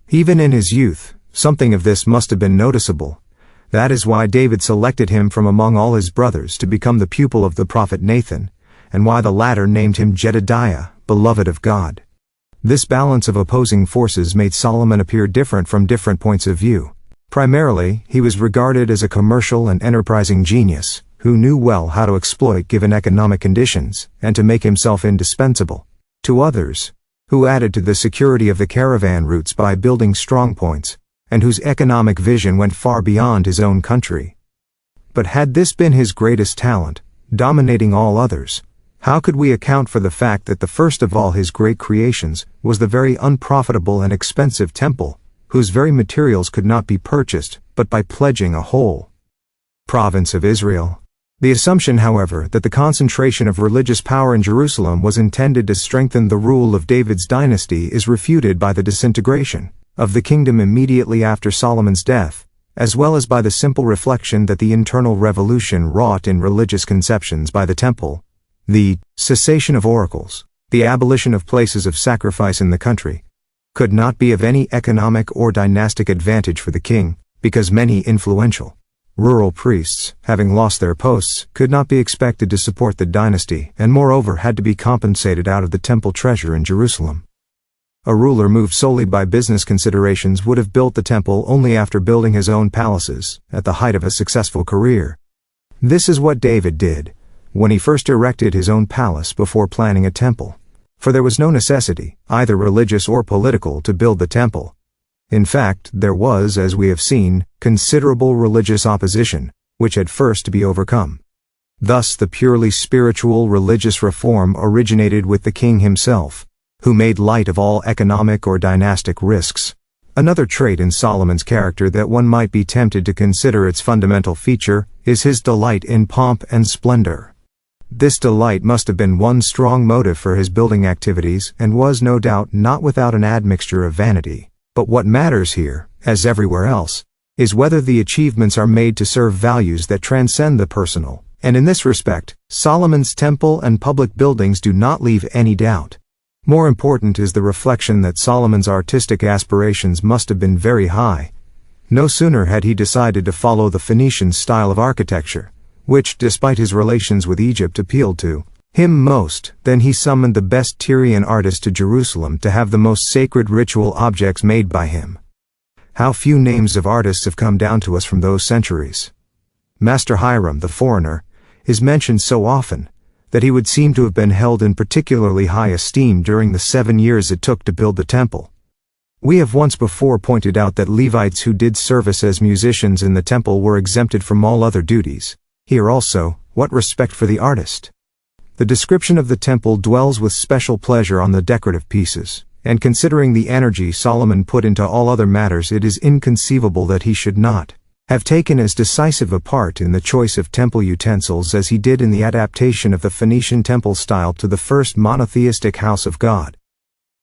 Even in his youth, something of this must have been noticeable. That is why David selected him from among all his brothers to become the pupil of the prophet Nathan, and why the latter named him Jedediah, beloved of God. This balance of opposing forces made Solomon appear different from different points of view. Primarily, he was regarded as a commercial and enterprising genius, who knew well how to exploit given economic conditions, and to make himself indispensable. To others, who added to the security of the caravan routes by building strongpoints, and whose economic vision went far beyond his own country. But had this been his greatest talent, dominating all others, how could we account for the fact that the first of all his great creations was the very unprofitable and expensive temple, whose very materials could not be purchased but by pledging a whole province of Israel? The assumption, however, that the concentration of religious power in Jerusalem was intended to strengthen the rule of David's dynasty is refuted by the disintegration of the kingdom immediately after Solomon's death, as well as by the simple reflection that the internal revolution wrought in religious conceptions by the temple, the cessation of oracles, the abolition of places of sacrifice in the country, could not be of any economic or dynastic advantage for the king, because many influential rural priests, having lost their posts, could not be expected to support the dynasty, and moreover had to be compensated out of the temple treasure in Jerusalem. A ruler moved solely by business considerations would have built the temple only after building his own palaces, at the height of a successful career. This is what David did, when he first erected his own palace before planning a temple. For there was no necessity, either religious or political, to build the temple. In fact, there was, as we have seen, considerable religious opposition, which had first to be overcome. Thus the purely spiritual religious reform originated with the king himself, who made light of all economic or dynastic risks. Another trait in Solomon's character that one might be tempted to consider its fundamental feature is his delight in pomp and splendor. This delight must have been one strong motive for his building activities, and was no doubt not without an admixture of vanity. But what matters here, as everywhere else, is whether the achievements are made to serve values that transcend the personal, and in this respect, Solomon's temple and public buildings do not leave any doubt. More important is the reflection that Solomon's artistic aspirations must have been very high. No sooner had he decided to follow the Phoenician style of architecture, which, despite his relations with Egypt, appealed to him most, than he summoned the best Tyrian artists to Jerusalem to have the most sacred ritual objects made by him. How few names of artists have come down to us from those centuries. Master Hiram, the foreigner, is mentioned so often that he would seem to have been held in particularly high esteem during the 7 years it took to build the temple. We have once before pointed out that Levites who did service as musicians in the temple were exempted from all other duties. Here also, what respect for the artist! The description of the temple dwells with special pleasure on the decorative pieces, and considering the energy Solomon put into all other matters, it is inconceivable that he should not have taken as decisive a part in the choice of temple utensils as he did in the adaptation of the Phoenician temple style to the first monotheistic house of God.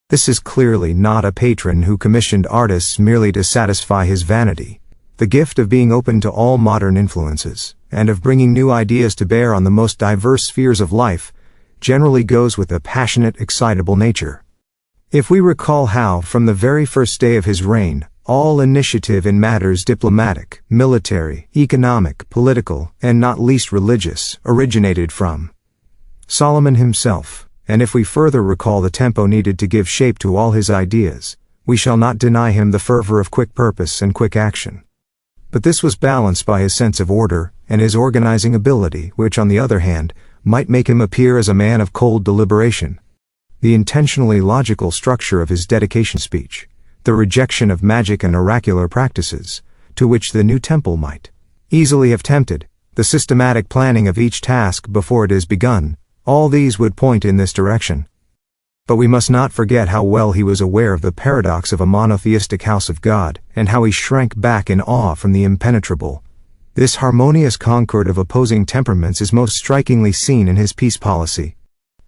This is clearly not a patron who commissioned artists merely to satisfy his vanity. The gift of being open to all modern influences, and of bringing new ideas to bear on the most diverse spheres of life, generally goes with a passionate, excitable nature. If we recall how, from the very first day of his reign, all initiative in matters diplomatic, military, economic, political, and not least religious, originated from Solomon himself, and if we further recall the tempo needed to give shape to all his ideas, we shall not deny him the fervor of quick purpose and quick action. But this was balanced by his sense of order and his organizing ability, which on the other hand, might make him appear as a man of cold deliberation. The intentionally logical structure of his dedication speech, the rejection of magic and oracular practices, to which the new temple might easily have tempted, the systematic planning of each task before it is begun, all these would point in this direction. But we must not forget how well he was aware of the paradox of a monotheistic house of God, and how he shrank back in awe from the impenetrable. This harmonious concord of opposing temperaments is most strikingly seen in his peace policy.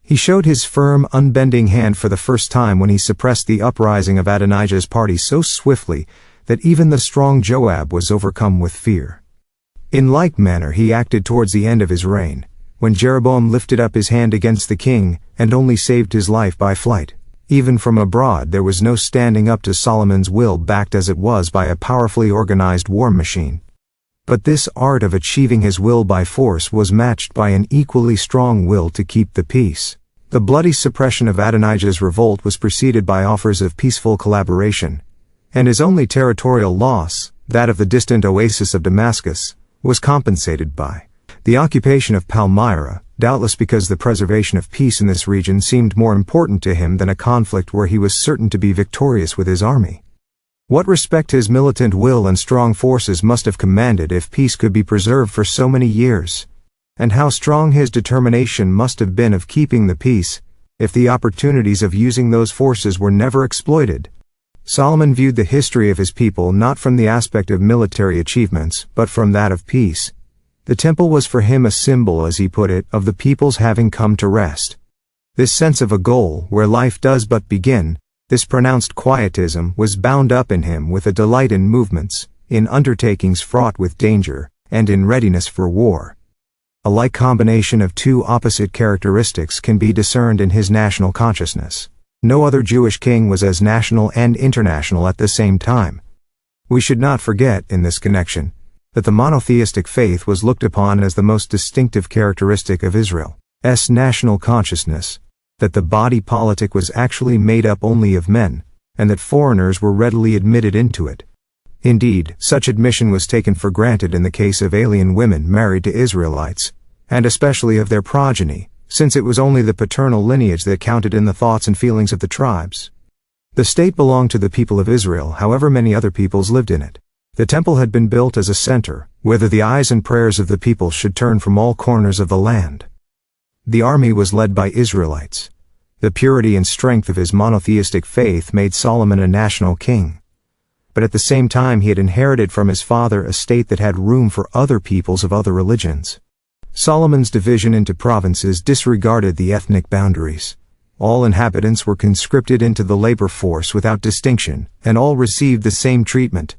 He showed his firm, unbending hand for the first time when he suppressed the uprising of Adonijah's party so swiftly that even the strong Joab was overcome with fear. In like manner he acted towards the end of his reign, when Jeroboam lifted up his hand against the king, and only saved his life by flight. Even from abroad there was no standing up to Solomon's will, backed as it was by a powerfully organized war machine. But this art of achieving his will by force was matched by an equally strong will to keep the peace. The bloody suppression of Adonijah's revolt was preceded by offers of peaceful collaboration, and his only territorial loss, that of the distant oasis of Damascus, was compensated by the occupation of Palmyra, doubtless because the preservation of peace in this region seemed more important to him than a conflict where he was certain to be victorious with his army. What respect his militant will and strong forces must have commanded if peace could be preserved for so many years, and how strong his determination must have been of keeping the peace, if the opportunities of using those forces were never exploited. Solomon viewed the history of his people not from the aspect of military achievements, but from that of peace. The temple was for him a symbol, as he put it, of the people's having come to rest. This sense of a goal where life does but begin, this pronounced quietism, was bound up in him with a delight in movements, in undertakings fraught with danger, and in readiness for war. A like combination of two opposite characteristics can be discerned in his national consciousness. No other Jewish king was as national and international at the same time. We should not forget, in this connection, that the monotheistic faith was looked upon as the most distinctive characteristic of Israel's national consciousness, that the body politic was actually made up only of men, and that foreigners were readily admitted into it. Indeed, such admission was taken for granted in the case of alien women married to Israelites, and especially of their progeny, since it was only the paternal lineage that counted in the thoughts and feelings of the tribes. The state belonged to the people of Israel, however many other peoples lived in it. The temple had been built as a center, whither the eyes and prayers of the people should turn from all corners of the land. The army was led by Israelites. The purity and strength of his monotheistic faith made Solomon a national king. But at the same time he had inherited from his father a state that had room for other peoples of other religions. Solomon's division into provinces disregarded the ethnic boundaries. All inhabitants were conscripted into the labor force without distinction, and all received the same treatment.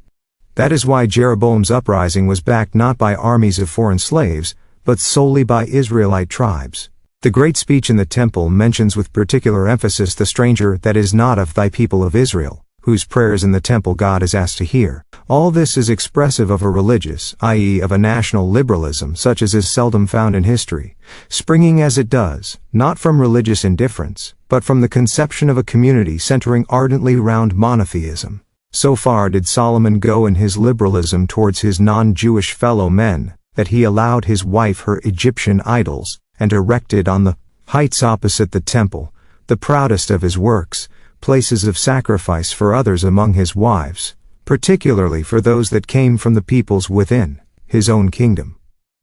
That is why Jeroboam's uprising was backed not by armies of foreign slaves, but solely by Israelite tribes. The great speech in the temple mentions with particular emphasis the stranger that is not of thy people of Israel, whose prayers in the temple God is asked to hear. All this is expressive of a religious, i.e. of a national liberalism such as is seldom found in history, springing as it does, not from religious indifference, but from the conception of a community centering ardently round monotheism. So far did Solomon go in his liberalism towards his non-Jewish fellow men, that he allowed his wife her Egyptian idols, and erected on the heights opposite the temple, the proudest of his works, places of sacrifice for others among his wives, particularly for those that came from the peoples within his own kingdom.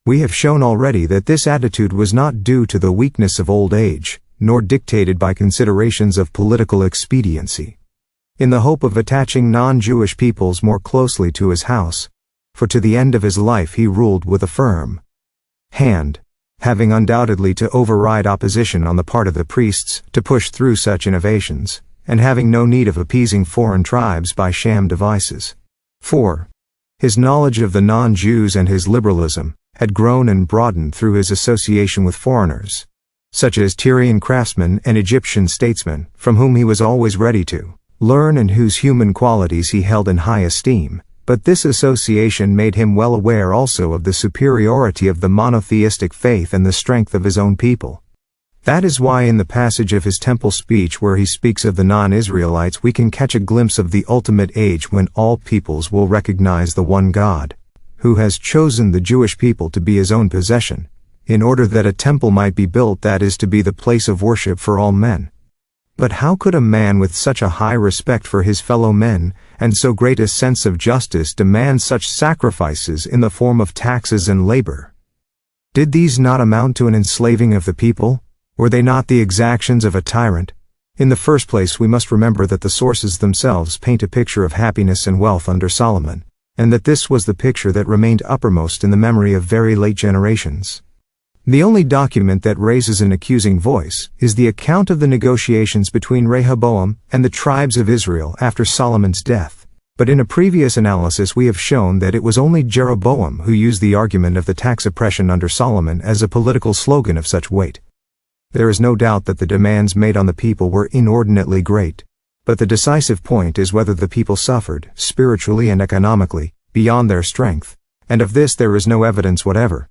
We have shown already that this attitude was not due to the weakness of old age, nor dictated by considerations of political expediency. In the hope of attaching non-Jewish peoples more closely to his house, for to the end of his life he ruled with a firm hand, having undoubtedly to override opposition on the part of the priests to push through such innovations, and having no need of appeasing foreign tribes by sham devices. 4. His knowledge of the non-Jews and his liberalism had grown and broadened through his association with foreigners, such as Tyrian craftsmen and Egyptian statesmen, from whom he was always ready to learn and whose human qualities he held in high esteem. But this association made him well aware also of the superiority of the monotheistic faith and the strength of his own people. That is why in the passage of his temple speech where he speaks of the non-Israelites we can catch a glimpse of the ultimate age when all peoples will recognize the one God, who has chosen the Jewish people to be his own possession, in order that a temple might be built that is to be the place of worship for all men. But how could a man with such a high respect for his fellow men, and so great a sense of justice demand such sacrifices in the form of taxes and labor? Did these not amount to an enslaving of the people? Were they not the exactions of a tyrant? In the first place we must remember that the sources themselves paint a picture of happiness and wealth under Solomon, and that this was the picture that remained uppermost in the memory of very late generations. The only document that raises an accusing voice is the account of the negotiations between Rehoboam and the tribes of Israel after Solomon's death. But in a previous analysis we have shown that it was only Jeroboam who used the argument of the tax oppression under Solomon as a political slogan of such weight. There is no doubt that the demands made on the people were inordinately great, but the decisive point is whether the people suffered, spiritually and economically, beyond their strength, and of this there is no evidence whatever.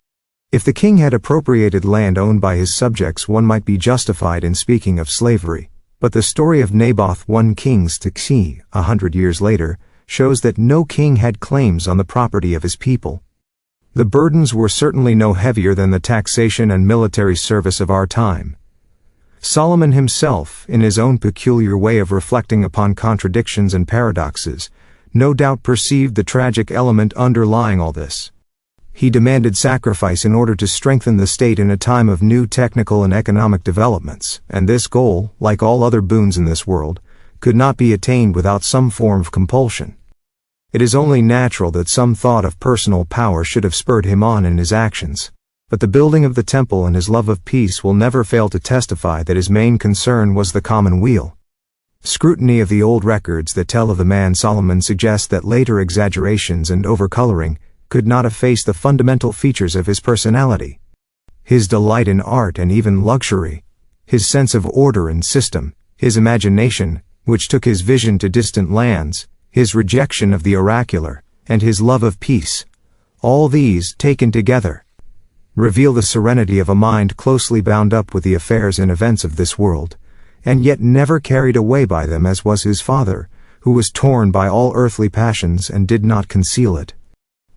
If the king had appropriated land owned by his subjects one might be justified in speaking of slavery, but the story of Naboth 1 Kings 100 years later shows that no king had claims on the property of his people. The burdens were certainly no heavier than the taxation and military service of our time. Solomon himself, in his own peculiar way of reflecting upon contradictions and paradoxes, no doubt perceived the tragic element underlying all this. He demanded sacrifice in order to strengthen the state in a time of new technical and economic developments, and this goal, like all other boons in this world, could not be attained without some form of compulsion. It is only natural that some thought of personal power should have spurred him on in his actions, but the building of the temple and his love of peace will never fail to testify that his main concern was the common weal. Scrutiny of the old records that tell of the man Solomon suggests that later exaggerations and overcoloring could not efface the fundamental features of his personality. His delight in art and even luxury, his sense of order and system, his imagination, which took his vision to distant lands, his rejection of the oracular, and his love of peace, all these, taken together, reveal the serenity of a mind closely bound up with the affairs and events of this world, and yet never carried away by them as was his father, who was torn by all earthly passions and did not conceal it.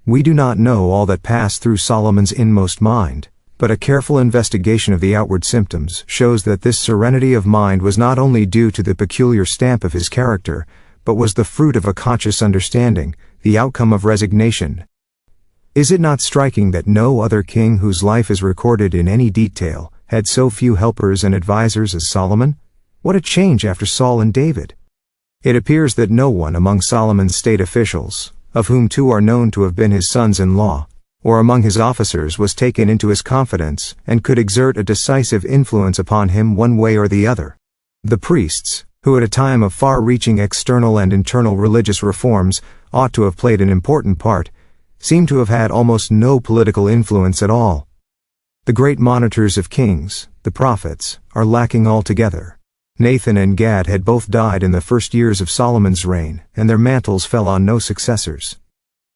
We do not know all that passed through Solomon's inmost mind, but a careful investigation of the outward symptoms shows that this serenity of mind was not only due to the peculiar stamp of his character, but was the fruit of a conscious understanding, the outcome of resignation. Is it not striking that no other king whose life is recorded in any detail had so few helpers and advisers as Solomon? What a change after Saul and David! It appears that no one among Solomon's state officials, of whom 2 are known to have been his sons-in-law, or among his officers was taken into his confidence and could exert a decisive influence upon him one way or the other. The priests, who at a time of far-reaching external and internal religious reforms ought to have played an important part, seem to have had almost no political influence at all. The great monitors of kings, the prophets, are lacking altogether. Nathan and Gad had both died in the first years of Solomon's reign, and their mantles fell on no successors.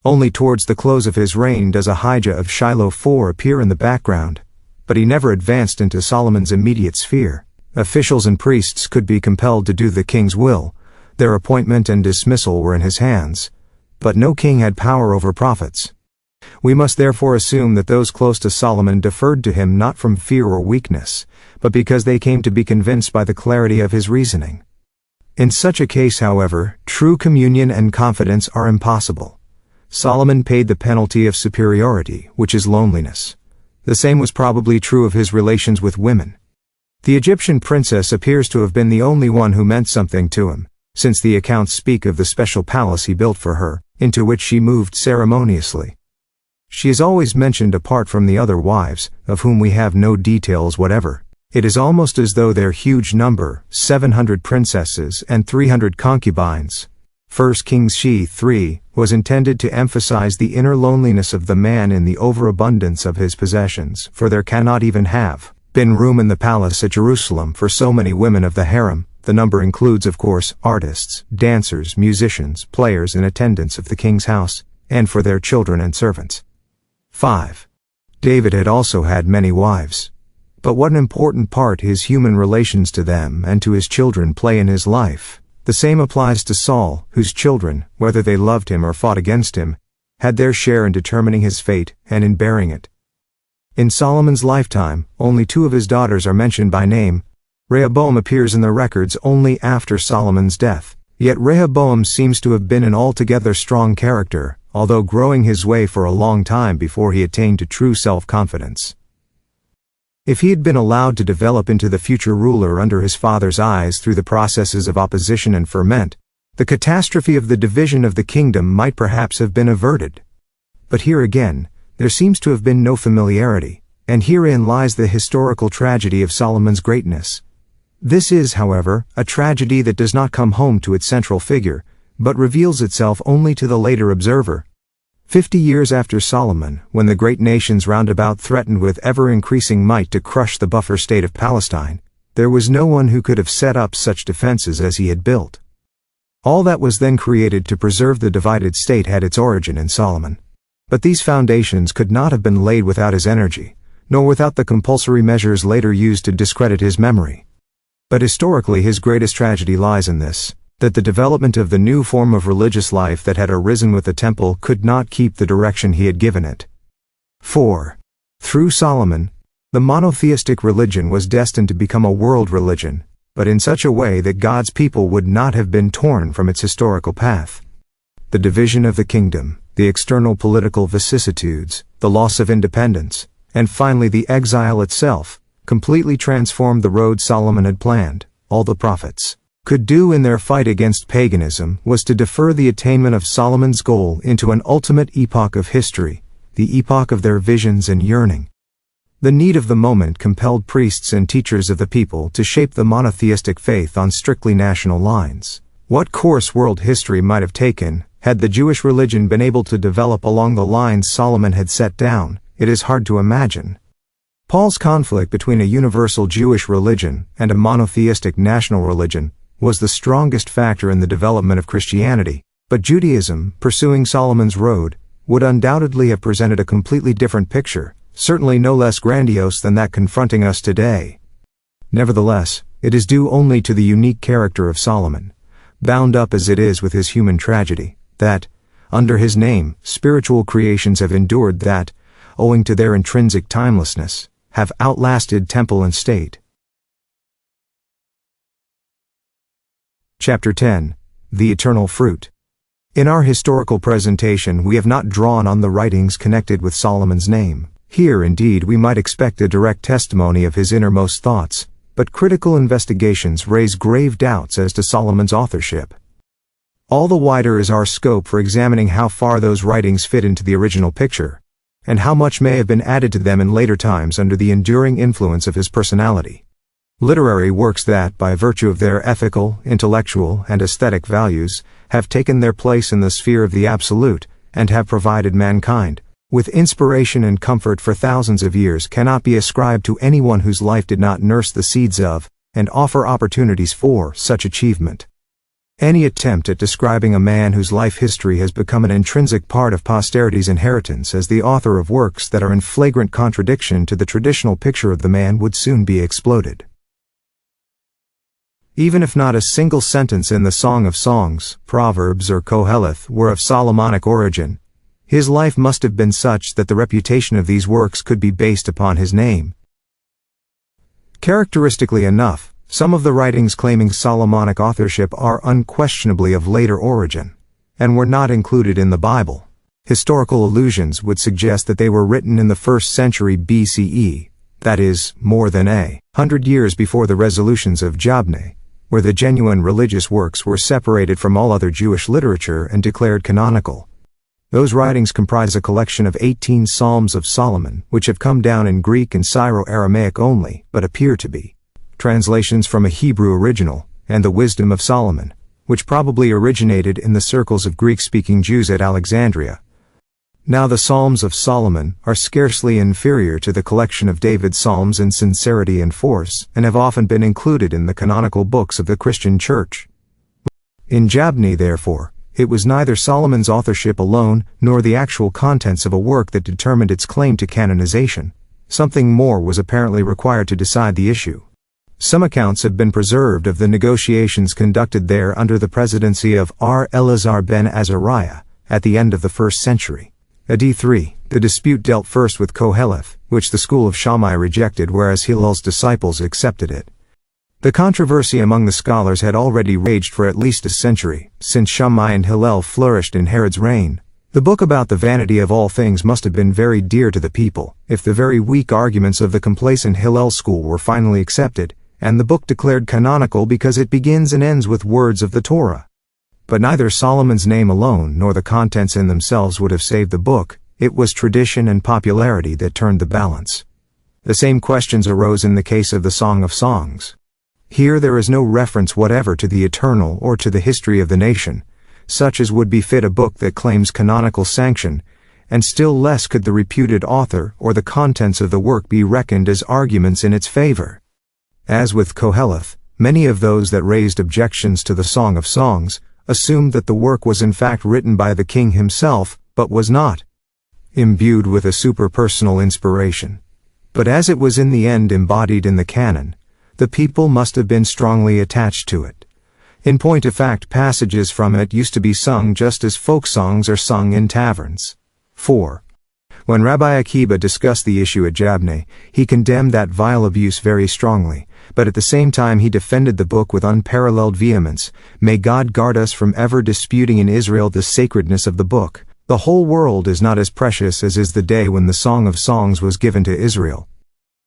Only towards the close of his reign does Ahijah of Shiloh IV appear in the background, but he never advanced into Solomon's immediate sphere. Officials and priests could be compelled to do the king's will, their appointment and dismissal were in his hands, but no king had power over prophets. We must therefore assume that those close to Solomon deferred to him not from fear or weakness, but because they came to be convinced by the clarity of his reasoning. In such a case, however, true communion and confidence are impossible. Solomon paid the penalty of superiority, which is loneliness. The same was probably true of his relations with women. The Egyptian princess appears to have been the only one who meant something to him, since the accounts speak of the special palace he built for her, into which she moved ceremoniously. She is always mentioned apart from the other wives, of whom we have no details whatever. It is almost as though their huge number, 700 princesses and 300 concubines, 1 Kings She 3, was intended to emphasize the inner loneliness of the man in the overabundance of his possessions, for there cannot even have been room in the palace at Jerusalem for so many women of the harem. The number includes, of course, artists, dancers, musicians, players in attendance of the king's house, and for their children and servants. 5. David had also had many wives. But what an important part his human relations to them and to his children play in his life. The same applies to Saul, whose children, whether they loved him or fought against him, had their share in determining his fate and in bearing it. In Solomon's lifetime, only 2 of his daughters are mentioned by name. Rehoboam appears in the records only after Solomon's death. Yet Rehoboam seems to have been an altogether strong character, although growing his way for a long time before he attained to true self-confidence. If he had been allowed to develop into the future ruler under his father's eyes through the processes of opposition and ferment, the catastrophe of the division of the kingdom might perhaps have been averted. But here again, there seems to have been no familiarity, and herein lies the historical tragedy of Solomon's greatness. This is, however, a tragedy that does not come home to its central figure, but reveals itself only to the later observer. 50 years after Solomon, when the great nations round about threatened with ever-increasing might to crush the buffer state of Palestine, there was no one who could have set up such defenses as he had built. All that was then created to preserve the divided state had its origin in Solomon. But these foundations could not have been laid without his energy, nor without the compulsory measures later used to discredit his memory. But historically his greatest tragedy lies in this, that the development of the new form of religious life that had arisen with the temple could not keep the direction he had given it. 4. Through Solomon, the monotheistic religion was destined to become a world religion, but in such a way that God's people would not have been torn from its historical path. The division of the kingdom, the external political vicissitudes, the loss of independence, and finally the exile itself, completely transformed the road Solomon had planned. All the prophets could do in their fight against paganism was to defer the attainment of Solomon's goal into an ultimate epoch of history, the epoch of their visions and yearning. The need of the moment compelled priests and teachers of the people to shape the monotheistic faith on strictly national lines. What course world history might have taken, had the Jewish religion been able to develop along the lines Solomon had set down, it is hard to imagine. Paul's conflict between a universal Jewish religion and a monotheistic national religion was the strongest factor in the development of Christianity, but Judaism, pursuing Solomon's road, would undoubtedly have presented a completely different picture, certainly no less grandiose than that confronting us today. Nevertheless, it is due only to the unique character of Solomon, bound up as it is with his human tragedy, that, under his name, spiritual creations have endured that, owing to their intrinsic timelessness, have outlasted temple and state. Chapter 10. The Eternal Fruit. In our historical presentation we have not drawn on the writings connected with Solomon's name. Here indeed we might expect a direct testimony of his innermost thoughts, but critical investigations raise grave doubts as to Solomon's authorship. All the wider is our scope for examining how far those writings fit into the original picture, and how much may have been added to them in later times under the enduring influence of his personality. Literary works that, by virtue of their ethical, intellectual, and aesthetic values, have taken their place in the sphere of the absolute, and have provided mankind with inspiration and comfort for thousands of years, cannot be ascribed to anyone whose life did not nurse the seeds of, and offer opportunities for, such achievement. Any attempt at describing a man whose life history has become an intrinsic part of posterity's inheritance as the author of works that are in flagrant contradiction to the traditional picture of the man would soon be exploded. Even if not a single sentence in the Song of Songs, Proverbs, or Koheleth were of Solomonic origin, his life must have been such that the reputation of these works could be based upon his name. Characteristically enough, some of the writings claiming Solomonic authorship are unquestionably of later origin, and were not included in the Bible. Historical allusions would suggest that they were written in the 1st century BCE, that is, more than 100 years before the resolutions of Jabneh, where the genuine religious works were separated from all other Jewish literature and declared canonical. Those writings comprise a collection of 18 Psalms of Solomon, which have come down in Greek and Syro-Aramaic only, but appear to be translations from a Hebrew original, and the Wisdom of Solomon, which probably originated in the circles of Greek-speaking Jews at Alexandria. Now the Psalms of Solomon are scarcely inferior to the collection of David's Psalms in sincerity and force, and have often been included in the canonical books of the Christian Church. In Jabneh, therefore, it was neither Solomon's authorship alone, nor the actual contents of a work that determined its claim to canonization. Something more was apparently required to decide the issue. Some accounts have been preserved of the negotiations conducted there under the presidency of R. Elazar ben Azariah, at the end of the 1st century. AD 3, the dispute dealt first with Koheleth, which the school of Shammai rejected, whereas Hillel's disciples accepted it. The controversy among the scholars had already raged for at least a century, since Shammai and Hillel flourished in Herod's reign. The book about the vanity of all things must have been very dear to the people, if the very weak arguments of the complacent Hillel school were finally accepted, and the book declared canonical because it begins and ends with words of the Torah. But neither Solomon's name alone nor the contents in themselves would have saved the book. It was tradition and popularity that turned the balance. The same questions arose in the case of the Song of Songs. Here there is no reference whatever to the eternal or to the history of the nation, such as would befit a book that claims canonical sanction, and still less could the reputed author or the contents of the work be reckoned as arguments in its favor. As with Koheleth, many of those that raised objections to the Song of Songs assumed that the work was in fact written by the king himself, but was not imbued with a superpersonal inspiration. But as it was in the end embodied in the canon, the people must have been strongly attached to it. In point of fact, passages from it used to be sung just as folk songs are sung in taverns. 4. When Rabbi Akiba discussed the issue at Jabneh, he condemned that vile abuse very strongly, but at the same time he defended the book with unparalleled vehemence. May God guard us from ever disputing in Israel the sacredness of the book. The whole world is not as precious as is the day when the Song of Songs was given to Israel.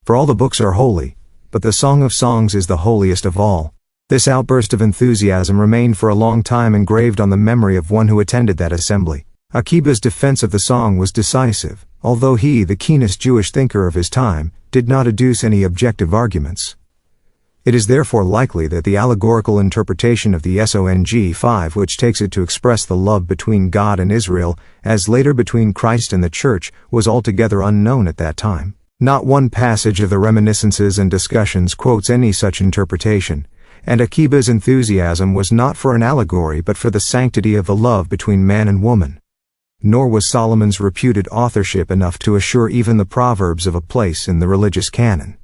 For all the books are holy, but the Song of Songs is the holiest of all. This outburst of enthusiasm remained for a long time engraved on the memory of one who attended that assembly. Akiba's defense of the song was decisive, although he, the keenest Jewish thinker of his time, did not adduce any objective arguments. It is therefore likely that the allegorical interpretation of the Song 5, which takes it to express the love between God and Israel, as later between Christ and the Church, was altogether unknown at that time. Not one passage of the reminiscences and discussions quotes any such interpretation, and Akiba's enthusiasm was not for an allegory but for the sanctity of the love between man and woman. Nor was Solomon's reputed authorship enough to assure even the Proverbs of a place in the religious canon.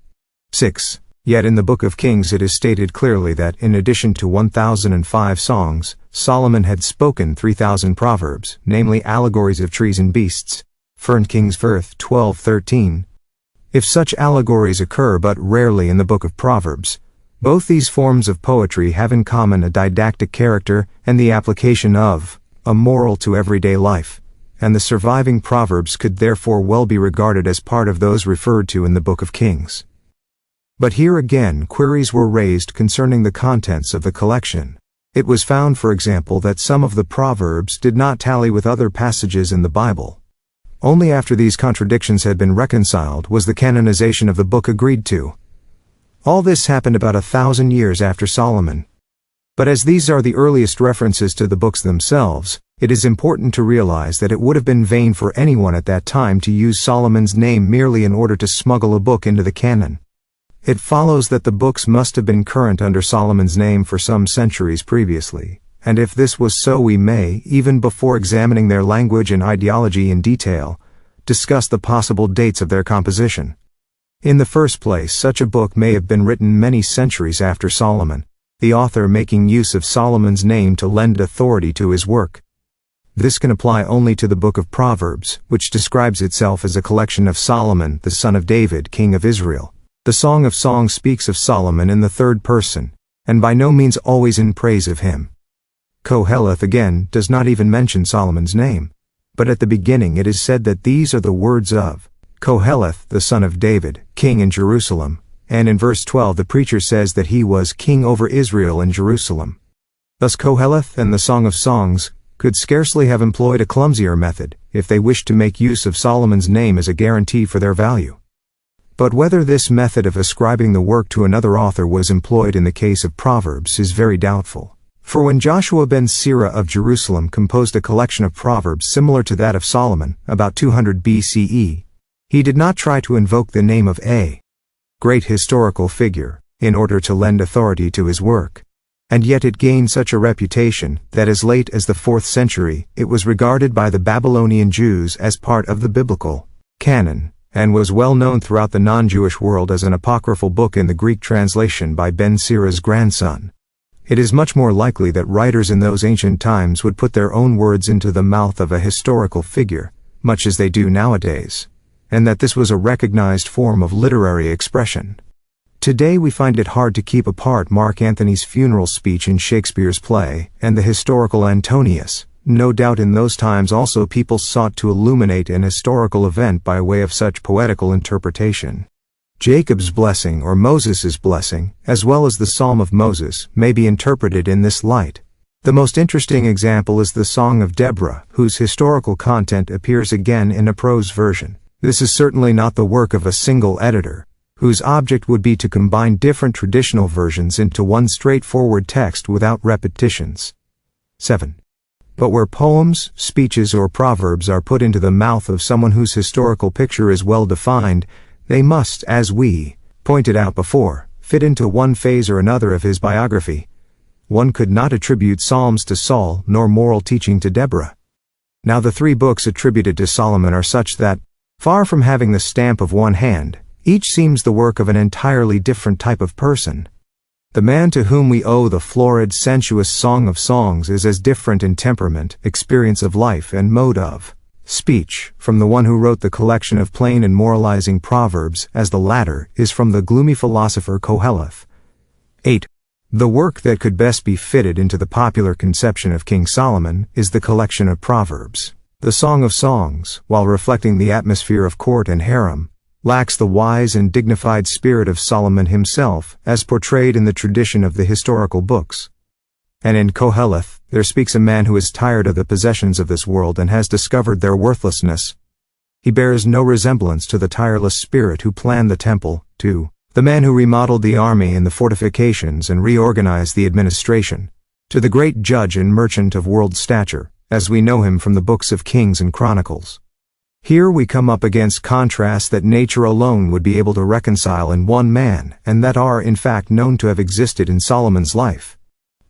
6. Yet in the Book of Kings it is stated clearly that, in addition to 1,005 songs, Solomon had spoken 3,000 proverbs, namely allegories of trees and beasts. 1 Kings 12:13. If such allegories occur but rarely in the Book of Proverbs, both these forms of poetry have in common a didactic character and the application of a moral to everyday life, and the surviving proverbs could therefore well be regarded as part of those referred to in the Book of Kings. But here again queries were raised concerning the contents of the collection. It was found, for example, that some of the proverbs did not tally with other passages in the Bible. Only after these contradictions had been reconciled was the canonization of the book agreed to. All this happened about 1,000 years after Solomon. But as these are the earliest references to the books themselves, it is important to realize that it would have been vain for anyone at that time to use Solomon's name merely in order to smuggle a book into the canon. It follows that the books must have been current under Solomon's name for some centuries previously, and if this was so, we may, even before examining their language and ideology in detail, discuss the possible dates of their composition. In the first place, such a book may have been written many centuries after Solomon, the author making use of Solomon's name to lend authority to his work. This can apply only to the book of Proverbs, which describes itself as a collection of Solomon, the son of David, king of Israel. The Song of Songs speaks of Solomon in the third person, and by no means always in praise of him. Koheleth again does not even mention Solomon's name, but at the beginning it is said that these are the words of Koheleth, the son of David, king in Jerusalem, and in verse 12 the preacher says that he was king over Israel in Jerusalem. Thus Koheleth and the Song of Songs could scarcely have employed a clumsier method if they wished to make use of Solomon's name as a guarantee for their value. But whether this method of ascribing the work to another author was employed in the case of Proverbs is very doubtful. For when Joshua ben Sirah of Jerusalem composed a collection of proverbs similar to that of Solomon, about 200 BCE, he did not try to invoke the name of a great historical figure in order to lend authority to his work. And yet it gained such a reputation that as late as the 4th century it was regarded by the Babylonian Jews as part of the biblical canon, and was well known throughout the non-Jewish world as an apocryphal book in the Greek translation by Ben Sirah's grandson. It is much more likely that writers in those ancient times would put their own words into the mouth of a historical figure, much as they do nowadays, and that this was a recognized form of literary expression. Today we find it hard to keep apart Mark Antony's funeral speech in Shakespeare's play and the historical Antonius. No doubt in those times also people sought to illuminate an historical event by way of such poetical interpretation. Jacob's blessing or Moses' blessing, as well as the Psalm of Moses, may be interpreted in this light. The most interesting example is the Song of Deborah, whose historical content appears again in a prose version. This is certainly not the work of a single editor, whose object would be to combine different traditional versions into one straightforward text without repetitions. 7. But where poems, speeches, or proverbs are put into the mouth of someone whose historical picture is well defined, they must, as we pointed out before, fit into one phase or another of his biography. One could not attribute Psalms to Saul nor moral teaching to Deborah. Now the 3 books attributed to Solomon are such that, far from having the stamp of one hand, each seems the work of an entirely different type of person. The man to whom we owe the florid, sensuous Song of Songs is as different in temperament, experience of life, and mode of speech from the one who wrote the collection of plain and moralizing proverbs as the latter is from the gloomy philosopher Koheleth. 8. The work that could best be fitted into the popular conception of King Solomon is the collection of Proverbs. The Song of Songs, while reflecting the atmosphere of court and harem, lacks the wise and dignified spirit of Solomon himself, as portrayed in the tradition of the historical books. And in Koheleth, there speaks a man who is tired of the possessions of this world and has discovered their worthlessness. He bears no resemblance to the tireless spirit who planned the temple, to the man who remodeled the army and the fortifications and reorganized the administration, to the great judge and merchant of world stature, as we know him from the books of Kings and Chronicles. Here we come up against contrasts that nature alone would be able to reconcile in one man, and that are in fact known to have existed in Solomon's life.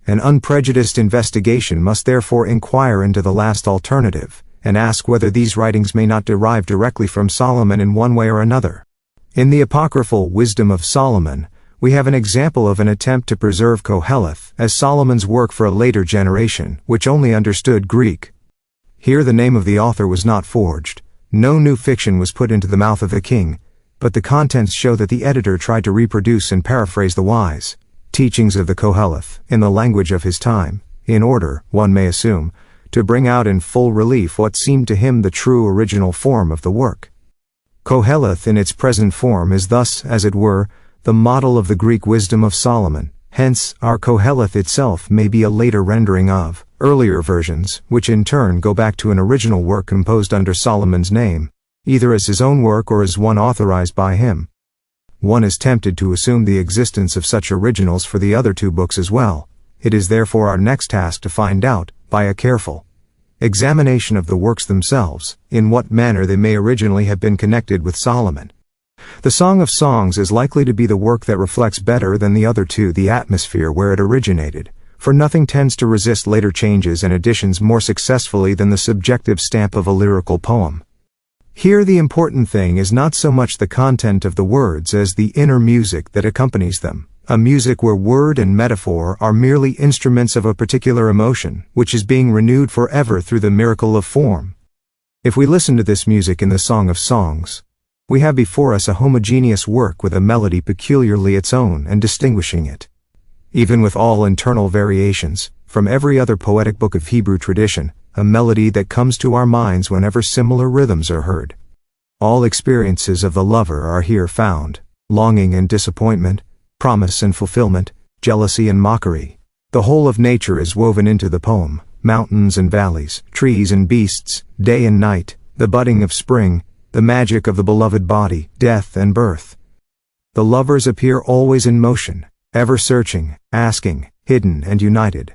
An unprejudiced investigation must therefore inquire into the last alternative, and ask whether these writings may not derive directly from Solomon in one way or another. In the apocryphal Wisdom of Solomon, we have an example of an attempt to preserve Koheleth as Solomon's work for a later generation, which only understood Greek. Here the name of the author was not forged. No new fiction was put into the mouth of the king, but the contents show that the editor tried to reproduce and paraphrase the wise teachings of the Koheleth in the language of his time, in order, one may assume, to bring out in full relief what seemed to him the true original form of the work. Koheleth in its present form is thus, as it were, the model of the Greek Wisdom of Solomon. Hence, our Koheleth itself may be a later rendering of earlier versions, which in turn go back to an original work composed under Solomon's name, either as his own work or as one authorized by him. One is tempted to assume the existence of such originals for the other two books as well. It is therefore our next task to find out, by a careful examination of the works themselves, in what manner they may originally have been connected with Solomon. The Song of Songs is likely to be the work that reflects better than the other two the atmosphere where it originated, for nothing tends to resist later changes and additions more successfully than the subjective stamp of a lyrical poem. Here the important thing is not so much the content of the words as the inner music that accompanies them, a music where word and metaphor are merely instruments of a particular emotion, which is being renewed forever through the miracle of form. If we listen to this music in the Song of Songs, we have before us a homogeneous work with a melody peculiarly its own and distinguishing it. Even with all internal variations, from every other poetic book of Hebrew tradition, a melody that comes to our minds whenever similar rhythms are heard. All experiences of the lover are here found, longing and disappointment, promise and fulfillment, jealousy and mockery. The whole of nature is woven into the poem, mountains and valleys, trees and beasts, day and night, the budding of spring, the magic of the beloved body, death and birth. The lovers appear always in motion, ever searching, asking, hidden and united.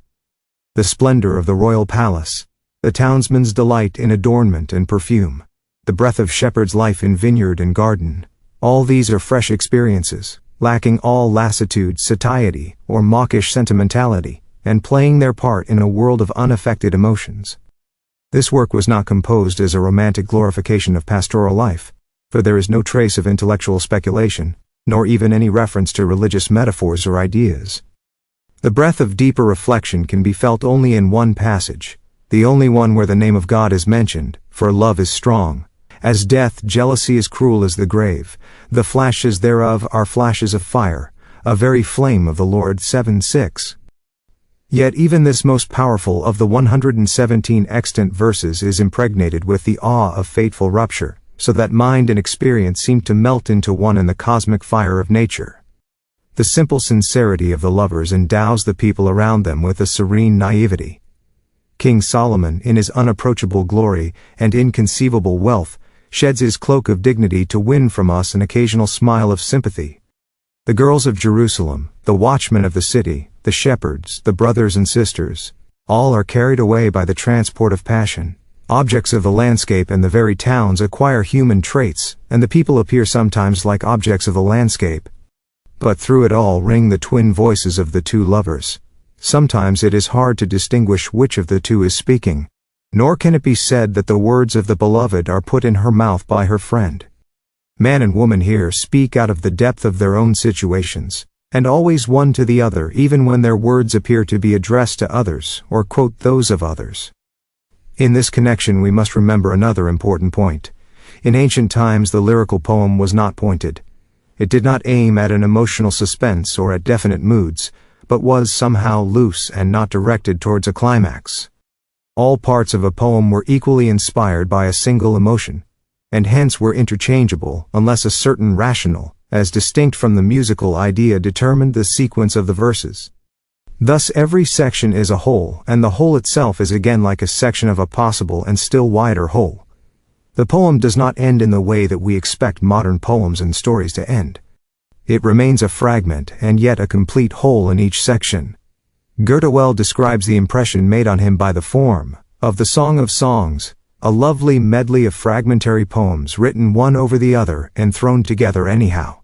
The splendor of the royal palace, the townsman's delight in adornment and perfume, the breath of shepherd's life in vineyard and garden, all these are fresh experiences, lacking all lassitude, satiety, or mawkish sentimentality, and playing their part in a world of unaffected emotions. This work was not composed as a romantic glorification of pastoral life, for there is no trace of intellectual speculation, nor even any reference to religious metaphors or ideas. The breath of deeper reflection can be felt only in one passage, the only one where the name of God is mentioned, for love is strong. As death, jealousy is cruel as the grave, the flashes thereof are flashes of fire, a very flame of the Lord. 7:6. Yet even this most powerful of the 117 extant verses is impregnated with the awe of fateful rupture, so that mind and experience seem to melt into one in the cosmic fire of nature. The simple sincerity of the lovers endows the people around them with a serene naivety. King Solomon, in his unapproachable glory and inconceivable wealth, sheds his cloak of dignity to win from us an occasional smile of sympathy. The girls of Jerusalem, the watchmen of the city, the shepherds, the brothers and sisters, all are carried away by the transport of passion. Objects of the landscape and the very towns acquire human traits, and the people appear sometimes like objects of the landscape. But through it all ring the twin voices of the two lovers. Sometimes it is hard to distinguish which of the two is speaking, nor can it be said that the words of the beloved are put in her mouth by her friend. Man and woman here speak out of the depth of their own situations, and always one to the other even when their words appear to be addressed to others or quote those of others. In this connection we must remember another important point. In ancient times the lyrical poem was not pointed. It did not aim at an emotional suspense or at definite moods, but was somehow loose and not directed towards a climax. All parts of a poem were equally inspired by a single emotion, and hence were interchangeable unless a certain rational, as distinct from the musical idea determined the sequence of the verses. Thus every section is a whole, and the whole itself is again like a section of a possible and still wider whole. The poem does not end in the way that we expect modern poems and stories to end. It remains a fragment and yet a complete whole in each section. Goethe well describes the impression made on him by the form of the Song of Songs, a lovely medley of fragmentary poems written one over the other and thrown together anyhow.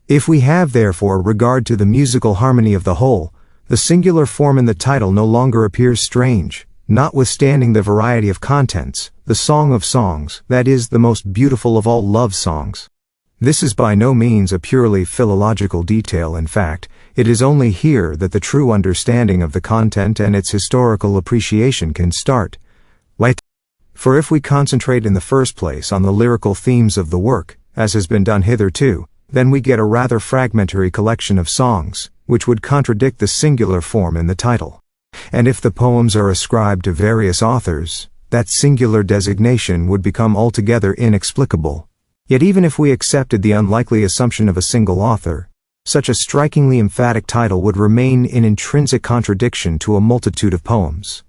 If we have therefore regard to the musical harmony of the whole, the singular form in the title no longer appears strange, notwithstanding the variety of contents, the Song of Songs, that is, the most beautiful of all love songs. This is by no means a purely philological detail. In fact, it is only here that the true understanding of the content and its historical appreciation can start. For if we concentrate in the first place on the lyrical themes of the work, as has been done hitherto, then we get a rather fragmentary collection of songs, which would contradict the singular form in the title. And if the poems are ascribed to various authors, that singular designation would become altogether inexplicable. Yet even if we accepted the unlikely assumption of a single author, such a strikingly emphatic title would remain in intrinsic contradiction to a multitude of poems.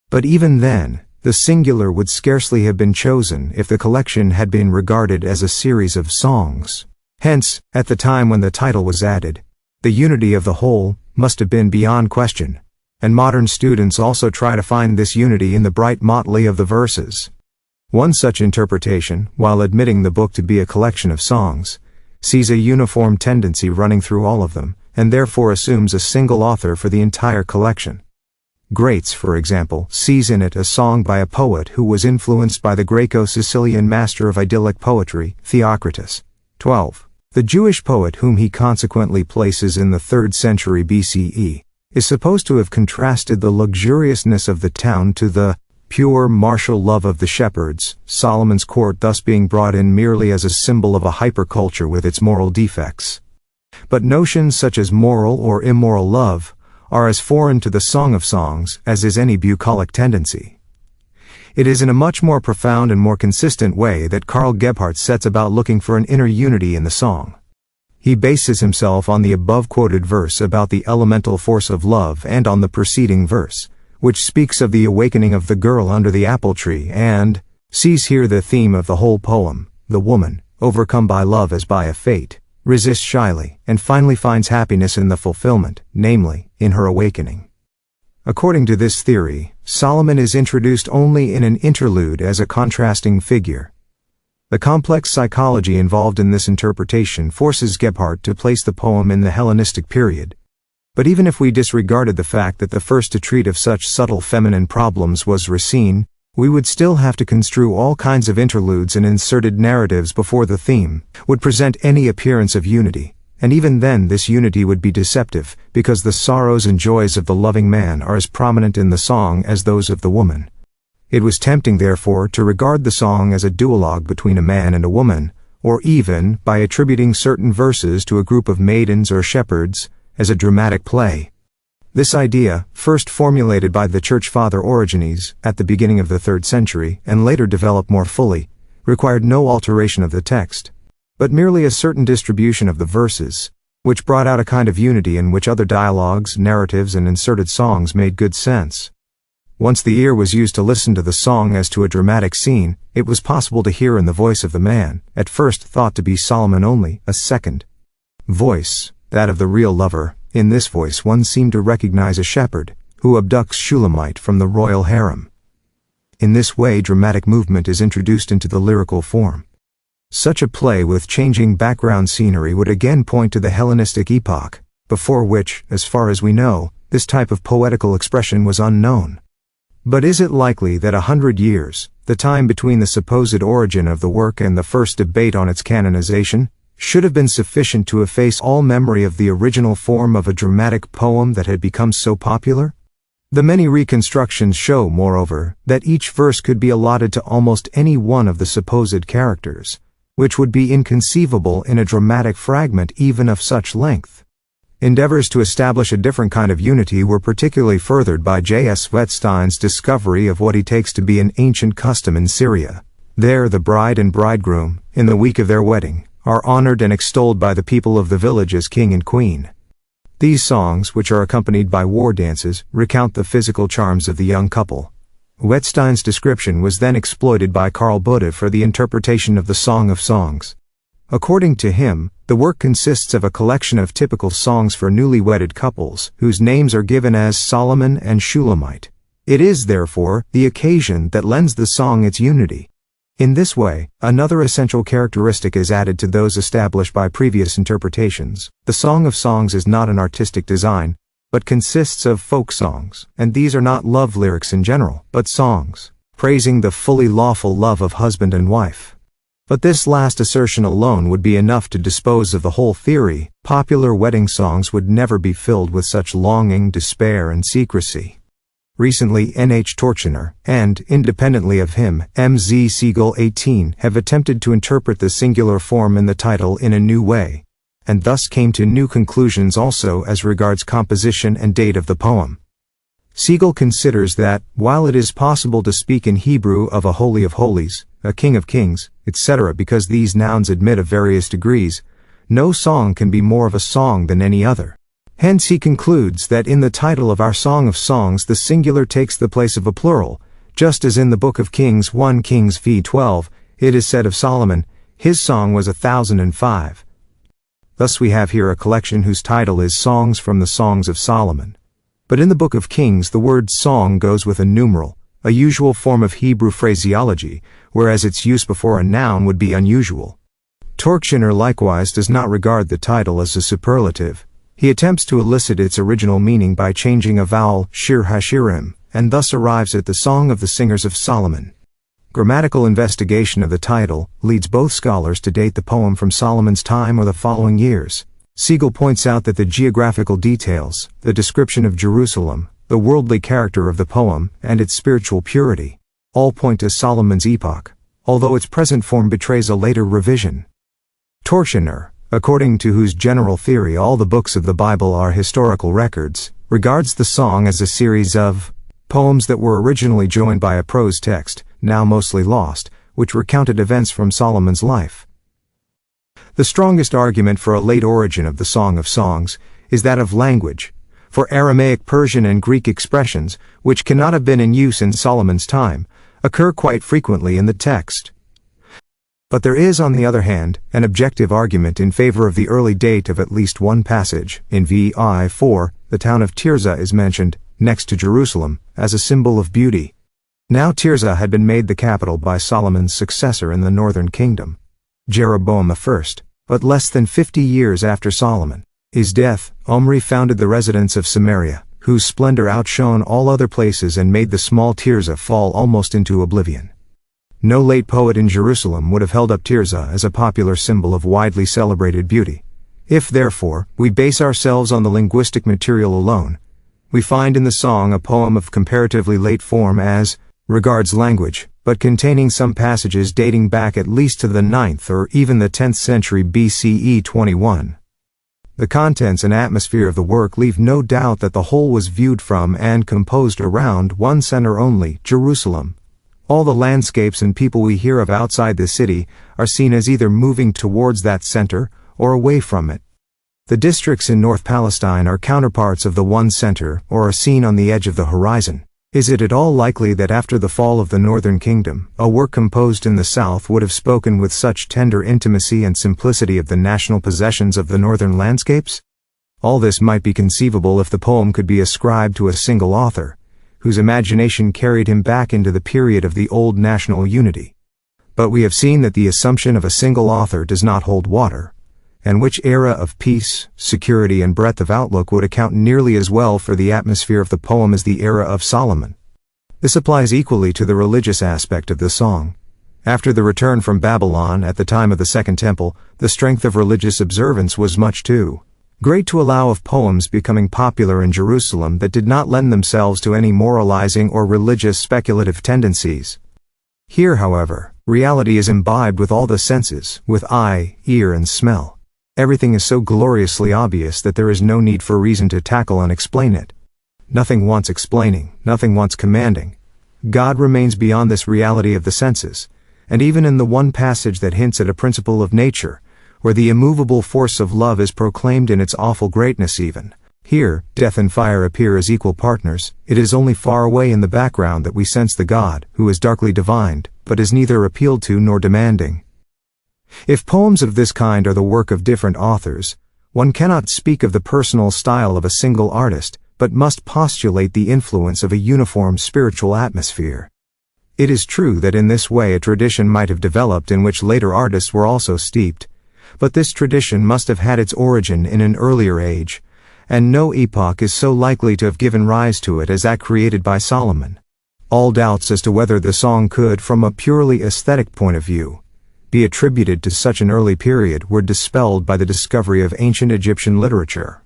But even then, the singular would scarcely have been chosen if the collection had been regarded as a series of songs. Hence, at the time when the title was added, the unity of the whole must have been beyond question, and modern students also try to find this unity in the bright motley of the verses. One such interpretation, while admitting the book to be a collection of songs, sees a uniform tendency running through all of them, and therefore assumes a single author for the entire collection. Graetz, for example, sees in it a song by a poet who was influenced by the Greco-Sicilian master of idyllic poetry, Theocritus. 12. The Jewish poet whom he consequently places in the 3rd century BCE is supposed to have contrasted the luxuriousness of the town to the pure martial love of the shepherds, Solomon's court thus being brought in merely as a symbol of a hyperculture with its moral defects. But notions such as moral or immoral love are as foreign to the Song of Songs as is any bucolic tendency. It is in a much more profound and more consistent way that Karl Gebhardt sets about looking for an inner unity in the song. He bases himself on the above-quoted verse about the elemental force of love and on the preceding verse, which speaks of the awakening of the girl under the apple tree, and sees here the theme of the whole poem. The woman, overcome by love as by a fate, resists shyly, and finally finds happiness in the fulfillment, namely, in her awakening. According to this theory, Solomon is introduced only in an interlude as a contrasting figure. The complex psychology involved in this interpretation forces Gebhardt to place the poem in the Hellenistic period. But even if we disregarded the fact that the first to treat of such subtle feminine problems was Racine, we would still have to construe all kinds of interludes and inserted narratives before the theme would present any appearance of unity, and even then this unity would be deceptive, because the sorrows and joys of the loving man are as prominent in the song as those of the woman. It was tempting, therefore, to regard the song as a duologue between a man and a woman, or even, by attributing certain verses to a group of maidens or shepherds, as a dramatic play. This idea, first formulated by the Church Father Origenes at the beginning of the 3rd century and later developed more fully, required no alteration of the text, but merely a certain distribution of the verses, which brought out a kind of unity in which other dialogues, narratives, and inserted songs made good sense. Once the ear was used to listen to the song as to a dramatic scene, it was possible to hear in the voice of the man, at first thought to be Solomon only, a second voice, that of the real lover. In this voice one seemed to recognize a shepherd, who abducts Shulamite from the royal harem. In this way dramatic movement is introduced into the lyrical form. Such a play with changing background scenery would again point to the Hellenistic epoch, before which, as far as we know, this type of poetical expression was unknown. But is it likely that 100 years, the time between the supposed origin of the work and the first debate on its canonization, should have been sufficient to efface all memory of the original form of a dramatic poem that had become so popular? The many reconstructions show, moreover, that each verse could be allotted to almost any one of the supposed characters, which would be inconceivable in a dramatic fragment even of such length. Endeavors to establish a different kind of unity were particularly furthered by J.S. Wettstein's discovery of what he takes to be an ancient custom in Syria. There the bride and bridegroom, in the week of their wedding, are honored and extolled by the people of the village as king and queen. These songs, which are accompanied by war dances, recount the physical charms of the young couple. Wettstein's description was then exploited by Karl Bode for the interpretation of the Song of Songs. According to him, the work consists of a collection of typical songs for newly wedded couples, whose names are given as Solomon and Shulamite. It is, therefore, the occasion that lends the song its unity. In this way, another essential characteristic is added to those established by previous interpretations. The Song of Songs is not an artistic design, but consists of folk songs, and these are not love lyrics in general, but songs, praising the fully lawful love of husband and wife. But this last assertion alone would be enough to dispose of the whole theory. Popular wedding songs would never be filled with such longing, despair, and secrecy. Recently N.H. Torchener, and, independently of him, M.Z. Siegel 18, have attempted to interpret the singular form in the title in a new way, and thus came to new conclusions also as regards composition and date of the poem. Siegel considers that, while it is possible to speak in Hebrew of a Holy of Holies, a King of Kings, etc., because these nouns admit of various degrees, no song can be more of a song than any other. Hence he concludes that in the title of our Song of Songs the singular takes the place of a plural, just as in the Book of Kings 1 Kings v. 12, it is said of Solomon, his song was 1,005, Thus we have here a collection whose title is Songs from the Songs of Solomon. But in the Book of Kings the word song goes with a numeral, a usual form of Hebrew phraseology, whereas its use before a noun would be unusual. Torktioner likewise does not regard the title as a superlative. He attempts to elicit its original meaning by changing a vowel, shir hashirim, and thus arrives at the Song of the Singers of Solomon. Grammatical investigation of the title leads both scholars to date the poem from Solomon's time or the following years. Siegel points out that the geographical details, the description of Jerusalem, the worldly character of the poem, and its spiritual purity, all point to Solomon's epoch, although its present form betrays a later revision. Torktioner, according to whose general theory all the books of the Bible are historical records, regards the song as a series of poems that were originally joined by a prose text, now mostly lost, which recounted events from Solomon's life. The strongest argument for a late origin of the Song of Songs is that of language, for Aramaic, Persian, and Greek expressions, which cannot have been in use in Solomon's time, occur quite frequently in the text. But there is, on the other hand, an objective argument in favor of the early date of at least one passage. In VIII, the town of Tirzah is mentioned, next to Jerusalem, as a symbol of beauty. Now Tirzah had been made the capital by Solomon's successor in the northern kingdom, Jeroboam I, but less than 50 years after Solomon. His death, Omri founded the residence of Samaria, whose splendor outshone all other places and made the small Tirzah fall almost into oblivion. No late poet in Jerusalem would have held up Tirzah as a popular symbol of widely celebrated beauty. If, therefore, we base ourselves on the linguistic material alone, we find in the song a poem of comparatively late form as regards language, but containing some passages dating back at least to the 9th or even the 10th century BCE 21. The contents and atmosphere of the work leave no doubt that the whole was viewed from and composed around one center only, Jerusalem. All the landscapes and people we hear of outside the city are seen as either moving towards that center or away from it. The districts in North Palestine are counterparts of the one center or are seen on the edge of the horizon. Is it at all likely that after the fall of the northern kingdom, a work composed in the south would have spoken with such tender intimacy and simplicity of the national possessions of the northern landscapes? All this might be conceivable if the poem could be ascribed to a single author, whose imagination carried him back into the period of the old national unity. But we have seen that the assumption of a single author does not hold water, and which era of peace, security, and breadth of outlook would account nearly as well for the atmosphere of the poem as the era of Solomon. This applies equally to the religious aspect of the song. After the return from Babylon at the time of the Second Temple, the strength of religious observance was much too great to allow of poems becoming popular in Jerusalem that did not lend themselves to any moralizing or religious speculative tendencies. Here, however, reality is imbibed with all the senses, with eye, ear, and smell. Everything is so gloriously obvious that there is no need for reason to tackle and explain it. Nothing wants explaining, nothing wants commanding. God remains beyond this reality of the senses, and even in the one passage that hints at a principle of nature, where the immovable force of love is proclaimed in its awful greatness even, here, death and fire appear as equal partners. It is only far away in the background that we sense the God, who is darkly divined, but is neither appealed to nor demanding. If poems of this kind are the work of different authors, one cannot speak of the personal style of a single artist, but must postulate the influence of a uniform spiritual atmosphere. It is true that in this way a tradition might have developed in which later artists were also steeped, but this tradition must have had its origin in an earlier age, and no epoch is so likely to have given rise to it as that created by Solomon. All doubts as to whether the song could, from a purely aesthetic point of view, be attributed to such an early period were dispelled by the discovery of ancient Egyptian literature.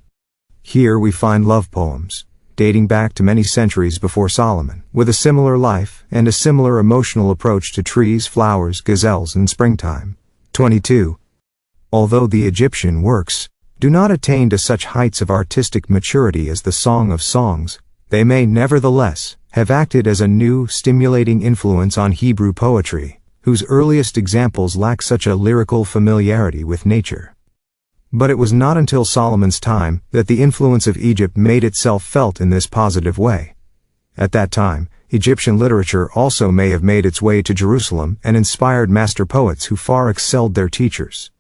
Here we find love poems, dating back to many centuries before Solomon, with a similar life and a similar emotional approach to trees, flowers, gazelles, and springtime. 22. Although the Egyptian works do not attain to such heights of artistic maturity as the Song of Songs, they may nevertheless have acted as a new, stimulating influence on Hebrew poetry, whose earliest examples lack such a lyrical familiarity with nature. But it was not until Solomon's time that the influence of Egypt made itself felt in this positive way. At that time, Egyptian literature also may have made its way to Jerusalem and inspired master poets who far excelled their teachers.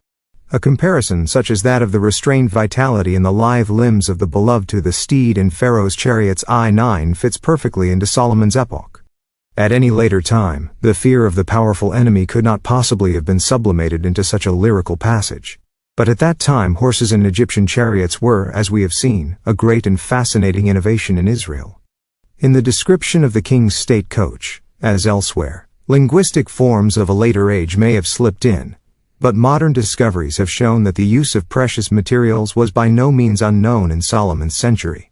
A comparison such as that of the restrained vitality in the lithe limbs of the beloved to the steed in Pharaoh's chariots I-9 fits perfectly into Solomon's epoch. At any later time, the fear of the powerful enemy could not possibly have been sublimated into such a lyrical passage. But at that time horses in Egyptian chariots were, as we have seen, a great and fascinating innovation in Israel. In the description of the king's state coach, as elsewhere, linguistic forms of a later age may have slipped in, but modern discoveries have shown that the use of precious materials was by no means unknown in Solomon's century.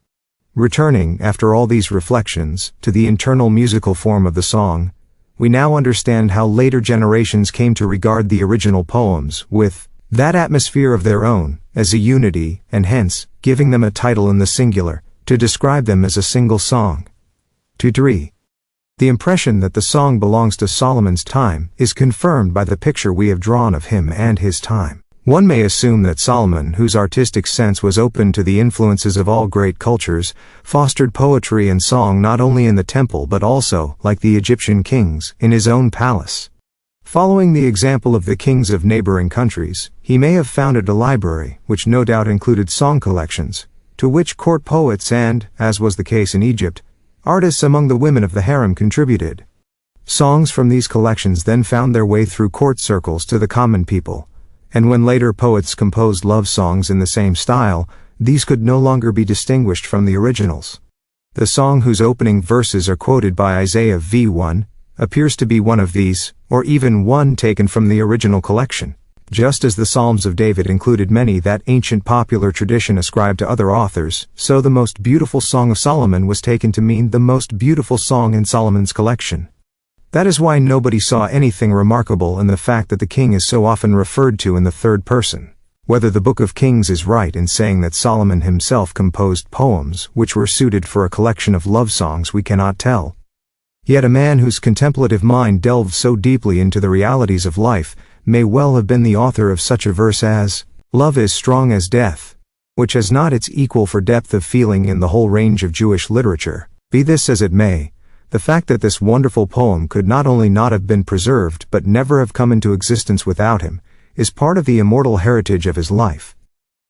Returning, after all these reflections, to the internal musical form of the song, we now understand how later generations came to regard the original poems with that atmosphere of their own, as a unity, and hence, giving them a title in the singular, to describe them as a single song. 2-3. The impression that the song belongs to Solomon's time is confirmed by the picture we have drawn of him and his time. One may assume that Solomon, whose artistic sense was open to the influences of all great cultures, fostered poetry and song not only in the temple but also, like the Egyptian kings, in his own palace. Following the example of the kings of neighboring countries, he may have founded a library, which no doubt included song collections, to which court poets and, as was the case in Egypt, artists among the women of the harem contributed. Songs from these collections then found their way through court circles to the common people, and when later poets composed love songs in the same style, these could no longer be distinguished from the originals. The song whose opening verses are quoted by Isaiah VIII appears to be one of these, or even one taken from the original collection. Just as the Psalms of David included many that ancient popular tradition ascribed to other authors, so the most beautiful song of Solomon was taken to mean the most beautiful song in Solomon's collection. That is why nobody saw anything remarkable in the fact that the king is so often referred to in the third person. Whether the Book of Kings is right in saying that Solomon himself composed poems which were suited for a collection of love songs we cannot tell. Yet a man whose contemplative mind delved so deeply into the realities of life may well have been the author of such a verse as, "Love is strong as death," which has not its equal for depth of feeling in the whole range of Jewish literature. Be this as it may, the fact that this wonderful poem could not only not have been preserved but never have come into existence without him, is part of the immortal heritage of his life.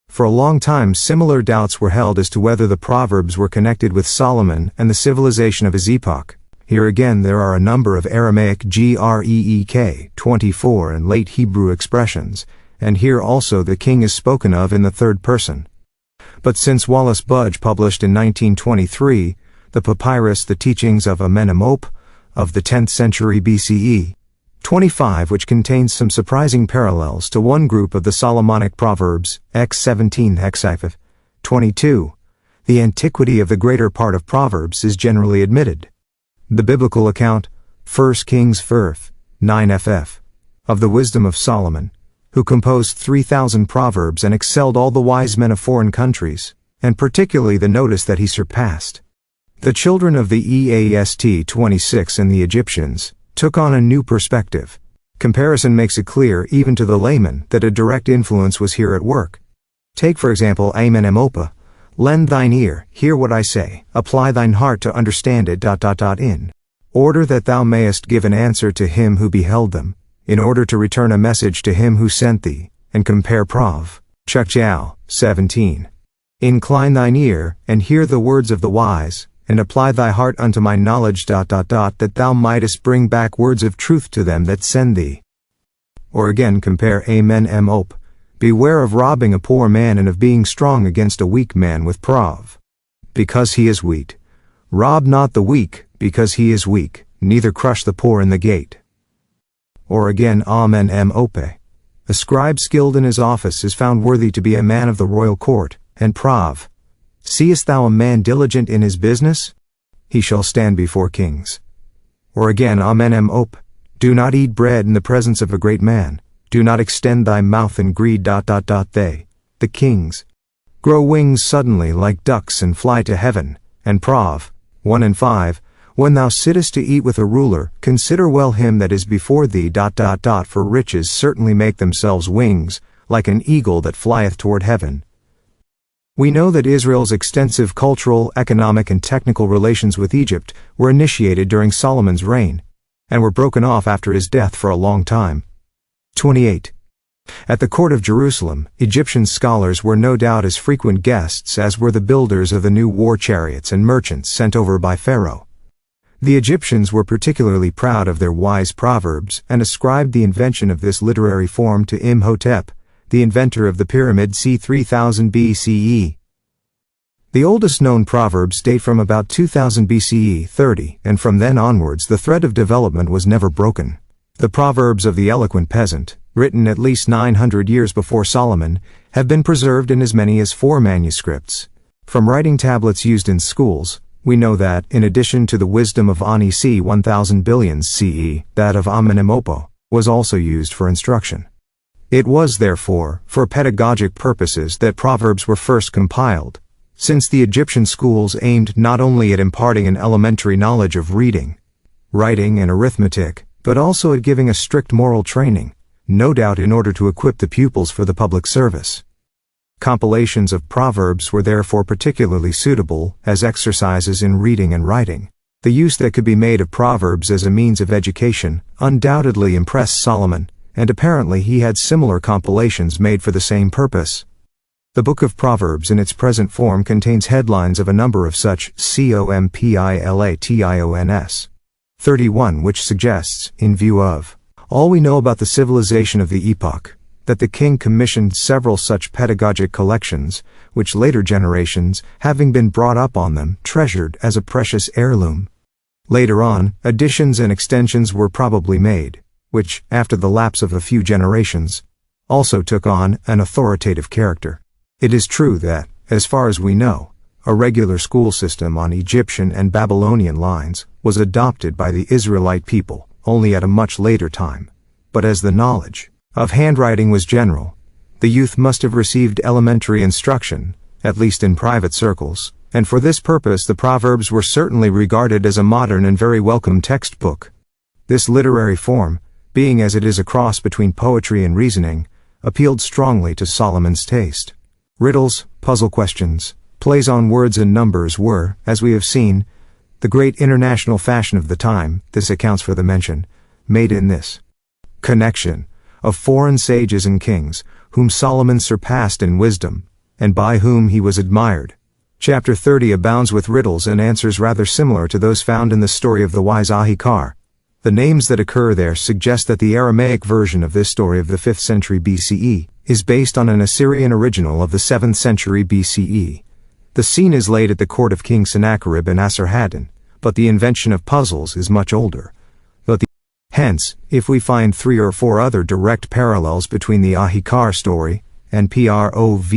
For a long time similar doubts were held as to whether the Proverbs were connected with Solomon and the civilization of his epoch. Here again there are a number of Aramaic Greek 24 and late Hebrew expressions, and here also the king is spoken of in the third person. But since Wallace Budge published in 1923 the papyrus The Teachings of Amenemop of the 10th century BCE, 25, which contains some surprising parallels to one group of the Solomonic Proverbs, X17 Hexiph 22, the antiquity of the greater part of Proverbs is generally admitted. The biblical account, 1 Kings 9 ff, of the wisdom of Solomon, who composed 3,000 proverbs and excelled all the wise men of foreign countries, and particularly the notice that he surpassed the children of the East 26 and the Egyptians, took on a new perspective. Comparison makes it clear even to the layman that a direct influence was here at work. Take for example Amenemopa, lend thine ear, hear what I say, apply thine heart to understand it. In order that thou mayest give an answer to him who beheld them, in order to return a message to him who sent thee, and compare Prov. Chukchao 17. Incline thine ear, and hear the words of the wise, and apply thy heart unto my knowledge. That thou mightest bring back words of truth to them that send thee. Or again compare Amenemop, beware of robbing a poor man and of being strong against a weak man with Prov. Because he is weak. Rob not the weak, because he is weak, neither crush the poor in the gate. Or again Amenemope, a scribe skilled in his office is found worthy to be a man of the royal court, and Prov. Seest thou a man diligent in his business? He shall stand before kings. Or again Amenemop, do not eat bread in the presence of a great man, do not extend thy mouth in greed. They, the kings, grow wings suddenly like ducks and fly to heaven, and Prov. 1 and 5, when thou sittest to eat with a ruler, consider well him that is before thee. For riches certainly make themselves wings, like an eagle that flieth toward heaven. We know that Israel's extensive cultural, economic and technical relations with Egypt were initiated during Solomon's reign, and were broken off after his death for a long time. 28. At the court of Jerusalem, Egyptian scholars were no doubt as frequent guests as were the builders of the new war chariots and merchants sent over by Pharaoh. The Egyptians were particularly proud of their wise proverbs and ascribed the invention of this literary form to Imhotep, the inventor of the pyramid c. 3000 BCE. The oldest known proverbs date from about 2000 BCE 30, and from then onwards the thread of development was never broken. The proverbs of the eloquent peasant, written at least 900 years before Solomon, have been preserved in as many as 4 manuscripts. From writing tablets used in schools, we know that, in addition to the wisdom of Ani c. 1000 billions CE, that of Amenemopo was also used for instruction. It was, therefore, for pedagogic purposes that proverbs were first compiled, since the Egyptian schools aimed not only at imparting an elementary knowledge of reading, writing, and arithmetic, but also at giving a strict moral training, no doubt in order to equip the pupils for the public service. Compilations of proverbs were therefore particularly suitable as exercises in reading and writing. The use that could be made of proverbs as a means of education undoubtedly impressed Solomon, and apparently he had similar compilations made for the same purpose. The Book of Proverbs in its present form contains headlines of a number of such compilations. 31 which suggests, in view of all we know about the civilization of the epoch, that the king commissioned several such pedagogic collections, which later generations, having been brought up on them, treasured as a precious heirloom. Later on, additions and extensions were probably made, which, after the lapse of a few generations, also took on an authoritative character. It is true that, as far as we know, a regular school system on Egyptian and Babylonian lines was adopted by the Israelite people only at a much later time, but as the knowledge of handwriting was general, the youth must have received elementary instruction, at least in private circles, and for this purpose the Proverbs were certainly regarded as a modern and very welcome textbook. This literary form, being as it is a cross between poetry and reasoning, appealed strongly to Solomon's taste. Riddles, puzzle questions, plays on words and numbers were, as we have seen, the great international fashion of the time. This accounts for the mention, made in this connection, of foreign sages and kings, whom Solomon surpassed in wisdom, and by whom he was admired. Chapter 30 abounds with riddles and answers rather similar to those found in the story of the wise Ahikar. The names that occur there suggest that the Aramaic version of this story of the 5th century BCE is based on an Assyrian original of the 7th century BCE. The scene is laid at the court of King Sennacherib in Esarhaddon, but the invention of puzzles is much older. Hence, if we find 3 or 4 other direct parallels between the Ahikar story and Proverbs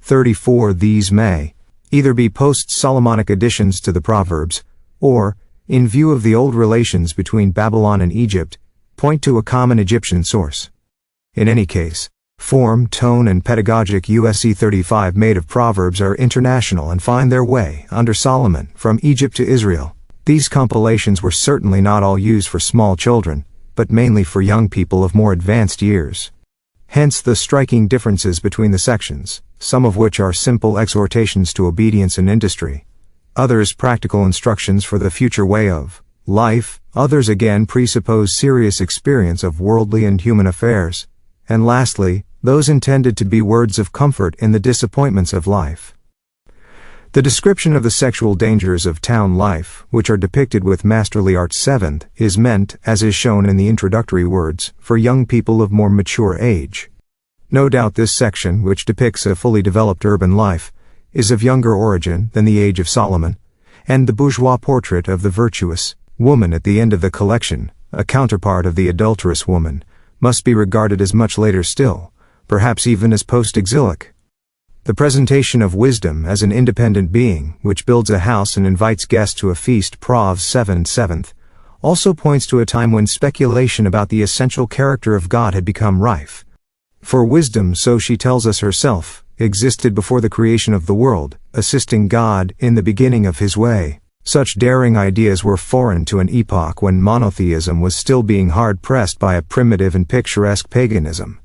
34, these may either be post-Solomonic additions to the Proverbs, or, in view of the old relations between Babylon and Egypt, point to a common Egyptian source. In any case, form, tone, and pedagogic USC 35 made of Proverbs are international and find their way, under Solomon, from Egypt to Israel. These compilations were certainly not all used for small children, but mainly for young people of more advanced years. Hence the striking differences between the sections, some of which are simple exhortations to obedience and industry, others practical instructions for the future way of life, others again presuppose serious experience of worldly and human affairs, and lastly, those intended to be words of comfort in the disappointments of life. The description of the sexual dangers of town life, which are depicted with masterly art 7th, is meant, as is shown in the introductory words, for young people of more mature age. No doubt this section, which depicts a fully developed urban life, is of younger origin than the age of Solomon, and the bourgeois portrait of the virtuous woman at the end of the collection, a counterpart of the adulterous woman, must be regarded as much later still, perhaps even as post-exilic. The presentation of wisdom as an independent being, which builds a house and invites guests to a feast, Prov 7/7, also points to a time when speculation about the essential character of God had become rife. For wisdom, so she tells us herself, existed before the creation of the world, assisting God in the beginning of his way. Such daring ideas were foreign to an epoch when monotheism was still being hard-pressed by a primitive and picturesque paganism.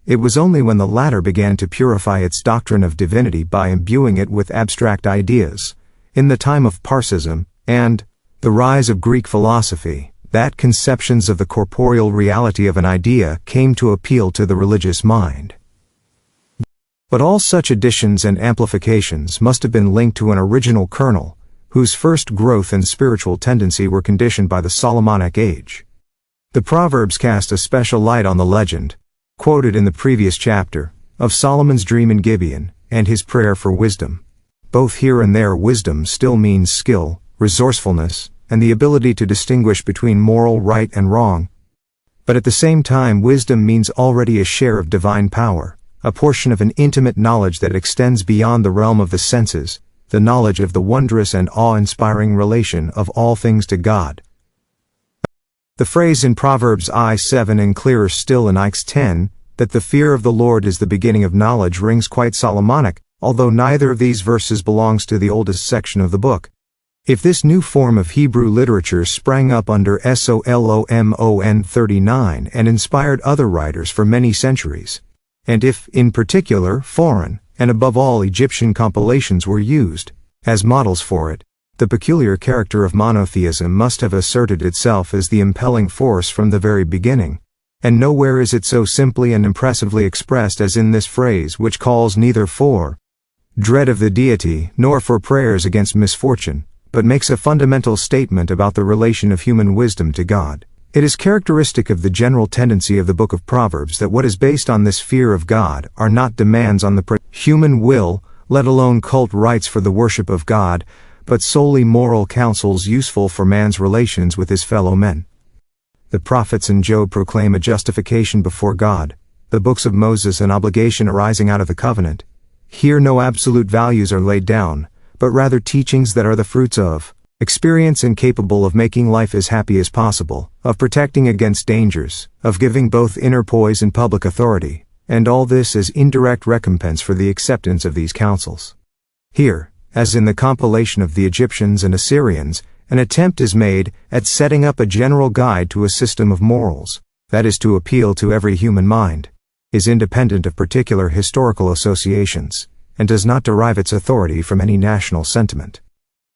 It was only when the latter began to purify its doctrine of divinity by imbuing it with abstract ideas, in the time of Parsism, and the rise of Greek philosophy, that conceptions of the corporeal reality of an idea came to appeal to the religious mind. But all such additions and amplifications must have been linked to an original kernel, whose first growth and spiritual tendency were conditioned by the Solomonic age. The Proverbs cast a special light on the legend, quoted in the previous chapter, of Solomon's dream in Gibeon, and his prayer for wisdom. Both here and there, wisdom still means skill, resourcefulness, and the ability to distinguish between moral right and wrong. But at the same time, wisdom means already a share of divine power, a portion of an intimate knowledge that extends beyond the realm of the senses, the knowledge of the wondrous and awe-inspiring relation of all things to God. The phrase in Proverbs I:7 and clearer still in Ix:10, that the fear of the Lord is the beginning of knowledge, rings quite Solomonic, although neither of these verses belongs to the oldest section of the book. If this new form of Hebrew literature sprang up under Solomon 39 and inspired other writers for many centuries, and if, in particular, foreign, and above all Egyptian compilations were used as models for it, the peculiar character of monotheism must have asserted itself as the impelling force from the very beginning, and nowhere is it so simply and impressively expressed as in this phrase, which calls neither for dread of the deity nor for prayers against misfortune, but makes a fundamental statement about the relation of human wisdom to God. It is characteristic of the general tendency of the book of Proverbs that what is based on this fear of God are not demands on the human will, let alone cult rites for the worship of God, but solely moral counsels useful for man's relations with his fellow men. The prophets and Job proclaim a justification before God, the books of Moses an obligation arising out of the covenant. Here no absolute values are laid down, but rather teachings that are the fruits of experience and capable of making life as happy as possible, of protecting against dangers, of giving both inner poise and public authority, and all this as indirect recompense for the acceptance of these counsels. Here, as in the compilation of the Egyptians and Assyrians, an attempt is made at setting up a general guide to a system of morals, that is to appeal to every human mind, is independent of particular historical associations, and does not derive its authority from any national sentiment.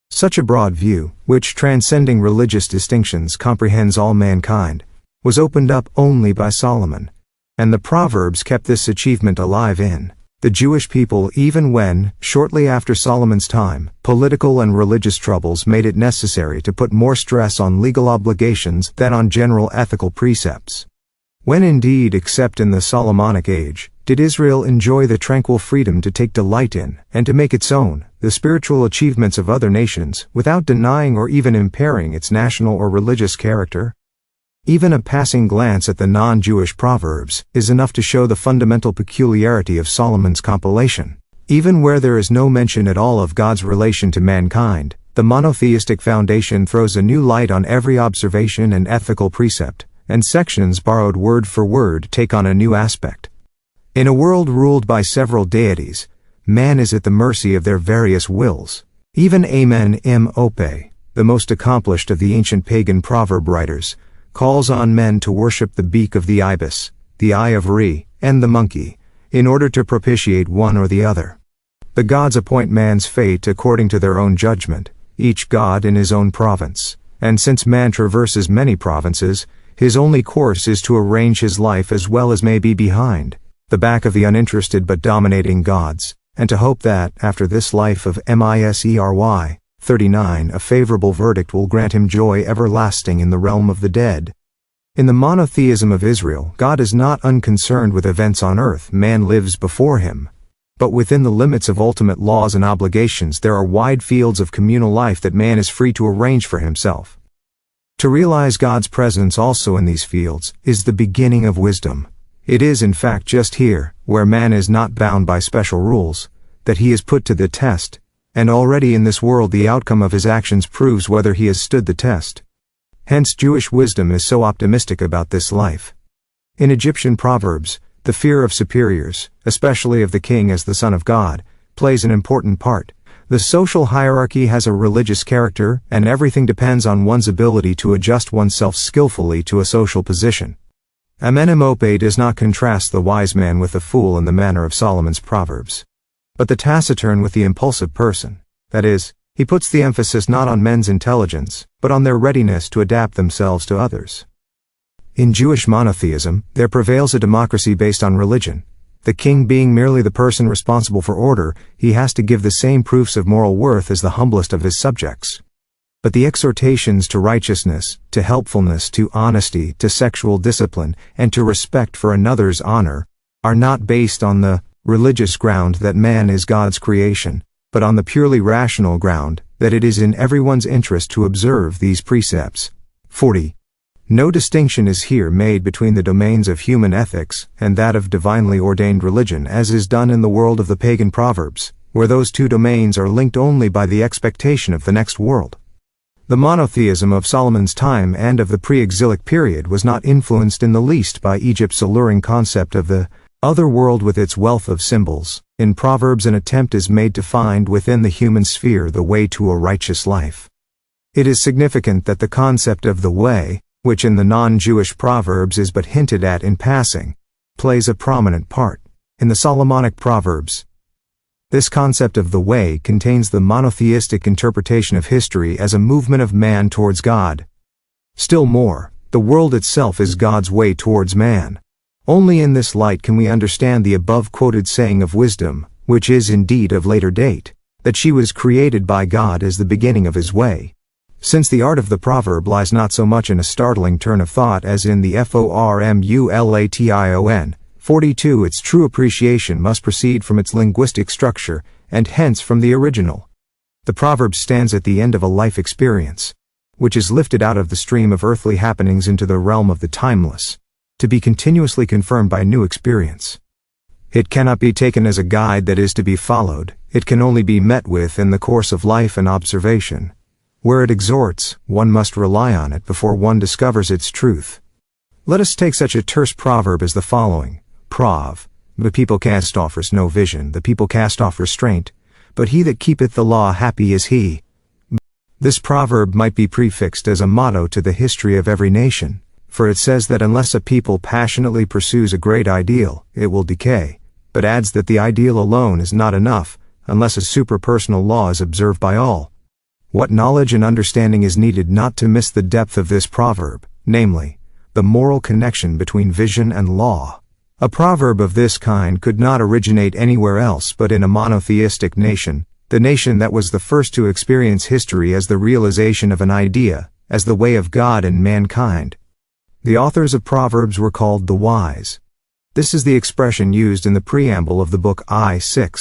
Such a broad view, which transcending religious distinctions comprehends all mankind, was opened up only by Solomon, and the Proverbs kept this achievement alive in the Jewish people even when, shortly after Solomon's time, political and religious troubles made it necessary to put more stress on legal obligations than on general ethical precepts. When indeed, except in the Solomonic age, did Israel enjoy the tranquil freedom to take delight in, and to make its own, the spiritual achievements of other nations, without denying or even impairing its national or religious character? Even a passing glance at the non-Jewish Proverbs is enough to show the fundamental peculiarity of Solomon's compilation. Even where there is no mention at all of God's relation to mankind, the monotheistic foundation throws a new light on every observation and ethical precept, and sections borrowed word for word take on a new aspect. In a world ruled by several deities, man is at the mercy of their various wills. Even Amenemhotep, the most accomplished of the ancient pagan proverb writers, calls on men to worship the beak of the ibis, the eye of Re, and the monkey, in order to propitiate one or the other. The gods appoint man's fate according to their own judgment, each god in his own province, and since man traverses many provinces, his only course is to arrange his life as well as may be behind the back of the uninterested but dominating gods, and to hope that, after this life of Misery 39, a favorable verdict will grant him joy everlasting in the realm of the dead. In the monotheism of Israel, God is not unconcerned with events on earth, man lives before him. But within the limits of ultimate laws and obligations there are wide fields of communal life that man is free to arrange for himself. To realize God's presence also in these fields is the beginning of wisdom. It is in fact just here, where man is not bound by special rules, that he is put to the test, and already in this world the outcome of his actions proves whether he has stood the test. Hence Jewish wisdom is so optimistic about this life. In Egyptian proverbs, the fear of superiors, especially of the king as the son of God, plays an important part. The social hierarchy has a religious character, and everything depends on one's ability to adjust oneself skillfully to a social position. Amenemhotep does not contrast the wise man with the fool in the manner of Solomon's proverbs, but the taciturn with the impulsive person, that is, He puts the emphasis not on men's intelligence, but on their readiness to adapt themselves to others. In Jewish monotheism, there prevails a democracy based on religion. The king being merely the person responsible for order, he has to give the same proofs of moral worth as the humblest of his subjects. But the exhortations to righteousness, to helpfulness, to honesty, to sexual discipline, and to respect for another's honor, are not based on the religious ground that man is God's creation, but on the purely rational ground that it is in everyone's interest to observe these precepts. 40. No distinction is here made between the domains of human ethics and that of divinely ordained religion, as is done in the world of the pagan proverbs, where those two domains are linked only by the expectation of the next world. The monotheism of Solomon's time and of the pre-exilic period was not influenced in the least by Egypt's alluring concept of the other world with its wealth of symbols. In Proverbs, an attempt is made to find within the human sphere the way to a righteous life. It is significant that the concept of the way, which in the non-Jewish Proverbs is but hinted at in passing, plays a prominent part in the Solomonic Proverbs. This concept of the way contains the monotheistic interpretation of history as a movement of man towards God. Still more, the world itself is God's way towards man. Only in this light can we understand the above-quoted saying of wisdom, which is indeed of later date, that she was created by God as the beginning of his way. Since the art of the proverb lies not so much in a startling turn of thought as in the formulation. 42, its true appreciation must proceed from its linguistic structure, and hence from the original. The proverb stands at the end of a life experience, which is lifted out of the stream of earthly happenings into the realm of the timeless, to be continuously confirmed by new experience. It cannot be taken as a guide that is to be followed, it can only be met with in the course of life and observation. Where it exhorts, one must rely on it before one discovers its truth. Let us take such a terse proverb as the following. Prov. The people cast off no vision, the people cast off restraint, but he that keepeth the law, happy is he. This proverb might be prefixed as a motto to the history of every nation, for it says that unless a people passionately pursues a great ideal, it will decay, but adds that the ideal alone is not enough, unless a suprapersonal law is observed by all. What knowledge and understanding is needed not to miss the depth of this proverb, namely, the moral connection between vision and law. A proverb of this kind could not originate anywhere else but in a monotheistic nation, the nation that was the first to experience history as the realization of an idea, as the way of God and mankind. The authors of Proverbs were called the wise. This is the expression used in the preamble of the book VI.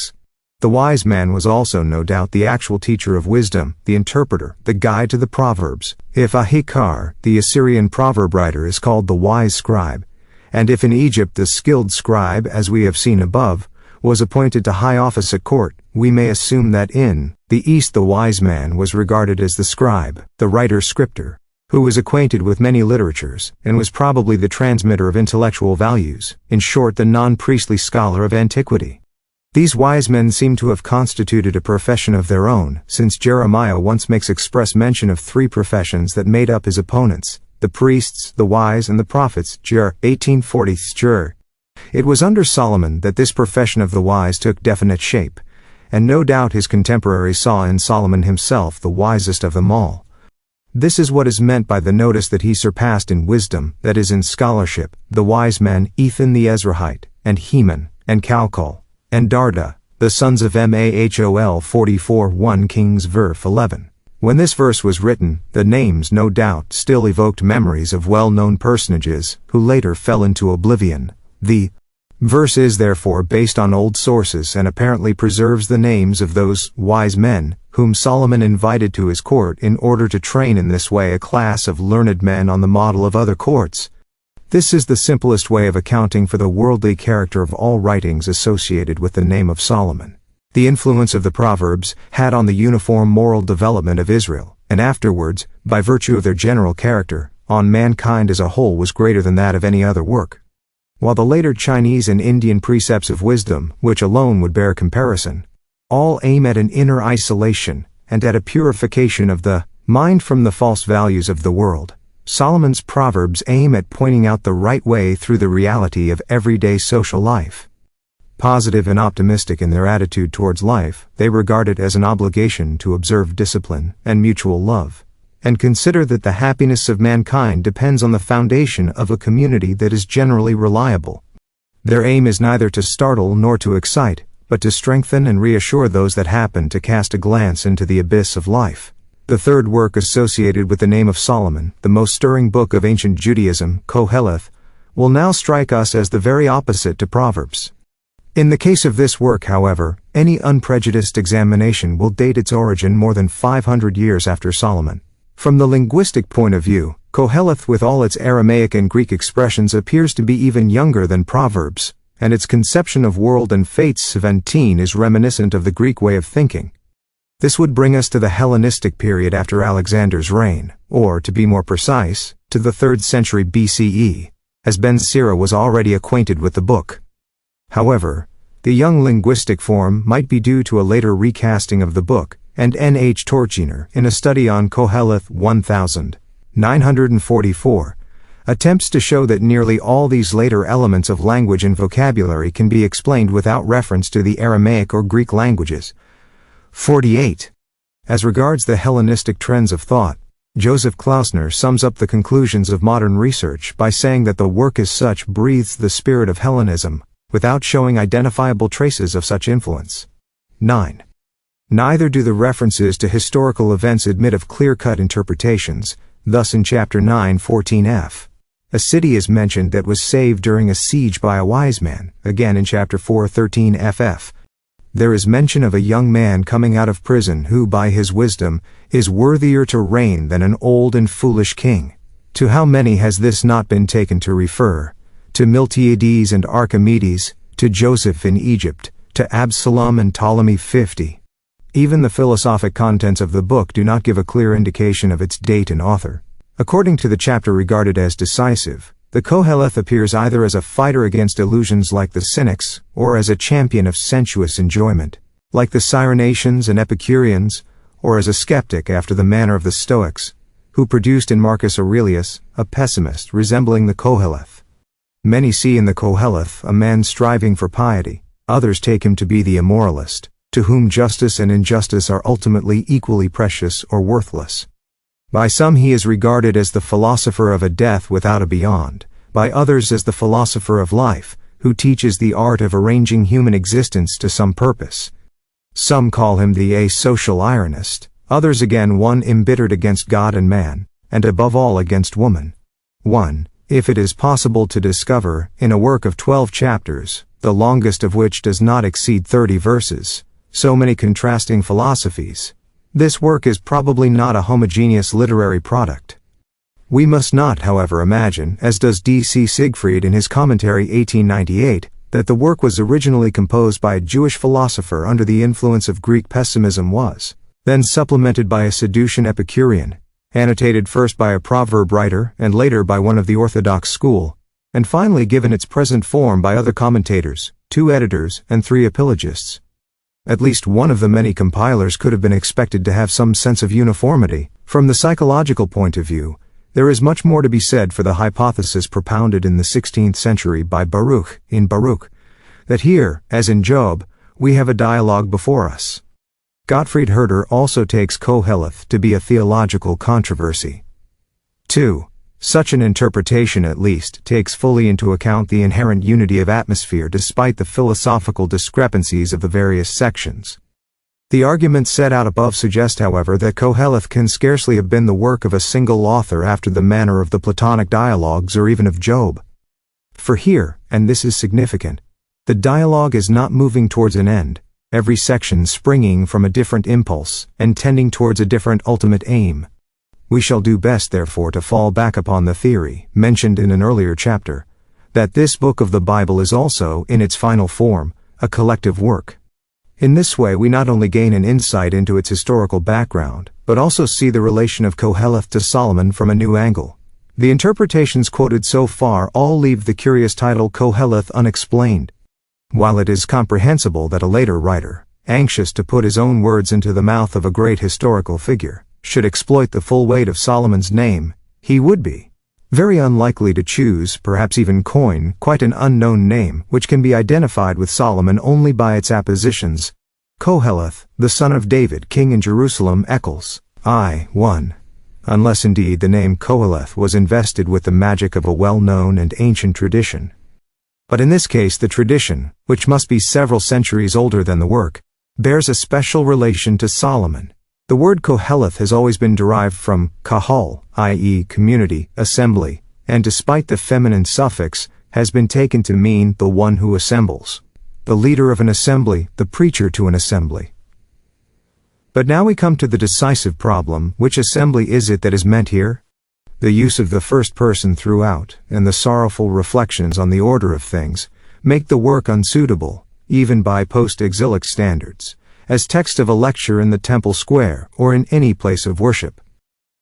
The wise man was also no doubt the actual teacher of wisdom, the interpreter, the guide to the Proverbs. If Ahikar, the Assyrian proverb writer, is called the wise scribe, and if in Egypt the skilled scribe, as we have seen above, was appointed to high office at court, we may assume that in the East the wise man was regarded as the scribe, the writer-scripter, who was acquainted with many literatures, and was probably the transmitter of intellectual values, in short the non-priestly scholar of antiquity. These wise men seem to have constituted a profession of their own, since Jeremiah once makes express mention of three professions that made up his opponents, the priests, the wise, and the prophets. Jer. 1840. Jer. It was under Solomon that this profession of the wise took definite shape, and no doubt his contemporaries saw in Solomon himself the wisest of them all. This is what is meant by the notice that he surpassed in wisdom, that is in scholarship, the wise men Ethan the Ezrahite, and Heman, and Calcol, and Darda, the sons of Mahol. 44 1 Kings verse 11. When this verse was written, the names no doubt still evoked memories of well-known personages, who later fell into oblivion. The verse is therefore based on old sources and apparently preserves the names of those wise men, whom Solomon invited to his court in order to train in this way a class of learned men on the model of other courts. This is the simplest way of accounting for the worldly character of all writings associated with the name of Solomon. The influence of the Proverbs had on the uniform moral development of Israel, and afterwards, by virtue of their general character, on mankind as a whole was greater than that of any other work. While the later Chinese and Indian precepts of wisdom, which alone would bear comparison, all aim at an inner isolation, and at a purification of the mind from the false values of the world, Solomon's Proverbs aim at pointing out the right way through the reality of everyday social life. Positive and optimistic in their attitude towards life, they regard it as an obligation to observe discipline and mutual love, and consider that the happiness of mankind depends on the foundation of a community that is generally reliable. Their aim is neither to startle nor to excite, but to strengthen and reassure those that happen to cast a glance into the abyss of life. The third work associated with the name of Solomon, the most stirring book of ancient Judaism, Qoheleth, will now strike us as the very opposite to Proverbs. In the case of this work, however, any unprejudiced examination will date its origin more than 500 years after Solomon. From the linguistic point of view, Qoheleth with all its Aramaic and Greek expressions appears to be even younger than Proverbs, and its conception of world and fates VIII is reminiscent of the Greek way of thinking. This would bring us to the Hellenistic period after Alexander's reign, or, to be more precise, to the 3rd century BCE, as Ben Sira was already acquainted with the book. However, the young linguistic form might be due to a later recasting of the book, and N. H. Torchiner, in a study on Qoheleth 1944, attempts to show that nearly all these later elements of language and vocabulary can be explained without reference to the Aramaic or Greek languages. 48. As regards the Hellenistic trends of thought, Joseph Klausner sums up the conclusions of modern research by saying that the work as such breathes the spirit of Hellenism, without showing identifiable traces of such influence. 9. Neither do the references to historical events admit of clear-cut interpretations. Thus in chapter 9:14f, a city is mentioned that was saved during a siege by a wise man. Again in chapter 4:13ff, there is mention of a young man coming out of prison who by his wisdom is worthier to reign than an old and foolish king. To how many has this not been taken to refer? To Miltiades and Archimedes, to Joseph in Egypt, to Absalom and Ptolemy 50. Even the philosophic contents of the book do not give a clear indication of its date and author. According to the chapter regarded as decisive, the Qoheleth appears either as a fighter against illusions like the Cynics, or as a champion of sensuous enjoyment, like the Cyrenaians and Epicureans, or as a skeptic after the manner of the Stoics, who produced in Marcus Aurelius a pessimist resembling the Qoheleth. Many see in the Qoheleth a man striving for piety, others take him to be the immoralist, to whom justice and injustice are ultimately equally precious or worthless. By some he is regarded as the philosopher of a death without a beyond, by others as the philosopher of life, who teaches the art of arranging human existence to some purpose. Some call him the asocial ironist, others again one embittered against God and man, and above all against woman. 1. If it is possible to discover, in a work of 12 chapters, the longest of which does not exceed 30 verses, so many contrasting philosophies, this work is probably not a homogeneous literary product. We must not, however, imagine, as does D.C. Siegfried in his commentary 1898, that the work was originally composed by a Jewish philosopher under the influence of Greek pessimism was, then supplemented by a Sadducean Epicurean, annotated first by a proverb writer and later by one of the Orthodox school, and finally given its present form by other commentators, 2 editors, and 3 apologists. At least one of the many compilers could have been expected to have some sense of uniformity. From the psychological point of view, there is much more to be said for the hypothesis propounded in the 16th century by Baruch, in Baruch, that here, as in Job, we have a dialogue before us. Gottfried Herder also takes Qoheleth to be a theological controversy. 2. Such an interpretation at least takes fully into account the inherent unity of atmosphere despite the philosophical discrepancies of the various sections. The arguments set out above suggest, however, that Qoheleth can scarcely have been the work of a single author after the manner of the Platonic dialogues or even of Job. For here, and this is significant, the dialogue is not moving towards an end, every section springing from a different impulse and tending towards a different ultimate aim. We shall do best, therefore, to fall back upon the theory, mentioned in an earlier chapter, that this book of the Bible is also, in its final form, a collective work. In this way we not only gain an insight into its historical background, but also see the relation of Qoheleth to Solomon from a new angle. The interpretations quoted so far all leave the curious title Qoheleth unexplained. While it is comprehensible that a later writer, anxious to put his own words into the mouth of a great historical figure, should exploit the full weight of Solomon's name, he would be, Very unlikely to choose, perhaps even coin, quite an unknown name, which can be identified with Solomon only by its appositions. Koheleth, the son of David, king in Jerusalem, Eccles, I.1. Unless indeed the name Koheleth was invested with the magic of a well-known and ancient tradition. But in this case the tradition, which must be several centuries older than the work, bears a special relation to Solomon. The word Koheleth has always been derived from kahal, i.e. community, assembly, and despite the feminine suffix, has been taken to mean the one who assembles. The leader of an assembly, the preacher to an assembly. But now we come to the decisive problem: which assembly is it that is meant here? The use of the first person throughout, and the sorrowful reflections on the order of things, make the work unsuitable, even by post-exilic standards, as text of a lecture in the temple square or in any place of worship.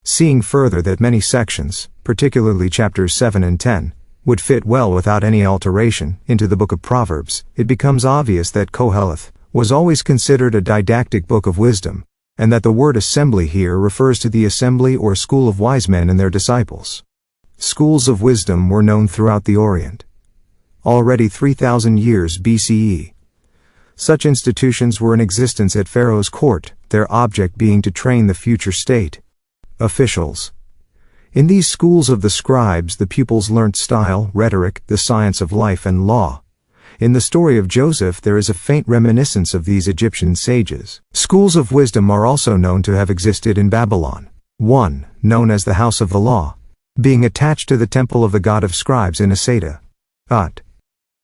Seeing further that many sections, particularly chapters 7 and 10, would fit well without any alteration into the book of Proverbs, it becomes obvious that Koheleth was always considered a didactic book of wisdom, and that the word assembly here refers to the assembly or school of wise men and their disciples. Schools of wisdom were known throughout the Orient. Already 3,000 years BCE. Such institutions were in existence at Pharaoh's court, their object being to train the future state officials. In these schools of the scribes the pupils learnt style, rhetoric, the science of life and law. In the story of Joseph there is a faint reminiscence of these Egyptian sages. Schools of wisdom are also known to have existed in Babylon. One, known as the House of the Law, being attached to the temple of the god of scribes in Asada. Ut.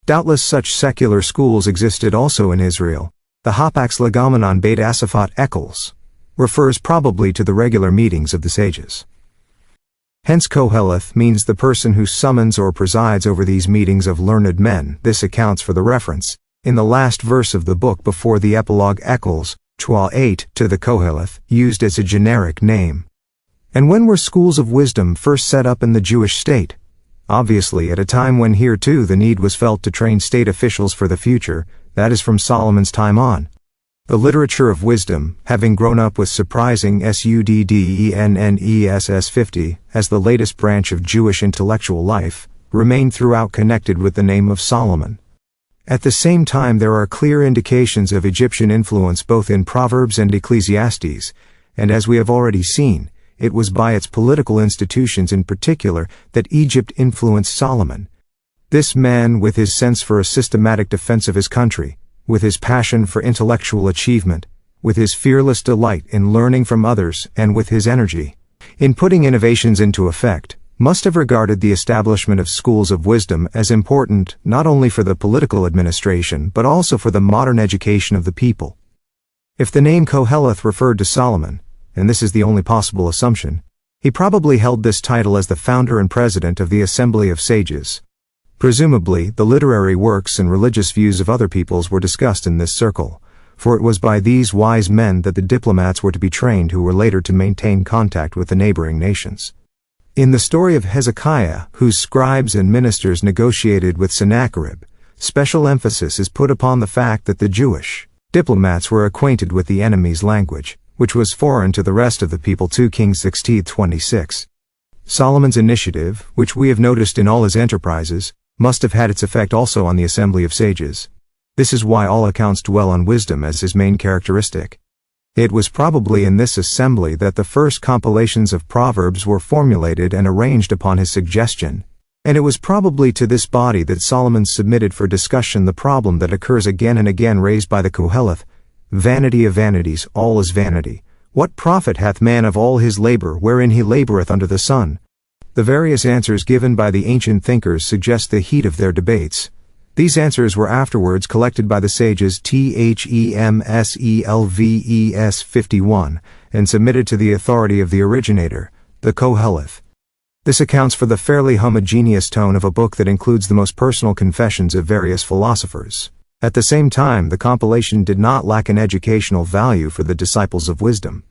Doubtless such secular schools existed also in Israel. The Hapax Legomenon Beit Asaphat Eccles refers probably to the regular meetings of the sages. Hence Koheleth means the person who summons or presides over these meetings of learned men. This accounts for the reference, in the last verse of the book before the epilogue Eccles, Chua 8, to the Koheleth, used as a generic name. And when were schools of wisdom first set up in the Jewish state? Obviously at a time when here too the need was felt to train state officials for the future, that is from Solomon's time on. The literature of wisdom, having grown up with surprising Suddeness 50 as the latest branch of Jewish intellectual life, remained throughout connected with the name of Solomon. At the same time there are clear indications of Egyptian influence both in Proverbs and Ecclesiastes, and as we have already seen, it was by its political institutions in particular that Egypt influenced Solomon. This man, with his sense for a systematic defense of his country, with his passion for intellectual achievement, with his fearless delight in learning from others, and with his energy in putting innovations into effect, must have regarded the establishment of schools of wisdom as important not only for the political administration but also for the modern education of the people. If the name Koheleth referred to Solomon, and this is the only possible assumption, he probably held this title as the founder and president of the Assembly of Sages. Presumably, the literary works and religious views of other peoples were discussed in this circle, for it was by these wise men that the diplomats were to be trained who were later to maintain contact with the neighboring nations. In the story of Hezekiah, whose scribes and ministers negotiated with Sennacherib, special emphasis is put upon the fact that the Jewish diplomats were acquainted with the enemy's language, which was foreign to the rest of the people. 2 Kings 16:26. Solomon's initiative, which we have noticed in all his enterprises, must have had its effect also on the Assembly of Sages. This is why all accounts dwell on wisdom as his main characteristic. It was probably in this assembly that the first compilations of Proverbs were formulated and arranged upon his suggestion, and it was probably to this body that Solomon submitted for discussion the problem that occurs again and again raised by the Koheleth: vanity of vanities, all is vanity. What profit hath man of all his labor wherein he laboreth under the sun? The various answers given by the ancient thinkers suggest the heat of their debates. These answers were afterwards collected by the sages Themselves 51 and submitted to the authority of the originator, the Koheleth. This accounts for the fairly homogeneous tone of a book that includes the most personal confessions of various philosophers. At the same time, the compilation did not lack an educational value for the disciples of wisdom.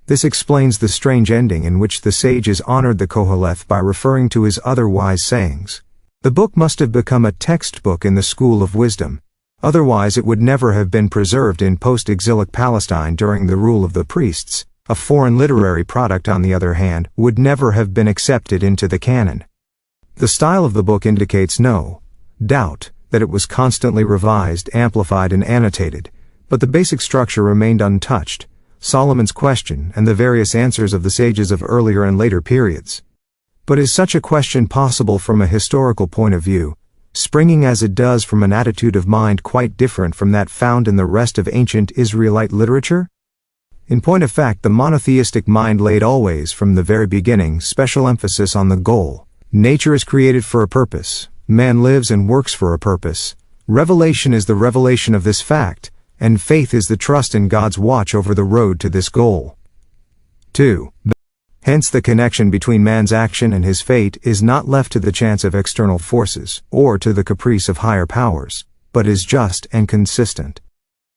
This explains the strange ending in which the sages honored the Koheleth by referring to his other wise sayings. The book must have become a textbook in the school of wisdom. Otherwise it would never have been preserved in post-exilic Palestine during the rule of the priests. A foreign literary product, on the other hand, would never have been accepted into the canon. The style of the book indicates no doubt that it was constantly revised, amplified, and annotated, but the basic structure remained untouched: Solomon's question and the various answers of the sages of earlier and later periods. But is such a question possible from a historical point of view, springing as it does from an attitude of mind quite different from that found in the rest of ancient Israelite literature? In point of fact, the monotheistic mind laid always, from the very beginning, special emphasis on the goal. Nature is created for a purpose. Man lives and works for a purpose. Revelation is the revelation of this fact, and faith is the trust in God's watch over the road to this goal. 2. Hence the connection between man's action and his fate is not left to the chance of external forces, or to the caprice of higher powers, but is just and consistent.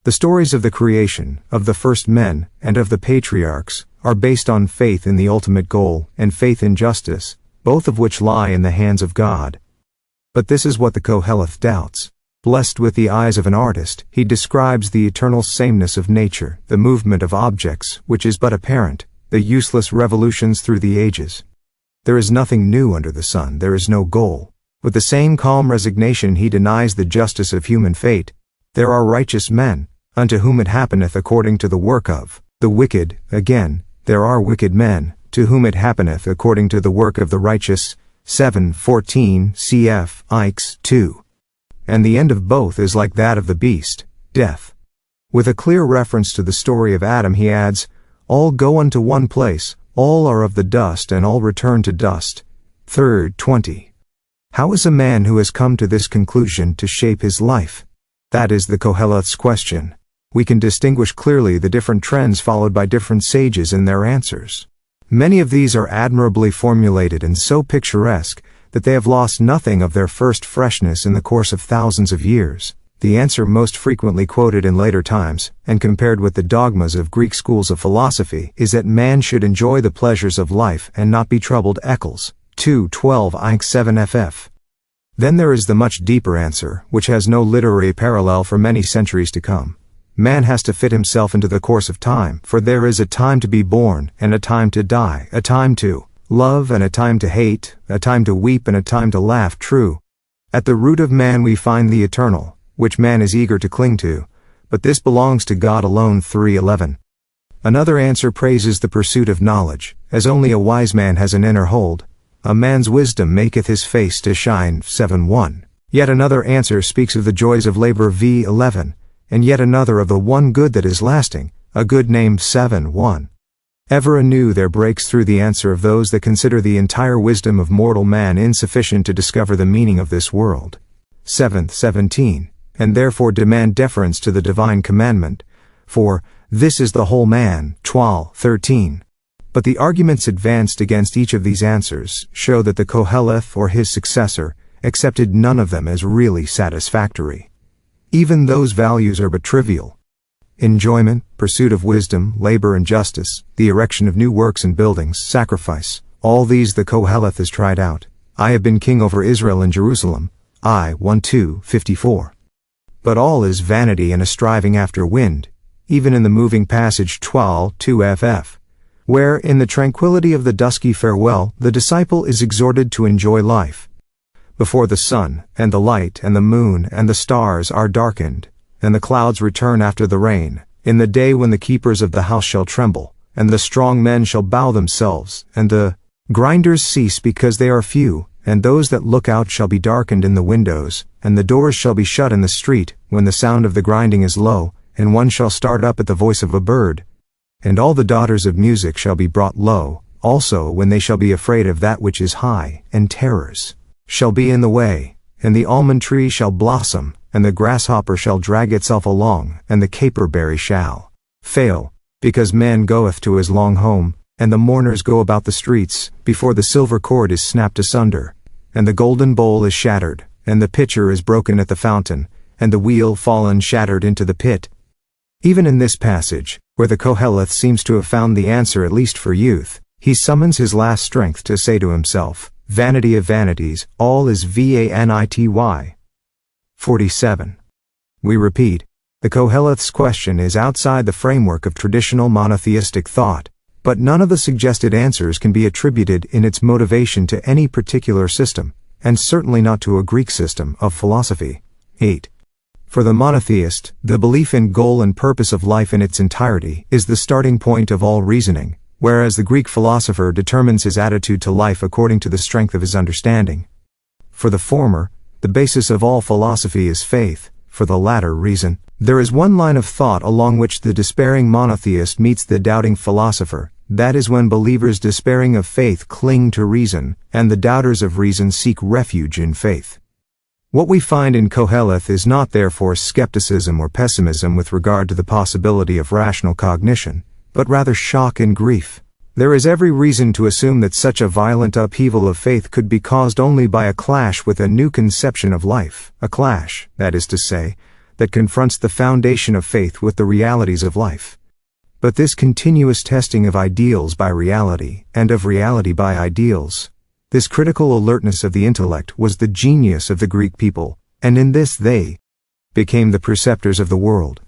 The stories of the creation, of the first men, and of the patriarchs, are based on faith in the ultimate goal, and faith in justice, both of which lie in the hands of God. But this is what the Koheleth doubts. Blessed with the eyes of an artist, he describes the eternal sameness of nature, the movement of objects, which is but apparent, the useless revolutions through the ages. There is nothing new under the sun, there is no goal. With the same calm resignation he denies the justice of human fate. There are righteous men, unto whom it happeneth according to the work of the wicked. Again, there are wicked men, to whom it happeneth according to the work of the righteous. 7:14 cf. Ikes 2. And the end of both is like that of the beast, death. With a clear reference to the story of Adam he adds, all go unto one place, all are of the dust, and all return to dust. 3rd 20. How is a man who has come to this conclusion to shape his life? That is the Koheleth's question. We can distinguish clearly the different trends followed by different sages in their answers. Many of these are admirably formulated and so picturesque that they have lost nothing of their first freshness in the course of thousands of years. The answer most frequently quoted in later times, and compared with the dogmas of Greek schools of philosophy, is that man should enjoy the pleasures of life and not be troubled. Eccles 2:12 Inc 7 ff. Then there is the much deeper answer, which has no literary parallel for many centuries to come. Man has to fit himself into the course of time, for there is a time to be born, and a time to die, a time to love and a time to hate, a time to weep and a time to laugh. True. At the root of man we find the eternal, which man is eager to cling to, but this belongs to God alone. 3:11. Another answer praises the pursuit of knowledge, as only a wise man has an inner hold. A man's wisdom maketh his face to shine. 7:1. Yet another answer speaks of the joys of labor. v11. And yet another of the one good that is lasting, a good name. 7:1. Ever anew there breaks through the answer of those that consider the entire wisdom of mortal man insufficient to discover the meaning of this world. 17. And therefore demand deference to the divine commandment, for this is the whole man. 13. But the arguments advanced against each of these answers show that the Koheleth or his successor accepted none of them as really satisfactory. Even those values are but trivial. Enjoyment, pursuit of wisdom, labor and justice, the erection of new works and buildings, sacrifice, all these the Koheleth has tried out. I have been king over Israel and Jerusalem. I 1:2-54. But all is vanity and a striving after wind, even in the moving passage 12:2 ff. Where, in the tranquility of the dusky farewell, the disciple is exhorted to enjoy life. Before the sun, and the light, and the moon, and the stars are darkened, and the clouds return after the rain, in the day when the keepers of the house shall tremble, and the strong men shall bow themselves, and the grinders cease because they are few, and those that look out shall be darkened in the windows, and the doors shall be shut in the street, when the sound of the grinding is low, and one shall start up at the voice of a bird. And all the daughters of music shall be brought low, also when they shall be afraid of that which is high, and terrors shall be in the way, and the almond tree shall blossom, and the grasshopper shall drag itself along, and the caperberry shall fail, because man goeth to his long home, and the mourners go about the streets, before the silver cord is snapped asunder, and the golden bowl is shattered, and the pitcher is broken at the fountain, and the wheel fallen shattered into the pit. Even in this passage, where the Koheleth seems to have found the answer at least for youth, he summons his last strength to say to himself, vanity of vanities, all is vanity. 47. We repeat, the Koheleth's question is outside the framework of traditional monotheistic thought, but none of the suggested answers can be attributed in its motivation to any particular system, and certainly not to a Greek system of philosophy. 8. For the monotheist, the belief in goal and purpose of life in its entirety is the starting point of all reasoning, whereas the Greek philosopher determines his attitude to life according to the strength of his understanding. For the former, the basis of all philosophy is faith, for the latter, reason. There is one line of thought along which the despairing monotheist meets the doubting philosopher. That is when believers despairing of faith cling to reason, and the doubters of reason seek refuge in faith. What we find in Koheleth is not therefore skepticism or pessimism with regard to the possibility of rational cognition, but rather shock and grief. There is every reason to assume that such a violent upheaval of faith could be caused only by a clash with a new conception of life, a clash, that is to say, that confronts the foundation of faith with the realities of life. But this continuous testing of ideals by reality, and of reality by ideals, this critical alertness of the intellect was the genius of the Greek people, and in this they became the preceptors of the world.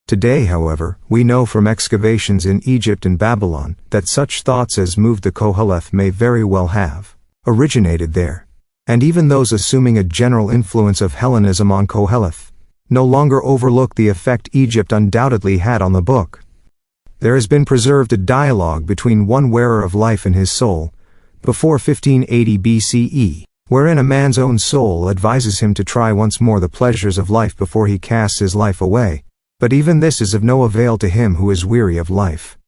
Today, however, we know from excavations in Egypt and Babylon that such thoughts as moved the Koheleth may very well have originated there. And even those assuming a general influence of Hellenism on Koheleth no longer overlook the effect Egypt undoubtedly had on the book. There has been preserved a dialogue between one wearer of life and his soul, before 1580 BCE, wherein a man's own soul advises him to try once more the pleasures of life before he casts his life away, but even this is of no avail to him who is weary of life.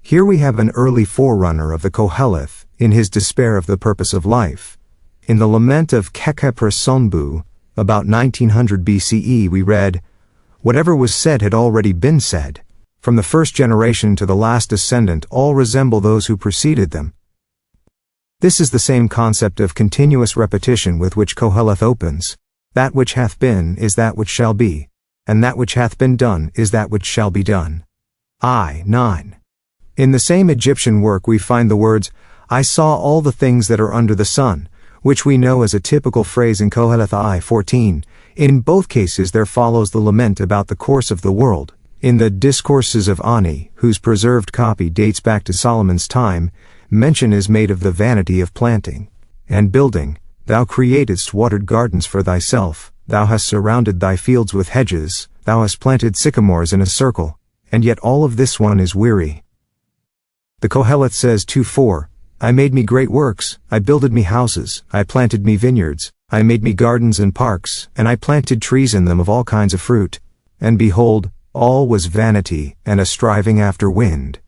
Here we have an early forerunner of the Koheleth, in his despair of the purpose of life. In the lament of Kekepre-Sonbu, about 1900 BCE, we read, "Whatever was said had already been said. From the first generation to the last descendant all resemble those who preceded them." This is the same concept of continuous repetition with which Koheleth opens. That which hath been is that which shall be, and that which hath been done is that which shall be done. I. 9. In the same Egyptian work we find the words, "I saw all the things that are under the sun," which we know as a typical phrase in Koheleth I. 14. In both cases there follows the lament about the course of the world. In the Discourses of Ani, whose preserved copy dates back to Solomon's time, mention is made of the vanity of planting and building. "Thou createdst watered gardens for thyself, thou hast surrounded thy fields with hedges, thou hast planted sycamores in a circle, and yet all of this one is weary." The Koheleth says 2:4, "I made me great works, I builded me houses, I planted me vineyards, I made me gardens and parks, and I planted trees in them of all kinds of fruit. And behold, all was vanity, and a striving after wind."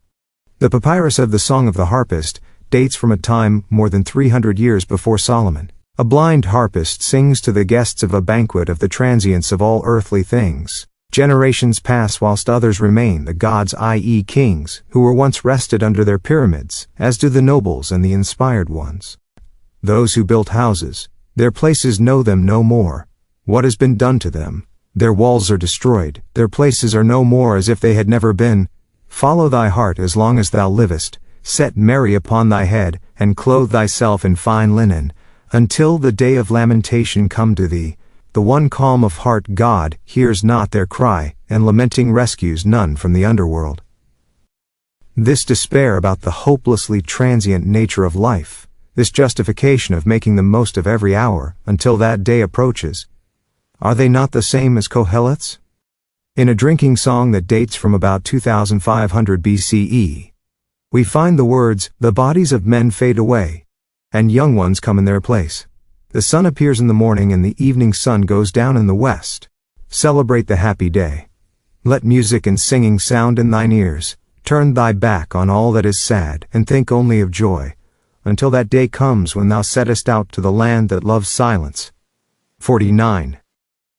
The papyrus of the Song of the Harpist dates from a time more than 300 years before Solomon. A blind harpist sings to the guests of a banquet of the transience of all earthly things. Generations pass whilst others remain, the gods, i.e. kings, who were once rested under their pyramids, as do the nobles and the inspired ones. Those who built houses, their places know them no more. What has been done to them? Their walls are destroyed, their places are no more as if they had never been. Follow thy heart as long as thou livest, set merry upon thy head, and clothe thyself in fine linen, until the day of lamentation come to thee. The one calm of heart God hears not their cry, and lamenting rescues none from the underworld. This despair about the hopelessly transient nature of life, this justification of making the most of every hour until that day approaches, are they not the same as Koheleth's? In a drinking song that dates from about 2500 BCE, we find the words, "The bodies of men fade away, and young ones come in their place. The sun appears in the morning and the evening sun goes down in the west. Celebrate the happy day. Let music and singing sound in thine ears. Turn thy back on all that is sad, and think only of joy, until that day comes when thou settest out to the land that loves silence." 49.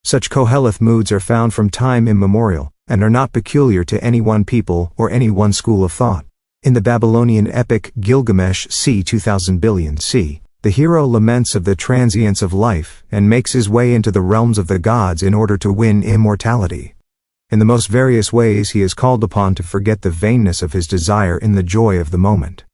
Such Koheleth moods are found from time immemorial, and are not peculiar to any one people or any one school of thought. In the Babylonian epic Gilgamesh c. 2000 billion c., the hero laments of the transience of life and makes his way into the realms of the gods in order to win immortality. In the most various ways he is called upon to forget the vainness of his desire in the joy of the moment.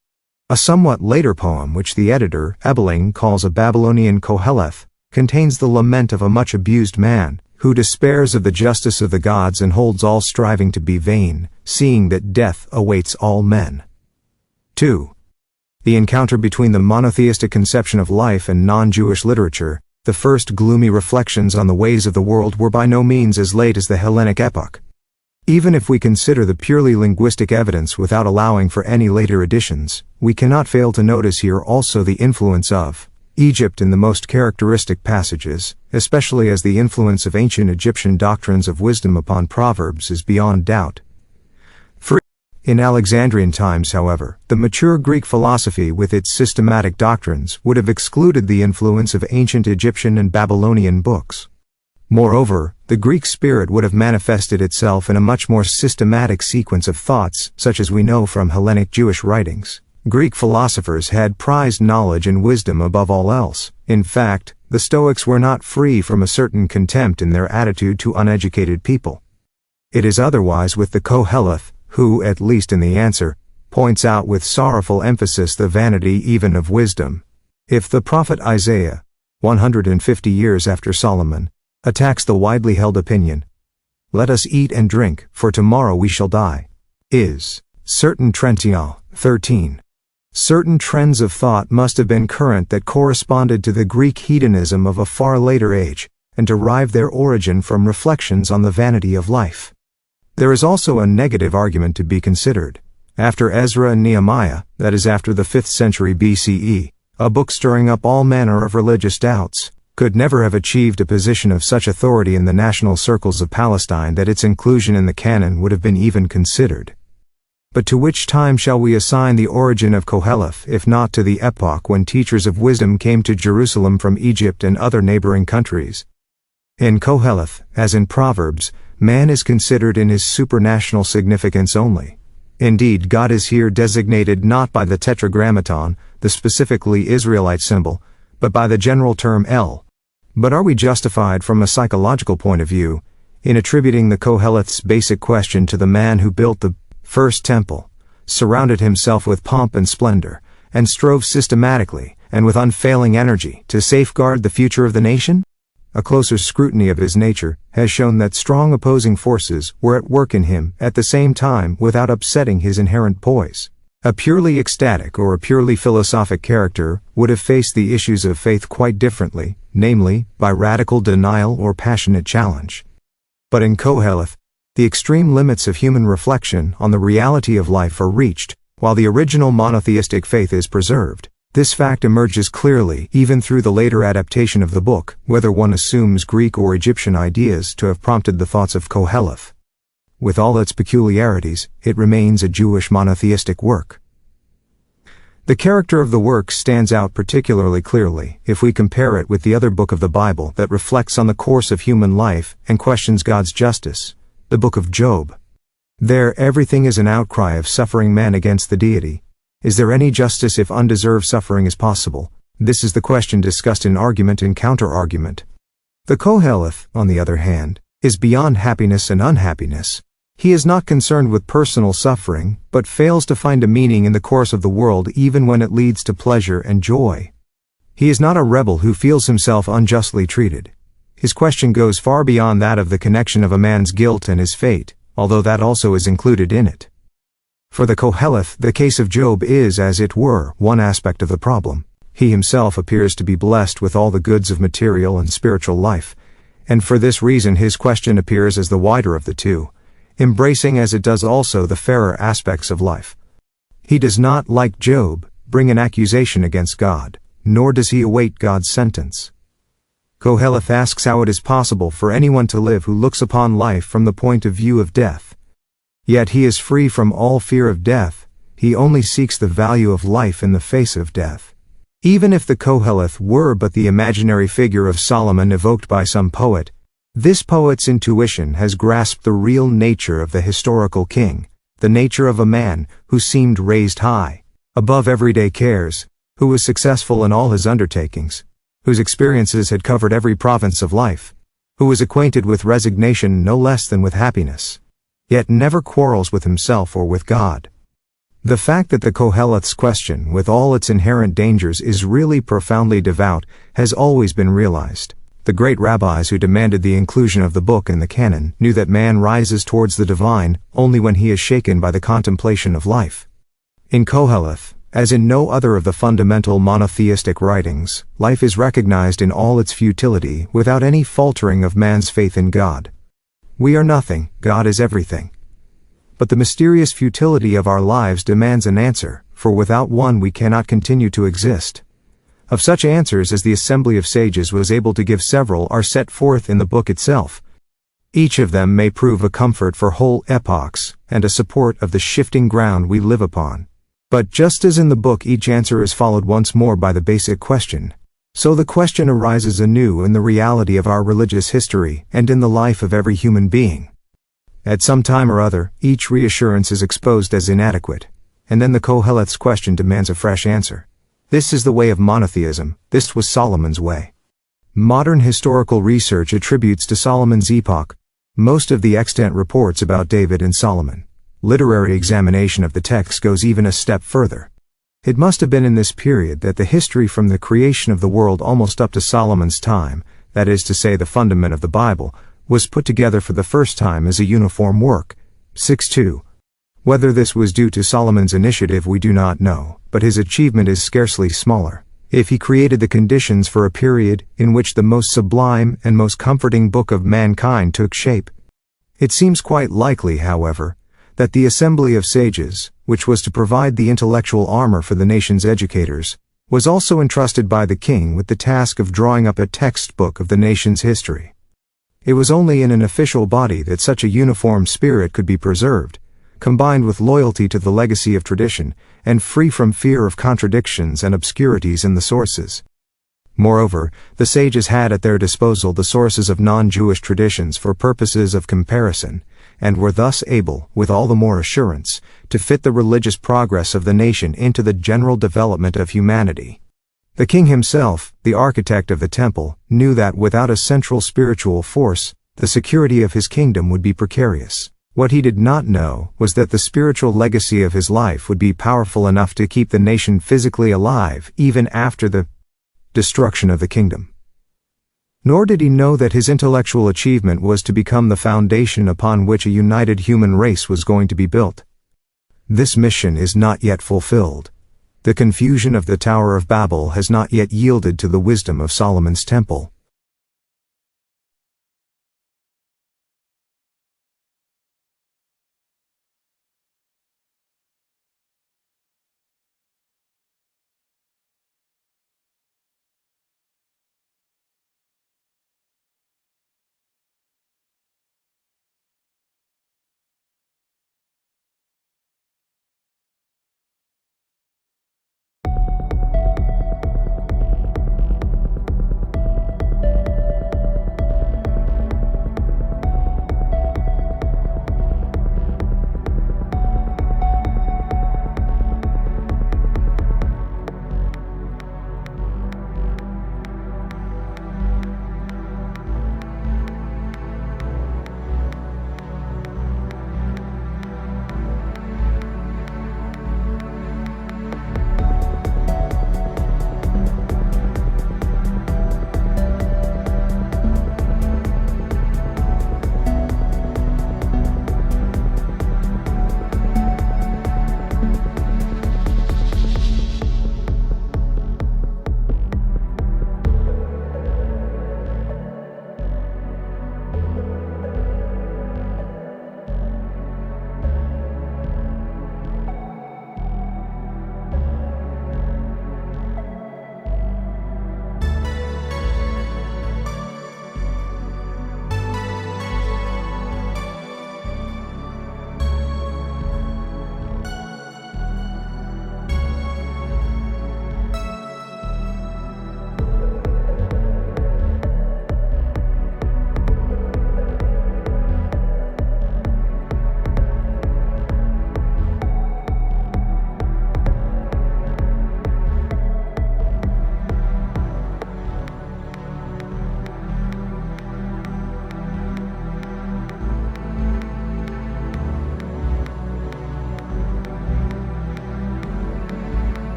A somewhat later poem, which the editor, Ebeling, calls a Babylonian Koheleth, contains the lament of a much abused man, who despairs of the justice of the gods and holds all striving to be vain, seeing that death awaits all men. 2. The encounter between the monotheistic conception of life and non-Jewish literature, the first gloomy reflections on the ways of the world, were by no means as late as the Hellenic epoch. Even if we consider the purely linguistic evidence without allowing for any later additions, we cannot fail to notice here also the influence of Egypt in the most characteristic passages, especially as the influence of ancient Egyptian doctrines of wisdom upon Proverbs is beyond doubt. In Alexandrian times, however, the mature Greek philosophy with its systematic doctrines would have excluded the influence of ancient Egyptian and Babylonian books. Moreover, the Greek spirit would have manifested itself in a much more systematic sequence of thoughts, such as we know from Hellenic Jewish writings. Greek philosophers had prized knowledge and wisdom above all else. In fact, the Stoics were not free from a certain contempt in their attitude to uneducated people. It is otherwise with the Qoheleth, who, at least in the answer, points out with sorrowful emphasis the vanity even of wisdom. If the prophet Isaiah, 150 years after Solomon, attacks the widely held opinion, "Let us eat and drink, for tomorrow we shall die," is certain Trential, 13. Certain trends of thought must have been current that corresponded to the Greek hedonism of a far later age, and derive their origin from reflections on the vanity of life. There is also a negative argument to be considered. After Ezra and Nehemiah, that is after the 5th century BCE, a book stirring up all manner of religious doubts, could never have achieved a position of such authority in the national circles of Palestine that its inclusion in the canon would have been even considered. But to which time shall we assign the origin of Qoheleth, if not to the epoch when teachers of wisdom came to Jerusalem from Egypt and other neighboring countries? In Qoheleth, as in Proverbs, man is considered in his supranational significance only. Indeed, God is here designated not by the tetragrammaton, the specifically Israelite symbol, but by the general term El. But are we justified from a psychological point of view in attributing the Qoheleth's basic question to the man who built the first temple, surrounded himself with pomp and splendor, and strove systematically and with unfailing energy to safeguard the future of the nation? A closer scrutiny of his nature has shown that strong opposing forces were at work in him at the same time without upsetting his inherent poise. A purely ecstatic or a purely philosophic character would have faced the issues of faith quite differently, namely, by radical denial or passionate challenge. But in Qoheleth, the extreme limits of human reflection on the reality of life are reached, while the original monotheistic faith is preserved. This fact emerges clearly even through the later adaptation of the book, whether one assumes Greek or Egyptian ideas to have prompted the thoughts of Qoheleth. With all its peculiarities, it remains a Jewish monotheistic work. The character of the work stands out particularly clearly if we compare it with the other book of the Bible that reflects on the course of human life and questions God's justice, the book of Job. There everything is an outcry of suffering man against the deity. Is there any justice if undeserved suffering is possible? This is the question discussed in argument and counter-argument. The Qoheleth, on the other hand, is beyond happiness and unhappiness. He is not concerned with personal suffering, but fails to find a meaning in the course of the world even when it leads to pleasure and joy. He is not a rebel who feels himself unjustly treated. His question goes far beyond that of the connection of a man's guilt and his fate, although that also is included in it. For the Qoheleth, the case of Job is, as it were, one aspect of the problem. He himself appears to be blessed with all the goods of material and spiritual life, and for this reason his question appears as the wider of the two, embracing as it does also the fairer aspects of life. He does not, like Job, bring an accusation against God, nor does he await God's sentence. Qoheleth asks how it is possible for anyone to live who looks upon life from the point of view of death. Yet he is free from all fear of death, he only seeks the value of life in the face of death. Even if the Qoheleth were but the imaginary figure of Solomon evoked by some poet, this poet's intuition has grasped the real nature of the historical king, the nature of a man who seemed raised high, above everyday cares, who was successful in all his undertakings, whose experiences had covered every province of life, who was acquainted with resignation no less than with happiness, yet never quarrels with himself or with God. The fact that the Qoheleth's question, with all its inherent dangers, is really profoundly devout, has always been realized. The great rabbis who demanded the inclusion of the book in the canon knew that man rises towards the divine only when he is shaken by the contemplation of life. In Qoheleth, As in no other of the fundamental monotheistic writings, life is recognized in all its futility without any faltering of man's faith in God. We are nothing, God is everything. But the mysterious futility of our lives demands an answer, for without one we cannot continue to exist. Of such answers as the assembly of sages was able to give several are set forth in the book itself. Each of them may prove a comfort for whole epochs, and a support of the shifting ground we live upon. But just as in the book each answer is followed once more by the basic question, so the question arises anew in the reality of our religious history and in the life of every human being. At some time or other, each reassurance is exposed as inadequate, and then the Koheleth's question demands a fresh answer. This is the way of monotheism, this was Solomon's way. Modern historical research attributes to Solomon's epoch most of the extant reports about David and Solomon. Literary examination of the text goes even a step further. It must have been in this period that the history from the creation of the world almost up to Solomon's time, that is to say the fundament of the Bible, was put together for the first time as a uniform work. 6:2. Whether this was due to Solomon's initiative we do not know, but his achievement is scarcely smaller, if he created the conditions for a period in which the most sublime and most comforting book of mankind took shape. It seems quite likely, however, that the assembly of sages, which was to provide the intellectual armor for the nation's educators, was also entrusted by the king with the task of drawing up a textbook of the nation's history. It was only in an official body that such a uniform spirit could be preserved, combined with loyalty to the legacy of tradition, and free from fear of contradictions and obscurities in the sources. Moreover, the sages had at their disposal the sources of non-Jewish traditions for purposes of comparison, and were thus able, with all the more assurance, to fit the religious progress of the nation into the general development of humanity. The king himself, the architect of the temple, knew that without a central spiritual force, the security of his kingdom would be precarious. What he did not know was that the spiritual legacy of his life would be powerful enough to keep the nation physically alive even after the destruction of the kingdom. Nor did he know that his intellectual achievement was to become the foundation upon which a united human race was going to be built. This mission is not yet fulfilled. The confusion of the Tower of Babel has not yet yielded to the wisdom of Solomon's temple.